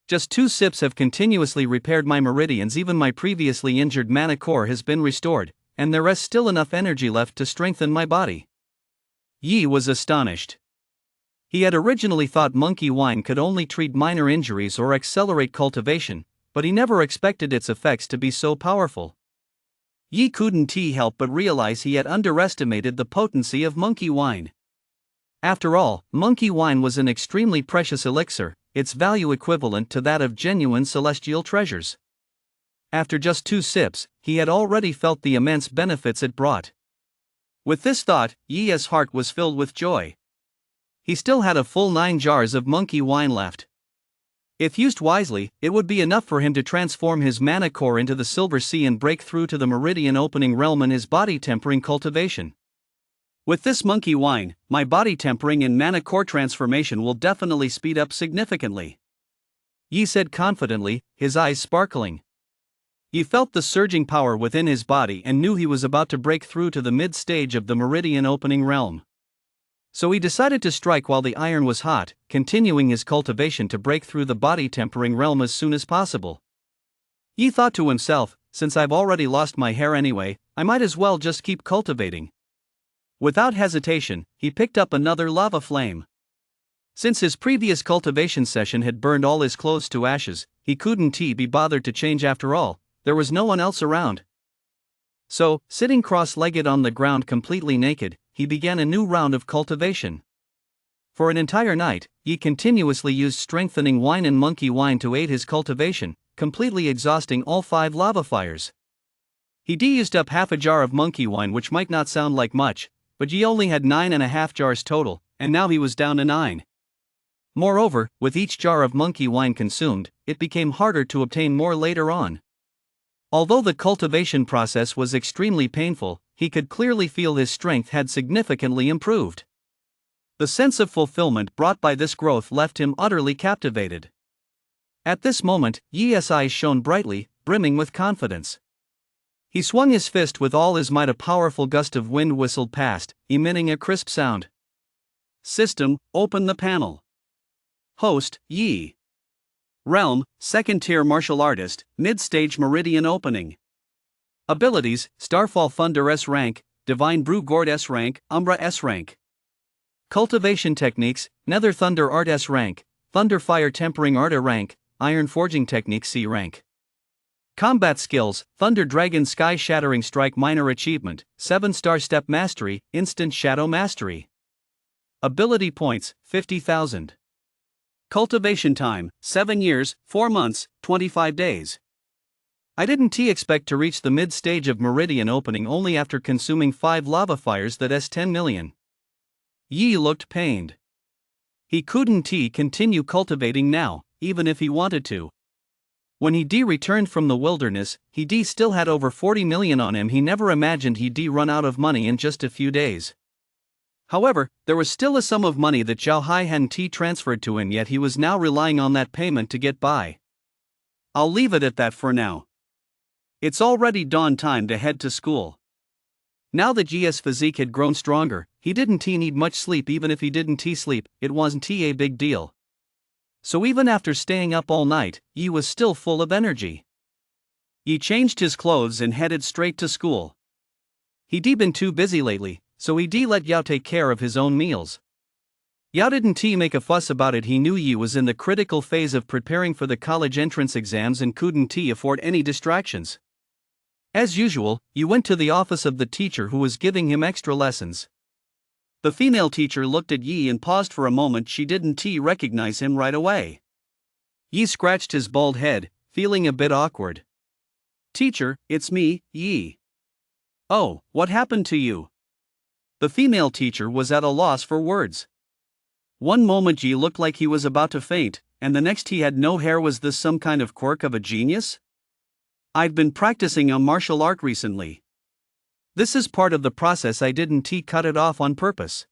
Speaker 1: Just 2 sips have continuously repaired my meridians. Even my previously injured mana core has been restored, and there is still enough energy left to strengthen my body. Yi was astonished. He had originally thought monkey wine could only treat minor injuries or accelerate cultivation, but he never expected its effects to be so powerful. Yi couldn't help but realize he had underestimated the potency of monkey wine. After all, monkey wine was an extremely precious elixir, its value equivalent to that of genuine celestial treasures. After just 2 sips, he had already felt the immense benefits it brought. With this thought, Yi's heart was filled with joy. He still had a full 9 jars of monkey wine left. If used wisely, it would be enough for him to transform his mana core into the Silver Sea and break through to the meridian opening realm in his body tempering cultivation. With this monkey wine, my body tempering and mana core transformation will definitely speed up significantly, Yi said confidently, his eyes sparkling. He felt the surging power within his body and knew he was about to break through to the mid-stage of the meridian opening realm. So he decided to strike while the iron was hot, continuing his cultivation to break through the body tempering realm as soon as possible. Yi thought to himself, since I've already lost my hair anyway, I might as well just keep cultivating. Without hesitation, he picked up another lava flame. Since his previous cultivation session had burned all his clothes to ashes, he couldn't be bothered to change after all, there was no one else around. So, sitting cross-legged on the ground completely naked, he began a new round of cultivation. For an entire night, Yi continuously used strengthening wine and monkey wine to aid his cultivation, completely exhausting all 5 lava fires. He used up half a jar of monkey wine, which might not sound like much, but Yi only had 9.5 jars total, and now he was down to 9. Moreover, with each jar of monkey wine consumed, it became harder to obtain more later on. Although the cultivation process was extremely painful, he could clearly feel his strength had significantly improved. The sense of fulfillment brought by this growth left him utterly captivated. At this moment, Yi's eyes shone brightly, brimming with confidence. He swung his fist with all his might. A powerful gust of wind whistled past, emitting a crisp sound. System, open the panel. Host, Yi. Realm, second-tier martial artist, mid-stage meridian opening. Abilities, Starfall Thunder S rank, Divine Brew Gourd S rank, Umbra S rank. Cultivation techniques, Nether Thunder Art S rank, Thunder Fire Tempering Art A rank, Iron Forging Technique C rank. Combat skills, Thunder Dragon Sky Shattering Strike Minor Achievement, 7-star Step Mastery, Instant Shadow Mastery. Ability points, 50,000. Cultivation time, 7 years, 4 months, 25 days. I didn't expect to reach the mid-stage of meridian opening only after consuming 5 lava fires that S10 million. Yi looked pained. He couldn't continue cultivating now, even if he wanted to. When he returned from the wilderness, he still had over 40 million on him. He never imagined he'd run out of money in just a few days. However, there was still a sum of money that Zhao Hai hadn't transferred to him yet. He was now relying on that payment to get by. I'll leave it at that for now. It's already dawn time to head to school. Now that Yi's physique had grown stronger, he didn't need much sleep. Even if he didn't sleep, it wasn't a big deal. So even after staying up all night, Yi was still full of energy. Yi changed his clothes and headed straight to school. He'd been too busy lately, so he let Yao take care of his own meals. Yao didn't make a fuss about it. He knew Yi was in the critical phase of preparing for the college entrance exams and couldn't afford any distractions. As usual, Yi went to the office of the teacher who was giving him extra lessons. The female teacher looked at Yi and paused for a moment. She didn't recognize him right away. Yi scratched his bald head, feeling a bit awkward. "Teacher, it's me, Yi." "Oh, what happened to you?" The female teacher was at a loss for words. One moment Yi looked like he was about to faint, and the next he had no hair. Was this some kind of quirk of a genius? "I've been practicing a martial art recently. This is part of the process. I didn't cut it off on purpose."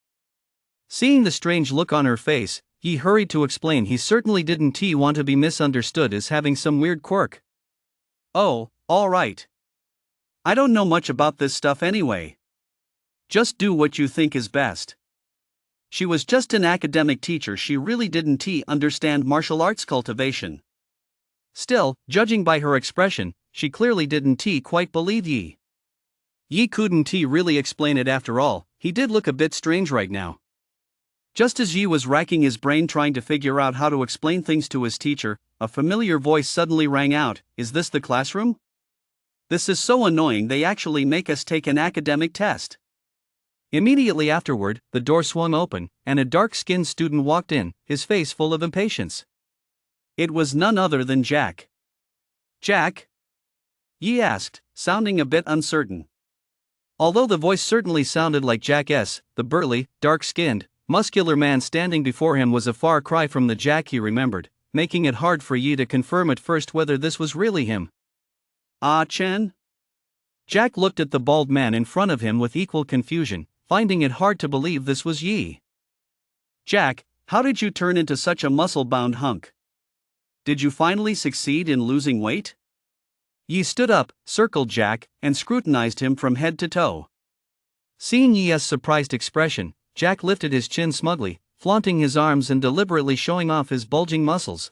Speaker 1: Seeing the strange look on her face, Yi hurried to explain he certainly didn't want to be misunderstood as having some weird quirk. "Oh, all right. I don't know much about this stuff anyway. Just do what you think is best." She was just an academic teacher. She really didn't understand martial arts cultivation. Still, judging by her expression, she clearly didn't quite believe Yi. Yi couldn't really explain it after all. He did look a bit strange right now. Just as Yi was racking his brain trying to figure out how to explain things to his teacher, a familiar voice suddenly rang out. "Is this the classroom? This is so annoying. They actually make us take an academic test." Immediately afterward, the door swung open, and a dark-skinned student walked in, his face full of impatience. It was none other than Jack. "Jack?" Yi asked, sounding a bit uncertain. Although the voice certainly sounded like Jack S., the burly, dark-skinned, muscular man standing before him was a far cry from the Jack he remembered, making it hard for Yi to confirm at first whether this was really him.
Speaker 2: Ah, Chen?
Speaker 1: Jack looked at the bald man in front of him with equal confusion, finding it hard to believe this was Yi.
Speaker 2: Jack, how did you turn into such a muscle-bound hunk? Did you finally succeed in losing weight?
Speaker 1: Yi stood up, circled Jack, and scrutinized him from head to toe. Seeing Yi's surprised expression, Jack lifted his chin smugly, flaunting his arms and deliberately showing off his bulging muscles.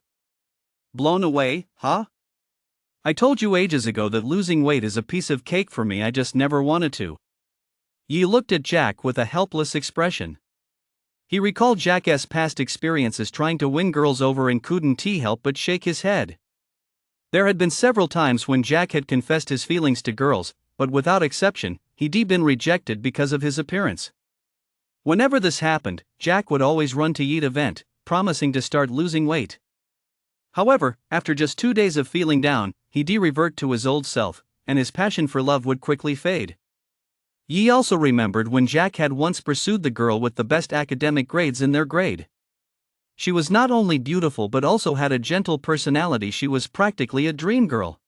Speaker 2: Blown away, huh?
Speaker 1: I told you ages ago that losing weight is a piece of cake for me, I just never wanted to. Yi looked at Jack with a helpless expression. He recalled Jack's past experiences trying to win girls over and couldn't help but shake his head. There had been several times when Jack had confessed his feelings to girls, but without exception, he'd been rejected because of his appearance. Whenever this happened, Jack would always run to Yi to vent, promising to start losing weight. However, after just 2 days of feeling down, he'd revert to his old self, and his passion for love would quickly fade. Yi also remembered when Jack had once pursued the girl with the best academic grades in their grade. She was not only beautiful but also had a gentle personality. She was practically a dream girl.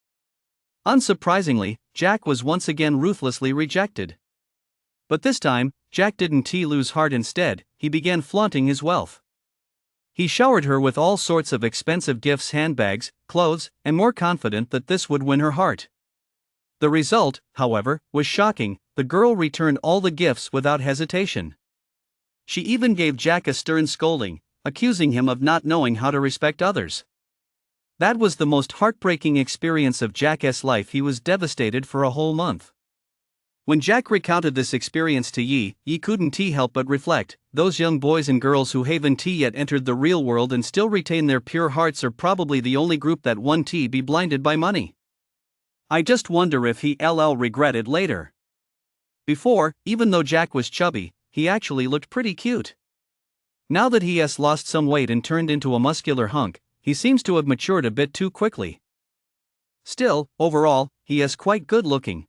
Speaker 1: Unsurprisingly, Jack was once again ruthlessly rejected. But this time, Jack didn't lose heart. Instead, he began flaunting his wealth. He showered her with all sorts of expensive gifts, handbags, clothes, and more, confident that this would win her heart. The result, however, was shocking. The girl returned all the gifts without hesitation. She even gave Jack a stern scolding, accusing him of not knowing how to respect others. That was the most heartbreaking experience of Jack's life. He was devastated for a whole month. When Jack recounted this experience to Yi couldn't help but reflect, those young boys and girls who haven't yet entered the real world and still retain their pure hearts are probably the only group that won't be blinded by money. I just wonder if he'll regret it later. Before, even though Jack was chubby, he actually looked pretty cute. Now that he has lost some weight and turned into a muscular hunk, he seems to have matured a bit too quickly. Still, overall, he is quite good looking.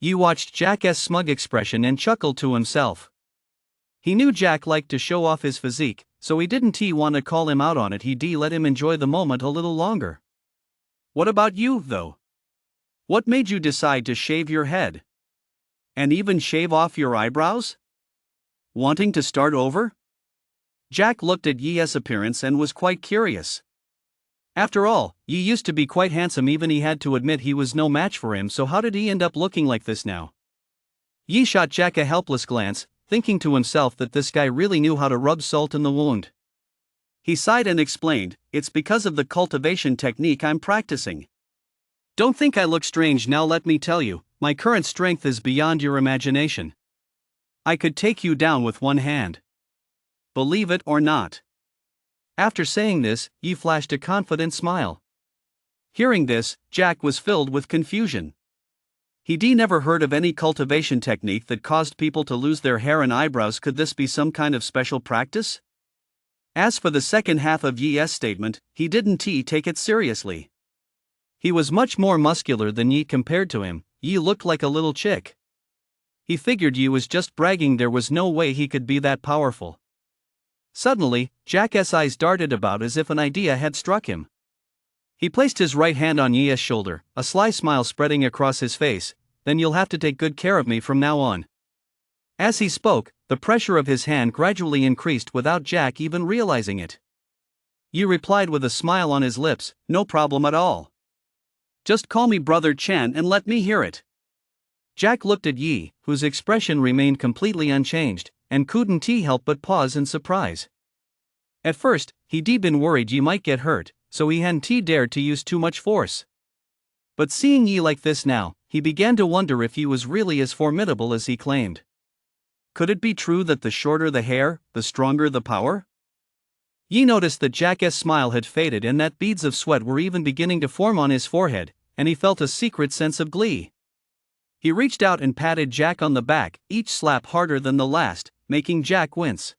Speaker 1: Yi watched Jack's smug expression and chuckled to himself. He knew Jack liked to show off his physique, so he didn't want to call him out on it. He'd let him enjoy the moment a little longer.
Speaker 2: What about you, though? What made you decide to shave your head? And even shave off your eyebrows? Wanting to start over? Jack looked at Yi's appearance and was quite curious. After all, Yi used to be quite handsome. Even he had to admit he was no match for him, so how did he end up looking like this now? Yi shot Jack a helpless glance, thinking to himself that this guy really knew how to rub salt in the wound. He sighed and explained, "It's because of the cultivation technique I'm practicing. Don't think I look strange now. Let me tell you, my current strength is beyond your imagination. I could take you down with one hand. Believe it or not." After saying this, Yi flashed a confident smile. Hearing this, Jack was filled with confusion. He'd never heard of any cultivation technique that caused people to lose their hair and eyebrows. Could this be some kind of special practice? As for the second half of Yi's statement, he didn't take it seriously. He was much more muscular than Yi. Compared to him, Yi looked like a little chick. He figured Yi was just bragging. There was no way he could be that powerful. Suddenly, Jack's eyes darted about as if an idea had struck him. He placed his right hand on Yi's shoulder, a sly smile spreading across his face. "Then you'll have to take good care of me from now on." As he spoke, the pressure of his hand gradually increased without Jack even realizing it. Yi replied with a smile on his lips, "No problem at all. Just call me Brother Chen and let me hear it." Jack looked at Yi, whose expression remained completely unchanged, and couldn't help but pause in surprise. At first, he'd been worried Yi might get hurt, so he hadn't dared to use too much force. But seeing Yi like this now, he began to wonder if he was really as formidable as he claimed. Could it be true that the shorter the hair, the stronger the power? Yi noticed that Jack's smile had faded and that beads of sweat were even beginning to form on his forehead, and he felt a secret sense of glee. He reached out and patted Jack on the back, each slap harder than the last, making Jack wince.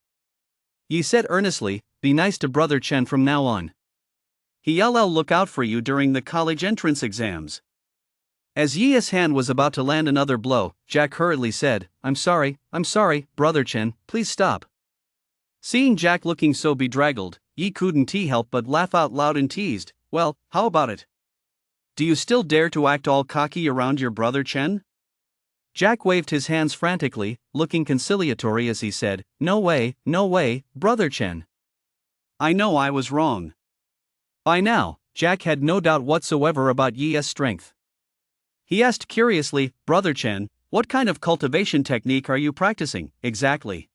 Speaker 2: Yi said earnestly, "Be nice to Brother Chen from now on. He'll look out for you during the college entrance exams." As Yi's hand was about to land another blow, Jack hurriedly said, I'm sorry, Brother Chen, please stop. Seeing Jack looking so bedraggled, Yi couldn't help but laugh out loud and teased, "Well, how about it? Do you still dare to act all cocky around your brother Chen?" Jack waved his hands frantically, looking conciliatory as he said, no way, brother Chen. I know I was wrong." By now, Jack had no doubt whatsoever about Yi's strength. He asked curiously, "Brother Chen, what kind of cultivation technique are you practicing, exactly?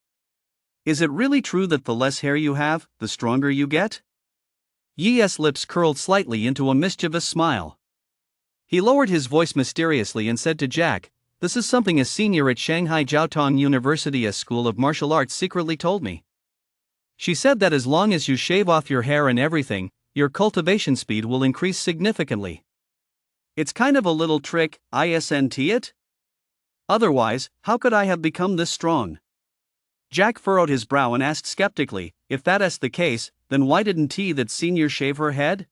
Speaker 2: Is it really true that the less hair you have, the stronger you get?" Yi's lips curled slightly into a mischievous smile. He lowered his voice mysteriously and said to Jack, "This is something a senior at Shanghai Jiaotong University's School of Martial Arts secretly told me. She said that as long as you shave off your hair and everything, your cultivation speed will increase significantly. It's kind of a little trick, isn't it? Otherwise, how could I have become this strong?" Jack furrowed his brow and asked skeptically, "If that's the case, then why didn't that senior shave her head?"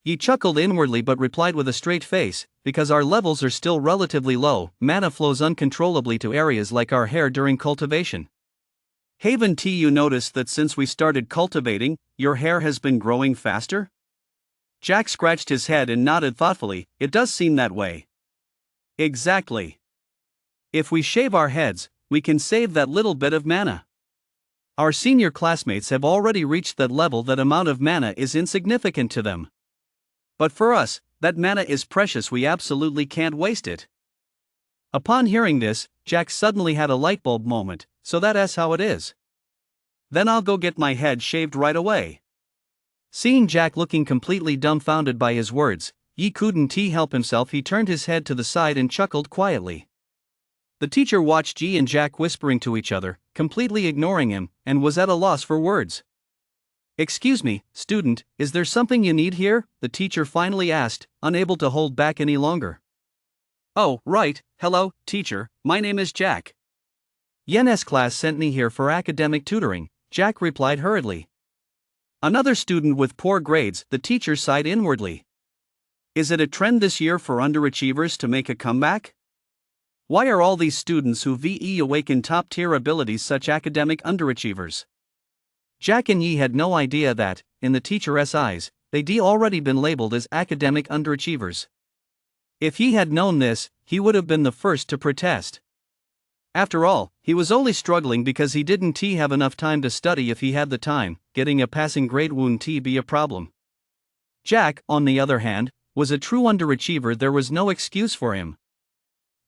Speaker 2: Yi chuckled inwardly but replied with a straight face, "Because our levels are still relatively low, mana flows uncontrollably to areas like our hair during cultivation. Haven't you noticed that since we started cultivating, your hair has been growing faster?" Jack scratched his head and nodded thoughtfully, "It does seem that way." "Exactly. If we shave our heads, we can save that little bit of mana. Our senior classmates have already reached that level. That amount of mana is insignificant to them. But for us, that mana is precious, we absolutely can't waste it." Upon hearing this, Jack suddenly had a lightbulb moment. "So that's how it is. Then I'll go get my head shaved right away." Seeing Jack looking completely dumbfounded by his words, Yi couldn't help himself. He turned his head to the side and chuckled quietly. The teacher watched Yi and Jack whispering to each other, completely ignoring him, and was at a loss for words. "Excuse me, student, is there something you need here?" the teacher finally asked, unable to hold back any longer. "Oh, right, hello, teacher, my name is Jack. Yen's class sent me here for academic tutoring," Jack replied hurriedly. "Another student with poor grades," the teacher sighed inwardly. "Is it a trend this year for underachievers to make a comeback? Why are all these students who awaken top-tier abilities such academic underachievers?" Jack and Yi had no idea that, in the teacher's eyes, they'd already been labeled as academic underachievers. If he had known this, he would have been the first to protest. After all, he was only struggling because he didn't have enough time to study. If he had the time, getting a passing grade wouldn't be a problem. Jack, on the other hand, was a true underachiever. There was no excuse for him.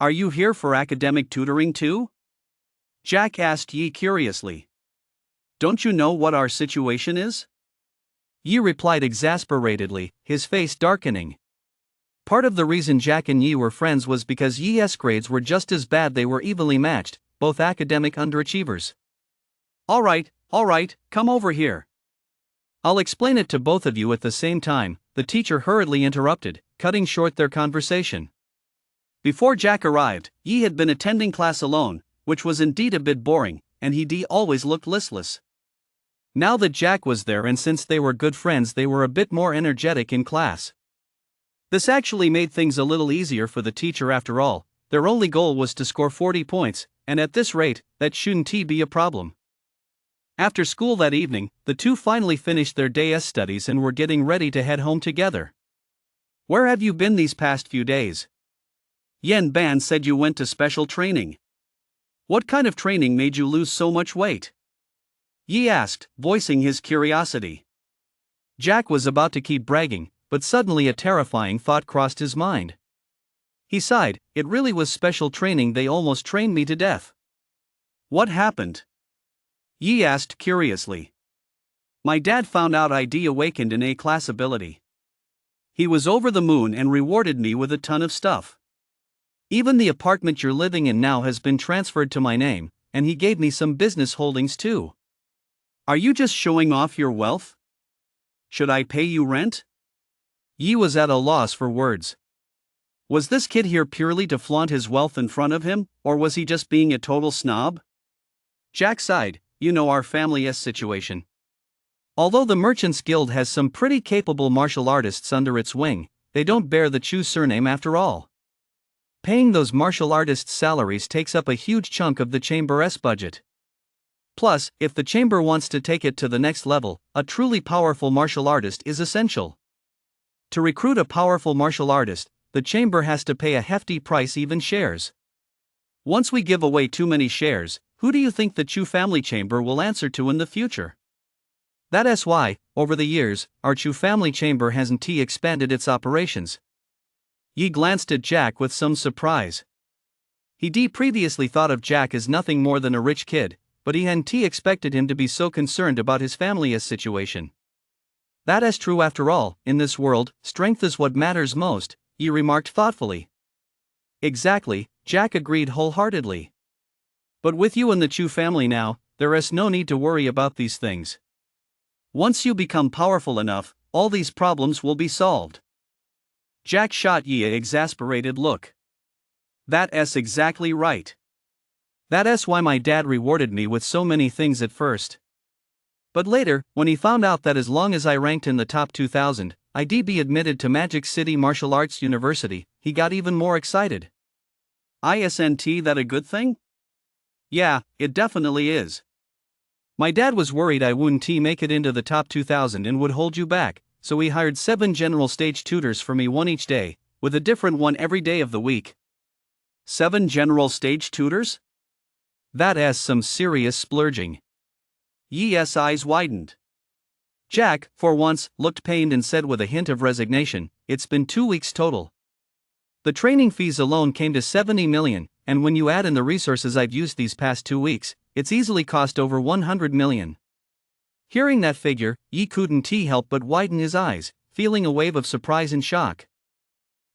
Speaker 2: "Are you here for academic tutoring too?" Jack asked Yi curiously. "Don't you know what our situation is?" Yi replied exasperatedly, his face darkening. Part of the reason Jack and Yi were friends was because Yi's grades were just as bad. They were evenly matched, both academic underachievers. All right, come over here. I'll explain it to both of you at the same time," the teacher hurriedly interrupted, cutting short their conversation. Before Jack arrived, Yi had been attending class alone, which was indeed a bit boring, and he always looked listless. Now that Jack was there, and since they were good friends, they were a bit more energetic in class. This actually made things a little easier for the teacher. After all, their only goal was to score 40 points, and at this rate, that shouldn't be a problem. After school that evening, the two finally finished their day's studies and were getting ready to head home together. "Where have you been these past few days? Yan Ban said you went to special training. What kind of training made you lose so much weight?" Yi asked, voicing his curiosity. Jack was about to keep bragging, but suddenly a terrifying thought crossed his mind. He sighed, "It really was special training. They almost trained me to death." "What happened?" Yi asked curiously. "My dad found out I'd awakened an A-class ability. He was over the moon and rewarded me with a ton of stuff. Even the apartment you're living in now has been transferred to my name, and he gave me some business holdings too. Are you just showing off your wealth? Should I pay you rent?" Yi was at a loss for words. Was this kid here purely to flaunt his wealth in front of him, or was he just being a total snob? Jack sighed, "You know our family's situation. Although the Merchants Guild has some pretty capable martial artists under its wing, they don't bear the Chu surname after all. Paying those martial artists' salaries takes up a huge chunk of the chamber's budget.
Speaker 1: Plus, if the chamber wants to take it to the next level, a truly powerful martial artist is essential. To recruit a powerful martial artist, the chamber has to pay a hefty price, even shares. Once we give away too many shares, who do you think the Chu family chamber will answer to in the future? That's why, over the years, our Chu family chamber hasn't expanded its operations. Yi glanced at Jack with some surprise. He previously thought of Jack as nothing more than a rich kid, but he hadn't expected him to be so concerned about his family's situation. That's true after all, in this world, strength is what matters most, Yi remarked thoughtfully. Exactly, Jack agreed wholeheartedly. But with you and the Chu family now, there is no need to worry about these things. Once you become powerful enough, all these problems will be solved. Jack shot Yi an exasperated look. That's exactly right. That's why my dad rewarded me with so many things at first. But later, when he found out that as long as I ranked in the top 2000, I'd be admitted to Magic City Martial Arts University, he got even more excited. Isn't that a good thing? Yeah, it definitely is. My dad was worried I wouldn't make it into the top 2000 and would hold you back, so he hired 7 general stage tutors for me, one each day, with a different one every day of the week. 7 general stage tutors? That's some serious splurging. Yi's eyes widened. Jack, for once, looked pained and said with a hint of resignation, "It's been 2 weeks total. The training fees alone came to 70 million, and when you add in the resources I've used these past 2 weeks, it's easily cost over 100 million. Hearing that figure, Yi couldn't help but widen his eyes, feeling a wave of surprise and shock.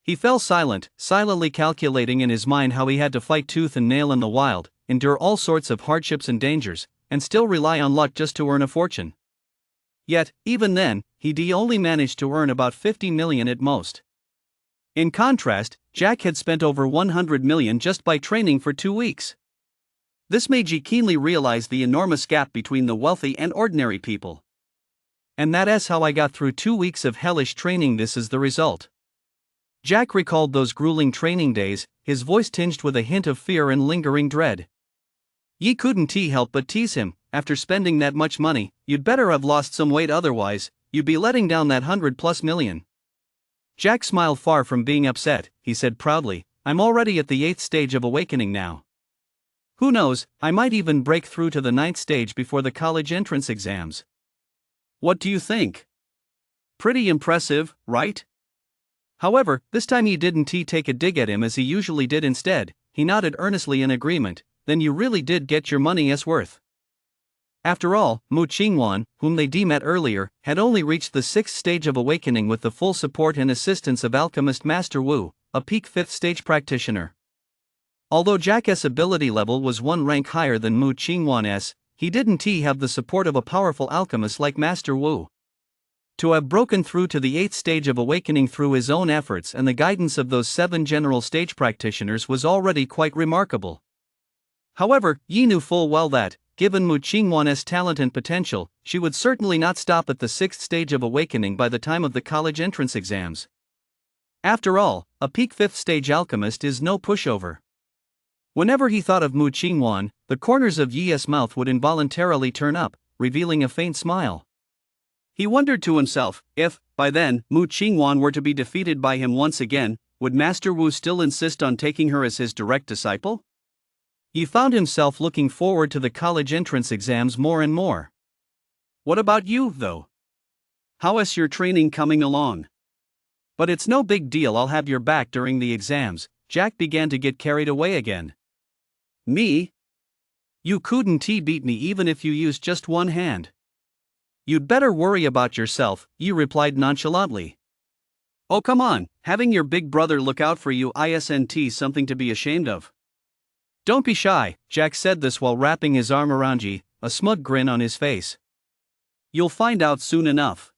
Speaker 1: He fell silent, silently calculating in his mind how he had to fight tooth and nail in the wild, endure all sorts of hardships and dangers, and still rely on luck just to earn a fortune. Yet, even then, he'd only managed to earn about 50 million at most. In contrast, Jack had spent over 100 million just by training for 2 weeks. This made Yi keenly realize the enormous gap between the wealthy and ordinary people. And that's how I got through 2 weeks of hellish training. This is the result. Jack recalled those grueling training days, his voice tinged with a hint of fear and lingering dread. Yi couldn't help but tease him. After spending that much money, you'd better have lost some weight, otherwise, you'd be letting down that 100+ million. Jack smiled. Far from being upset, he said proudly, "I'm already at the 8th stage of awakening now. Who knows, I might even break through to the 9th stage before the college entrance exams. What do you think? Pretty impressive, right?" However, this time he didn't take a dig at him as he usually did. Instead, he nodded earnestly in agreement. "Then you really did get your money's worth." After all, Mu Qingwan, whom they met earlier, had only reached the 6th stage of awakening with the full support and assistance of alchemist Master Wu, a peak 5th stage practitioner. Although Jack's ability level was 1 rank higher than Mu Qingwan's, he didn't have the support of a powerful alchemist like Master Wu. To have broken through to the 8th stage of awakening through his own efforts and the guidance of those 7 general stage practitioners was already quite remarkable. However, Yi knew full well that, given Mu Qingwan's talent and potential, she would certainly not stop at the 6th stage of awakening by the time of the college entrance exams. After all, a peak 5th stage alchemist is no pushover. Whenever he thought of Mu Qingwan, the corners of Yi's mouth would involuntarily turn up, revealing a faint smile. He wondered to himself, if, by then, Mu Qingwan were to be defeated by him once again, would Master Wu still insist on taking her as his direct disciple? He found himself looking forward to the college entrance exams more and more. What about you, though? How is your training coming along? But it's no big deal, I'll have your back during the exams. Jack began to get carried away again. Me? You couldn't beat me even if you used just one hand. You'd better worry about yourself, Yi replied nonchalantly. Oh come on, having your big brother look out for you isn't something to be ashamed of. Don't be shy, Jack said this while wrapping his arm around Yi, a smug grin on his face. You'll find out soon enough.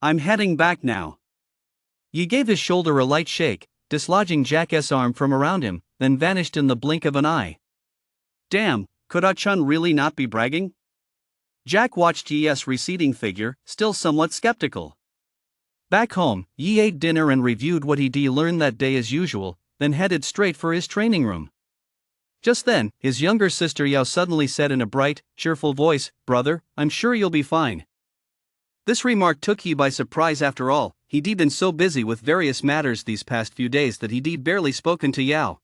Speaker 1: I'm heading back now. Yi gave his shoulder a light shake, dislodging Jack's arm from around him, then vanished in the blink of an eye. Damn, could Ah-chun really not be bragging? Jack watched Yi's receding figure, still somewhat skeptical. Back home, Yi ate dinner and reviewed what he'd learned that day as usual, then headed straight for his training room. Just then, his younger sister Yao suddenly said in a bright, cheerful voice, "Brother, I'm sure you'll be fine." This remark took Yi by surprise. After all, he'd been so busy with various matters these past few days that he'd barely spoken to Yao.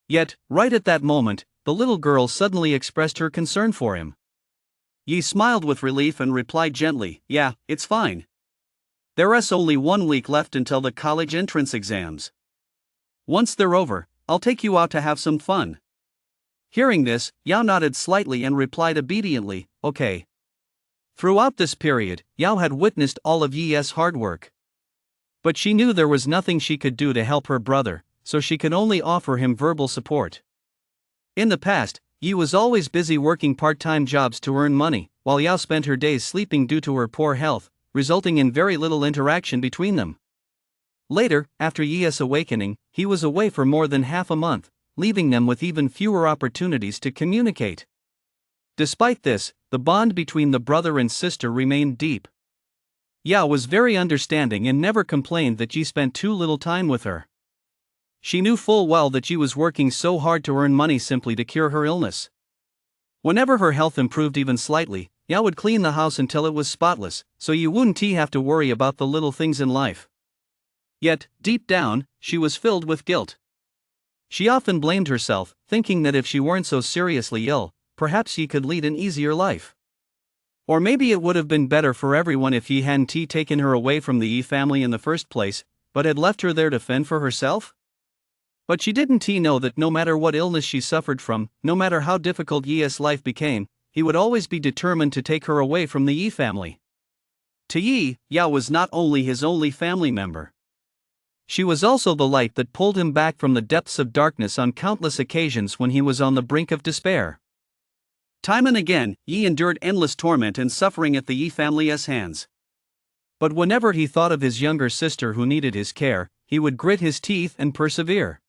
Speaker 1: Yet, right at that moment, the little girl suddenly expressed her concern for him. Yi smiled with relief and replied gently, "Yeah, it's fine. There's only 1 week left until the college entrance exams. Once they're over, I'll take you out to have some fun." Hearing this, Yao nodded slightly and replied obediently, "Okay." Throughout this period, Yao had witnessed all of Yi's hard work. But she knew there was nothing she could do to help her brother, so she could only offer him verbal support. In the past, Yi was always busy working part-time jobs to earn money, while Yao spent her days sleeping due to her poor health, resulting in very little interaction between them. Later, after Yi's awakening, he was away for more than half a month, leaving them with even fewer opportunities to communicate. Despite this, the bond between the brother and sister remained deep. Yao was very understanding and never complained that Yi spent too little time with her. She knew full well that Yi was working so hard to earn money simply to cure her illness. Whenever her health improved even slightly, Yao would clean the house until it was spotless, so Yi wouldn't have to worry about the little things in life. Yet, deep down, she was filled with guilt. She often blamed herself, thinking that if she weren't so seriously ill, perhaps Yi could lead an easier life. Or maybe it would have been better for everyone if Yi hadn't taken her away from the Yi family in the first place, but had left her there to fend for herself? But she didn't know that no matter what illness she suffered from, no matter how difficult Yi's life became, he would always be determined to take her away from the Yi family. To Yi, Yao was not only his only family member. She was also the light that pulled him back from the depths of darkness on countless occasions when he was on the brink of despair. Time and again, Yi endured endless torment and suffering at the Yi family's hands. But whenever he thought of his younger sister who needed his care, he would grit his teeth and persevere.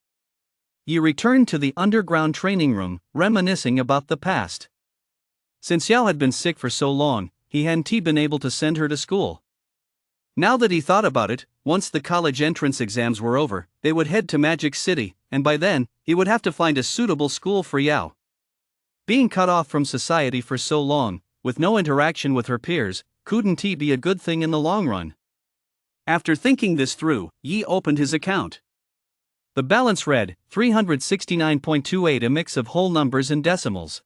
Speaker 1: Yi returned to the underground training room, reminiscing about the past. Since Yao had been sick for so long, he hadn't been able to send her to school. Now that he thought about it, once the college entrance exams were over, they would head to Magic City, and by then, he would have to find a suitable school for Yao. Being cut off from society for so long, with no interaction with her peers, couldn't be a good thing in the long run. After thinking this through, Yi opened his account. The balance read, 369.28, a mix of whole numbers and decimals.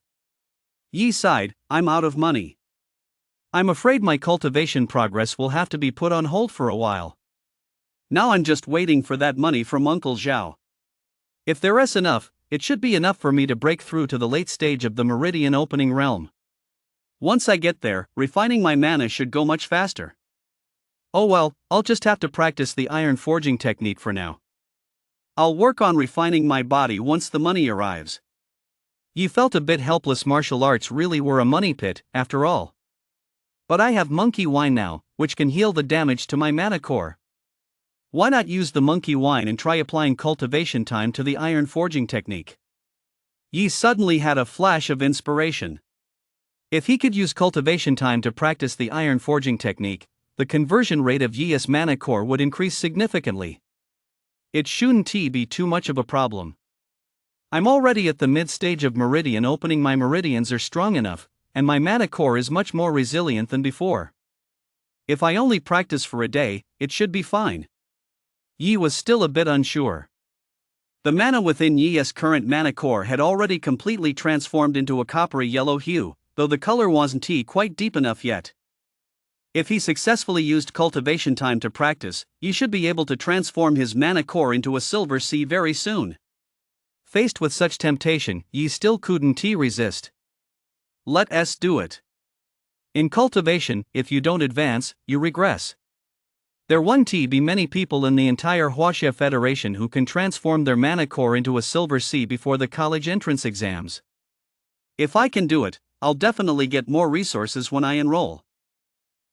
Speaker 1: Yi sighed, "I'm out of money. I'm afraid my cultivation progress will have to be put on hold for a while. Now I'm just waiting for that money from Uncle Zhao. If there's enough, it should be enough for me to break through to the late stage of the meridian opening realm. Once I get there, refining my mana should go much faster. Oh well, I'll just have to practice the iron forging technique for now. I'll work on refining my body once the money arrives." You felt a bit helpless. Martial arts really were a money pit, after all. But I have monkey wine now, which can heal the damage to my mana core. Why not use the monkey wine and try applying cultivation time to the iron forging technique? Yi suddenly had a flash of inspiration. If he could use cultivation time to practice the iron forging technique, the conversion rate of Yi's mana core would increase significantly. It shouldn't be too much of a problem. I'm already at the mid-stage of meridian opening. My meridians are strong enough, and my mana core is much more resilient than before. If I only practice for a day, it should be fine. Yi was still a bit unsure. The mana within Yi's current mana core had already completely transformed into a coppery yellow hue, though the color wasn't quite deep enough yet. If he successfully used cultivation time to practice, Yi should be able to transform his mana core into a silver sea very soon. Faced with such temptation, Yi still couldn't resist. Let's do it. In cultivation, if you don't advance, you regress. There won't be many people in the entire Huaxia Federation who can transform their mana core into a silver sea before the college entrance exams. If I can do it, I'll definitely get more resources when I enroll.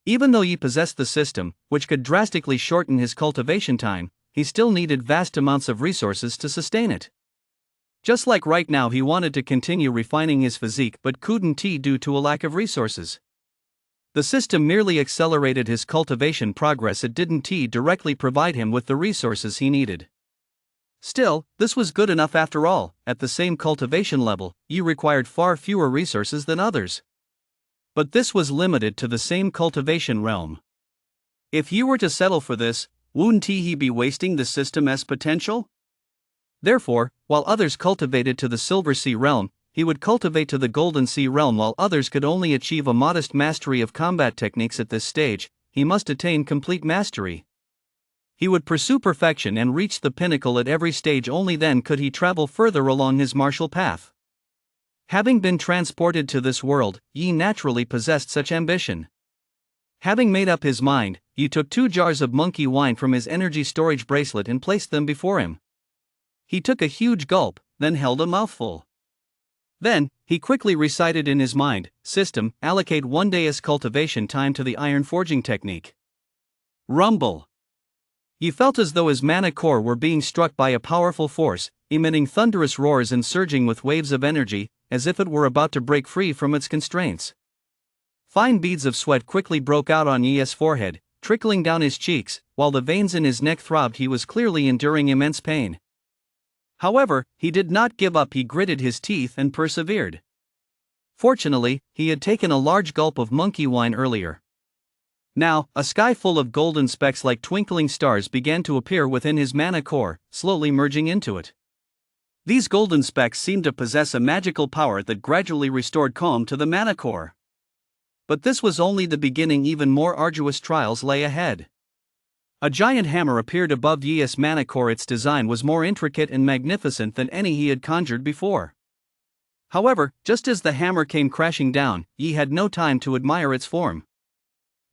Speaker 1: Even though Yi possessed the system, which could drastically shorten his cultivation time, he still needed vast amounts of resources to sustain it. Just like right now, he wanted to continue refining his physique but couldn't due to a lack of resources. The system merely accelerated his cultivation progress. It didn't directly provide him with the resources he needed. Still, this was good enough after all. At the same cultivation level, Yi required far fewer resources than others. But this was limited to the same cultivation realm. If Yi were to settle for this, wouldn't he be wasting the system's potential? Therefore, while others cultivated to the Silver Sea realm, he would cultivate to the Golden Sea realm. While others could only achieve a modest mastery of combat techniques at this stage, he must attain complete mastery. He would pursue perfection and reach the pinnacle at every stage. Only then could he travel further along his martial path. Having been transported to this world, Yi naturally possessed such ambition. Having made up his mind, Yi took 2 jars of monkey wine from his energy storage bracelet and placed them before him. He took a huge gulp, then held a mouthful. Then, he quickly recited in his mind, "System, allocate 1 day's cultivation time to the iron forging technique." Rumble. He felt as though his mana core were being struck by a powerful force, emitting thunderous roars and surging with waves of energy, as if it were about to break free from its constraints. Fine beads of sweat quickly broke out on Yi's forehead, trickling down his cheeks, while the veins in his neck throbbed. He was clearly enduring immense pain. However, he did not give up. He gritted his teeth and persevered. Fortunately, he had taken a large gulp of monkey wine earlier. Now, a sky full of golden specks like twinkling stars began to appear within his mana core, slowly merging into it. These golden specks seemed to possess a magical power that gradually restored calm to the mana core. But this was only the beginning. Even more arduous trials lay ahead. A giant hammer appeared above Yi's mana core. Its design was more intricate and magnificent than any he had conjured before. However, just as the hammer came crashing down, Yi had no time to admire its form.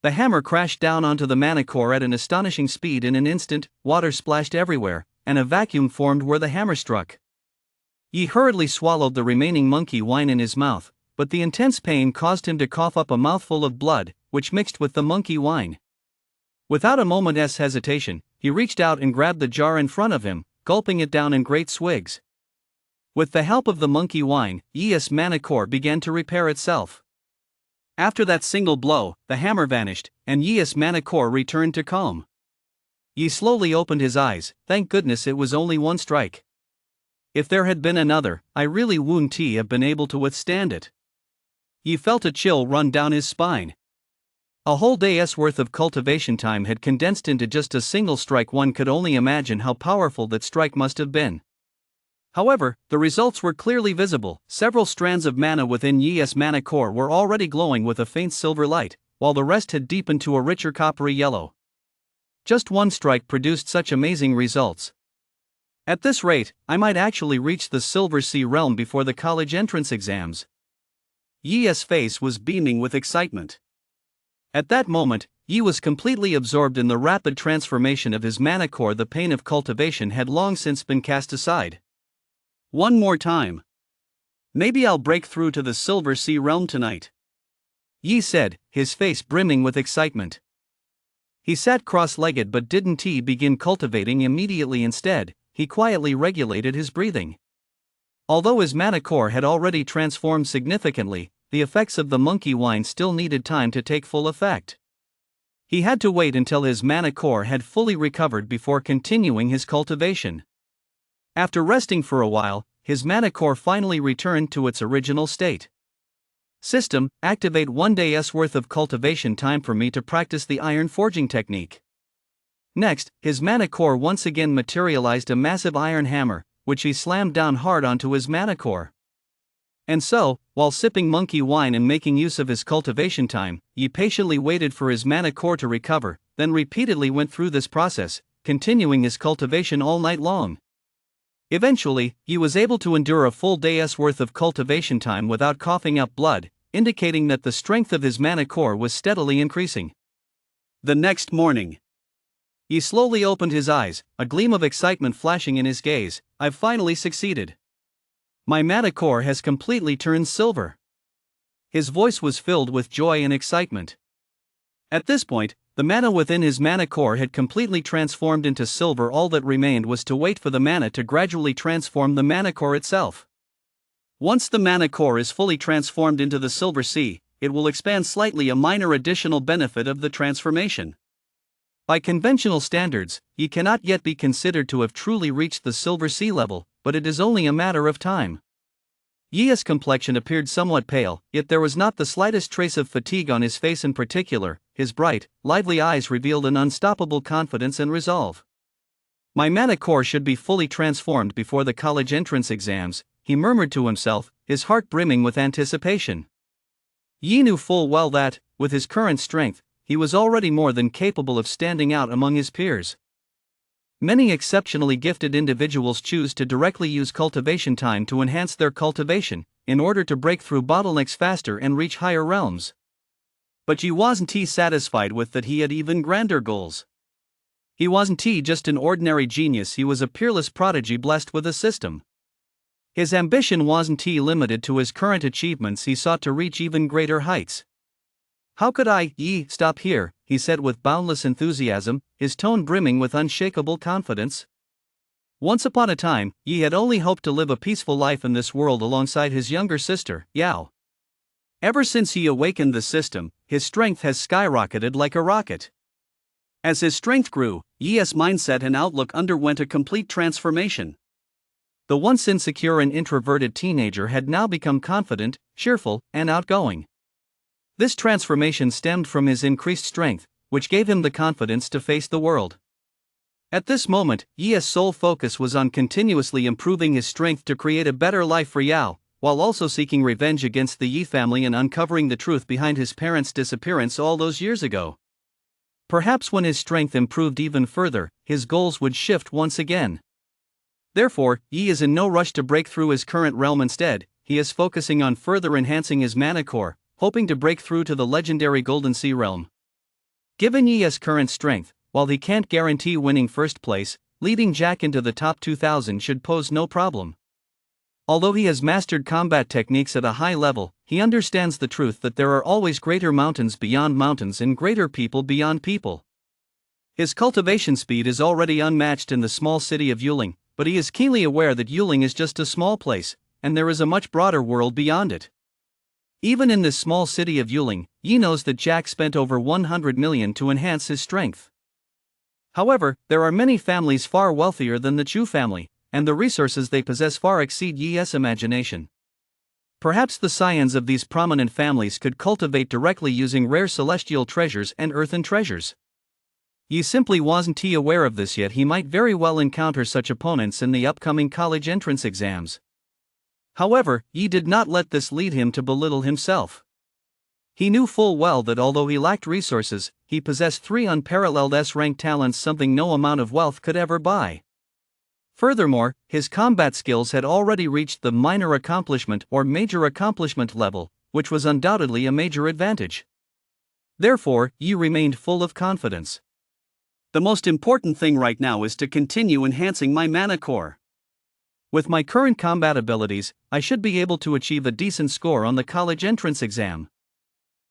Speaker 1: The hammer crashed down onto the mana core at an astonishing speed. In an instant, water splashed everywhere, and a vacuum formed where the hammer struck. Yi hurriedly swallowed the remaining monkey wine in his mouth, but the intense pain caused him to cough up a mouthful of blood, which mixed with the monkey wine. Without a moment's hesitation, he reached out and grabbed the jar in front of him, gulping it down in great swigs. With the help of the monkey wine, Yi's mana core began to repair itself. After that single blow, the hammer vanished, and Yi's mana core returned to calm. Yi slowly opened his eyes. Thank goodness it was only 1 strike. If there had been another, I really wouldn't have been able to withstand it. Yi felt a chill run down his spine. A whole day's worth of cultivation time had condensed into just a single strike. One could only imagine how powerful that strike must have been. However, the results were clearly visible. Several strands of mana within Yi's mana core were already glowing with a faint silver light, while the rest had deepened to a richer coppery yellow. Just 1 strike produced such amazing results. At this rate, I might actually reach the Silver Sea realm before the college entrance exams. Yi's face was beaming with excitement. At that moment, Yi was completely absorbed in the rapid transformation of his mana core. The pain of cultivation had long since been cast aside. One more time. Maybe I'll break through to the Silver Sea realm tonight, Yi said, his face brimming with excitement. He sat cross-legged but didn't begin cultivating immediately. Instead, he quietly regulated his breathing. Although his mana core had already transformed significantly, the effects of the monkey wine still needed time to take full effect. He had to wait until his mana core had fully recovered before continuing his cultivation. After resting for a while, his mana core finally returned to its original state. System, activate 1 day's worth of cultivation time for me to practice the iron forging technique. Next, his mana core once again materialized a massive iron hammer, which he slammed down hard onto his mana core. And so, while sipping monkey wine and making use of his cultivation time, Yi patiently waited for his mana core to recover, then repeatedly went through this process, continuing his cultivation all night long. Eventually, Yi was able to endure a full day's worth of cultivation time without coughing up blood, indicating that the strength of his mana core was steadily increasing. The next morning, Yi slowly opened his eyes, a gleam of excitement flashing in his gaze. I've finally succeeded. My mana core has completely turned silver. His voice was filled with joy and excitement. At this point, the mana within his mana core had completely transformed into silver. All that remained was to wait for the mana to gradually transform the mana core itself. Once the mana core is fully transformed into the Silver Sea, it will expand slightly, a minor additional benefit of the transformation. By conventional standards, Yi cannot yet be considered to have truly reached the silver sea level, but it is only a matter of time. Yi's complexion appeared somewhat pale, yet there was not the slightest trace of fatigue on his face in particular. His bright, lively eyes revealed an unstoppable confidence and resolve. My mana core should be fully transformed before the college entrance exams, he murmured to himself, his heart brimming with anticipation. Yi knew full well that, with his current strength, he was already more than capable of standing out among his peers. Many exceptionally gifted individuals choose to directly use cultivation time to enhance their cultivation, in order to break through bottlenecks faster and reach higher realms. But Yi wasn't satisfied with that, he had even grander goals. He wasn't just an ordinary genius, he was a peerless prodigy blessed with a system. His ambition wasn't limited to his current achievements, he sought to reach even greater heights. How could Yi stop here, he said with boundless enthusiasm, his tone brimming with unshakable confidence. Once upon a time, Yi had only hoped to live a peaceful life in this world alongside his younger sister, Yao. Ever since he awakened the system, his strength has skyrocketed like a rocket. As his strength grew, Yi's mindset and outlook underwent a complete transformation. The once insecure and introverted teenager had now become confident, cheerful, and outgoing. This transformation stemmed from his increased strength, which gave him the confidence to face the world. At this moment, Yi's sole focus was on continuously improving his strength to create a better life for Yao, while also seeking revenge against the Yi family and uncovering the truth behind his parents' disappearance all those years ago. Perhaps when his strength improved even further, his goals would shift once again. Therefore, Yi is in no rush to break through his current realm. Instead, he is focusing on further enhancing his mana core, hoping to break through to the legendary Golden Sea realm. Given Yi's current strength, while he can't guarantee winning first place, leading Jack into the top 2000 should pose no problem. Although he has mastered combat techniques at a high level, he understands the truth that there are always greater mountains beyond mountains and greater people beyond people. His cultivation speed is already unmatched in the small city of Yuling, but he is keenly aware that Yuling is just a small place, and there is a much broader world beyond it. Even in this small city of Yuling, Yi knows that Jack spent over 100 million to enhance his strength. However, there are many families far wealthier than the Chu family, and the resources they possess far exceed Yi's imagination. Perhaps the scions of these prominent families could cultivate directly using rare celestial treasures and earthen treasures. Yi simply wasn't aware of this yet. He might very well encounter such opponents in the upcoming college entrance exams. However, Yi did not let this lead him to belittle himself. He knew full well that although he lacked resources, he possessed 3 unparalleled S-rank talents, something no amount of wealth could ever buy. Furthermore, his combat skills had already reached the minor accomplishment or major accomplishment level, which was undoubtedly a major advantage. Therefore, Yi remained full of confidence. The most important thing right now is to continue enhancing my mana core. With my current combat abilities, I should be able to achieve a decent score on the college entrance exam.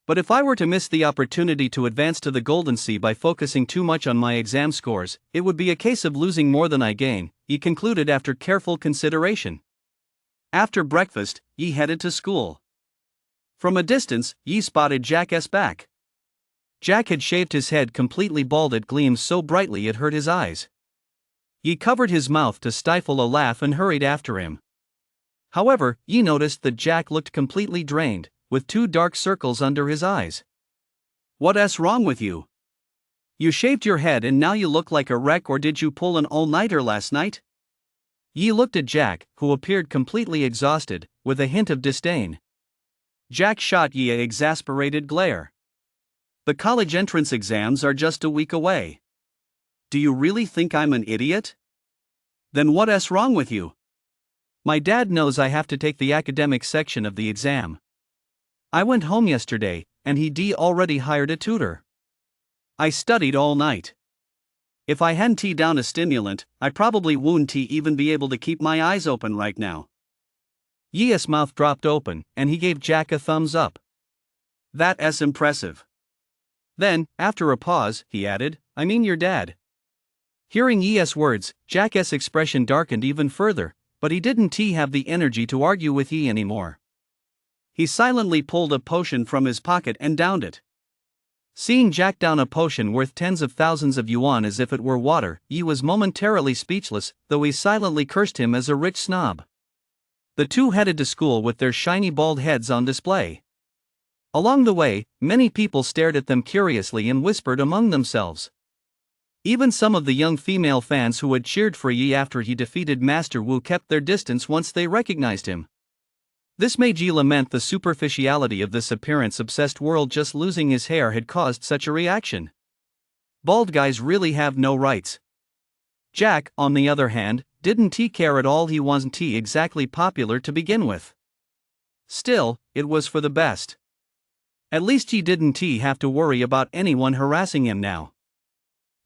Speaker 1: But if I were to miss the opportunity to advance to the Golden Sea by focusing too much on my exam scores, it would be a case of losing more than I gain, Yi concluded after careful consideration. After breakfast, Yi headed to school. From a distance, Yi spotted Jack's back. Jack had shaved his head completely bald. It gleamed so brightly it hurt his eyes. Yi covered his mouth to stifle a laugh and hurried after him. However, Yi noticed that Jack looked completely drained, with 2 dark circles under his eyes. "What's wrong with you? You shaved your head and now you look like a wreck, or did you pull an all-nighter last night?" Yi looked at Jack, who appeared completely exhausted, with a hint of disdain. Jack shot Yi an exasperated glare. "The college entrance exams are just a week away. Do you really think I'm an idiot? Then what's wrong with you?" "My dad knows I have to take the academic section of the exam. I went home yesterday, and he already hired a tutor. I studied all night. If I hadn't down a stimulant, I probably wouldn't even be able to keep my eyes open right now." Yi's mouth dropped open, and he gave Jack a thumbs up. "That's impressive." Then, after a pause, he added, "I mean your dad." Hearing Yi's words, Jack's expression darkened even further, but he didn't have the energy to argue with Yi anymore. He silently pulled a potion from his pocket and downed it. Seeing Jack down a potion worth tens of thousands of yuan as if it were water, Yi was momentarily speechless, though he silently cursed him as a rich snob. The two headed to school with their shiny bald heads on display. Along the way, many people stared at them curiously and whispered among themselves. Even some of the young female fans who had cheered for Yi after he defeated Master Wu kept their distance once they recognized him. This made Yi lament the superficiality of this appearance-obsessed world. Just losing his hair had caused such a reaction. Bald guys really have no rights. Jack, on the other hand, didn't care at all. He wasn't exactly popular to begin with. Still, it was for the best. At least he didn't have to worry about anyone harassing him now.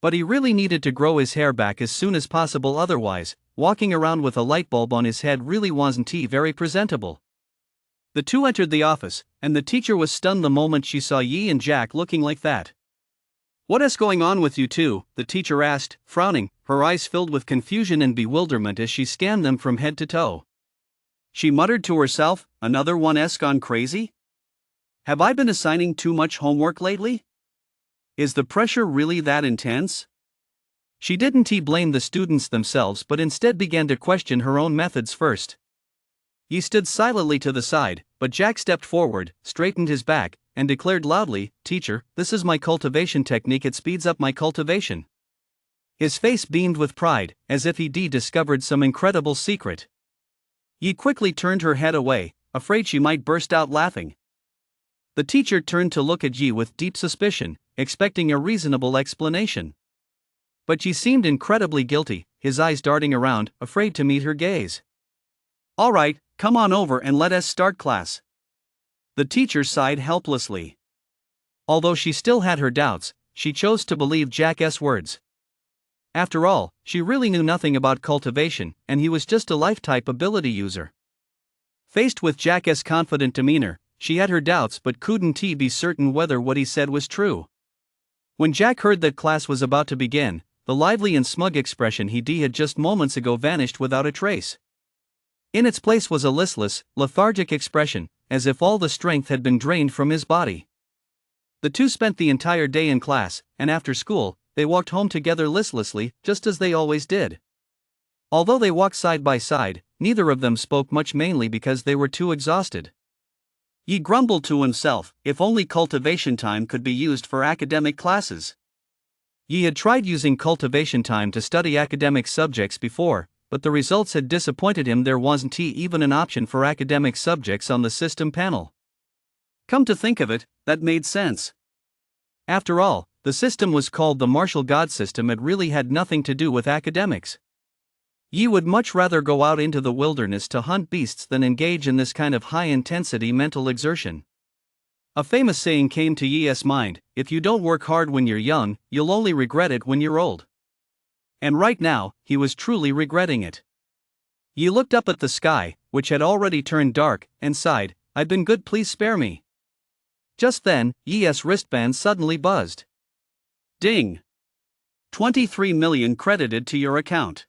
Speaker 1: But he really needed to grow his hair back as soon as possible, otherwise, walking around with a light bulb on his head really wasn't very presentable. The two entered the office, and the teacher was stunned the moment she saw Yi and Jack looking like that. "What is going on with you two?" the teacher asked, frowning, her eyes filled with confusion and bewilderment as she scanned them from head to toe. She muttered to herself, "Another one's gone crazy? Have I been assigning too much homework lately? Is the pressure really that intense?" She didn't blame the students themselves but instead began to question her own methods first. Yi stood silently to the side, but Jack stepped forward, straightened his back, and declared loudly, "Teacher, this is my cultivation technique. It speeds up my cultivation." His face beamed with pride, as if he discovered some incredible secret. Yi quickly turned her head away, afraid she might burst out laughing. The teacher turned to look at Yi with deep suspicion, expecting a reasonable explanation. But Yi seemed incredibly guilty, his eyes darting around, afraid to meet her gaze. "All right, come on over and let us start class." The teacher sighed helplessly. Although she still had her doubts, she chose to believe Jack's words. After all, she really knew nothing about cultivation, and he was just a life-type ability user. Faced with Jack's confident demeanor, she had her doubts but couldn't be certain whether what he said was true. When Jack heard that class was about to begin, the lively and smug expression he had just moments ago vanished without a trace. In its place was a listless, lethargic expression, as if all the strength had been drained from his body. The two spent the entire day in class, and after school, they walked home together listlessly, just as they always did. Although they walked side by side, neither of them spoke much, mainly because they were too exhausted. Yi grumbled to himself, if only cultivation time could be used for academic classes. Yi had tried using cultivation time to study academic subjects before, but the results had disappointed him. There wasn't even an option for academic subjects on the system panel. Come to think of it, that made sense. After all, the system was called the martial god system. It really had nothing to do with academics. Yi would much rather go out into the wilderness to hunt beasts than engage in this kind of high-intensity mental exertion. A famous saying came to Yi's mind: if you don't work hard when you're young, you'll only regret it when you're old. And right now, he was truly regretting it. Yi looked up at the sky, which had already turned dark, and sighed, "I've been good, please spare me." Just then, Yi's wristband suddenly buzzed. Ding! 23 million credited to your account.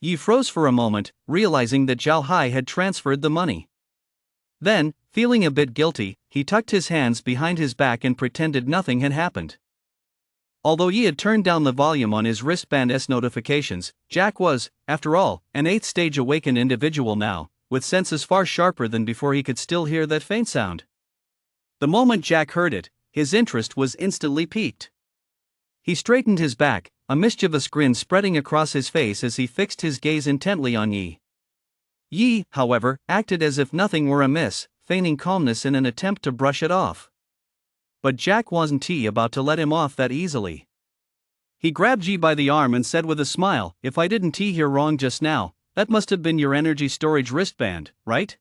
Speaker 1: Yi froze for a moment, realizing that Zhao Hai had transferred the money. Then, feeling a bit guilty, he tucked his hands behind his back and pretended nothing had happened. Although Yi had turned down the volume on his wristband's notifications, Jack was, after all, an 8th stage awakened individual now, with senses far sharper than before. He could still hear that faint sound. The moment Jack heard it, his interest was instantly piqued. He straightened his back, a mischievous grin spreading across his face as he fixed his gaze intently on Yi. Yi, however, acted as if nothing were amiss, feigning calmness in an attempt to brush it off. But Jack wasn't about to let him off that easily. He grabbed Yi by the arm and said with a smile, "If I didn't hear wrong just now, that must have been your energy storage wristband, right?"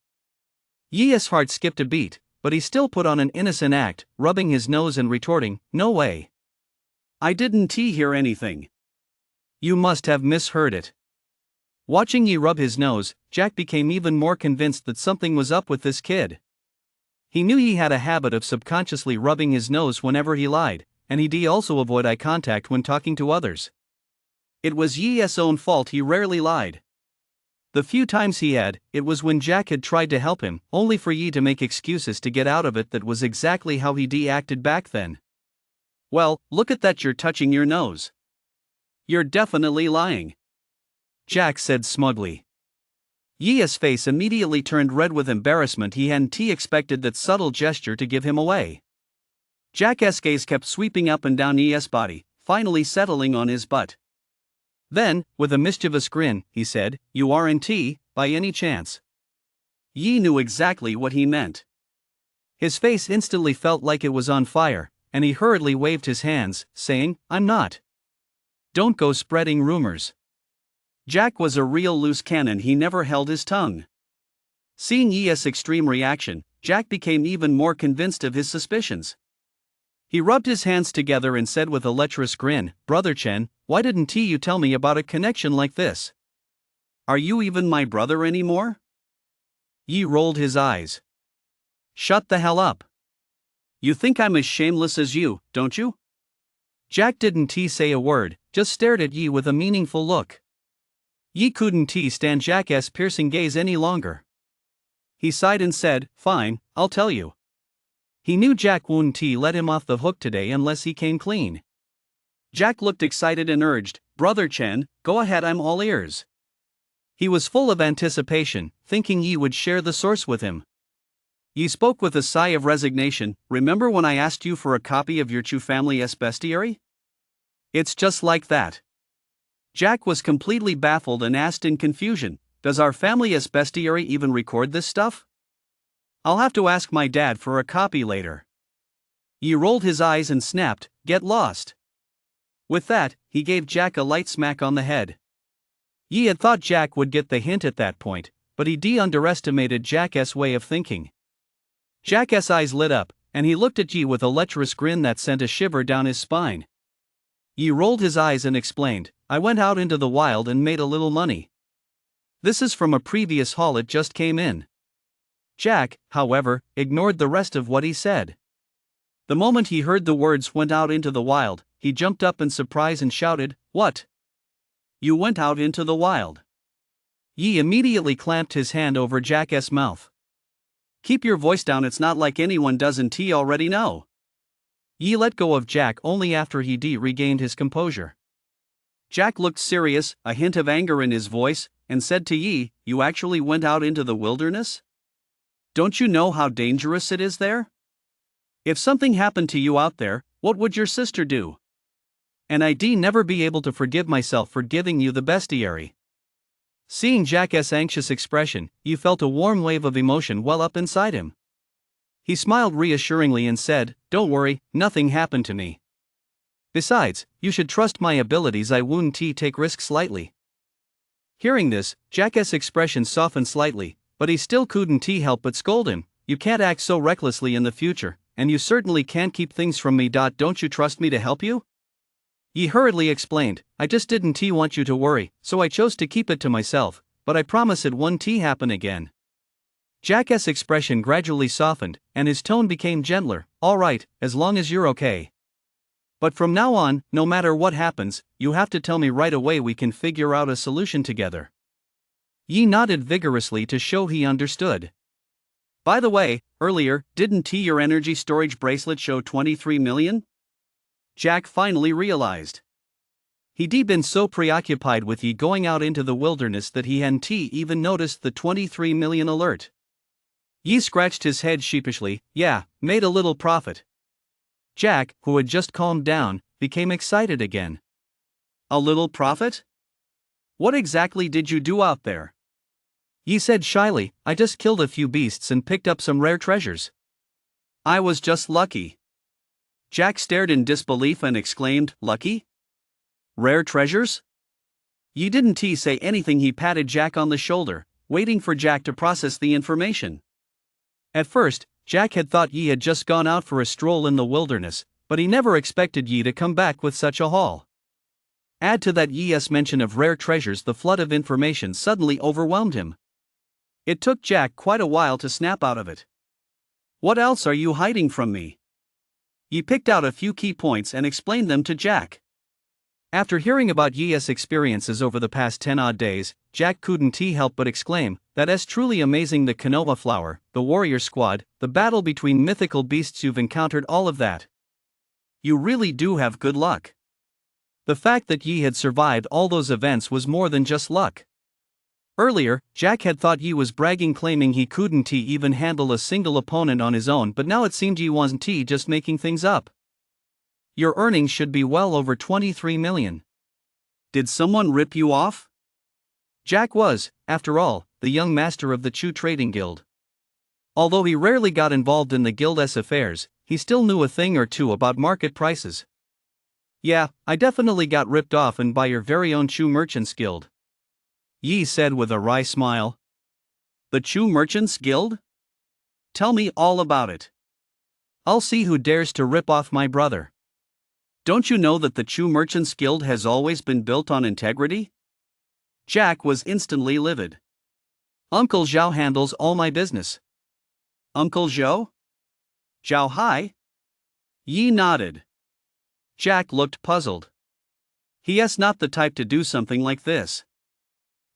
Speaker 1: Yi's heart skipped a beat, but he still put on an innocent act, rubbing his nose and retorting, "No way. I didn't hear anything." "You must have misheard it." Watching Yi rub his nose, Jack became even more convinced that something was up with this kid. He knew he had a habit of subconsciously rubbing his nose whenever he lied, and he also avoid eye contact when talking to others. It was Yi's own fault. He rarely lied. The few times he had, it was when Jack had tried to help him, only for Yi to make excuses to get out of it. That was exactly how he acted back then.
Speaker 2: Well, look at that, you're touching your nose. You're definitely lying, Jack said smugly. Yi's face immediately turned red with embarrassment. He hadn't expected that subtle gesture to give him away. Jack's gaze kept sweeping up and down Yi's body, finally settling on his butt. Then, with a mischievous grin, he said, "You aren't by any chance?" Yi knew exactly what he meant. His face instantly felt like it was on fire, and he hurriedly waved his hands, saying, "I'm not. Don't go spreading rumors." Jack was a real loose cannon, he never held his tongue. Seeing Yi's extreme reaction, Jack became even more convinced of his suspicions. He rubbed his hands together and said with a lecherous grin, "Brother Chen, why didn't you tell me about a connection like this? Are you even my brother anymore?" Yi rolled his eyes. "Shut the hell up. You think I'm as shameless as you, don't you?" Jack didn't say a word, just stared at Yi with a meaningful look. Yi couldn't stand Jack's piercing gaze any longer. He sighed and said, "Fine, I'll tell you." He knew Jack wouldn't let him off the hook today unless he came clean. Jack looked excited and urged, "Brother Chen, go ahead, I'm all ears." He was full of anticipation, thinking Yi would share the source with him. Yi spoke with a sigh of resignation. "Remember when I asked you for a copy of your Chu family's bestiary? It's just like that." Jack was completely baffled and asked in confusion, "Does our family's bestiary even record this stuff? I'll have to ask my dad for a copy later." Yi rolled his eyes and snapped, "Get lost." With that, he gave Jack a light smack on the head. Yi had thought Jack would get the hint at that point, but he underestimated Jack's way of thinking. Jack's eyes lit up, and he looked at Yi with a lecherous grin that sent a shiver down his spine. Yi rolled his eyes and explained, "I went out into the wild and made a little money. This is from a previous haul, it just came in." Jack, however, ignored the rest of what he said. The moment he heard the words "went out into the wild," he jumped up in surprise and shouted, "What? You went out into the wild?" Yi immediately clamped his hand over Jack's mouth. "Keep your voice down, it's not like anyone doesn't already know." Yi let go of Jack only after he regained his composure. Jack looked serious, a hint of anger in his voice, and said to Yi, "You actually went out into the wilderness? Don't you know how dangerous it is there? If something happened to you out there, what would your sister do? And I'd never be able to forgive myself for giving you the bestiary." Seeing Jack's anxious expression, Yi felt a warm wave of emotion well up inside him. He smiled reassuringly and said, "Don't worry, nothing happened to me. Besides, you should trust my abilities, I wouldn't take risks lightly." Hearing this, Jack's expression softened slightly, but he still couldn't help but scold him, "You can't act so recklessly in the future, and you certainly can't keep things from me. Don't you trust me to help you?" Yi hurriedly explained, "I just didn't want you to worry, so I chose to keep it to myself, but I promise it won't happen again." Jack's expression gradually softened, and his tone became gentler. "All right, as long as you're okay. But from now on, no matter what happens, you have to tell me right away. We can figure out a solution together." Yi nodded vigorously to show he understood. "By the way, earlier, didn't your energy storage bracelet show 23 million? Jack finally realized. He'd been so preoccupied with Yi going out into the wilderness that he hadn't even noticed the 23 million alert. Yi scratched his head sheepishly. "Yeah, made a little profit." Jack, who had just calmed down, became excited again. "A little profit? What exactly did you do out there?" Yi said shyly, "I just killed a few beasts and picked up some rare treasures. I was just lucky." Jack stared in disbelief and exclaimed, "Lucky? Rare treasures?" Yi didn't say anything. He patted Jack on the shoulder, waiting for Jack to process the information. At first, Jack had thought Yi had just gone out for a stroll in the wilderness, but he never expected Yi to come back with such a haul. Add to that Yi's mention of rare treasures, the flood of information suddenly overwhelmed him. It took Jack quite a while to snap out of it. "What else are you hiding from me?" Yi picked out a few key points and explained them to Jack. After hearing about Yi's experiences over the past 10-odd days, Jack couldn't help but exclaim, "That's truly amazing. The Konoha flower, the warrior squad, the battle between mythical beasts, you've encountered all of that. You really do have good luck. The fact that Yi had survived all those events was more than just luck. Earlier, Jack had thought Yi was bragging, claiming he couldn't even handle a single opponent on his own, but now it seemed Yi wasn't just making things up. Your earnings should be well over 23 million. Did someone rip you off? Jack was, after all, the young master of the Chu Trading Guild. Although he rarely got involved in the guild's affairs, he still knew a thing or two about market prices. Yeah, I definitely got ripped off and by your very own Chu Merchants Guild, Yi said with a wry smile. The Chu Merchants Guild? Tell me all about it. I'll see who dares to rip off my brother. Don't you know that the Chu Merchants Guild has always been built on integrity? Jack was instantly livid. Uncle Zhao handles all my business. Uncle Zhao? Zhao Hai? Yi nodded. Jack looked puzzled. He's not the type to do something like this.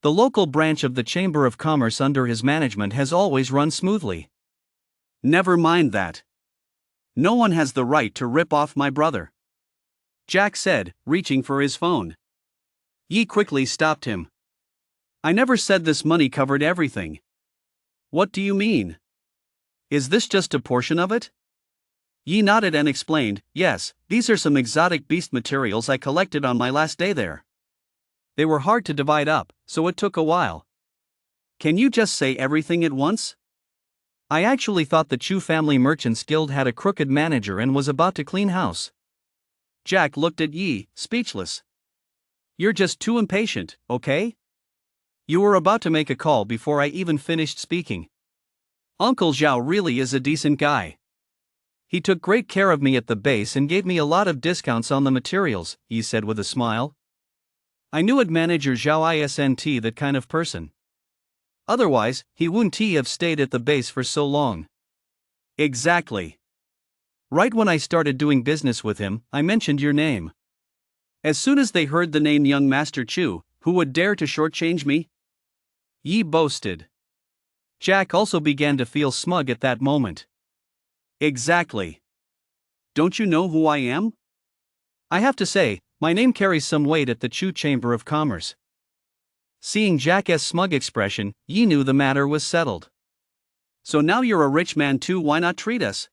Speaker 2: The local branch of the Chamber of Commerce under his management has always run smoothly. Never mind that. No one has the right to rip off my brother, Jack said, reaching for his phone. Yi quickly stopped him. I never said this money covered everything. What do you mean? Is this just a portion of it? Yi nodded and explained, yes, these are some exotic beast materials I collected on my last day there. They were hard to divide up, so it took a while. Can you just say everything at once? I actually thought the Chu Family Merchants Guild had a crooked manager and was about to clean house. Jack looked at Yi, speechless. You're just too impatient, okay? You were about to make a call before I even finished speaking. Uncle Zhao really is a decent guy. He took great care of me at the base and gave me a lot of discounts on the materials, Yi said with a smile. I knew it manager Zhao isn't that kind of person. Otherwise, he wouldn't have stayed at the base for so long. Exactly. Right when I started doing business with him, I mentioned your name. As soon as they heard the name Young Master Chu, who would dare to shortchange me? Yi boasted. Jack also began to feel smug at that moment. Exactly. Don't you know who I am? I have to say, my name carries some weight at the Chu Chamber of Commerce. Seeing Jack's smug expression, Yi knew the matter was settled. So now you're a rich man too, why not treat us?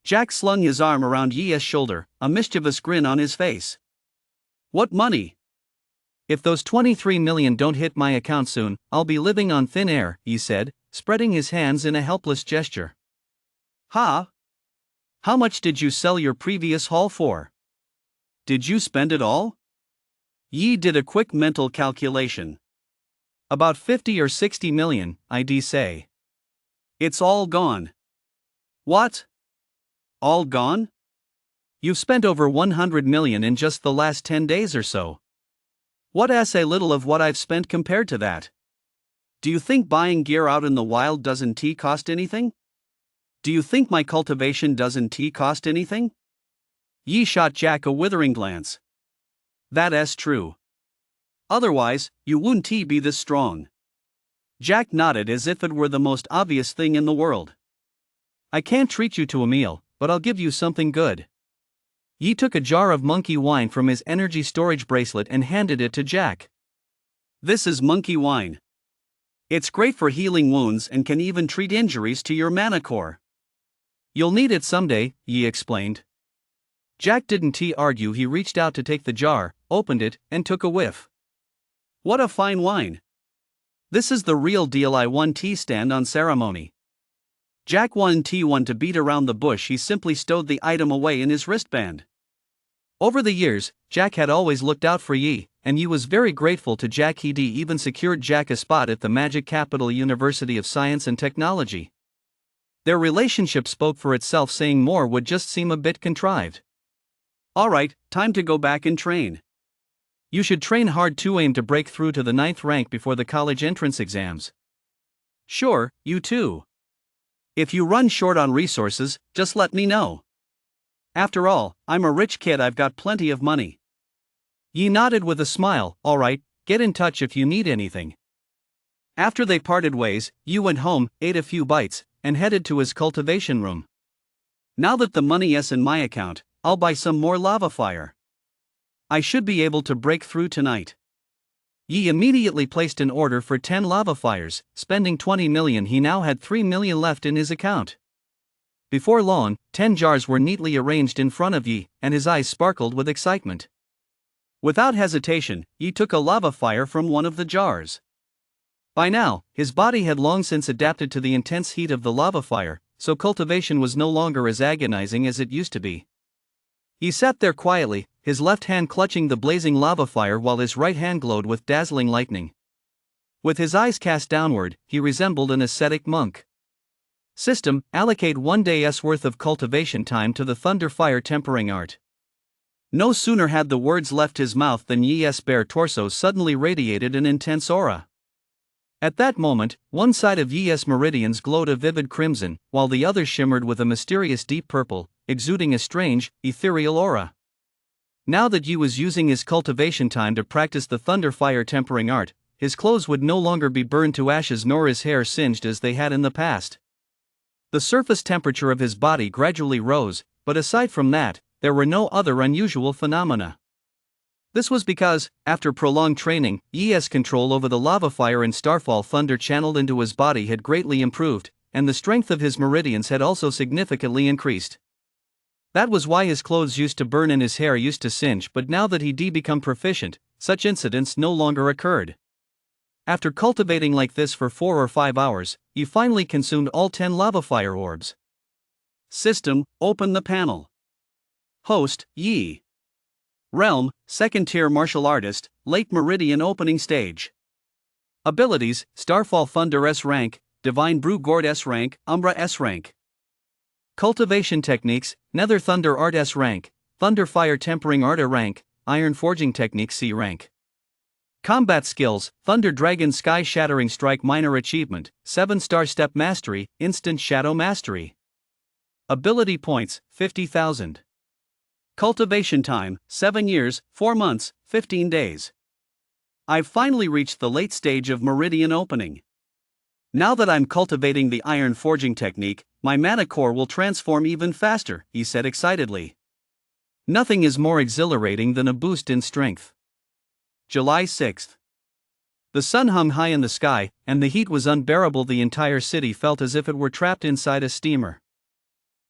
Speaker 2: Jack slung his arm around Yi's shoulder, a mischievous grin on his face. What money? If those 23 million don't hit my account soon, I'll be living on thin air, Yi said, spreading his hands in a helpless gesture. Ha! How much did you sell your previous haul for? Did you spend it all? Yi did a quick mental calculation. About 50 or 60 million, I'd say. It's all gone. What? All gone? You've spent over 100 million in just the last 10 days or so. What's a little of what I've spent compared to that? Do you think buying gear out in the wild doesn't cost anything? Do you think my cultivation doesn't cost anything? Yi shot Jack a withering glance. That's true. Otherwise, you wouldn't be this strong. Jack nodded as if it were the most obvious thing in the world. I can't treat you to a meal, but I'll give you something good. Yi took a jar of monkey wine from his energy storage bracelet and handed it to Jack. This is monkey wine. It's great for healing wounds and can even treat injuries to your mana core. You'll need it someday, Yi explained. Jack didn't argue. He reached out to take the jar, opened it, and took a whiff. What a fine wine. This is the real deal. I won stand on ceremony. Jack won one to beat around the bush. He simply stowed the item away in his wristband. Over the years, Jack had always looked out for Yi, and Yi was very grateful to Jack. He'd even secured Jack a spot at the Magic Capital University of Science and Technology. Their relationship spoke for itself. Saying more would just seem a bit contrived. Alright, time to go back and train. You should train hard to aim to break through to the 9th rank before the college entrance exams. Sure, you too. If you run short on resources, just let me know. After all, I'm a rich kid. I've got plenty of money. Yi nodded with a smile. Alright, get in touch if you need anything. After they parted ways, Yi went home, ate a few bites, and headed to his cultivation room. Now that the money is in my account, I'll buy some more lava fire. I should be able to break through tonight. Yi immediately placed an order for 10 lava fires, spending 20 million. He now had 3 million left in his account. Before long, 10 jars were neatly arranged in front of Yi, and his eyes sparkled with excitement. Without hesitation, Yi took a lava fire from one of the jars. By now, his body had long since adapted to the intense heat of the lava fire, so cultivation was no longer as agonizing as it used to be. He sat there quietly, his left hand clutching the blazing lava fire while his right hand glowed with dazzling lightning. With his eyes cast downward, he resembled an ascetic monk. System: allocate 1 day's worth of cultivation time to the thunder fire tempering art. No sooner had the words left his mouth than Yi's bare torso suddenly radiated an intense aura. At that moment, one side of Yi's meridians glowed a vivid crimson, while the other shimmered with a mysterious deep purple, exuding a strange, ethereal aura. Now that Yi was using his cultivation time to practice the thunder fire tempering art, his clothes would no longer be burned to ashes nor his hair singed as they had in the past. The surface temperature of his body gradually rose, but aside from that, there were no other unusual phenomena. This was because, after prolonged training, Yi's control over the lava fire and starfall thunder channeled into his body had greatly improved, and the strength of his meridians had also significantly increased. That was why his clothes used to burn and his hair used to singe, but now that he'd become proficient, such incidents no longer occurred. After cultivating like this for 4 or 5 hours, he finally consumed all 10 lava fire orbs. System: open the panel. Host: Yi. Realm: second tier martial artist, late meridian opening stage. Abilities: Starfall Thunder S rank, Divine Brew Gourd S rank, Umbra S rank. Cultivation techniques: Nether Thunder Art S rank, Thunder Fire Tempering Art A rank, Iron Forging Technique C rank. Combat skills: Thunder Dragon Sky Shattering Strike Minor Achievement, 7-star Step Mastery, Instant Shadow Mastery. Ability points: 50,000. Cultivation time: 7 years, 4 months, 15 days. I've finally reached the late stage of meridian opening. Now that I'm cultivating the iron forging technique, my mana core will transform even faster, he said excitedly. Nothing is more exhilarating than a boost in strength. July 6th. The sun hung high in the sky, and the heat was unbearable. The entire city felt as if it were trapped inside a steamer.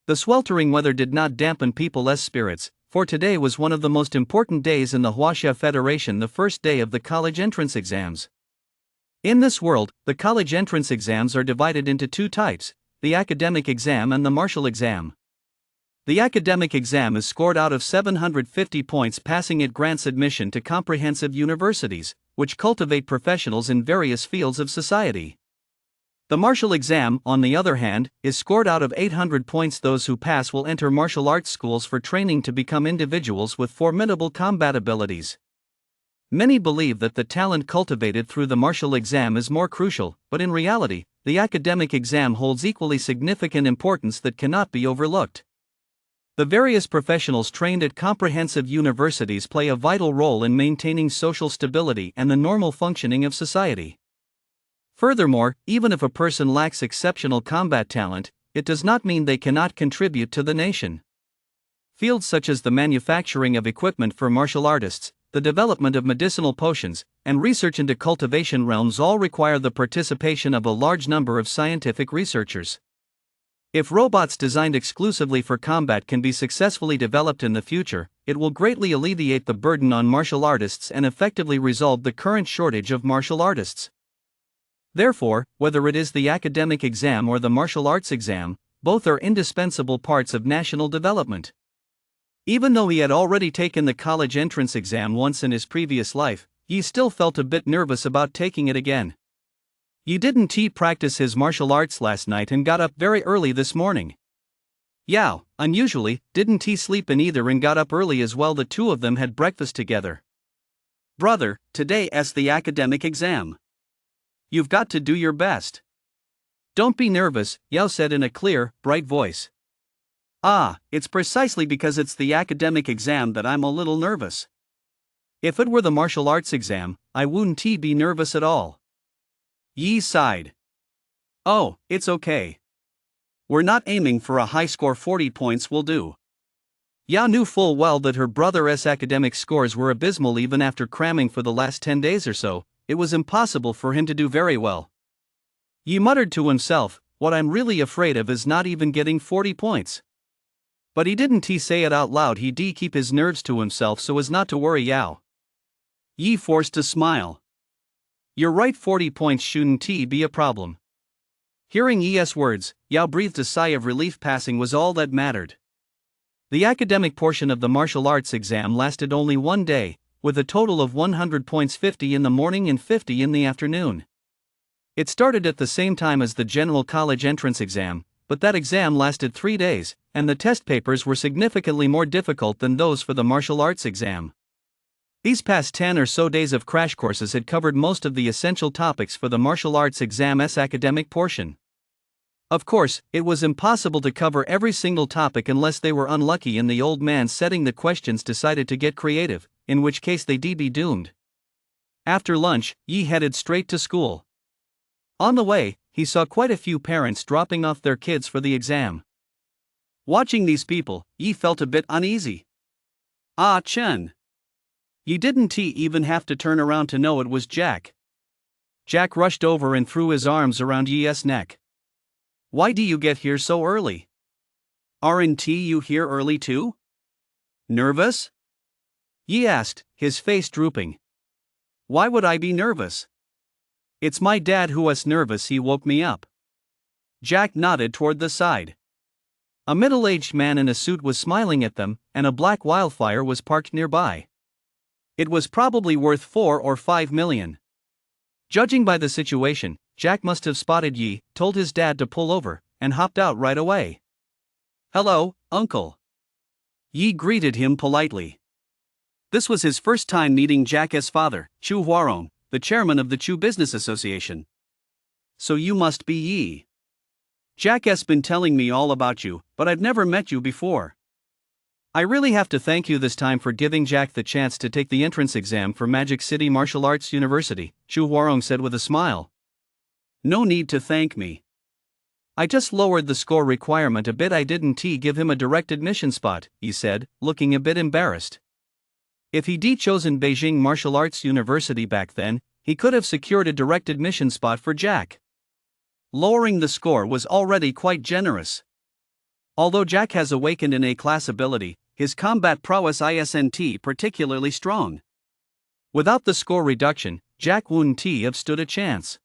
Speaker 2: The sweltering weather did not dampen people's spirits, for today was one of the most important days in the Huaxia Federation, the first day of the college entrance exams. In this world, the college entrance exams are divided into 2 types, the academic exam and the martial exam. The academic exam is scored out of 750 points. Passing it grants admission to comprehensive universities, which cultivate professionals in various fields of society. The martial exam, on the other hand, is scored out of 800 points. Those who pass will enter martial arts schools for training to become individuals with formidable combat abilities. Many believe that the talent cultivated through the martial exam is more crucial, but in reality, the academic exam holds equally significant importance that cannot be overlooked. The various professionals trained at comprehensive universities play a vital role in maintaining social stability and the normal functioning of society. Furthermore, even if a person lacks exceptional combat talent, it does not mean they cannot contribute to the nation. Fields such as the manufacturing of equipment for martial artists, the development of medicinal potions, and research into cultivation realms all require the participation of a large number of scientific researchers. If robots designed exclusively for combat can be successfully developed in the future, it will greatly alleviate the burden on martial artists and effectively resolve the current shortage of martial artists. Therefore, whether it is the academic exam or the martial arts exam, both are indispensable parts of national development. Even though he had already taken the college entrance exam once in his previous life, he still felt a bit nervous about taking it again. He didn't practice his martial arts last night and got up very early this morning. Yao, unusually, didn't sleep in either and got up early as well. The two of them had breakfast together. Brother, today's the academic exam. You've got to do your best. Don't be nervous, Yao said in a clear, bright voice. Ah, it's precisely because it's the academic exam that I'm a little nervous. If it were the martial arts exam, I wouldn't be nervous at all. Yi sighed. Oh, it's okay. We're not aiming for a high score. 40 points will do.
Speaker 1: Ya knew full well that her brother's academic scores were abysmal even after cramming for the last 10 days or so. It was impossible for him to do very well. Yi muttered to himself, "What I'm really afraid of is not even getting 40 points." But he didn't say it out loud. He did keep his nerves to himself so as not to worry Yao. Yi forced a smile. "You're right, 40 points shouldn't be a problem." Hearing Yi's words, Yao breathed a sigh of relief. Passing was all that mattered. The academic portion of the martial arts exam lasted only 1 day, with a total of 100 points, 50 in the morning and 50 in the afternoon. It started at the same time as the general college entrance exam, but that exam lasted 3 days, and the test papers were significantly more difficult than those for the martial arts exam. These past 10 or so days of crash courses had covered most of the essential topics for the martial arts exam's academic portion. Of course, it was impossible to cover every single topic unless they were unlucky and the old man setting the questions decided to get creative, in which case they'd be doomed. After lunch, Yi headed straight to school. On the way, he saw quite a few parents dropping off their kids for the exam. Watching these people, Yi felt a bit uneasy. Ah, Chen. Yi didn't even have to turn around to know it was Jack. Jack rushed over and threw his arms around Yi's neck. "Why do you get here so early? Aren't you here early too? Nervous?" Yi asked, his face drooping. "Why would I be nervous? It's my dad who was nervous. He woke me up." Jack nodded toward the side. A middle-aged man in a suit was smiling at them, and a black wildfire was parked nearby. It was probably worth 4 or 5 million. Judging by the situation, Jack must have spotted Yi, told his dad to pull over, and hopped out right away. "Hello, uncle." Yi greeted him politely. This was his first time meeting Jack's father, Chu Huarong, the chairman of the Chu Business Association. "So you must be Yi. Jack's been telling me all about you, but I've never met you before." "I really have to thank you this time for giving Jack the chance to take the entrance exam for Magic City Martial Arts University," Chu Huarong said with a smile. "No need to thank me. I just lowered the score requirement a bit. I didn't give him a direct admission spot," he said, looking a bit embarrassed. If he'd chosen Beijing Martial Arts University back then, he could have secured a direct admission spot for Jack. Lowering the score was already quite generous. Although Jack has awakened an A-class ability, his combat prowess isn't particularly strong. Without the score reduction, Jack wouldn't have stood a chance.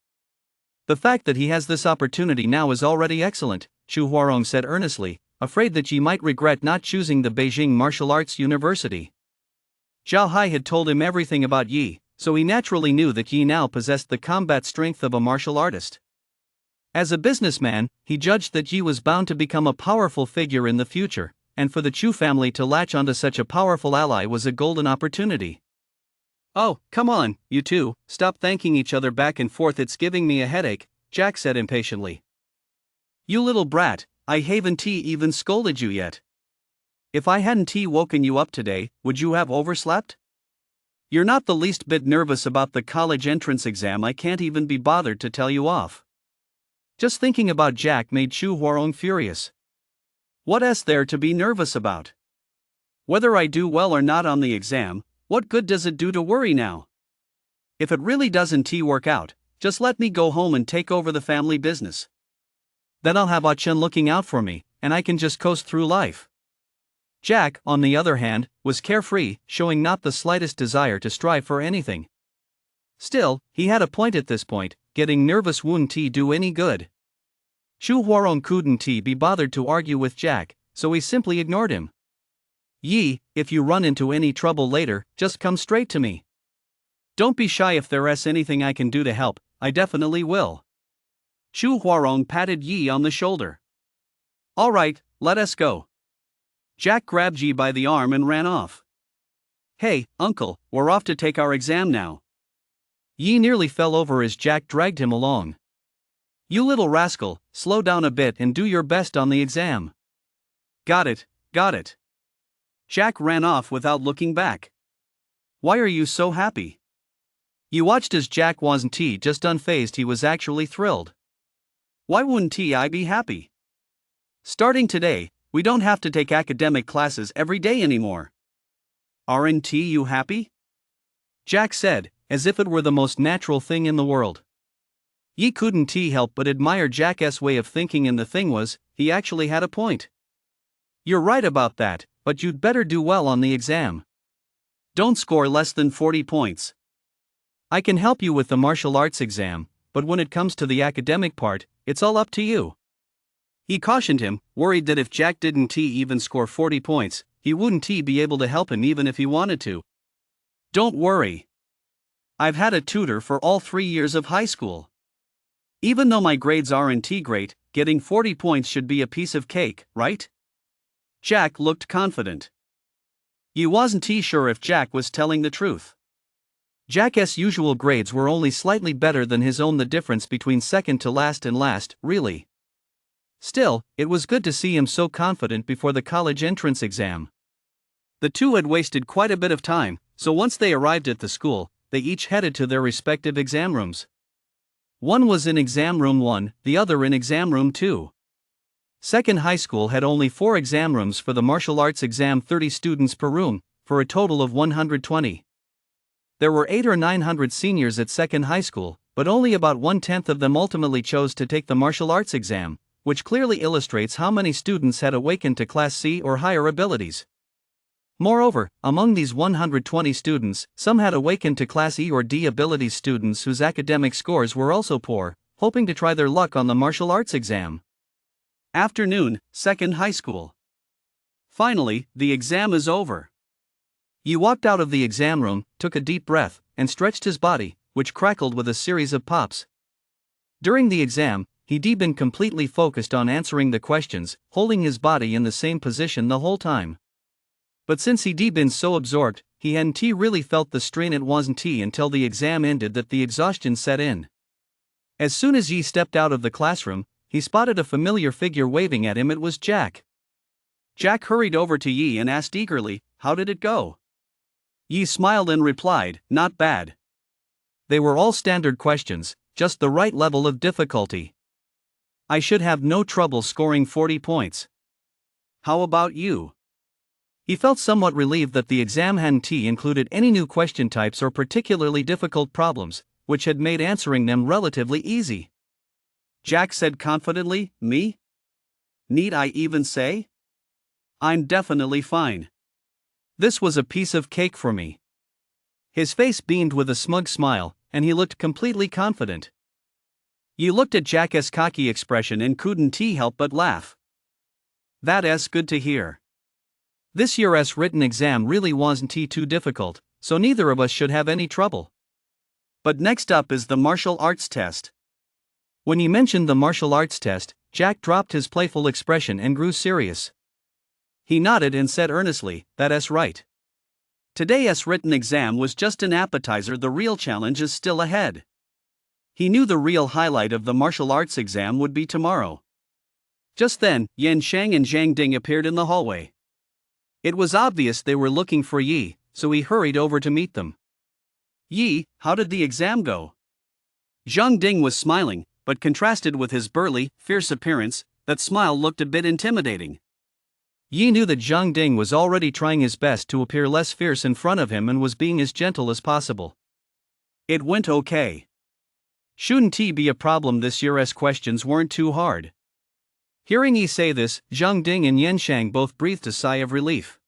Speaker 1: "The fact that he has this opportunity now is already excellent," Chu Huarong said earnestly, afraid that Yi might regret not choosing the Beijing Martial Arts University. Zhao Hai had told him everything about Yi, so he naturally knew that Yi now possessed the combat strength of a martial artist. As a businessman, he judged that Yi was bound to become a powerful figure in the future, and for the Chu family to latch onto such a powerful ally was a golden opportunity. "Oh, come on, you two, stop thanking each other back and forth. It's giving me a headache," Jack said impatiently. "You little brat, I haven't even scolded you yet. If I hadn't woken you up today, would you have overslept? You're not the least bit nervous about the college entrance exam. I can't even be bothered to tell you off." Just thinking about Jack made Chu Huarong furious. "What's there to be nervous about? Whether I do well or not on the exam, what good does it do to worry now? If it really doesn't work out, just let me go home and take over the family business. Then I'll have Ah-Chen looking out for me, and I can just coast through life." Jack, on the other hand, was carefree, showing not the slightest desire to strive for anything. Still, he had a point at this point. Getting nervous wouldn't do any good. Chu Huarong couldn't be bothered to argue with Jack, so he simply ignored him. "Yi, if you run into any trouble later, just come straight to me. Don't be shy. If there's anything I can do to help, I definitely will." Chu Huarong patted Yi on the shoulder. "All right, let us go." Jack grabbed Yi by the arm and ran off. "Hey, uncle, we're off to take our exam now." Yi nearly fell over as Jack dragged him along. "You little rascal, slow down a bit and do your best on the exam." Got it, got it." Jack ran off without looking back. "Why are you so happy?" You watched as Jack wasn't just unfazed. He was actually thrilled. "Why wouldn't I be happy? Starting today,
Speaker 2: We don't have to take academic classes every day anymore. Aren't you happy?
Speaker 1: Jack said, as if it were the most natural thing in the world. Yi couldn't help but admire Jack's way of thinking, and the thing was, he actually had a point. You're right about that, but you'd better do well on the exam.
Speaker 2: Don't score less than 40 points.
Speaker 1: I can help you with the martial arts exam, but when it comes to the academic part, it's all up to you.
Speaker 2: He cautioned him, worried that if Jack didn't even score 40 points, he wouldn't be able to help him even if he wanted to. Don't worry. I've had a tutor for all 3 years of high school. Even though my grades aren't great, getting 40 points should be a piece of cake, right? Jack looked confident. He wasn't sure if Jack was telling the truth.
Speaker 1: Jack's usual grades were only slightly better than his own, the difference between second to last and last, really. Still, it was good to see him so confident before the college entrance exam.
Speaker 2: The two had wasted quite a bit of time, so once they arrived at the school, they each headed to their respective exam rooms.
Speaker 1: One was in exam room 1, the other in exam room 2. Second high school had only 4 exam rooms for the martial arts exam, 30 students per room, for a total of 120. There were 800 or 900 seniors at second high school, but only about 1/10 of them ultimately chose to take the martial arts exam, which clearly illustrates how many students had awakened to Class C or higher abilities. Moreover, among these 120 students, some had awakened to Class E or D abilities, students whose academic scores were also poor, hoping to try their luck on the martial arts exam.
Speaker 2: Afternoon, second high school. Finally, the exam is over.
Speaker 1: He walked out of the exam room, took a deep breath, and stretched his body, which crackled with a series of pops. During the exam, he'd been completely focused on answering the questions, holding his body in the same position the whole time. But since he'd been so absorbed, he hadn't really felt the strain. It wasn't until the exam ended that the exhaustion set in. As soon as he stepped out of the classroom, he spotted a familiar figure waving at him. It was Jack.
Speaker 2: Jack hurried over to Yi and asked eagerly, "How did it go?" Yi smiled and replied, "Not bad."
Speaker 1: They were all standard questions, just the right level of difficulty. I should have no trouble scoring 40 points.
Speaker 2: How about you?
Speaker 1: He felt somewhat relieved that the exam hadn't included any new question types or particularly difficult problems, which had made answering them relatively easy.
Speaker 2: Jack said confidently, "Me? Need I even say? I'm definitely fine.
Speaker 1: This was a piece of cake for me." His face beamed with a smug smile, and he looked completely confident.
Speaker 2: You looked at Jack's cocky expression and couldn't help but laugh. That's good to hear.
Speaker 1: This year's written exam really wasn't too difficult, so neither of us should have any trouble.
Speaker 2: But next up is the martial arts test.
Speaker 1: When he mentioned the martial arts test, Jack dropped his playful expression and grew serious.
Speaker 2: He nodded and said earnestly, "That's right. Today's written exam was just an appetizer. The real challenge is still ahead." He knew the real highlight of the martial arts exam would be tomorrow. Just then, Yan Shang and Zhang Ding appeared in the hallway. It was obvious they were looking for Yi, so he hurried over to meet them. "Yi, how did the exam go?" Zhang Ding was smiling, but contrasted with his burly, fierce appearance, that smile looked a bit intimidating.
Speaker 1: Yi knew that Zhang Ding was already trying his best to appear less fierce in front of him and was being as gentle as possible.
Speaker 2: "It went okay.
Speaker 1: Shouldn't be a problem. This year's questions weren't too hard." Hearing Yi say this, Zhang Ding and Yanshang both breathed a sigh of relief.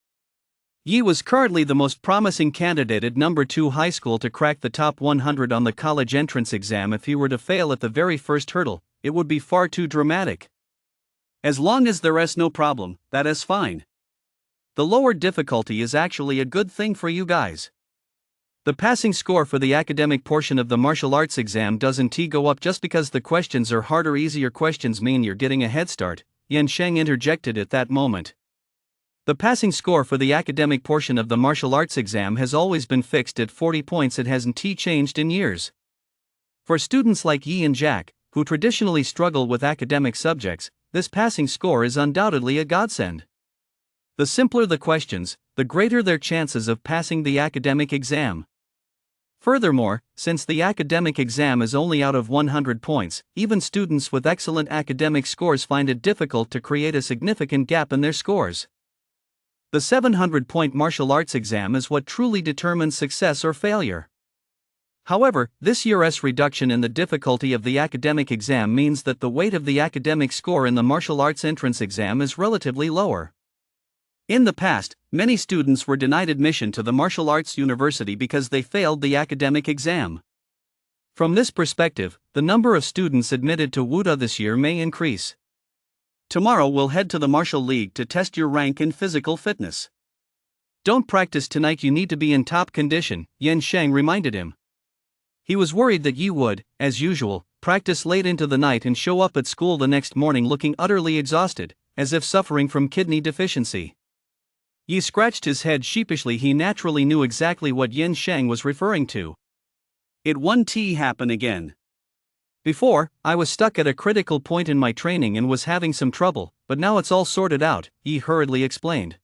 Speaker 1: Yi was currently the most promising candidate at number 2 high school to crack the top 100 on the college entrance exam. If he were to fail at the very first hurdle, it would be far too dramatic.
Speaker 2: As long as there's no problem, that is fine.
Speaker 1: The lower difficulty is actually a good thing for you guys. The passing score for the academic portion of the martial arts exam doesn't go up just because the questions are harder. Easier questions mean you're getting a head start, Yan Sheng interjected at that moment. The passing score for the academic portion of the martial arts exam has always been fixed at 40 points. It hasn't changed in years. For students like Yi and Jack, who traditionally struggle with academic subjects, this passing score is undoubtedly a godsend. The simpler the questions, the greater their chances of passing the academic exam. Furthermore, since the academic exam is only out of 100 points, even students with excellent academic scores find it difficult to create a significant gap in their scores. The 700-point martial arts exam is what truly determines success or failure. However, this year's reduction in the difficulty of the academic exam means that the weight of the academic score in the martial arts entrance exam is relatively lower. In the past, many students were denied admission to the martial arts university because they failed the academic exam. From this perspective, the number of students admitted to WUDA this year may increase. Tomorrow we'll head to the Martial League to test your rank in physical fitness. Don't practice tonight, you need to be in top condition, Yan Sheng reminded him. He was worried that Yi would, as usual, practice late into the night and show up at school the next morning looking utterly exhausted, as if suffering from kidney deficiency. Yi scratched his head sheepishly. He naturally knew exactly what Yan Sheng was referring to. It won't happen again. Before, I was stuck at a critical point in my training and was having some trouble, but now it's all sorted out, Yi hurriedly explained.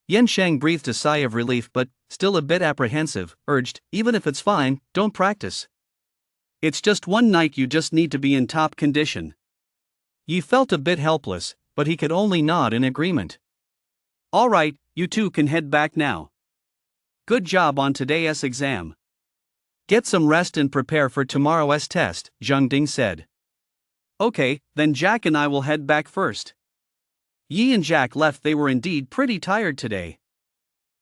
Speaker 1: Yan Sheng breathed a sigh of relief but, still a bit apprehensive, urged, even if it's fine, don't practice. It's just one night, you just need to be in top condition. Yi felt a bit helpless, but he could only nod in agreement. All right, you two can head back now. Good job on today's exam. Get some rest and prepare for tomorrow's test, Zhang Ding said. Okay, then Jack and I will head back first. Yi and Jack left. They were indeed pretty tired today.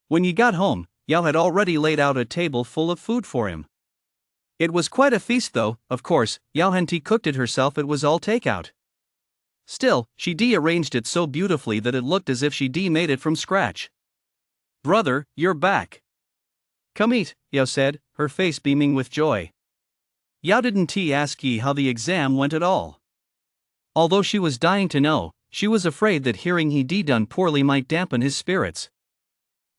Speaker 1: When Yi got home, Yao had already laid out a table full of food for him. It was quite a feast though, of course. Yao Henti cooked it herself, it was all takeout. Still, she arranged it so beautifully that it looked as if she made it from scratch. Brother, you're back. Come eat, Yao said, her face beaming with joy. Yao didn't ask Yi how the exam went at all. Although she was dying to know, she was afraid that hearing he done poorly might dampen his spirits.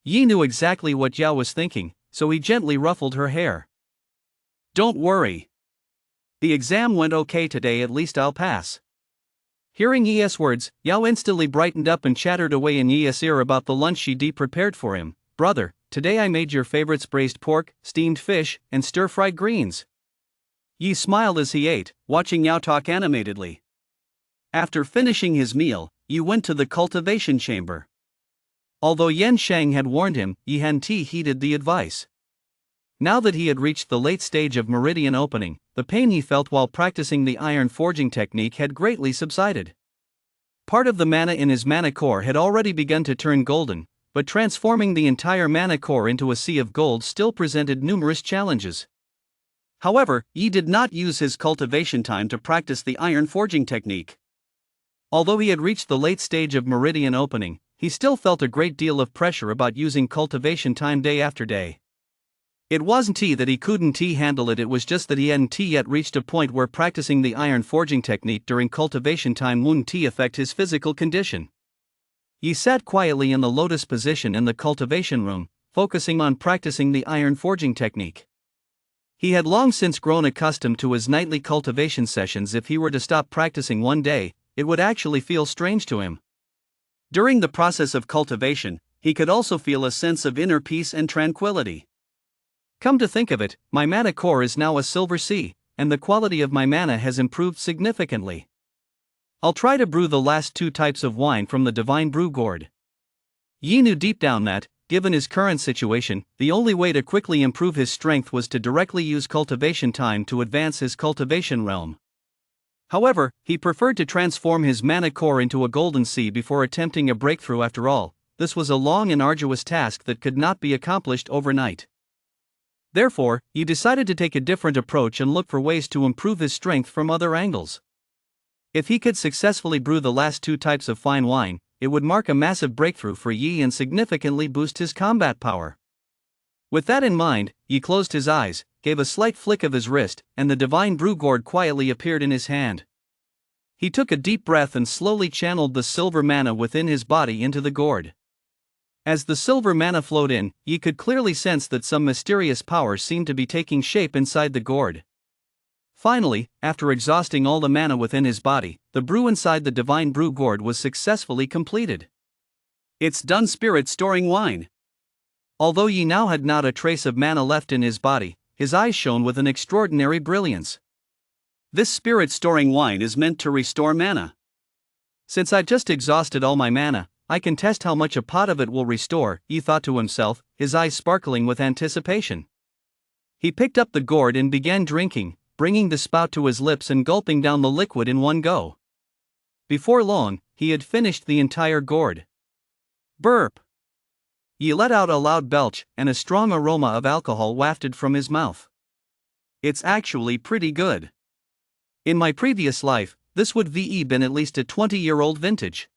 Speaker 1: Yi knew exactly what Yao was thinking, so he gently ruffled her hair. Don't worry. The exam went okay today, at least I'll pass. Hearing Yi's words, Yao instantly brightened up and chattered away in Yi's ear about the lunch she prepared for him. Brother, today I made your favorites: braised pork, steamed fish, and stir-fried greens. Yi smiled as he ate, watching Yao talk animatedly. After finishing his meal, Yi went to the cultivation chamber. Although Yan Sheng had warned him, Yi hadn't heeded the advice. Now that he had reached the late stage of meridian opening, the pain he felt while practicing the iron forging technique had greatly subsided. Part of the mana in his mana core had already begun to turn golden, but transforming the entire mana core into a sea of gold still presented numerous challenges. However, Yi did not use his cultivation time to practice the iron forging technique. Although he had reached the late stage of meridian opening, he still felt a great deal of pressure about using cultivation time day after day. It wasn't that he couldn't handle it, it was just that he hadn't yet reached a point where practicing the iron forging technique during cultivation time wouldn't affect his physical condition. He sat quietly in the lotus position in the cultivation room, focusing on practicing the iron forging technique. He had long since grown accustomed to his nightly cultivation sessions. If he were to stop practicing one day, it would actually feel strange to him. During the process of cultivation, he could also feel a sense of inner peace and tranquility. Come to think of it, my mana core is now a silver C, and the quality of my mana has improved significantly. I'll try to brew the last 2 types of wine from the divine brew gourd. Yi knew deep down that, given his current situation, the only way to quickly improve his strength was to directly use cultivation time to advance his cultivation realm. However, he preferred to transform his mana core into a golden sea before attempting a breakthrough. After all, this was a long and arduous task that could not be accomplished overnight. Therefore, he decided to take a different approach and look for ways to improve his strength from other angles. If he could successfully brew the last 2 types of fine wine, it would mark a massive breakthrough for Yi and significantly boost his combat power. With that in mind, Yi closed his eyes, gave a slight flick of his wrist, and the divine brew gourd quietly appeared in his hand. He took a deep breath and slowly channeled the silver mana within his body into the gourd. As the silver mana flowed in, Yi could clearly sense that some mysterious power seemed to be taking shape inside the gourd. Finally, after exhausting all the mana within his body, the brew inside the divine brew gourd was successfully completed. It's done, spirit storing wine. Although Yi now had not a trace of mana left in his body, his eyes shone with an extraordinary brilliance.
Speaker 2: This spirit-storing wine is meant to restore mana.
Speaker 1: Since I just exhausted all my mana, I can test how much a pot of it will restore, Yi thought to himself, his eyes sparkling with anticipation. He picked up the gourd and began drinking, bringing the spout to his lips and gulping down the liquid in one go. Before long, he had finished the entire gourd. Burp! Yi let out a loud belch, and a strong aroma of alcohol wafted from his mouth.
Speaker 2: It's actually pretty good.
Speaker 1: In my previous life, this would have been at least a 20-year-old vintage.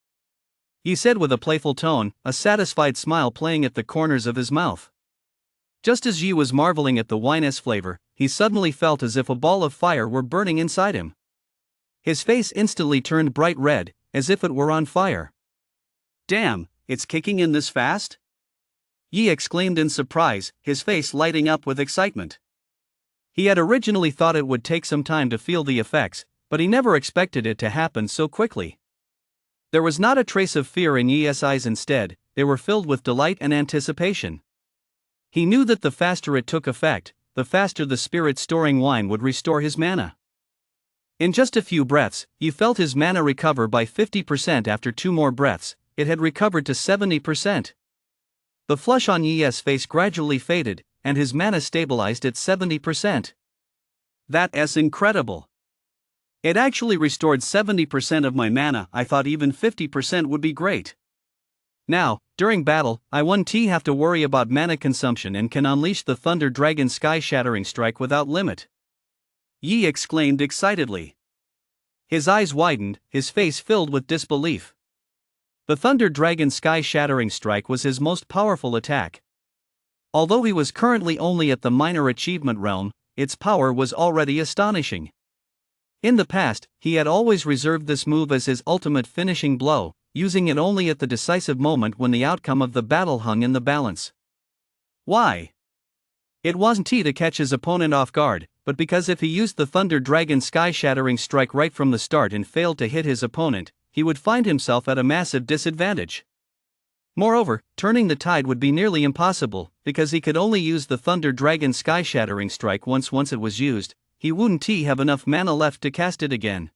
Speaker 1: He said with a playful tone, a satisfied smile playing at the corners of his mouth. Just as Yi was marveling at the wine's flavor, he suddenly felt as if a ball of fire were burning inside him. His face instantly turned bright red, as if it were on fire.
Speaker 2: Damn, it's kicking in this fast?
Speaker 1: Yi exclaimed in surprise, his face lighting up with excitement. He had originally thought it would take some time to feel the effects, but he never expected it to happen so quickly. There was not a trace of fear in Yi's eyes, instead, they were filled with delight and anticipation. He knew that the faster it took effect, the faster the spirit-storing wine would restore his mana. In just a few breaths, Yi felt his mana recover by 50%. After 2 more breaths, it had recovered to 70%. The flush on Yi's face gradually faded, and his mana stabilized at 70%.
Speaker 2: That's incredible. It actually restored 70% of my mana. I thought even 50% would be great.
Speaker 1: Now, during battle, I won't have to worry about mana consumption and can unleash the Thunder Dragon Sky-Shattering Strike without limit.
Speaker 2: Yi exclaimed excitedly.
Speaker 1: His eyes widened, his face filled with disbelief. The Thunder Dragon Sky-Shattering Strike was his most powerful attack. Although he was currently only at the minor achievement realm, its power was already astonishing. In the past, he had always reserved this move as his ultimate finishing blow, using it only at the decisive moment when the outcome of the battle hung in the balance.
Speaker 2: Why?
Speaker 1: It wasn't to catch his opponent off guard, but because if he used the Thunder Dragon Sky-Shattering Strike right from the start and failed to hit his opponent, he would find himself at a massive disadvantage. Moreover, turning the tide would be nearly impossible, because he could only use the Thunder Dragon Sky-Shattering Strike once it was used. He wouldn't have enough mana left to cast it again.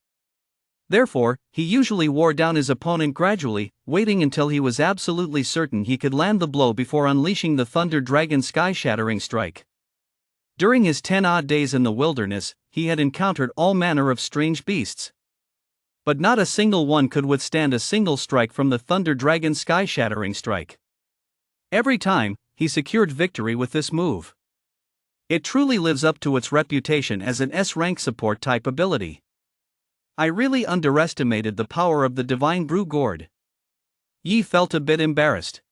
Speaker 1: Therefore, he usually wore down his opponent gradually, waiting until he was absolutely certain he could land the blow before unleashing the Thunder Dragon Sky-Shattering Strike. During his 10-odd days in the wilderness, he had encountered all manner of strange beasts. But not a single one could withstand a single strike from the Thunder Dragon Sky-Shattering Strike. Every time, he secured victory with this move. It truly lives up to its reputation as an S-rank support type ability. I really underestimated the power of the Divine Brew Gourd. Yi felt a bit embarrassed.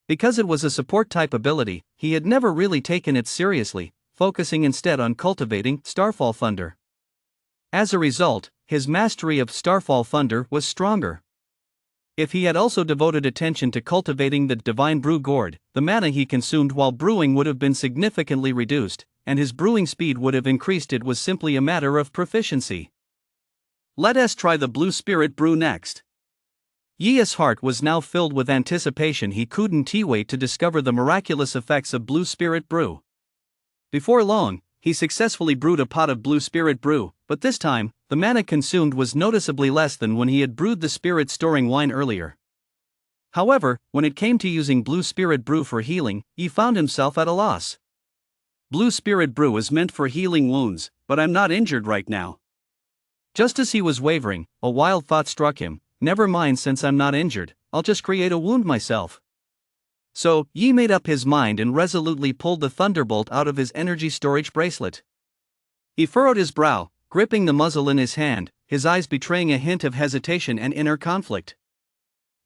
Speaker 1: Because it was a support type ability, he had never really taken it seriously, focusing instead on cultivating Starfall Thunder. As a result, his mastery of Starfall Thunder was stronger. If he had also devoted attention to cultivating the Divine Brew Gourd, the mana he consumed while brewing would have been significantly reduced, and his brewing speed would have increased. It was simply a matter of proficiency.
Speaker 2: Let us try the Blue Spirit Brew next.
Speaker 1: Yi's heart was now filled with anticipation. He couldn't wait to discover the miraculous effects of Blue Spirit Brew. Before long, he successfully brewed a pot of Blue Spirit Brew, but this time, the mana consumed was noticeably less than when he had brewed the spirit-storing wine earlier. However, when it came to using Blue Spirit Brew for healing, he found himself at a loss.
Speaker 2: Blue Spirit Brew is meant for healing wounds, but I'm not injured right now.
Speaker 1: Just as he was wavering, a wild thought struck him. Never mind, since I'm not injured, I'll just create a wound myself. So, Yi made up his mind and resolutely pulled the thunderbolt out of his energy storage bracelet. He furrowed his brow, gripping the muzzle in his hand, his eyes betraying a hint of hesitation and inner conflict.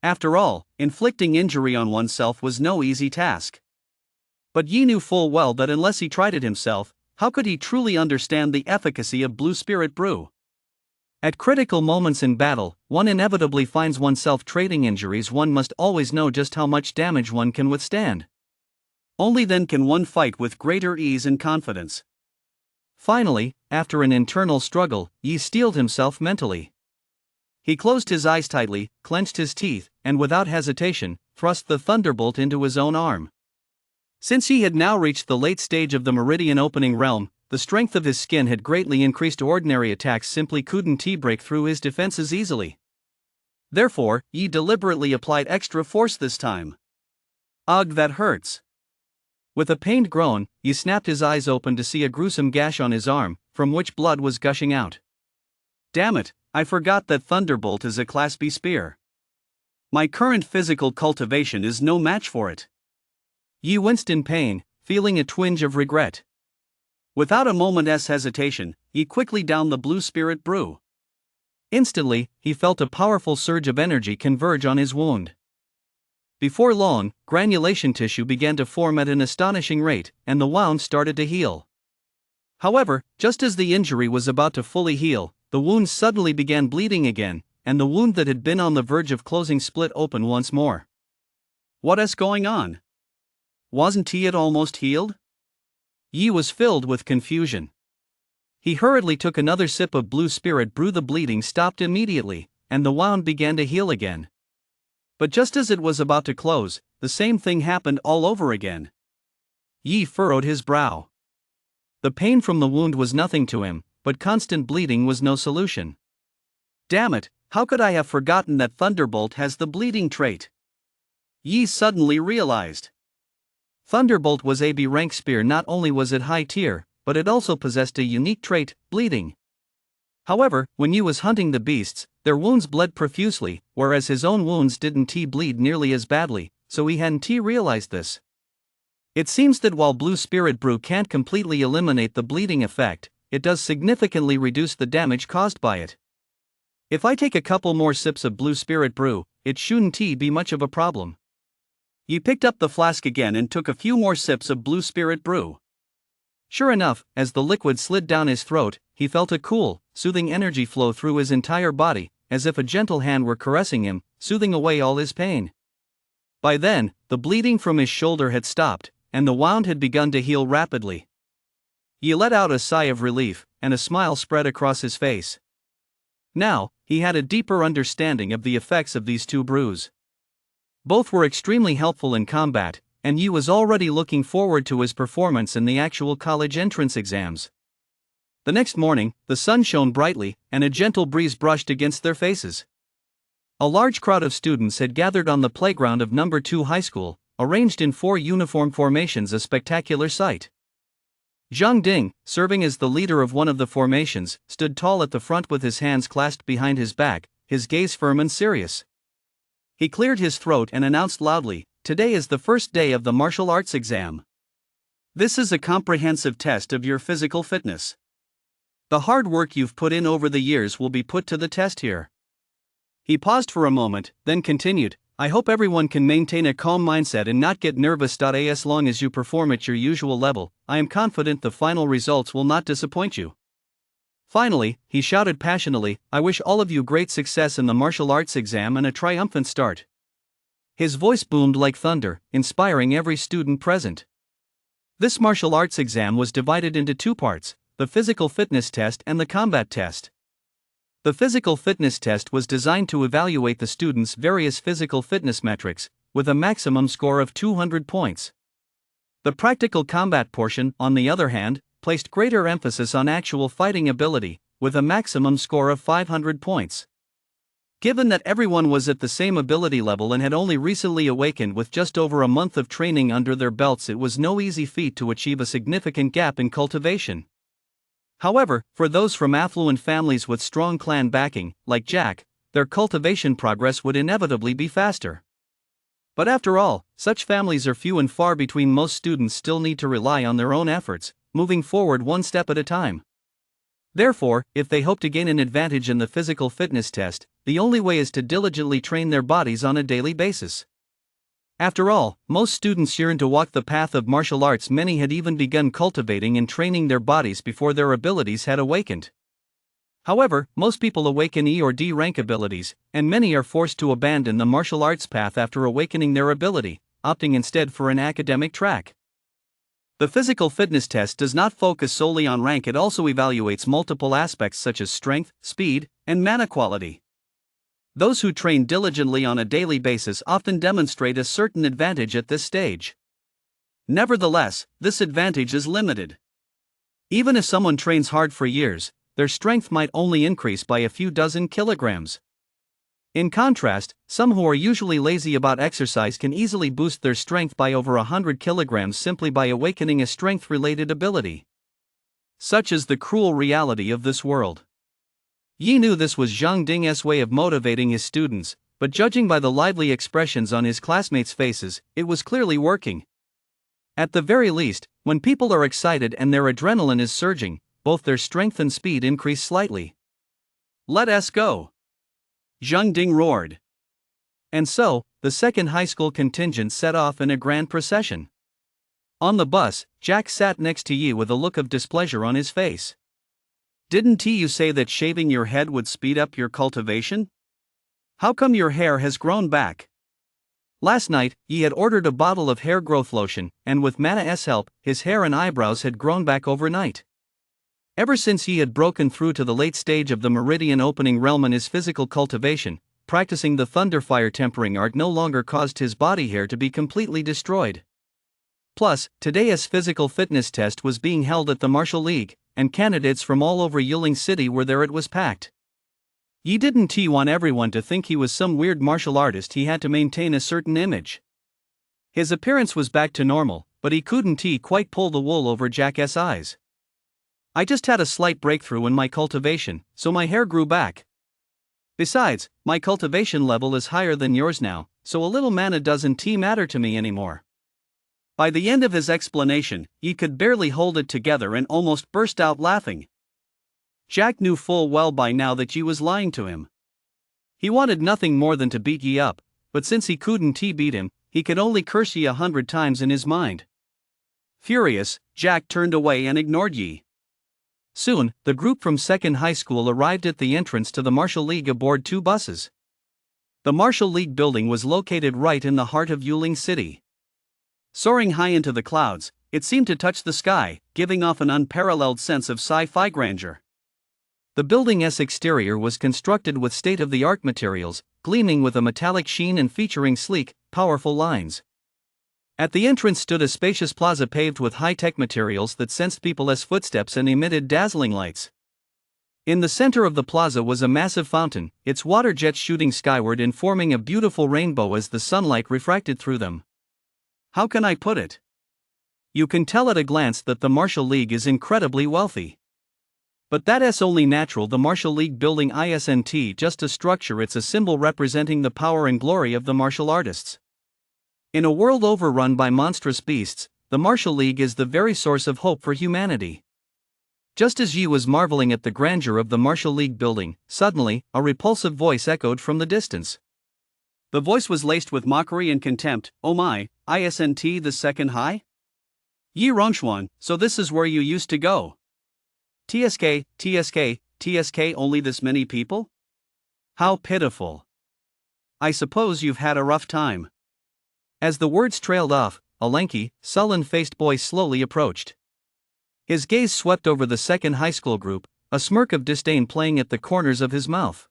Speaker 1: After all, inflicting injury on oneself was no easy task. But Yi knew full well that unless he tried it himself, how could he truly understand the efficacy of Blue Spirit Brew? At critical moments in battle, one inevitably finds oneself trading injuries. One must always know just how much damage one can withstand.
Speaker 2: Only then can one fight with greater ease and confidence.
Speaker 1: Finally, after an internal struggle, Yi steeled himself mentally. He closed his eyes tightly, clenched his teeth, and without hesitation, thrust the thunderbolt into his own arm. Since he had now reached the late stage of the meridian opening realm, the strength of his skin had greatly increased. Ordinary attacks simply couldn't break through his defenses easily. Therefore, Yi deliberately applied extra force this time. Ugh, that hurts. With a pained groan, Yi snapped his eyes open to see a gruesome gash on his arm, from which blood was gushing out. Damn it, I forgot that Thunderbolt is a Class B spear. My current physical cultivation is no match for it. Yi winced in pain, feeling a twinge of regret. Without a moment's hesitation, he quickly downed the blue spirit brew. Instantly, he felt a powerful surge of energy converge on his wound. Before long, granulation tissue began to form at an astonishing rate, and the wound started to heal. However, just as the injury was about to fully heal, the wound suddenly began bleeding again, and the wound that had been on the verge of closing split open once more. What's going on? Wasn't he almost healed? Yi was filled with confusion. He hurriedly took another sip of blue spirit brew. The bleeding stopped immediately, and the wound began to heal again. But just as it was about to close, the same thing happened all over again. Yi furrowed his brow. The pain from the wound was nothing to him, but constant bleeding was no solution. Damn it, how could I have forgotten that Thunderbolt has the bleeding trait? Yi suddenly realized. Thunderbolt was a B rank spear. Not only was it high tier, but it also possessed a unique trait, bleeding. However, when Yi was hunting the beasts, their wounds bled profusely, whereas his own wounds didn't bleed nearly as badly, so he hadn't realized this. It seems that while blue spirit brew can't completely eliminate the bleeding effect, it does significantly reduce the damage caused by it. If I take a couple more sips of blue spirit brew, it shouldn't be much of a problem. Yi picked up the flask again and took a few more sips of blue spirit brew. Sure enough, as the liquid slid down his throat, he felt a cool, soothing energy flow through his entire body, as if a gentle hand were caressing him, soothing away all his pain. By then, the bleeding from his shoulder had stopped, and the wound had begun to heal rapidly. He let out a sigh of relief, and a smile spread across his face. Now, he had a deeper understanding of the effects of these two brews. Both were extremely helpful in combat, and Yi was already looking forward to his performance in the actual college entrance exams. The next morning, the sun shone brightly, and a gentle breeze brushed against their faces. A large crowd of students had gathered on the playground of No. 2 High School, arranged in 4 uniform formations, a spectacular sight. Zhang Ding, serving as the leader of one of the formations, stood tall at the front with his hands clasped behind his back, his gaze firm and serious. He cleared his throat and announced loudly, "Today is the first day of the martial arts exam. This is a comprehensive test of your physical fitness. The hard work you've put in over the years will be put to the test here." He paused for a moment, then continued, "I hope everyone can maintain a calm mindset and not get nervous. As long as you perform at your usual level, I am confident the final results will not disappoint you." Finally, he shouted passionately, "I wish all of you great success in the martial arts exam and a triumphant start." His voice boomed like thunder, inspiring every student present. This martial arts exam was divided into 2 parts, the physical fitness test and the combat test. The physical fitness test was designed to evaluate the students' various physical fitness metrics, with a maximum score of 200 points. The practical combat portion, on the other hand, placed greater emphasis on actual fighting ability, with a maximum score of 500 points. Given that everyone was at the same ability level and had only recently awakened with just over a month of training under their belts, it was no easy feat to achieve a significant gap in cultivation. However, for those from affluent families with strong clan backing, like Jack, their cultivation progress would inevitably be faster. But after all, such families are few and far between. Most students still need to rely on their own efforts, moving forward one step at a time. Therefore, if they hope to gain an advantage in the physical fitness test, the only way is to diligently train their bodies on a daily basis. After all, most students yearn to walk the path of martial arts. Many had even begun cultivating and training their bodies before their abilities had awakened. However, most people awaken E or D rank abilities, and many are forced to abandon the martial arts path after awakening their ability, opting instead for an academic track. The physical fitness test does not focus solely on rank, it also evaluates multiple aspects such as strength, speed, and mana quality. Those who train diligently on a daily basis often demonstrate a certain advantage at this stage.
Speaker 2: Nevertheless, this advantage is limited. Even if someone trains hard for years, their strength might only increase by a few dozen kilograms. In contrast, some who are usually lazy about exercise can easily boost their strength by over 100 kilograms simply by awakening a strength-related ability. Such is the cruel reality of this world. Yi knew this was Zhang Ding's way of motivating his students, but judging by the lively expressions on his classmates' faces, it was clearly working. At the very least, when people are excited and their adrenaline is surging, both their strength and speed increase slightly. "Let us go!" Zhang Ding roared. And so, the second high school contingent set off in a grand procession. On the bus, Jack sat next to Yi with a look of displeasure on his face. "Didn't you say that shaving your head would speed up your cultivation? How come your hair has grown back?" Last night, Yi had ordered a bottle of hair growth lotion, and with Mana's help, his hair and eyebrows had grown back overnight. Ever since Yi had broken through to the late stage of the meridian opening realm in his physical cultivation, practicing the thunderfire tempering art no longer caused his body hair to be completely destroyed. Plus, today's physical fitness test was being held at the Martial League, and candidates from all over Yuling City were there. It was packed. Yi didn't want everyone to think he was some weird martial artist. He had to maintain a certain image. His appearance was back to normal, but he couldn't quite pull the wool over Jack's eyes. "I just had a slight breakthrough in my cultivation, so my hair grew back. Besides, my cultivation level is higher than yours now, so a little mana doesn't matter to me anymore." By the end of his explanation, Yi could barely hold it together and almost burst out laughing. Jack knew full well by now that Yi was lying to him. He wanted nothing more than to beat Yi up, but since he couldn't beat him, he could only curse Yi 100 times in his mind. Furious, Jack turned away and ignored Yi. Soon, the group from second high school arrived at the entrance to the Martial League aboard 2 buses. The Martial League building was located right in the heart of Yuling City. Soaring high into the clouds, it seemed to touch the sky, giving off an unparalleled sense of sci-fi grandeur. The building's exterior was constructed with state-of-the-art materials, gleaming with a metallic sheen and featuring sleek, powerful lines. At the entrance stood a spacious plaza paved with high-tech materials that sensed people's footsteps and emitted dazzling lights. In the center of the plaza was a massive fountain, its water jets shooting skyward and forming a beautiful rainbow as the sunlight refracted through them. How can I put it? You can tell at a glance that the Martial League is incredibly wealthy. But that's only natural. The Martial League building isn't just a structure, it's a symbol representing the power and glory of the martial artists. In a world overrun by monstrous beasts, the Martial League is the very source of hope for humanity. Just as Yi was marveling at the grandeur of the Martial League building, suddenly, a repulsive voice echoed from the distance. The voice was laced with mockery and contempt. "Oh my, isn't the second high? Yi Rongxuan, so this is where you used to go? TSK, only this many people? How pitiful. I suppose you've had a rough time." As the words trailed off, a lanky, sullen-faced boy slowly approached. His gaze swept over the second high school group, a smirk of disdain playing at the corners of his mouth.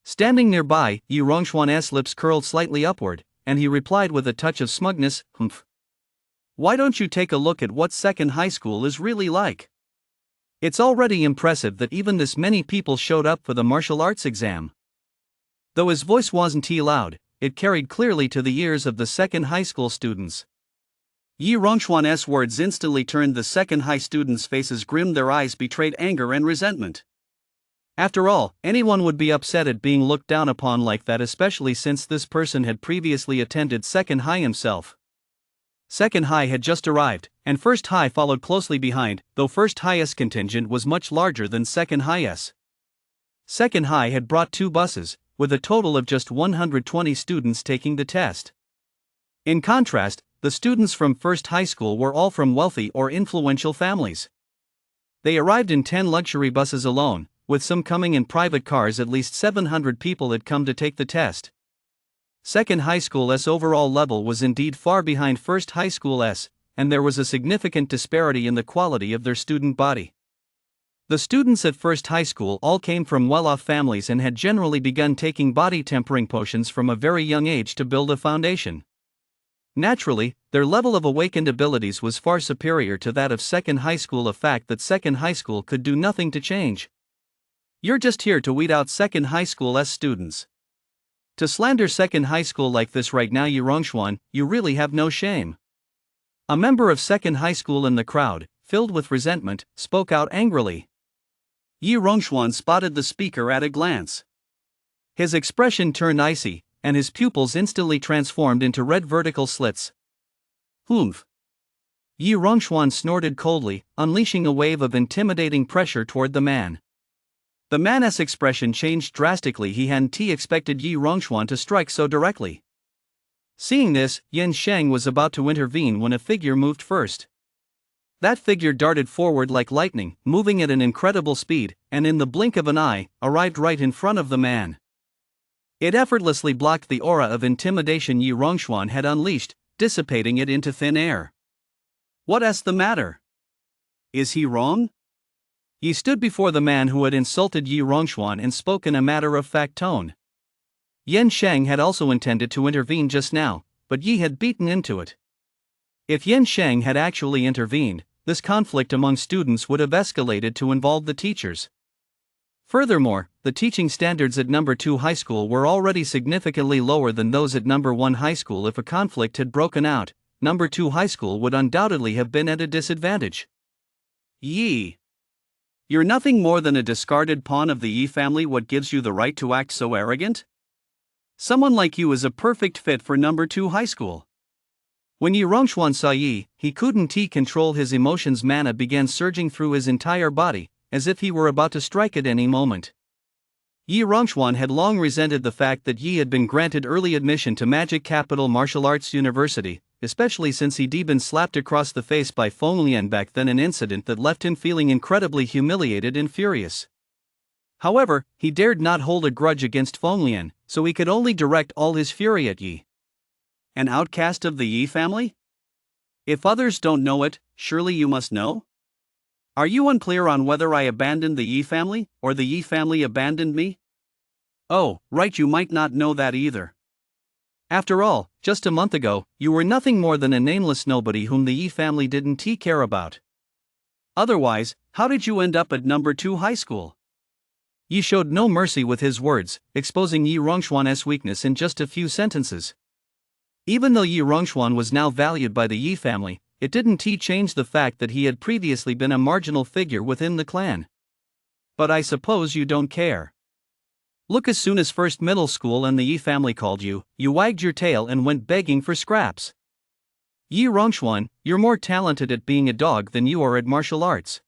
Speaker 2: Standing nearby, Yi Rongxuan's lips curled slightly upward, and he replied with a touch of smugness, "Humph. Why don't you take a look at what second high school is really like? It's already impressive that even this many people showed up for the martial arts exam." Though his voice wasn't loud, it carried clearly to the ears of the second high school students. Yi Rongxuan's words instantly turned the second high students' faces grim, their eyes betrayed anger and resentment. After all, anyone would be upset at being looked down upon like that, especially since this person had previously attended second high himself. Second high had just arrived, and first high followed closely behind, though first high's contingent was much larger than second high's. Second high had brought 2 buses, with a total of just 120 students taking the test. In contrast, the students from first high school were all from wealthy or influential families. They arrived in 10 luxury buses alone, with some coming in private cars. At least 700 people had come to take the test. Second high school's overall level was indeed far behind first high school's, and there was a significant disparity in the quality of their student body. The students at first high school all came from well-off families and had generally begun taking body tempering potions from a very young age to build a foundation.
Speaker 1: Naturally, their level of awakened abilities was far superior to that of second high school, a fact that second high school could do nothing to change. You're just here to weed out second high school's students. To slander second high school like this right now, Yi Rongxuan, you really have no shame. A member of second high school in the crowd, filled with resentment, spoke out angrily.
Speaker 2: Yi Rongxuan spotted the speaker at a glance.
Speaker 1: His expression turned icy, and his pupils instantly transformed into red vertical slits.
Speaker 2: Humph!
Speaker 1: Yi Rongxuan snorted coldly, unleashing a wave of intimidating pressure toward the man. The man's expression changed drastically. He hadn't expected Yi Rongxuan to strike so directly. Seeing this, Yan Sheng was about to intervene when a figure moved first. That figure darted forward like lightning, moving at an incredible speed, and in the blink of an eye, arrived right in front of the man. It effortlessly blocked the aura of intimidation Yi Rongxuan had unleashed, dissipating it into thin air.
Speaker 2: What's the matter? Is he wrong?
Speaker 1: Yi stood before the man who had insulted Yi Rongxuan and spoke in a matter-of-fact tone. Yan Sheng had also intended to intervene just now, but Yi had beaten into it. If Yan Sheng had actually intervened, this conflict among students would have escalated to involve the teachers. Furthermore, the teaching standards at number 2 high school were already significantly lower than those at number 1 high school. If a conflict had broken out, number 2 high school would undoubtedly have been at a disadvantage.
Speaker 2: Yi! You're nothing more than a discarded pawn of the Yi family. What gives you the right to act so arrogant? Someone like you is a perfect fit for number 2 high school.
Speaker 1: When Yi Rongxuan saw Yi, he couldn't control his emotions. Mana began surging through his entire body, as if he were about to strike at any moment. Yi Rongxuan had long resented the fact that Yi had been granted early admission to Magic Capital Martial Arts University, especially since he'd been slapped across the face by Feng Lian back then, an incident that left him feeling incredibly humiliated and furious. However, he dared not hold a grudge against Feng Lian, so he could only direct all his fury at Yi.
Speaker 2: An outcast of the Yi family? If others don't know it, surely you must know? Are you unclear on whether I abandoned the Yi family, or the Yi family abandoned me? Oh, right, you might not know that either.
Speaker 1: After all, just a month ago, you were nothing more than a nameless nobody whom the Yi family didn't care about.
Speaker 2: Otherwise, how did you end up at number 2 high school?
Speaker 1: Yi showed no mercy with his words, exposing Yi Rongxuan's weakness in just a few sentences. Even though Yi Rongxuan was now valued by the Yi family, it didn't change the fact that he had previously been a marginal figure within the clan.
Speaker 2: But I suppose you don't care.
Speaker 1: Look, as soon as first middle school and the Yi family called you, you wagged your tail and went begging for scraps. Yi Rongxuan, you're more talented at being a dog than you are at martial arts.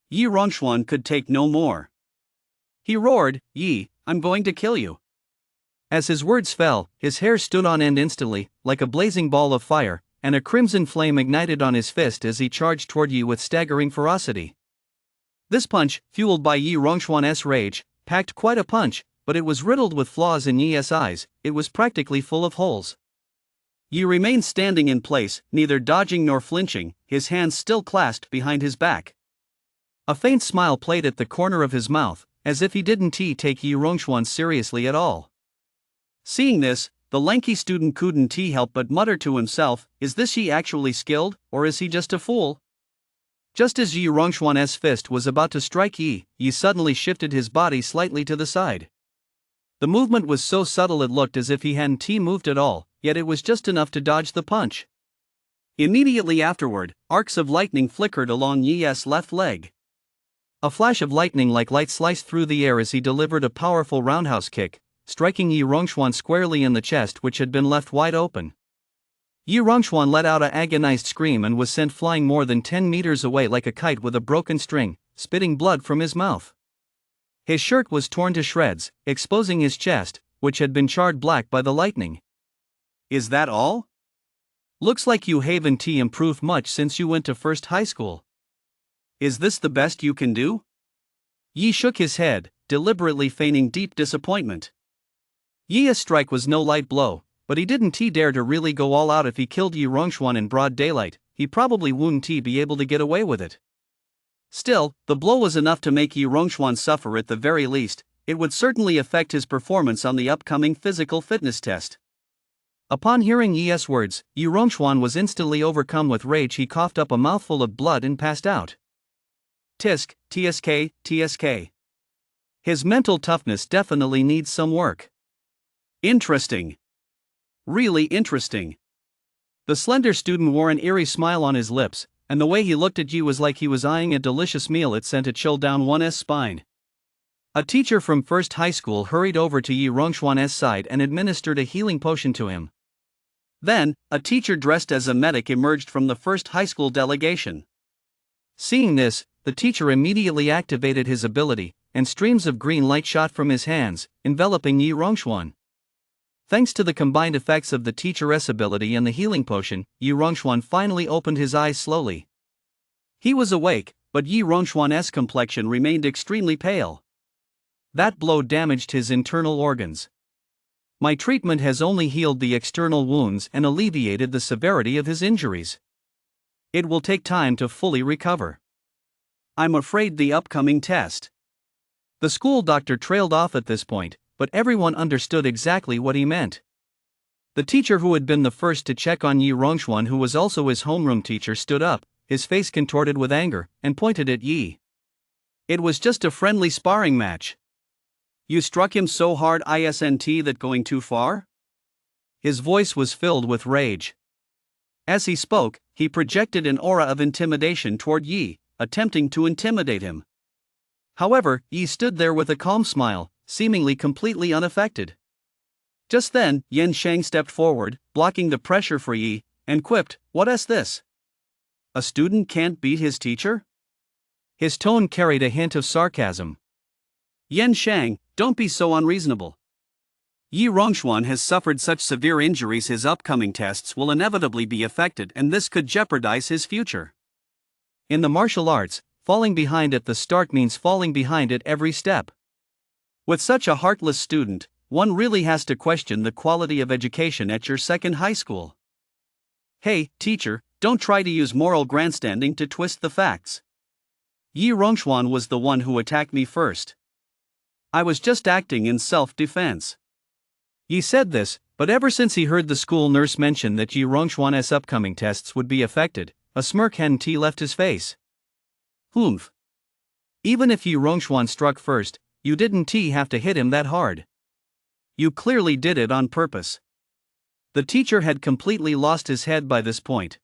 Speaker 2: Yi Rongxuan could take no more. He roared, Yi, I'm going to kill you.
Speaker 1: As his words fell, his hair stood on end instantly, like a blazing ball of fire, and a crimson flame ignited on his fist as he charged toward Yi with staggering ferocity. This punch, fueled by Yi Rongxuan's rage, packed quite a punch, but it was riddled with flaws in Yi's eyes. It was practically full of holes.
Speaker 2: Yi remained standing in place, neither dodging nor flinching, his hands still clasped behind his back.
Speaker 1: A faint smile played at the corner of his mouth, as if he didn't take Yi Rongxuan seriously at all.
Speaker 2: Seeing this, the lanky student couldn't help but mutter to himself, is this Yi actually skilled, or is he just a fool?
Speaker 1: Just as Yi Rongxuan's fist was about to strike Yi, Yi suddenly shifted his body slightly to the side. The movement was so subtle it looked as if he hadn't moved at all, yet it was just enough to dodge the punch.
Speaker 2: Immediately afterward, arcs of lightning flickered along Yi's left leg.
Speaker 1: A flash of lightning like light sliced through the air as he delivered a powerful roundhouse kick, striking Yi Rongxuan squarely in the chest, which had been left wide open. Yi Rongxuan let out an agonized scream and was sent flying more than 10 meters away like a kite with a broken string, spitting blood from his mouth. His shirt was torn to shreds, exposing his chest, which had been charred black by the lightning.
Speaker 2: Is that all?
Speaker 1: Looks like you haven't improved much since you went to first high school.
Speaker 2: Is this the best you can do?
Speaker 1: Yi shook his head, deliberately feigning deep disappointment. Yi's strike was no light blow, but he didn't dare to really go all out. If he killed Yi Rongxuan in broad daylight, he probably wouldn't be able to get away with it.
Speaker 2: Still, the blow was enough to make Yi Rongxuan suffer at the very least. It would certainly affect his performance on the upcoming physical fitness test.
Speaker 1: Upon hearing Yi's words, Yi Rongxuan was instantly overcome with rage. He coughed up a mouthful of blood and passed out. Tisk, tsk, tsk. His mental toughness definitely needs some work.
Speaker 2: Interesting. Really interesting.
Speaker 1: The slender student wore an eerie smile on his lips, and the way he looked at Yi was like he was eyeing a delicious meal. It sent a chill down one's spine. A teacher from First High School hurried over to Yi Rongxuan's side and administered a healing potion to him.
Speaker 2: Then, a teacher dressed as a medic emerged from the First High School delegation.
Speaker 1: Seeing this, the teacher immediately activated his ability, and streams of green light shot from his hands, enveloping Yi Rongxuan. Thanks to the combined effects of the teacher's ability and the healing potion, Yi Rongxuan finally opened his eyes slowly. He was awake, but Yi Rongxuan's complexion remained extremely pale. That blow damaged his internal organs. My treatment has only healed the external wounds and alleviated the severity of his injuries. It will take time to fully recover.
Speaker 2: I'm afraid the upcoming test.
Speaker 1: The school doctor trailed off at this point, but everyone understood exactly what he meant. The teacher who had been the first to check on Yi Rongxuan, who was also his homeroom teacher, stood up, his face contorted with anger, and pointed at Yi.
Speaker 2: It was just a friendly sparring match. You struck him so hard, isn't that going too far?
Speaker 1: His voice was filled with rage.
Speaker 2: As he spoke, he projected an aura of intimidation toward Yi, attempting to intimidate him.
Speaker 1: However, Yi stood there with a calm smile, seemingly completely unaffected.
Speaker 2: Just then, Yan Shang stepped forward, blocking the pressure for Yi, and quipped, "What's this? A student can't beat his teacher?"
Speaker 1: His tone carried a hint of sarcasm.
Speaker 2: Yan Shang, don't be so unreasonable. Yi Rongxuan has suffered such severe injuries, his upcoming tests will inevitably be affected, and this could jeopardize his future.
Speaker 1: In the martial arts, falling behind at the start means falling behind at every step.
Speaker 2: With such a heartless student, one really has to question the quality of education at your second high school. Hey, teacher, don't try to use moral grandstanding to twist the facts. Yi Rongxuan was the one who attacked me first. I was just acting in self-defense.
Speaker 1: Yi said this, but ever since he heard the school nurse mention that Yi Rongxuan's upcoming tests would be affected, a smirk hadn't left his face.
Speaker 2: Humph.
Speaker 1: Even if Yi Rongxuan struck first, you didn't have to hit him that hard.
Speaker 2: You clearly did it on purpose.
Speaker 1: The teacher had completely lost his head by this point.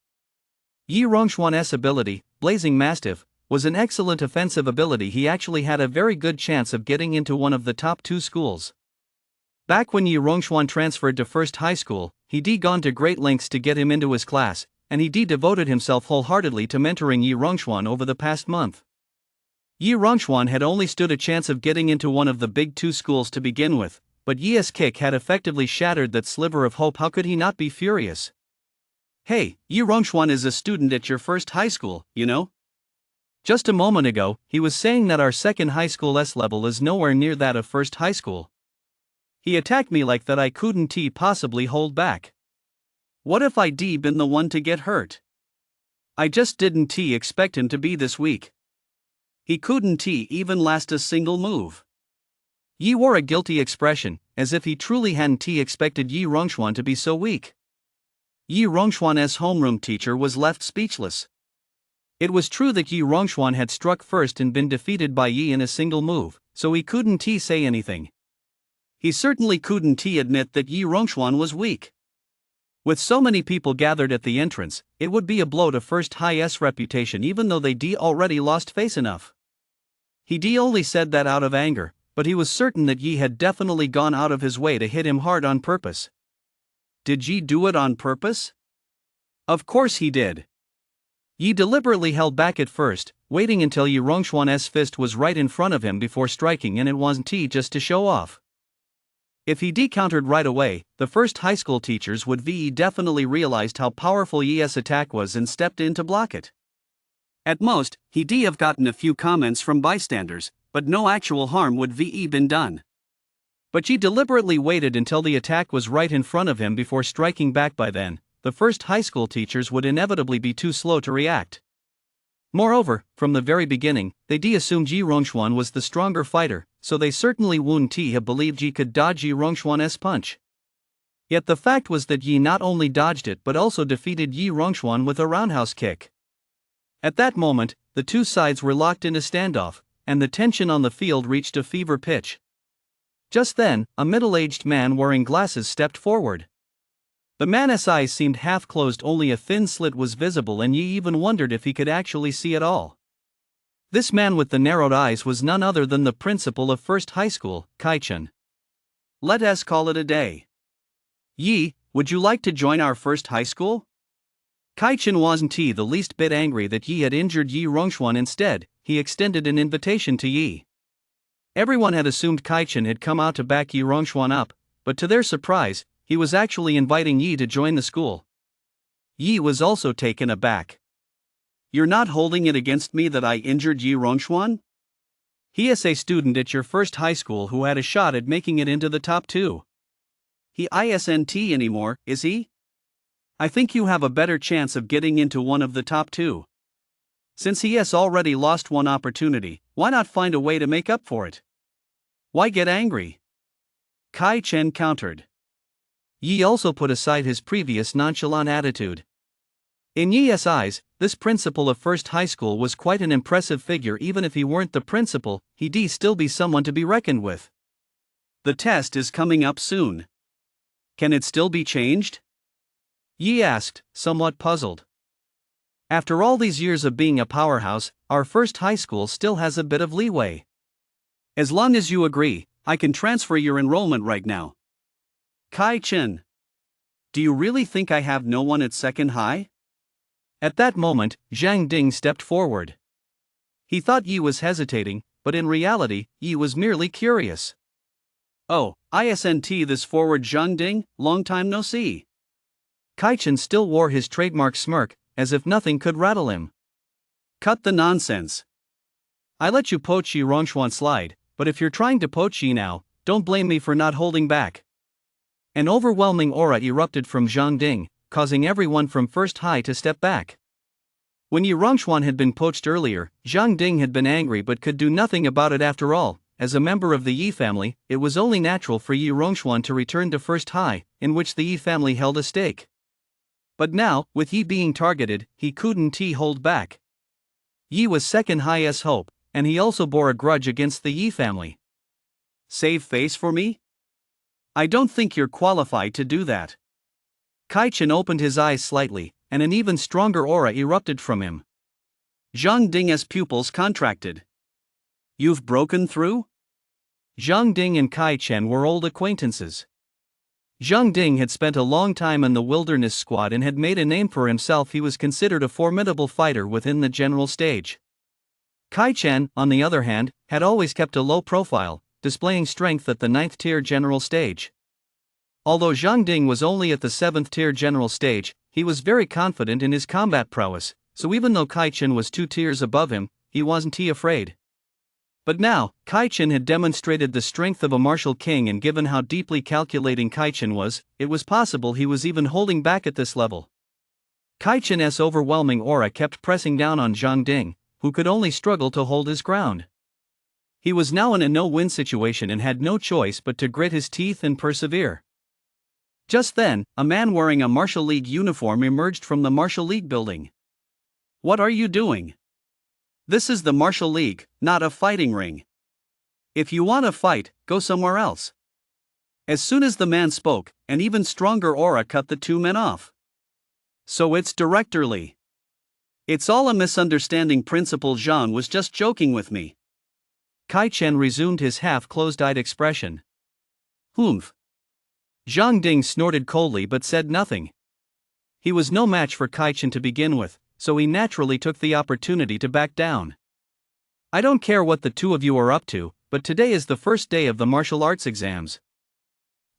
Speaker 1: Yi Rongxuan's ability, Blazing Mastiff, was an excellent offensive ability. He actually had a very good chance of getting into one of the top 2 schools. Back when Yi Rongxuan transferred to First High School, he'd gone to great lengths to get him into his class, and he devoted himself wholeheartedly to mentoring Yi Rongxuan over the past month. Yi Rongxuan had only stood a chance of getting into one of the big 2 schools to begin with, but Yi's kick had effectively shattered that sliver of hope. How could he not be furious?
Speaker 2: Hey, Yi Rongxuan is a student at your first high school, you know?
Speaker 1: Just a moment ago, he was saying that our second high school's level is nowhere near that of First High School. He attacked me like that. I couldn't possibly hold back.
Speaker 2: What if I'd been the one to get hurt? I just didn't expect him to be this weak. He couldn't even last a single move.
Speaker 1: Yi wore a guilty expression, as if he truly hadn't expected Yi Rongxuan to be so weak. Yi Rongxuan's homeroom teacher was left speechless. It was true that Yi Rongxuan had struck first and been defeated by Yi in a single move, so he couldn't say anything.
Speaker 2: He certainly couldn't admit that Yi Rongxuan was weak.
Speaker 1: With so many people gathered at the entrance, it would be a blow to First High's reputation, even though they already lost face enough. He only said that out of anger, but he was certain that Yi had definitely gone out of his way to hit him hard on purpose.
Speaker 2: Did Yi do it on purpose?
Speaker 1: Of course he did. Yi deliberately held back at first, waiting until Yi Rongxuan's fist was right in front of him before striking, and it wasn't just to show off. If he countered right away, the first high school teachers would definitely realized how powerful Yi's attack was and stepped in to block it.
Speaker 2: At most, he'd have gotten a few comments from bystanders, but no actual harm would been done.
Speaker 1: But Yi deliberately waited until the attack was right in front of him before striking back. By then, the first high school teachers would inevitably be too slow to react. Moreover, from the very beginning, they assumed Yi Rongxuan was the stronger fighter, so they certainly wouldn't have believed Yi could dodge Yi Rongxuan's punch. Yet the fact was that Yi not only dodged it but also defeated Yi Rongxuan with a roundhouse kick. At that moment, the two sides were locked in a standoff, and the tension on the field reached a fever pitch. Just then, a middle-aged man wearing glasses stepped forward. The man's eyes seemed half-closed, only a thin slit was visible, and Yi even wondered if he could actually see at all. This man with the narrowed eyes was none other than the principal of First High School, Kai-Chen.
Speaker 2: Let us call it a day. Yi, would you like to join our First High School?
Speaker 1: Kai-Chen wasn't the least bit angry that Yi had injured Yi Rongxuan. Instead, he extended an invitation to Yi. Everyone had assumed Kai-Chen had come out to back Yi Rongxuan up, but to their surprise, he was actually inviting Yi to join the school.
Speaker 2: Yi was also taken aback. You're not holding it against me that I injured Yi Rongxuan?
Speaker 1: He is a student at your First High School who had a shot at making it into the top 2.
Speaker 2: He isn't anymore, is he? I think you have a better chance of getting into one of the top 2. Since he has already lost one opportunity, why not find a way to make up for it? Why get angry?
Speaker 1: Kai-Chen countered. Yi also put aside his previous nonchalant attitude. In Yi's eyes, this principal of First High School was quite an impressive figure. Even if he weren't the principal, he'd still be someone to be reckoned with.
Speaker 2: The test is coming up soon. Can it still be changed?
Speaker 1: Yi asked, somewhat puzzled. After all these years of being a powerhouse, our First High School still has a bit of leeway.
Speaker 2: As long as you agree, I can transfer your enrollment right now. Kai-Chen. Do you really think I have no one at second high?
Speaker 1: At that moment, Zhang Ding stepped forward. He thought Yi was hesitating, but in reality, Yi was merely curious.
Speaker 2: Oh, isn't this forward Zhang Ding, long time no see.
Speaker 1: Kai-Chen still wore his trademark smirk, as if nothing could rattle him.
Speaker 2: Cut the nonsense.
Speaker 1: I let you poach Yi Rongxuan slide, but if you're trying to poach Yi now, don't blame me for not holding back. An overwhelming aura erupted from Zhang Ding, causing everyone from First High to step back. When Yi Rongxuan had been poached earlier, Zhang Ding had been angry but could do nothing about it. After all, as a member of the Yi family, it was only natural for Yi Rongxuan to return to First High, in which the Yi family held a stake. But now, with Yi being targeted, he couldn't hold back. Yi was second highest hope, and he also bore a grudge against the Yi family.
Speaker 2: Save face for me? I don't think you're qualified to do that.
Speaker 1: Kai-Chen opened his eyes slightly, and an even stronger aura erupted from him.
Speaker 2: Zhang Ding's pupils contracted. You've broken through?
Speaker 1: Zhang Ding and Kai-Chen were old acquaintances. Zhang Ding had spent a long time in the wilderness squad and had made a name for himself. He was considered a formidable fighter within the general stage. Kai-Chen, on the other hand, had always kept a low profile, displaying strength at the 9th tier general stage. Although Zhang Ding was only at the 7th tier general stage, he was very confident in his combat prowess, so even though Kai-Chen was 2 tiers above him, he wasn't afraid. But now, Kai-Chen had demonstrated the strength of a martial king, and given how deeply calculating Kai-Chen was, it was possible he was even holding back at this level. Kai-Chen's overwhelming aura kept pressing down on Zhang Ding, who could only struggle to hold his ground. He was now in a no-win situation and had no choice but to grit his teeth and persevere. Just then, a man wearing a Martial League uniform emerged from the Martial League building.
Speaker 2: What are you doing? This is the Martial League, not a fighting ring. If you want to fight, go somewhere else. As soon as the man spoke, an even stronger aura cut the two men off. So it's Director Li. It's all a misunderstanding. Principal Zhang was just joking with me.
Speaker 1: Kai-Chen resumed his half-closed-eyed expression.
Speaker 2: Humph.
Speaker 1: Zhang Ding snorted coldly but said nothing. He was no match for Kai-Chen to begin with, so he naturally took the opportunity to back down. I don't care what the two of you are up to, but today is the first day of the martial arts exams.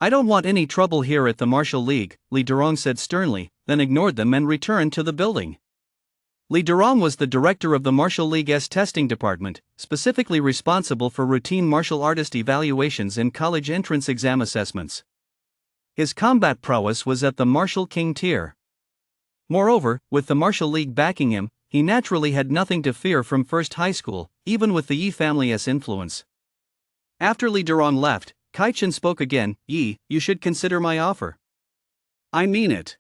Speaker 1: I don't want any trouble here at the Martial League, Li Durong said sternly, then ignored them and returned to the building. Li Durong was the director of the Martial League's testing department, specifically responsible for routine martial artist evaluations and college entrance exam assessments. His combat prowess was at the Martial King tier. Moreover, with the Martial League backing him, he naturally had nothing to fear from First High School, even with the Yi family's influence. After Li Durong left, Kai-Chen spoke again. Yi, you should consider my offer.
Speaker 2: I mean it.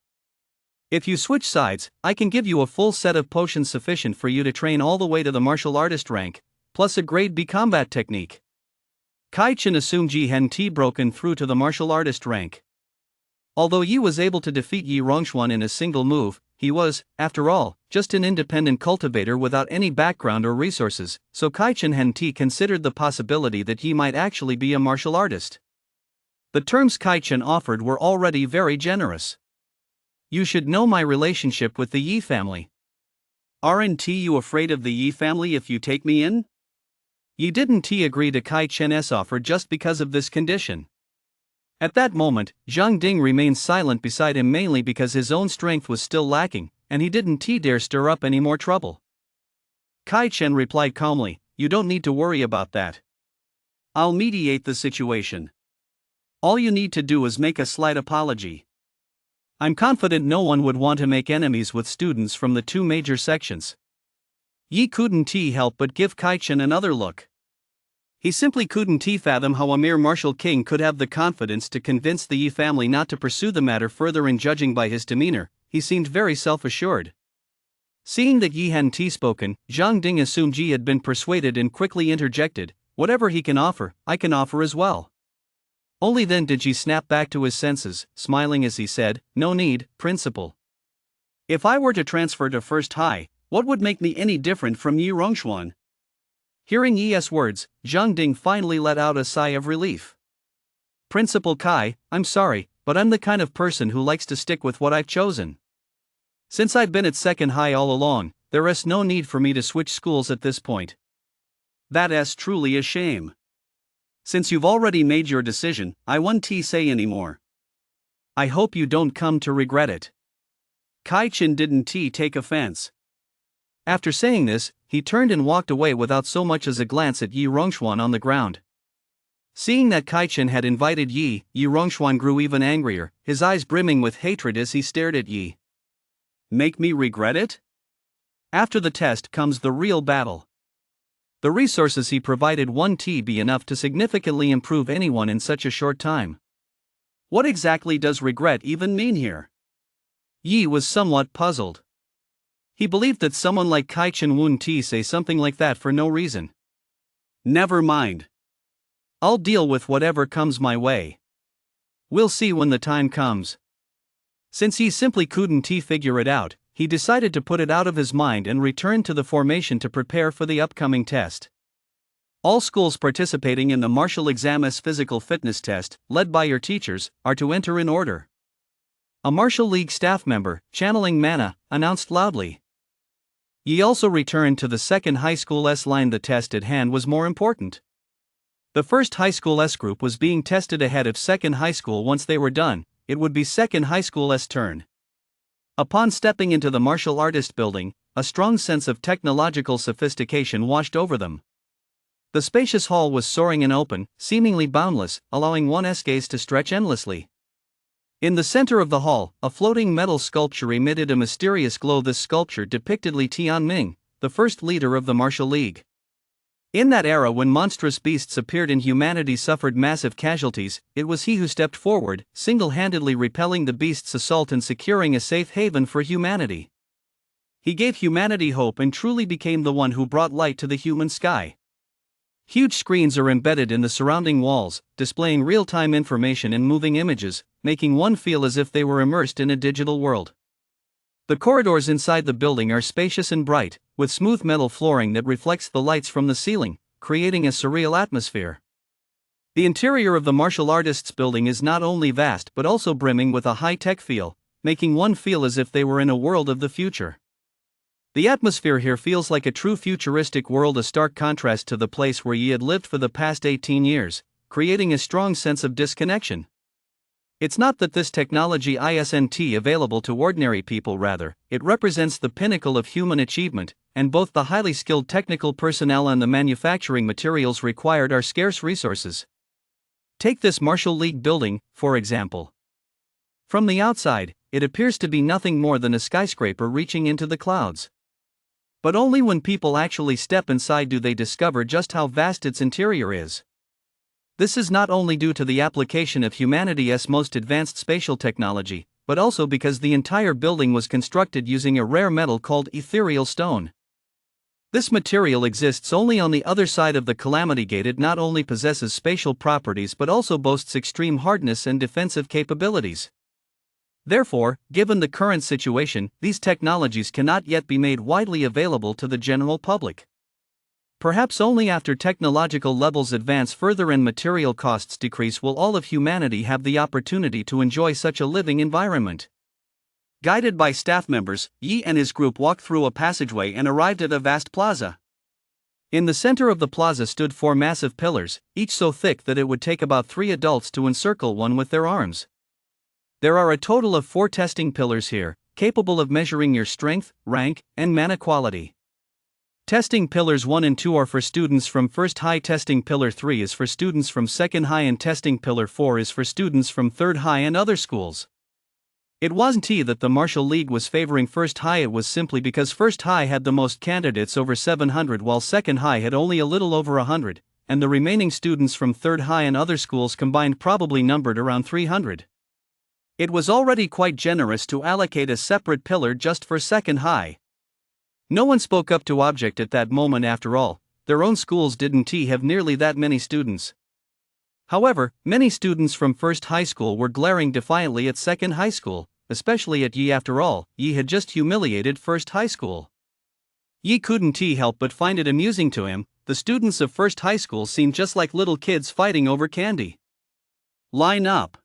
Speaker 2: If you switch sides, I can give you a full set of potions sufficient for you to train all the way to the martial artist rank, plus a grade B combat technique. Kai Chen assumed Yi Henti broken through to the martial artist rank. Although Yi was able to defeat Yi Rongxuan in a single move, he was, after all, just an independent cultivator without any background or resources, so Kai Chen Henti considered the possibility that Yi might actually be a martial artist. The terms Kai Chen offered were already very generous. You should know my relationship with the Yi family. Aren't you afraid of the Yi family if you take me in? Yi didn't agree to Kai Chen's offer just because of this condition. At that moment, Zhang Ding remained silent beside him mainly because his own strength was still lacking, and he didn't dare stir up any more trouble. Kai Chen replied calmly, "You don't need to worry about that. I'll mediate the situation. All you need to do is make a slight apology. I'm confident no one would want to make enemies with students from the two major sections." Yi couldn't help but give Kai Chen another look. He simply couldn't fathom how a mere martial king could have the confidence to convince the Yi family not to pursue the matter further, and judging by his demeanor, he seemed very self-assured. Seeing that Yi hadn't spoken, Zhang Ding assumed Yi had been persuaded and quickly interjected, "Whatever he can offer, I can offer as well." Only then did Yi snap back to his senses, smiling as he said, "No need, principal. If I were to transfer to First High, what would make me any different from Yi Rongxuan?" Hearing Yi's words, Zhang Ding finally let out a sigh of relief. "Principal Kai, I'm sorry, but I'm the kind of person who likes to stick with what I've chosen. Since I've been at Second High all along, there is no need for me to switch schools at this point. That's truly a shame. Since you've already made your decision, I won't say anymore. I hope you don't come to regret it." Kai Chen didn't take offense. After saying this, he turned and walked away without so much as a glance at Yi Rongxuan on the ground. Seeing that Kai Chen had invited Yi Rongxuan grew even angrier, his eyes brimming with hatred as he stared at Yi. "Make me regret it? After the test comes the real battle. The resources he provided won't be enough to significantly improve anyone in such a short time. What exactly does regret even mean here?" Yi was somewhat puzzled. He believed that someone like Kai Chen wouldn't say something like that for no reason. "Never mind. I'll deal with whatever comes my way. We'll see when the time comes." Since he simply couldn't figure it out, he decided to put it out of his mind and returned to the formation to prepare for the upcoming test. All schools participating in the martial exam's physical fitness test, led by your teachers, are to enter in order. A Martial League staff member, channeling mana, announced loudly. Yi also returned to the second high school S line. The test at hand was more important. The first high school S group was being tested ahead of second high school. Once they were done, it would be second high school S turn. Upon stepping into the martial artist building, a strong sense of technological sophistication washed over them. The spacious hall was soaring and open, seemingly boundless, allowing one's gaze to stretch endlessly. In the center of the hall, a floating metal sculpture emitted a mysterious glow. This sculpture depicted Li Tianming, the first leader of the Martial League. In that era when monstrous beasts appeared and humanity suffered massive casualties, it was he who stepped forward, single-handedly repelling the beasts' assault and securing a safe haven for humanity. He gave humanity hope and truly became the one who brought light to the human sky. Huge screens are embedded in the surrounding walls, displaying real-time information and moving images, making one feel as if they were immersed in a digital world. The corridors inside the building are spacious and bright, with smooth metal flooring that reflects the lights from the ceiling, creating a surreal atmosphere. The interior of the martial artists building is not only vast but also brimming with a high-tech feel, making one feel as if they were in a world of the future. The atmosphere here feels like a true futuristic world, a stark contrast to the place where Yi had lived for the past 18 years, creating a strong sense of disconnection. It's not that this technology isn't available to ordinary people, rather, it represents the pinnacle of human achievement, and both the highly skilled technical personnel and the manufacturing materials required are scarce resources. Take this Martial League building, for example. From the outside, it appears to be nothing more than a skyscraper reaching into the clouds. But only when people actually step inside do they discover just how vast its interior is. This is not only due to the application of humanity's most advanced spatial technology,
Speaker 1: but also because the entire building was constructed using a rare metal called ethereal stone. This material exists only on the other side of the Calamity Gate. It not only possesses spatial properties but also boasts extreme hardness and defensive capabilities. Therefore, given the current situation, these technologies cannot yet be made widely available to the general public. Perhaps only after technological levels advance further and material costs decrease will all of humanity have the opportunity to enjoy such a living environment. Guided by staff members, Yi and his group walked through a passageway and arrived at a vast plaza. In the center of the plaza stood 4 massive pillars, each so thick that it would take about 3 adults to encircle one with their arms. There are a total of 4 testing pillars here, capable of measuring your strength, rank, and mana quality. Testing pillars 1 and 2 are for students from First High. Testing pillar 3 is for students from Second High, and testing pillar 4 is for students from Third High and other schools. It wasn't that the Martial League was favoring First High, it was simply because First High had the most candidates, over 700, while Second High had only a little over 100, and the remaining students from Third High and other schools combined probably numbered around 300. It was already quite generous to allocate a separate pillar just for Second High. No one spoke up to object at that moment. After all, their own schools didn't have nearly that many students. However, many students from First High School were glaring defiantly at Second High School, especially at Yi. After all, Yi had just humiliated First High School. Yi couldn't help but find it amusing to him. The students of First High School seemed just like little kids fighting over candy. Line up.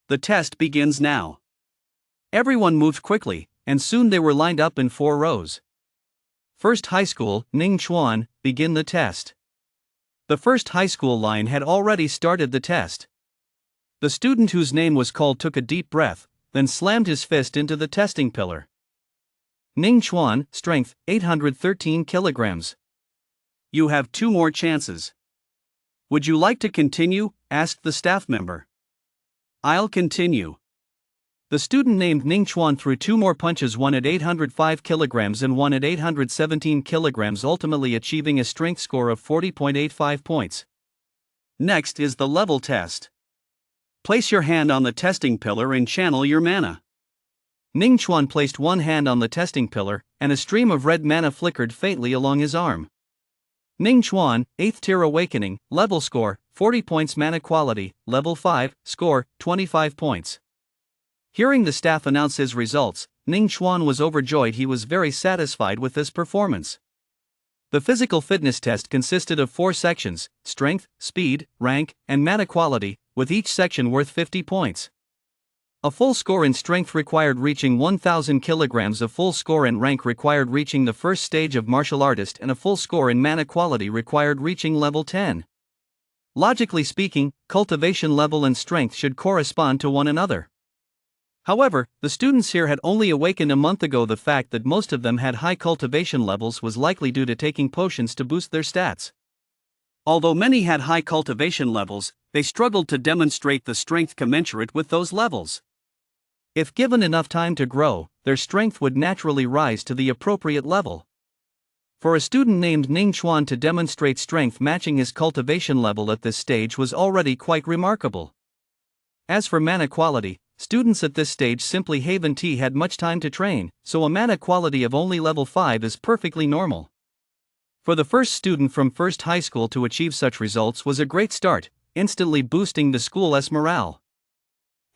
Speaker 1: The test begins now. Everyone moved quickly, and soon they were lined up in 4 rows. First High School, Ning Chuan, begin the test. The First High School line had already started the test. The student whose name was called took a deep breath, then slammed his fist into the testing pillar. Ning Chuan, strength, 813 kilograms. You have 2 more chances. Would you like to continue? Asked the staff member. I'll continue. The student named Ning Chuan threw 2 more punches, one at 805 kilograms and one at 817 kilograms, ultimately achieving a strength score of 40.85 points. Next is the level test. Place your hand on the testing pillar and channel your mana. Ning Chuan placed one hand on the testing pillar, and a stream of red mana flickered faintly along his arm. Ning Chuan, 8th tier awakening, level score, 40 points, mana quality, level 5, score, 25 points. Hearing the staff announce his results, Ning Chuan was overjoyed. He was very satisfied with this performance. The physical fitness test consisted of 4 sections: strength, speed, rank, and mana quality, with each section worth 50 points. A full score in strength required reaching 1,000 kilograms, a full score in rank required reaching the first stage of martial artist, and a full score in mana quality required reaching level 10. Logically speaking, cultivation level and strength should correspond to one another. However, the students here had only awakened a month ago. The fact that most of them had high cultivation levels was likely due to taking potions to boost their stats. Although many had high cultivation levels, they struggled to demonstrate the strength commensurate with those levels. If given enough time to grow, their strength would naturally rise to the appropriate level. For a student named Ning Chuan to demonstrate strength matching his cultivation level at this stage was already quite remarkable. As for mana quality, students at this stage simply haven't had much time to train, so a mana quality of only level 5 is perfectly normal. For the first student from First High School to achieve such results was a great start, instantly boosting the school's morale.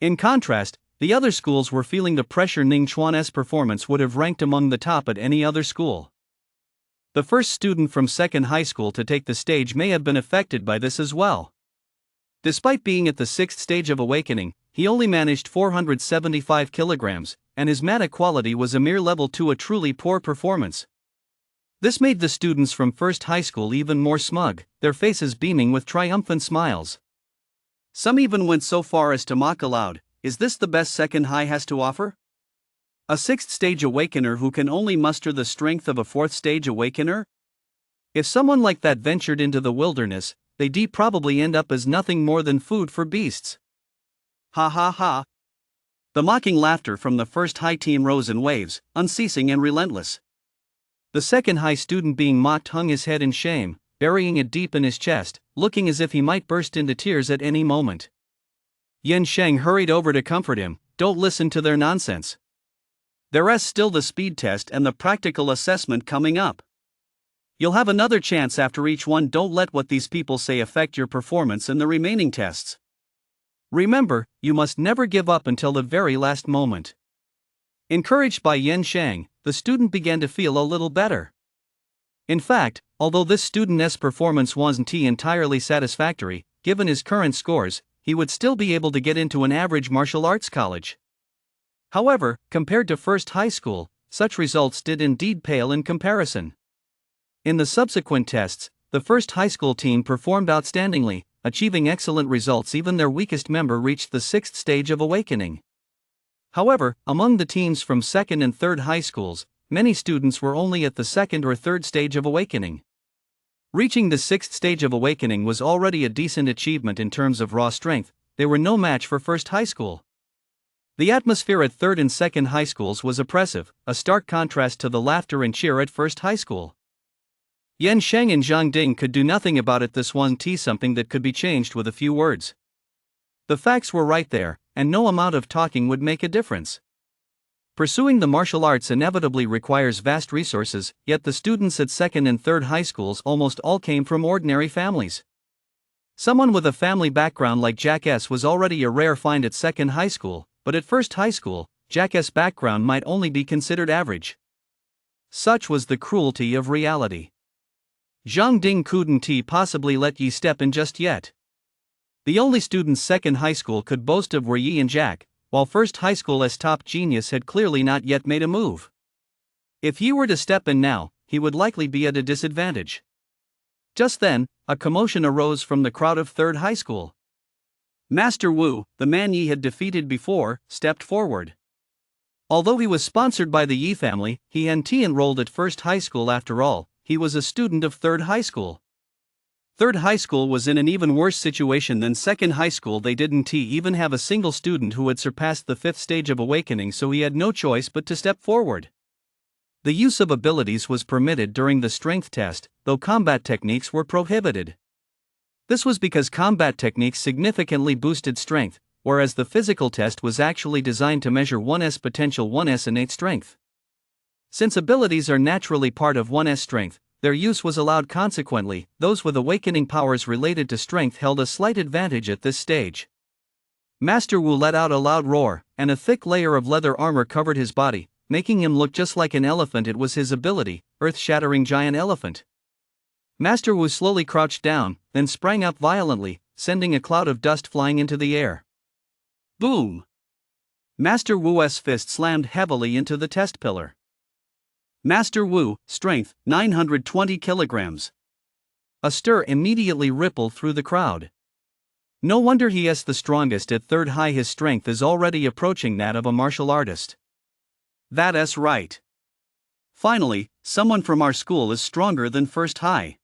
Speaker 1: In contrast, the other schools were feeling the pressure. Ning Chuan's performance would have ranked among the top at any other school. The first student from Second High School to take the stage may have been affected by this as well. Despite being at the 6th stage of awakening, he only managed 475 kilograms, and his mana quality was a mere level 2, a truly poor performance. This made the students from First High School even more smug, their faces beaming with triumphant smiles. Some even went so far as to mock aloud, "Is this the best Second High has to offer? A 6th stage awakener who can only muster the strength of a 4th stage awakener? If someone like that ventured into the wilderness, they'd probably end up as nothing more than food for beasts." Ha ha ha. The mocking laughter from the First High team rose in waves, unceasing and relentless. The Second High student being mocked hung his head in shame, burying it deep in his chest, looking as if he might burst into tears at any moment. Yan Sheng hurried over to comfort him.
Speaker 2: don't listen to their nonsense. There's still the speed test and the practical assessment coming up. You'll have another chance after each one. Don't let what these people say affect your performance in the remaining tests. Remember, you must never give up until the very last moment. Encouraged by Yan Shang, the student began to feel a little better. In fact, although this student's performance wasn't entirely satisfactory, given his current scores, he would still be able to get into an average martial arts college. However, compared to first high school, such results did indeed pale in comparison. In the subsequent tests, the first high school team performed outstandingly, achieving excellent results. Even their weakest member reached the 6th stage of awakening. However, among the teams from second and third high schools, many students were only at the 2nd or 3rd stage of awakening. Reaching the 6th stage of awakening was already a decent achievement in terms of raw strength. They were no match for first high school. The atmosphere at third and second high schools was oppressive, a stark contrast to the laughter and cheer at first high school. Yan Sheng and Zhang Ding could do nothing about it. This wasn't something that could be changed with a few words. The facts were right there, and no amount of talking would make a difference. Pursuing the martial arts inevitably requires vast resources, yet the students at second and third high schools almost all came from ordinary families. Someone with a family background like Jack S was already a rare find at second high school, but at first high school, Jack S' background might only be considered average. Such was the cruelty of reality. Zhang Ding couldn't possibly let Yi step in just yet. The only students second high school could boast of were Yi and Jack, while first high school's top genius had clearly not yet made a move. If Yi were to step in now, he would likely be at a disadvantage. Just then, a commotion arose from the crowd of third high school. Master Wu, the man Yi had defeated before, stepped forward. Although he was sponsored by the Yi family, he hadn't enrolled at first high school after all. He was a student of third high school. Third high school was in an even worse situation than second high school. They didn't even have a single student who had surpassed the 5th stage of awakening, so he had no choice but to step forward. The use of abilities was permitted during the strength test, though combat techniques were prohibited. This was because combat techniques significantly boosted strength, whereas the physical test was actually designed to measure one's potential, one's innate strength. Since abilities are naturally part of one's strength, their use was allowed. Consequently, those with awakening powers related to strength held a slight advantage at this stage. Master Wu let out a loud roar, and a thick layer of leather armor covered his body, making him look just like an elephant. It was his ability, Earth-Shattering Giant Elephant. Master Wu slowly crouched down, then sprang up violently, sending a cloud of dust flying into the air. Boom! Master Wu's fist slammed heavily into the test pillar. Master Wu, strength, 920 kilograms. A stir immediately rippled through the crowd. No wonder he is the strongest at third high. His strength is already approaching that of a martial artist. That's right. Finally, someone from our school is stronger than first high.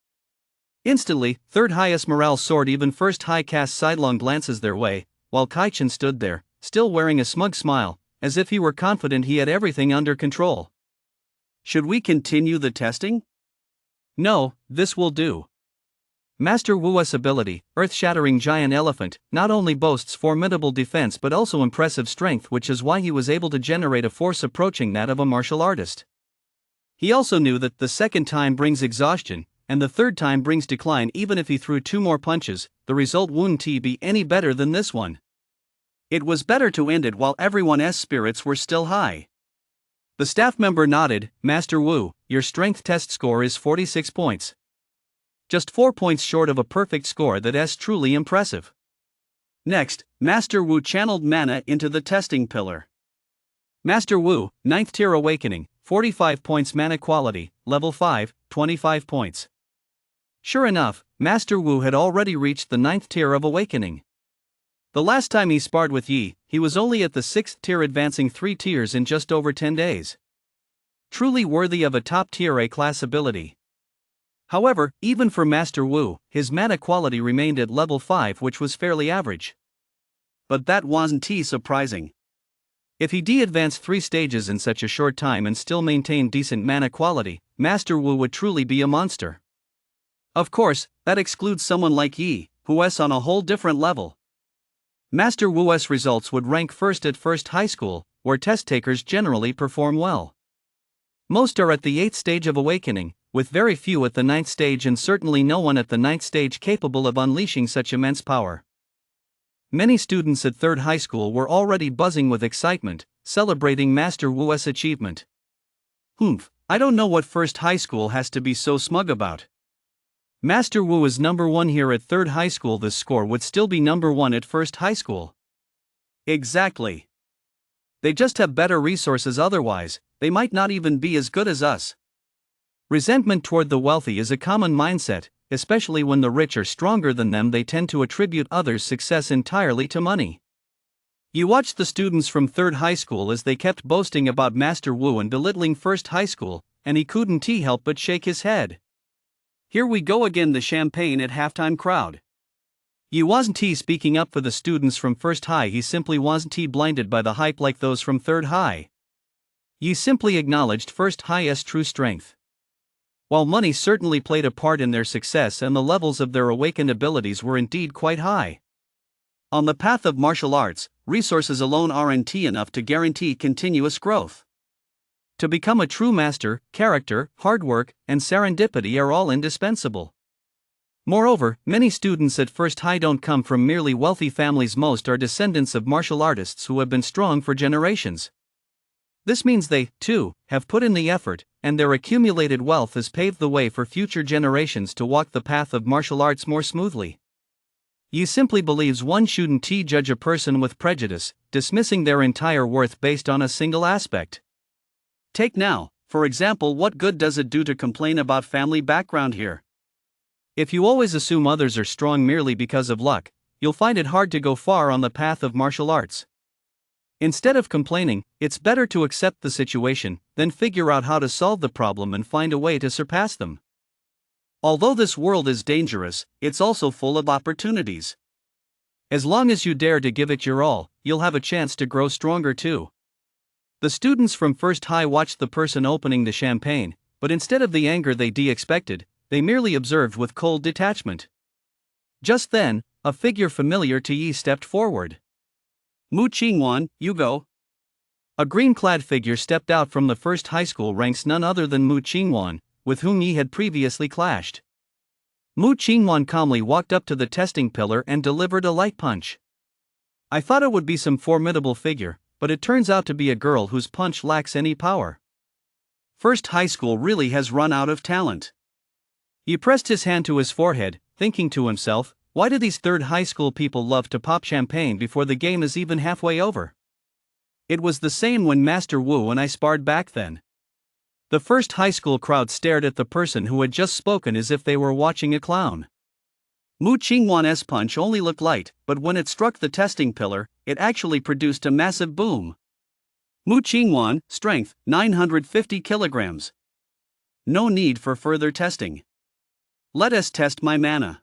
Speaker 2: Instantly, third high's morale soared. Even first high cast sidelong glances their way, while Kai-chan stood there, still wearing a smug smile, as if he were confident he had everything under control. Should we continue the testing? No, this will do. Master Wu's ability, Earth-Shattering Giant Elephant, not only boasts formidable defense but also impressive strength, which is why he was able to generate a force approaching that of a martial artist. He also knew that the second time brings exhaustion, and the third time brings decline. Even if he threw 2 more punches, the result wouldn't be any better than this one. It was better to end it while everyone's spirits were still high. The staff member nodded. Master Wu, your strength test score is 46 points. Just 4 points short of a perfect score. That's truly impressive. Next, Master Wu channeled mana into the testing pillar. Master Wu, 9th tier awakening, 45 points mana quality, level 5, 25 points. Sure enough, Master Wu had already reached the 9th tier of awakening. The last time he sparred with Yi, he was only at the 6th tier, advancing 3 tiers in just over 10 days. Truly worthy of a top-tier A-class ability. However, even for Master Wu, his mana quality remained at level 5, which was fairly average. But that wasn't surprising. If he advanced 3 stages in such a short time and still maintained decent mana quality, Master Wu would truly be a monster. Of course, that excludes someone like Yi, who is on a whole different level.
Speaker 1: Master Wu's results would rank first at first high school, where test takers generally perform well. Most are at the 8th stage of awakening, with very few at the 9th stage and certainly no one at the 9th stage capable of unleashing such immense power. Many students at 3rd high school were already buzzing with excitement, celebrating Master Wu's achievement. I don't know what 1st high school has to be so smug about. Master Wu is number 1 here at 3rd high school. This score would still be number 1 at 1st high school. Exactly. They just have better resources, otherwise, they might not even be as good as us. Resentment toward the wealthy is a common mindset, especially when the rich are stronger than them. They tend to attribute others' success entirely to money. You watched the students from 3rd high school as they kept boasting about Master Wu and belittling 1st high school, and he couldn't help but shake his head. Here we go again, the champagne at halftime crowd. He wasn't speaking up for the students from 1st high, he simply wasn't blinded by the hype like those from 3rd high. He simply acknowledged 1st high's true strength. While money certainly played a part in their success and the levels of their awakened abilities were indeed quite high. On the path of martial arts, resources alone aren't enough to guarantee continuous growth. To become a true master, character, hard work, and serendipity are all indispensable. Moreover, many students at 1st high don't come from merely wealthy families. Most are descendants of martial artists who have been strong for generations. This means they, too, have put in the effort, and their accumulated wealth has paved the way for future generations to walk the path of martial arts more smoothly. He simply believes one shouldn't judge a person with prejudice, dismissing their entire worth based on a single aspect. Take now, for example, what good does it do to complain about family background here? If you always assume others are strong merely because of luck, you'll find it hard to go far on the path of martial arts. Instead of complaining, it's better to accept the situation, then figure out how to solve the problem and find a way to surpass them. Although this world is dangerous, it's also full of opportunities. As long as you dare to give it your all, you'll have a chance to grow stronger too. The students from 1st high watched the person opening the champagne, but instead of the anger they expected, they merely observed with cold detachment. Just then, a figure familiar to Yi stepped forward. Mu Qingwan, you go. A green-clad figure stepped out from the 1st high school ranks, none other than Mu Qingwan, with whom Yi had previously clashed. Mu Qingwan calmly walked up to the testing pillar and delivered a light punch. I thought it would be some formidable figure, but it turns out to be a girl whose punch lacks any power. 1st high school really has run out of talent. He pressed his hand to his forehead, thinking to himself, why do these 3rd high school people love to pop champagne before the game is even halfway over? It was the same when Master Wu and I sparred back then. The 1st high school crowd stared at the person who had just spoken as if they were watching a clown. Mu Qingwan's punch only looked light, but when it struck the testing pillar, it actually produced a massive boom. Mu Qingwan, strength, 950 kilograms. No need for further testing. Let us test my mana.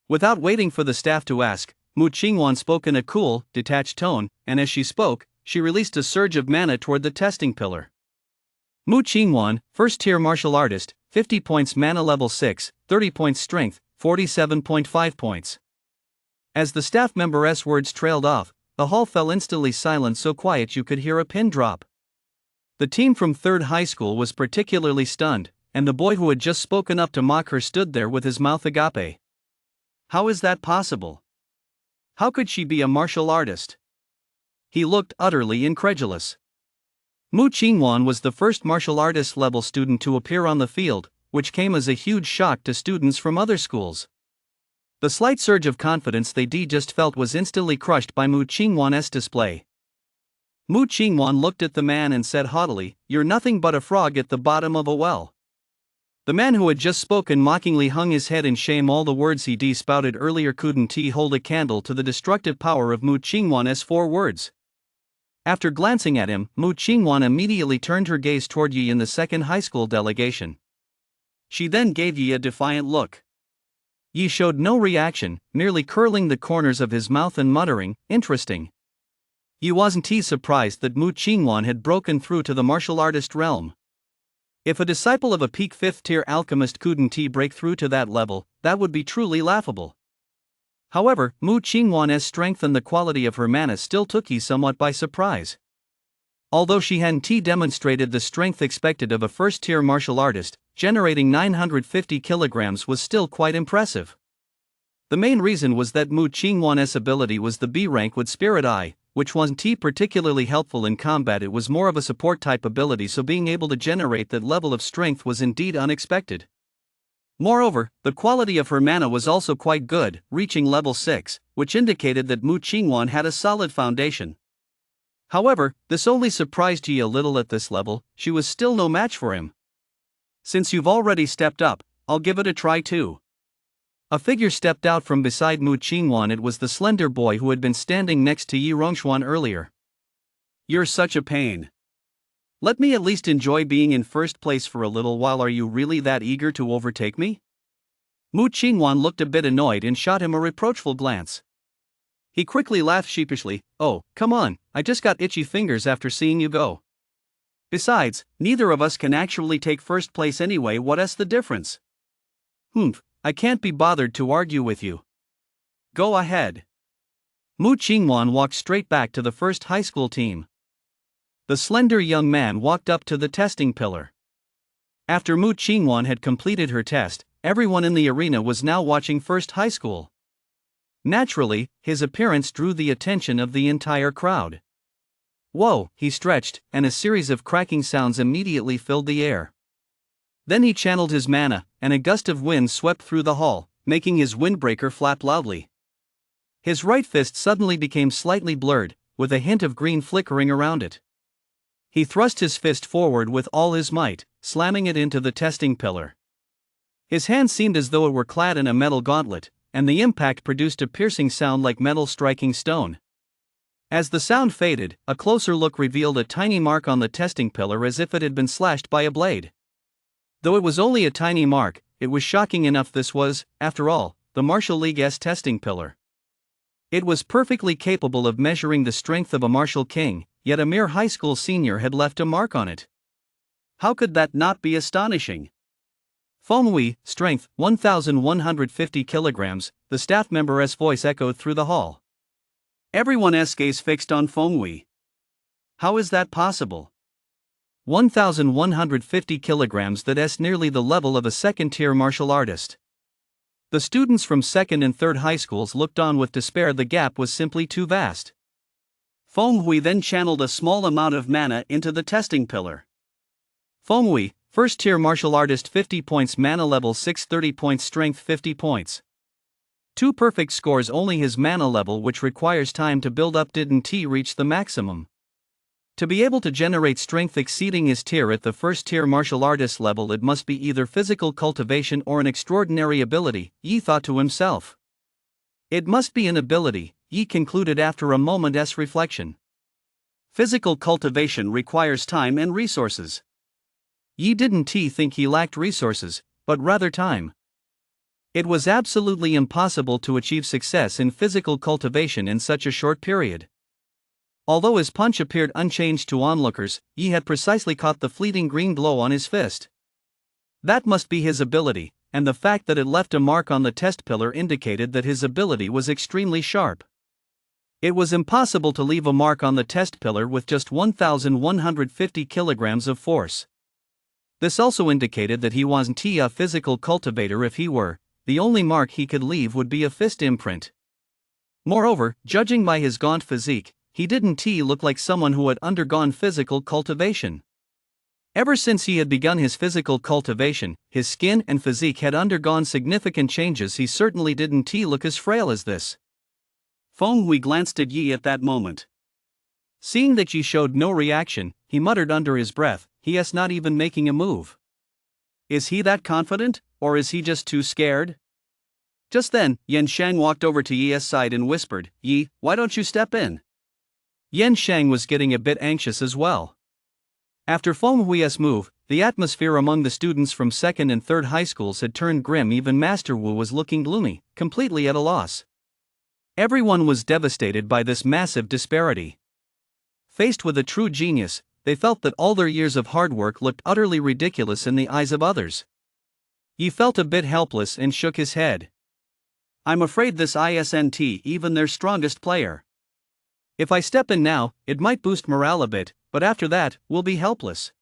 Speaker 1: Without waiting for the staff to ask, Mu Qingwan spoke in a cool, detached tone, and as she spoke, she released a surge of mana toward the testing pillar. Mu Qingwan, 1st-tier martial artist, 50 points mana level 6, 30 points strength, 47.5 points. As the staff member's words trailed off, the hall fell instantly silent, so quiet you could hear a pin drop. The team from 3rd high school was particularly stunned, and the boy who had just spoken up to mock her stood there with his mouth agape. How is that possible? How could she be a martial artist? He looked utterly incredulous. Mu Qingwan was the first martial artist level student to appear on the field, which came as a huge shock to students from other schools. The slight surge of confidence they just felt was instantly crushed by Mu Qingwan's display. Mu Qingwan looked at the man and said haughtily, "You're nothing but a frog at the bottom of a well." The man who had just spoken mockingly hung his head in shame. All the words he spouted earlier couldn't hold a candle to the destructive power of Mu Qingwan's 4 words. After glancing at him, Mu Qingwan immediately turned her gaze toward Yi in the 2nd high school delegation. She then gave Yi a defiant look. Yi showed no reaction, merely curling the corners of his mouth and muttering, "Interesting." Yi wasn't surprised that Mu Qingwan had broken through to the martial artist realm. If a disciple of a peak 5th-tier alchemist couldn't break through to that level, that would be truly laughable. However, Mu Qingwan's strength and the quality of her mana still took Yi somewhat by surprise. Although she hadn't demonstrated the strength expected of a first-tier martial artist, generating 950 kilograms was still quite impressive. The main reason was that Mu Qingwan's ability was the B rank with Spirit Eye, which wasn't particularly helpful in combat. It was more of a support-type ability, so being able to generate that level of strength was indeed unexpected. Moreover, the quality of her mana was also quite good, reaching level 6, which indicated that Mu Qingwan had a solid foundation. However, this only surprised Yi a little. At this level, she was still no match for him. "Since you've already stepped up, I'll give it a try too." A figure stepped out from beside Mu Qingwan. It was the slender boy who had been standing next to Yi Rongxuan earlier. "You're such a pain. Let me at least enjoy being in first place for a little while. Are you really that eager to overtake me?" Mu Qingwan looked a bit annoyed and shot him a reproachful glance. He quickly laughed sheepishly. "Oh, come on, I just got itchy fingers after seeing you go. Besides, neither of us can actually take first place anyway. What's the difference?" "Humph, I can't be bothered to argue with you. Go ahead." Mu Qingwan walked straight back to the first high school team. The slender young man walked up to the testing pillar. After Mu Qingwan had completed her test, everyone in the arena was now watching first high school. Naturally, his appearance drew the attention of the entire crowd. "Whoa," he stretched, and a series of cracking sounds immediately filled the air. Then he channeled his mana, and a gust of wind swept through the hall, making his windbreaker flap loudly. His right fist suddenly became slightly blurred, with a hint of green flickering around it. He thrust his fist forward with all his might, slamming it into the testing pillar. His hand seemed as though it were clad in a metal gauntlet, and the impact produced a piercing sound like metal striking stone. As the sound faded, a closer look revealed a tiny mark on the testing pillar as if it had been slashed by a blade. Though it was only a tiny mark, it was shocking enough. This was, after all, the Martial League's testing pillar. It was perfectly capable of measuring the strength of a martial king, yet a mere high school senior had left a mark on it. How could that not be astonishing? "Fenghui, strength, 1,150 kilograms, the staff member's voice echoed through the hall. Everyone's gaze fixed on Fenghui. How is that possible? 1,150 kilograms, that's nearly the level of a second-tier martial artist. The students from second and third high schools looked on with despair. The gap was simply too vast. Fenghui then channeled a small amount of mana into the testing pillar. Fenghui, first-tier martial artist, 50 points, mana level 6, 30 points, strength 50 points. 2 perfect scores. Only his mana level, which requires time to build up, didn't reach the maximum. To be able to generate strength exceeding his tier at the first-tier martial artist level, it must be either physical cultivation or an extraordinary ability, Yi thought to himself. It must be an ability, Yi concluded after a moment's reflection. Physical cultivation requires time and resources. Yi didn't think he lacked resources, but rather time. It was absolutely impossible to achieve success in physical cultivation in such a short period. Although his punch appeared unchanged to onlookers, Yi had precisely caught the fleeting green glow on his fist. That must be his ability, and the fact that it left a mark on the test pillar indicated that his ability was extremely sharp. It was impossible to leave a mark on the test pillar with just 1,150 kilograms of force. This also indicated that he wasn't a physical cultivator. If he were, the only mark he could leave would be a fist imprint. Moreover, judging by his gaunt physique, he didn't look like someone who had undergone physical cultivation. Ever since he had begun his physical cultivation, his skin and physique had undergone significant changes. He certainly didn't look as frail as this. Fenghui glanced at Yi at that moment. Seeing that Yi showed no reaction, he muttered under his breath, "He's not even making a move. Is he that confident, or is he just too scared?" Just then, Yan Shang walked over to Yi's side and whispered, "Yi, why don't you step in?" Yan Shang was getting a bit anxious as well. After Fenghui's move, the atmosphere among the students from second and third high schools had turned grim. Even Master Wu was looking gloomy, completely at a loss. Everyone was devastated by this massive disparity. Faced with a true genius, they felt that all their years of hard work looked utterly ridiculous in the eyes of others. Yi felt a bit helpless and shook his head.
Speaker 2: I'm afraid this isn't even their strongest player. If I step in now, it might boost morale a bit, but after that, we'll be helpless."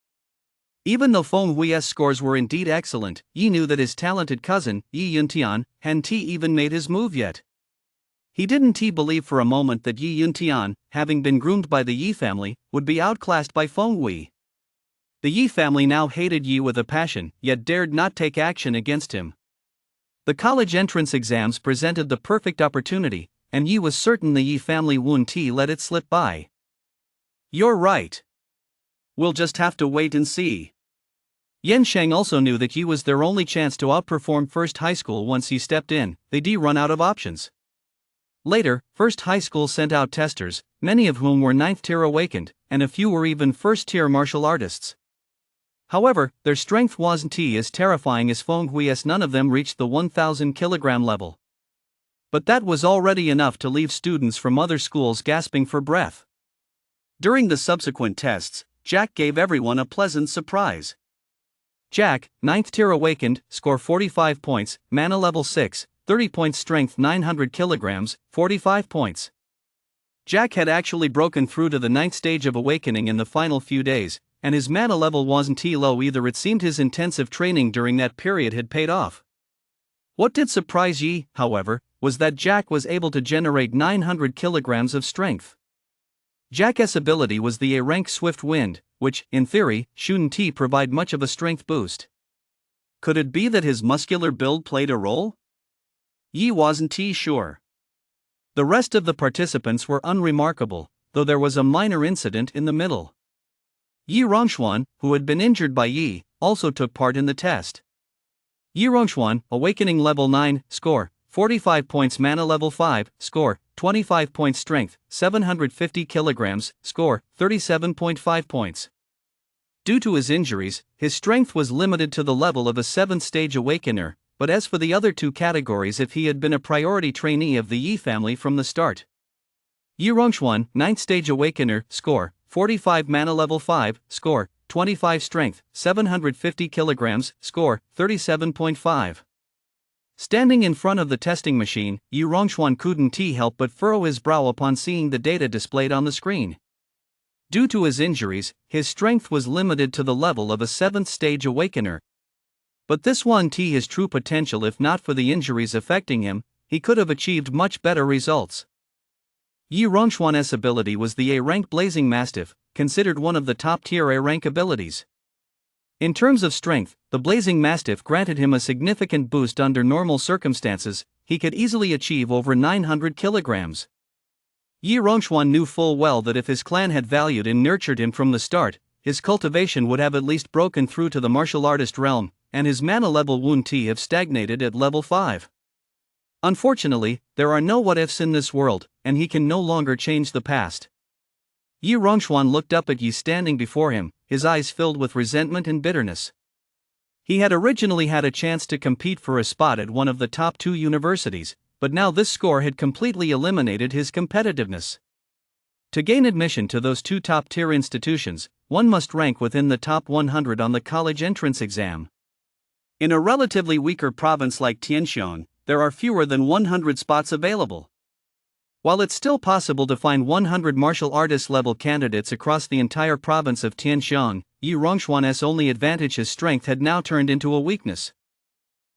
Speaker 2: Even though Feng Hui's scores were indeed excellent, Yi knew that his talented cousin, Yi Yuntian, hadn't even made his move yet. He didn't believe for a moment that Yi Yuntian, having been groomed by the Yi family, would be outclassed by Feng Hui. The Yi family now hated Yi with a passion, yet dared not take action against him. The college entrance exams presented the perfect opportunity, and Yi was certain the Yi family wouldn't let it slip by. "You're right. We'll just have to wait and see." Yan Sheng also knew that Yi was their only chance to outperform First High School once he stepped in. They'd run out of options. Later, First High School sent out testers, many of whom were 9th tier awakened, and a few were even first tier martial artists. However, their strength wasn't as terrifying as Feng Hui's. None of them reached the 1,000 kilogram level. But that was already enough to leave students from other schools gasping for breath. During the subsequent tests, Jack gave everyone a pleasant surprise. Jack, 9th tier awakened, score 45 points, mana level 6, 30 points strength 900 kilograms, 45 points. Jack had actually broken through to the 9th stage of awakening in the final few days, and his mana level wasn't low either. It seemed his intensive training during that period had paid off. What did surprise Yi, however, was that Jack was able to generate 900 kilograms of strength. Jack's ability was the A-rank Swift Wind, which, in theory, shouldn't provide much of a strength boost. Could it be that his muscular build played a role? Yi wasn't sure. The rest of the participants were unremarkable, though there was a minor incident in the middle. Yi Rongxuan, who had been injured by Yi, also took part in the test. Yi Rongxuan, awakening level 9, score 45 points, mana level 5, score 25 points, strength 750 kilograms, score 37.5 points. Due to his injuries, his strength was limited to the level of a 7th stage awakener, but as for the other two categories, if he had been a priority trainee of the Yi family from the start. Yi Rongxuan, 9th stage awakener, score 45, mana level 5, score 25, strength 750 kilograms, score 37.5. Standing in front of the testing machine, Yi Rongxuan couldn't help but furrow his brow upon seeing the data displayed on the screen. Due to his injuries, his strength was limited to the level of a 7th stage awakener. But this wasn't his true potential. If not for the injuries affecting him, he could have achieved much better results. Yi Rongxuan's ability was the A-rank Blazing Mastiff, considered one of the top-tier A-rank abilities. In terms of strength, the Blazing Mastiff granted him a significant boost under normal circumstances. He could easily achieve over 900 kilograms. Yi Rongxuan knew full well that if his clan had valued and nurtured him from the start, his cultivation would have at least broken through to the martial artist realm, and his mana level wouldn't have stagnated at level 5. Unfortunately, there are no what-ifs in this world, and he can no longer change the past. Yi Rongxuan looked up at Yi standing before him, his eyes filled with resentment and bitterness. He had originally had a chance to compete for a spot at one of the top 2 universities, but now this score had completely eliminated his competitiveness. To gain admission to those 2 top-tier institutions, one must rank within the top 100 on the college entrance exam. In a relatively weaker province like Tianxiong, there are fewer than 100 spots available. While it's still possible to find 100 martial artist level candidates across the entire province of Tianxiong, Yi Rongxuan's only advantage, his strength, had now turned into a weakness.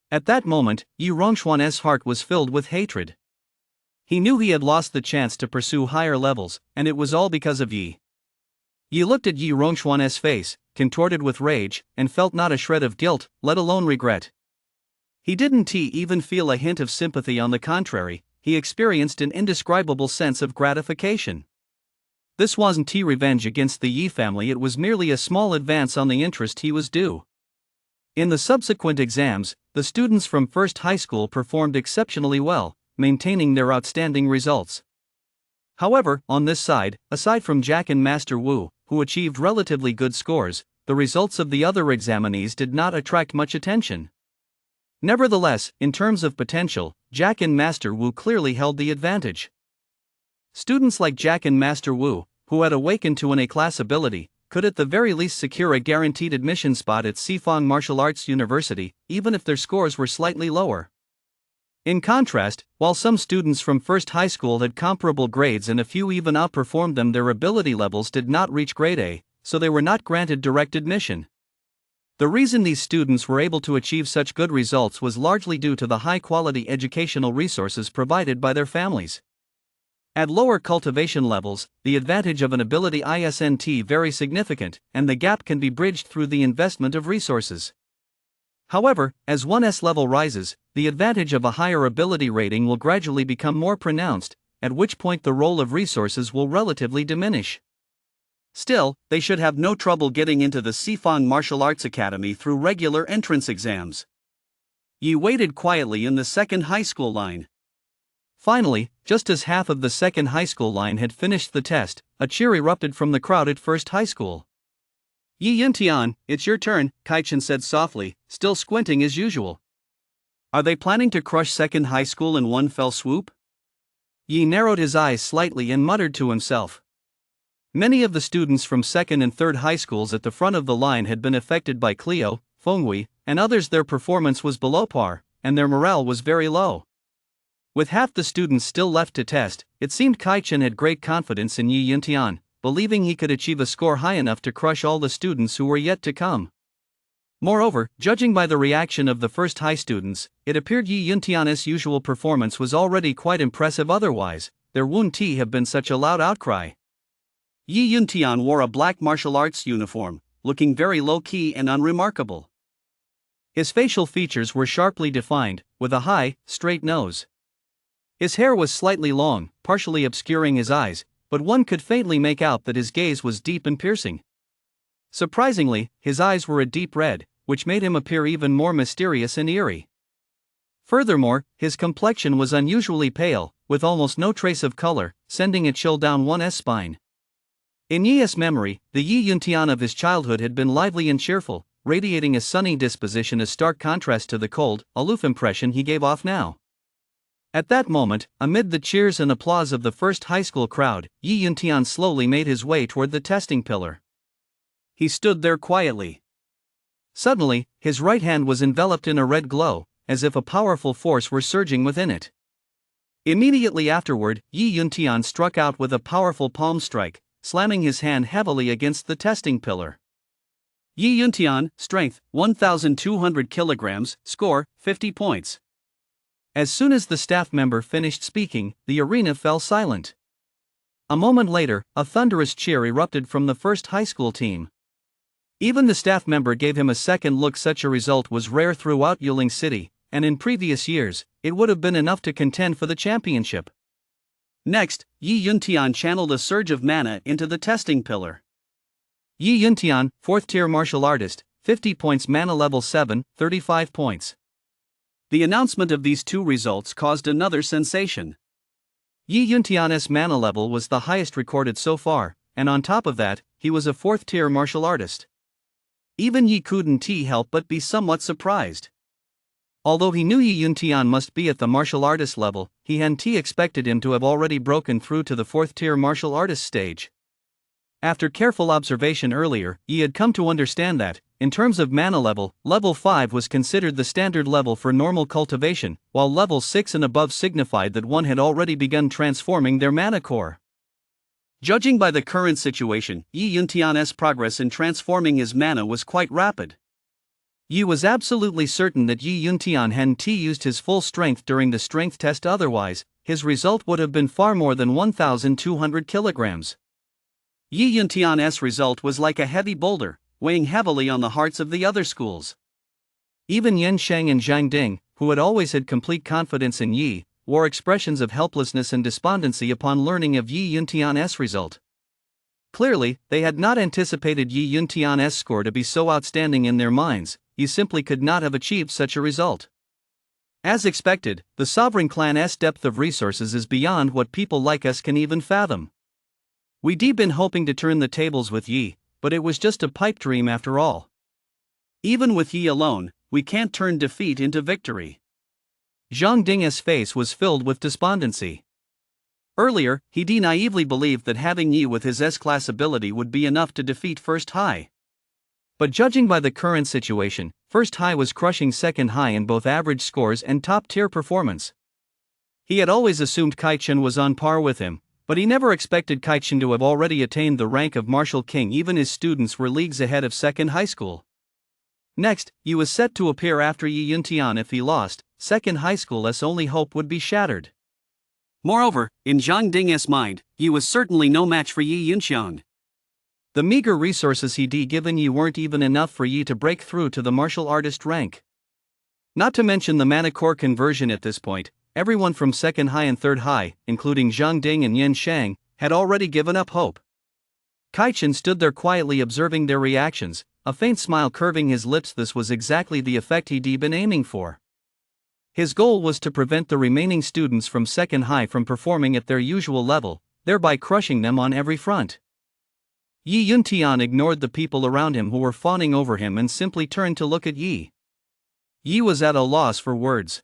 Speaker 2: At that moment, Yi Rongxuan's heart was filled with hatred. He knew he had lost the chance to pursue higher levels, and it was all because of Yi. Yi looked at Yi Rongxuan's face, contorted with rage, and felt not a shred of guilt, let alone regret. He didn't even feel a hint of sympathy. On the contrary, he experienced an indescribable sense of gratification. This wasn't revenge against the Yi family, it was merely a small advance on the interest he was due. In the subsequent exams, the students from First High School performed exceptionally well, maintaining their outstanding results. However, on this side, aside from Jack and Master Wu, who achieved relatively good scores, the results of the other examinees did not attract much attention. Nevertheless, in terms of potential, Jack and Master Wu clearly held the advantage. Students like Jack and Master Wu, who had awakened to an A-class ability, could at the very least secure a guaranteed admission spot at Sifang Martial Arts University, even if their scores were slightly lower.
Speaker 1: In contrast, while some students from first high school had comparable grades and a few even outperformed them, their ability levels did not reach grade A, so they were not granted direct admission. The reason these students were able to achieve such good results was largely due to the high-quality educational resources provided by their families. At lower cultivation levels, the advantage of an ability isn't very significant, and the gap can be bridged through the investment of resources. However, as one's level rises, the advantage of a higher ability rating will gradually become more pronounced, at which point the role of resources will relatively diminish. Still, they should have no trouble getting into the Sifang Martial Arts Academy through regular entrance exams. Yi waited quietly in the second high school line. Finally, just as half of the second high school line had finished the test, a cheer erupted from the crowd at first high school. "Yi Yuntian, it's your turn," Kaichin said softly, still squinting as usual. Are they planning to crush second high school in one fell swoop? Yi narrowed his eyes slightly and muttered to himself. Many of the students from second and third high schools at the front of the line had been affected by Clio, Fenghui, and others. Their performance was below par, and their morale was very low. With half the students still left to test, it seemed Kaichin had great confidence in Yi Yuntian, believing he could achieve a score high enough to crush all the students who were yet to come. Moreover, judging by the reaction of the first high students, it appeared Yi Yuntian's usual performance was already quite impressive. Otherwise, there wouldn't have been such a loud outcry. Yi Yuntian wore a black martial arts uniform, looking very low-key and unremarkable. His facial features were sharply defined, with a high, straight nose. His hair was slightly long, partially obscuring his eyes, but one could faintly make out that his gaze was deep and piercing. Surprisingly, his eyes were a deep red, which made him appear even more mysterious and eerie. Furthermore, his complexion was unusually pale, with almost no trace of color, sending a chill down one's spine. In Yi's memory, the Yi Yuntian of his childhood had been lively and cheerful, radiating a sunny disposition, a stark contrast to the cold, aloof impression he gave off now. At that moment, amid the cheers and applause of the first high school crowd, Yi Yuntian slowly made his way toward the testing pillar. He stood there quietly. Suddenly, his right hand was enveloped in a red glow, as if a powerful force were surging within it. Immediately afterward, Yi Yuntian struck out with a powerful palm strike, slamming his hand heavily against the testing pillar. Yi Yuntian, strength, 1,200 kilograms, score, 50 points. As soon as the staff member finished speaking, the arena fell silent. A moment later, a thunderous cheer erupted from the first high school team. Even the staff member gave him a second look. Such a result was rare throughout Yuling City, and in previous years, it would have been enough to contend for the championship. Next, Yi Yuntian channeled a surge of mana into the testing pillar. Yi Yuntian, 4th tier martial artist, 50 points, mana level 7, 35 points. The announcement of these two results caused another sensation. Yi Yuntian's mana level was the highest recorded so far, and on top of that, he was a 4th tier martial artist. Even Yi couldn't help but be somewhat surprised. Although he knew Yi Yuntian must be at the martial artist level, he hadn't expected him to have already broken through to the 4th tier martial artist stage. After careful observation earlier, Yi had come to understand that, in terms of mana level, level 5 was considered the standard level for normal cultivation, while level 6 and above signified that one had already begun transforming their mana core. Judging by the current situation, Yi Yuntian's progress in transforming his mana was quite rapid. Yi was absolutely certain that Yi Yuntian hadn't used his full strength during the strength test, otherwise, his result would have been far more than 1,200 kilograms. Yi Yuntian's result was like a heavy boulder, weighing heavily on the hearts of the other schools. Even Yan Sheng and Zhang Ding, who had always had complete confidence in Yi, wore expressions of helplessness and despondency upon learning of Yi Yuntian's result. Clearly, they had not anticipated Yi Yuntian's score to be so outstanding. In their minds, Yi simply could not have achieved such a result. As expected, the sovereign clan's depth of resources is beyond what people like us can even fathom. We'd been hoping to turn the tables with Yi, but it was just a pipe dream after all. Even with Yi alone, we can't turn defeat into victory. Zhang Ding's face was filled with despondency. Earlier, he naively believed that having Yi with his S-class ability would be enough to defeat First High. But judging by the current situation, First High was crushing Second High in both average scores and top-tier performance. He had always assumed Kai-Chen was on par with him, but he never expected Kai-Chen to have already attained the rank of Martial King. Even his students were leagues ahead of Second High School. Next, Yi was set to appear after Yi Yuntian. If he lost, Second High School's only hope would be shattered.
Speaker 2: Moreover, in Zhang Ding's mind, Yi was certainly no match for Yi Yunxiang.
Speaker 1: The meager resources he'd given Yi weren't even enough for Yi to break through to the martial artist rank. Not to mention the mana core conversion at this point, everyone from Second High and Third High, including Zhang Ding and Yin Shang, had already given up hope. Kai-Chen stood there quietly observing their reactions, a faint smile curving his lips. This was exactly the effect he'd been aiming for. His goal was to prevent the remaining students from Second High from performing at their usual level, thereby crushing them on every front. Yi Yuntian ignored the people around him who were fawning over him and simply turned to look at Yi. Yi was at a loss for words.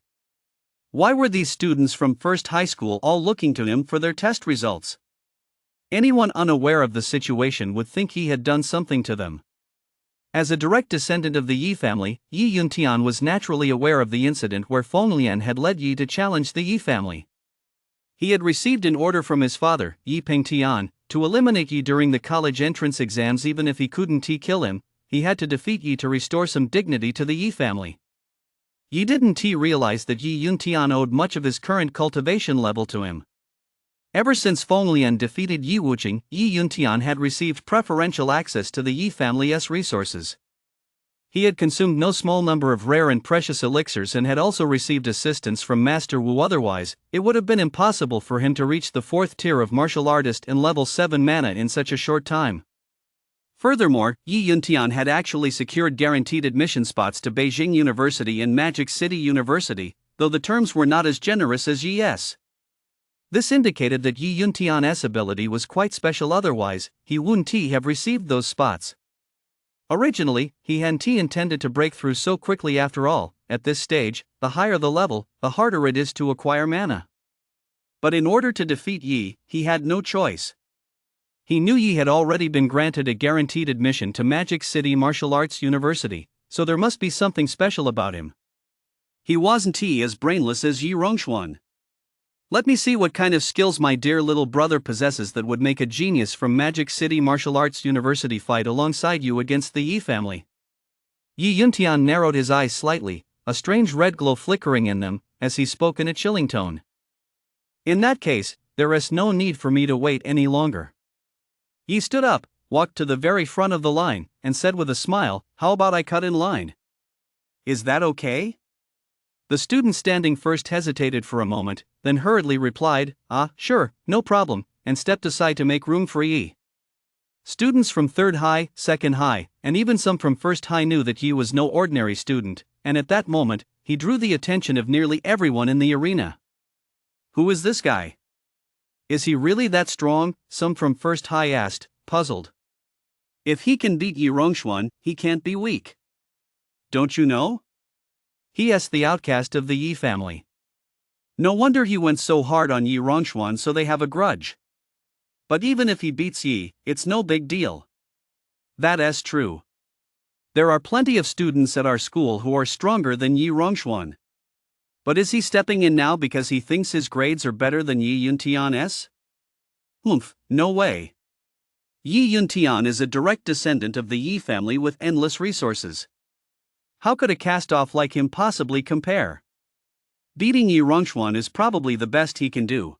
Speaker 1: Why were these students from First High School all looking to him for their test results? Anyone unaware of the situation would think he had done something to them. As a direct descendant of the Yi family, Yi Yuntian was naturally aware of the incident where Fenglian had led Yi to challenge the Yi family. He had received an order from his father, Yi Pengtian, to eliminate Yi during the college entrance exams. Even if he couldn't kill him, he had to defeat Yi to restore some dignity to the Yi family. Yi didn't realize that Yi Yuntian owed much of his current cultivation level to him. Ever since Fenglian defeated Yi Wuqing, Yi Yuntian had received preferential access to the Yi family's resources. He had consumed no small number of rare and precious elixirs and had also received assistance from Master Wu. Otherwise, it would have been impossible for him to reach the 4th tier of martial artist in level 7 mana in such a short time. Furthermore, Yi Yuntian had actually secured guaranteed admission spots to Beijing University and Magic City University, though the terms were not as generous as Yi's. This indicated that Yi Yuntian's ability was quite special. Otherwise, he wouldn't have received those spots. Originally, he hadn't intended to break through so quickly. After all, at this stage, the higher the level, the harder it is to acquire mana. But in order to defeat Yi, he had no choice. He knew Yi had already been granted a guaranteed admission to Magic City Martial Arts University, so there must be something special about him. He wasn't as brainless as Yi Rongxuan. Let me see what kind of skills my dear little brother possesses that would make a genius from Magic City Martial Arts University fight alongside you against the Yi family. Yi Yuntian narrowed his eyes slightly, a strange red glow flickering in them, as he spoke in a chilling tone. In that case, there is no need for me to wait any longer. Yi stood up, walked to the very front of the line, and said with a smile, "How about I cut in line? Is that okay?" The student standing first hesitated for a moment, then hurriedly replied, "Sure, no problem," and stepped aside to make room for Yi. Students from Third High, Second High, and even some from First High knew that Yi was no ordinary student, and at that moment, he drew the attention of nearly everyone in the arena. "Who is this guy? Is he really that strong?" some from First High asked, puzzled. "If he can beat Yi Rongxuan, he can't be weak. Don't you know?" he asked the outcast of the Yi family. "No wonder he went so hard on Yi Rongxuan, so they have a grudge. But even if he beats Yi, it's no big deal. That's true. There are plenty of students at our school who are stronger than Yi Rongxuan. But is he stepping in now because he thinks his grades are better than Yi Yuntian's? No way. Yi Yuntian is a direct descendant of the Yi family with endless resources. How could a cast-off like him possibly compare? Beating Yi Rongxuan is probably the best he can do."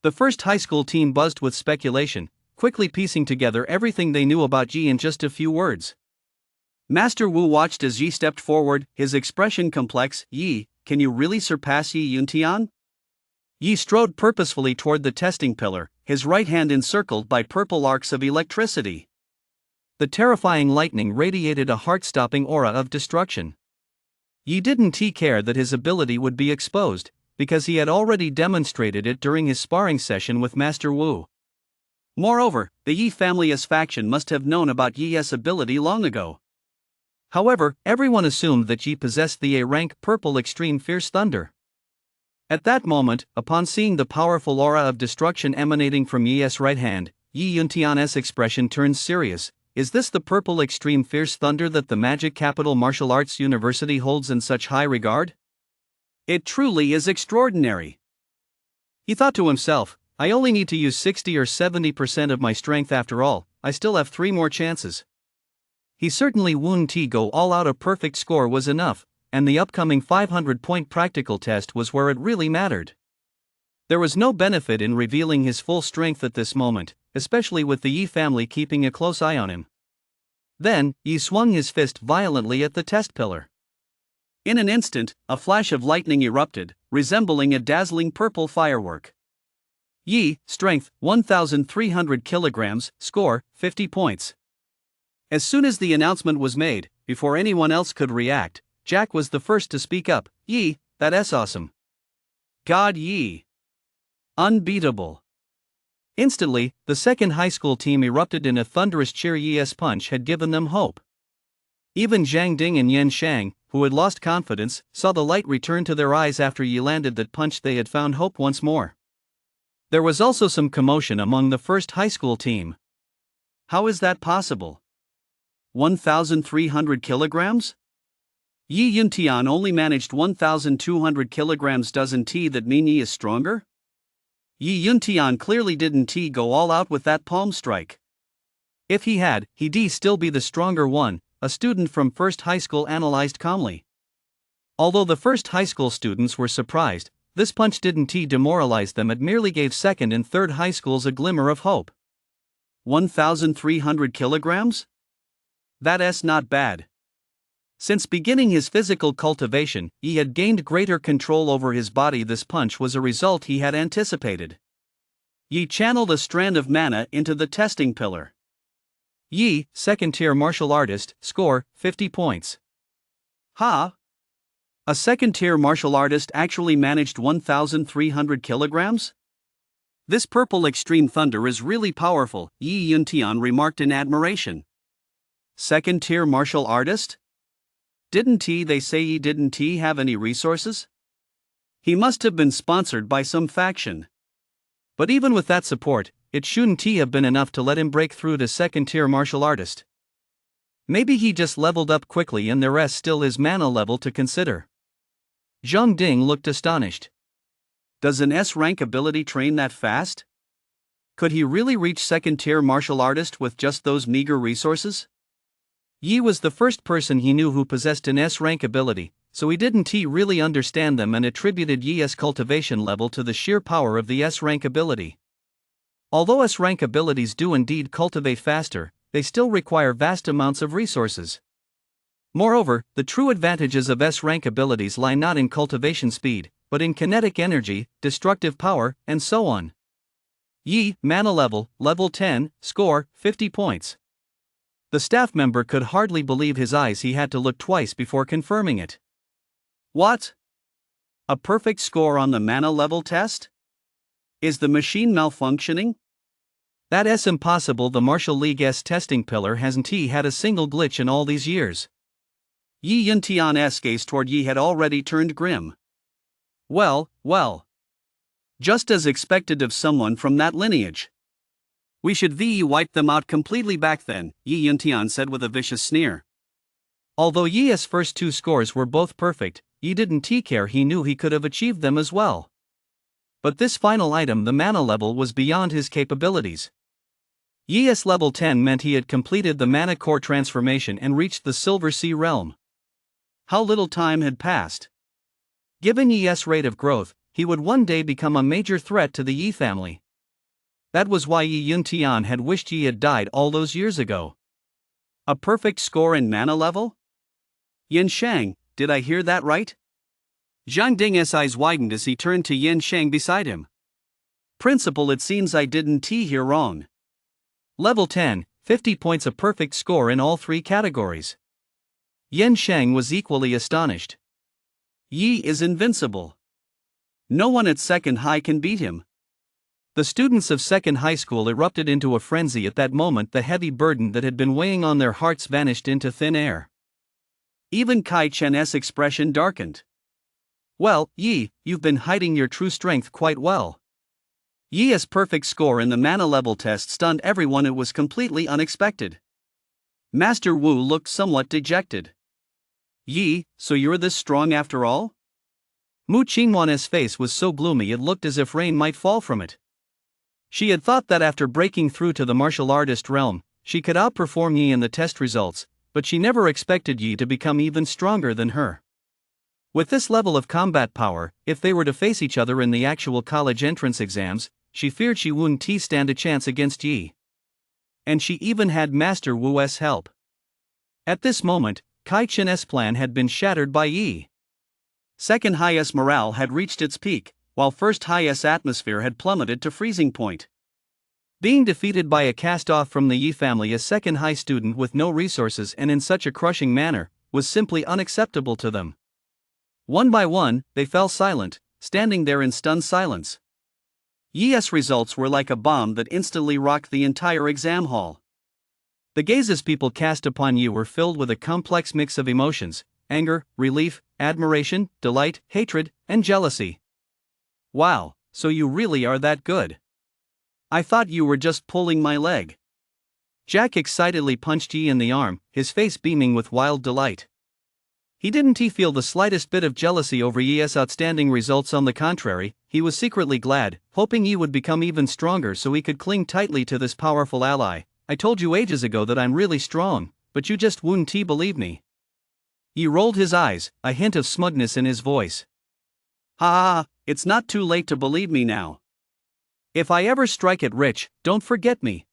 Speaker 1: The First High School team buzzed with speculation, quickly piecing together everything they knew about Yi in just a few words. Master Wu watched as Yi stepped forward, his expression complex. "Yi, can you really surpass Yi Yuntian?" Yi strode purposefully toward the testing pillar, his right hand encircled by purple arcs of electricity. The terrifying lightning radiated a heart-stopping aura of destruction. Yi didn't care that his ability would be exposed, because he had already demonstrated it during his sparring session with Master Wu. Moreover, the Yi family's faction must have known about Yi's ability long ago. However, everyone assumed that Yi possessed the A-rank Purple Extreme Fierce Thunder. At that moment, upon seeing the powerful aura of destruction emanating from Yi's right hand, Yi Yuntian's expression turned serious. is this the purple extreme fierce thunder that the Magic Capital Martial Arts University holds in such high regard?
Speaker 2: It truly is extraordinary.
Speaker 1: He thought to himself, I only need to use 60 or 70% of my strength after all, I still have 3 more chances. He certainly wouldn't go all out. A perfect score was enough, and the upcoming 500-point practical test was where it really mattered. There was no benefit in revealing his full strength at this moment, especially with the Yi family keeping a close eye on him. Then, Yi swung his fist violently at the test pillar.
Speaker 2: In an instant, a flash of lightning erupted, resembling a dazzling purple firework.
Speaker 1: Yi, strength, 1,300 kilograms, score, 50 points.
Speaker 2: As soon as the announcement was made, before anyone else could react, Jack was the first to speak up.
Speaker 1: Yi, that's awesome.
Speaker 2: God, Yi. Unbeatable.
Speaker 1: Instantly, the second high school team erupted in a thunderous cheer. Yi's punch had given them hope. Even Zhang Ding and Yan Shang, who had lost confidence, saw the light return to their eyes after Yi landed that punch. They had found hope once more. There was also some commotion among the first high school team.
Speaker 2: How is that possible? 1,300 kilograms? Yi Yuntian only managed 1,200 kilograms. Doesn't that mean Yi is stronger? Yi Yuntian clearly didn't go all out with that palm strike.
Speaker 1: If he had, he'd still be the stronger one, a student from first high school analyzed calmly. Although the first high school students were surprised, this punch didn't demoralize them. It merely gave second and third high schools a glimmer of hope.
Speaker 2: 1,300 kilograms? That's not bad.
Speaker 1: Since beginning his physical cultivation, he had gained greater control over his body. This punch was a result he had anticipated.
Speaker 2: Yi channeled a strand of mana into the testing pillar.
Speaker 1: Yi, second-tier martial artist, score, 50 points.
Speaker 2: Ha! A second-tier martial artist actually managed 1,300 kilograms? This purple extreme thunder is really powerful, Yi Yuntian remarked in admiration. Second-tier martial artist? Didn't they say he didn't have any resources? He must have been sponsored by some faction.
Speaker 1: But even with that support, it shouldn't have been enough to let him break through to second-tier martial artist. Maybe he just leveled up quickly and there's still his mana level to consider. Zhang Ding looked astonished.
Speaker 2: Does an S-rank ability train that fast? Could he really reach second-tier martial artist with just those meager resources?
Speaker 1: Yi was the first person he knew who possessed an S-rank ability, so he didn't really understand them and attributed Yi's cultivation level to the sheer power of the S-rank ability. Although S-rank abilities do indeed cultivate faster, they still require vast amounts of resources. Moreover, the true advantages of S-rank abilities lie not in cultivation speed, but in kinetic energy, destructive power, and so on. Yi, mana level, level 10, score, 50 points. The staff member could hardly believe his eyes. He had to look twice before confirming it.
Speaker 2: What? A perfect score on the mana level test? Is the machine malfunctioning?
Speaker 1: That's impossible. The Martial League's testing pillar hasn't had a single glitch in all these years.
Speaker 2: Yi Yuntian's gaze toward Yi had already turned grim. Well. Just as expected of someone from that lineage. We should wipe them out completely back then, Yi Yuntian said with a vicious sneer.
Speaker 1: Although Yi's first 2 scores were both perfect, Yi didn't care. He knew he could have achieved them as well. But this final item, the mana level, was beyond his capabilities. Yi's level 10 meant he had completed the mana core transformation and reached the Silver Sea realm.
Speaker 2: How little time had passed.
Speaker 1: Given Yi's rate of growth, he would one day become a major threat to the Yi family. That was why Yi Yuntian had wished Yi had died all those years ago.
Speaker 2: A perfect score in mana level? Yan Shang, did I hear that right? Zhang Ding's eyes widened as he turned to Yan Shang beside him. Principal, it seems I didn't hear wrong.
Speaker 1: Level 10, 50 points, a perfect score in all 3 categories. Yan Shang was equally astonished.
Speaker 2: Yi is invincible. No one at second high can beat him.
Speaker 1: The students of second high school erupted into a frenzy at that moment. The heavy burden that had been weighing on their hearts vanished into thin air.
Speaker 2: Even Kai Chen's expression darkened.
Speaker 1: Well, Yi, you've been hiding your true strength quite well.
Speaker 2: Yi's perfect score in the mana level test stunned everyone. It was completely unexpected. Master Wu looked somewhat dejected. Yi, so you're this strong after all?
Speaker 1: Mu Qingwan's face was so gloomy it looked as if rain might fall from it. She had thought that after breaking through to the martial artist realm, she could outperform Yi in the test results, but she never expected Yi to become even stronger than her. With this level of combat power, if they were to face each other in the actual college entrance exams, she feared she wouldn't stand a chance against Yi. And she even had Master Wu's help. At this moment, Kai Chen's plan had been shattered by Yi. Second highest morale had reached its peak, while first highest atmosphere had plummeted to freezing point. Being defeated by a cast-off from the Yi family, a second high student with no resources and in such a crushing manner, was simply unacceptable to them. One by one, they fell silent, standing there in stunned silence. Yi's results were like a bomb that instantly rocked the entire exam hall. The gazes people cast upon Yi were filled with a complex mix of emotions: anger, relief, admiration, delight, hatred, and jealousy. Wow, so you really are that good. I thought you were just pulling my leg. Jack excitedly punched Yi in the arm, his face beaming with wild delight. He didn't feel the slightest bit of jealousy over Yi's outstanding results. On the contrary, he was secretly glad, hoping Yi would become even stronger so he could cling tightly to this powerful ally. I told you ages ago that I'm really strong, but you just wouldn't believe me. Yi rolled his eyes, a hint of smugness in his voice. Ha ha, it's not too late to believe me now. If I ever strike it rich, don't forget me.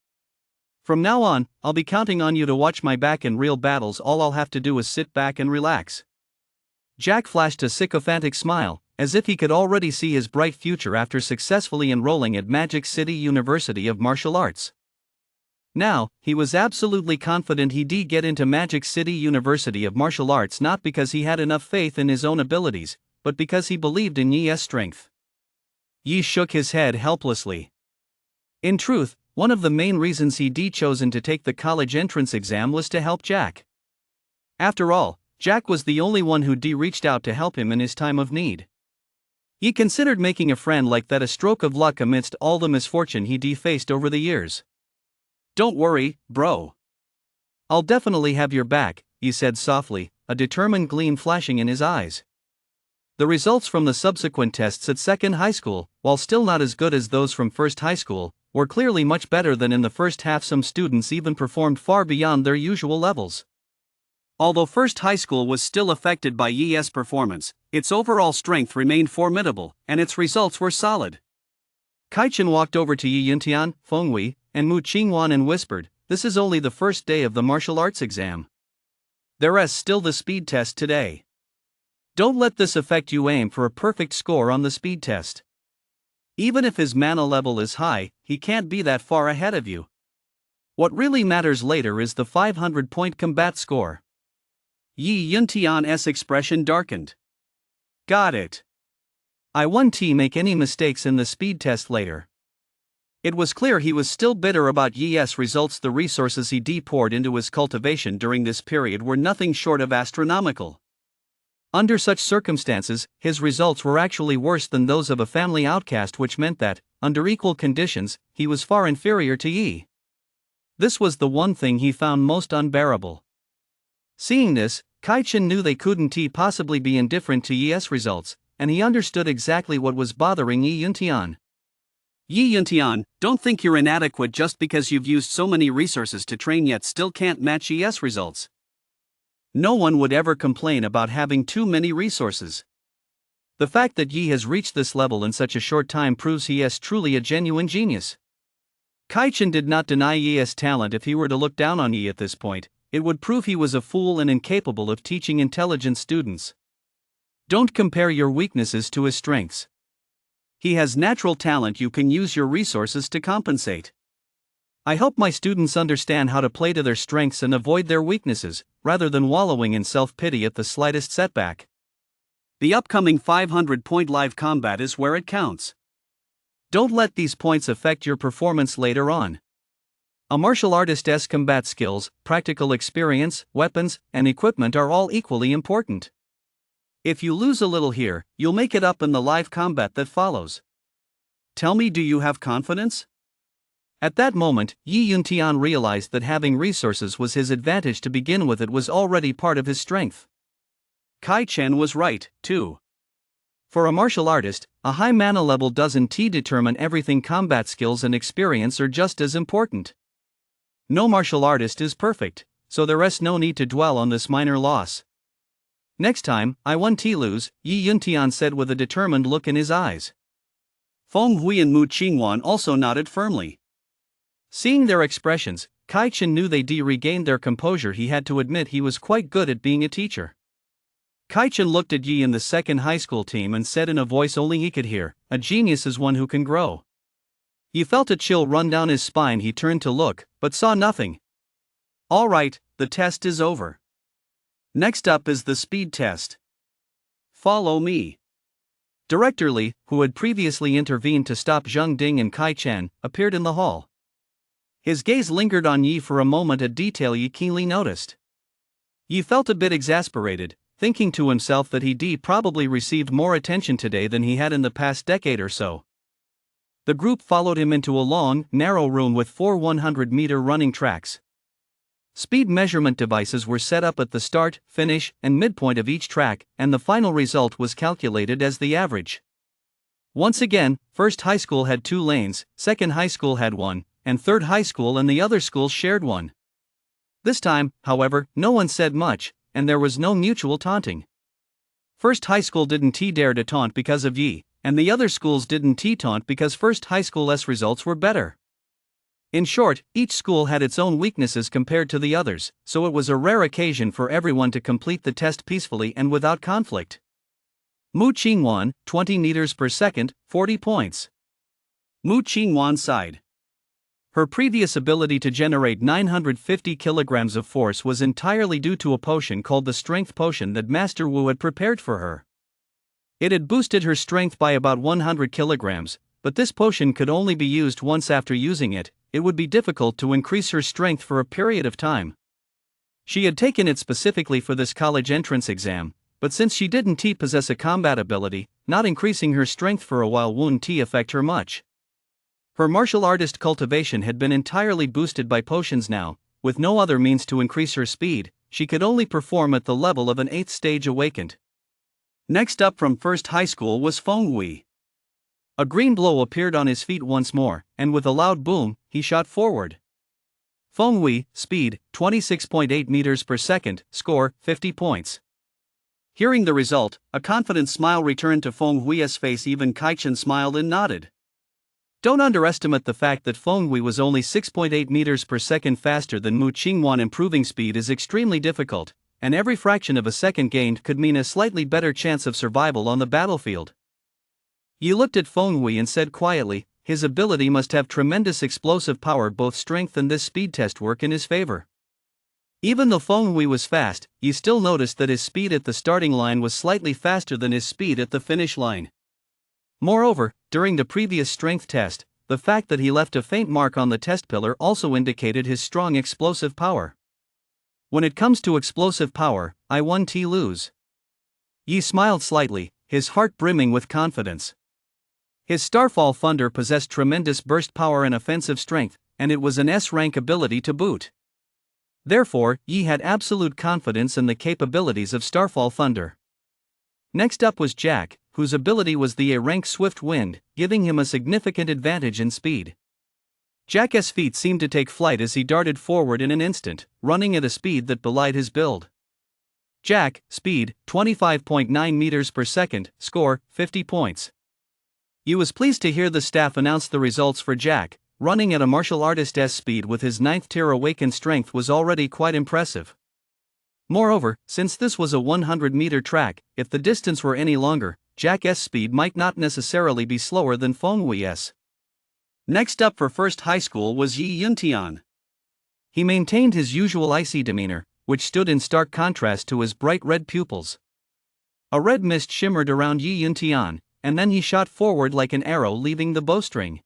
Speaker 1: From now on, I'll be counting on you to watch my back in real battles. All I'll have to do is sit back and relax. Jack flashed a sycophantic smile, as if he could already see his bright future after successfully enrolling at Magic City University of Martial Arts. Now, he was absolutely confident he'd get into Magic City University of Martial Arts, not because he had enough faith in his own abilities, but because he believed in Yi's strength. Yi shook his head helplessly. In truth, one of the main reasons he'd chosen to take the college entrance exam was to help Jack. After all, Jack was the only one who'd reached out to help him in his time of need. He considered making a friend like that a stroke of luck amidst all the misfortune he'd faced over the years. Don't worry, bro. I'll definitely have your back, he said softly, a determined gleam flashing in his eyes. The results from the subsequent tests at second high school, while still not as good as those from first high school, were clearly much better than in the first half. Some students even performed far beyond their usual levels. Although first high school was still affected by Yi's performance, its overall strength remained formidable, and its results were solid. Kai Chen walked over to Yi Yuntian, Feng Wei, and Mu Qingwan and whispered, "This is only the first day of the martial arts exam. There's still the speed test today. Don't let this affect you. Aim for a perfect score on the speed test. Even if his mana level is high, he can't be that far ahead of you. What really matters later is the 500-point combat score." Yi Yuntian's expression darkened. Got it. I won't make any mistakes in the speed test later. It was clear he was still bitter about Yi's results. The resources he'd poured into his cultivation during this period were nothing short of astronomical. Under such circumstances, his results were actually worse than those of a family outcast, which meant that, under equal conditions, he was far inferior to Yi. This was the one thing he found most unbearable. Seeing this, Kai Chen knew they couldn't possibly be indifferent to Yi's results, and he understood exactly what was bothering Yi Yuntian. Yi Yuntian, don't think you're inadequate just because you've used so many resources to train yet still can't match Yi's results. No one would ever complain about having too many resources. The fact that Yi has reached this level in such a short time proves he is truly a genuine genius. Kai Chen did not deny Yi's talent. If he were to look down on Yi at this point, it would prove he was a fool and incapable of teaching intelligent students. Don't compare your weaknesses to his strengths. He has natural talent. You can use your resources to compensate. I hope my students understand how to play to their strengths and avoid their weaknesses, rather than wallowing in self-pity at the slightest setback. The upcoming 500-point live combat is where it counts. Don't let these points affect your performance later on. A martial artist's combat skills, practical experience, weapons, and equipment are all equally important. If you lose a little here, you'll make it up in the live combat that follows. Tell me, do you have confidence? At that moment, Yi Yuntian realized that having resources was his advantage to begin with. It was already part of his strength. Kai Chen was right, too. For a martial artist, a high mana level doesn't determine everything. Combat skills and experience are just as important. No martial artist is perfect, so there's no need to dwell on this minor loss. Next time, I won lose, Yi Yuntian said with a determined look in his eyes. Feng Hui and Mu Qingwan also nodded firmly. Seeing their expressions, Kai Chen knew they regained their composure. He had to admit he was quite good at being a teacher. Kai Chen looked at Yi in the second high school team and said in a voice only he could hear, "A genius is one who can grow." Yi felt a chill run down his spine. He turned to look, but saw nothing. All right, the test is over. Next up is the speed test. Follow me. Director Li, who had previously intervened to stop Zheng Ding and Kai Chen, appeared in the hall. His gaze lingered on Yi for a moment, a detail Yi keenly noticed. Yi felt a bit exasperated, thinking to himself that he probably received more attention today than he had in the past decade or so. The group followed him into a long, narrow room with 4 100-meter running tracks. Speed measurement devices were set up at the start, finish, and midpoint of each track, and the final result was calculated as the average. Once again, first high school had 2 lanes, second high school had 1, and third high school and the other schools shared 1. This time, however, no one said much, and there was no mutual taunting. First high school didn't dare to taunt because of Yi, and the other schools didn't taunt because first high school's results were better. In short, each school had its own weaknesses compared to the others, so it was a rare occasion for everyone to complete the test peacefully and without conflict. Mu Qingwan, 20 meters per second, 40 points. Mu Qingwan sighed. Her previous ability to generate 950 kilograms of force was entirely due to a potion called the Strength Potion that Master Wu had prepared for her. It had boosted her strength by about 100 kilograms, but this potion could only be used once. After using it, it would be difficult to increase her strength for a period of time. She had taken it specifically for this college entrance exam, but since she didn't possess a combat ability, not increasing her strength for a while wouldn't affect her much. Her martial artist cultivation had been entirely boosted by potions now. With no other means to increase her speed, she could only perform at the level of an 8th stage awakened. Next up from first high school was Feng Hui. A green glow appeared on his feet once more, and with a loud boom, he shot forward. Feng Hui, speed, 26.8 meters per second, score, 50 points. Hearing the result, a confident smile returned to Feng Hui's face. Even Kai Chen smiled and nodded. Don't underestimate the fact that Feng Hui was only 6.8 meters per second faster than Mu Qingwan. Improving speed is extremely difficult, and every fraction of a second gained could mean a slightly better chance of survival on the battlefield. Yi looked at Feng Hui and said quietly, his ability must have tremendous explosive power. Both strength and this speed test work in his favor. Even though Feng Hui was fast, Yi still noticed that his speed at the starting line was slightly faster than his speed at the finish line. Moreover, during the previous strength test, the fact that he left a faint mark on the test pillar also indicated his strong explosive power. When it comes to explosive power, I won lose. Yi smiled slightly, his heart brimming with confidence. His Starfall Thunder possessed tremendous burst power and offensive strength, and it was an S-rank ability to boot. Therefore, Yi had absolute confidence in the capabilities of Starfall Thunder. Next up was Jack, whose ability was the A-rank Swift Wind, giving him a significant advantage in speed. Jack's feet seemed to take flight as he darted forward in an instant, running at a speed that belied his build. Jack, speed, 25.9 meters per second, score, 50 points. Yi was pleased to hear the staff announce the results for Jack. Running at a martial artist's speed with his 9th tier awakened strength was already quite impressive. Moreover, since this was a 100-meter track, if the distance were any longer, Jack's speed might not necessarily be slower than Feng Hui's. Next up for first high school was Yi Yuntian. He maintained his usual icy demeanor, which stood in stark contrast to his bright red pupils. A red mist shimmered around Yi Yuntian, and then he shot forward like an arrow leaving the bowstring.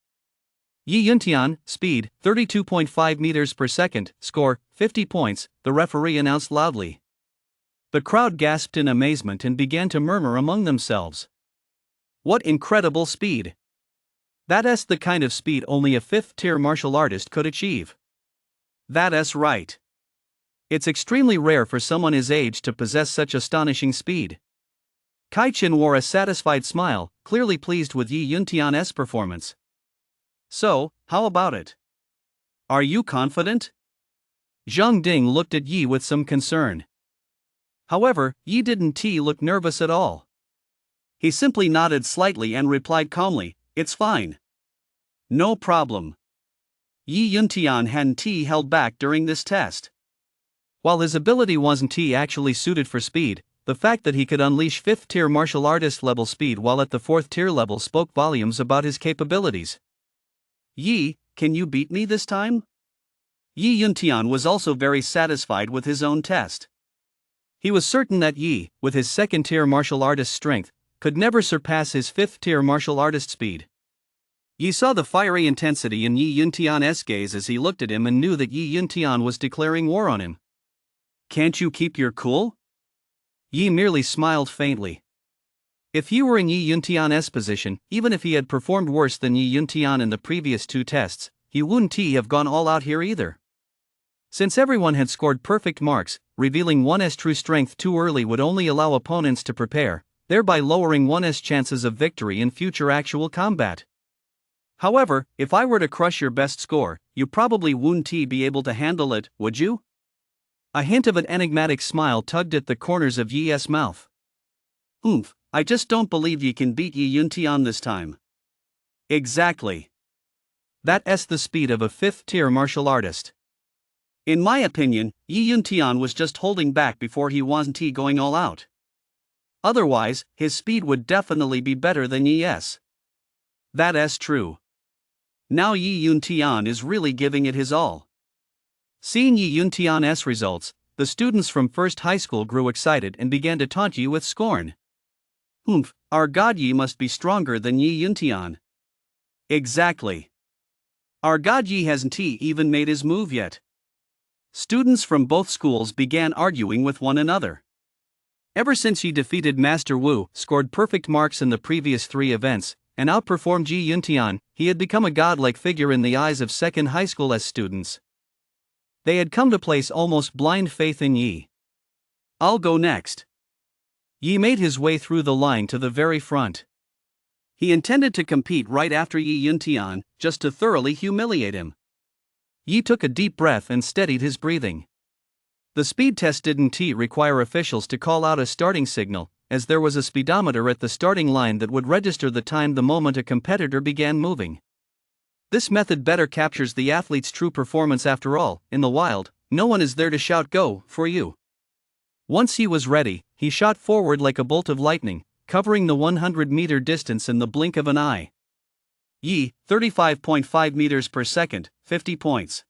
Speaker 1: Yi Yuntian, speed, 32.5 meters per second, score, 50 points, the referee announced loudly. The crowd gasped in amazement and began to murmur among themselves. What incredible speed! That's the kind of speed only a 5th-tier martial artist could achieve.
Speaker 2: That's right.
Speaker 1: It's extremely rare for someone his age to possess such astonishing speed. Kai-Chin wore a satisfied smile, clearly pleased with Yi Yuntian's performance.
Speaker 2: So, how about it? Are you confident?
Speaker 1: Zhang Ding looked at Yi with some concern. However, Yi didn't look nervous at all.
Speaker 2: He simply nodded slightly and replied calmly, "It's fine. No problem." Yi Yuntian hadn't held back during this test.
Speaker 1: While his ability wasn't actually suited for speed, the fact that he could unleash 5th-tier martial artist level speed while at the 4th-tier level spoke volumes about his capabilities.
Speaker 2: Yi, can you beat me this time? Yi Yuntian was also very satisfied with his own test.
Speaker 1: He was certain that Yi, with his 2nd-tier martial artist strength, could never surpass his 5th-tier martial artist speed.
Speaker 2: Yi saw the fiery intensity in Yi Yuntian's gaze as he looked at him and knew that Yi Yuntian was declaring war on him. Can't you keep your cool?
Speaker 1: Yi merely smiled faintly. If Yi were in Yi Yuntian's position, even if he had performed worse than Yi Yuntian in the previous 2 tests, he wouldn't have gone all out here either. Since everyone had scored perfect marks, revealing one's true strength too early would only allow opponents to prepare, thereby lowering one's chances of victory in future actual combat.
Speaker 2: However, if I were to crush your best score, you probably wouldn't be able to handle it, would you?
Speaker 1: A hint of an enigmatic smile tugged at the corners of Yi's mouth.
Speaker 2: I just don't believe you can beat Yi Yuntian this time.
Speaker 1: Exactly. That's the speed of a 5th-tier martial artist.
Speaker 2: In my opinion, Yi Yuntian was just holding back before he wasn't going all out. Otherwise, his speed would definitely be better than Yi's.
Speaker 1: That's true.
Speaker 2: Now Yi Yuntian is really giving it his all.
Speaker 1: Seeing Yi Yuntian's results, the students from First High School grew excited and began to taunt Yi with scorn.
Speaker 2: Our god Yi must be stronger than Yi Yuntian.
Speaker 1: Exactly.
Speaker 2: Our god Yi hasn't even made his move yet. Students from both schools began arguing with one another.
Speaker 1: Ever since Yi defeated Master Wu, scored perfect marks in the previous 3 events, and outperformed Yi Yuntian, he had become a godlike figure in the eyes of second high school students. They had come to place almost blind faith in Yi.
Speaker 2: I'll go next.
Speaker 1: Yi made his way through the line to the very front.
Speaker 2: He intended to compete right after Yi Yuntian, just to thoroughly humiliate him.
Speaker 1: Yi took a deep breath and steadied his breathing. The speed test didn't require officials to call out a starting signal, as there was a speedometer at the starting line that would register the time the moment a competitor began moving. This method better captures the athlete's true performance. After all, in the wild, no one is there to shout "Go" for you. Once he was ready, he shot forward like a bolt of lightning, covering the 100-meter distance in the blink of an eye.
Speaker 2: Yi, 35.5 meters per second, 50 points.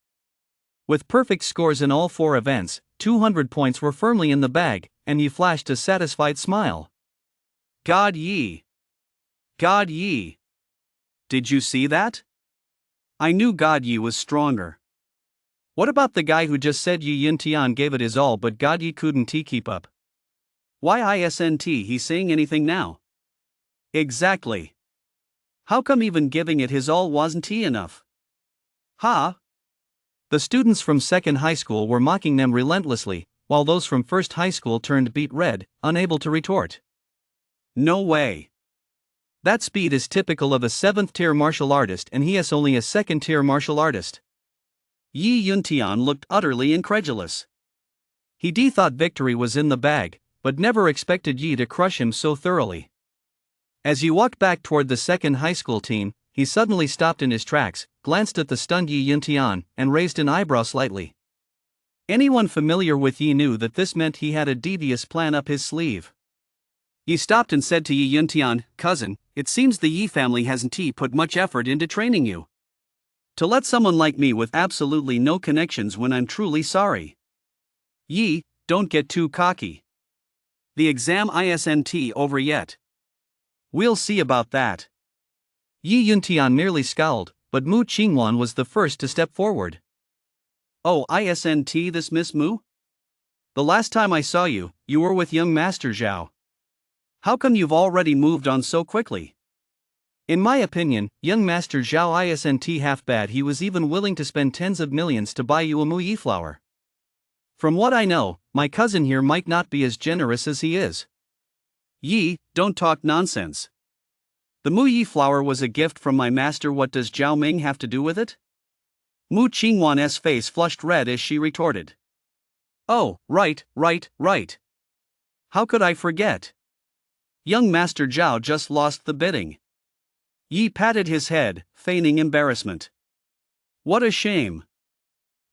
Speaker 1: With perfect scores in all 4 events, 200 points were firmly in the bag, and he flashed a satisfied smile.
Speaker 2: God Yi! God Yi! Did you see that? I knew God Yi was stronger.
Speaker 1: What about the guy who just said Yi Yuntian gave it his all but God Yi couldn't keep up?
Speaker 2: Why isn't he saying anything now?
Speaker 1: Exactly.
Speaker 2: How come even giving it his all wasn't enough?
Speaker 1: The students from second high school were mocking them relentlessly, while those from first high school turned beet red, unable to retort.
Speaker 2: No way.
Speaker 1: That speed is typical of a 7th-tier martial artist, and he is only a 2nd-tier martial artist.
Speaker 2: Yi Yuntian looked utterly incredulous.
Speaker 1: He thought victory was in the bag, but never expected Yi to crush him so thoroughly. As he walked back toward the second high school team, he suddenly stopped in his tracks, glanced at the stunned Yi Yuntian, and raised an eyebrow slightly. Anyone familiar with Yi knew that this meant he had a devious plan up his sleeve.
Speaker 2: Yi stopped and said to Yi Yuntian, "Cousin, it seems the Yi family hasn't put much effort into training you. To let someone like me with absolutely no connections when I'm truly sorry. Yi, don't get too cocky. The exam isn't over yet. We'll see about that."
Speaker 1: Yi Yuntian merely scowled, but Mu Qingwan was the first to step forward.
Speaker 2: "Oh, isn't this Miss Mu? The last time I saw you, you were with young Master Zhao. How come you've already moved on so quickly?"
Speaker 1: In my opinion, young Master Zhao isn't half bad. He was even willing to spend tens of millions to buy you a Mu Yi flower. From what I know, my cousin here might not be as generous as he is.
Speaker 2: Yi, don't talk nonsense. The Mu Yi flower was a gift from my master. What does Zhao Ming have to do with it? Mu Qingwan's face flushed red as she retorted.
Speaker 1: Oh, right.
Speaker 2: How could I forget? Young Master Zhao just lost the bidding. Yi patted his head, feigning embarrassment. What a shame.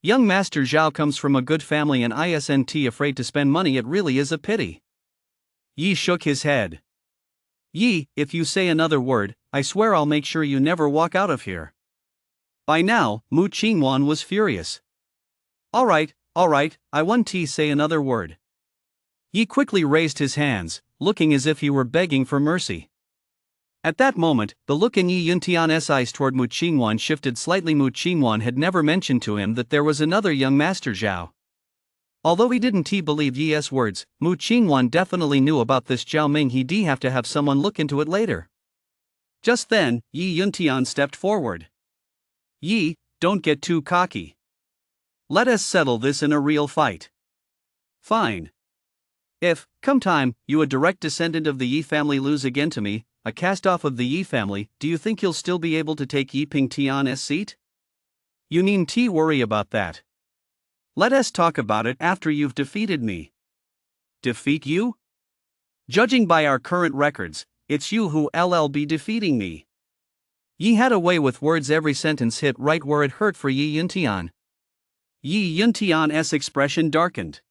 Speaker 1: Young Master Zhao comes from a good family and isn't afraid to spend money. It really is a pity.
Speaker 2: Yi shook his head. Yi, if you say another word, I swear I'll make sure you never walk out of here. By now, Mu Qingwan was furious.
Speaker 1: All right, I won't say another word.
Speaker 2: Yi quickly raised his hands, looking as if he were begging for mercy.
Speaker 1: At that moment, the look in Yi Yuntian's eyes toward Mu Qingwan shifted slightly. Mu Qingwan had never mentioned to him that there was another young Master Zhao. Although he didn't believe Yi's words, Mu Qingwan definitely knew about this Zhao Ming. He'd have to have someone look into it later.
Speaker 2: Just then, Yi Yuntian stepped forward. Yi, don't get too cocky. Let us settle this in a real fight.
Speaker 1: Fine. If, come time, you, a direct descendant of the Yi family, lose again to me, a cast-off of the Yi family, do you think you'll still be able to take Yi Pingtian's seat?
Speaker 2: You needn't worry about that. Let us talk about it after you've defeated me.
Speaker 1: Defeat you?
Speaker 2: Judging by our current records, it's you who'll be defeating me.
Speaker 1: Yi had a way with words. Every sentence hit right where it hurt for Yi Yuntian.
Speaker 2: Yi Yuntian's expression darkened.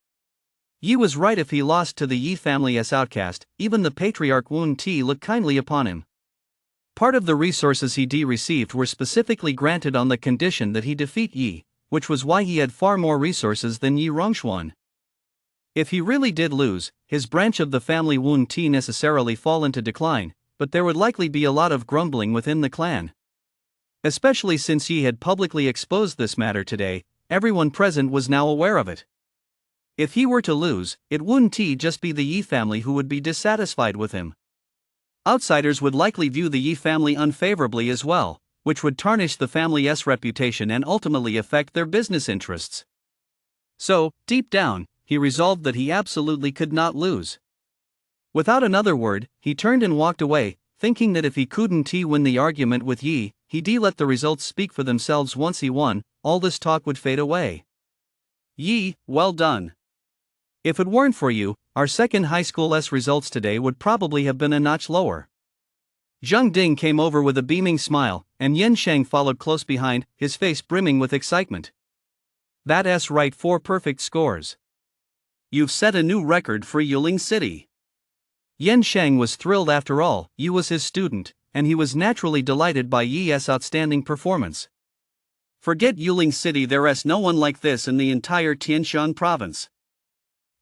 Speaker 1: Yi was right. If he lost to the Yi family's outcast, even the patriarch Wen Ti looked kindly upon him. Part of the resources he received were specifically granted on the condition that he defeat Yi, which was why he had far more resources than Yi Rongxuan. If he really did lose, his branch of the family Wen Ti necessarily fall into decline, but there would likely be a lot of grumbling within the clan. Especially since Yi had publicly exposed this matter today, everyone present was now aware of it. If he were to lose, it wouldn't just be the Yi family who would be dissatisfied with him. Outsiders would likely view the Yi family unfavorably as well, which would tarnish the family's reputation and ultimately affect their business interests. So, deep down, he resolved that he absolutely could not lose. Without another word, he turned and walked away, thinking that if he couldn't win the argument with Yi, he'd let the results speak for themselves. Once he won, all this talk would fade away.
Speaker 2: Yi, well done.
Speaker 1: If it weren't for you, our second high school's results today would probably have been a notch lower. Zhang Ding came over with a beaming smile, and Yan Sheng followed close behind, his face brimming with excitement. That's right, 4 perfect scores.
Speaker 2: You've set a new record for Yuling City.
Speaker 1: Yan Sheng was thrilled. After all, Yi was his student, and he was naturally delighted by Yi's outstanding performance.
Speaker 2: Forget Yuling City, there's no one like this in the entire Tianshan province.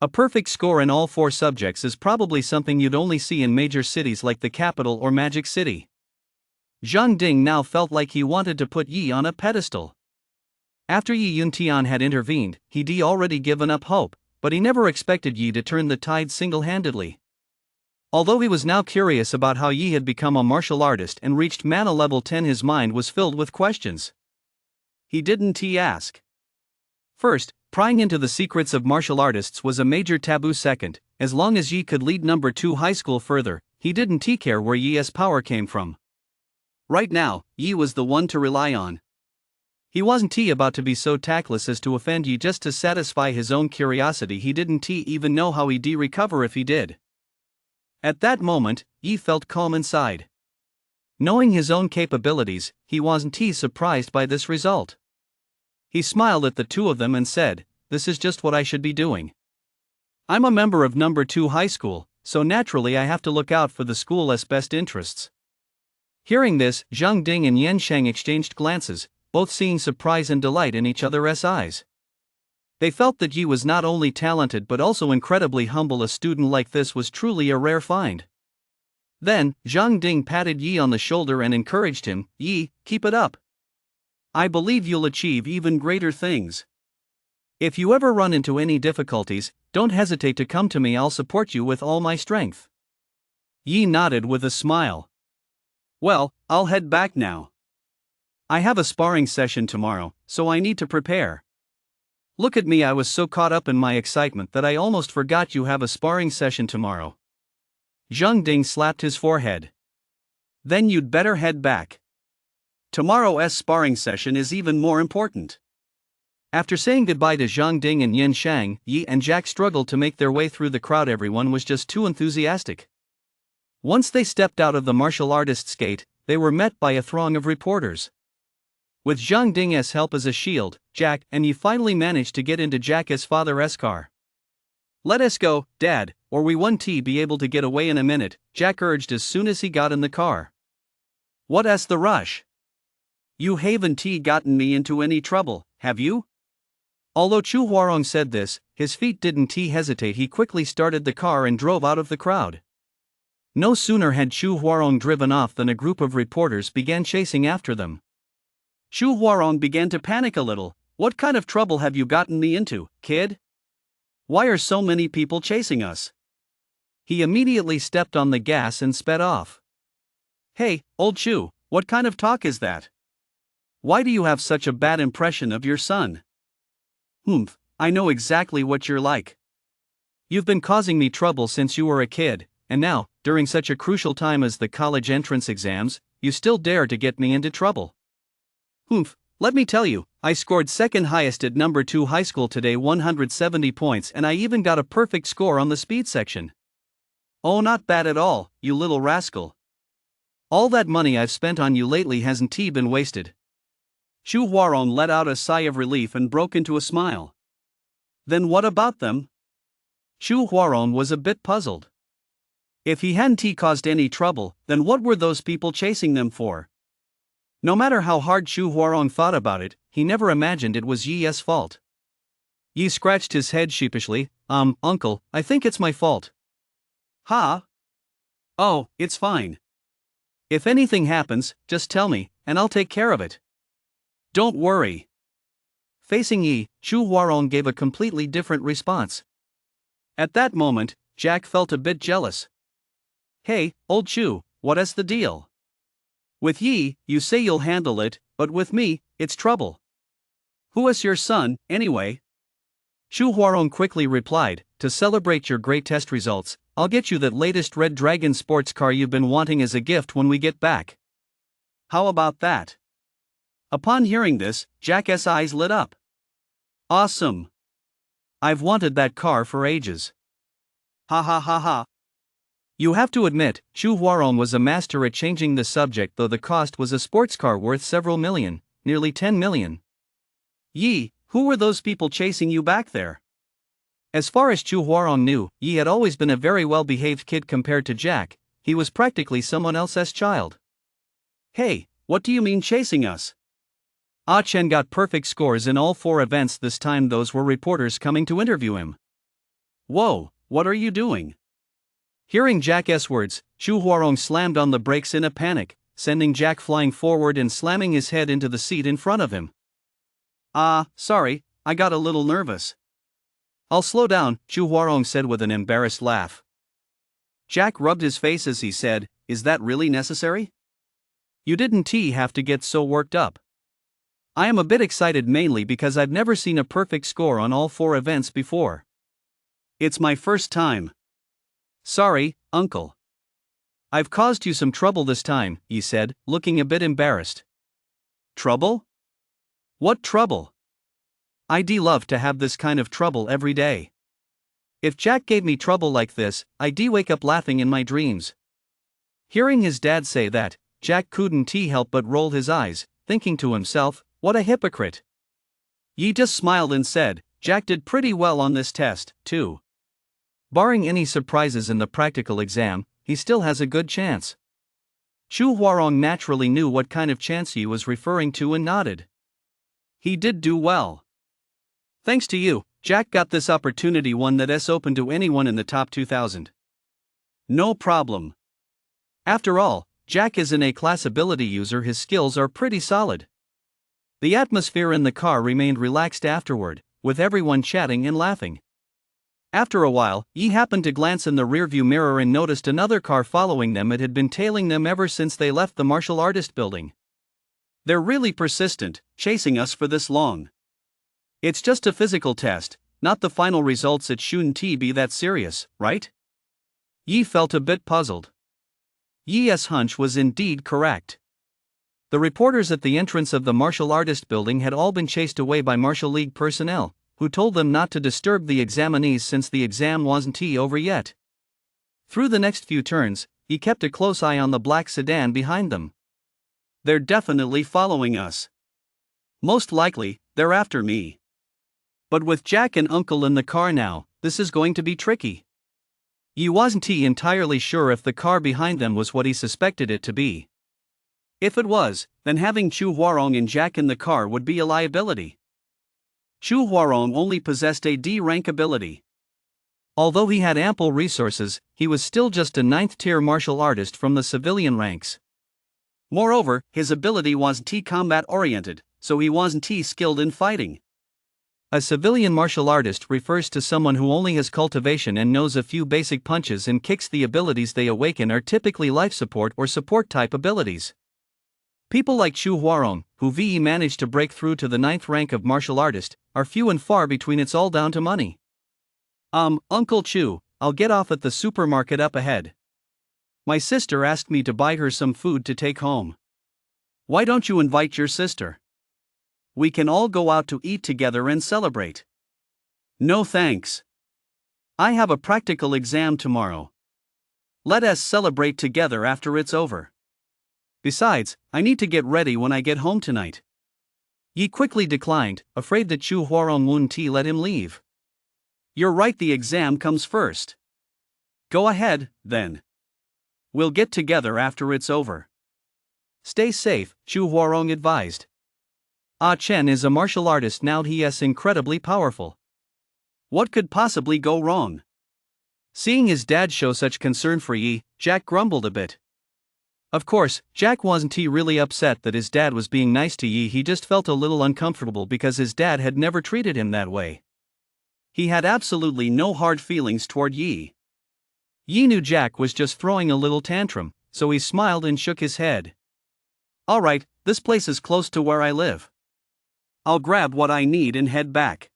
Speaker 1: A perfect score in all 4 subjects is probably something you'd only see in major cities like the capital or Magic City. Zhang Ding now felt like he wanted to put Yi on a pedestal. After Yi Yuntian had intervened, he'd already given up hope, but he never expected Yi to turn the tide single-handedly. Although he was now curious about how Yi had become a martial artist and reached mana level 10, his mind was filled with questions.
Speaker 2: He didn't ask.
Speaker 1: First, prying into the secrets of martial artists was a major taboo. Second, as long as Yi could lead number 2 high school further, he didn't care where Yi's power came from.
Speaker 2: Right now, Yi was the one to rely on.
Speaker 1: He wasn't about to be so tactless as to offend Yi just to satisfy his own curiosity. He didn't even know how he'd recover if he did. At that moment, Yi felt calm inside. Knowing his own capabilities, he wasn't surprised by this result. He smiled at the two of them and said, "This is just what I should be doing. I'm a member of number 2 high school, so naturally I have to look out for the school's best interests." Hearing this, Zhang Ding and Yan Sheng exchanged glances, both seeing surprise and delight in each other's eyes. They felt that Yi was not only talented but also incredibly humble. A student like this was truly a rare find. Then, Zhang Ding patted Yi on the shoulder and encouraged him, "Yi, keep it up. I believe you'll achieve even greater things. If you ever run into any difficulties, don't hesitate to come to me. I'll support you with all my strength." Yi nodded with a smile.
Speaker 2: "Well, I'll head back now. I have a sparring session tomorrow, so I need to prepare.
Speaker 1: Look at me, I was so caught up in my excitement that I almost forgot you have a sparring session tomorrow.
Speaker 2: Zhang Ding slapped his forehead. Then you'd better head back. Tomorrow's sparring session is even more important.
Speaker 1: After saying goodbye to Zhang Ding and Yin Shang, Yi and Jack struggled to make their way through the crowd. Everyone was just too enthusiastic. Once they stepped out of the martial artist's gate, they were met by a throng of reporters. With Zhang Ding's help as a shield, Jack and Yi finally managed to get into Jack's father's car.
Speaker 2: Let us go, Dad, or we won't be able to get away in a minute, Jack urged as soon as he got in the car. What's the rush? You haven't gotten me into any trouble, have you?
Speaker 1: Although Chu Huarong said this, his feet didn't hesitate. He quickly started the car and drove out of the crowd. No sooner had Chu Huarong driven off than a group of reporters began chasing after them.
Speaker 2: Chu Huarong began to panic a little. What kind of trouble have you gotten me into, kid? Why are so many people chasing us?
Speaker 1: He immediately stepped on the gas and sped off.
Speaker 2: Hey, old Chu, what kind of talk is that? Why do you have such a bad impression of your son? I know exactly what you're like.
Speaker 1: You've been causing me trouble since you were a kid, and now, during such a crucial time as the college entrance exams, you still dare to get me into trouble.
Speaker 2: Let me tell you, I scored second highest at number 2 high school today, 170 points, and I even got a perfect score on the speed section.
Speaker 1: Oh, not bad at all, you little rascal. All that money I've spent on you lately hasn't been wasted.
Speaker 2: Chu Huarong let out a sigh of relief and broke into a smile. Then what about them?
Speaker 1: Chu Huarong was a bit puzzled.
Speaker 2: If he hadn't caused any trouble, then what were those people chasing them for? No matter how hard Chu Huarong thought about it, he never imagined it was Yi's fault.
Speaker 1: Yi scratched his head sheepishly. Uncle, I think it's my fault.
Speaker 2: Huh? Oh, it's fine.
Speaker 1: If anything happens, just tell me, and I'll take care of it.
Speaker 2: Don't worry.
Speaker 1: Facing Yi, Chu Huarong gave a completely different response.
Speaker 2: At that moment, Jack felt a bit jealous. Hey, old Chu, what's the deal? With Yi, you say you'll handle it, but with me, it's trouble. Who is your son, anyway?
Speaker 1: Chu Huarong quickly replied, to celebrate your great test results, I'll get you that latest Red Dragon sports car you've been wanting as a gift when we get back.
Speaker 2: How about that? Upon hearing this, Jack's eyes lit up. Awesome!
Speaker 1: I've wanted that car for ages.
Speaker 2: Ha ha ha ha.
Speaker 1: You have to admit, Chu Huarong was a master at changing the subject, though the cost was a sports car worth several million, nearly 10 million.
Speaker 2: Yi, who were those people chasing you back there?
Speaker 1: As far as Chu Huarong knew, Yi had always been a very well-behaved kid compared to Jack. He was practically someone else's child.
Speaker 2: Hey, what do you mean chasing us?
Speaker 1: Ah Chen got perfect scores in all 4 events this time. Those were reporters coming to interview him.
Speaker 2: Whoa, what are you doing?
Speaker 1: Hearing Jack's words, Chu Huarong slammed on the brakes in a panic, sending Jack flying forward and slamming his head into the seat in front of him.
Speaker 2: Sorry, I got a little nervous.
Speaker 1: I'll slow down, Chu Huarong said with an embarrassed laugh.
Speaker 2: Jack rubbed his face as he said, Is that really necessary?
Speaker 1: You didn't have to get so worked up. I am a bit excited mainly because I've never seen a perfect score on all 4 events before.
Speaker 2: It's my first time.
Speaker 1: Sorry, uncle. I've caused you some trouble this time, he said, looking a bit embarrassed.
Speaker 2: Trouble? What trouble?
Speaker 1: I'd love to have this kind of trouble every day. If Jack gave me trouble like this, I'd wake up laughing in my dreams. Hearing his dad say that, Jack couldn't help but roll his eyes, thinking to himself, what a hypocrite.
Speaker 2: Yi just smiled and said, Jack did pretty well on this test, too.
Speaker 1: Barring any surprises in the practical exam, he still has a good chance. Chu Huarong naturally knew what kind of chance Yi was referring to and nodded.
Speaker 2: He did do well. Thanks to you, Jack got this opportunity, one that's open to anyone in the top 2,000. No problem.
Speaker 1: After all, Jack is an A-class ability user. His skills are pretty solid. The atmosphere in the car remained relaxed afterward, with everyone chatting and laughing. After a while, Yi happened to glance in the rearview mirror and noticed another car following them. It had been tailing them ever since they left the martial artist building.
Speaker 2: They're really persistent, chasing us for this long.
Speaker 1: It's just a physical test, not the final results. It shouldn't be that serious, right? Yi felt a bit puzzled. Yi's hunch was indeed correct. The reporters at the entrance of the martial artist building had all been chased away by Martial League personnel, who told them not to disturb the examinees since the exam wasn't over yet. Through the next few turns, he kept a close eye on the black sedan behind them.
Speaker 2: They're definitely following us. Most likely, they're after me.
Speaker 1: But with Jack and Uncle in the car now, this is going to be tricky. He wasn't entirely sure if the car behind them was what he suspected it to be.
Speaker 2: If it was, then having Chu Huarong and Jack in the car would be a liability. Chu Huarong only possessed a D-rank ability.
Speaker 1: Although he had ample resources, he was still just a 9th-tier martial artist from the civilian ranks.
Speaker 2: Moreover, his ability wasn't combat-oriented, so he wasn't skilled in fighting.
Speaker 1: A civilian martial artist refers to someone who only has cultivation and knows a few basic punches and kicks. The abilities they awaken are typically life support or support-type abilities. People like Chu Huarong, who managed to break through to the 9th rank of martial artist, are few and far between. It's all down to money.
Speaker 2: Uncle Chu, I'll get off at the supermarket up ahead. My sister asked me to buy her some food to take home. Why don't you invite your sister? We can all go out to eat together and celebrate. No thanks. I have a practical exam tomorrow. Let us celebrate together after it's over. Besides, I need to get ready when I get home tonight.
Speaker 1: Yi quickly declined, afraid that Chu Huarong wouldn't let him leave.
Speaker 2: You're right, the exam comes first. Go ahead, then. We'll get together after it's over.
Speaker 1: Stay safe, Chu Huarong advised. Ah Chen is a martial artist now. He is incredibly powerful.
Speaker 2: What could possibly go wrong?
Speaker 1: Seeing his dad show such concern for Yi, Jack grumbled a bit. Of course, Jack wasn't really upset that his dad was being nice to Yi. He just felt a little uncomfortable because his dad had never treated him that way.
Speaker 2: He had absolutely no hard feelings toward Yi.
Speaker 1: Yi knew Jack was just throwing a little tantrum, so he smiled and shook his head.
Speaker 2: All right, this place is close to where I live. I'll grab what I need and head back.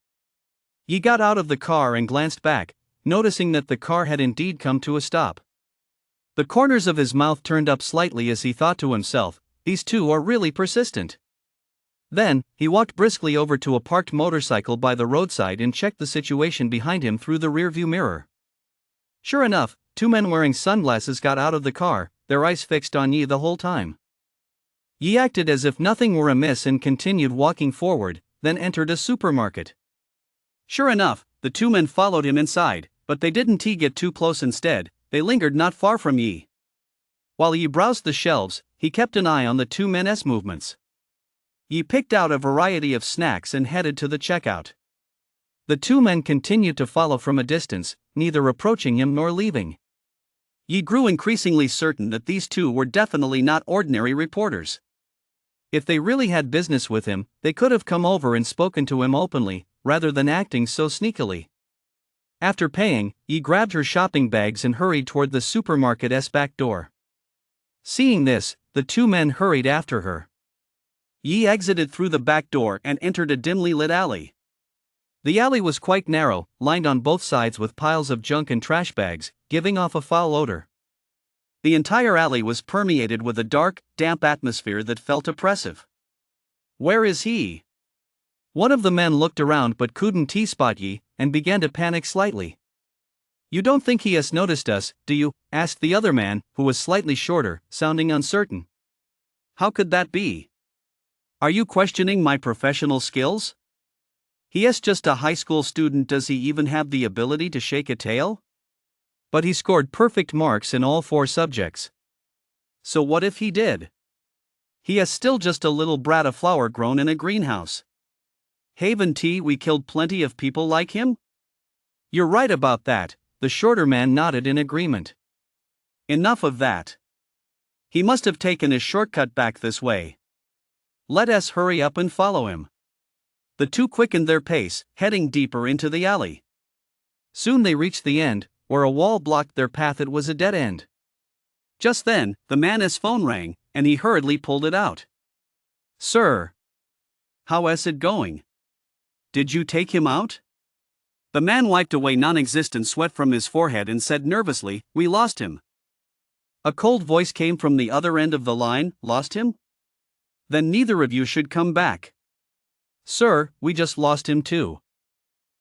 Speaker 1: Yi got out of the car and glanced back, noticing that the car had indeed come to a stop. The corners of his mouth turned up slightly as he thought to himself, these two are really persistent. Then, he walked briskly over to a parked motorcycle by the roadside and checked the situation behind him through the rearview mirror. Sure enough, two men wearing sunglasses got out of the car, their eyes fixed on Yi the whole time. Yi acted as if nothing were amiss and continued walking forward, then entered a supermarket.
Speaker 2: Sure enough, the two men followed him inside, but they didn't get too close. Instead, they lingered not far from Yi. While Yi browsed the shelves, he kept an eye on the two men's movements. Yi picked out a variety of snacks and headed to the checkout.
Speaker 1: The two men continued to follow from a distance, neither approaching him nor leaving.
Speaker 2: Yi grew increasingly certain that these two were definitely not ordinary reporters.
Speaker 1: If they really had business with him, they could have come over and spoken to him openly, rather than acting so sneakily. After paying, Yi grabbed her shopping bags and hurried toward the supermarket's back door. Seeing this, the two men hurried after her.
Speaker 2: Yi exited through the back door and entered a dimly lit alley.
Speaker 1: The alley was quite narrow, lined on both sides with piles of junk and trash bags, giving off a foul odor.
Speaker 2: The entire alley was permeated with a dark, damp atmosphere that felt oppressive. Where is he?
Speaker 1: One of the men looked around but couldn't spot Yi, and began to panic slightly. You don't think he has noticed us, do you? Asked the other man, who was slightly shorter, sounding uncertain.
Speaker 2: How could that be? Are you questioning my professional skills? He is just a high school student. Does he even have the ability to shake a tail?
Speaker 1: But he scored perfect marks in all 4 subjects.
Speaker 2: So what if he did? He is still just a little brat, a flower grown in a greenhouse. Haven't we killed plenty of people like him?
Speaker 1: You're right about that, the shorter man nodded in agreement.
Speaker 2: Enough of that. He must have taken a shortcut back this way. Let us hurry up and follow him. The two quickened their pace, heading deeper into the alley.
Speaker 1: Soon they reached the end, where a wall blocked their path. It was a dead end.
Speaker 2: Just then, the man's phone rang, and he hurriedly pulled it out.
Speaker 1: Sir.
Speaker 2: How is it going? Did you take him out? The man wiped away non-existent sweat from his forehead and said nervously, We lost him.
Speaker 1: A cold voice came from the other end of the line. Lost him?
Speaker 2: Then neither of you should come back.
Speaker 1: Sir, we just lost him too.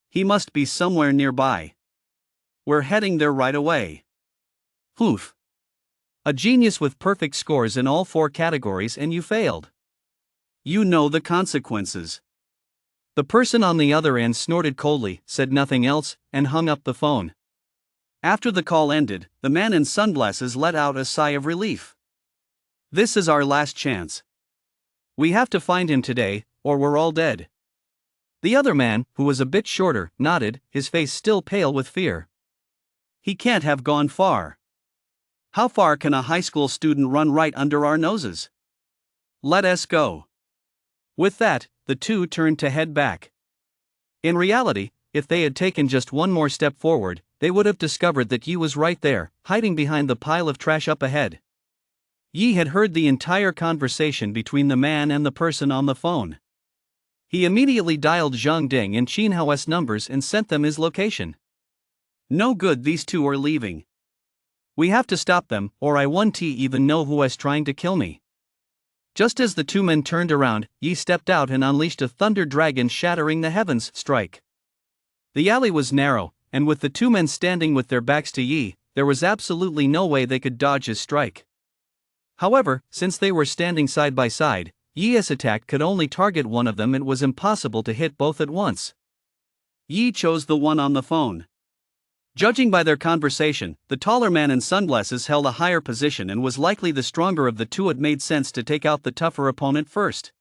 Speaker 2: He must be somewhere nearby. We're heading there right away.
Speaker 1: Oof. A genius with perfect scores in all 4 categories, and you failed.
Speaker 2: You know the consequences.
Speaker 1: The person on the other end snorted coldly, said nothing else, and hung up the phone.
Speaker 2: After the call ended, the man in sunglasses let out a sigh of relief. This is our last chance.
Speaker 1: We have to find him today, or we're all dead. The other man, who was a bit shorter, nodded, his face still pale with fear.
Speaker 2: He can't have gone far. How far can a high school student run right under our noses? Let us go.
Speaker 1: With that, the two turned to head back. In reality, if they had taken just one more step forward, they would have discovered that Yi was right there, hiding behind the pile of trash up ahead. Yi had heard the entire conversation between the man and the person on the phone. He immediately dialed Zhang Ding and Qin Hao's numbers and sent them his location.
Speaker 2: No good, these two are leaving.
Speaker 1: We have to stop them, or I won't even know who is trying to kill me. Just as the two men turned around, Yi stepped out and unleashed a thunder dragon shattering the heavens strike. The alley was narrow, and with the two men standing with their backs to Yi, there was absolutely no way they could dodge his strike. However, since they were standing side by side, Yi's attack could only target one of them. It was impossible to hit both at once.
Speaker 2: Yi chose the one on the phone. Judging by their conversation, the taller man in sunglasses held a higher position and was likely the stronger of the two. It made sense to take out the tougher opponent first.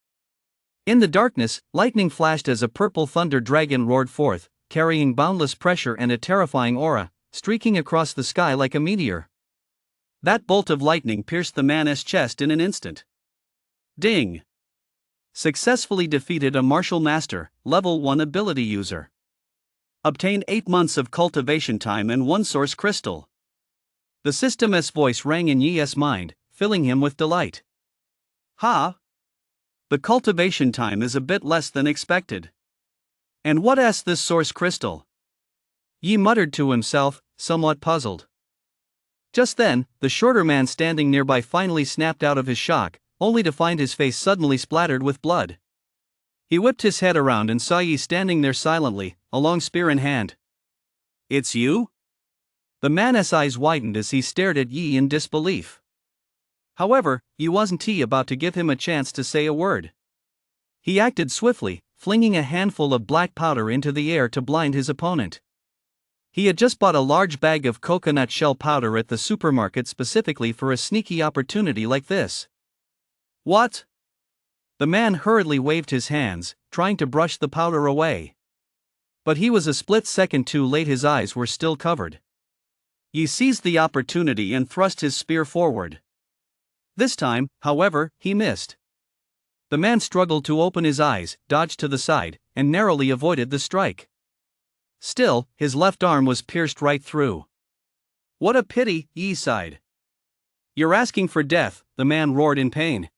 Speaker 1: In the darkness, lightning flashed as a purple thunder dragon roared forth, carrying boundless pressure and a terrifying aura, streaking across the sky like a meteor. That bolt of lightning pierced the man's chest in an instant.
Speaker 2: Ding! Successfully defeated a martial master, level 1 ability user. Obtained 8 months of cultivation time and 1 source crystal.
Speaker 1: The system's voice rang in Yi's mind, filling him with delight.
Speaker 2: Ha! The cultivation time is a bit less than expected. And what is this source crystal?
Speaker 1: Yi muttered to himself, somewhat puzzled. Just then, the shorter man standing nearby finally snapped out of his shock, only to find his face suddenly splattered with blood. He whipped his head around and saw Yi standing there silently, a long spear in hand.
Speaker 2: It's you?
Speaker 1: The man's eyes widened as he stared at Yi in disbelief. However, Yi wasn't about to give him a chance to say a word. He acted swiftly, flinging a handful of black powder into the air to blind his opponent. He had just bought a large bag of coconut shell powder at the supermarket specifically for a sneaky opportunity like this.
Speaker 2: What?
Speaker 1: The man hurriedly waved his hands, trying to brush the powder away. But he was a split second too late. His eyes were still covered.
Speaker 2: Yi seized the opportunity and thrust his spear forward.
Speaker 1: This time, however, he missed. The man struggled to open his eyes, dodged to the side, and narrowly avoided the strike. Still, his left arm was pierced right through.
Speaker 2: What a pity, Yi sighed.
Speaker 1: You're asking for death, the man roared in pain.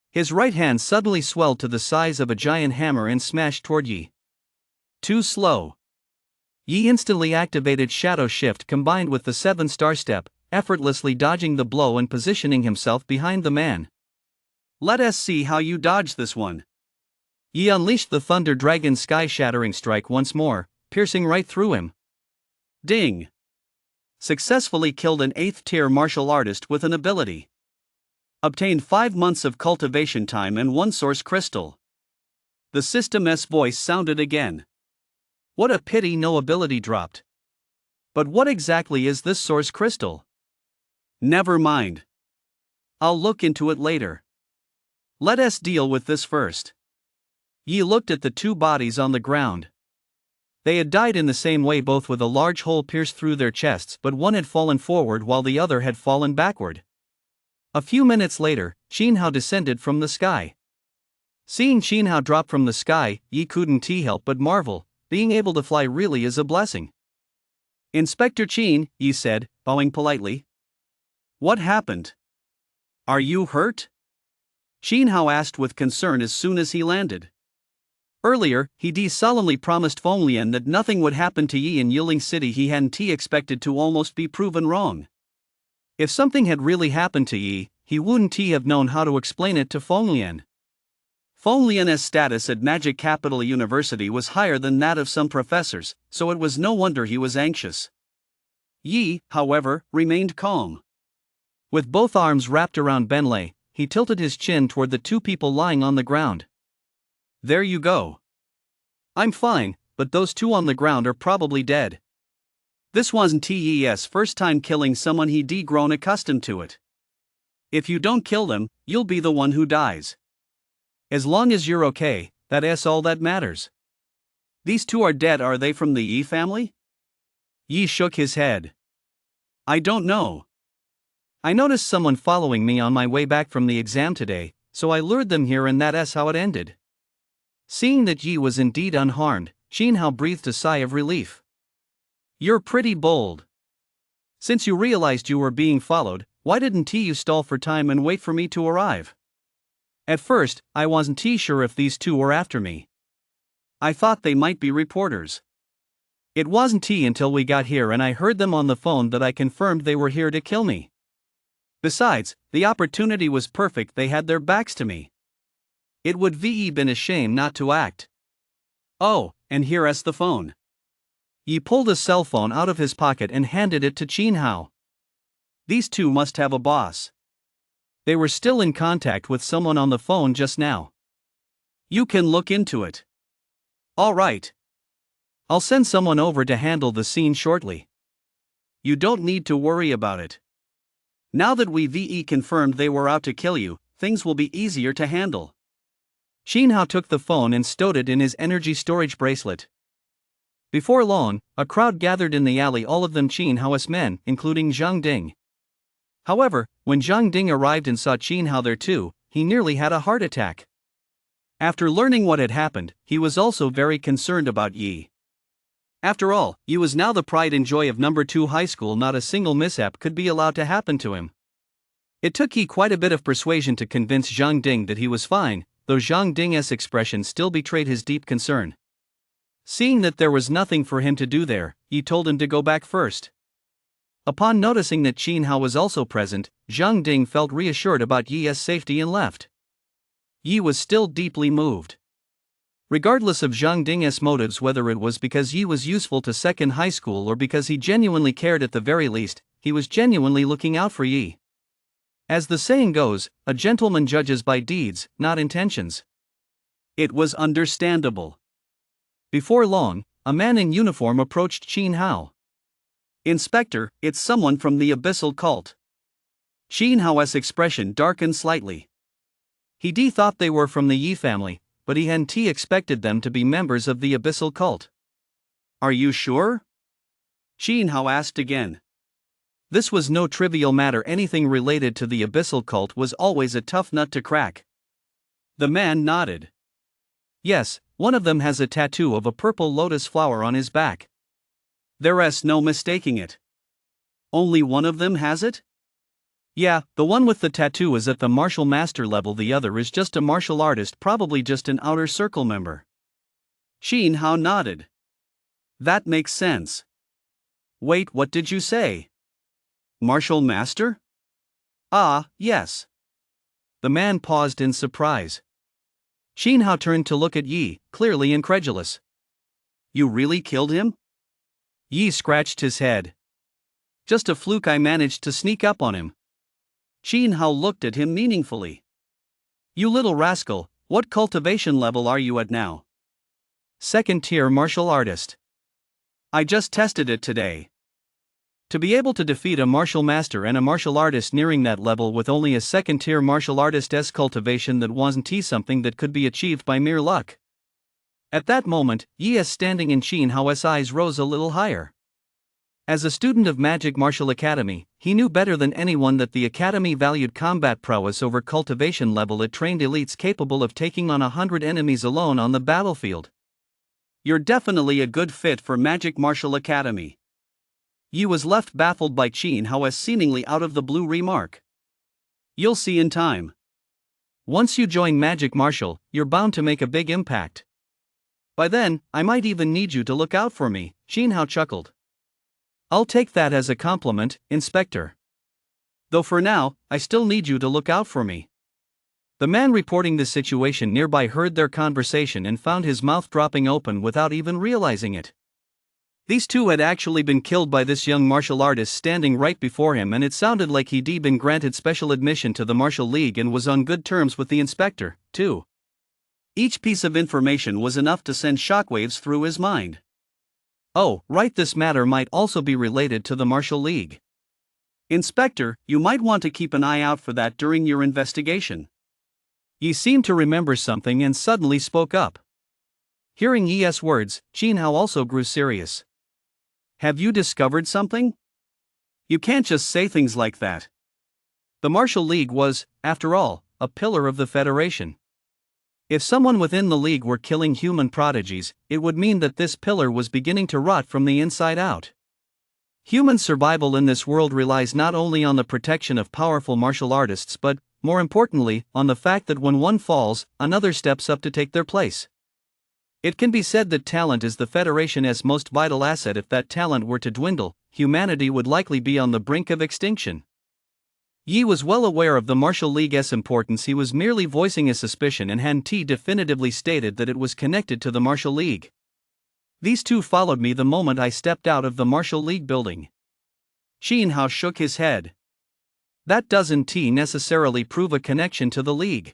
Speaker 1: His right hand suddenly swelled to the size of a giant hammer and smashed toward Yi. Too slow. Yi instantly activated Shadow Shift combined with the 7-star step, effortlessly dodging the blow and positioning himself behind the man.
Speaker 2: Let us see how you dodge this one.
Speaker 1: Yi unleashed the Thunder Dragon sky-shattering strike once more, piercing right through him.
Speaker 2: Ding! Successfully killed an 8th-tier martial artist with an ability. Obtained 5 months of cultivation time and 1 source crystal. The system's voice sounded again.
Speaker 1: What a pity no ability dropped. But what exactly is this source crystal?
Speaker 2: Never mind. I'll look into it later. Let us deal with this first.
Speaker 1: Yi looked at the two bodies on the ground. They had died in the same way, both with a large hole pierced through their chests, but one had fallen forward while the other had fallen backward. A few minutes later, Qin Hao descended from the sky. Seeing Qin Hao drop from the sky, Yi couldn't help but marvel. Being able to fly really is a blessing.
Speaker 2: Inspector Chin, Yi said, bowing politely. What happened? Are you hurt? Chin Hao asked with concern as soon as he landed. Earlier, he solemnly promised Feng Lian that nothing would happen to Yi in Yiling City. He hadn't expected to almost be proven wrong. If something had really happened to Yi, he wouldn't have known how to explain it to Feng Lian. Feng Lian's status at Magic Capital University was higher than that of some professors, so it was no wonder he was anxious. Yi, however, remained calm. With both arms wrapped around Benlei, he tilted his chin toward the two people lying on the ground. There you go. I'm fine, but those two on the ground are probably dead. This wasn't his first time killing someone. He'd grown accustomed to it. If you don't kill them, you'll be the one who dies. As long as you're okay, that's all that matters. These two are dead. Are they from the Yi family? Yi shook his head. I don't know. I noticed someone following me on my way back from the exam today, so I lured them here and that's how it ended. Seeing that Yi was indeed unharmed, Chin Hao breathed a sigh of relief. You're pretty bold. Since you realized you were being followed, why didn't you stall for time and wait for me to arrive? At first, I wasn't sure if these two were after me. I thought they might be reporters. It wasn't until we got here and I heard them on the phone that I confirmed they were here to kill me. Besides, the opportunity was perfect. They had their backs to me. It would have been a shame not to act. Oh, and here's the phone. Yi pulled a cell phone out of his pocket and handed it to Chin Hao. These two must have a boss. They were still in contact with someone on the phone just now. You can look into it. All right. I'll send someone over to handle the scene shortly. You don't need to worry about it. Now that we've confirmed they were out to kill you, things will be easier to handle. Chin Hao took the phone and stowed it in his energy storage bracelet. Before long, a crowd gathered in the alley, all of them Chin Hao's men, including Zhang Ding. However, when Zhang Ding arrived and saw Chin Hao there too, he nearly had a heart attack. After learning what had happened, he was also very concerned about Yi. After all, Yi was now the pride and joy of No. 2 high school. Not a single mishap could be allowed to happen to him. It took Yi quite a bit of persuasion to convince Zhang Ding that he was fine, though Zhang Ding's expression still betrayed his deep concern. Seeing that there was nothing for him to do there, Yi told him to go back first. Upon noticing that Chin Hao was also present, Zhang Ding felt reassured about Yi's safety and left. Yi was still deeply moved. Regardless of Zhang Ding's motives, whether it was because Yi was useful to second high school or because he genuinely cared, at the very least, he was genuinely looking out for Yi. As the saying goes, a gentleman judges by deeds, not intentions. It was understandable. Before long, a man in uniform approached Chin Hao. Inspector, it's someone from the Abyssal Cult. Chin Hao's expression darkened slightly. He thought they were from the Yi family, but he hadn't expected them to be members of the Abyssal Cult. Are you sure? Chin Hao asked again. This was no trivial matter. Anything related to the Abyssal Cult was always a tough nut to crack. The man nodded. Yes, one of them has a tattoo of a purple lotus flower on his back. There's no mistaking it. Only one of them has it? Yeah, the one with the tattoo is at the martial master level. The other is just a martial artist, probably just an outer circle member. Chin Hao nodded. That makes sense. Wait, what did you say? Martial master? Ah, yes. The man paused in surprise. Chin Hao turned to look at Yi, clearly incredulous. You really killed him? Yi scratched his head. Just a fluke. I managed to sneak up on him. Chin Hao looked at him meaningfully. You little rascal, what cultivation level are you at now? Second tier martial artist. I just tested it today. To be able to defeat a martial master and a martial artist nearing that level with only a second tier martial artist's cultivation, that wasn't something that could be achieved by mere luck. At that moment, Yi's standing in Chin Hao's eyes rose a little higher. As a student of Magic Martial Academy, he knew better than anyone that the Academy valued combat prowess over cultivation level. It trained elites capable of taking on 100 enemies alone on the battlefield. You're definitely a good fit for Magic Martial Academy. Yi was left baffled by Qin Hao's seemingly out-of-the-blue remark. You'll see in time.
Speaker 1: Once you join Magic Martial, you're bound to make a big impact.
Speaker 2: By then, I might even need you to look out for me, Qin Hao chuckled.
Speaker 1: I'll take that as a compliment, Inspector.
Speaker 2: Though for now, I still need you to look out for me.
Speaker 1: The man reporting the situation nearby heard their conversation and found his mouth dropping open without even realizing it.
Speaker 2: These two had actually been killed by this young martial artist standing right before him, and it sounded like he'd been granted special admission to the Martial League and was on good terms with the inspector, too. Each piece of information was enough to send shockwaves through his mind.
Speaker 1: Oh, right, this matter might also be related to the Martial League.
Speaker 2: Inspector, you might want to keep an eye out for that during your investigation.
Speaker 1: Yi seemed to remember something and suddenly spoke up. Hearing Yi's words, Qin Hao also grew serious.
Speaker 2: Have you discovered something? You can't just say things like that.
Speaker 1: The Martial League was, after all, a pillar of the Federation. If someone within the League were killing human prodigies, it would mean that this pillar was beginning to rot from the inside out. Human survival in this world relies not only on the protection of powerful martial artists but, more importantly, on the fact that when one falls, another steps up to take their place. It can be said that talent is the Federation's most vital asset. If that talent were to dwindle, humanity would likely be on the brink of extinction. Yi was well aware of the Martial League's importance. He was merely voicing a suspicion, and Han Ti definitively stated that it was connected to the Martial League. These two followed me the moment I stepped out of the Martial League building.
Speaker 2: Qin Hao shook his head.
Speaker 1: That doesn't necessarily prove a connection to the League.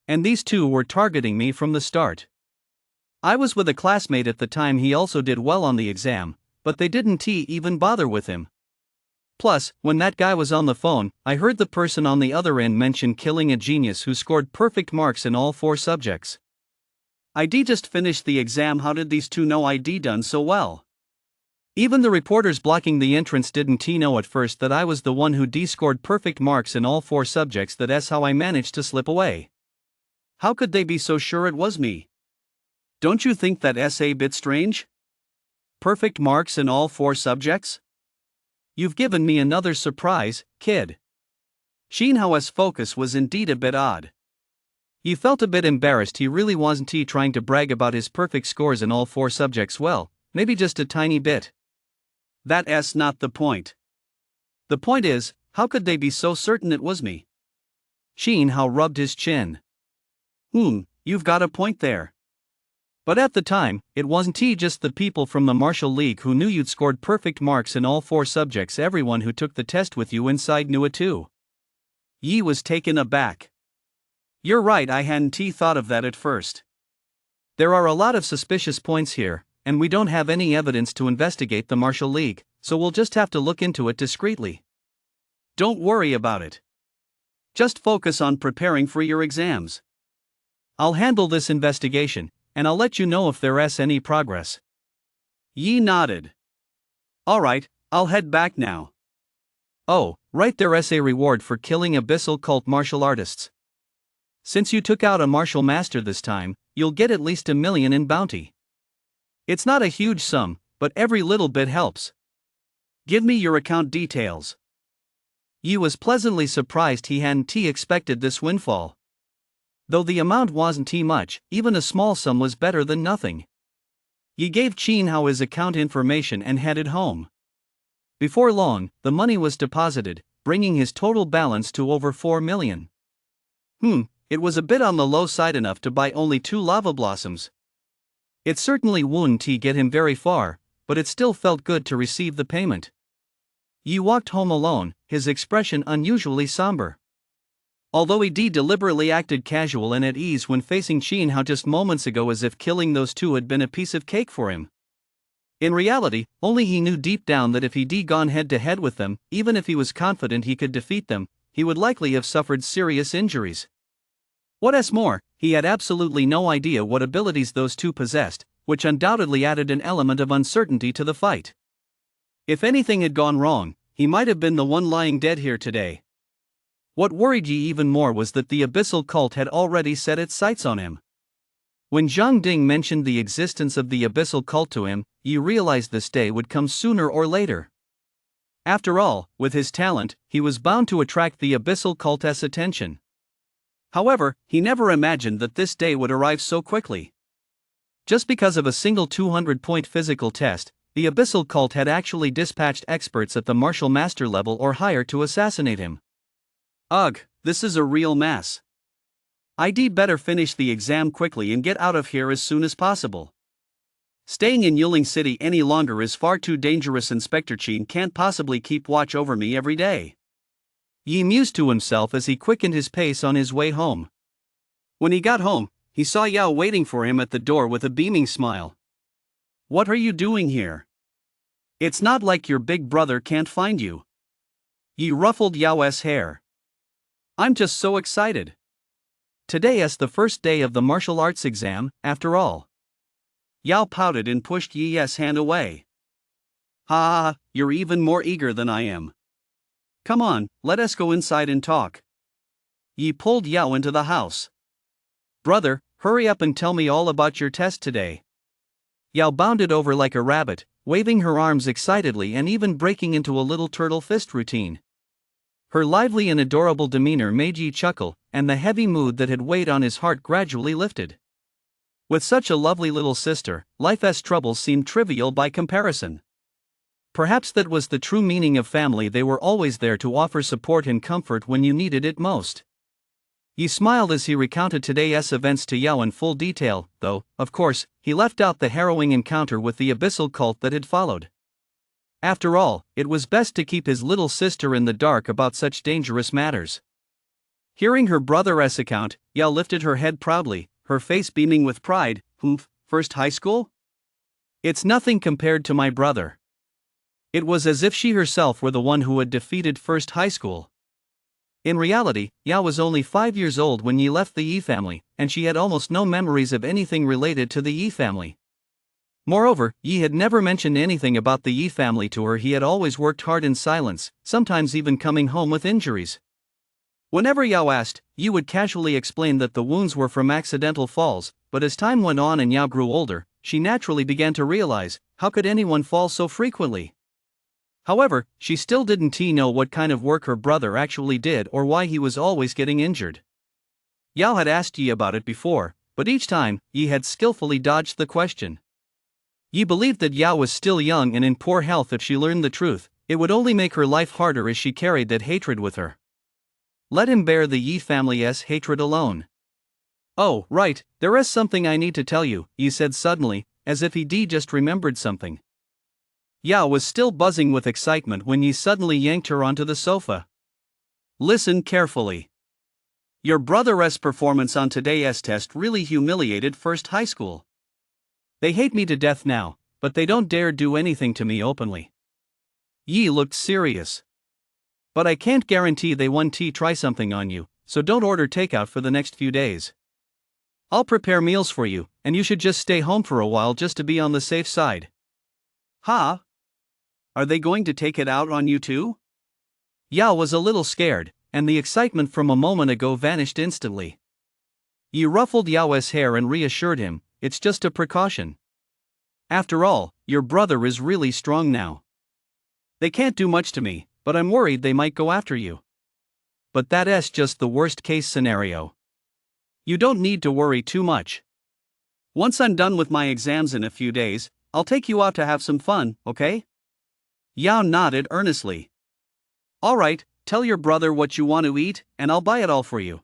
Speaker 1: And these two were targeting me from the start. I was with a classmate at the time. He also did well on the exam, but they didn't even bother with him. Plus, when that guy was on the phone, I heard the person on the other end mention killing a genius who scored perfect marks in all 4 subjects.
Speaker 2: ID just finished the exam. How did these two know ID done so well?
Speaker 1: Even the reporters blocking the entrance didn't know at first that I was the one who scored perfect marks in all 4 subjects. That's how I managed to slip away.
Speaker 2: How could they be so sure it was me? Don't you think that's a bit strange? Perfect marks in all 4 subjects?
Speaker 1: You've given me another surprise, kid.
Speaker 2: Qin Hao's focus was indeed a bit odd.
Speaker 1: He felt a bit embarrassed. He really wasn't trying to brag about his perfect scores in all 4 subjects. Well, maybe just a tiny bit.
Speaker 2: That's not the point. The point is, how could they be so certain it was me?
Speaker 1: Qin Hao rubbed his chin.
Speaker 2: You've got a point there.
Speaker 1: But at the time, it wasn't just the people from the Martial League who knew you'd scored perfect marks in all 4 subjects. Everyone who took the test with you inside knew it too.
Speaker 2: Yi was taken aback. You're right, I hadn't thought of that at first.
Speaker 1: There are a lot of suspicious points here, and we don't have any evidence to investigate the Martial League, so we'll just have to look into it discreetly.
Speaker 2: Don't worry about it. Just focus on preparing for your exams.
Speaker 1: I'll handle this investigation, and I'll let you know if there's any progress.
Speaker 2: Yi nodded. Alright, I'll head back now.
Speaker 1: Oh, right, there's a reward for killing abyssal cult martial artists. Since you took out a martial master this time, you'll get at least $1 million in bounty. It's not a huge sum, but every little bit helps.
Speaker 2: Give me your account details.
Speaker 1: Yi was pleasantly surprised. He hadn't expected this windfall. Though the amount wasn't much, even a small sum was better than nothing. Yi gave Qin Hao his account information and headed home. Before long, the money was deposited, bringing his total balance to over $4 million.
Speaker 2: It was a bit on the low side, enough to buy only 2 lava blossoms.
Speaker 1: It certainly wouldn't get him very far, but it still felt good to receive the payment. Yi walked home alone, his expression unusually somber. Although he deliberately acted casual and at ease when facing Qin Hao just moments ago, as if killing those two had been a piece of cake for him. In reality, only he knew deep down that if he'd gone head to head with them, even if he was confident he could defeat them, he would likely have suffered serious injuries. What's more, he had absolutely no idea what abilities those two possessed, which undoubtedly added an element of uncertainty to the fight. If anything had gone wrong, he might have been the one lying dead here today. What worried Yi even more was that the abyssal cult had already set its sights on him. When Zhang Ding mentioned the existence of the abyssal cult to him, Yi realized this day would come sooner or later. After all, with his talent, he was bound to attract the abyssal cult's attention. However, he never imagined that this day would arrive so quickly. Just because of a single 200-point physical test, the abyssal cult had actually dispatched experts at the martial master level or higher to assassinate him. Ugh, this is a real mess. I'd better finish the exam quickly and get out of here as soon as possible. Staying in Yuling City any longer is far too dangerous. Inspector Chin can't possibly keep watch over me every day. Yi mused to himself as he quickened his pace on his way home. When he got home, he saw Yao waiting for him at the door with a beaming smile. What are you doing here? It's not like your big brother can't find you. Yi ruffled Yao's hair. I'm just so excited. Today is the first day of the martial arts exam, after all. Yao pouted and pushed Yi's hand away. Ha, you're even more eager than I am. Come on, let us go inside and talk. Yi pulled Yao into the house. Brother, hurry up and tell me all about your test today. Yao bounded over like a rabbit, waving her arms excitedly and even breaking into a little turtle fist routine. Her lively and adorable demeanor made Yi chuckle, and the heavy mood that had weighed on his heart gradually lifted. With such a lovely little sister, life's troubles seemed trivial by comparison. Perhaps that was the true meaning of family. They were always there to offer support and comfort when you needed it most. Yi smiled as he recounted today's events to Yao in full detail, though, of course, he left out the harrowing encounter with the abyssal cult that had followed. After all, it was best to keep his little sister in the dark about such dangerous matters. Hearing her brother's account, Yao lifted her head proudly, her face beaming with pride. First high school? It's nothing compared to my brother. It was as if she herself were the one who had defeated first high school. In reality, Yao was only 5 years old when Yi left the Yi family, and she had almost no memories of anything related to the Yi family. Moreover, Yi had never mentioned anything about the Yi family to her. He had always worked hard in silence, sometimes even coming home with injuries. Whenever Yao asked, Yi would casually explain that the wounds were from accidental falls, but as time went on and Yao grew older, she naturally began to realize, how could anyone fall so frequently? However, she still didn't know what kind of work her brother actually did or why he was always getting injured. Yao had asked Yi about it before, but each time, Yi had skillfully dodged the question. Yi believed that Yao was still young and in poor health. If she learned the truth, it would only make her life harder as she carried that hatred with her. Let him bear the Yi family's hatred alone. Oh, right, there is something I need to tell you, Yi said suddenly, as if he'd just remembered something. Yao was still buzzing with excitement when Yi suddenly yanked her onto the sofa. Listen carefully. Your brother's performance on today's test really humiliated first high school. They hate me to death now, but they don't dare do anything to me openly. Yi looked serious. But I can't guarantee they won't try something on you, so don't order takeout for the next few days. I'll prepare meals for you, and you should just stay home for a while just to be on the safe side. Ha? Are they going to take it out on you too? Yao was a little scared, and the excitement from a moment ago vanished instantly. Yi ruffled Yao's hair and reassured him, it's just a precaution. After all, your brother is really strong now. They can't do much to me, but I'm worried they might go after you. But that's just the worst case scenario. You don't need to worry too much. Once I'm done with my exams in a few days, I'll take you out to have some fun, okay? Yao nodded earnestly. Alright, tell your brother what you want to eat, and I'll buy it all for you.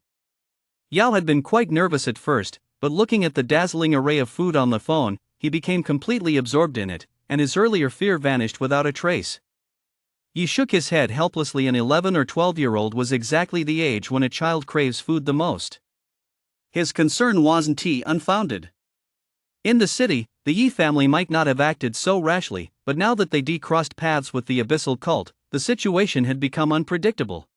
Speaker 1: Yao had been quite nervous at first, but looking at the dazzling array of food on the phone, he became completely absorbed in it, and his earlier fear vanished without a trace. Yi shook his head helplessly. An 11 or 12-year-old was exactly the age when a child craves food the most. His concern wasn't unfounded. In the city, the Yi family might not have acted so rashly, but now that they crossed paths with the abyssal cult, the situation had become unpredictable.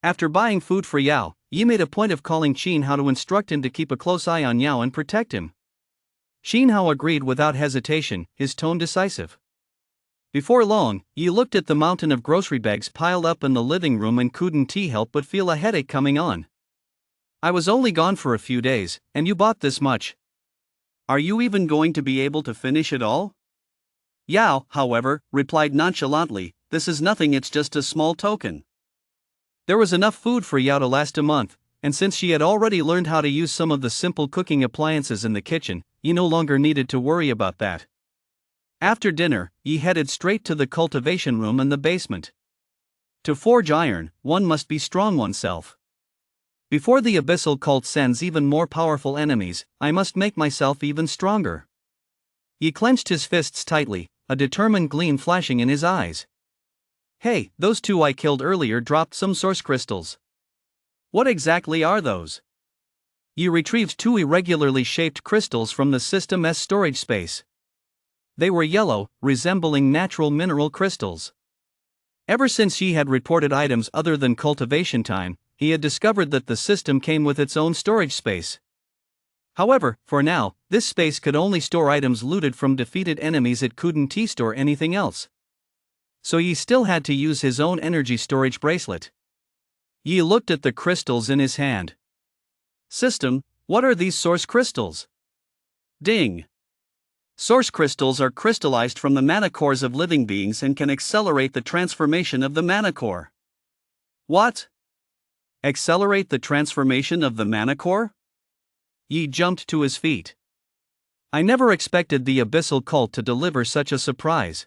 Speaker 1: After buying food for Yao, Yi made a point of calling Xin Hao to instruct him to keep a close eye on Yao and protect him. Xin Hao agreed without hesitation, his tone decisive. Before long, Yi looked at the mountain of grocery bags piled up in the living room and couldn't help but feel a headache coming on. I was only gone for a few days, and you bought this much. Are you even going to be able to finish it all? Yao, however, replied nonchalantly,
Speaker 2: this is nothing, it's just a small token. There was enough food for Yao to last a month, and since she had already learned how to use some of the simple cooking appliances in the kitchen, Yi no longer needed to worry about that. After dinner, Yi headed straight to the cultivation room in the basement. To forge iron, one must be strong oneself. Before the abyssal cult sends even more powerful enemies, I must make myself even stronger. He clenched his fists tightly, a determined gleam flashing in his eyes. Hey, those two I killed earlier dropped some source crystals. What exactly are those? You retrieved two irregularly shaped crystals from the system's storage space. They were yellow, resembling natural mineral crystals. Ever since he had reported items other than cultivation time, he had discovered that the system came with its own storage space. However, for now, this space could only store items looted from defeated enemies. It couldn't store anything else. So Yi still had to use his own energy storage bracelet. Yi looked at the crystals in his hand. System, what are these source crystals? Ding! Source crystals are crystallized from the mana cores of living beings and can accelerate the transformation of the mana core. What? Accelerate the transformation of the mana core? Yi jumped to his feet. I never expected the abyssal cult to deliver such a surprise.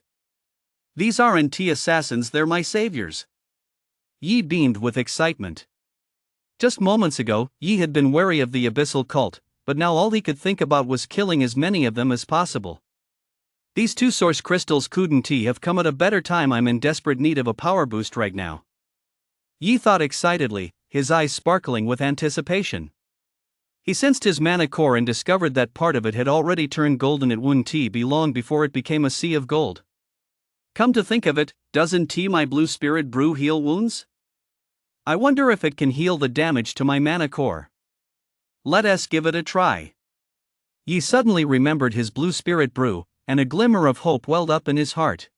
Speaker 2: These aren't assassins, they're my saviors. Yi beamed with excitement. Just moments ago, Yi had been wary of the abyssal cult, but now all he could think about was killing as many of them as possible. These two source crystals couldn't have come at a better time. I'm in desperate need of a power boost right now. Yi thought excitedly, his eyes sparkling with anticipation. He sensed his mana core and discovered that part of it had already turned golden. It wouldn't be long before it became a sea of gold. Come to think of it, doesn't my blue spirit brew heal wounds? I wonder if it can heal the damage to my mana core. Let us give it a try. Yi suddenly remembered his blue spirit brew, and a glimmer of hope welled up in his heart.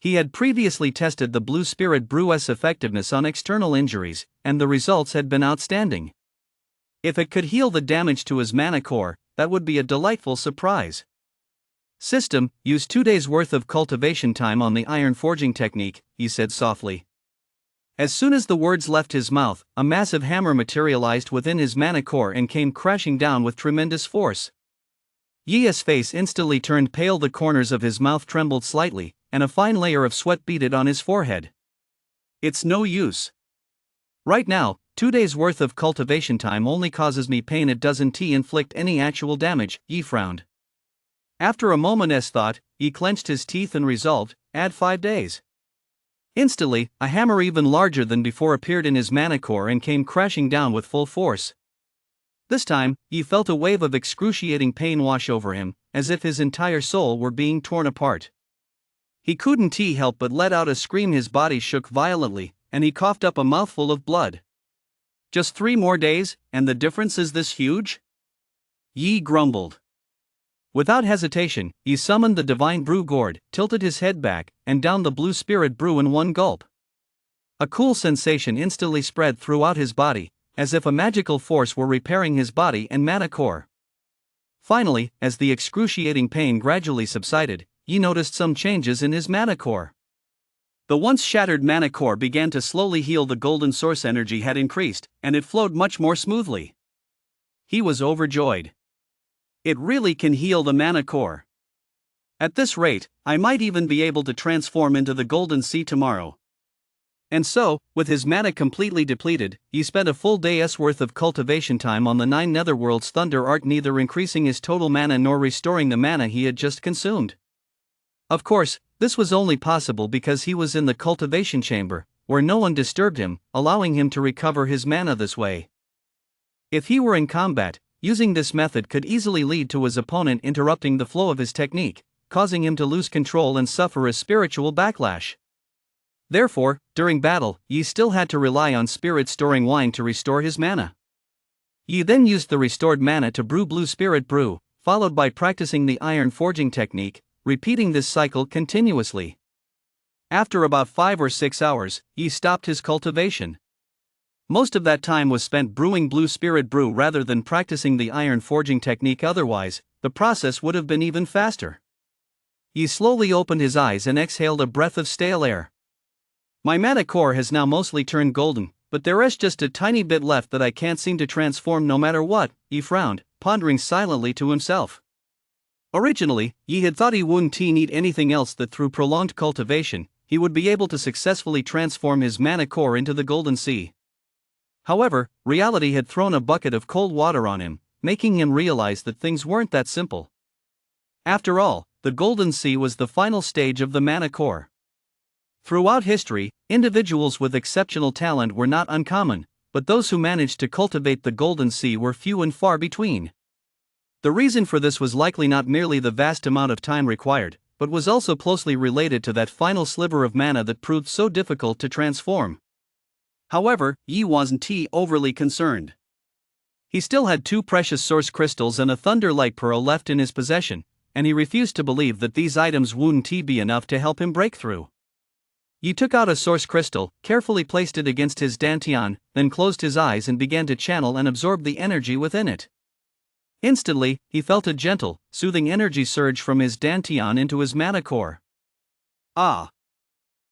Speaker 2: He had previously tested the blue spirit brew's effectiveness on external injuries, and the results had been outstanding. If it could heal the damage to his mana core, that would be a delightful surprise. System, use 2 days worth of cultivation time on the iron forging technique, he said softly. As soon as the words left his mouth, a massive hammer materialized within his mana core and came crashing down with tremendous force. Yi's face instantly turned pale, the corners of his mouth trembled slightly, and a fine layer of sweat beaded on his forehead. It's no use. Right now, 2 days worth of cultivation time only causes me pain. It doesn't inflict any actual damage, Yi frowned. After a moment's thought, he clenched his teeth and resolved, add 5 days. Instantly, a hammer even larger than before appeared in his mana core and came crashing down with full force. This time, he felt a wave of excruciating pain wash over him, as if his entire soul were being torn apart. He couldn't help but let out a scream. His body shook violently, and he coughed up a mouthful of blood. Just 3 more days, and the difference is this huge? Yi grumbled. Without hesitation, he summoned the divine brew gourd, tilted his head back, and downed the blue spirit brew in one gulp. A cool sensation instantly spread throughout his body, as if a magical force were repairing his body and mana core. Finally, as the excruciating pain gradually subsided, he noticed some changes in his mana core. The once shattered mana core began to slowly heal. The golden source energy had increased, and it flowed much more smoothly. He was overjoyed. It really can heal the mana core. At this rate, I might even be able to transform into the Golden Sea tomorrow. And so, with his mana completely depleted, he spent a full day's worth of cultivation time on the 9 netherworld's thunder art, neither increasing his total mana nor restoring the mana he had just consumed. Of course, this was only possible because he was in the cultivation chamber, where no one disturbed him, allowing him to recover his mana this way. If he were in combat, using this method could easily lead to his opponent interrupting the flow of his technique, causing him to lose control and suffer a spiritual backlash. Therefore, during battle, Yi still had to rely on spirit storing wine to restore his mana. Yi then used the restored mana to brew blue spirit brew, followed by practicing the iron forging technique, repeating this cycle continuously. After about 5 or 6 hours, Yi stopped his cultivation. Most of that time was spent brewing blue spirit brew rather than practicing the iron forging technique. Otherwise, the process would have been even faster.
Speaker 1: Yi slowly opened his eyes and exhaled a breath of stale air. My mana core has now mostly turned golden, but there is just a tiny bit left that I can't seem to transform no matter what, Yi frowned, pondering silently to himself. Originally, Yi had thought he wouldn't need anything else, that through prolonged cultivation, he would be able to successfully transform his mana core into the Golden Sea. However, reality had thrown a bucket of cold water on him, making him realize that things weren't that simple. After all, the Golden Sea was the final stage of the mana core. Throughout history, individuals with exceptional talent were not uncommon, but those who managed to cultivate the Golden Sea were few and far between. The reason for this was likely not merely the vast amount of time required, but was also closely related to that final sliver of mana that proved so difficult to transform. However, Yi wasn't overly concerned. He still had 2 precious source crystals and a thunder light pearl left in his possession, and he refused to believe that these items wouldn't be enough to help him break through. Yi took out a source crystal, carefully placed it against his dantian, then closed his eyes and began to channel and absorb the energy within it. Instantly, he felt a gentle, soothing energy surge from his dantian into his mana core. Ah!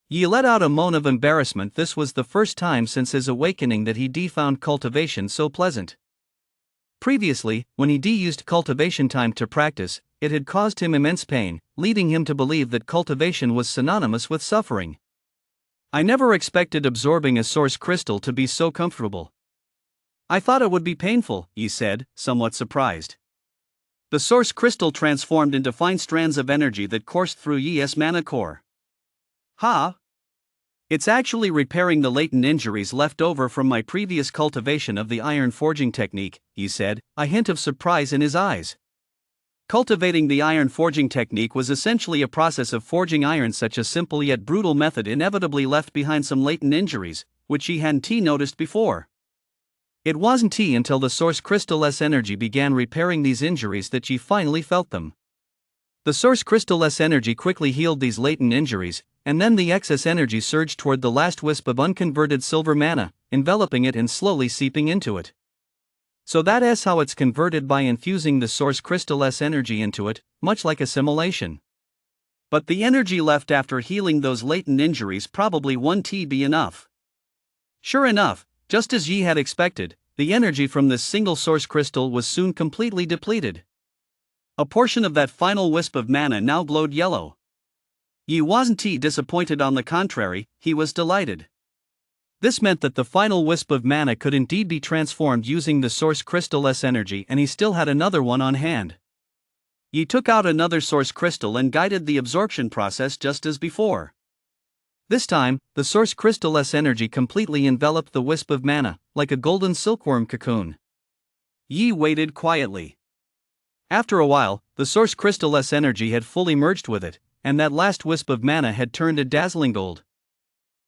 Speaker 1: Yi let out a moan of embarrassment. This was the first time since his awakening that he found cultivation so pleasant. Previously, when he used cultivation time to practice, it had caused him immense pain, leading him to believe that cultivation was synonymous with suffering. I never expected absorbing a source crystal to be so comfortable. I thought it would be painful, Yi said, somewhat surprised. The source crystal transformed into fine strands of energy that coursed through Yi's mana core. Ha! It's actually repairing the latent injuries left over from my previous cultivation of the iron forging technique, Yi said, a hint of surprise in his eyes. Cultivating the iron forging technique was essentially a process of forging iron. Such a simple yet brutal method inevitably left behind some latent injuries, which he hadn't noticed before. It wasn't until the source crystal-less energy began repairing these injuries that Yi finally felt them. The source crystal-less energy quickly healed these latent injuries, and then the excess energy surged toward the last wisp of unconverted silver mana, enveloping it and slowly seeping into it. So that is how it's converted, by infusing the source crystal-less energy into it, much like assimilation. But the energy left after healing those latent injuries probably won't be enough. Sure enough, just as Yi had expected, the energy from this single source crystal was soon completely depleted. A portion of that final wisp of mana now glowed yellow. Yi wasn't disappointed, on the contrary, he was delighted. This meant that the final wisp of mana could indeed be transformed using the source crystal-less energy, and he still had another one on hand. Yi took out another source crystal and guided the absorption process just as before. This time, the source crystal-less energy completely enveloped the wisp of mana, like a golden silkworm cocoon. Yi waited quietly. After a while, the source crystal-less energy had fully merged with it, and that last wisp of mana had turned a dazzling gold.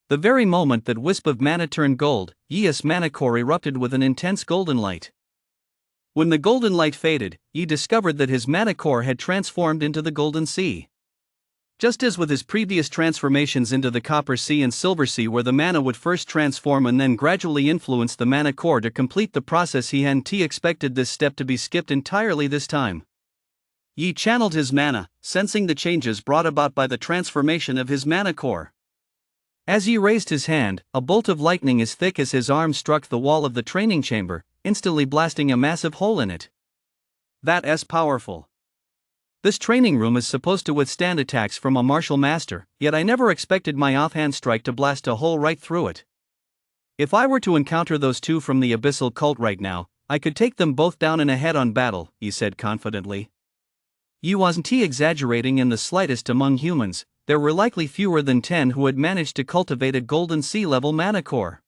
Speaker 1: The very moment that wisp of mana turned gold, Yi's mana core erupted with an intense golden light. When the golden light faded, Yi discovered that his mana core had transformed into the Golden Sea. Just as with his previous transformations into the Copper Sea and Silver Sea, where the mana would first transform and then gradually influence the mana core to complete the process, he hadn't expected this step to be skipped entirely this time. Yi channeled his mana, sensing the changes brought about by the transformation of his mana core. As he raised his hand, a bolt of lightning as thick as his arm struck the wall of the training chamber, instantly blasting a massive hole in it. That is powerful. This training room is supposed to withstand attacks from a martial master, yet I never expected my offhand strike to blast a hole right through it. If I were to encounter those 2 from the Abyssal Cult right now, I could take them both down in a head-on battle, he said confidently. Yi wasn't exaggerating in the slightest. Among humans, there were likely fewer than 10 who had managed to cultivate a Golden Sea-level mana core.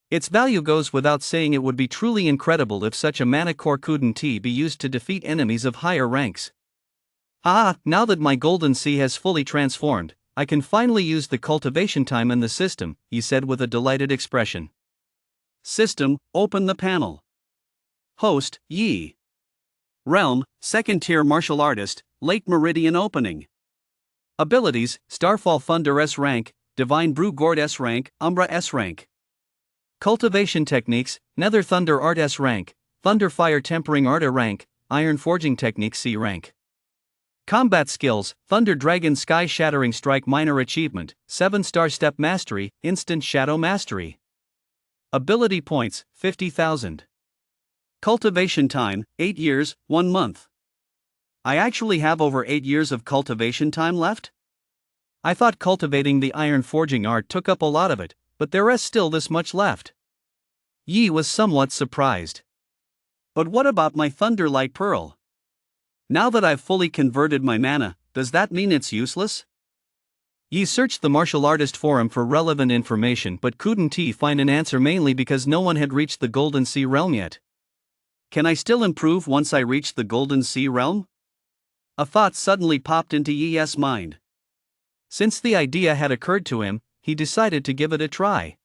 Speaker 1: Its value goes without saying. It would be truly incredible if such a mana core couldn't be used to defeat enemies of higher ranks. Now that my Golden Sea has fully transformed, I can finally use the cultivation time in the system, he said with a delighted expression. System, open the panel. Host, Yi. Realm, second tier martial artist, late meridian opening. Abilities, Starfall Thunder S rank, Divine Brew Gourd S rank, Umbra S rank. Cultivation techniques, Nether Thunder Art S rank, Thunder Fire Tempering Art A rank, Iron Forging Technique C rank.
Speaker 2: Combat skills: Thunder Dragon Sky Shattering Strike Minor Achievement, 7-star Step Mastery, Instant Shadow Mastery. Ability points, 50,000. Cultivation time, 8 years, 1 month. I actually have over 8 years of cultivation time left? I thought cultivating the iron forging art took up a lot of it, but there is still this much left. Yi was somewhat surprised. But what about my Thunderlight Pearl? Now that I've fully converted my mana, does that mean it's useless? Yi searched the martial artist forum for relevant information but couldn't find an answer, mainly because no one had reached the Golden Sea realm yet. Can I still improve once I reach the Golden Sea realm? A thought suddenly popped into Yi's mind. Since the idea had occurred to him, he decided to give it a try.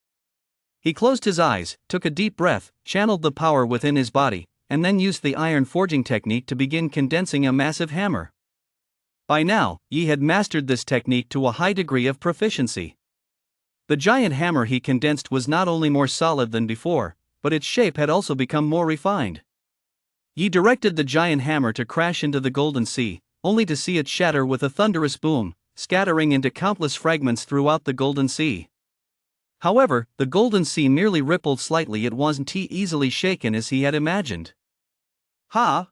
Speaker 2: He closed his eyes, took a deep breath, channeled the power within his body, and then used the iron forging technique to begin condensing a massive hammer. By now, Yi had mastered this technique to a high degree of proficiency. The giant hammer he condensed was not only more solid than before, but its shape had also become more refined. Yi directed the giant hammer to crash into the Golden Sea, only to see it shatter with a thunderous boom, scattering into countless fragments throughout the Golden Sea. However, the Golden Sea merely rippled slightly. It wasn't easily shaken as he had imagined. Ha!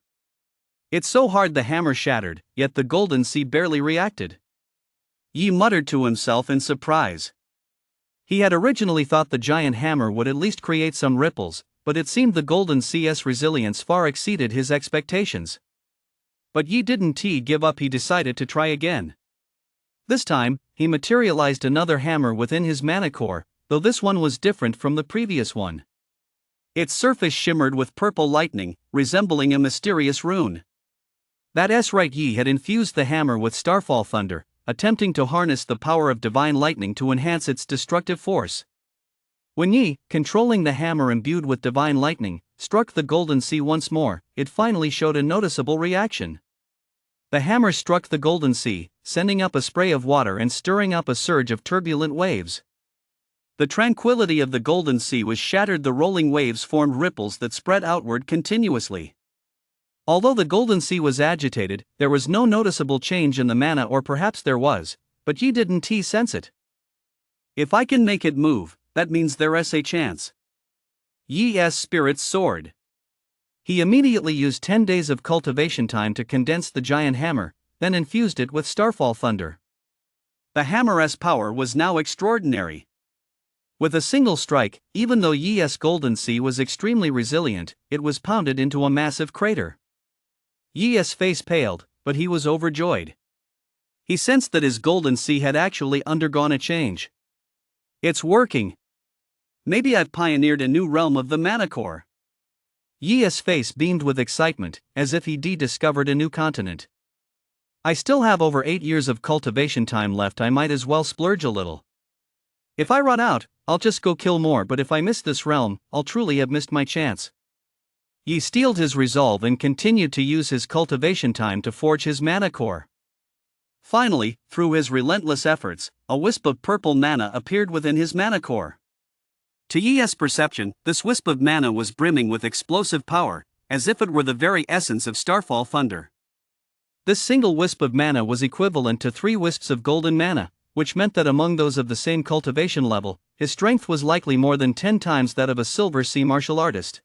Speaker 2: It's so hard the hammer shattered, yet the Golden Sea barely reacted. Yi muttered to himself in surprise. He had originally thought the giant hammer would at least create some ripples, but it seemed the Golden Sea's resilience far exceeded his expectations. But Yi didn't give up. He decided to try again. This time, he materialized another hammer within his mana core, though this one was different from the previous one. Its surface shimmered with purple lightning, resembling a mysterious rune. That's right, Yi had infused the hammer with Starfall Thunder, attempting to harness the power of divine lightning to enhance its destructive force. When Yi, controlling the hammer imbued with divine lightning, struck the Golden Sea once more, it finally showed a noticeable reaction. The hammer struck the Golden Sea, sending up a spray of water and stirring up a surge of turbulent waves. The tranquility of the Golden Sea was shattered. The rolling waves formed ripples that spread outward continuously. Although the Golden Sea was agitated, there was no noticeable change in the mana, or perhaps there was, but Yi didn't sense it. If I can make it move, that means there's a chance. Yi's spirits soared. He immediately used 10 days of cultivation time to condense the giant hammer, then infused it with Starfall Thunder. The hammer's power was now extraordinary. With a single strike, even though Yi's Golden Sea was extremely resilient, it was pounded into a massive crater. Yi's face paled, but he was overjoyed. He sensed that his Golden Sea had actually undergone a change. It's working. Maybe I've pioneered a new realm of the mana core. Yi's face beamed with excitement, as if he discovered a new continent. I still have over 8 years of cultivation time left. I might as well splurge a little. If I run out, I'll just go kill more, but if I miss this realm, I'll truly have missed my chance. Yi steeled his resolve and continued to use his cultivation time to forge his mana core. Finally, through his relentless efforts, a wisp of purple mana appeared within his mana core. To Yi's perception, this wisp of mana was brimming with explosive power, as if it were the very essence of Starfall Thunder. This single wisp of mana was equivalent to 3 wisps of golden mana, which meant that among those of the same cultivation level, his strength was likely more than 10 times that of a Silver Sea martial artist.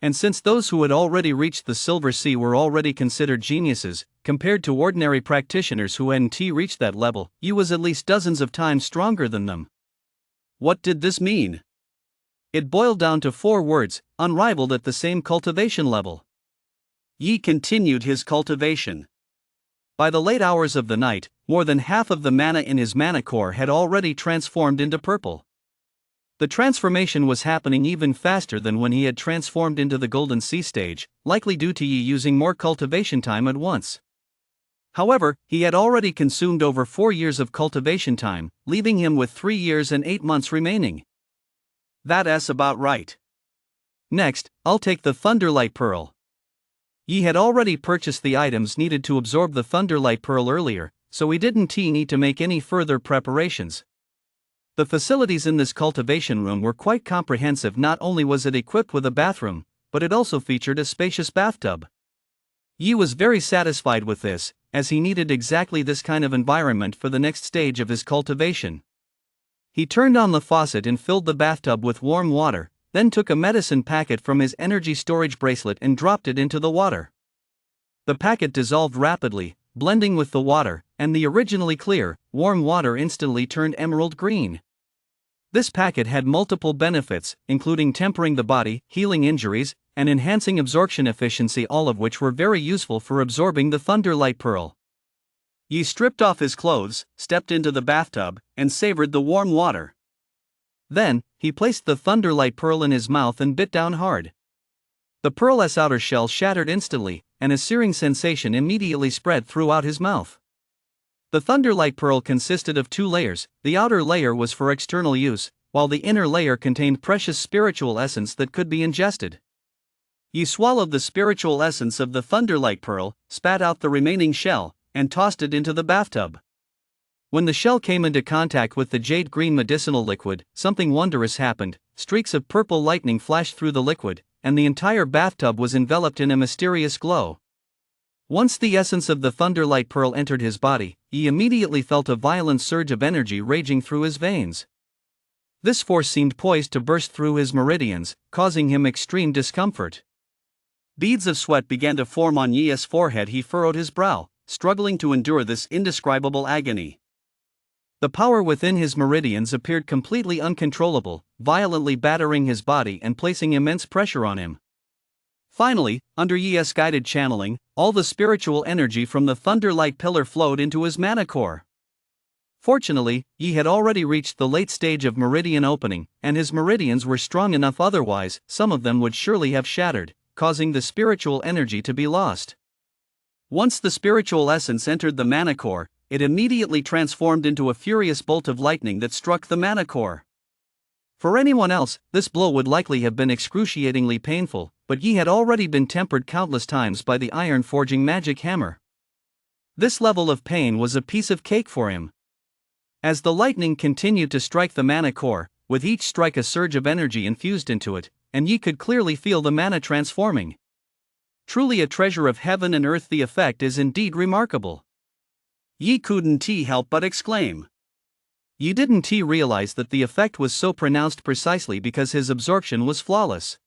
Speaker 2: And since those who had already reached the Silver Sea were already considered geniuses, compared to ordinary practitioners who hadn't reached that level, Yi was at least dozens of times stronger than them. What did this mean? It boiled down to 4 words: unrivaled at the same cultivation level. Yi continued his cultivation. By the late hours of the night, more than half of the mana in his mana core had already transformed into purple. The transformation was happening even faster than when he had transformed into the Golden Sea stage, likely due to Yi using more cultivation time at once. However, he had already consumed over 4 years of cultivation time, leaving him with 3 years and 8 months remaining. That's about right. Next, I'll take the Thunderlight Pearl. Yi had already purchased the items needed to absorb the Thunderlight Pearl earlier, so he didn't need to make any further preparations. The facilities in this cultivation room were quite comprehensive. Not only was it equipped with a bathroom, but it also featured a spacious bathtub. Yi was very satisfied with this,
Speaker 1: as he needed exactly this kind of environment for the next stage of his cultivation. He turned on the faucet and filled the bathtub with warm water, then took a medicine packet from his energy storage bracelet and dropped it into the water. The packet dissolved rapidly, blending with the water, and the originally clear, warm water instantly turned emerald green. This packet had multiple benefits, including tempering the body, healing injuries, and enhancing absorption efficiency, all of which were very useful for absorbing the Thunderlight Pearl. Yi stripped off his clothes, stepped into the bathtub, and savored the warm water. Then, he placed the Thunderlight Pearl in his mouth and bit down hard. The pearl's outer shell shattered instantly, and a searing sensation immediately spread throughout his mouth. The Thunderlight Pearl consisted of 2 layers. The outer layer was for external use, while the inner layer contained precious spiritual essence that could be ingested. Yi swallowed the spiritual essence of the Thunderlight Pearl, spat out the remaining shell, and tossed it into the bathtub. When the shell came into contact with the jade green medicinal liquid, something wondrous happened. Streaks of purple lightning flashed through the liquid, and the entire bathtub was enveloped in a mysterious glow. Once the essence of the Thunderlight Pearl entered his body, he immediately felt a violent surge of energy raging through his veins. This force seemed poised to burst through his meridians, causing him extreme discomfort. Beads of sweat began to form on Yi's forehead. He furrowed his brow, struggling to endure this indescribable agony. The power within his meridians appeared completely uncontrollable, violently battering his body and placing immense pressure on him. Finally, under Yi's guided channeling, all the spiritual energy from the Thunderlight Pillar flowed into his mana core. Fortunately, Yi had already reached the late stage of meridian opening, and his meridians were strong enough, otherwise, some of them would surely have shattered, causing the spiritual energy to be lost. Once the spiritual essence entered the mana core, it immediately transformed into a furious bolt of lightning that struck the mana core. For anyone else, this blow would likely have been excruciatingly painful, but Yi had already been tempered countless times by the iron forging magic hammer. This level of pain was a piece of cake for him. As the lightning continued to strike the mana core, with each strike a surge of energy infused into it, and Yi could clearly feel the mana transforming. Truly a treasure of heaven and earth, the effect is indeed remarkable. Yi couldn't help but exclaim. Yi didn't realize that the effect was so pronounced precisely because his absorption was flawless.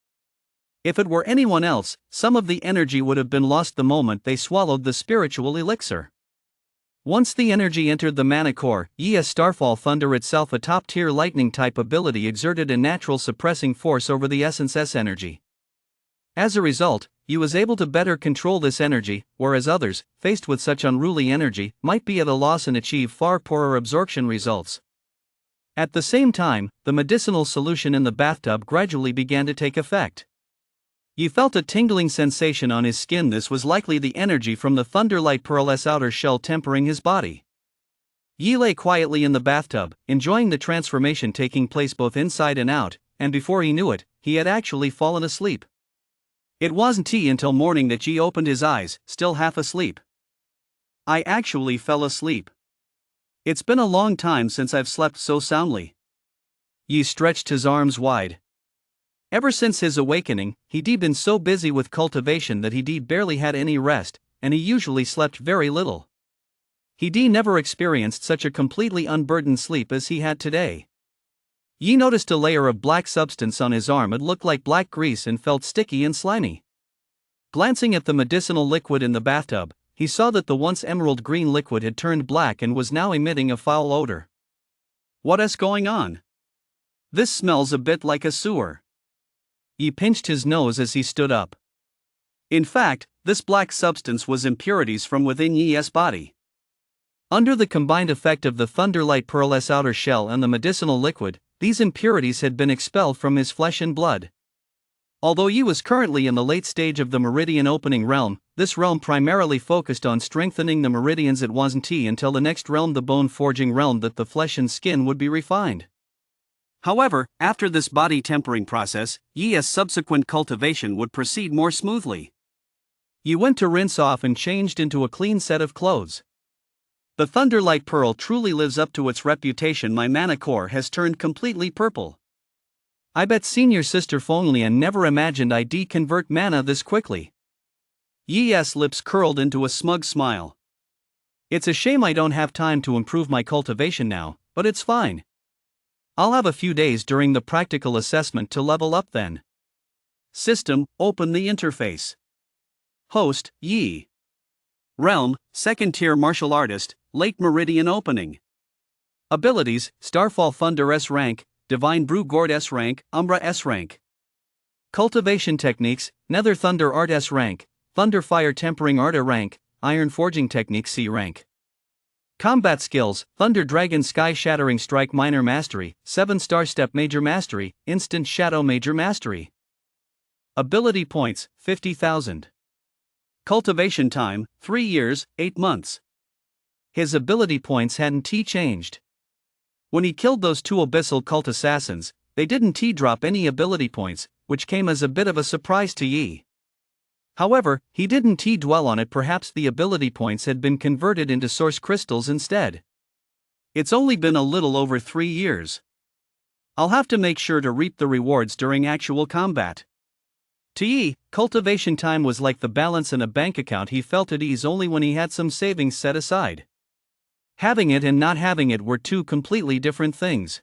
Speaker 1: If it were anyone else, some of the energy would have been lost the moment they swallowed the spiritual elixir. Once the energy entered the mana core, Yi's Starfall Thunder itself, a top-tier lightning-type ability, exerted a natural suppressing force over the essence's energy. As a result, Yi was able to better control this energy, whereas others, faced with such unruly energy, might be at a loss and achieve far poorer absorption results. At the same time, the medicinal solution in the bathtub gradually began to take effect. Yi felt a tingling sensation on his skin. This was likely the energy from the Thunderlight Pearl's outer shell tempering his body. Yi lay quietly in the bathtub, enjoying the transformation taking place both inside and out, and before he knew it, he had actually fallen asleep. It wasn't until morning that Yi opened his eyes, still half asleep. I actually fell asleep. It's been a long time since I've slept so soundly. Yi stretched his arms wide. Ever since his awakening, he'd been so busy with cultivation that he'd barely had any rest, and he usually slept very little. He'd never experienced such a completely unburdened sleep as he had today. Yi noticed a layer of black substance on his arm. It looked like black grease and felt sticky and slimy. Glancing at the medicinal liquid in the bathtub, he saw that the once emerald green liquid had turned black and was now emitting a foul odor. What's going on? This smells a bit like a sewer. Yi pinched his nose as he stood up. In fact, this black substance was impurities from within Yi's body. Under the combined effect of the Thunderlight Pearl's outer shell and the medicinal liquid, these impurities had been expelled from his flesh and blood. Although Yi was currently in the late stage of the meridian opening realm, this realm primarily focused on strengthening the meridians. It wasn't until the next realm, the bone forging realm, that the flesh and skin would be refined. However, after this body tempering process, Yi's subsequent cultivation would proceed more smoothly. Yi went to rinse off and changed into a clean set of clothes. The Thunderlight Pearl truly lives up to its reputation. My mana core has turned completely purple. I bet senior sister Fonglian never imagined I'd convert mana this quickly. Yi's lips curled into a smug smile. It's a shame I don't have time to improve my cultivation now, but it's fine. I'll have a few days during the practical assessment to level up then.
Speaker 2: System, open the interface. Host, Yi. Realm, second tier martial artist, late meridian opening.
Speaker 1: Abilities, Starfall Thunder S rank, Divine Brew Gourd S rank, Umbra S rank. Cultivation techniques, Nether Thunder Art S rank, Thunder Fire Tempering Art A rank, Iron Forging Technique C rank. Combat skills, Thunder Dragon Sky Shattering Strike Minor Mastery, 7-star Step Major Mastery, Instant Shadow Major Mastery. Ability points, 50,000. Cultivation time, 3 years, 8 months. His ability points hadn't changed. When he killed those 2 abyssal cult assassins, they didn't drop any ability points, which came as a bit of a surprise to Yi. However, he didn't dwell on it. Perhaps the ability points had been converted into source crystals instead. It's only been a little over 3 years. I'll have to make sure to reap the rewards during actual combat. To Yi, cultivation time was like the balance in a bank account. He felt at ease only when he had some savings set aside. Having it and not having it were 2 completely different things.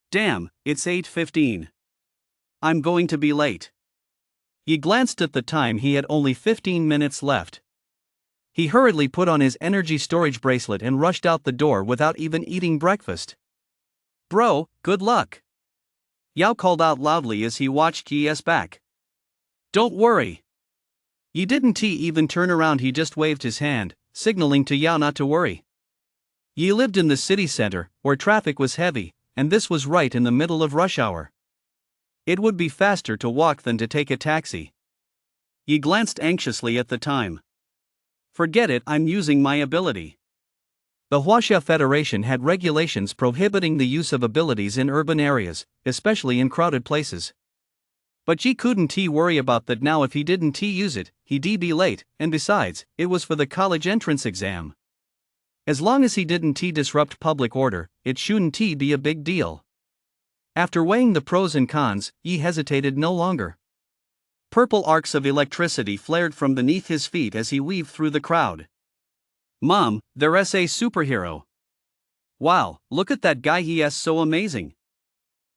Speaker 2: Damn, it's 8:15. I'm going to be late.
Speaker 1: He glanced at the time. He had only 15 minutes left. He hurriedly put on his energy storage bracelet and rushed out the door without even eating breakfast.
Speaker 2: Bro, good luck. Yao called out loudly as he watched Yi's back.
Speaker 1: Don't worry. Yi didn't even turn around. He just waved his hand, signaling to Yao not to worry. Yi lived in the city center, where traffic was heavy, and this was right in the middle of rush hour. It would be faster to walk than to take a taxi.
Speaker 2: Yi glanced anxiously at the time. Forget it, I'm using my ability.
Speaker 1: The Huaxia Federation had regulations prohibiting the use of abilities in urban areas, especially in crowded places. But Yi couldn't worry about that now. If he didn't use it, he'd be late, and besides, it was for the college entrance exam. As long as he didn't disrupt public order, it shouldn't be a big deal. After weighing the pros and cons, Yi hesitated no longer.
Speaker 2: Purple arcs of electricity flared from beneath his feet as he weaved through the crowd. Mom, there's a superhero. Wow, look at that guy, he's so amazing.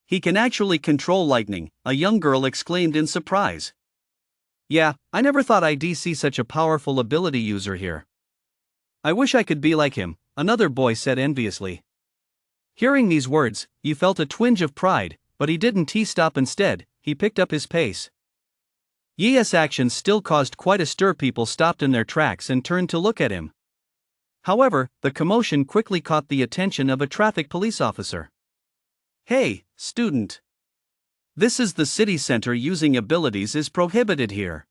Speaker 2: He can actually control lightning, a young girl exclaimed in surprise.
Speaker 1: Yeah, I never thought I'd see such a powerful ability user here. I wish I could be like him, another boy said enviously. Hearing these words, Yi felt a twinge of pride, but he didn't stop. Instead, he picked up his pace. Yi's actions still caused quite a stir. People stopped in their tracks and turned to look at him. However, the commotion quickly caught the attention of a traffic police officer.
Speaker 2: Hey, student. This is the city center. Using abilities is prohibited here.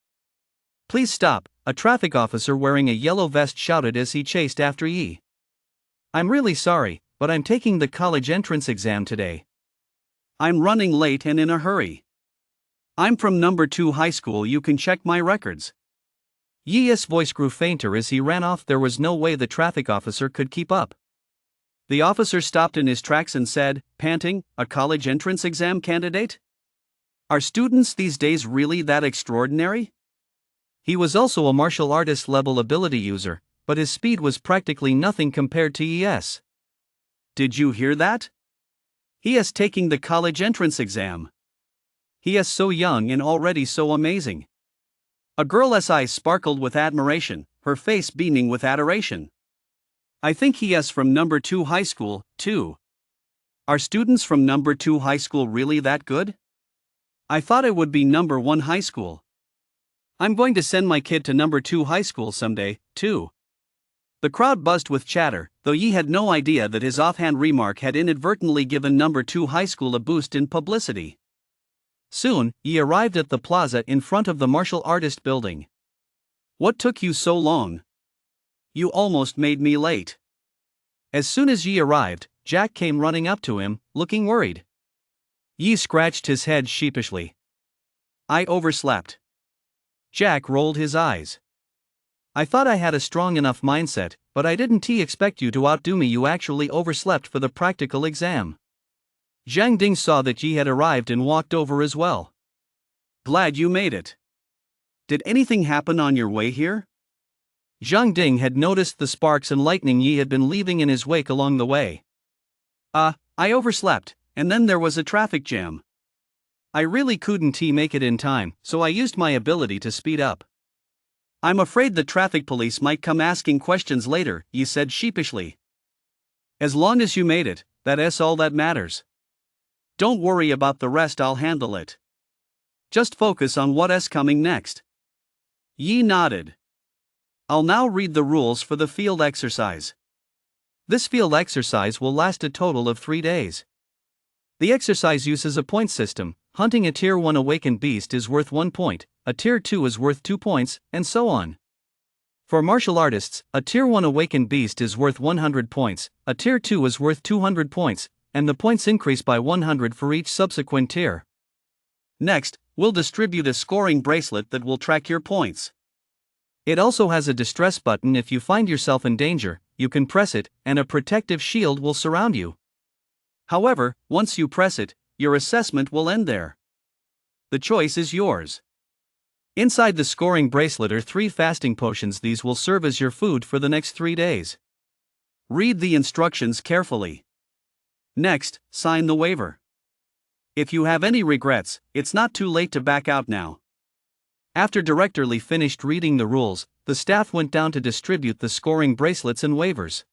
Speaker 1: Please stop, a traffic officer wearing a yellow vest shouted as he chased after Yi. I'm really sorry, but I'm taking the college entrance exam today.
Speaker 2: I'm running late and in a hurry. I'm from number 2 high school. You can check my records.
Speaker 1: Yi's voice grew fainter as he ran off. There was no way the traffic officer could keep up.
Speaker 2: The officer stopped in his tracks and said, panting, a college entrance exam candidate? Are students these days really that extraordinary?
Speaker 1: He was also a martial artist level ability user, but his speed was practically nothing compared to Yi's.
Speaker 2: Did you hear that? He is taking the college entrance exam. He is so young and already so amazing. A girl's eyes sparkled with admiration, her face beaming with adoration. I think he is from number 2 high school, too. Are students from number 2 high school really that good? I thought it would be number 1 high school. I'm going to send my kid to number 2 high school someday, too. The crowd buzzed with chatter, though Yi had no idea that his offhand remark had inadvertently given number 2 high school a boost in publicity.
Speaker 1: Soon, Yi arrived at the plaza in front of the martial artist building.
Speaker 2: What took you so long? You almost made me late.
Speaker 1: As soon as Yi arrived, Jack came running up to him, looking worried. Yi scratched his head sheepishly.
Speaker 2: I overslept.
Speaker 1: Jack rolled his eyes. I thought I had a strong enough mindset, but I didn't expect you to outdo me. You actually overslept for the practical exam. Zhang Ding saw that Yi had arrived and walked over as well.
Speaker 2: Glad you made it. Did anything happen on your way here?
Speaker 1: Zhang Ding had noticed the sparks and lightning Yi had been leaving in his wake along the way.
Speaker 2: I overslept, and then there was a traffic jam. I really couldn't make it in time, so I used my ability to speed up. I'm afraid the traffic police might come asking questions later, Yi said sheepishly. As long as you made it, that's all that matters. Don't worry about the rest, I'll handle it. Just focus on what's coming next. Yi nodded. I'll now read the rules for the field exercise. This field exercise will last a total of 3 days. The exercise uses a point system. Hunting a Tier 1 awakened beast is worth 1 point, a Tier 2 is worth 2 points, and so on. For martial artists, a Tier 1 awakened beast is worth 100 points, a Tier 2 is worth 200 points, and the points increase by 100 for each subsequent tier. Next, we'll distribute a scoring bracelet that will track your points. It also has a distress button. If you find yourself in danger, you can press it, and a protective shield will surround you. However, once you press it, your assessment will end there. The choice is yours. Inside the scoring bracelet are 3 fasting potions. These will serve as your food for the next 3 days. Read the instructions carefully. Next, sign the waiver. If you have any regrets, it's not too late to back out now. After Director Li finished reading the rules, the staff went down to distribute the scoring bracelets and waivers.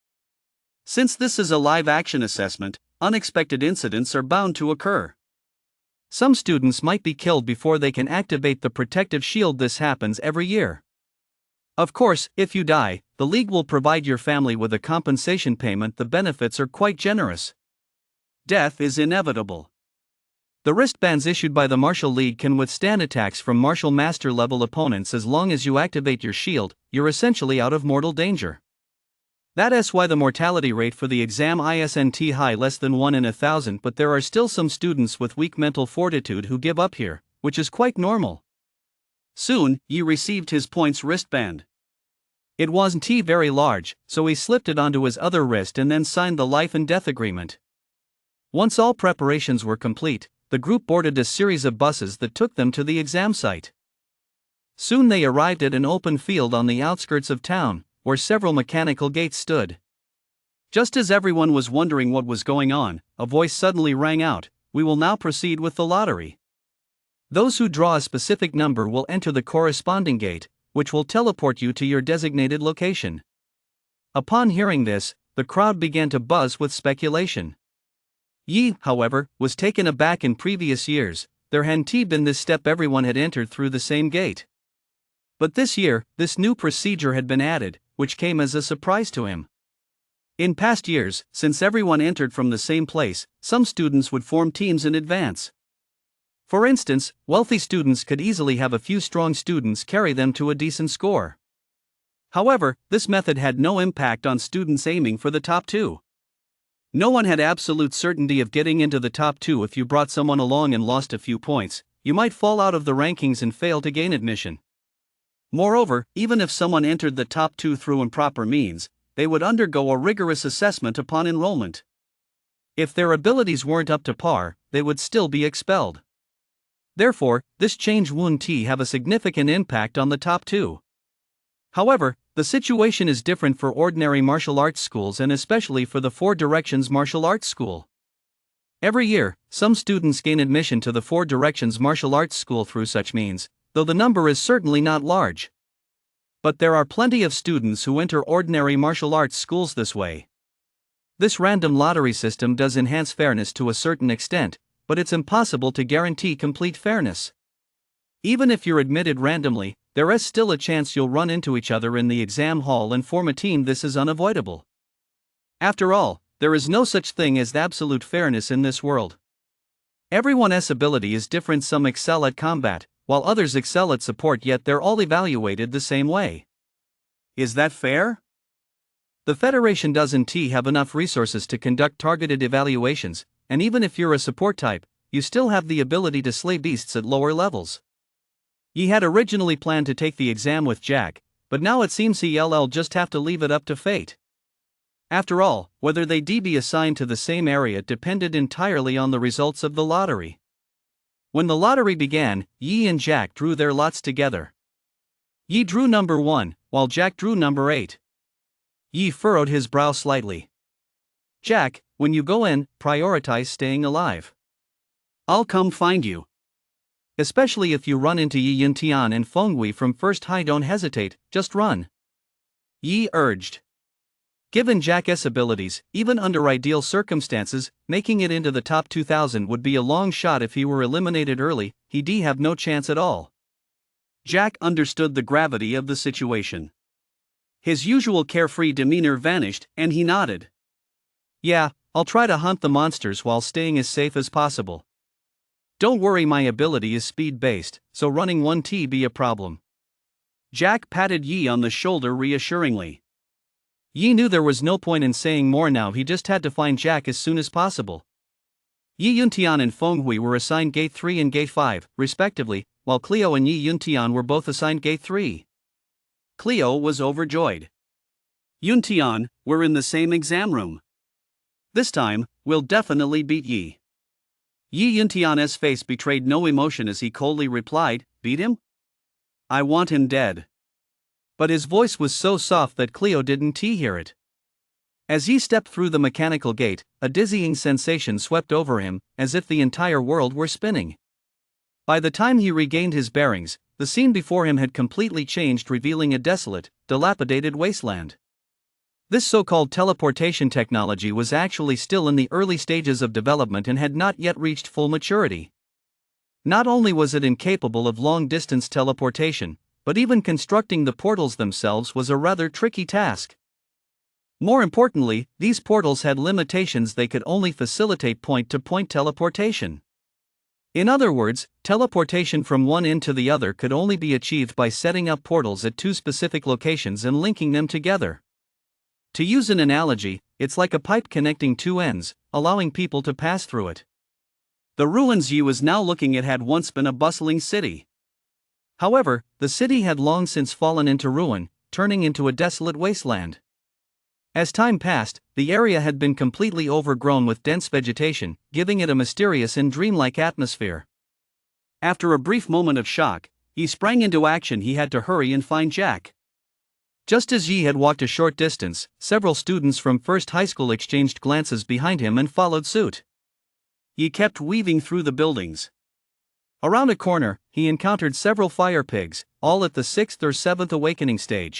Speaker 2: Since this is a live-action assessment, unexpected incidents are bound to occur. Some students might be killed before they can activate the protective shield. This happens every year. Of course, if you die, the League will provide your family with a compensation payment. The benefits are quite generous. Death is inevitable. The wristbands issued by the Martial League can withstand attacks from Martial Master level opponents. As long as you activate your shield, you're essentially out of mortal danger. That's why the mortality rate for the exam isn't high, less than 1 in 1,000, but there are still some students with weak mental fortitude who give up here, which is quite normal. Soon, Yi received his points wristband. It wasn't very large, so he slipped it onto his other wrist and then signed the life and death agreement. Once all preparations were complete, the group boarded a series of buses that took them to the exam site. Soon they arrived at an open field on the outskirts of town, where several mechanical gates stood. Just as everyone was wondering what was going on, a voice suddenly rang out, "We will now proceed with the lottery. Those who draw a specific number will enter the corresponding gate, which will teleport you to your designated location." Upon hearing this, the crowd began to buzz with speculation. Yi, however, was taken aback. In previous years, there hadn't been this step. Everyone had entered through the same gate. But this year, this new procedure had been added, which came as a surprise to him. In past years, since everyone entered from the same place, some students would form teams in advance. For instance, wealthy students could easily have a few strong students carry them to a decent score. However, this method had no impact on students aiming for the top 2. No one had absolute certainty of getting into the top 2. If you brought someone along and lost a few points, you might fall out of the rankings and fail to gain admission. Moreover, even if someone entered the top 2 through improper means, they would undergo a rigorous assessment upon enrollment. If their abilities weren't up to par, they would still be expelled. Therefore, this change wouldn't have a significant impact on the top 2. However, the situation is different for ordinary martial arts schools and especially for the Four Directions Martial Arts School. Every year, some students gain admission to the Four Directions Martial Arts School through such means, though the number is certainly not large. But there are plenty of students who enter ordinary martial arts schools this way. This random lottery system does enhance fairness to a certain extent, but it's impossible to guarantee complete fairness. Even if you're admitted randomly, there is still a chance you'll run into each other in the exam hall and form a team. This is unavoidable. After all, there is no such thing as absolute fairness in this world. Everyone's ability is different. Some excel at combat, while others excel at support, yet they're all evaluated the same way. Is that fair? The Federation doesn't have enough resources to conduct targeted evaluations, and even if you're a support type, you still have the ability to slay beasts at lower levels. Yi had originally planned to take the exam with Jack, but now it seems he'll just have to leave it up to fate. After all, whether they'd be assigned to the same area depended entirely on the results of the lottery. When the lottery began, Yi and Jack drew their lots together.
Speaker 1: Yi drew number 1, while Jack drew number 8. Yi furrowed his brow slightly. Jack, when you go in, prioritize staying alive. I'll come find you. Especially if you run into Yi Yuntian and Fenghui from first high, don't hesitate, just run. Yi urged. Given Jack's abilities, even under ideal circumstances, making it into the top 2000 would be a long shot. If he were eliminated early, he'd have no chance at all. Jack understood the gravity of the situation. His usual carefree demeanor vanished, and he nodded. Yeah, I'll try to hunt the monsters while staying as safe as possible. Don't worry, my ability is speed-based, so running 1T be a problem. Jack patted Yi on the shoulder reassuringly. Yi knew there was no point in saying more now. He just had to find Jack as soon as possible. Yi Yuntian and Fenghui were assigned Gate 3 and Gate 5, respectively, while Cleo and Yi Yuntian were both assigned Gate 3. Cleo was overjoyed. Yuntian, we're in the same exam room. This time, we'll definitely beat Yi. Yi Yuntian's face betrayed no emotion as he coldly replied, beat him? I want him dead. But his voice was so soft that Cleo didn't hear it. As he stepped through the mechanical gate, a dizzying sensation swept over him, as if the entire world were spinning. By the time he regained his bearings, the scene before him had completely changed, revealing a desolate, dilapidated wasteland. This so-called teleportation technology was actually still in the early stages of development and had not yet reached full maturity. Not only was it incapable of long-distance teleportation, but even constructing the portals themselves was a rather tricky task. More importantly, these portals had limitations. They could only facilitate point-to-point teleportation. In other words, teleportation from one end to the other could only be achieved by setting up portals at two specific locations and linking them together. To use an analogy, it's like a pipe connecting two ends, allowing people to pass through it. The ruins Yi was now looking at had once been a bustling city. However, the city had long since fallen into ruin, turning into a desolate wasteland. As time passed, the area had been completely overgrown with dense vegetation, giving it a mysterious and dreamlike atmosphere. After a brief moment of shock, Yi sprang into action. He had to hurry and find Jack. Just as Yi had walked a short distance, several students from First High School exchanged glances behind him and followed suit. Yi kept weaving through the buildings. Around a corner, he encountered several fire pigs, all at the 6th or 7th awakening stage.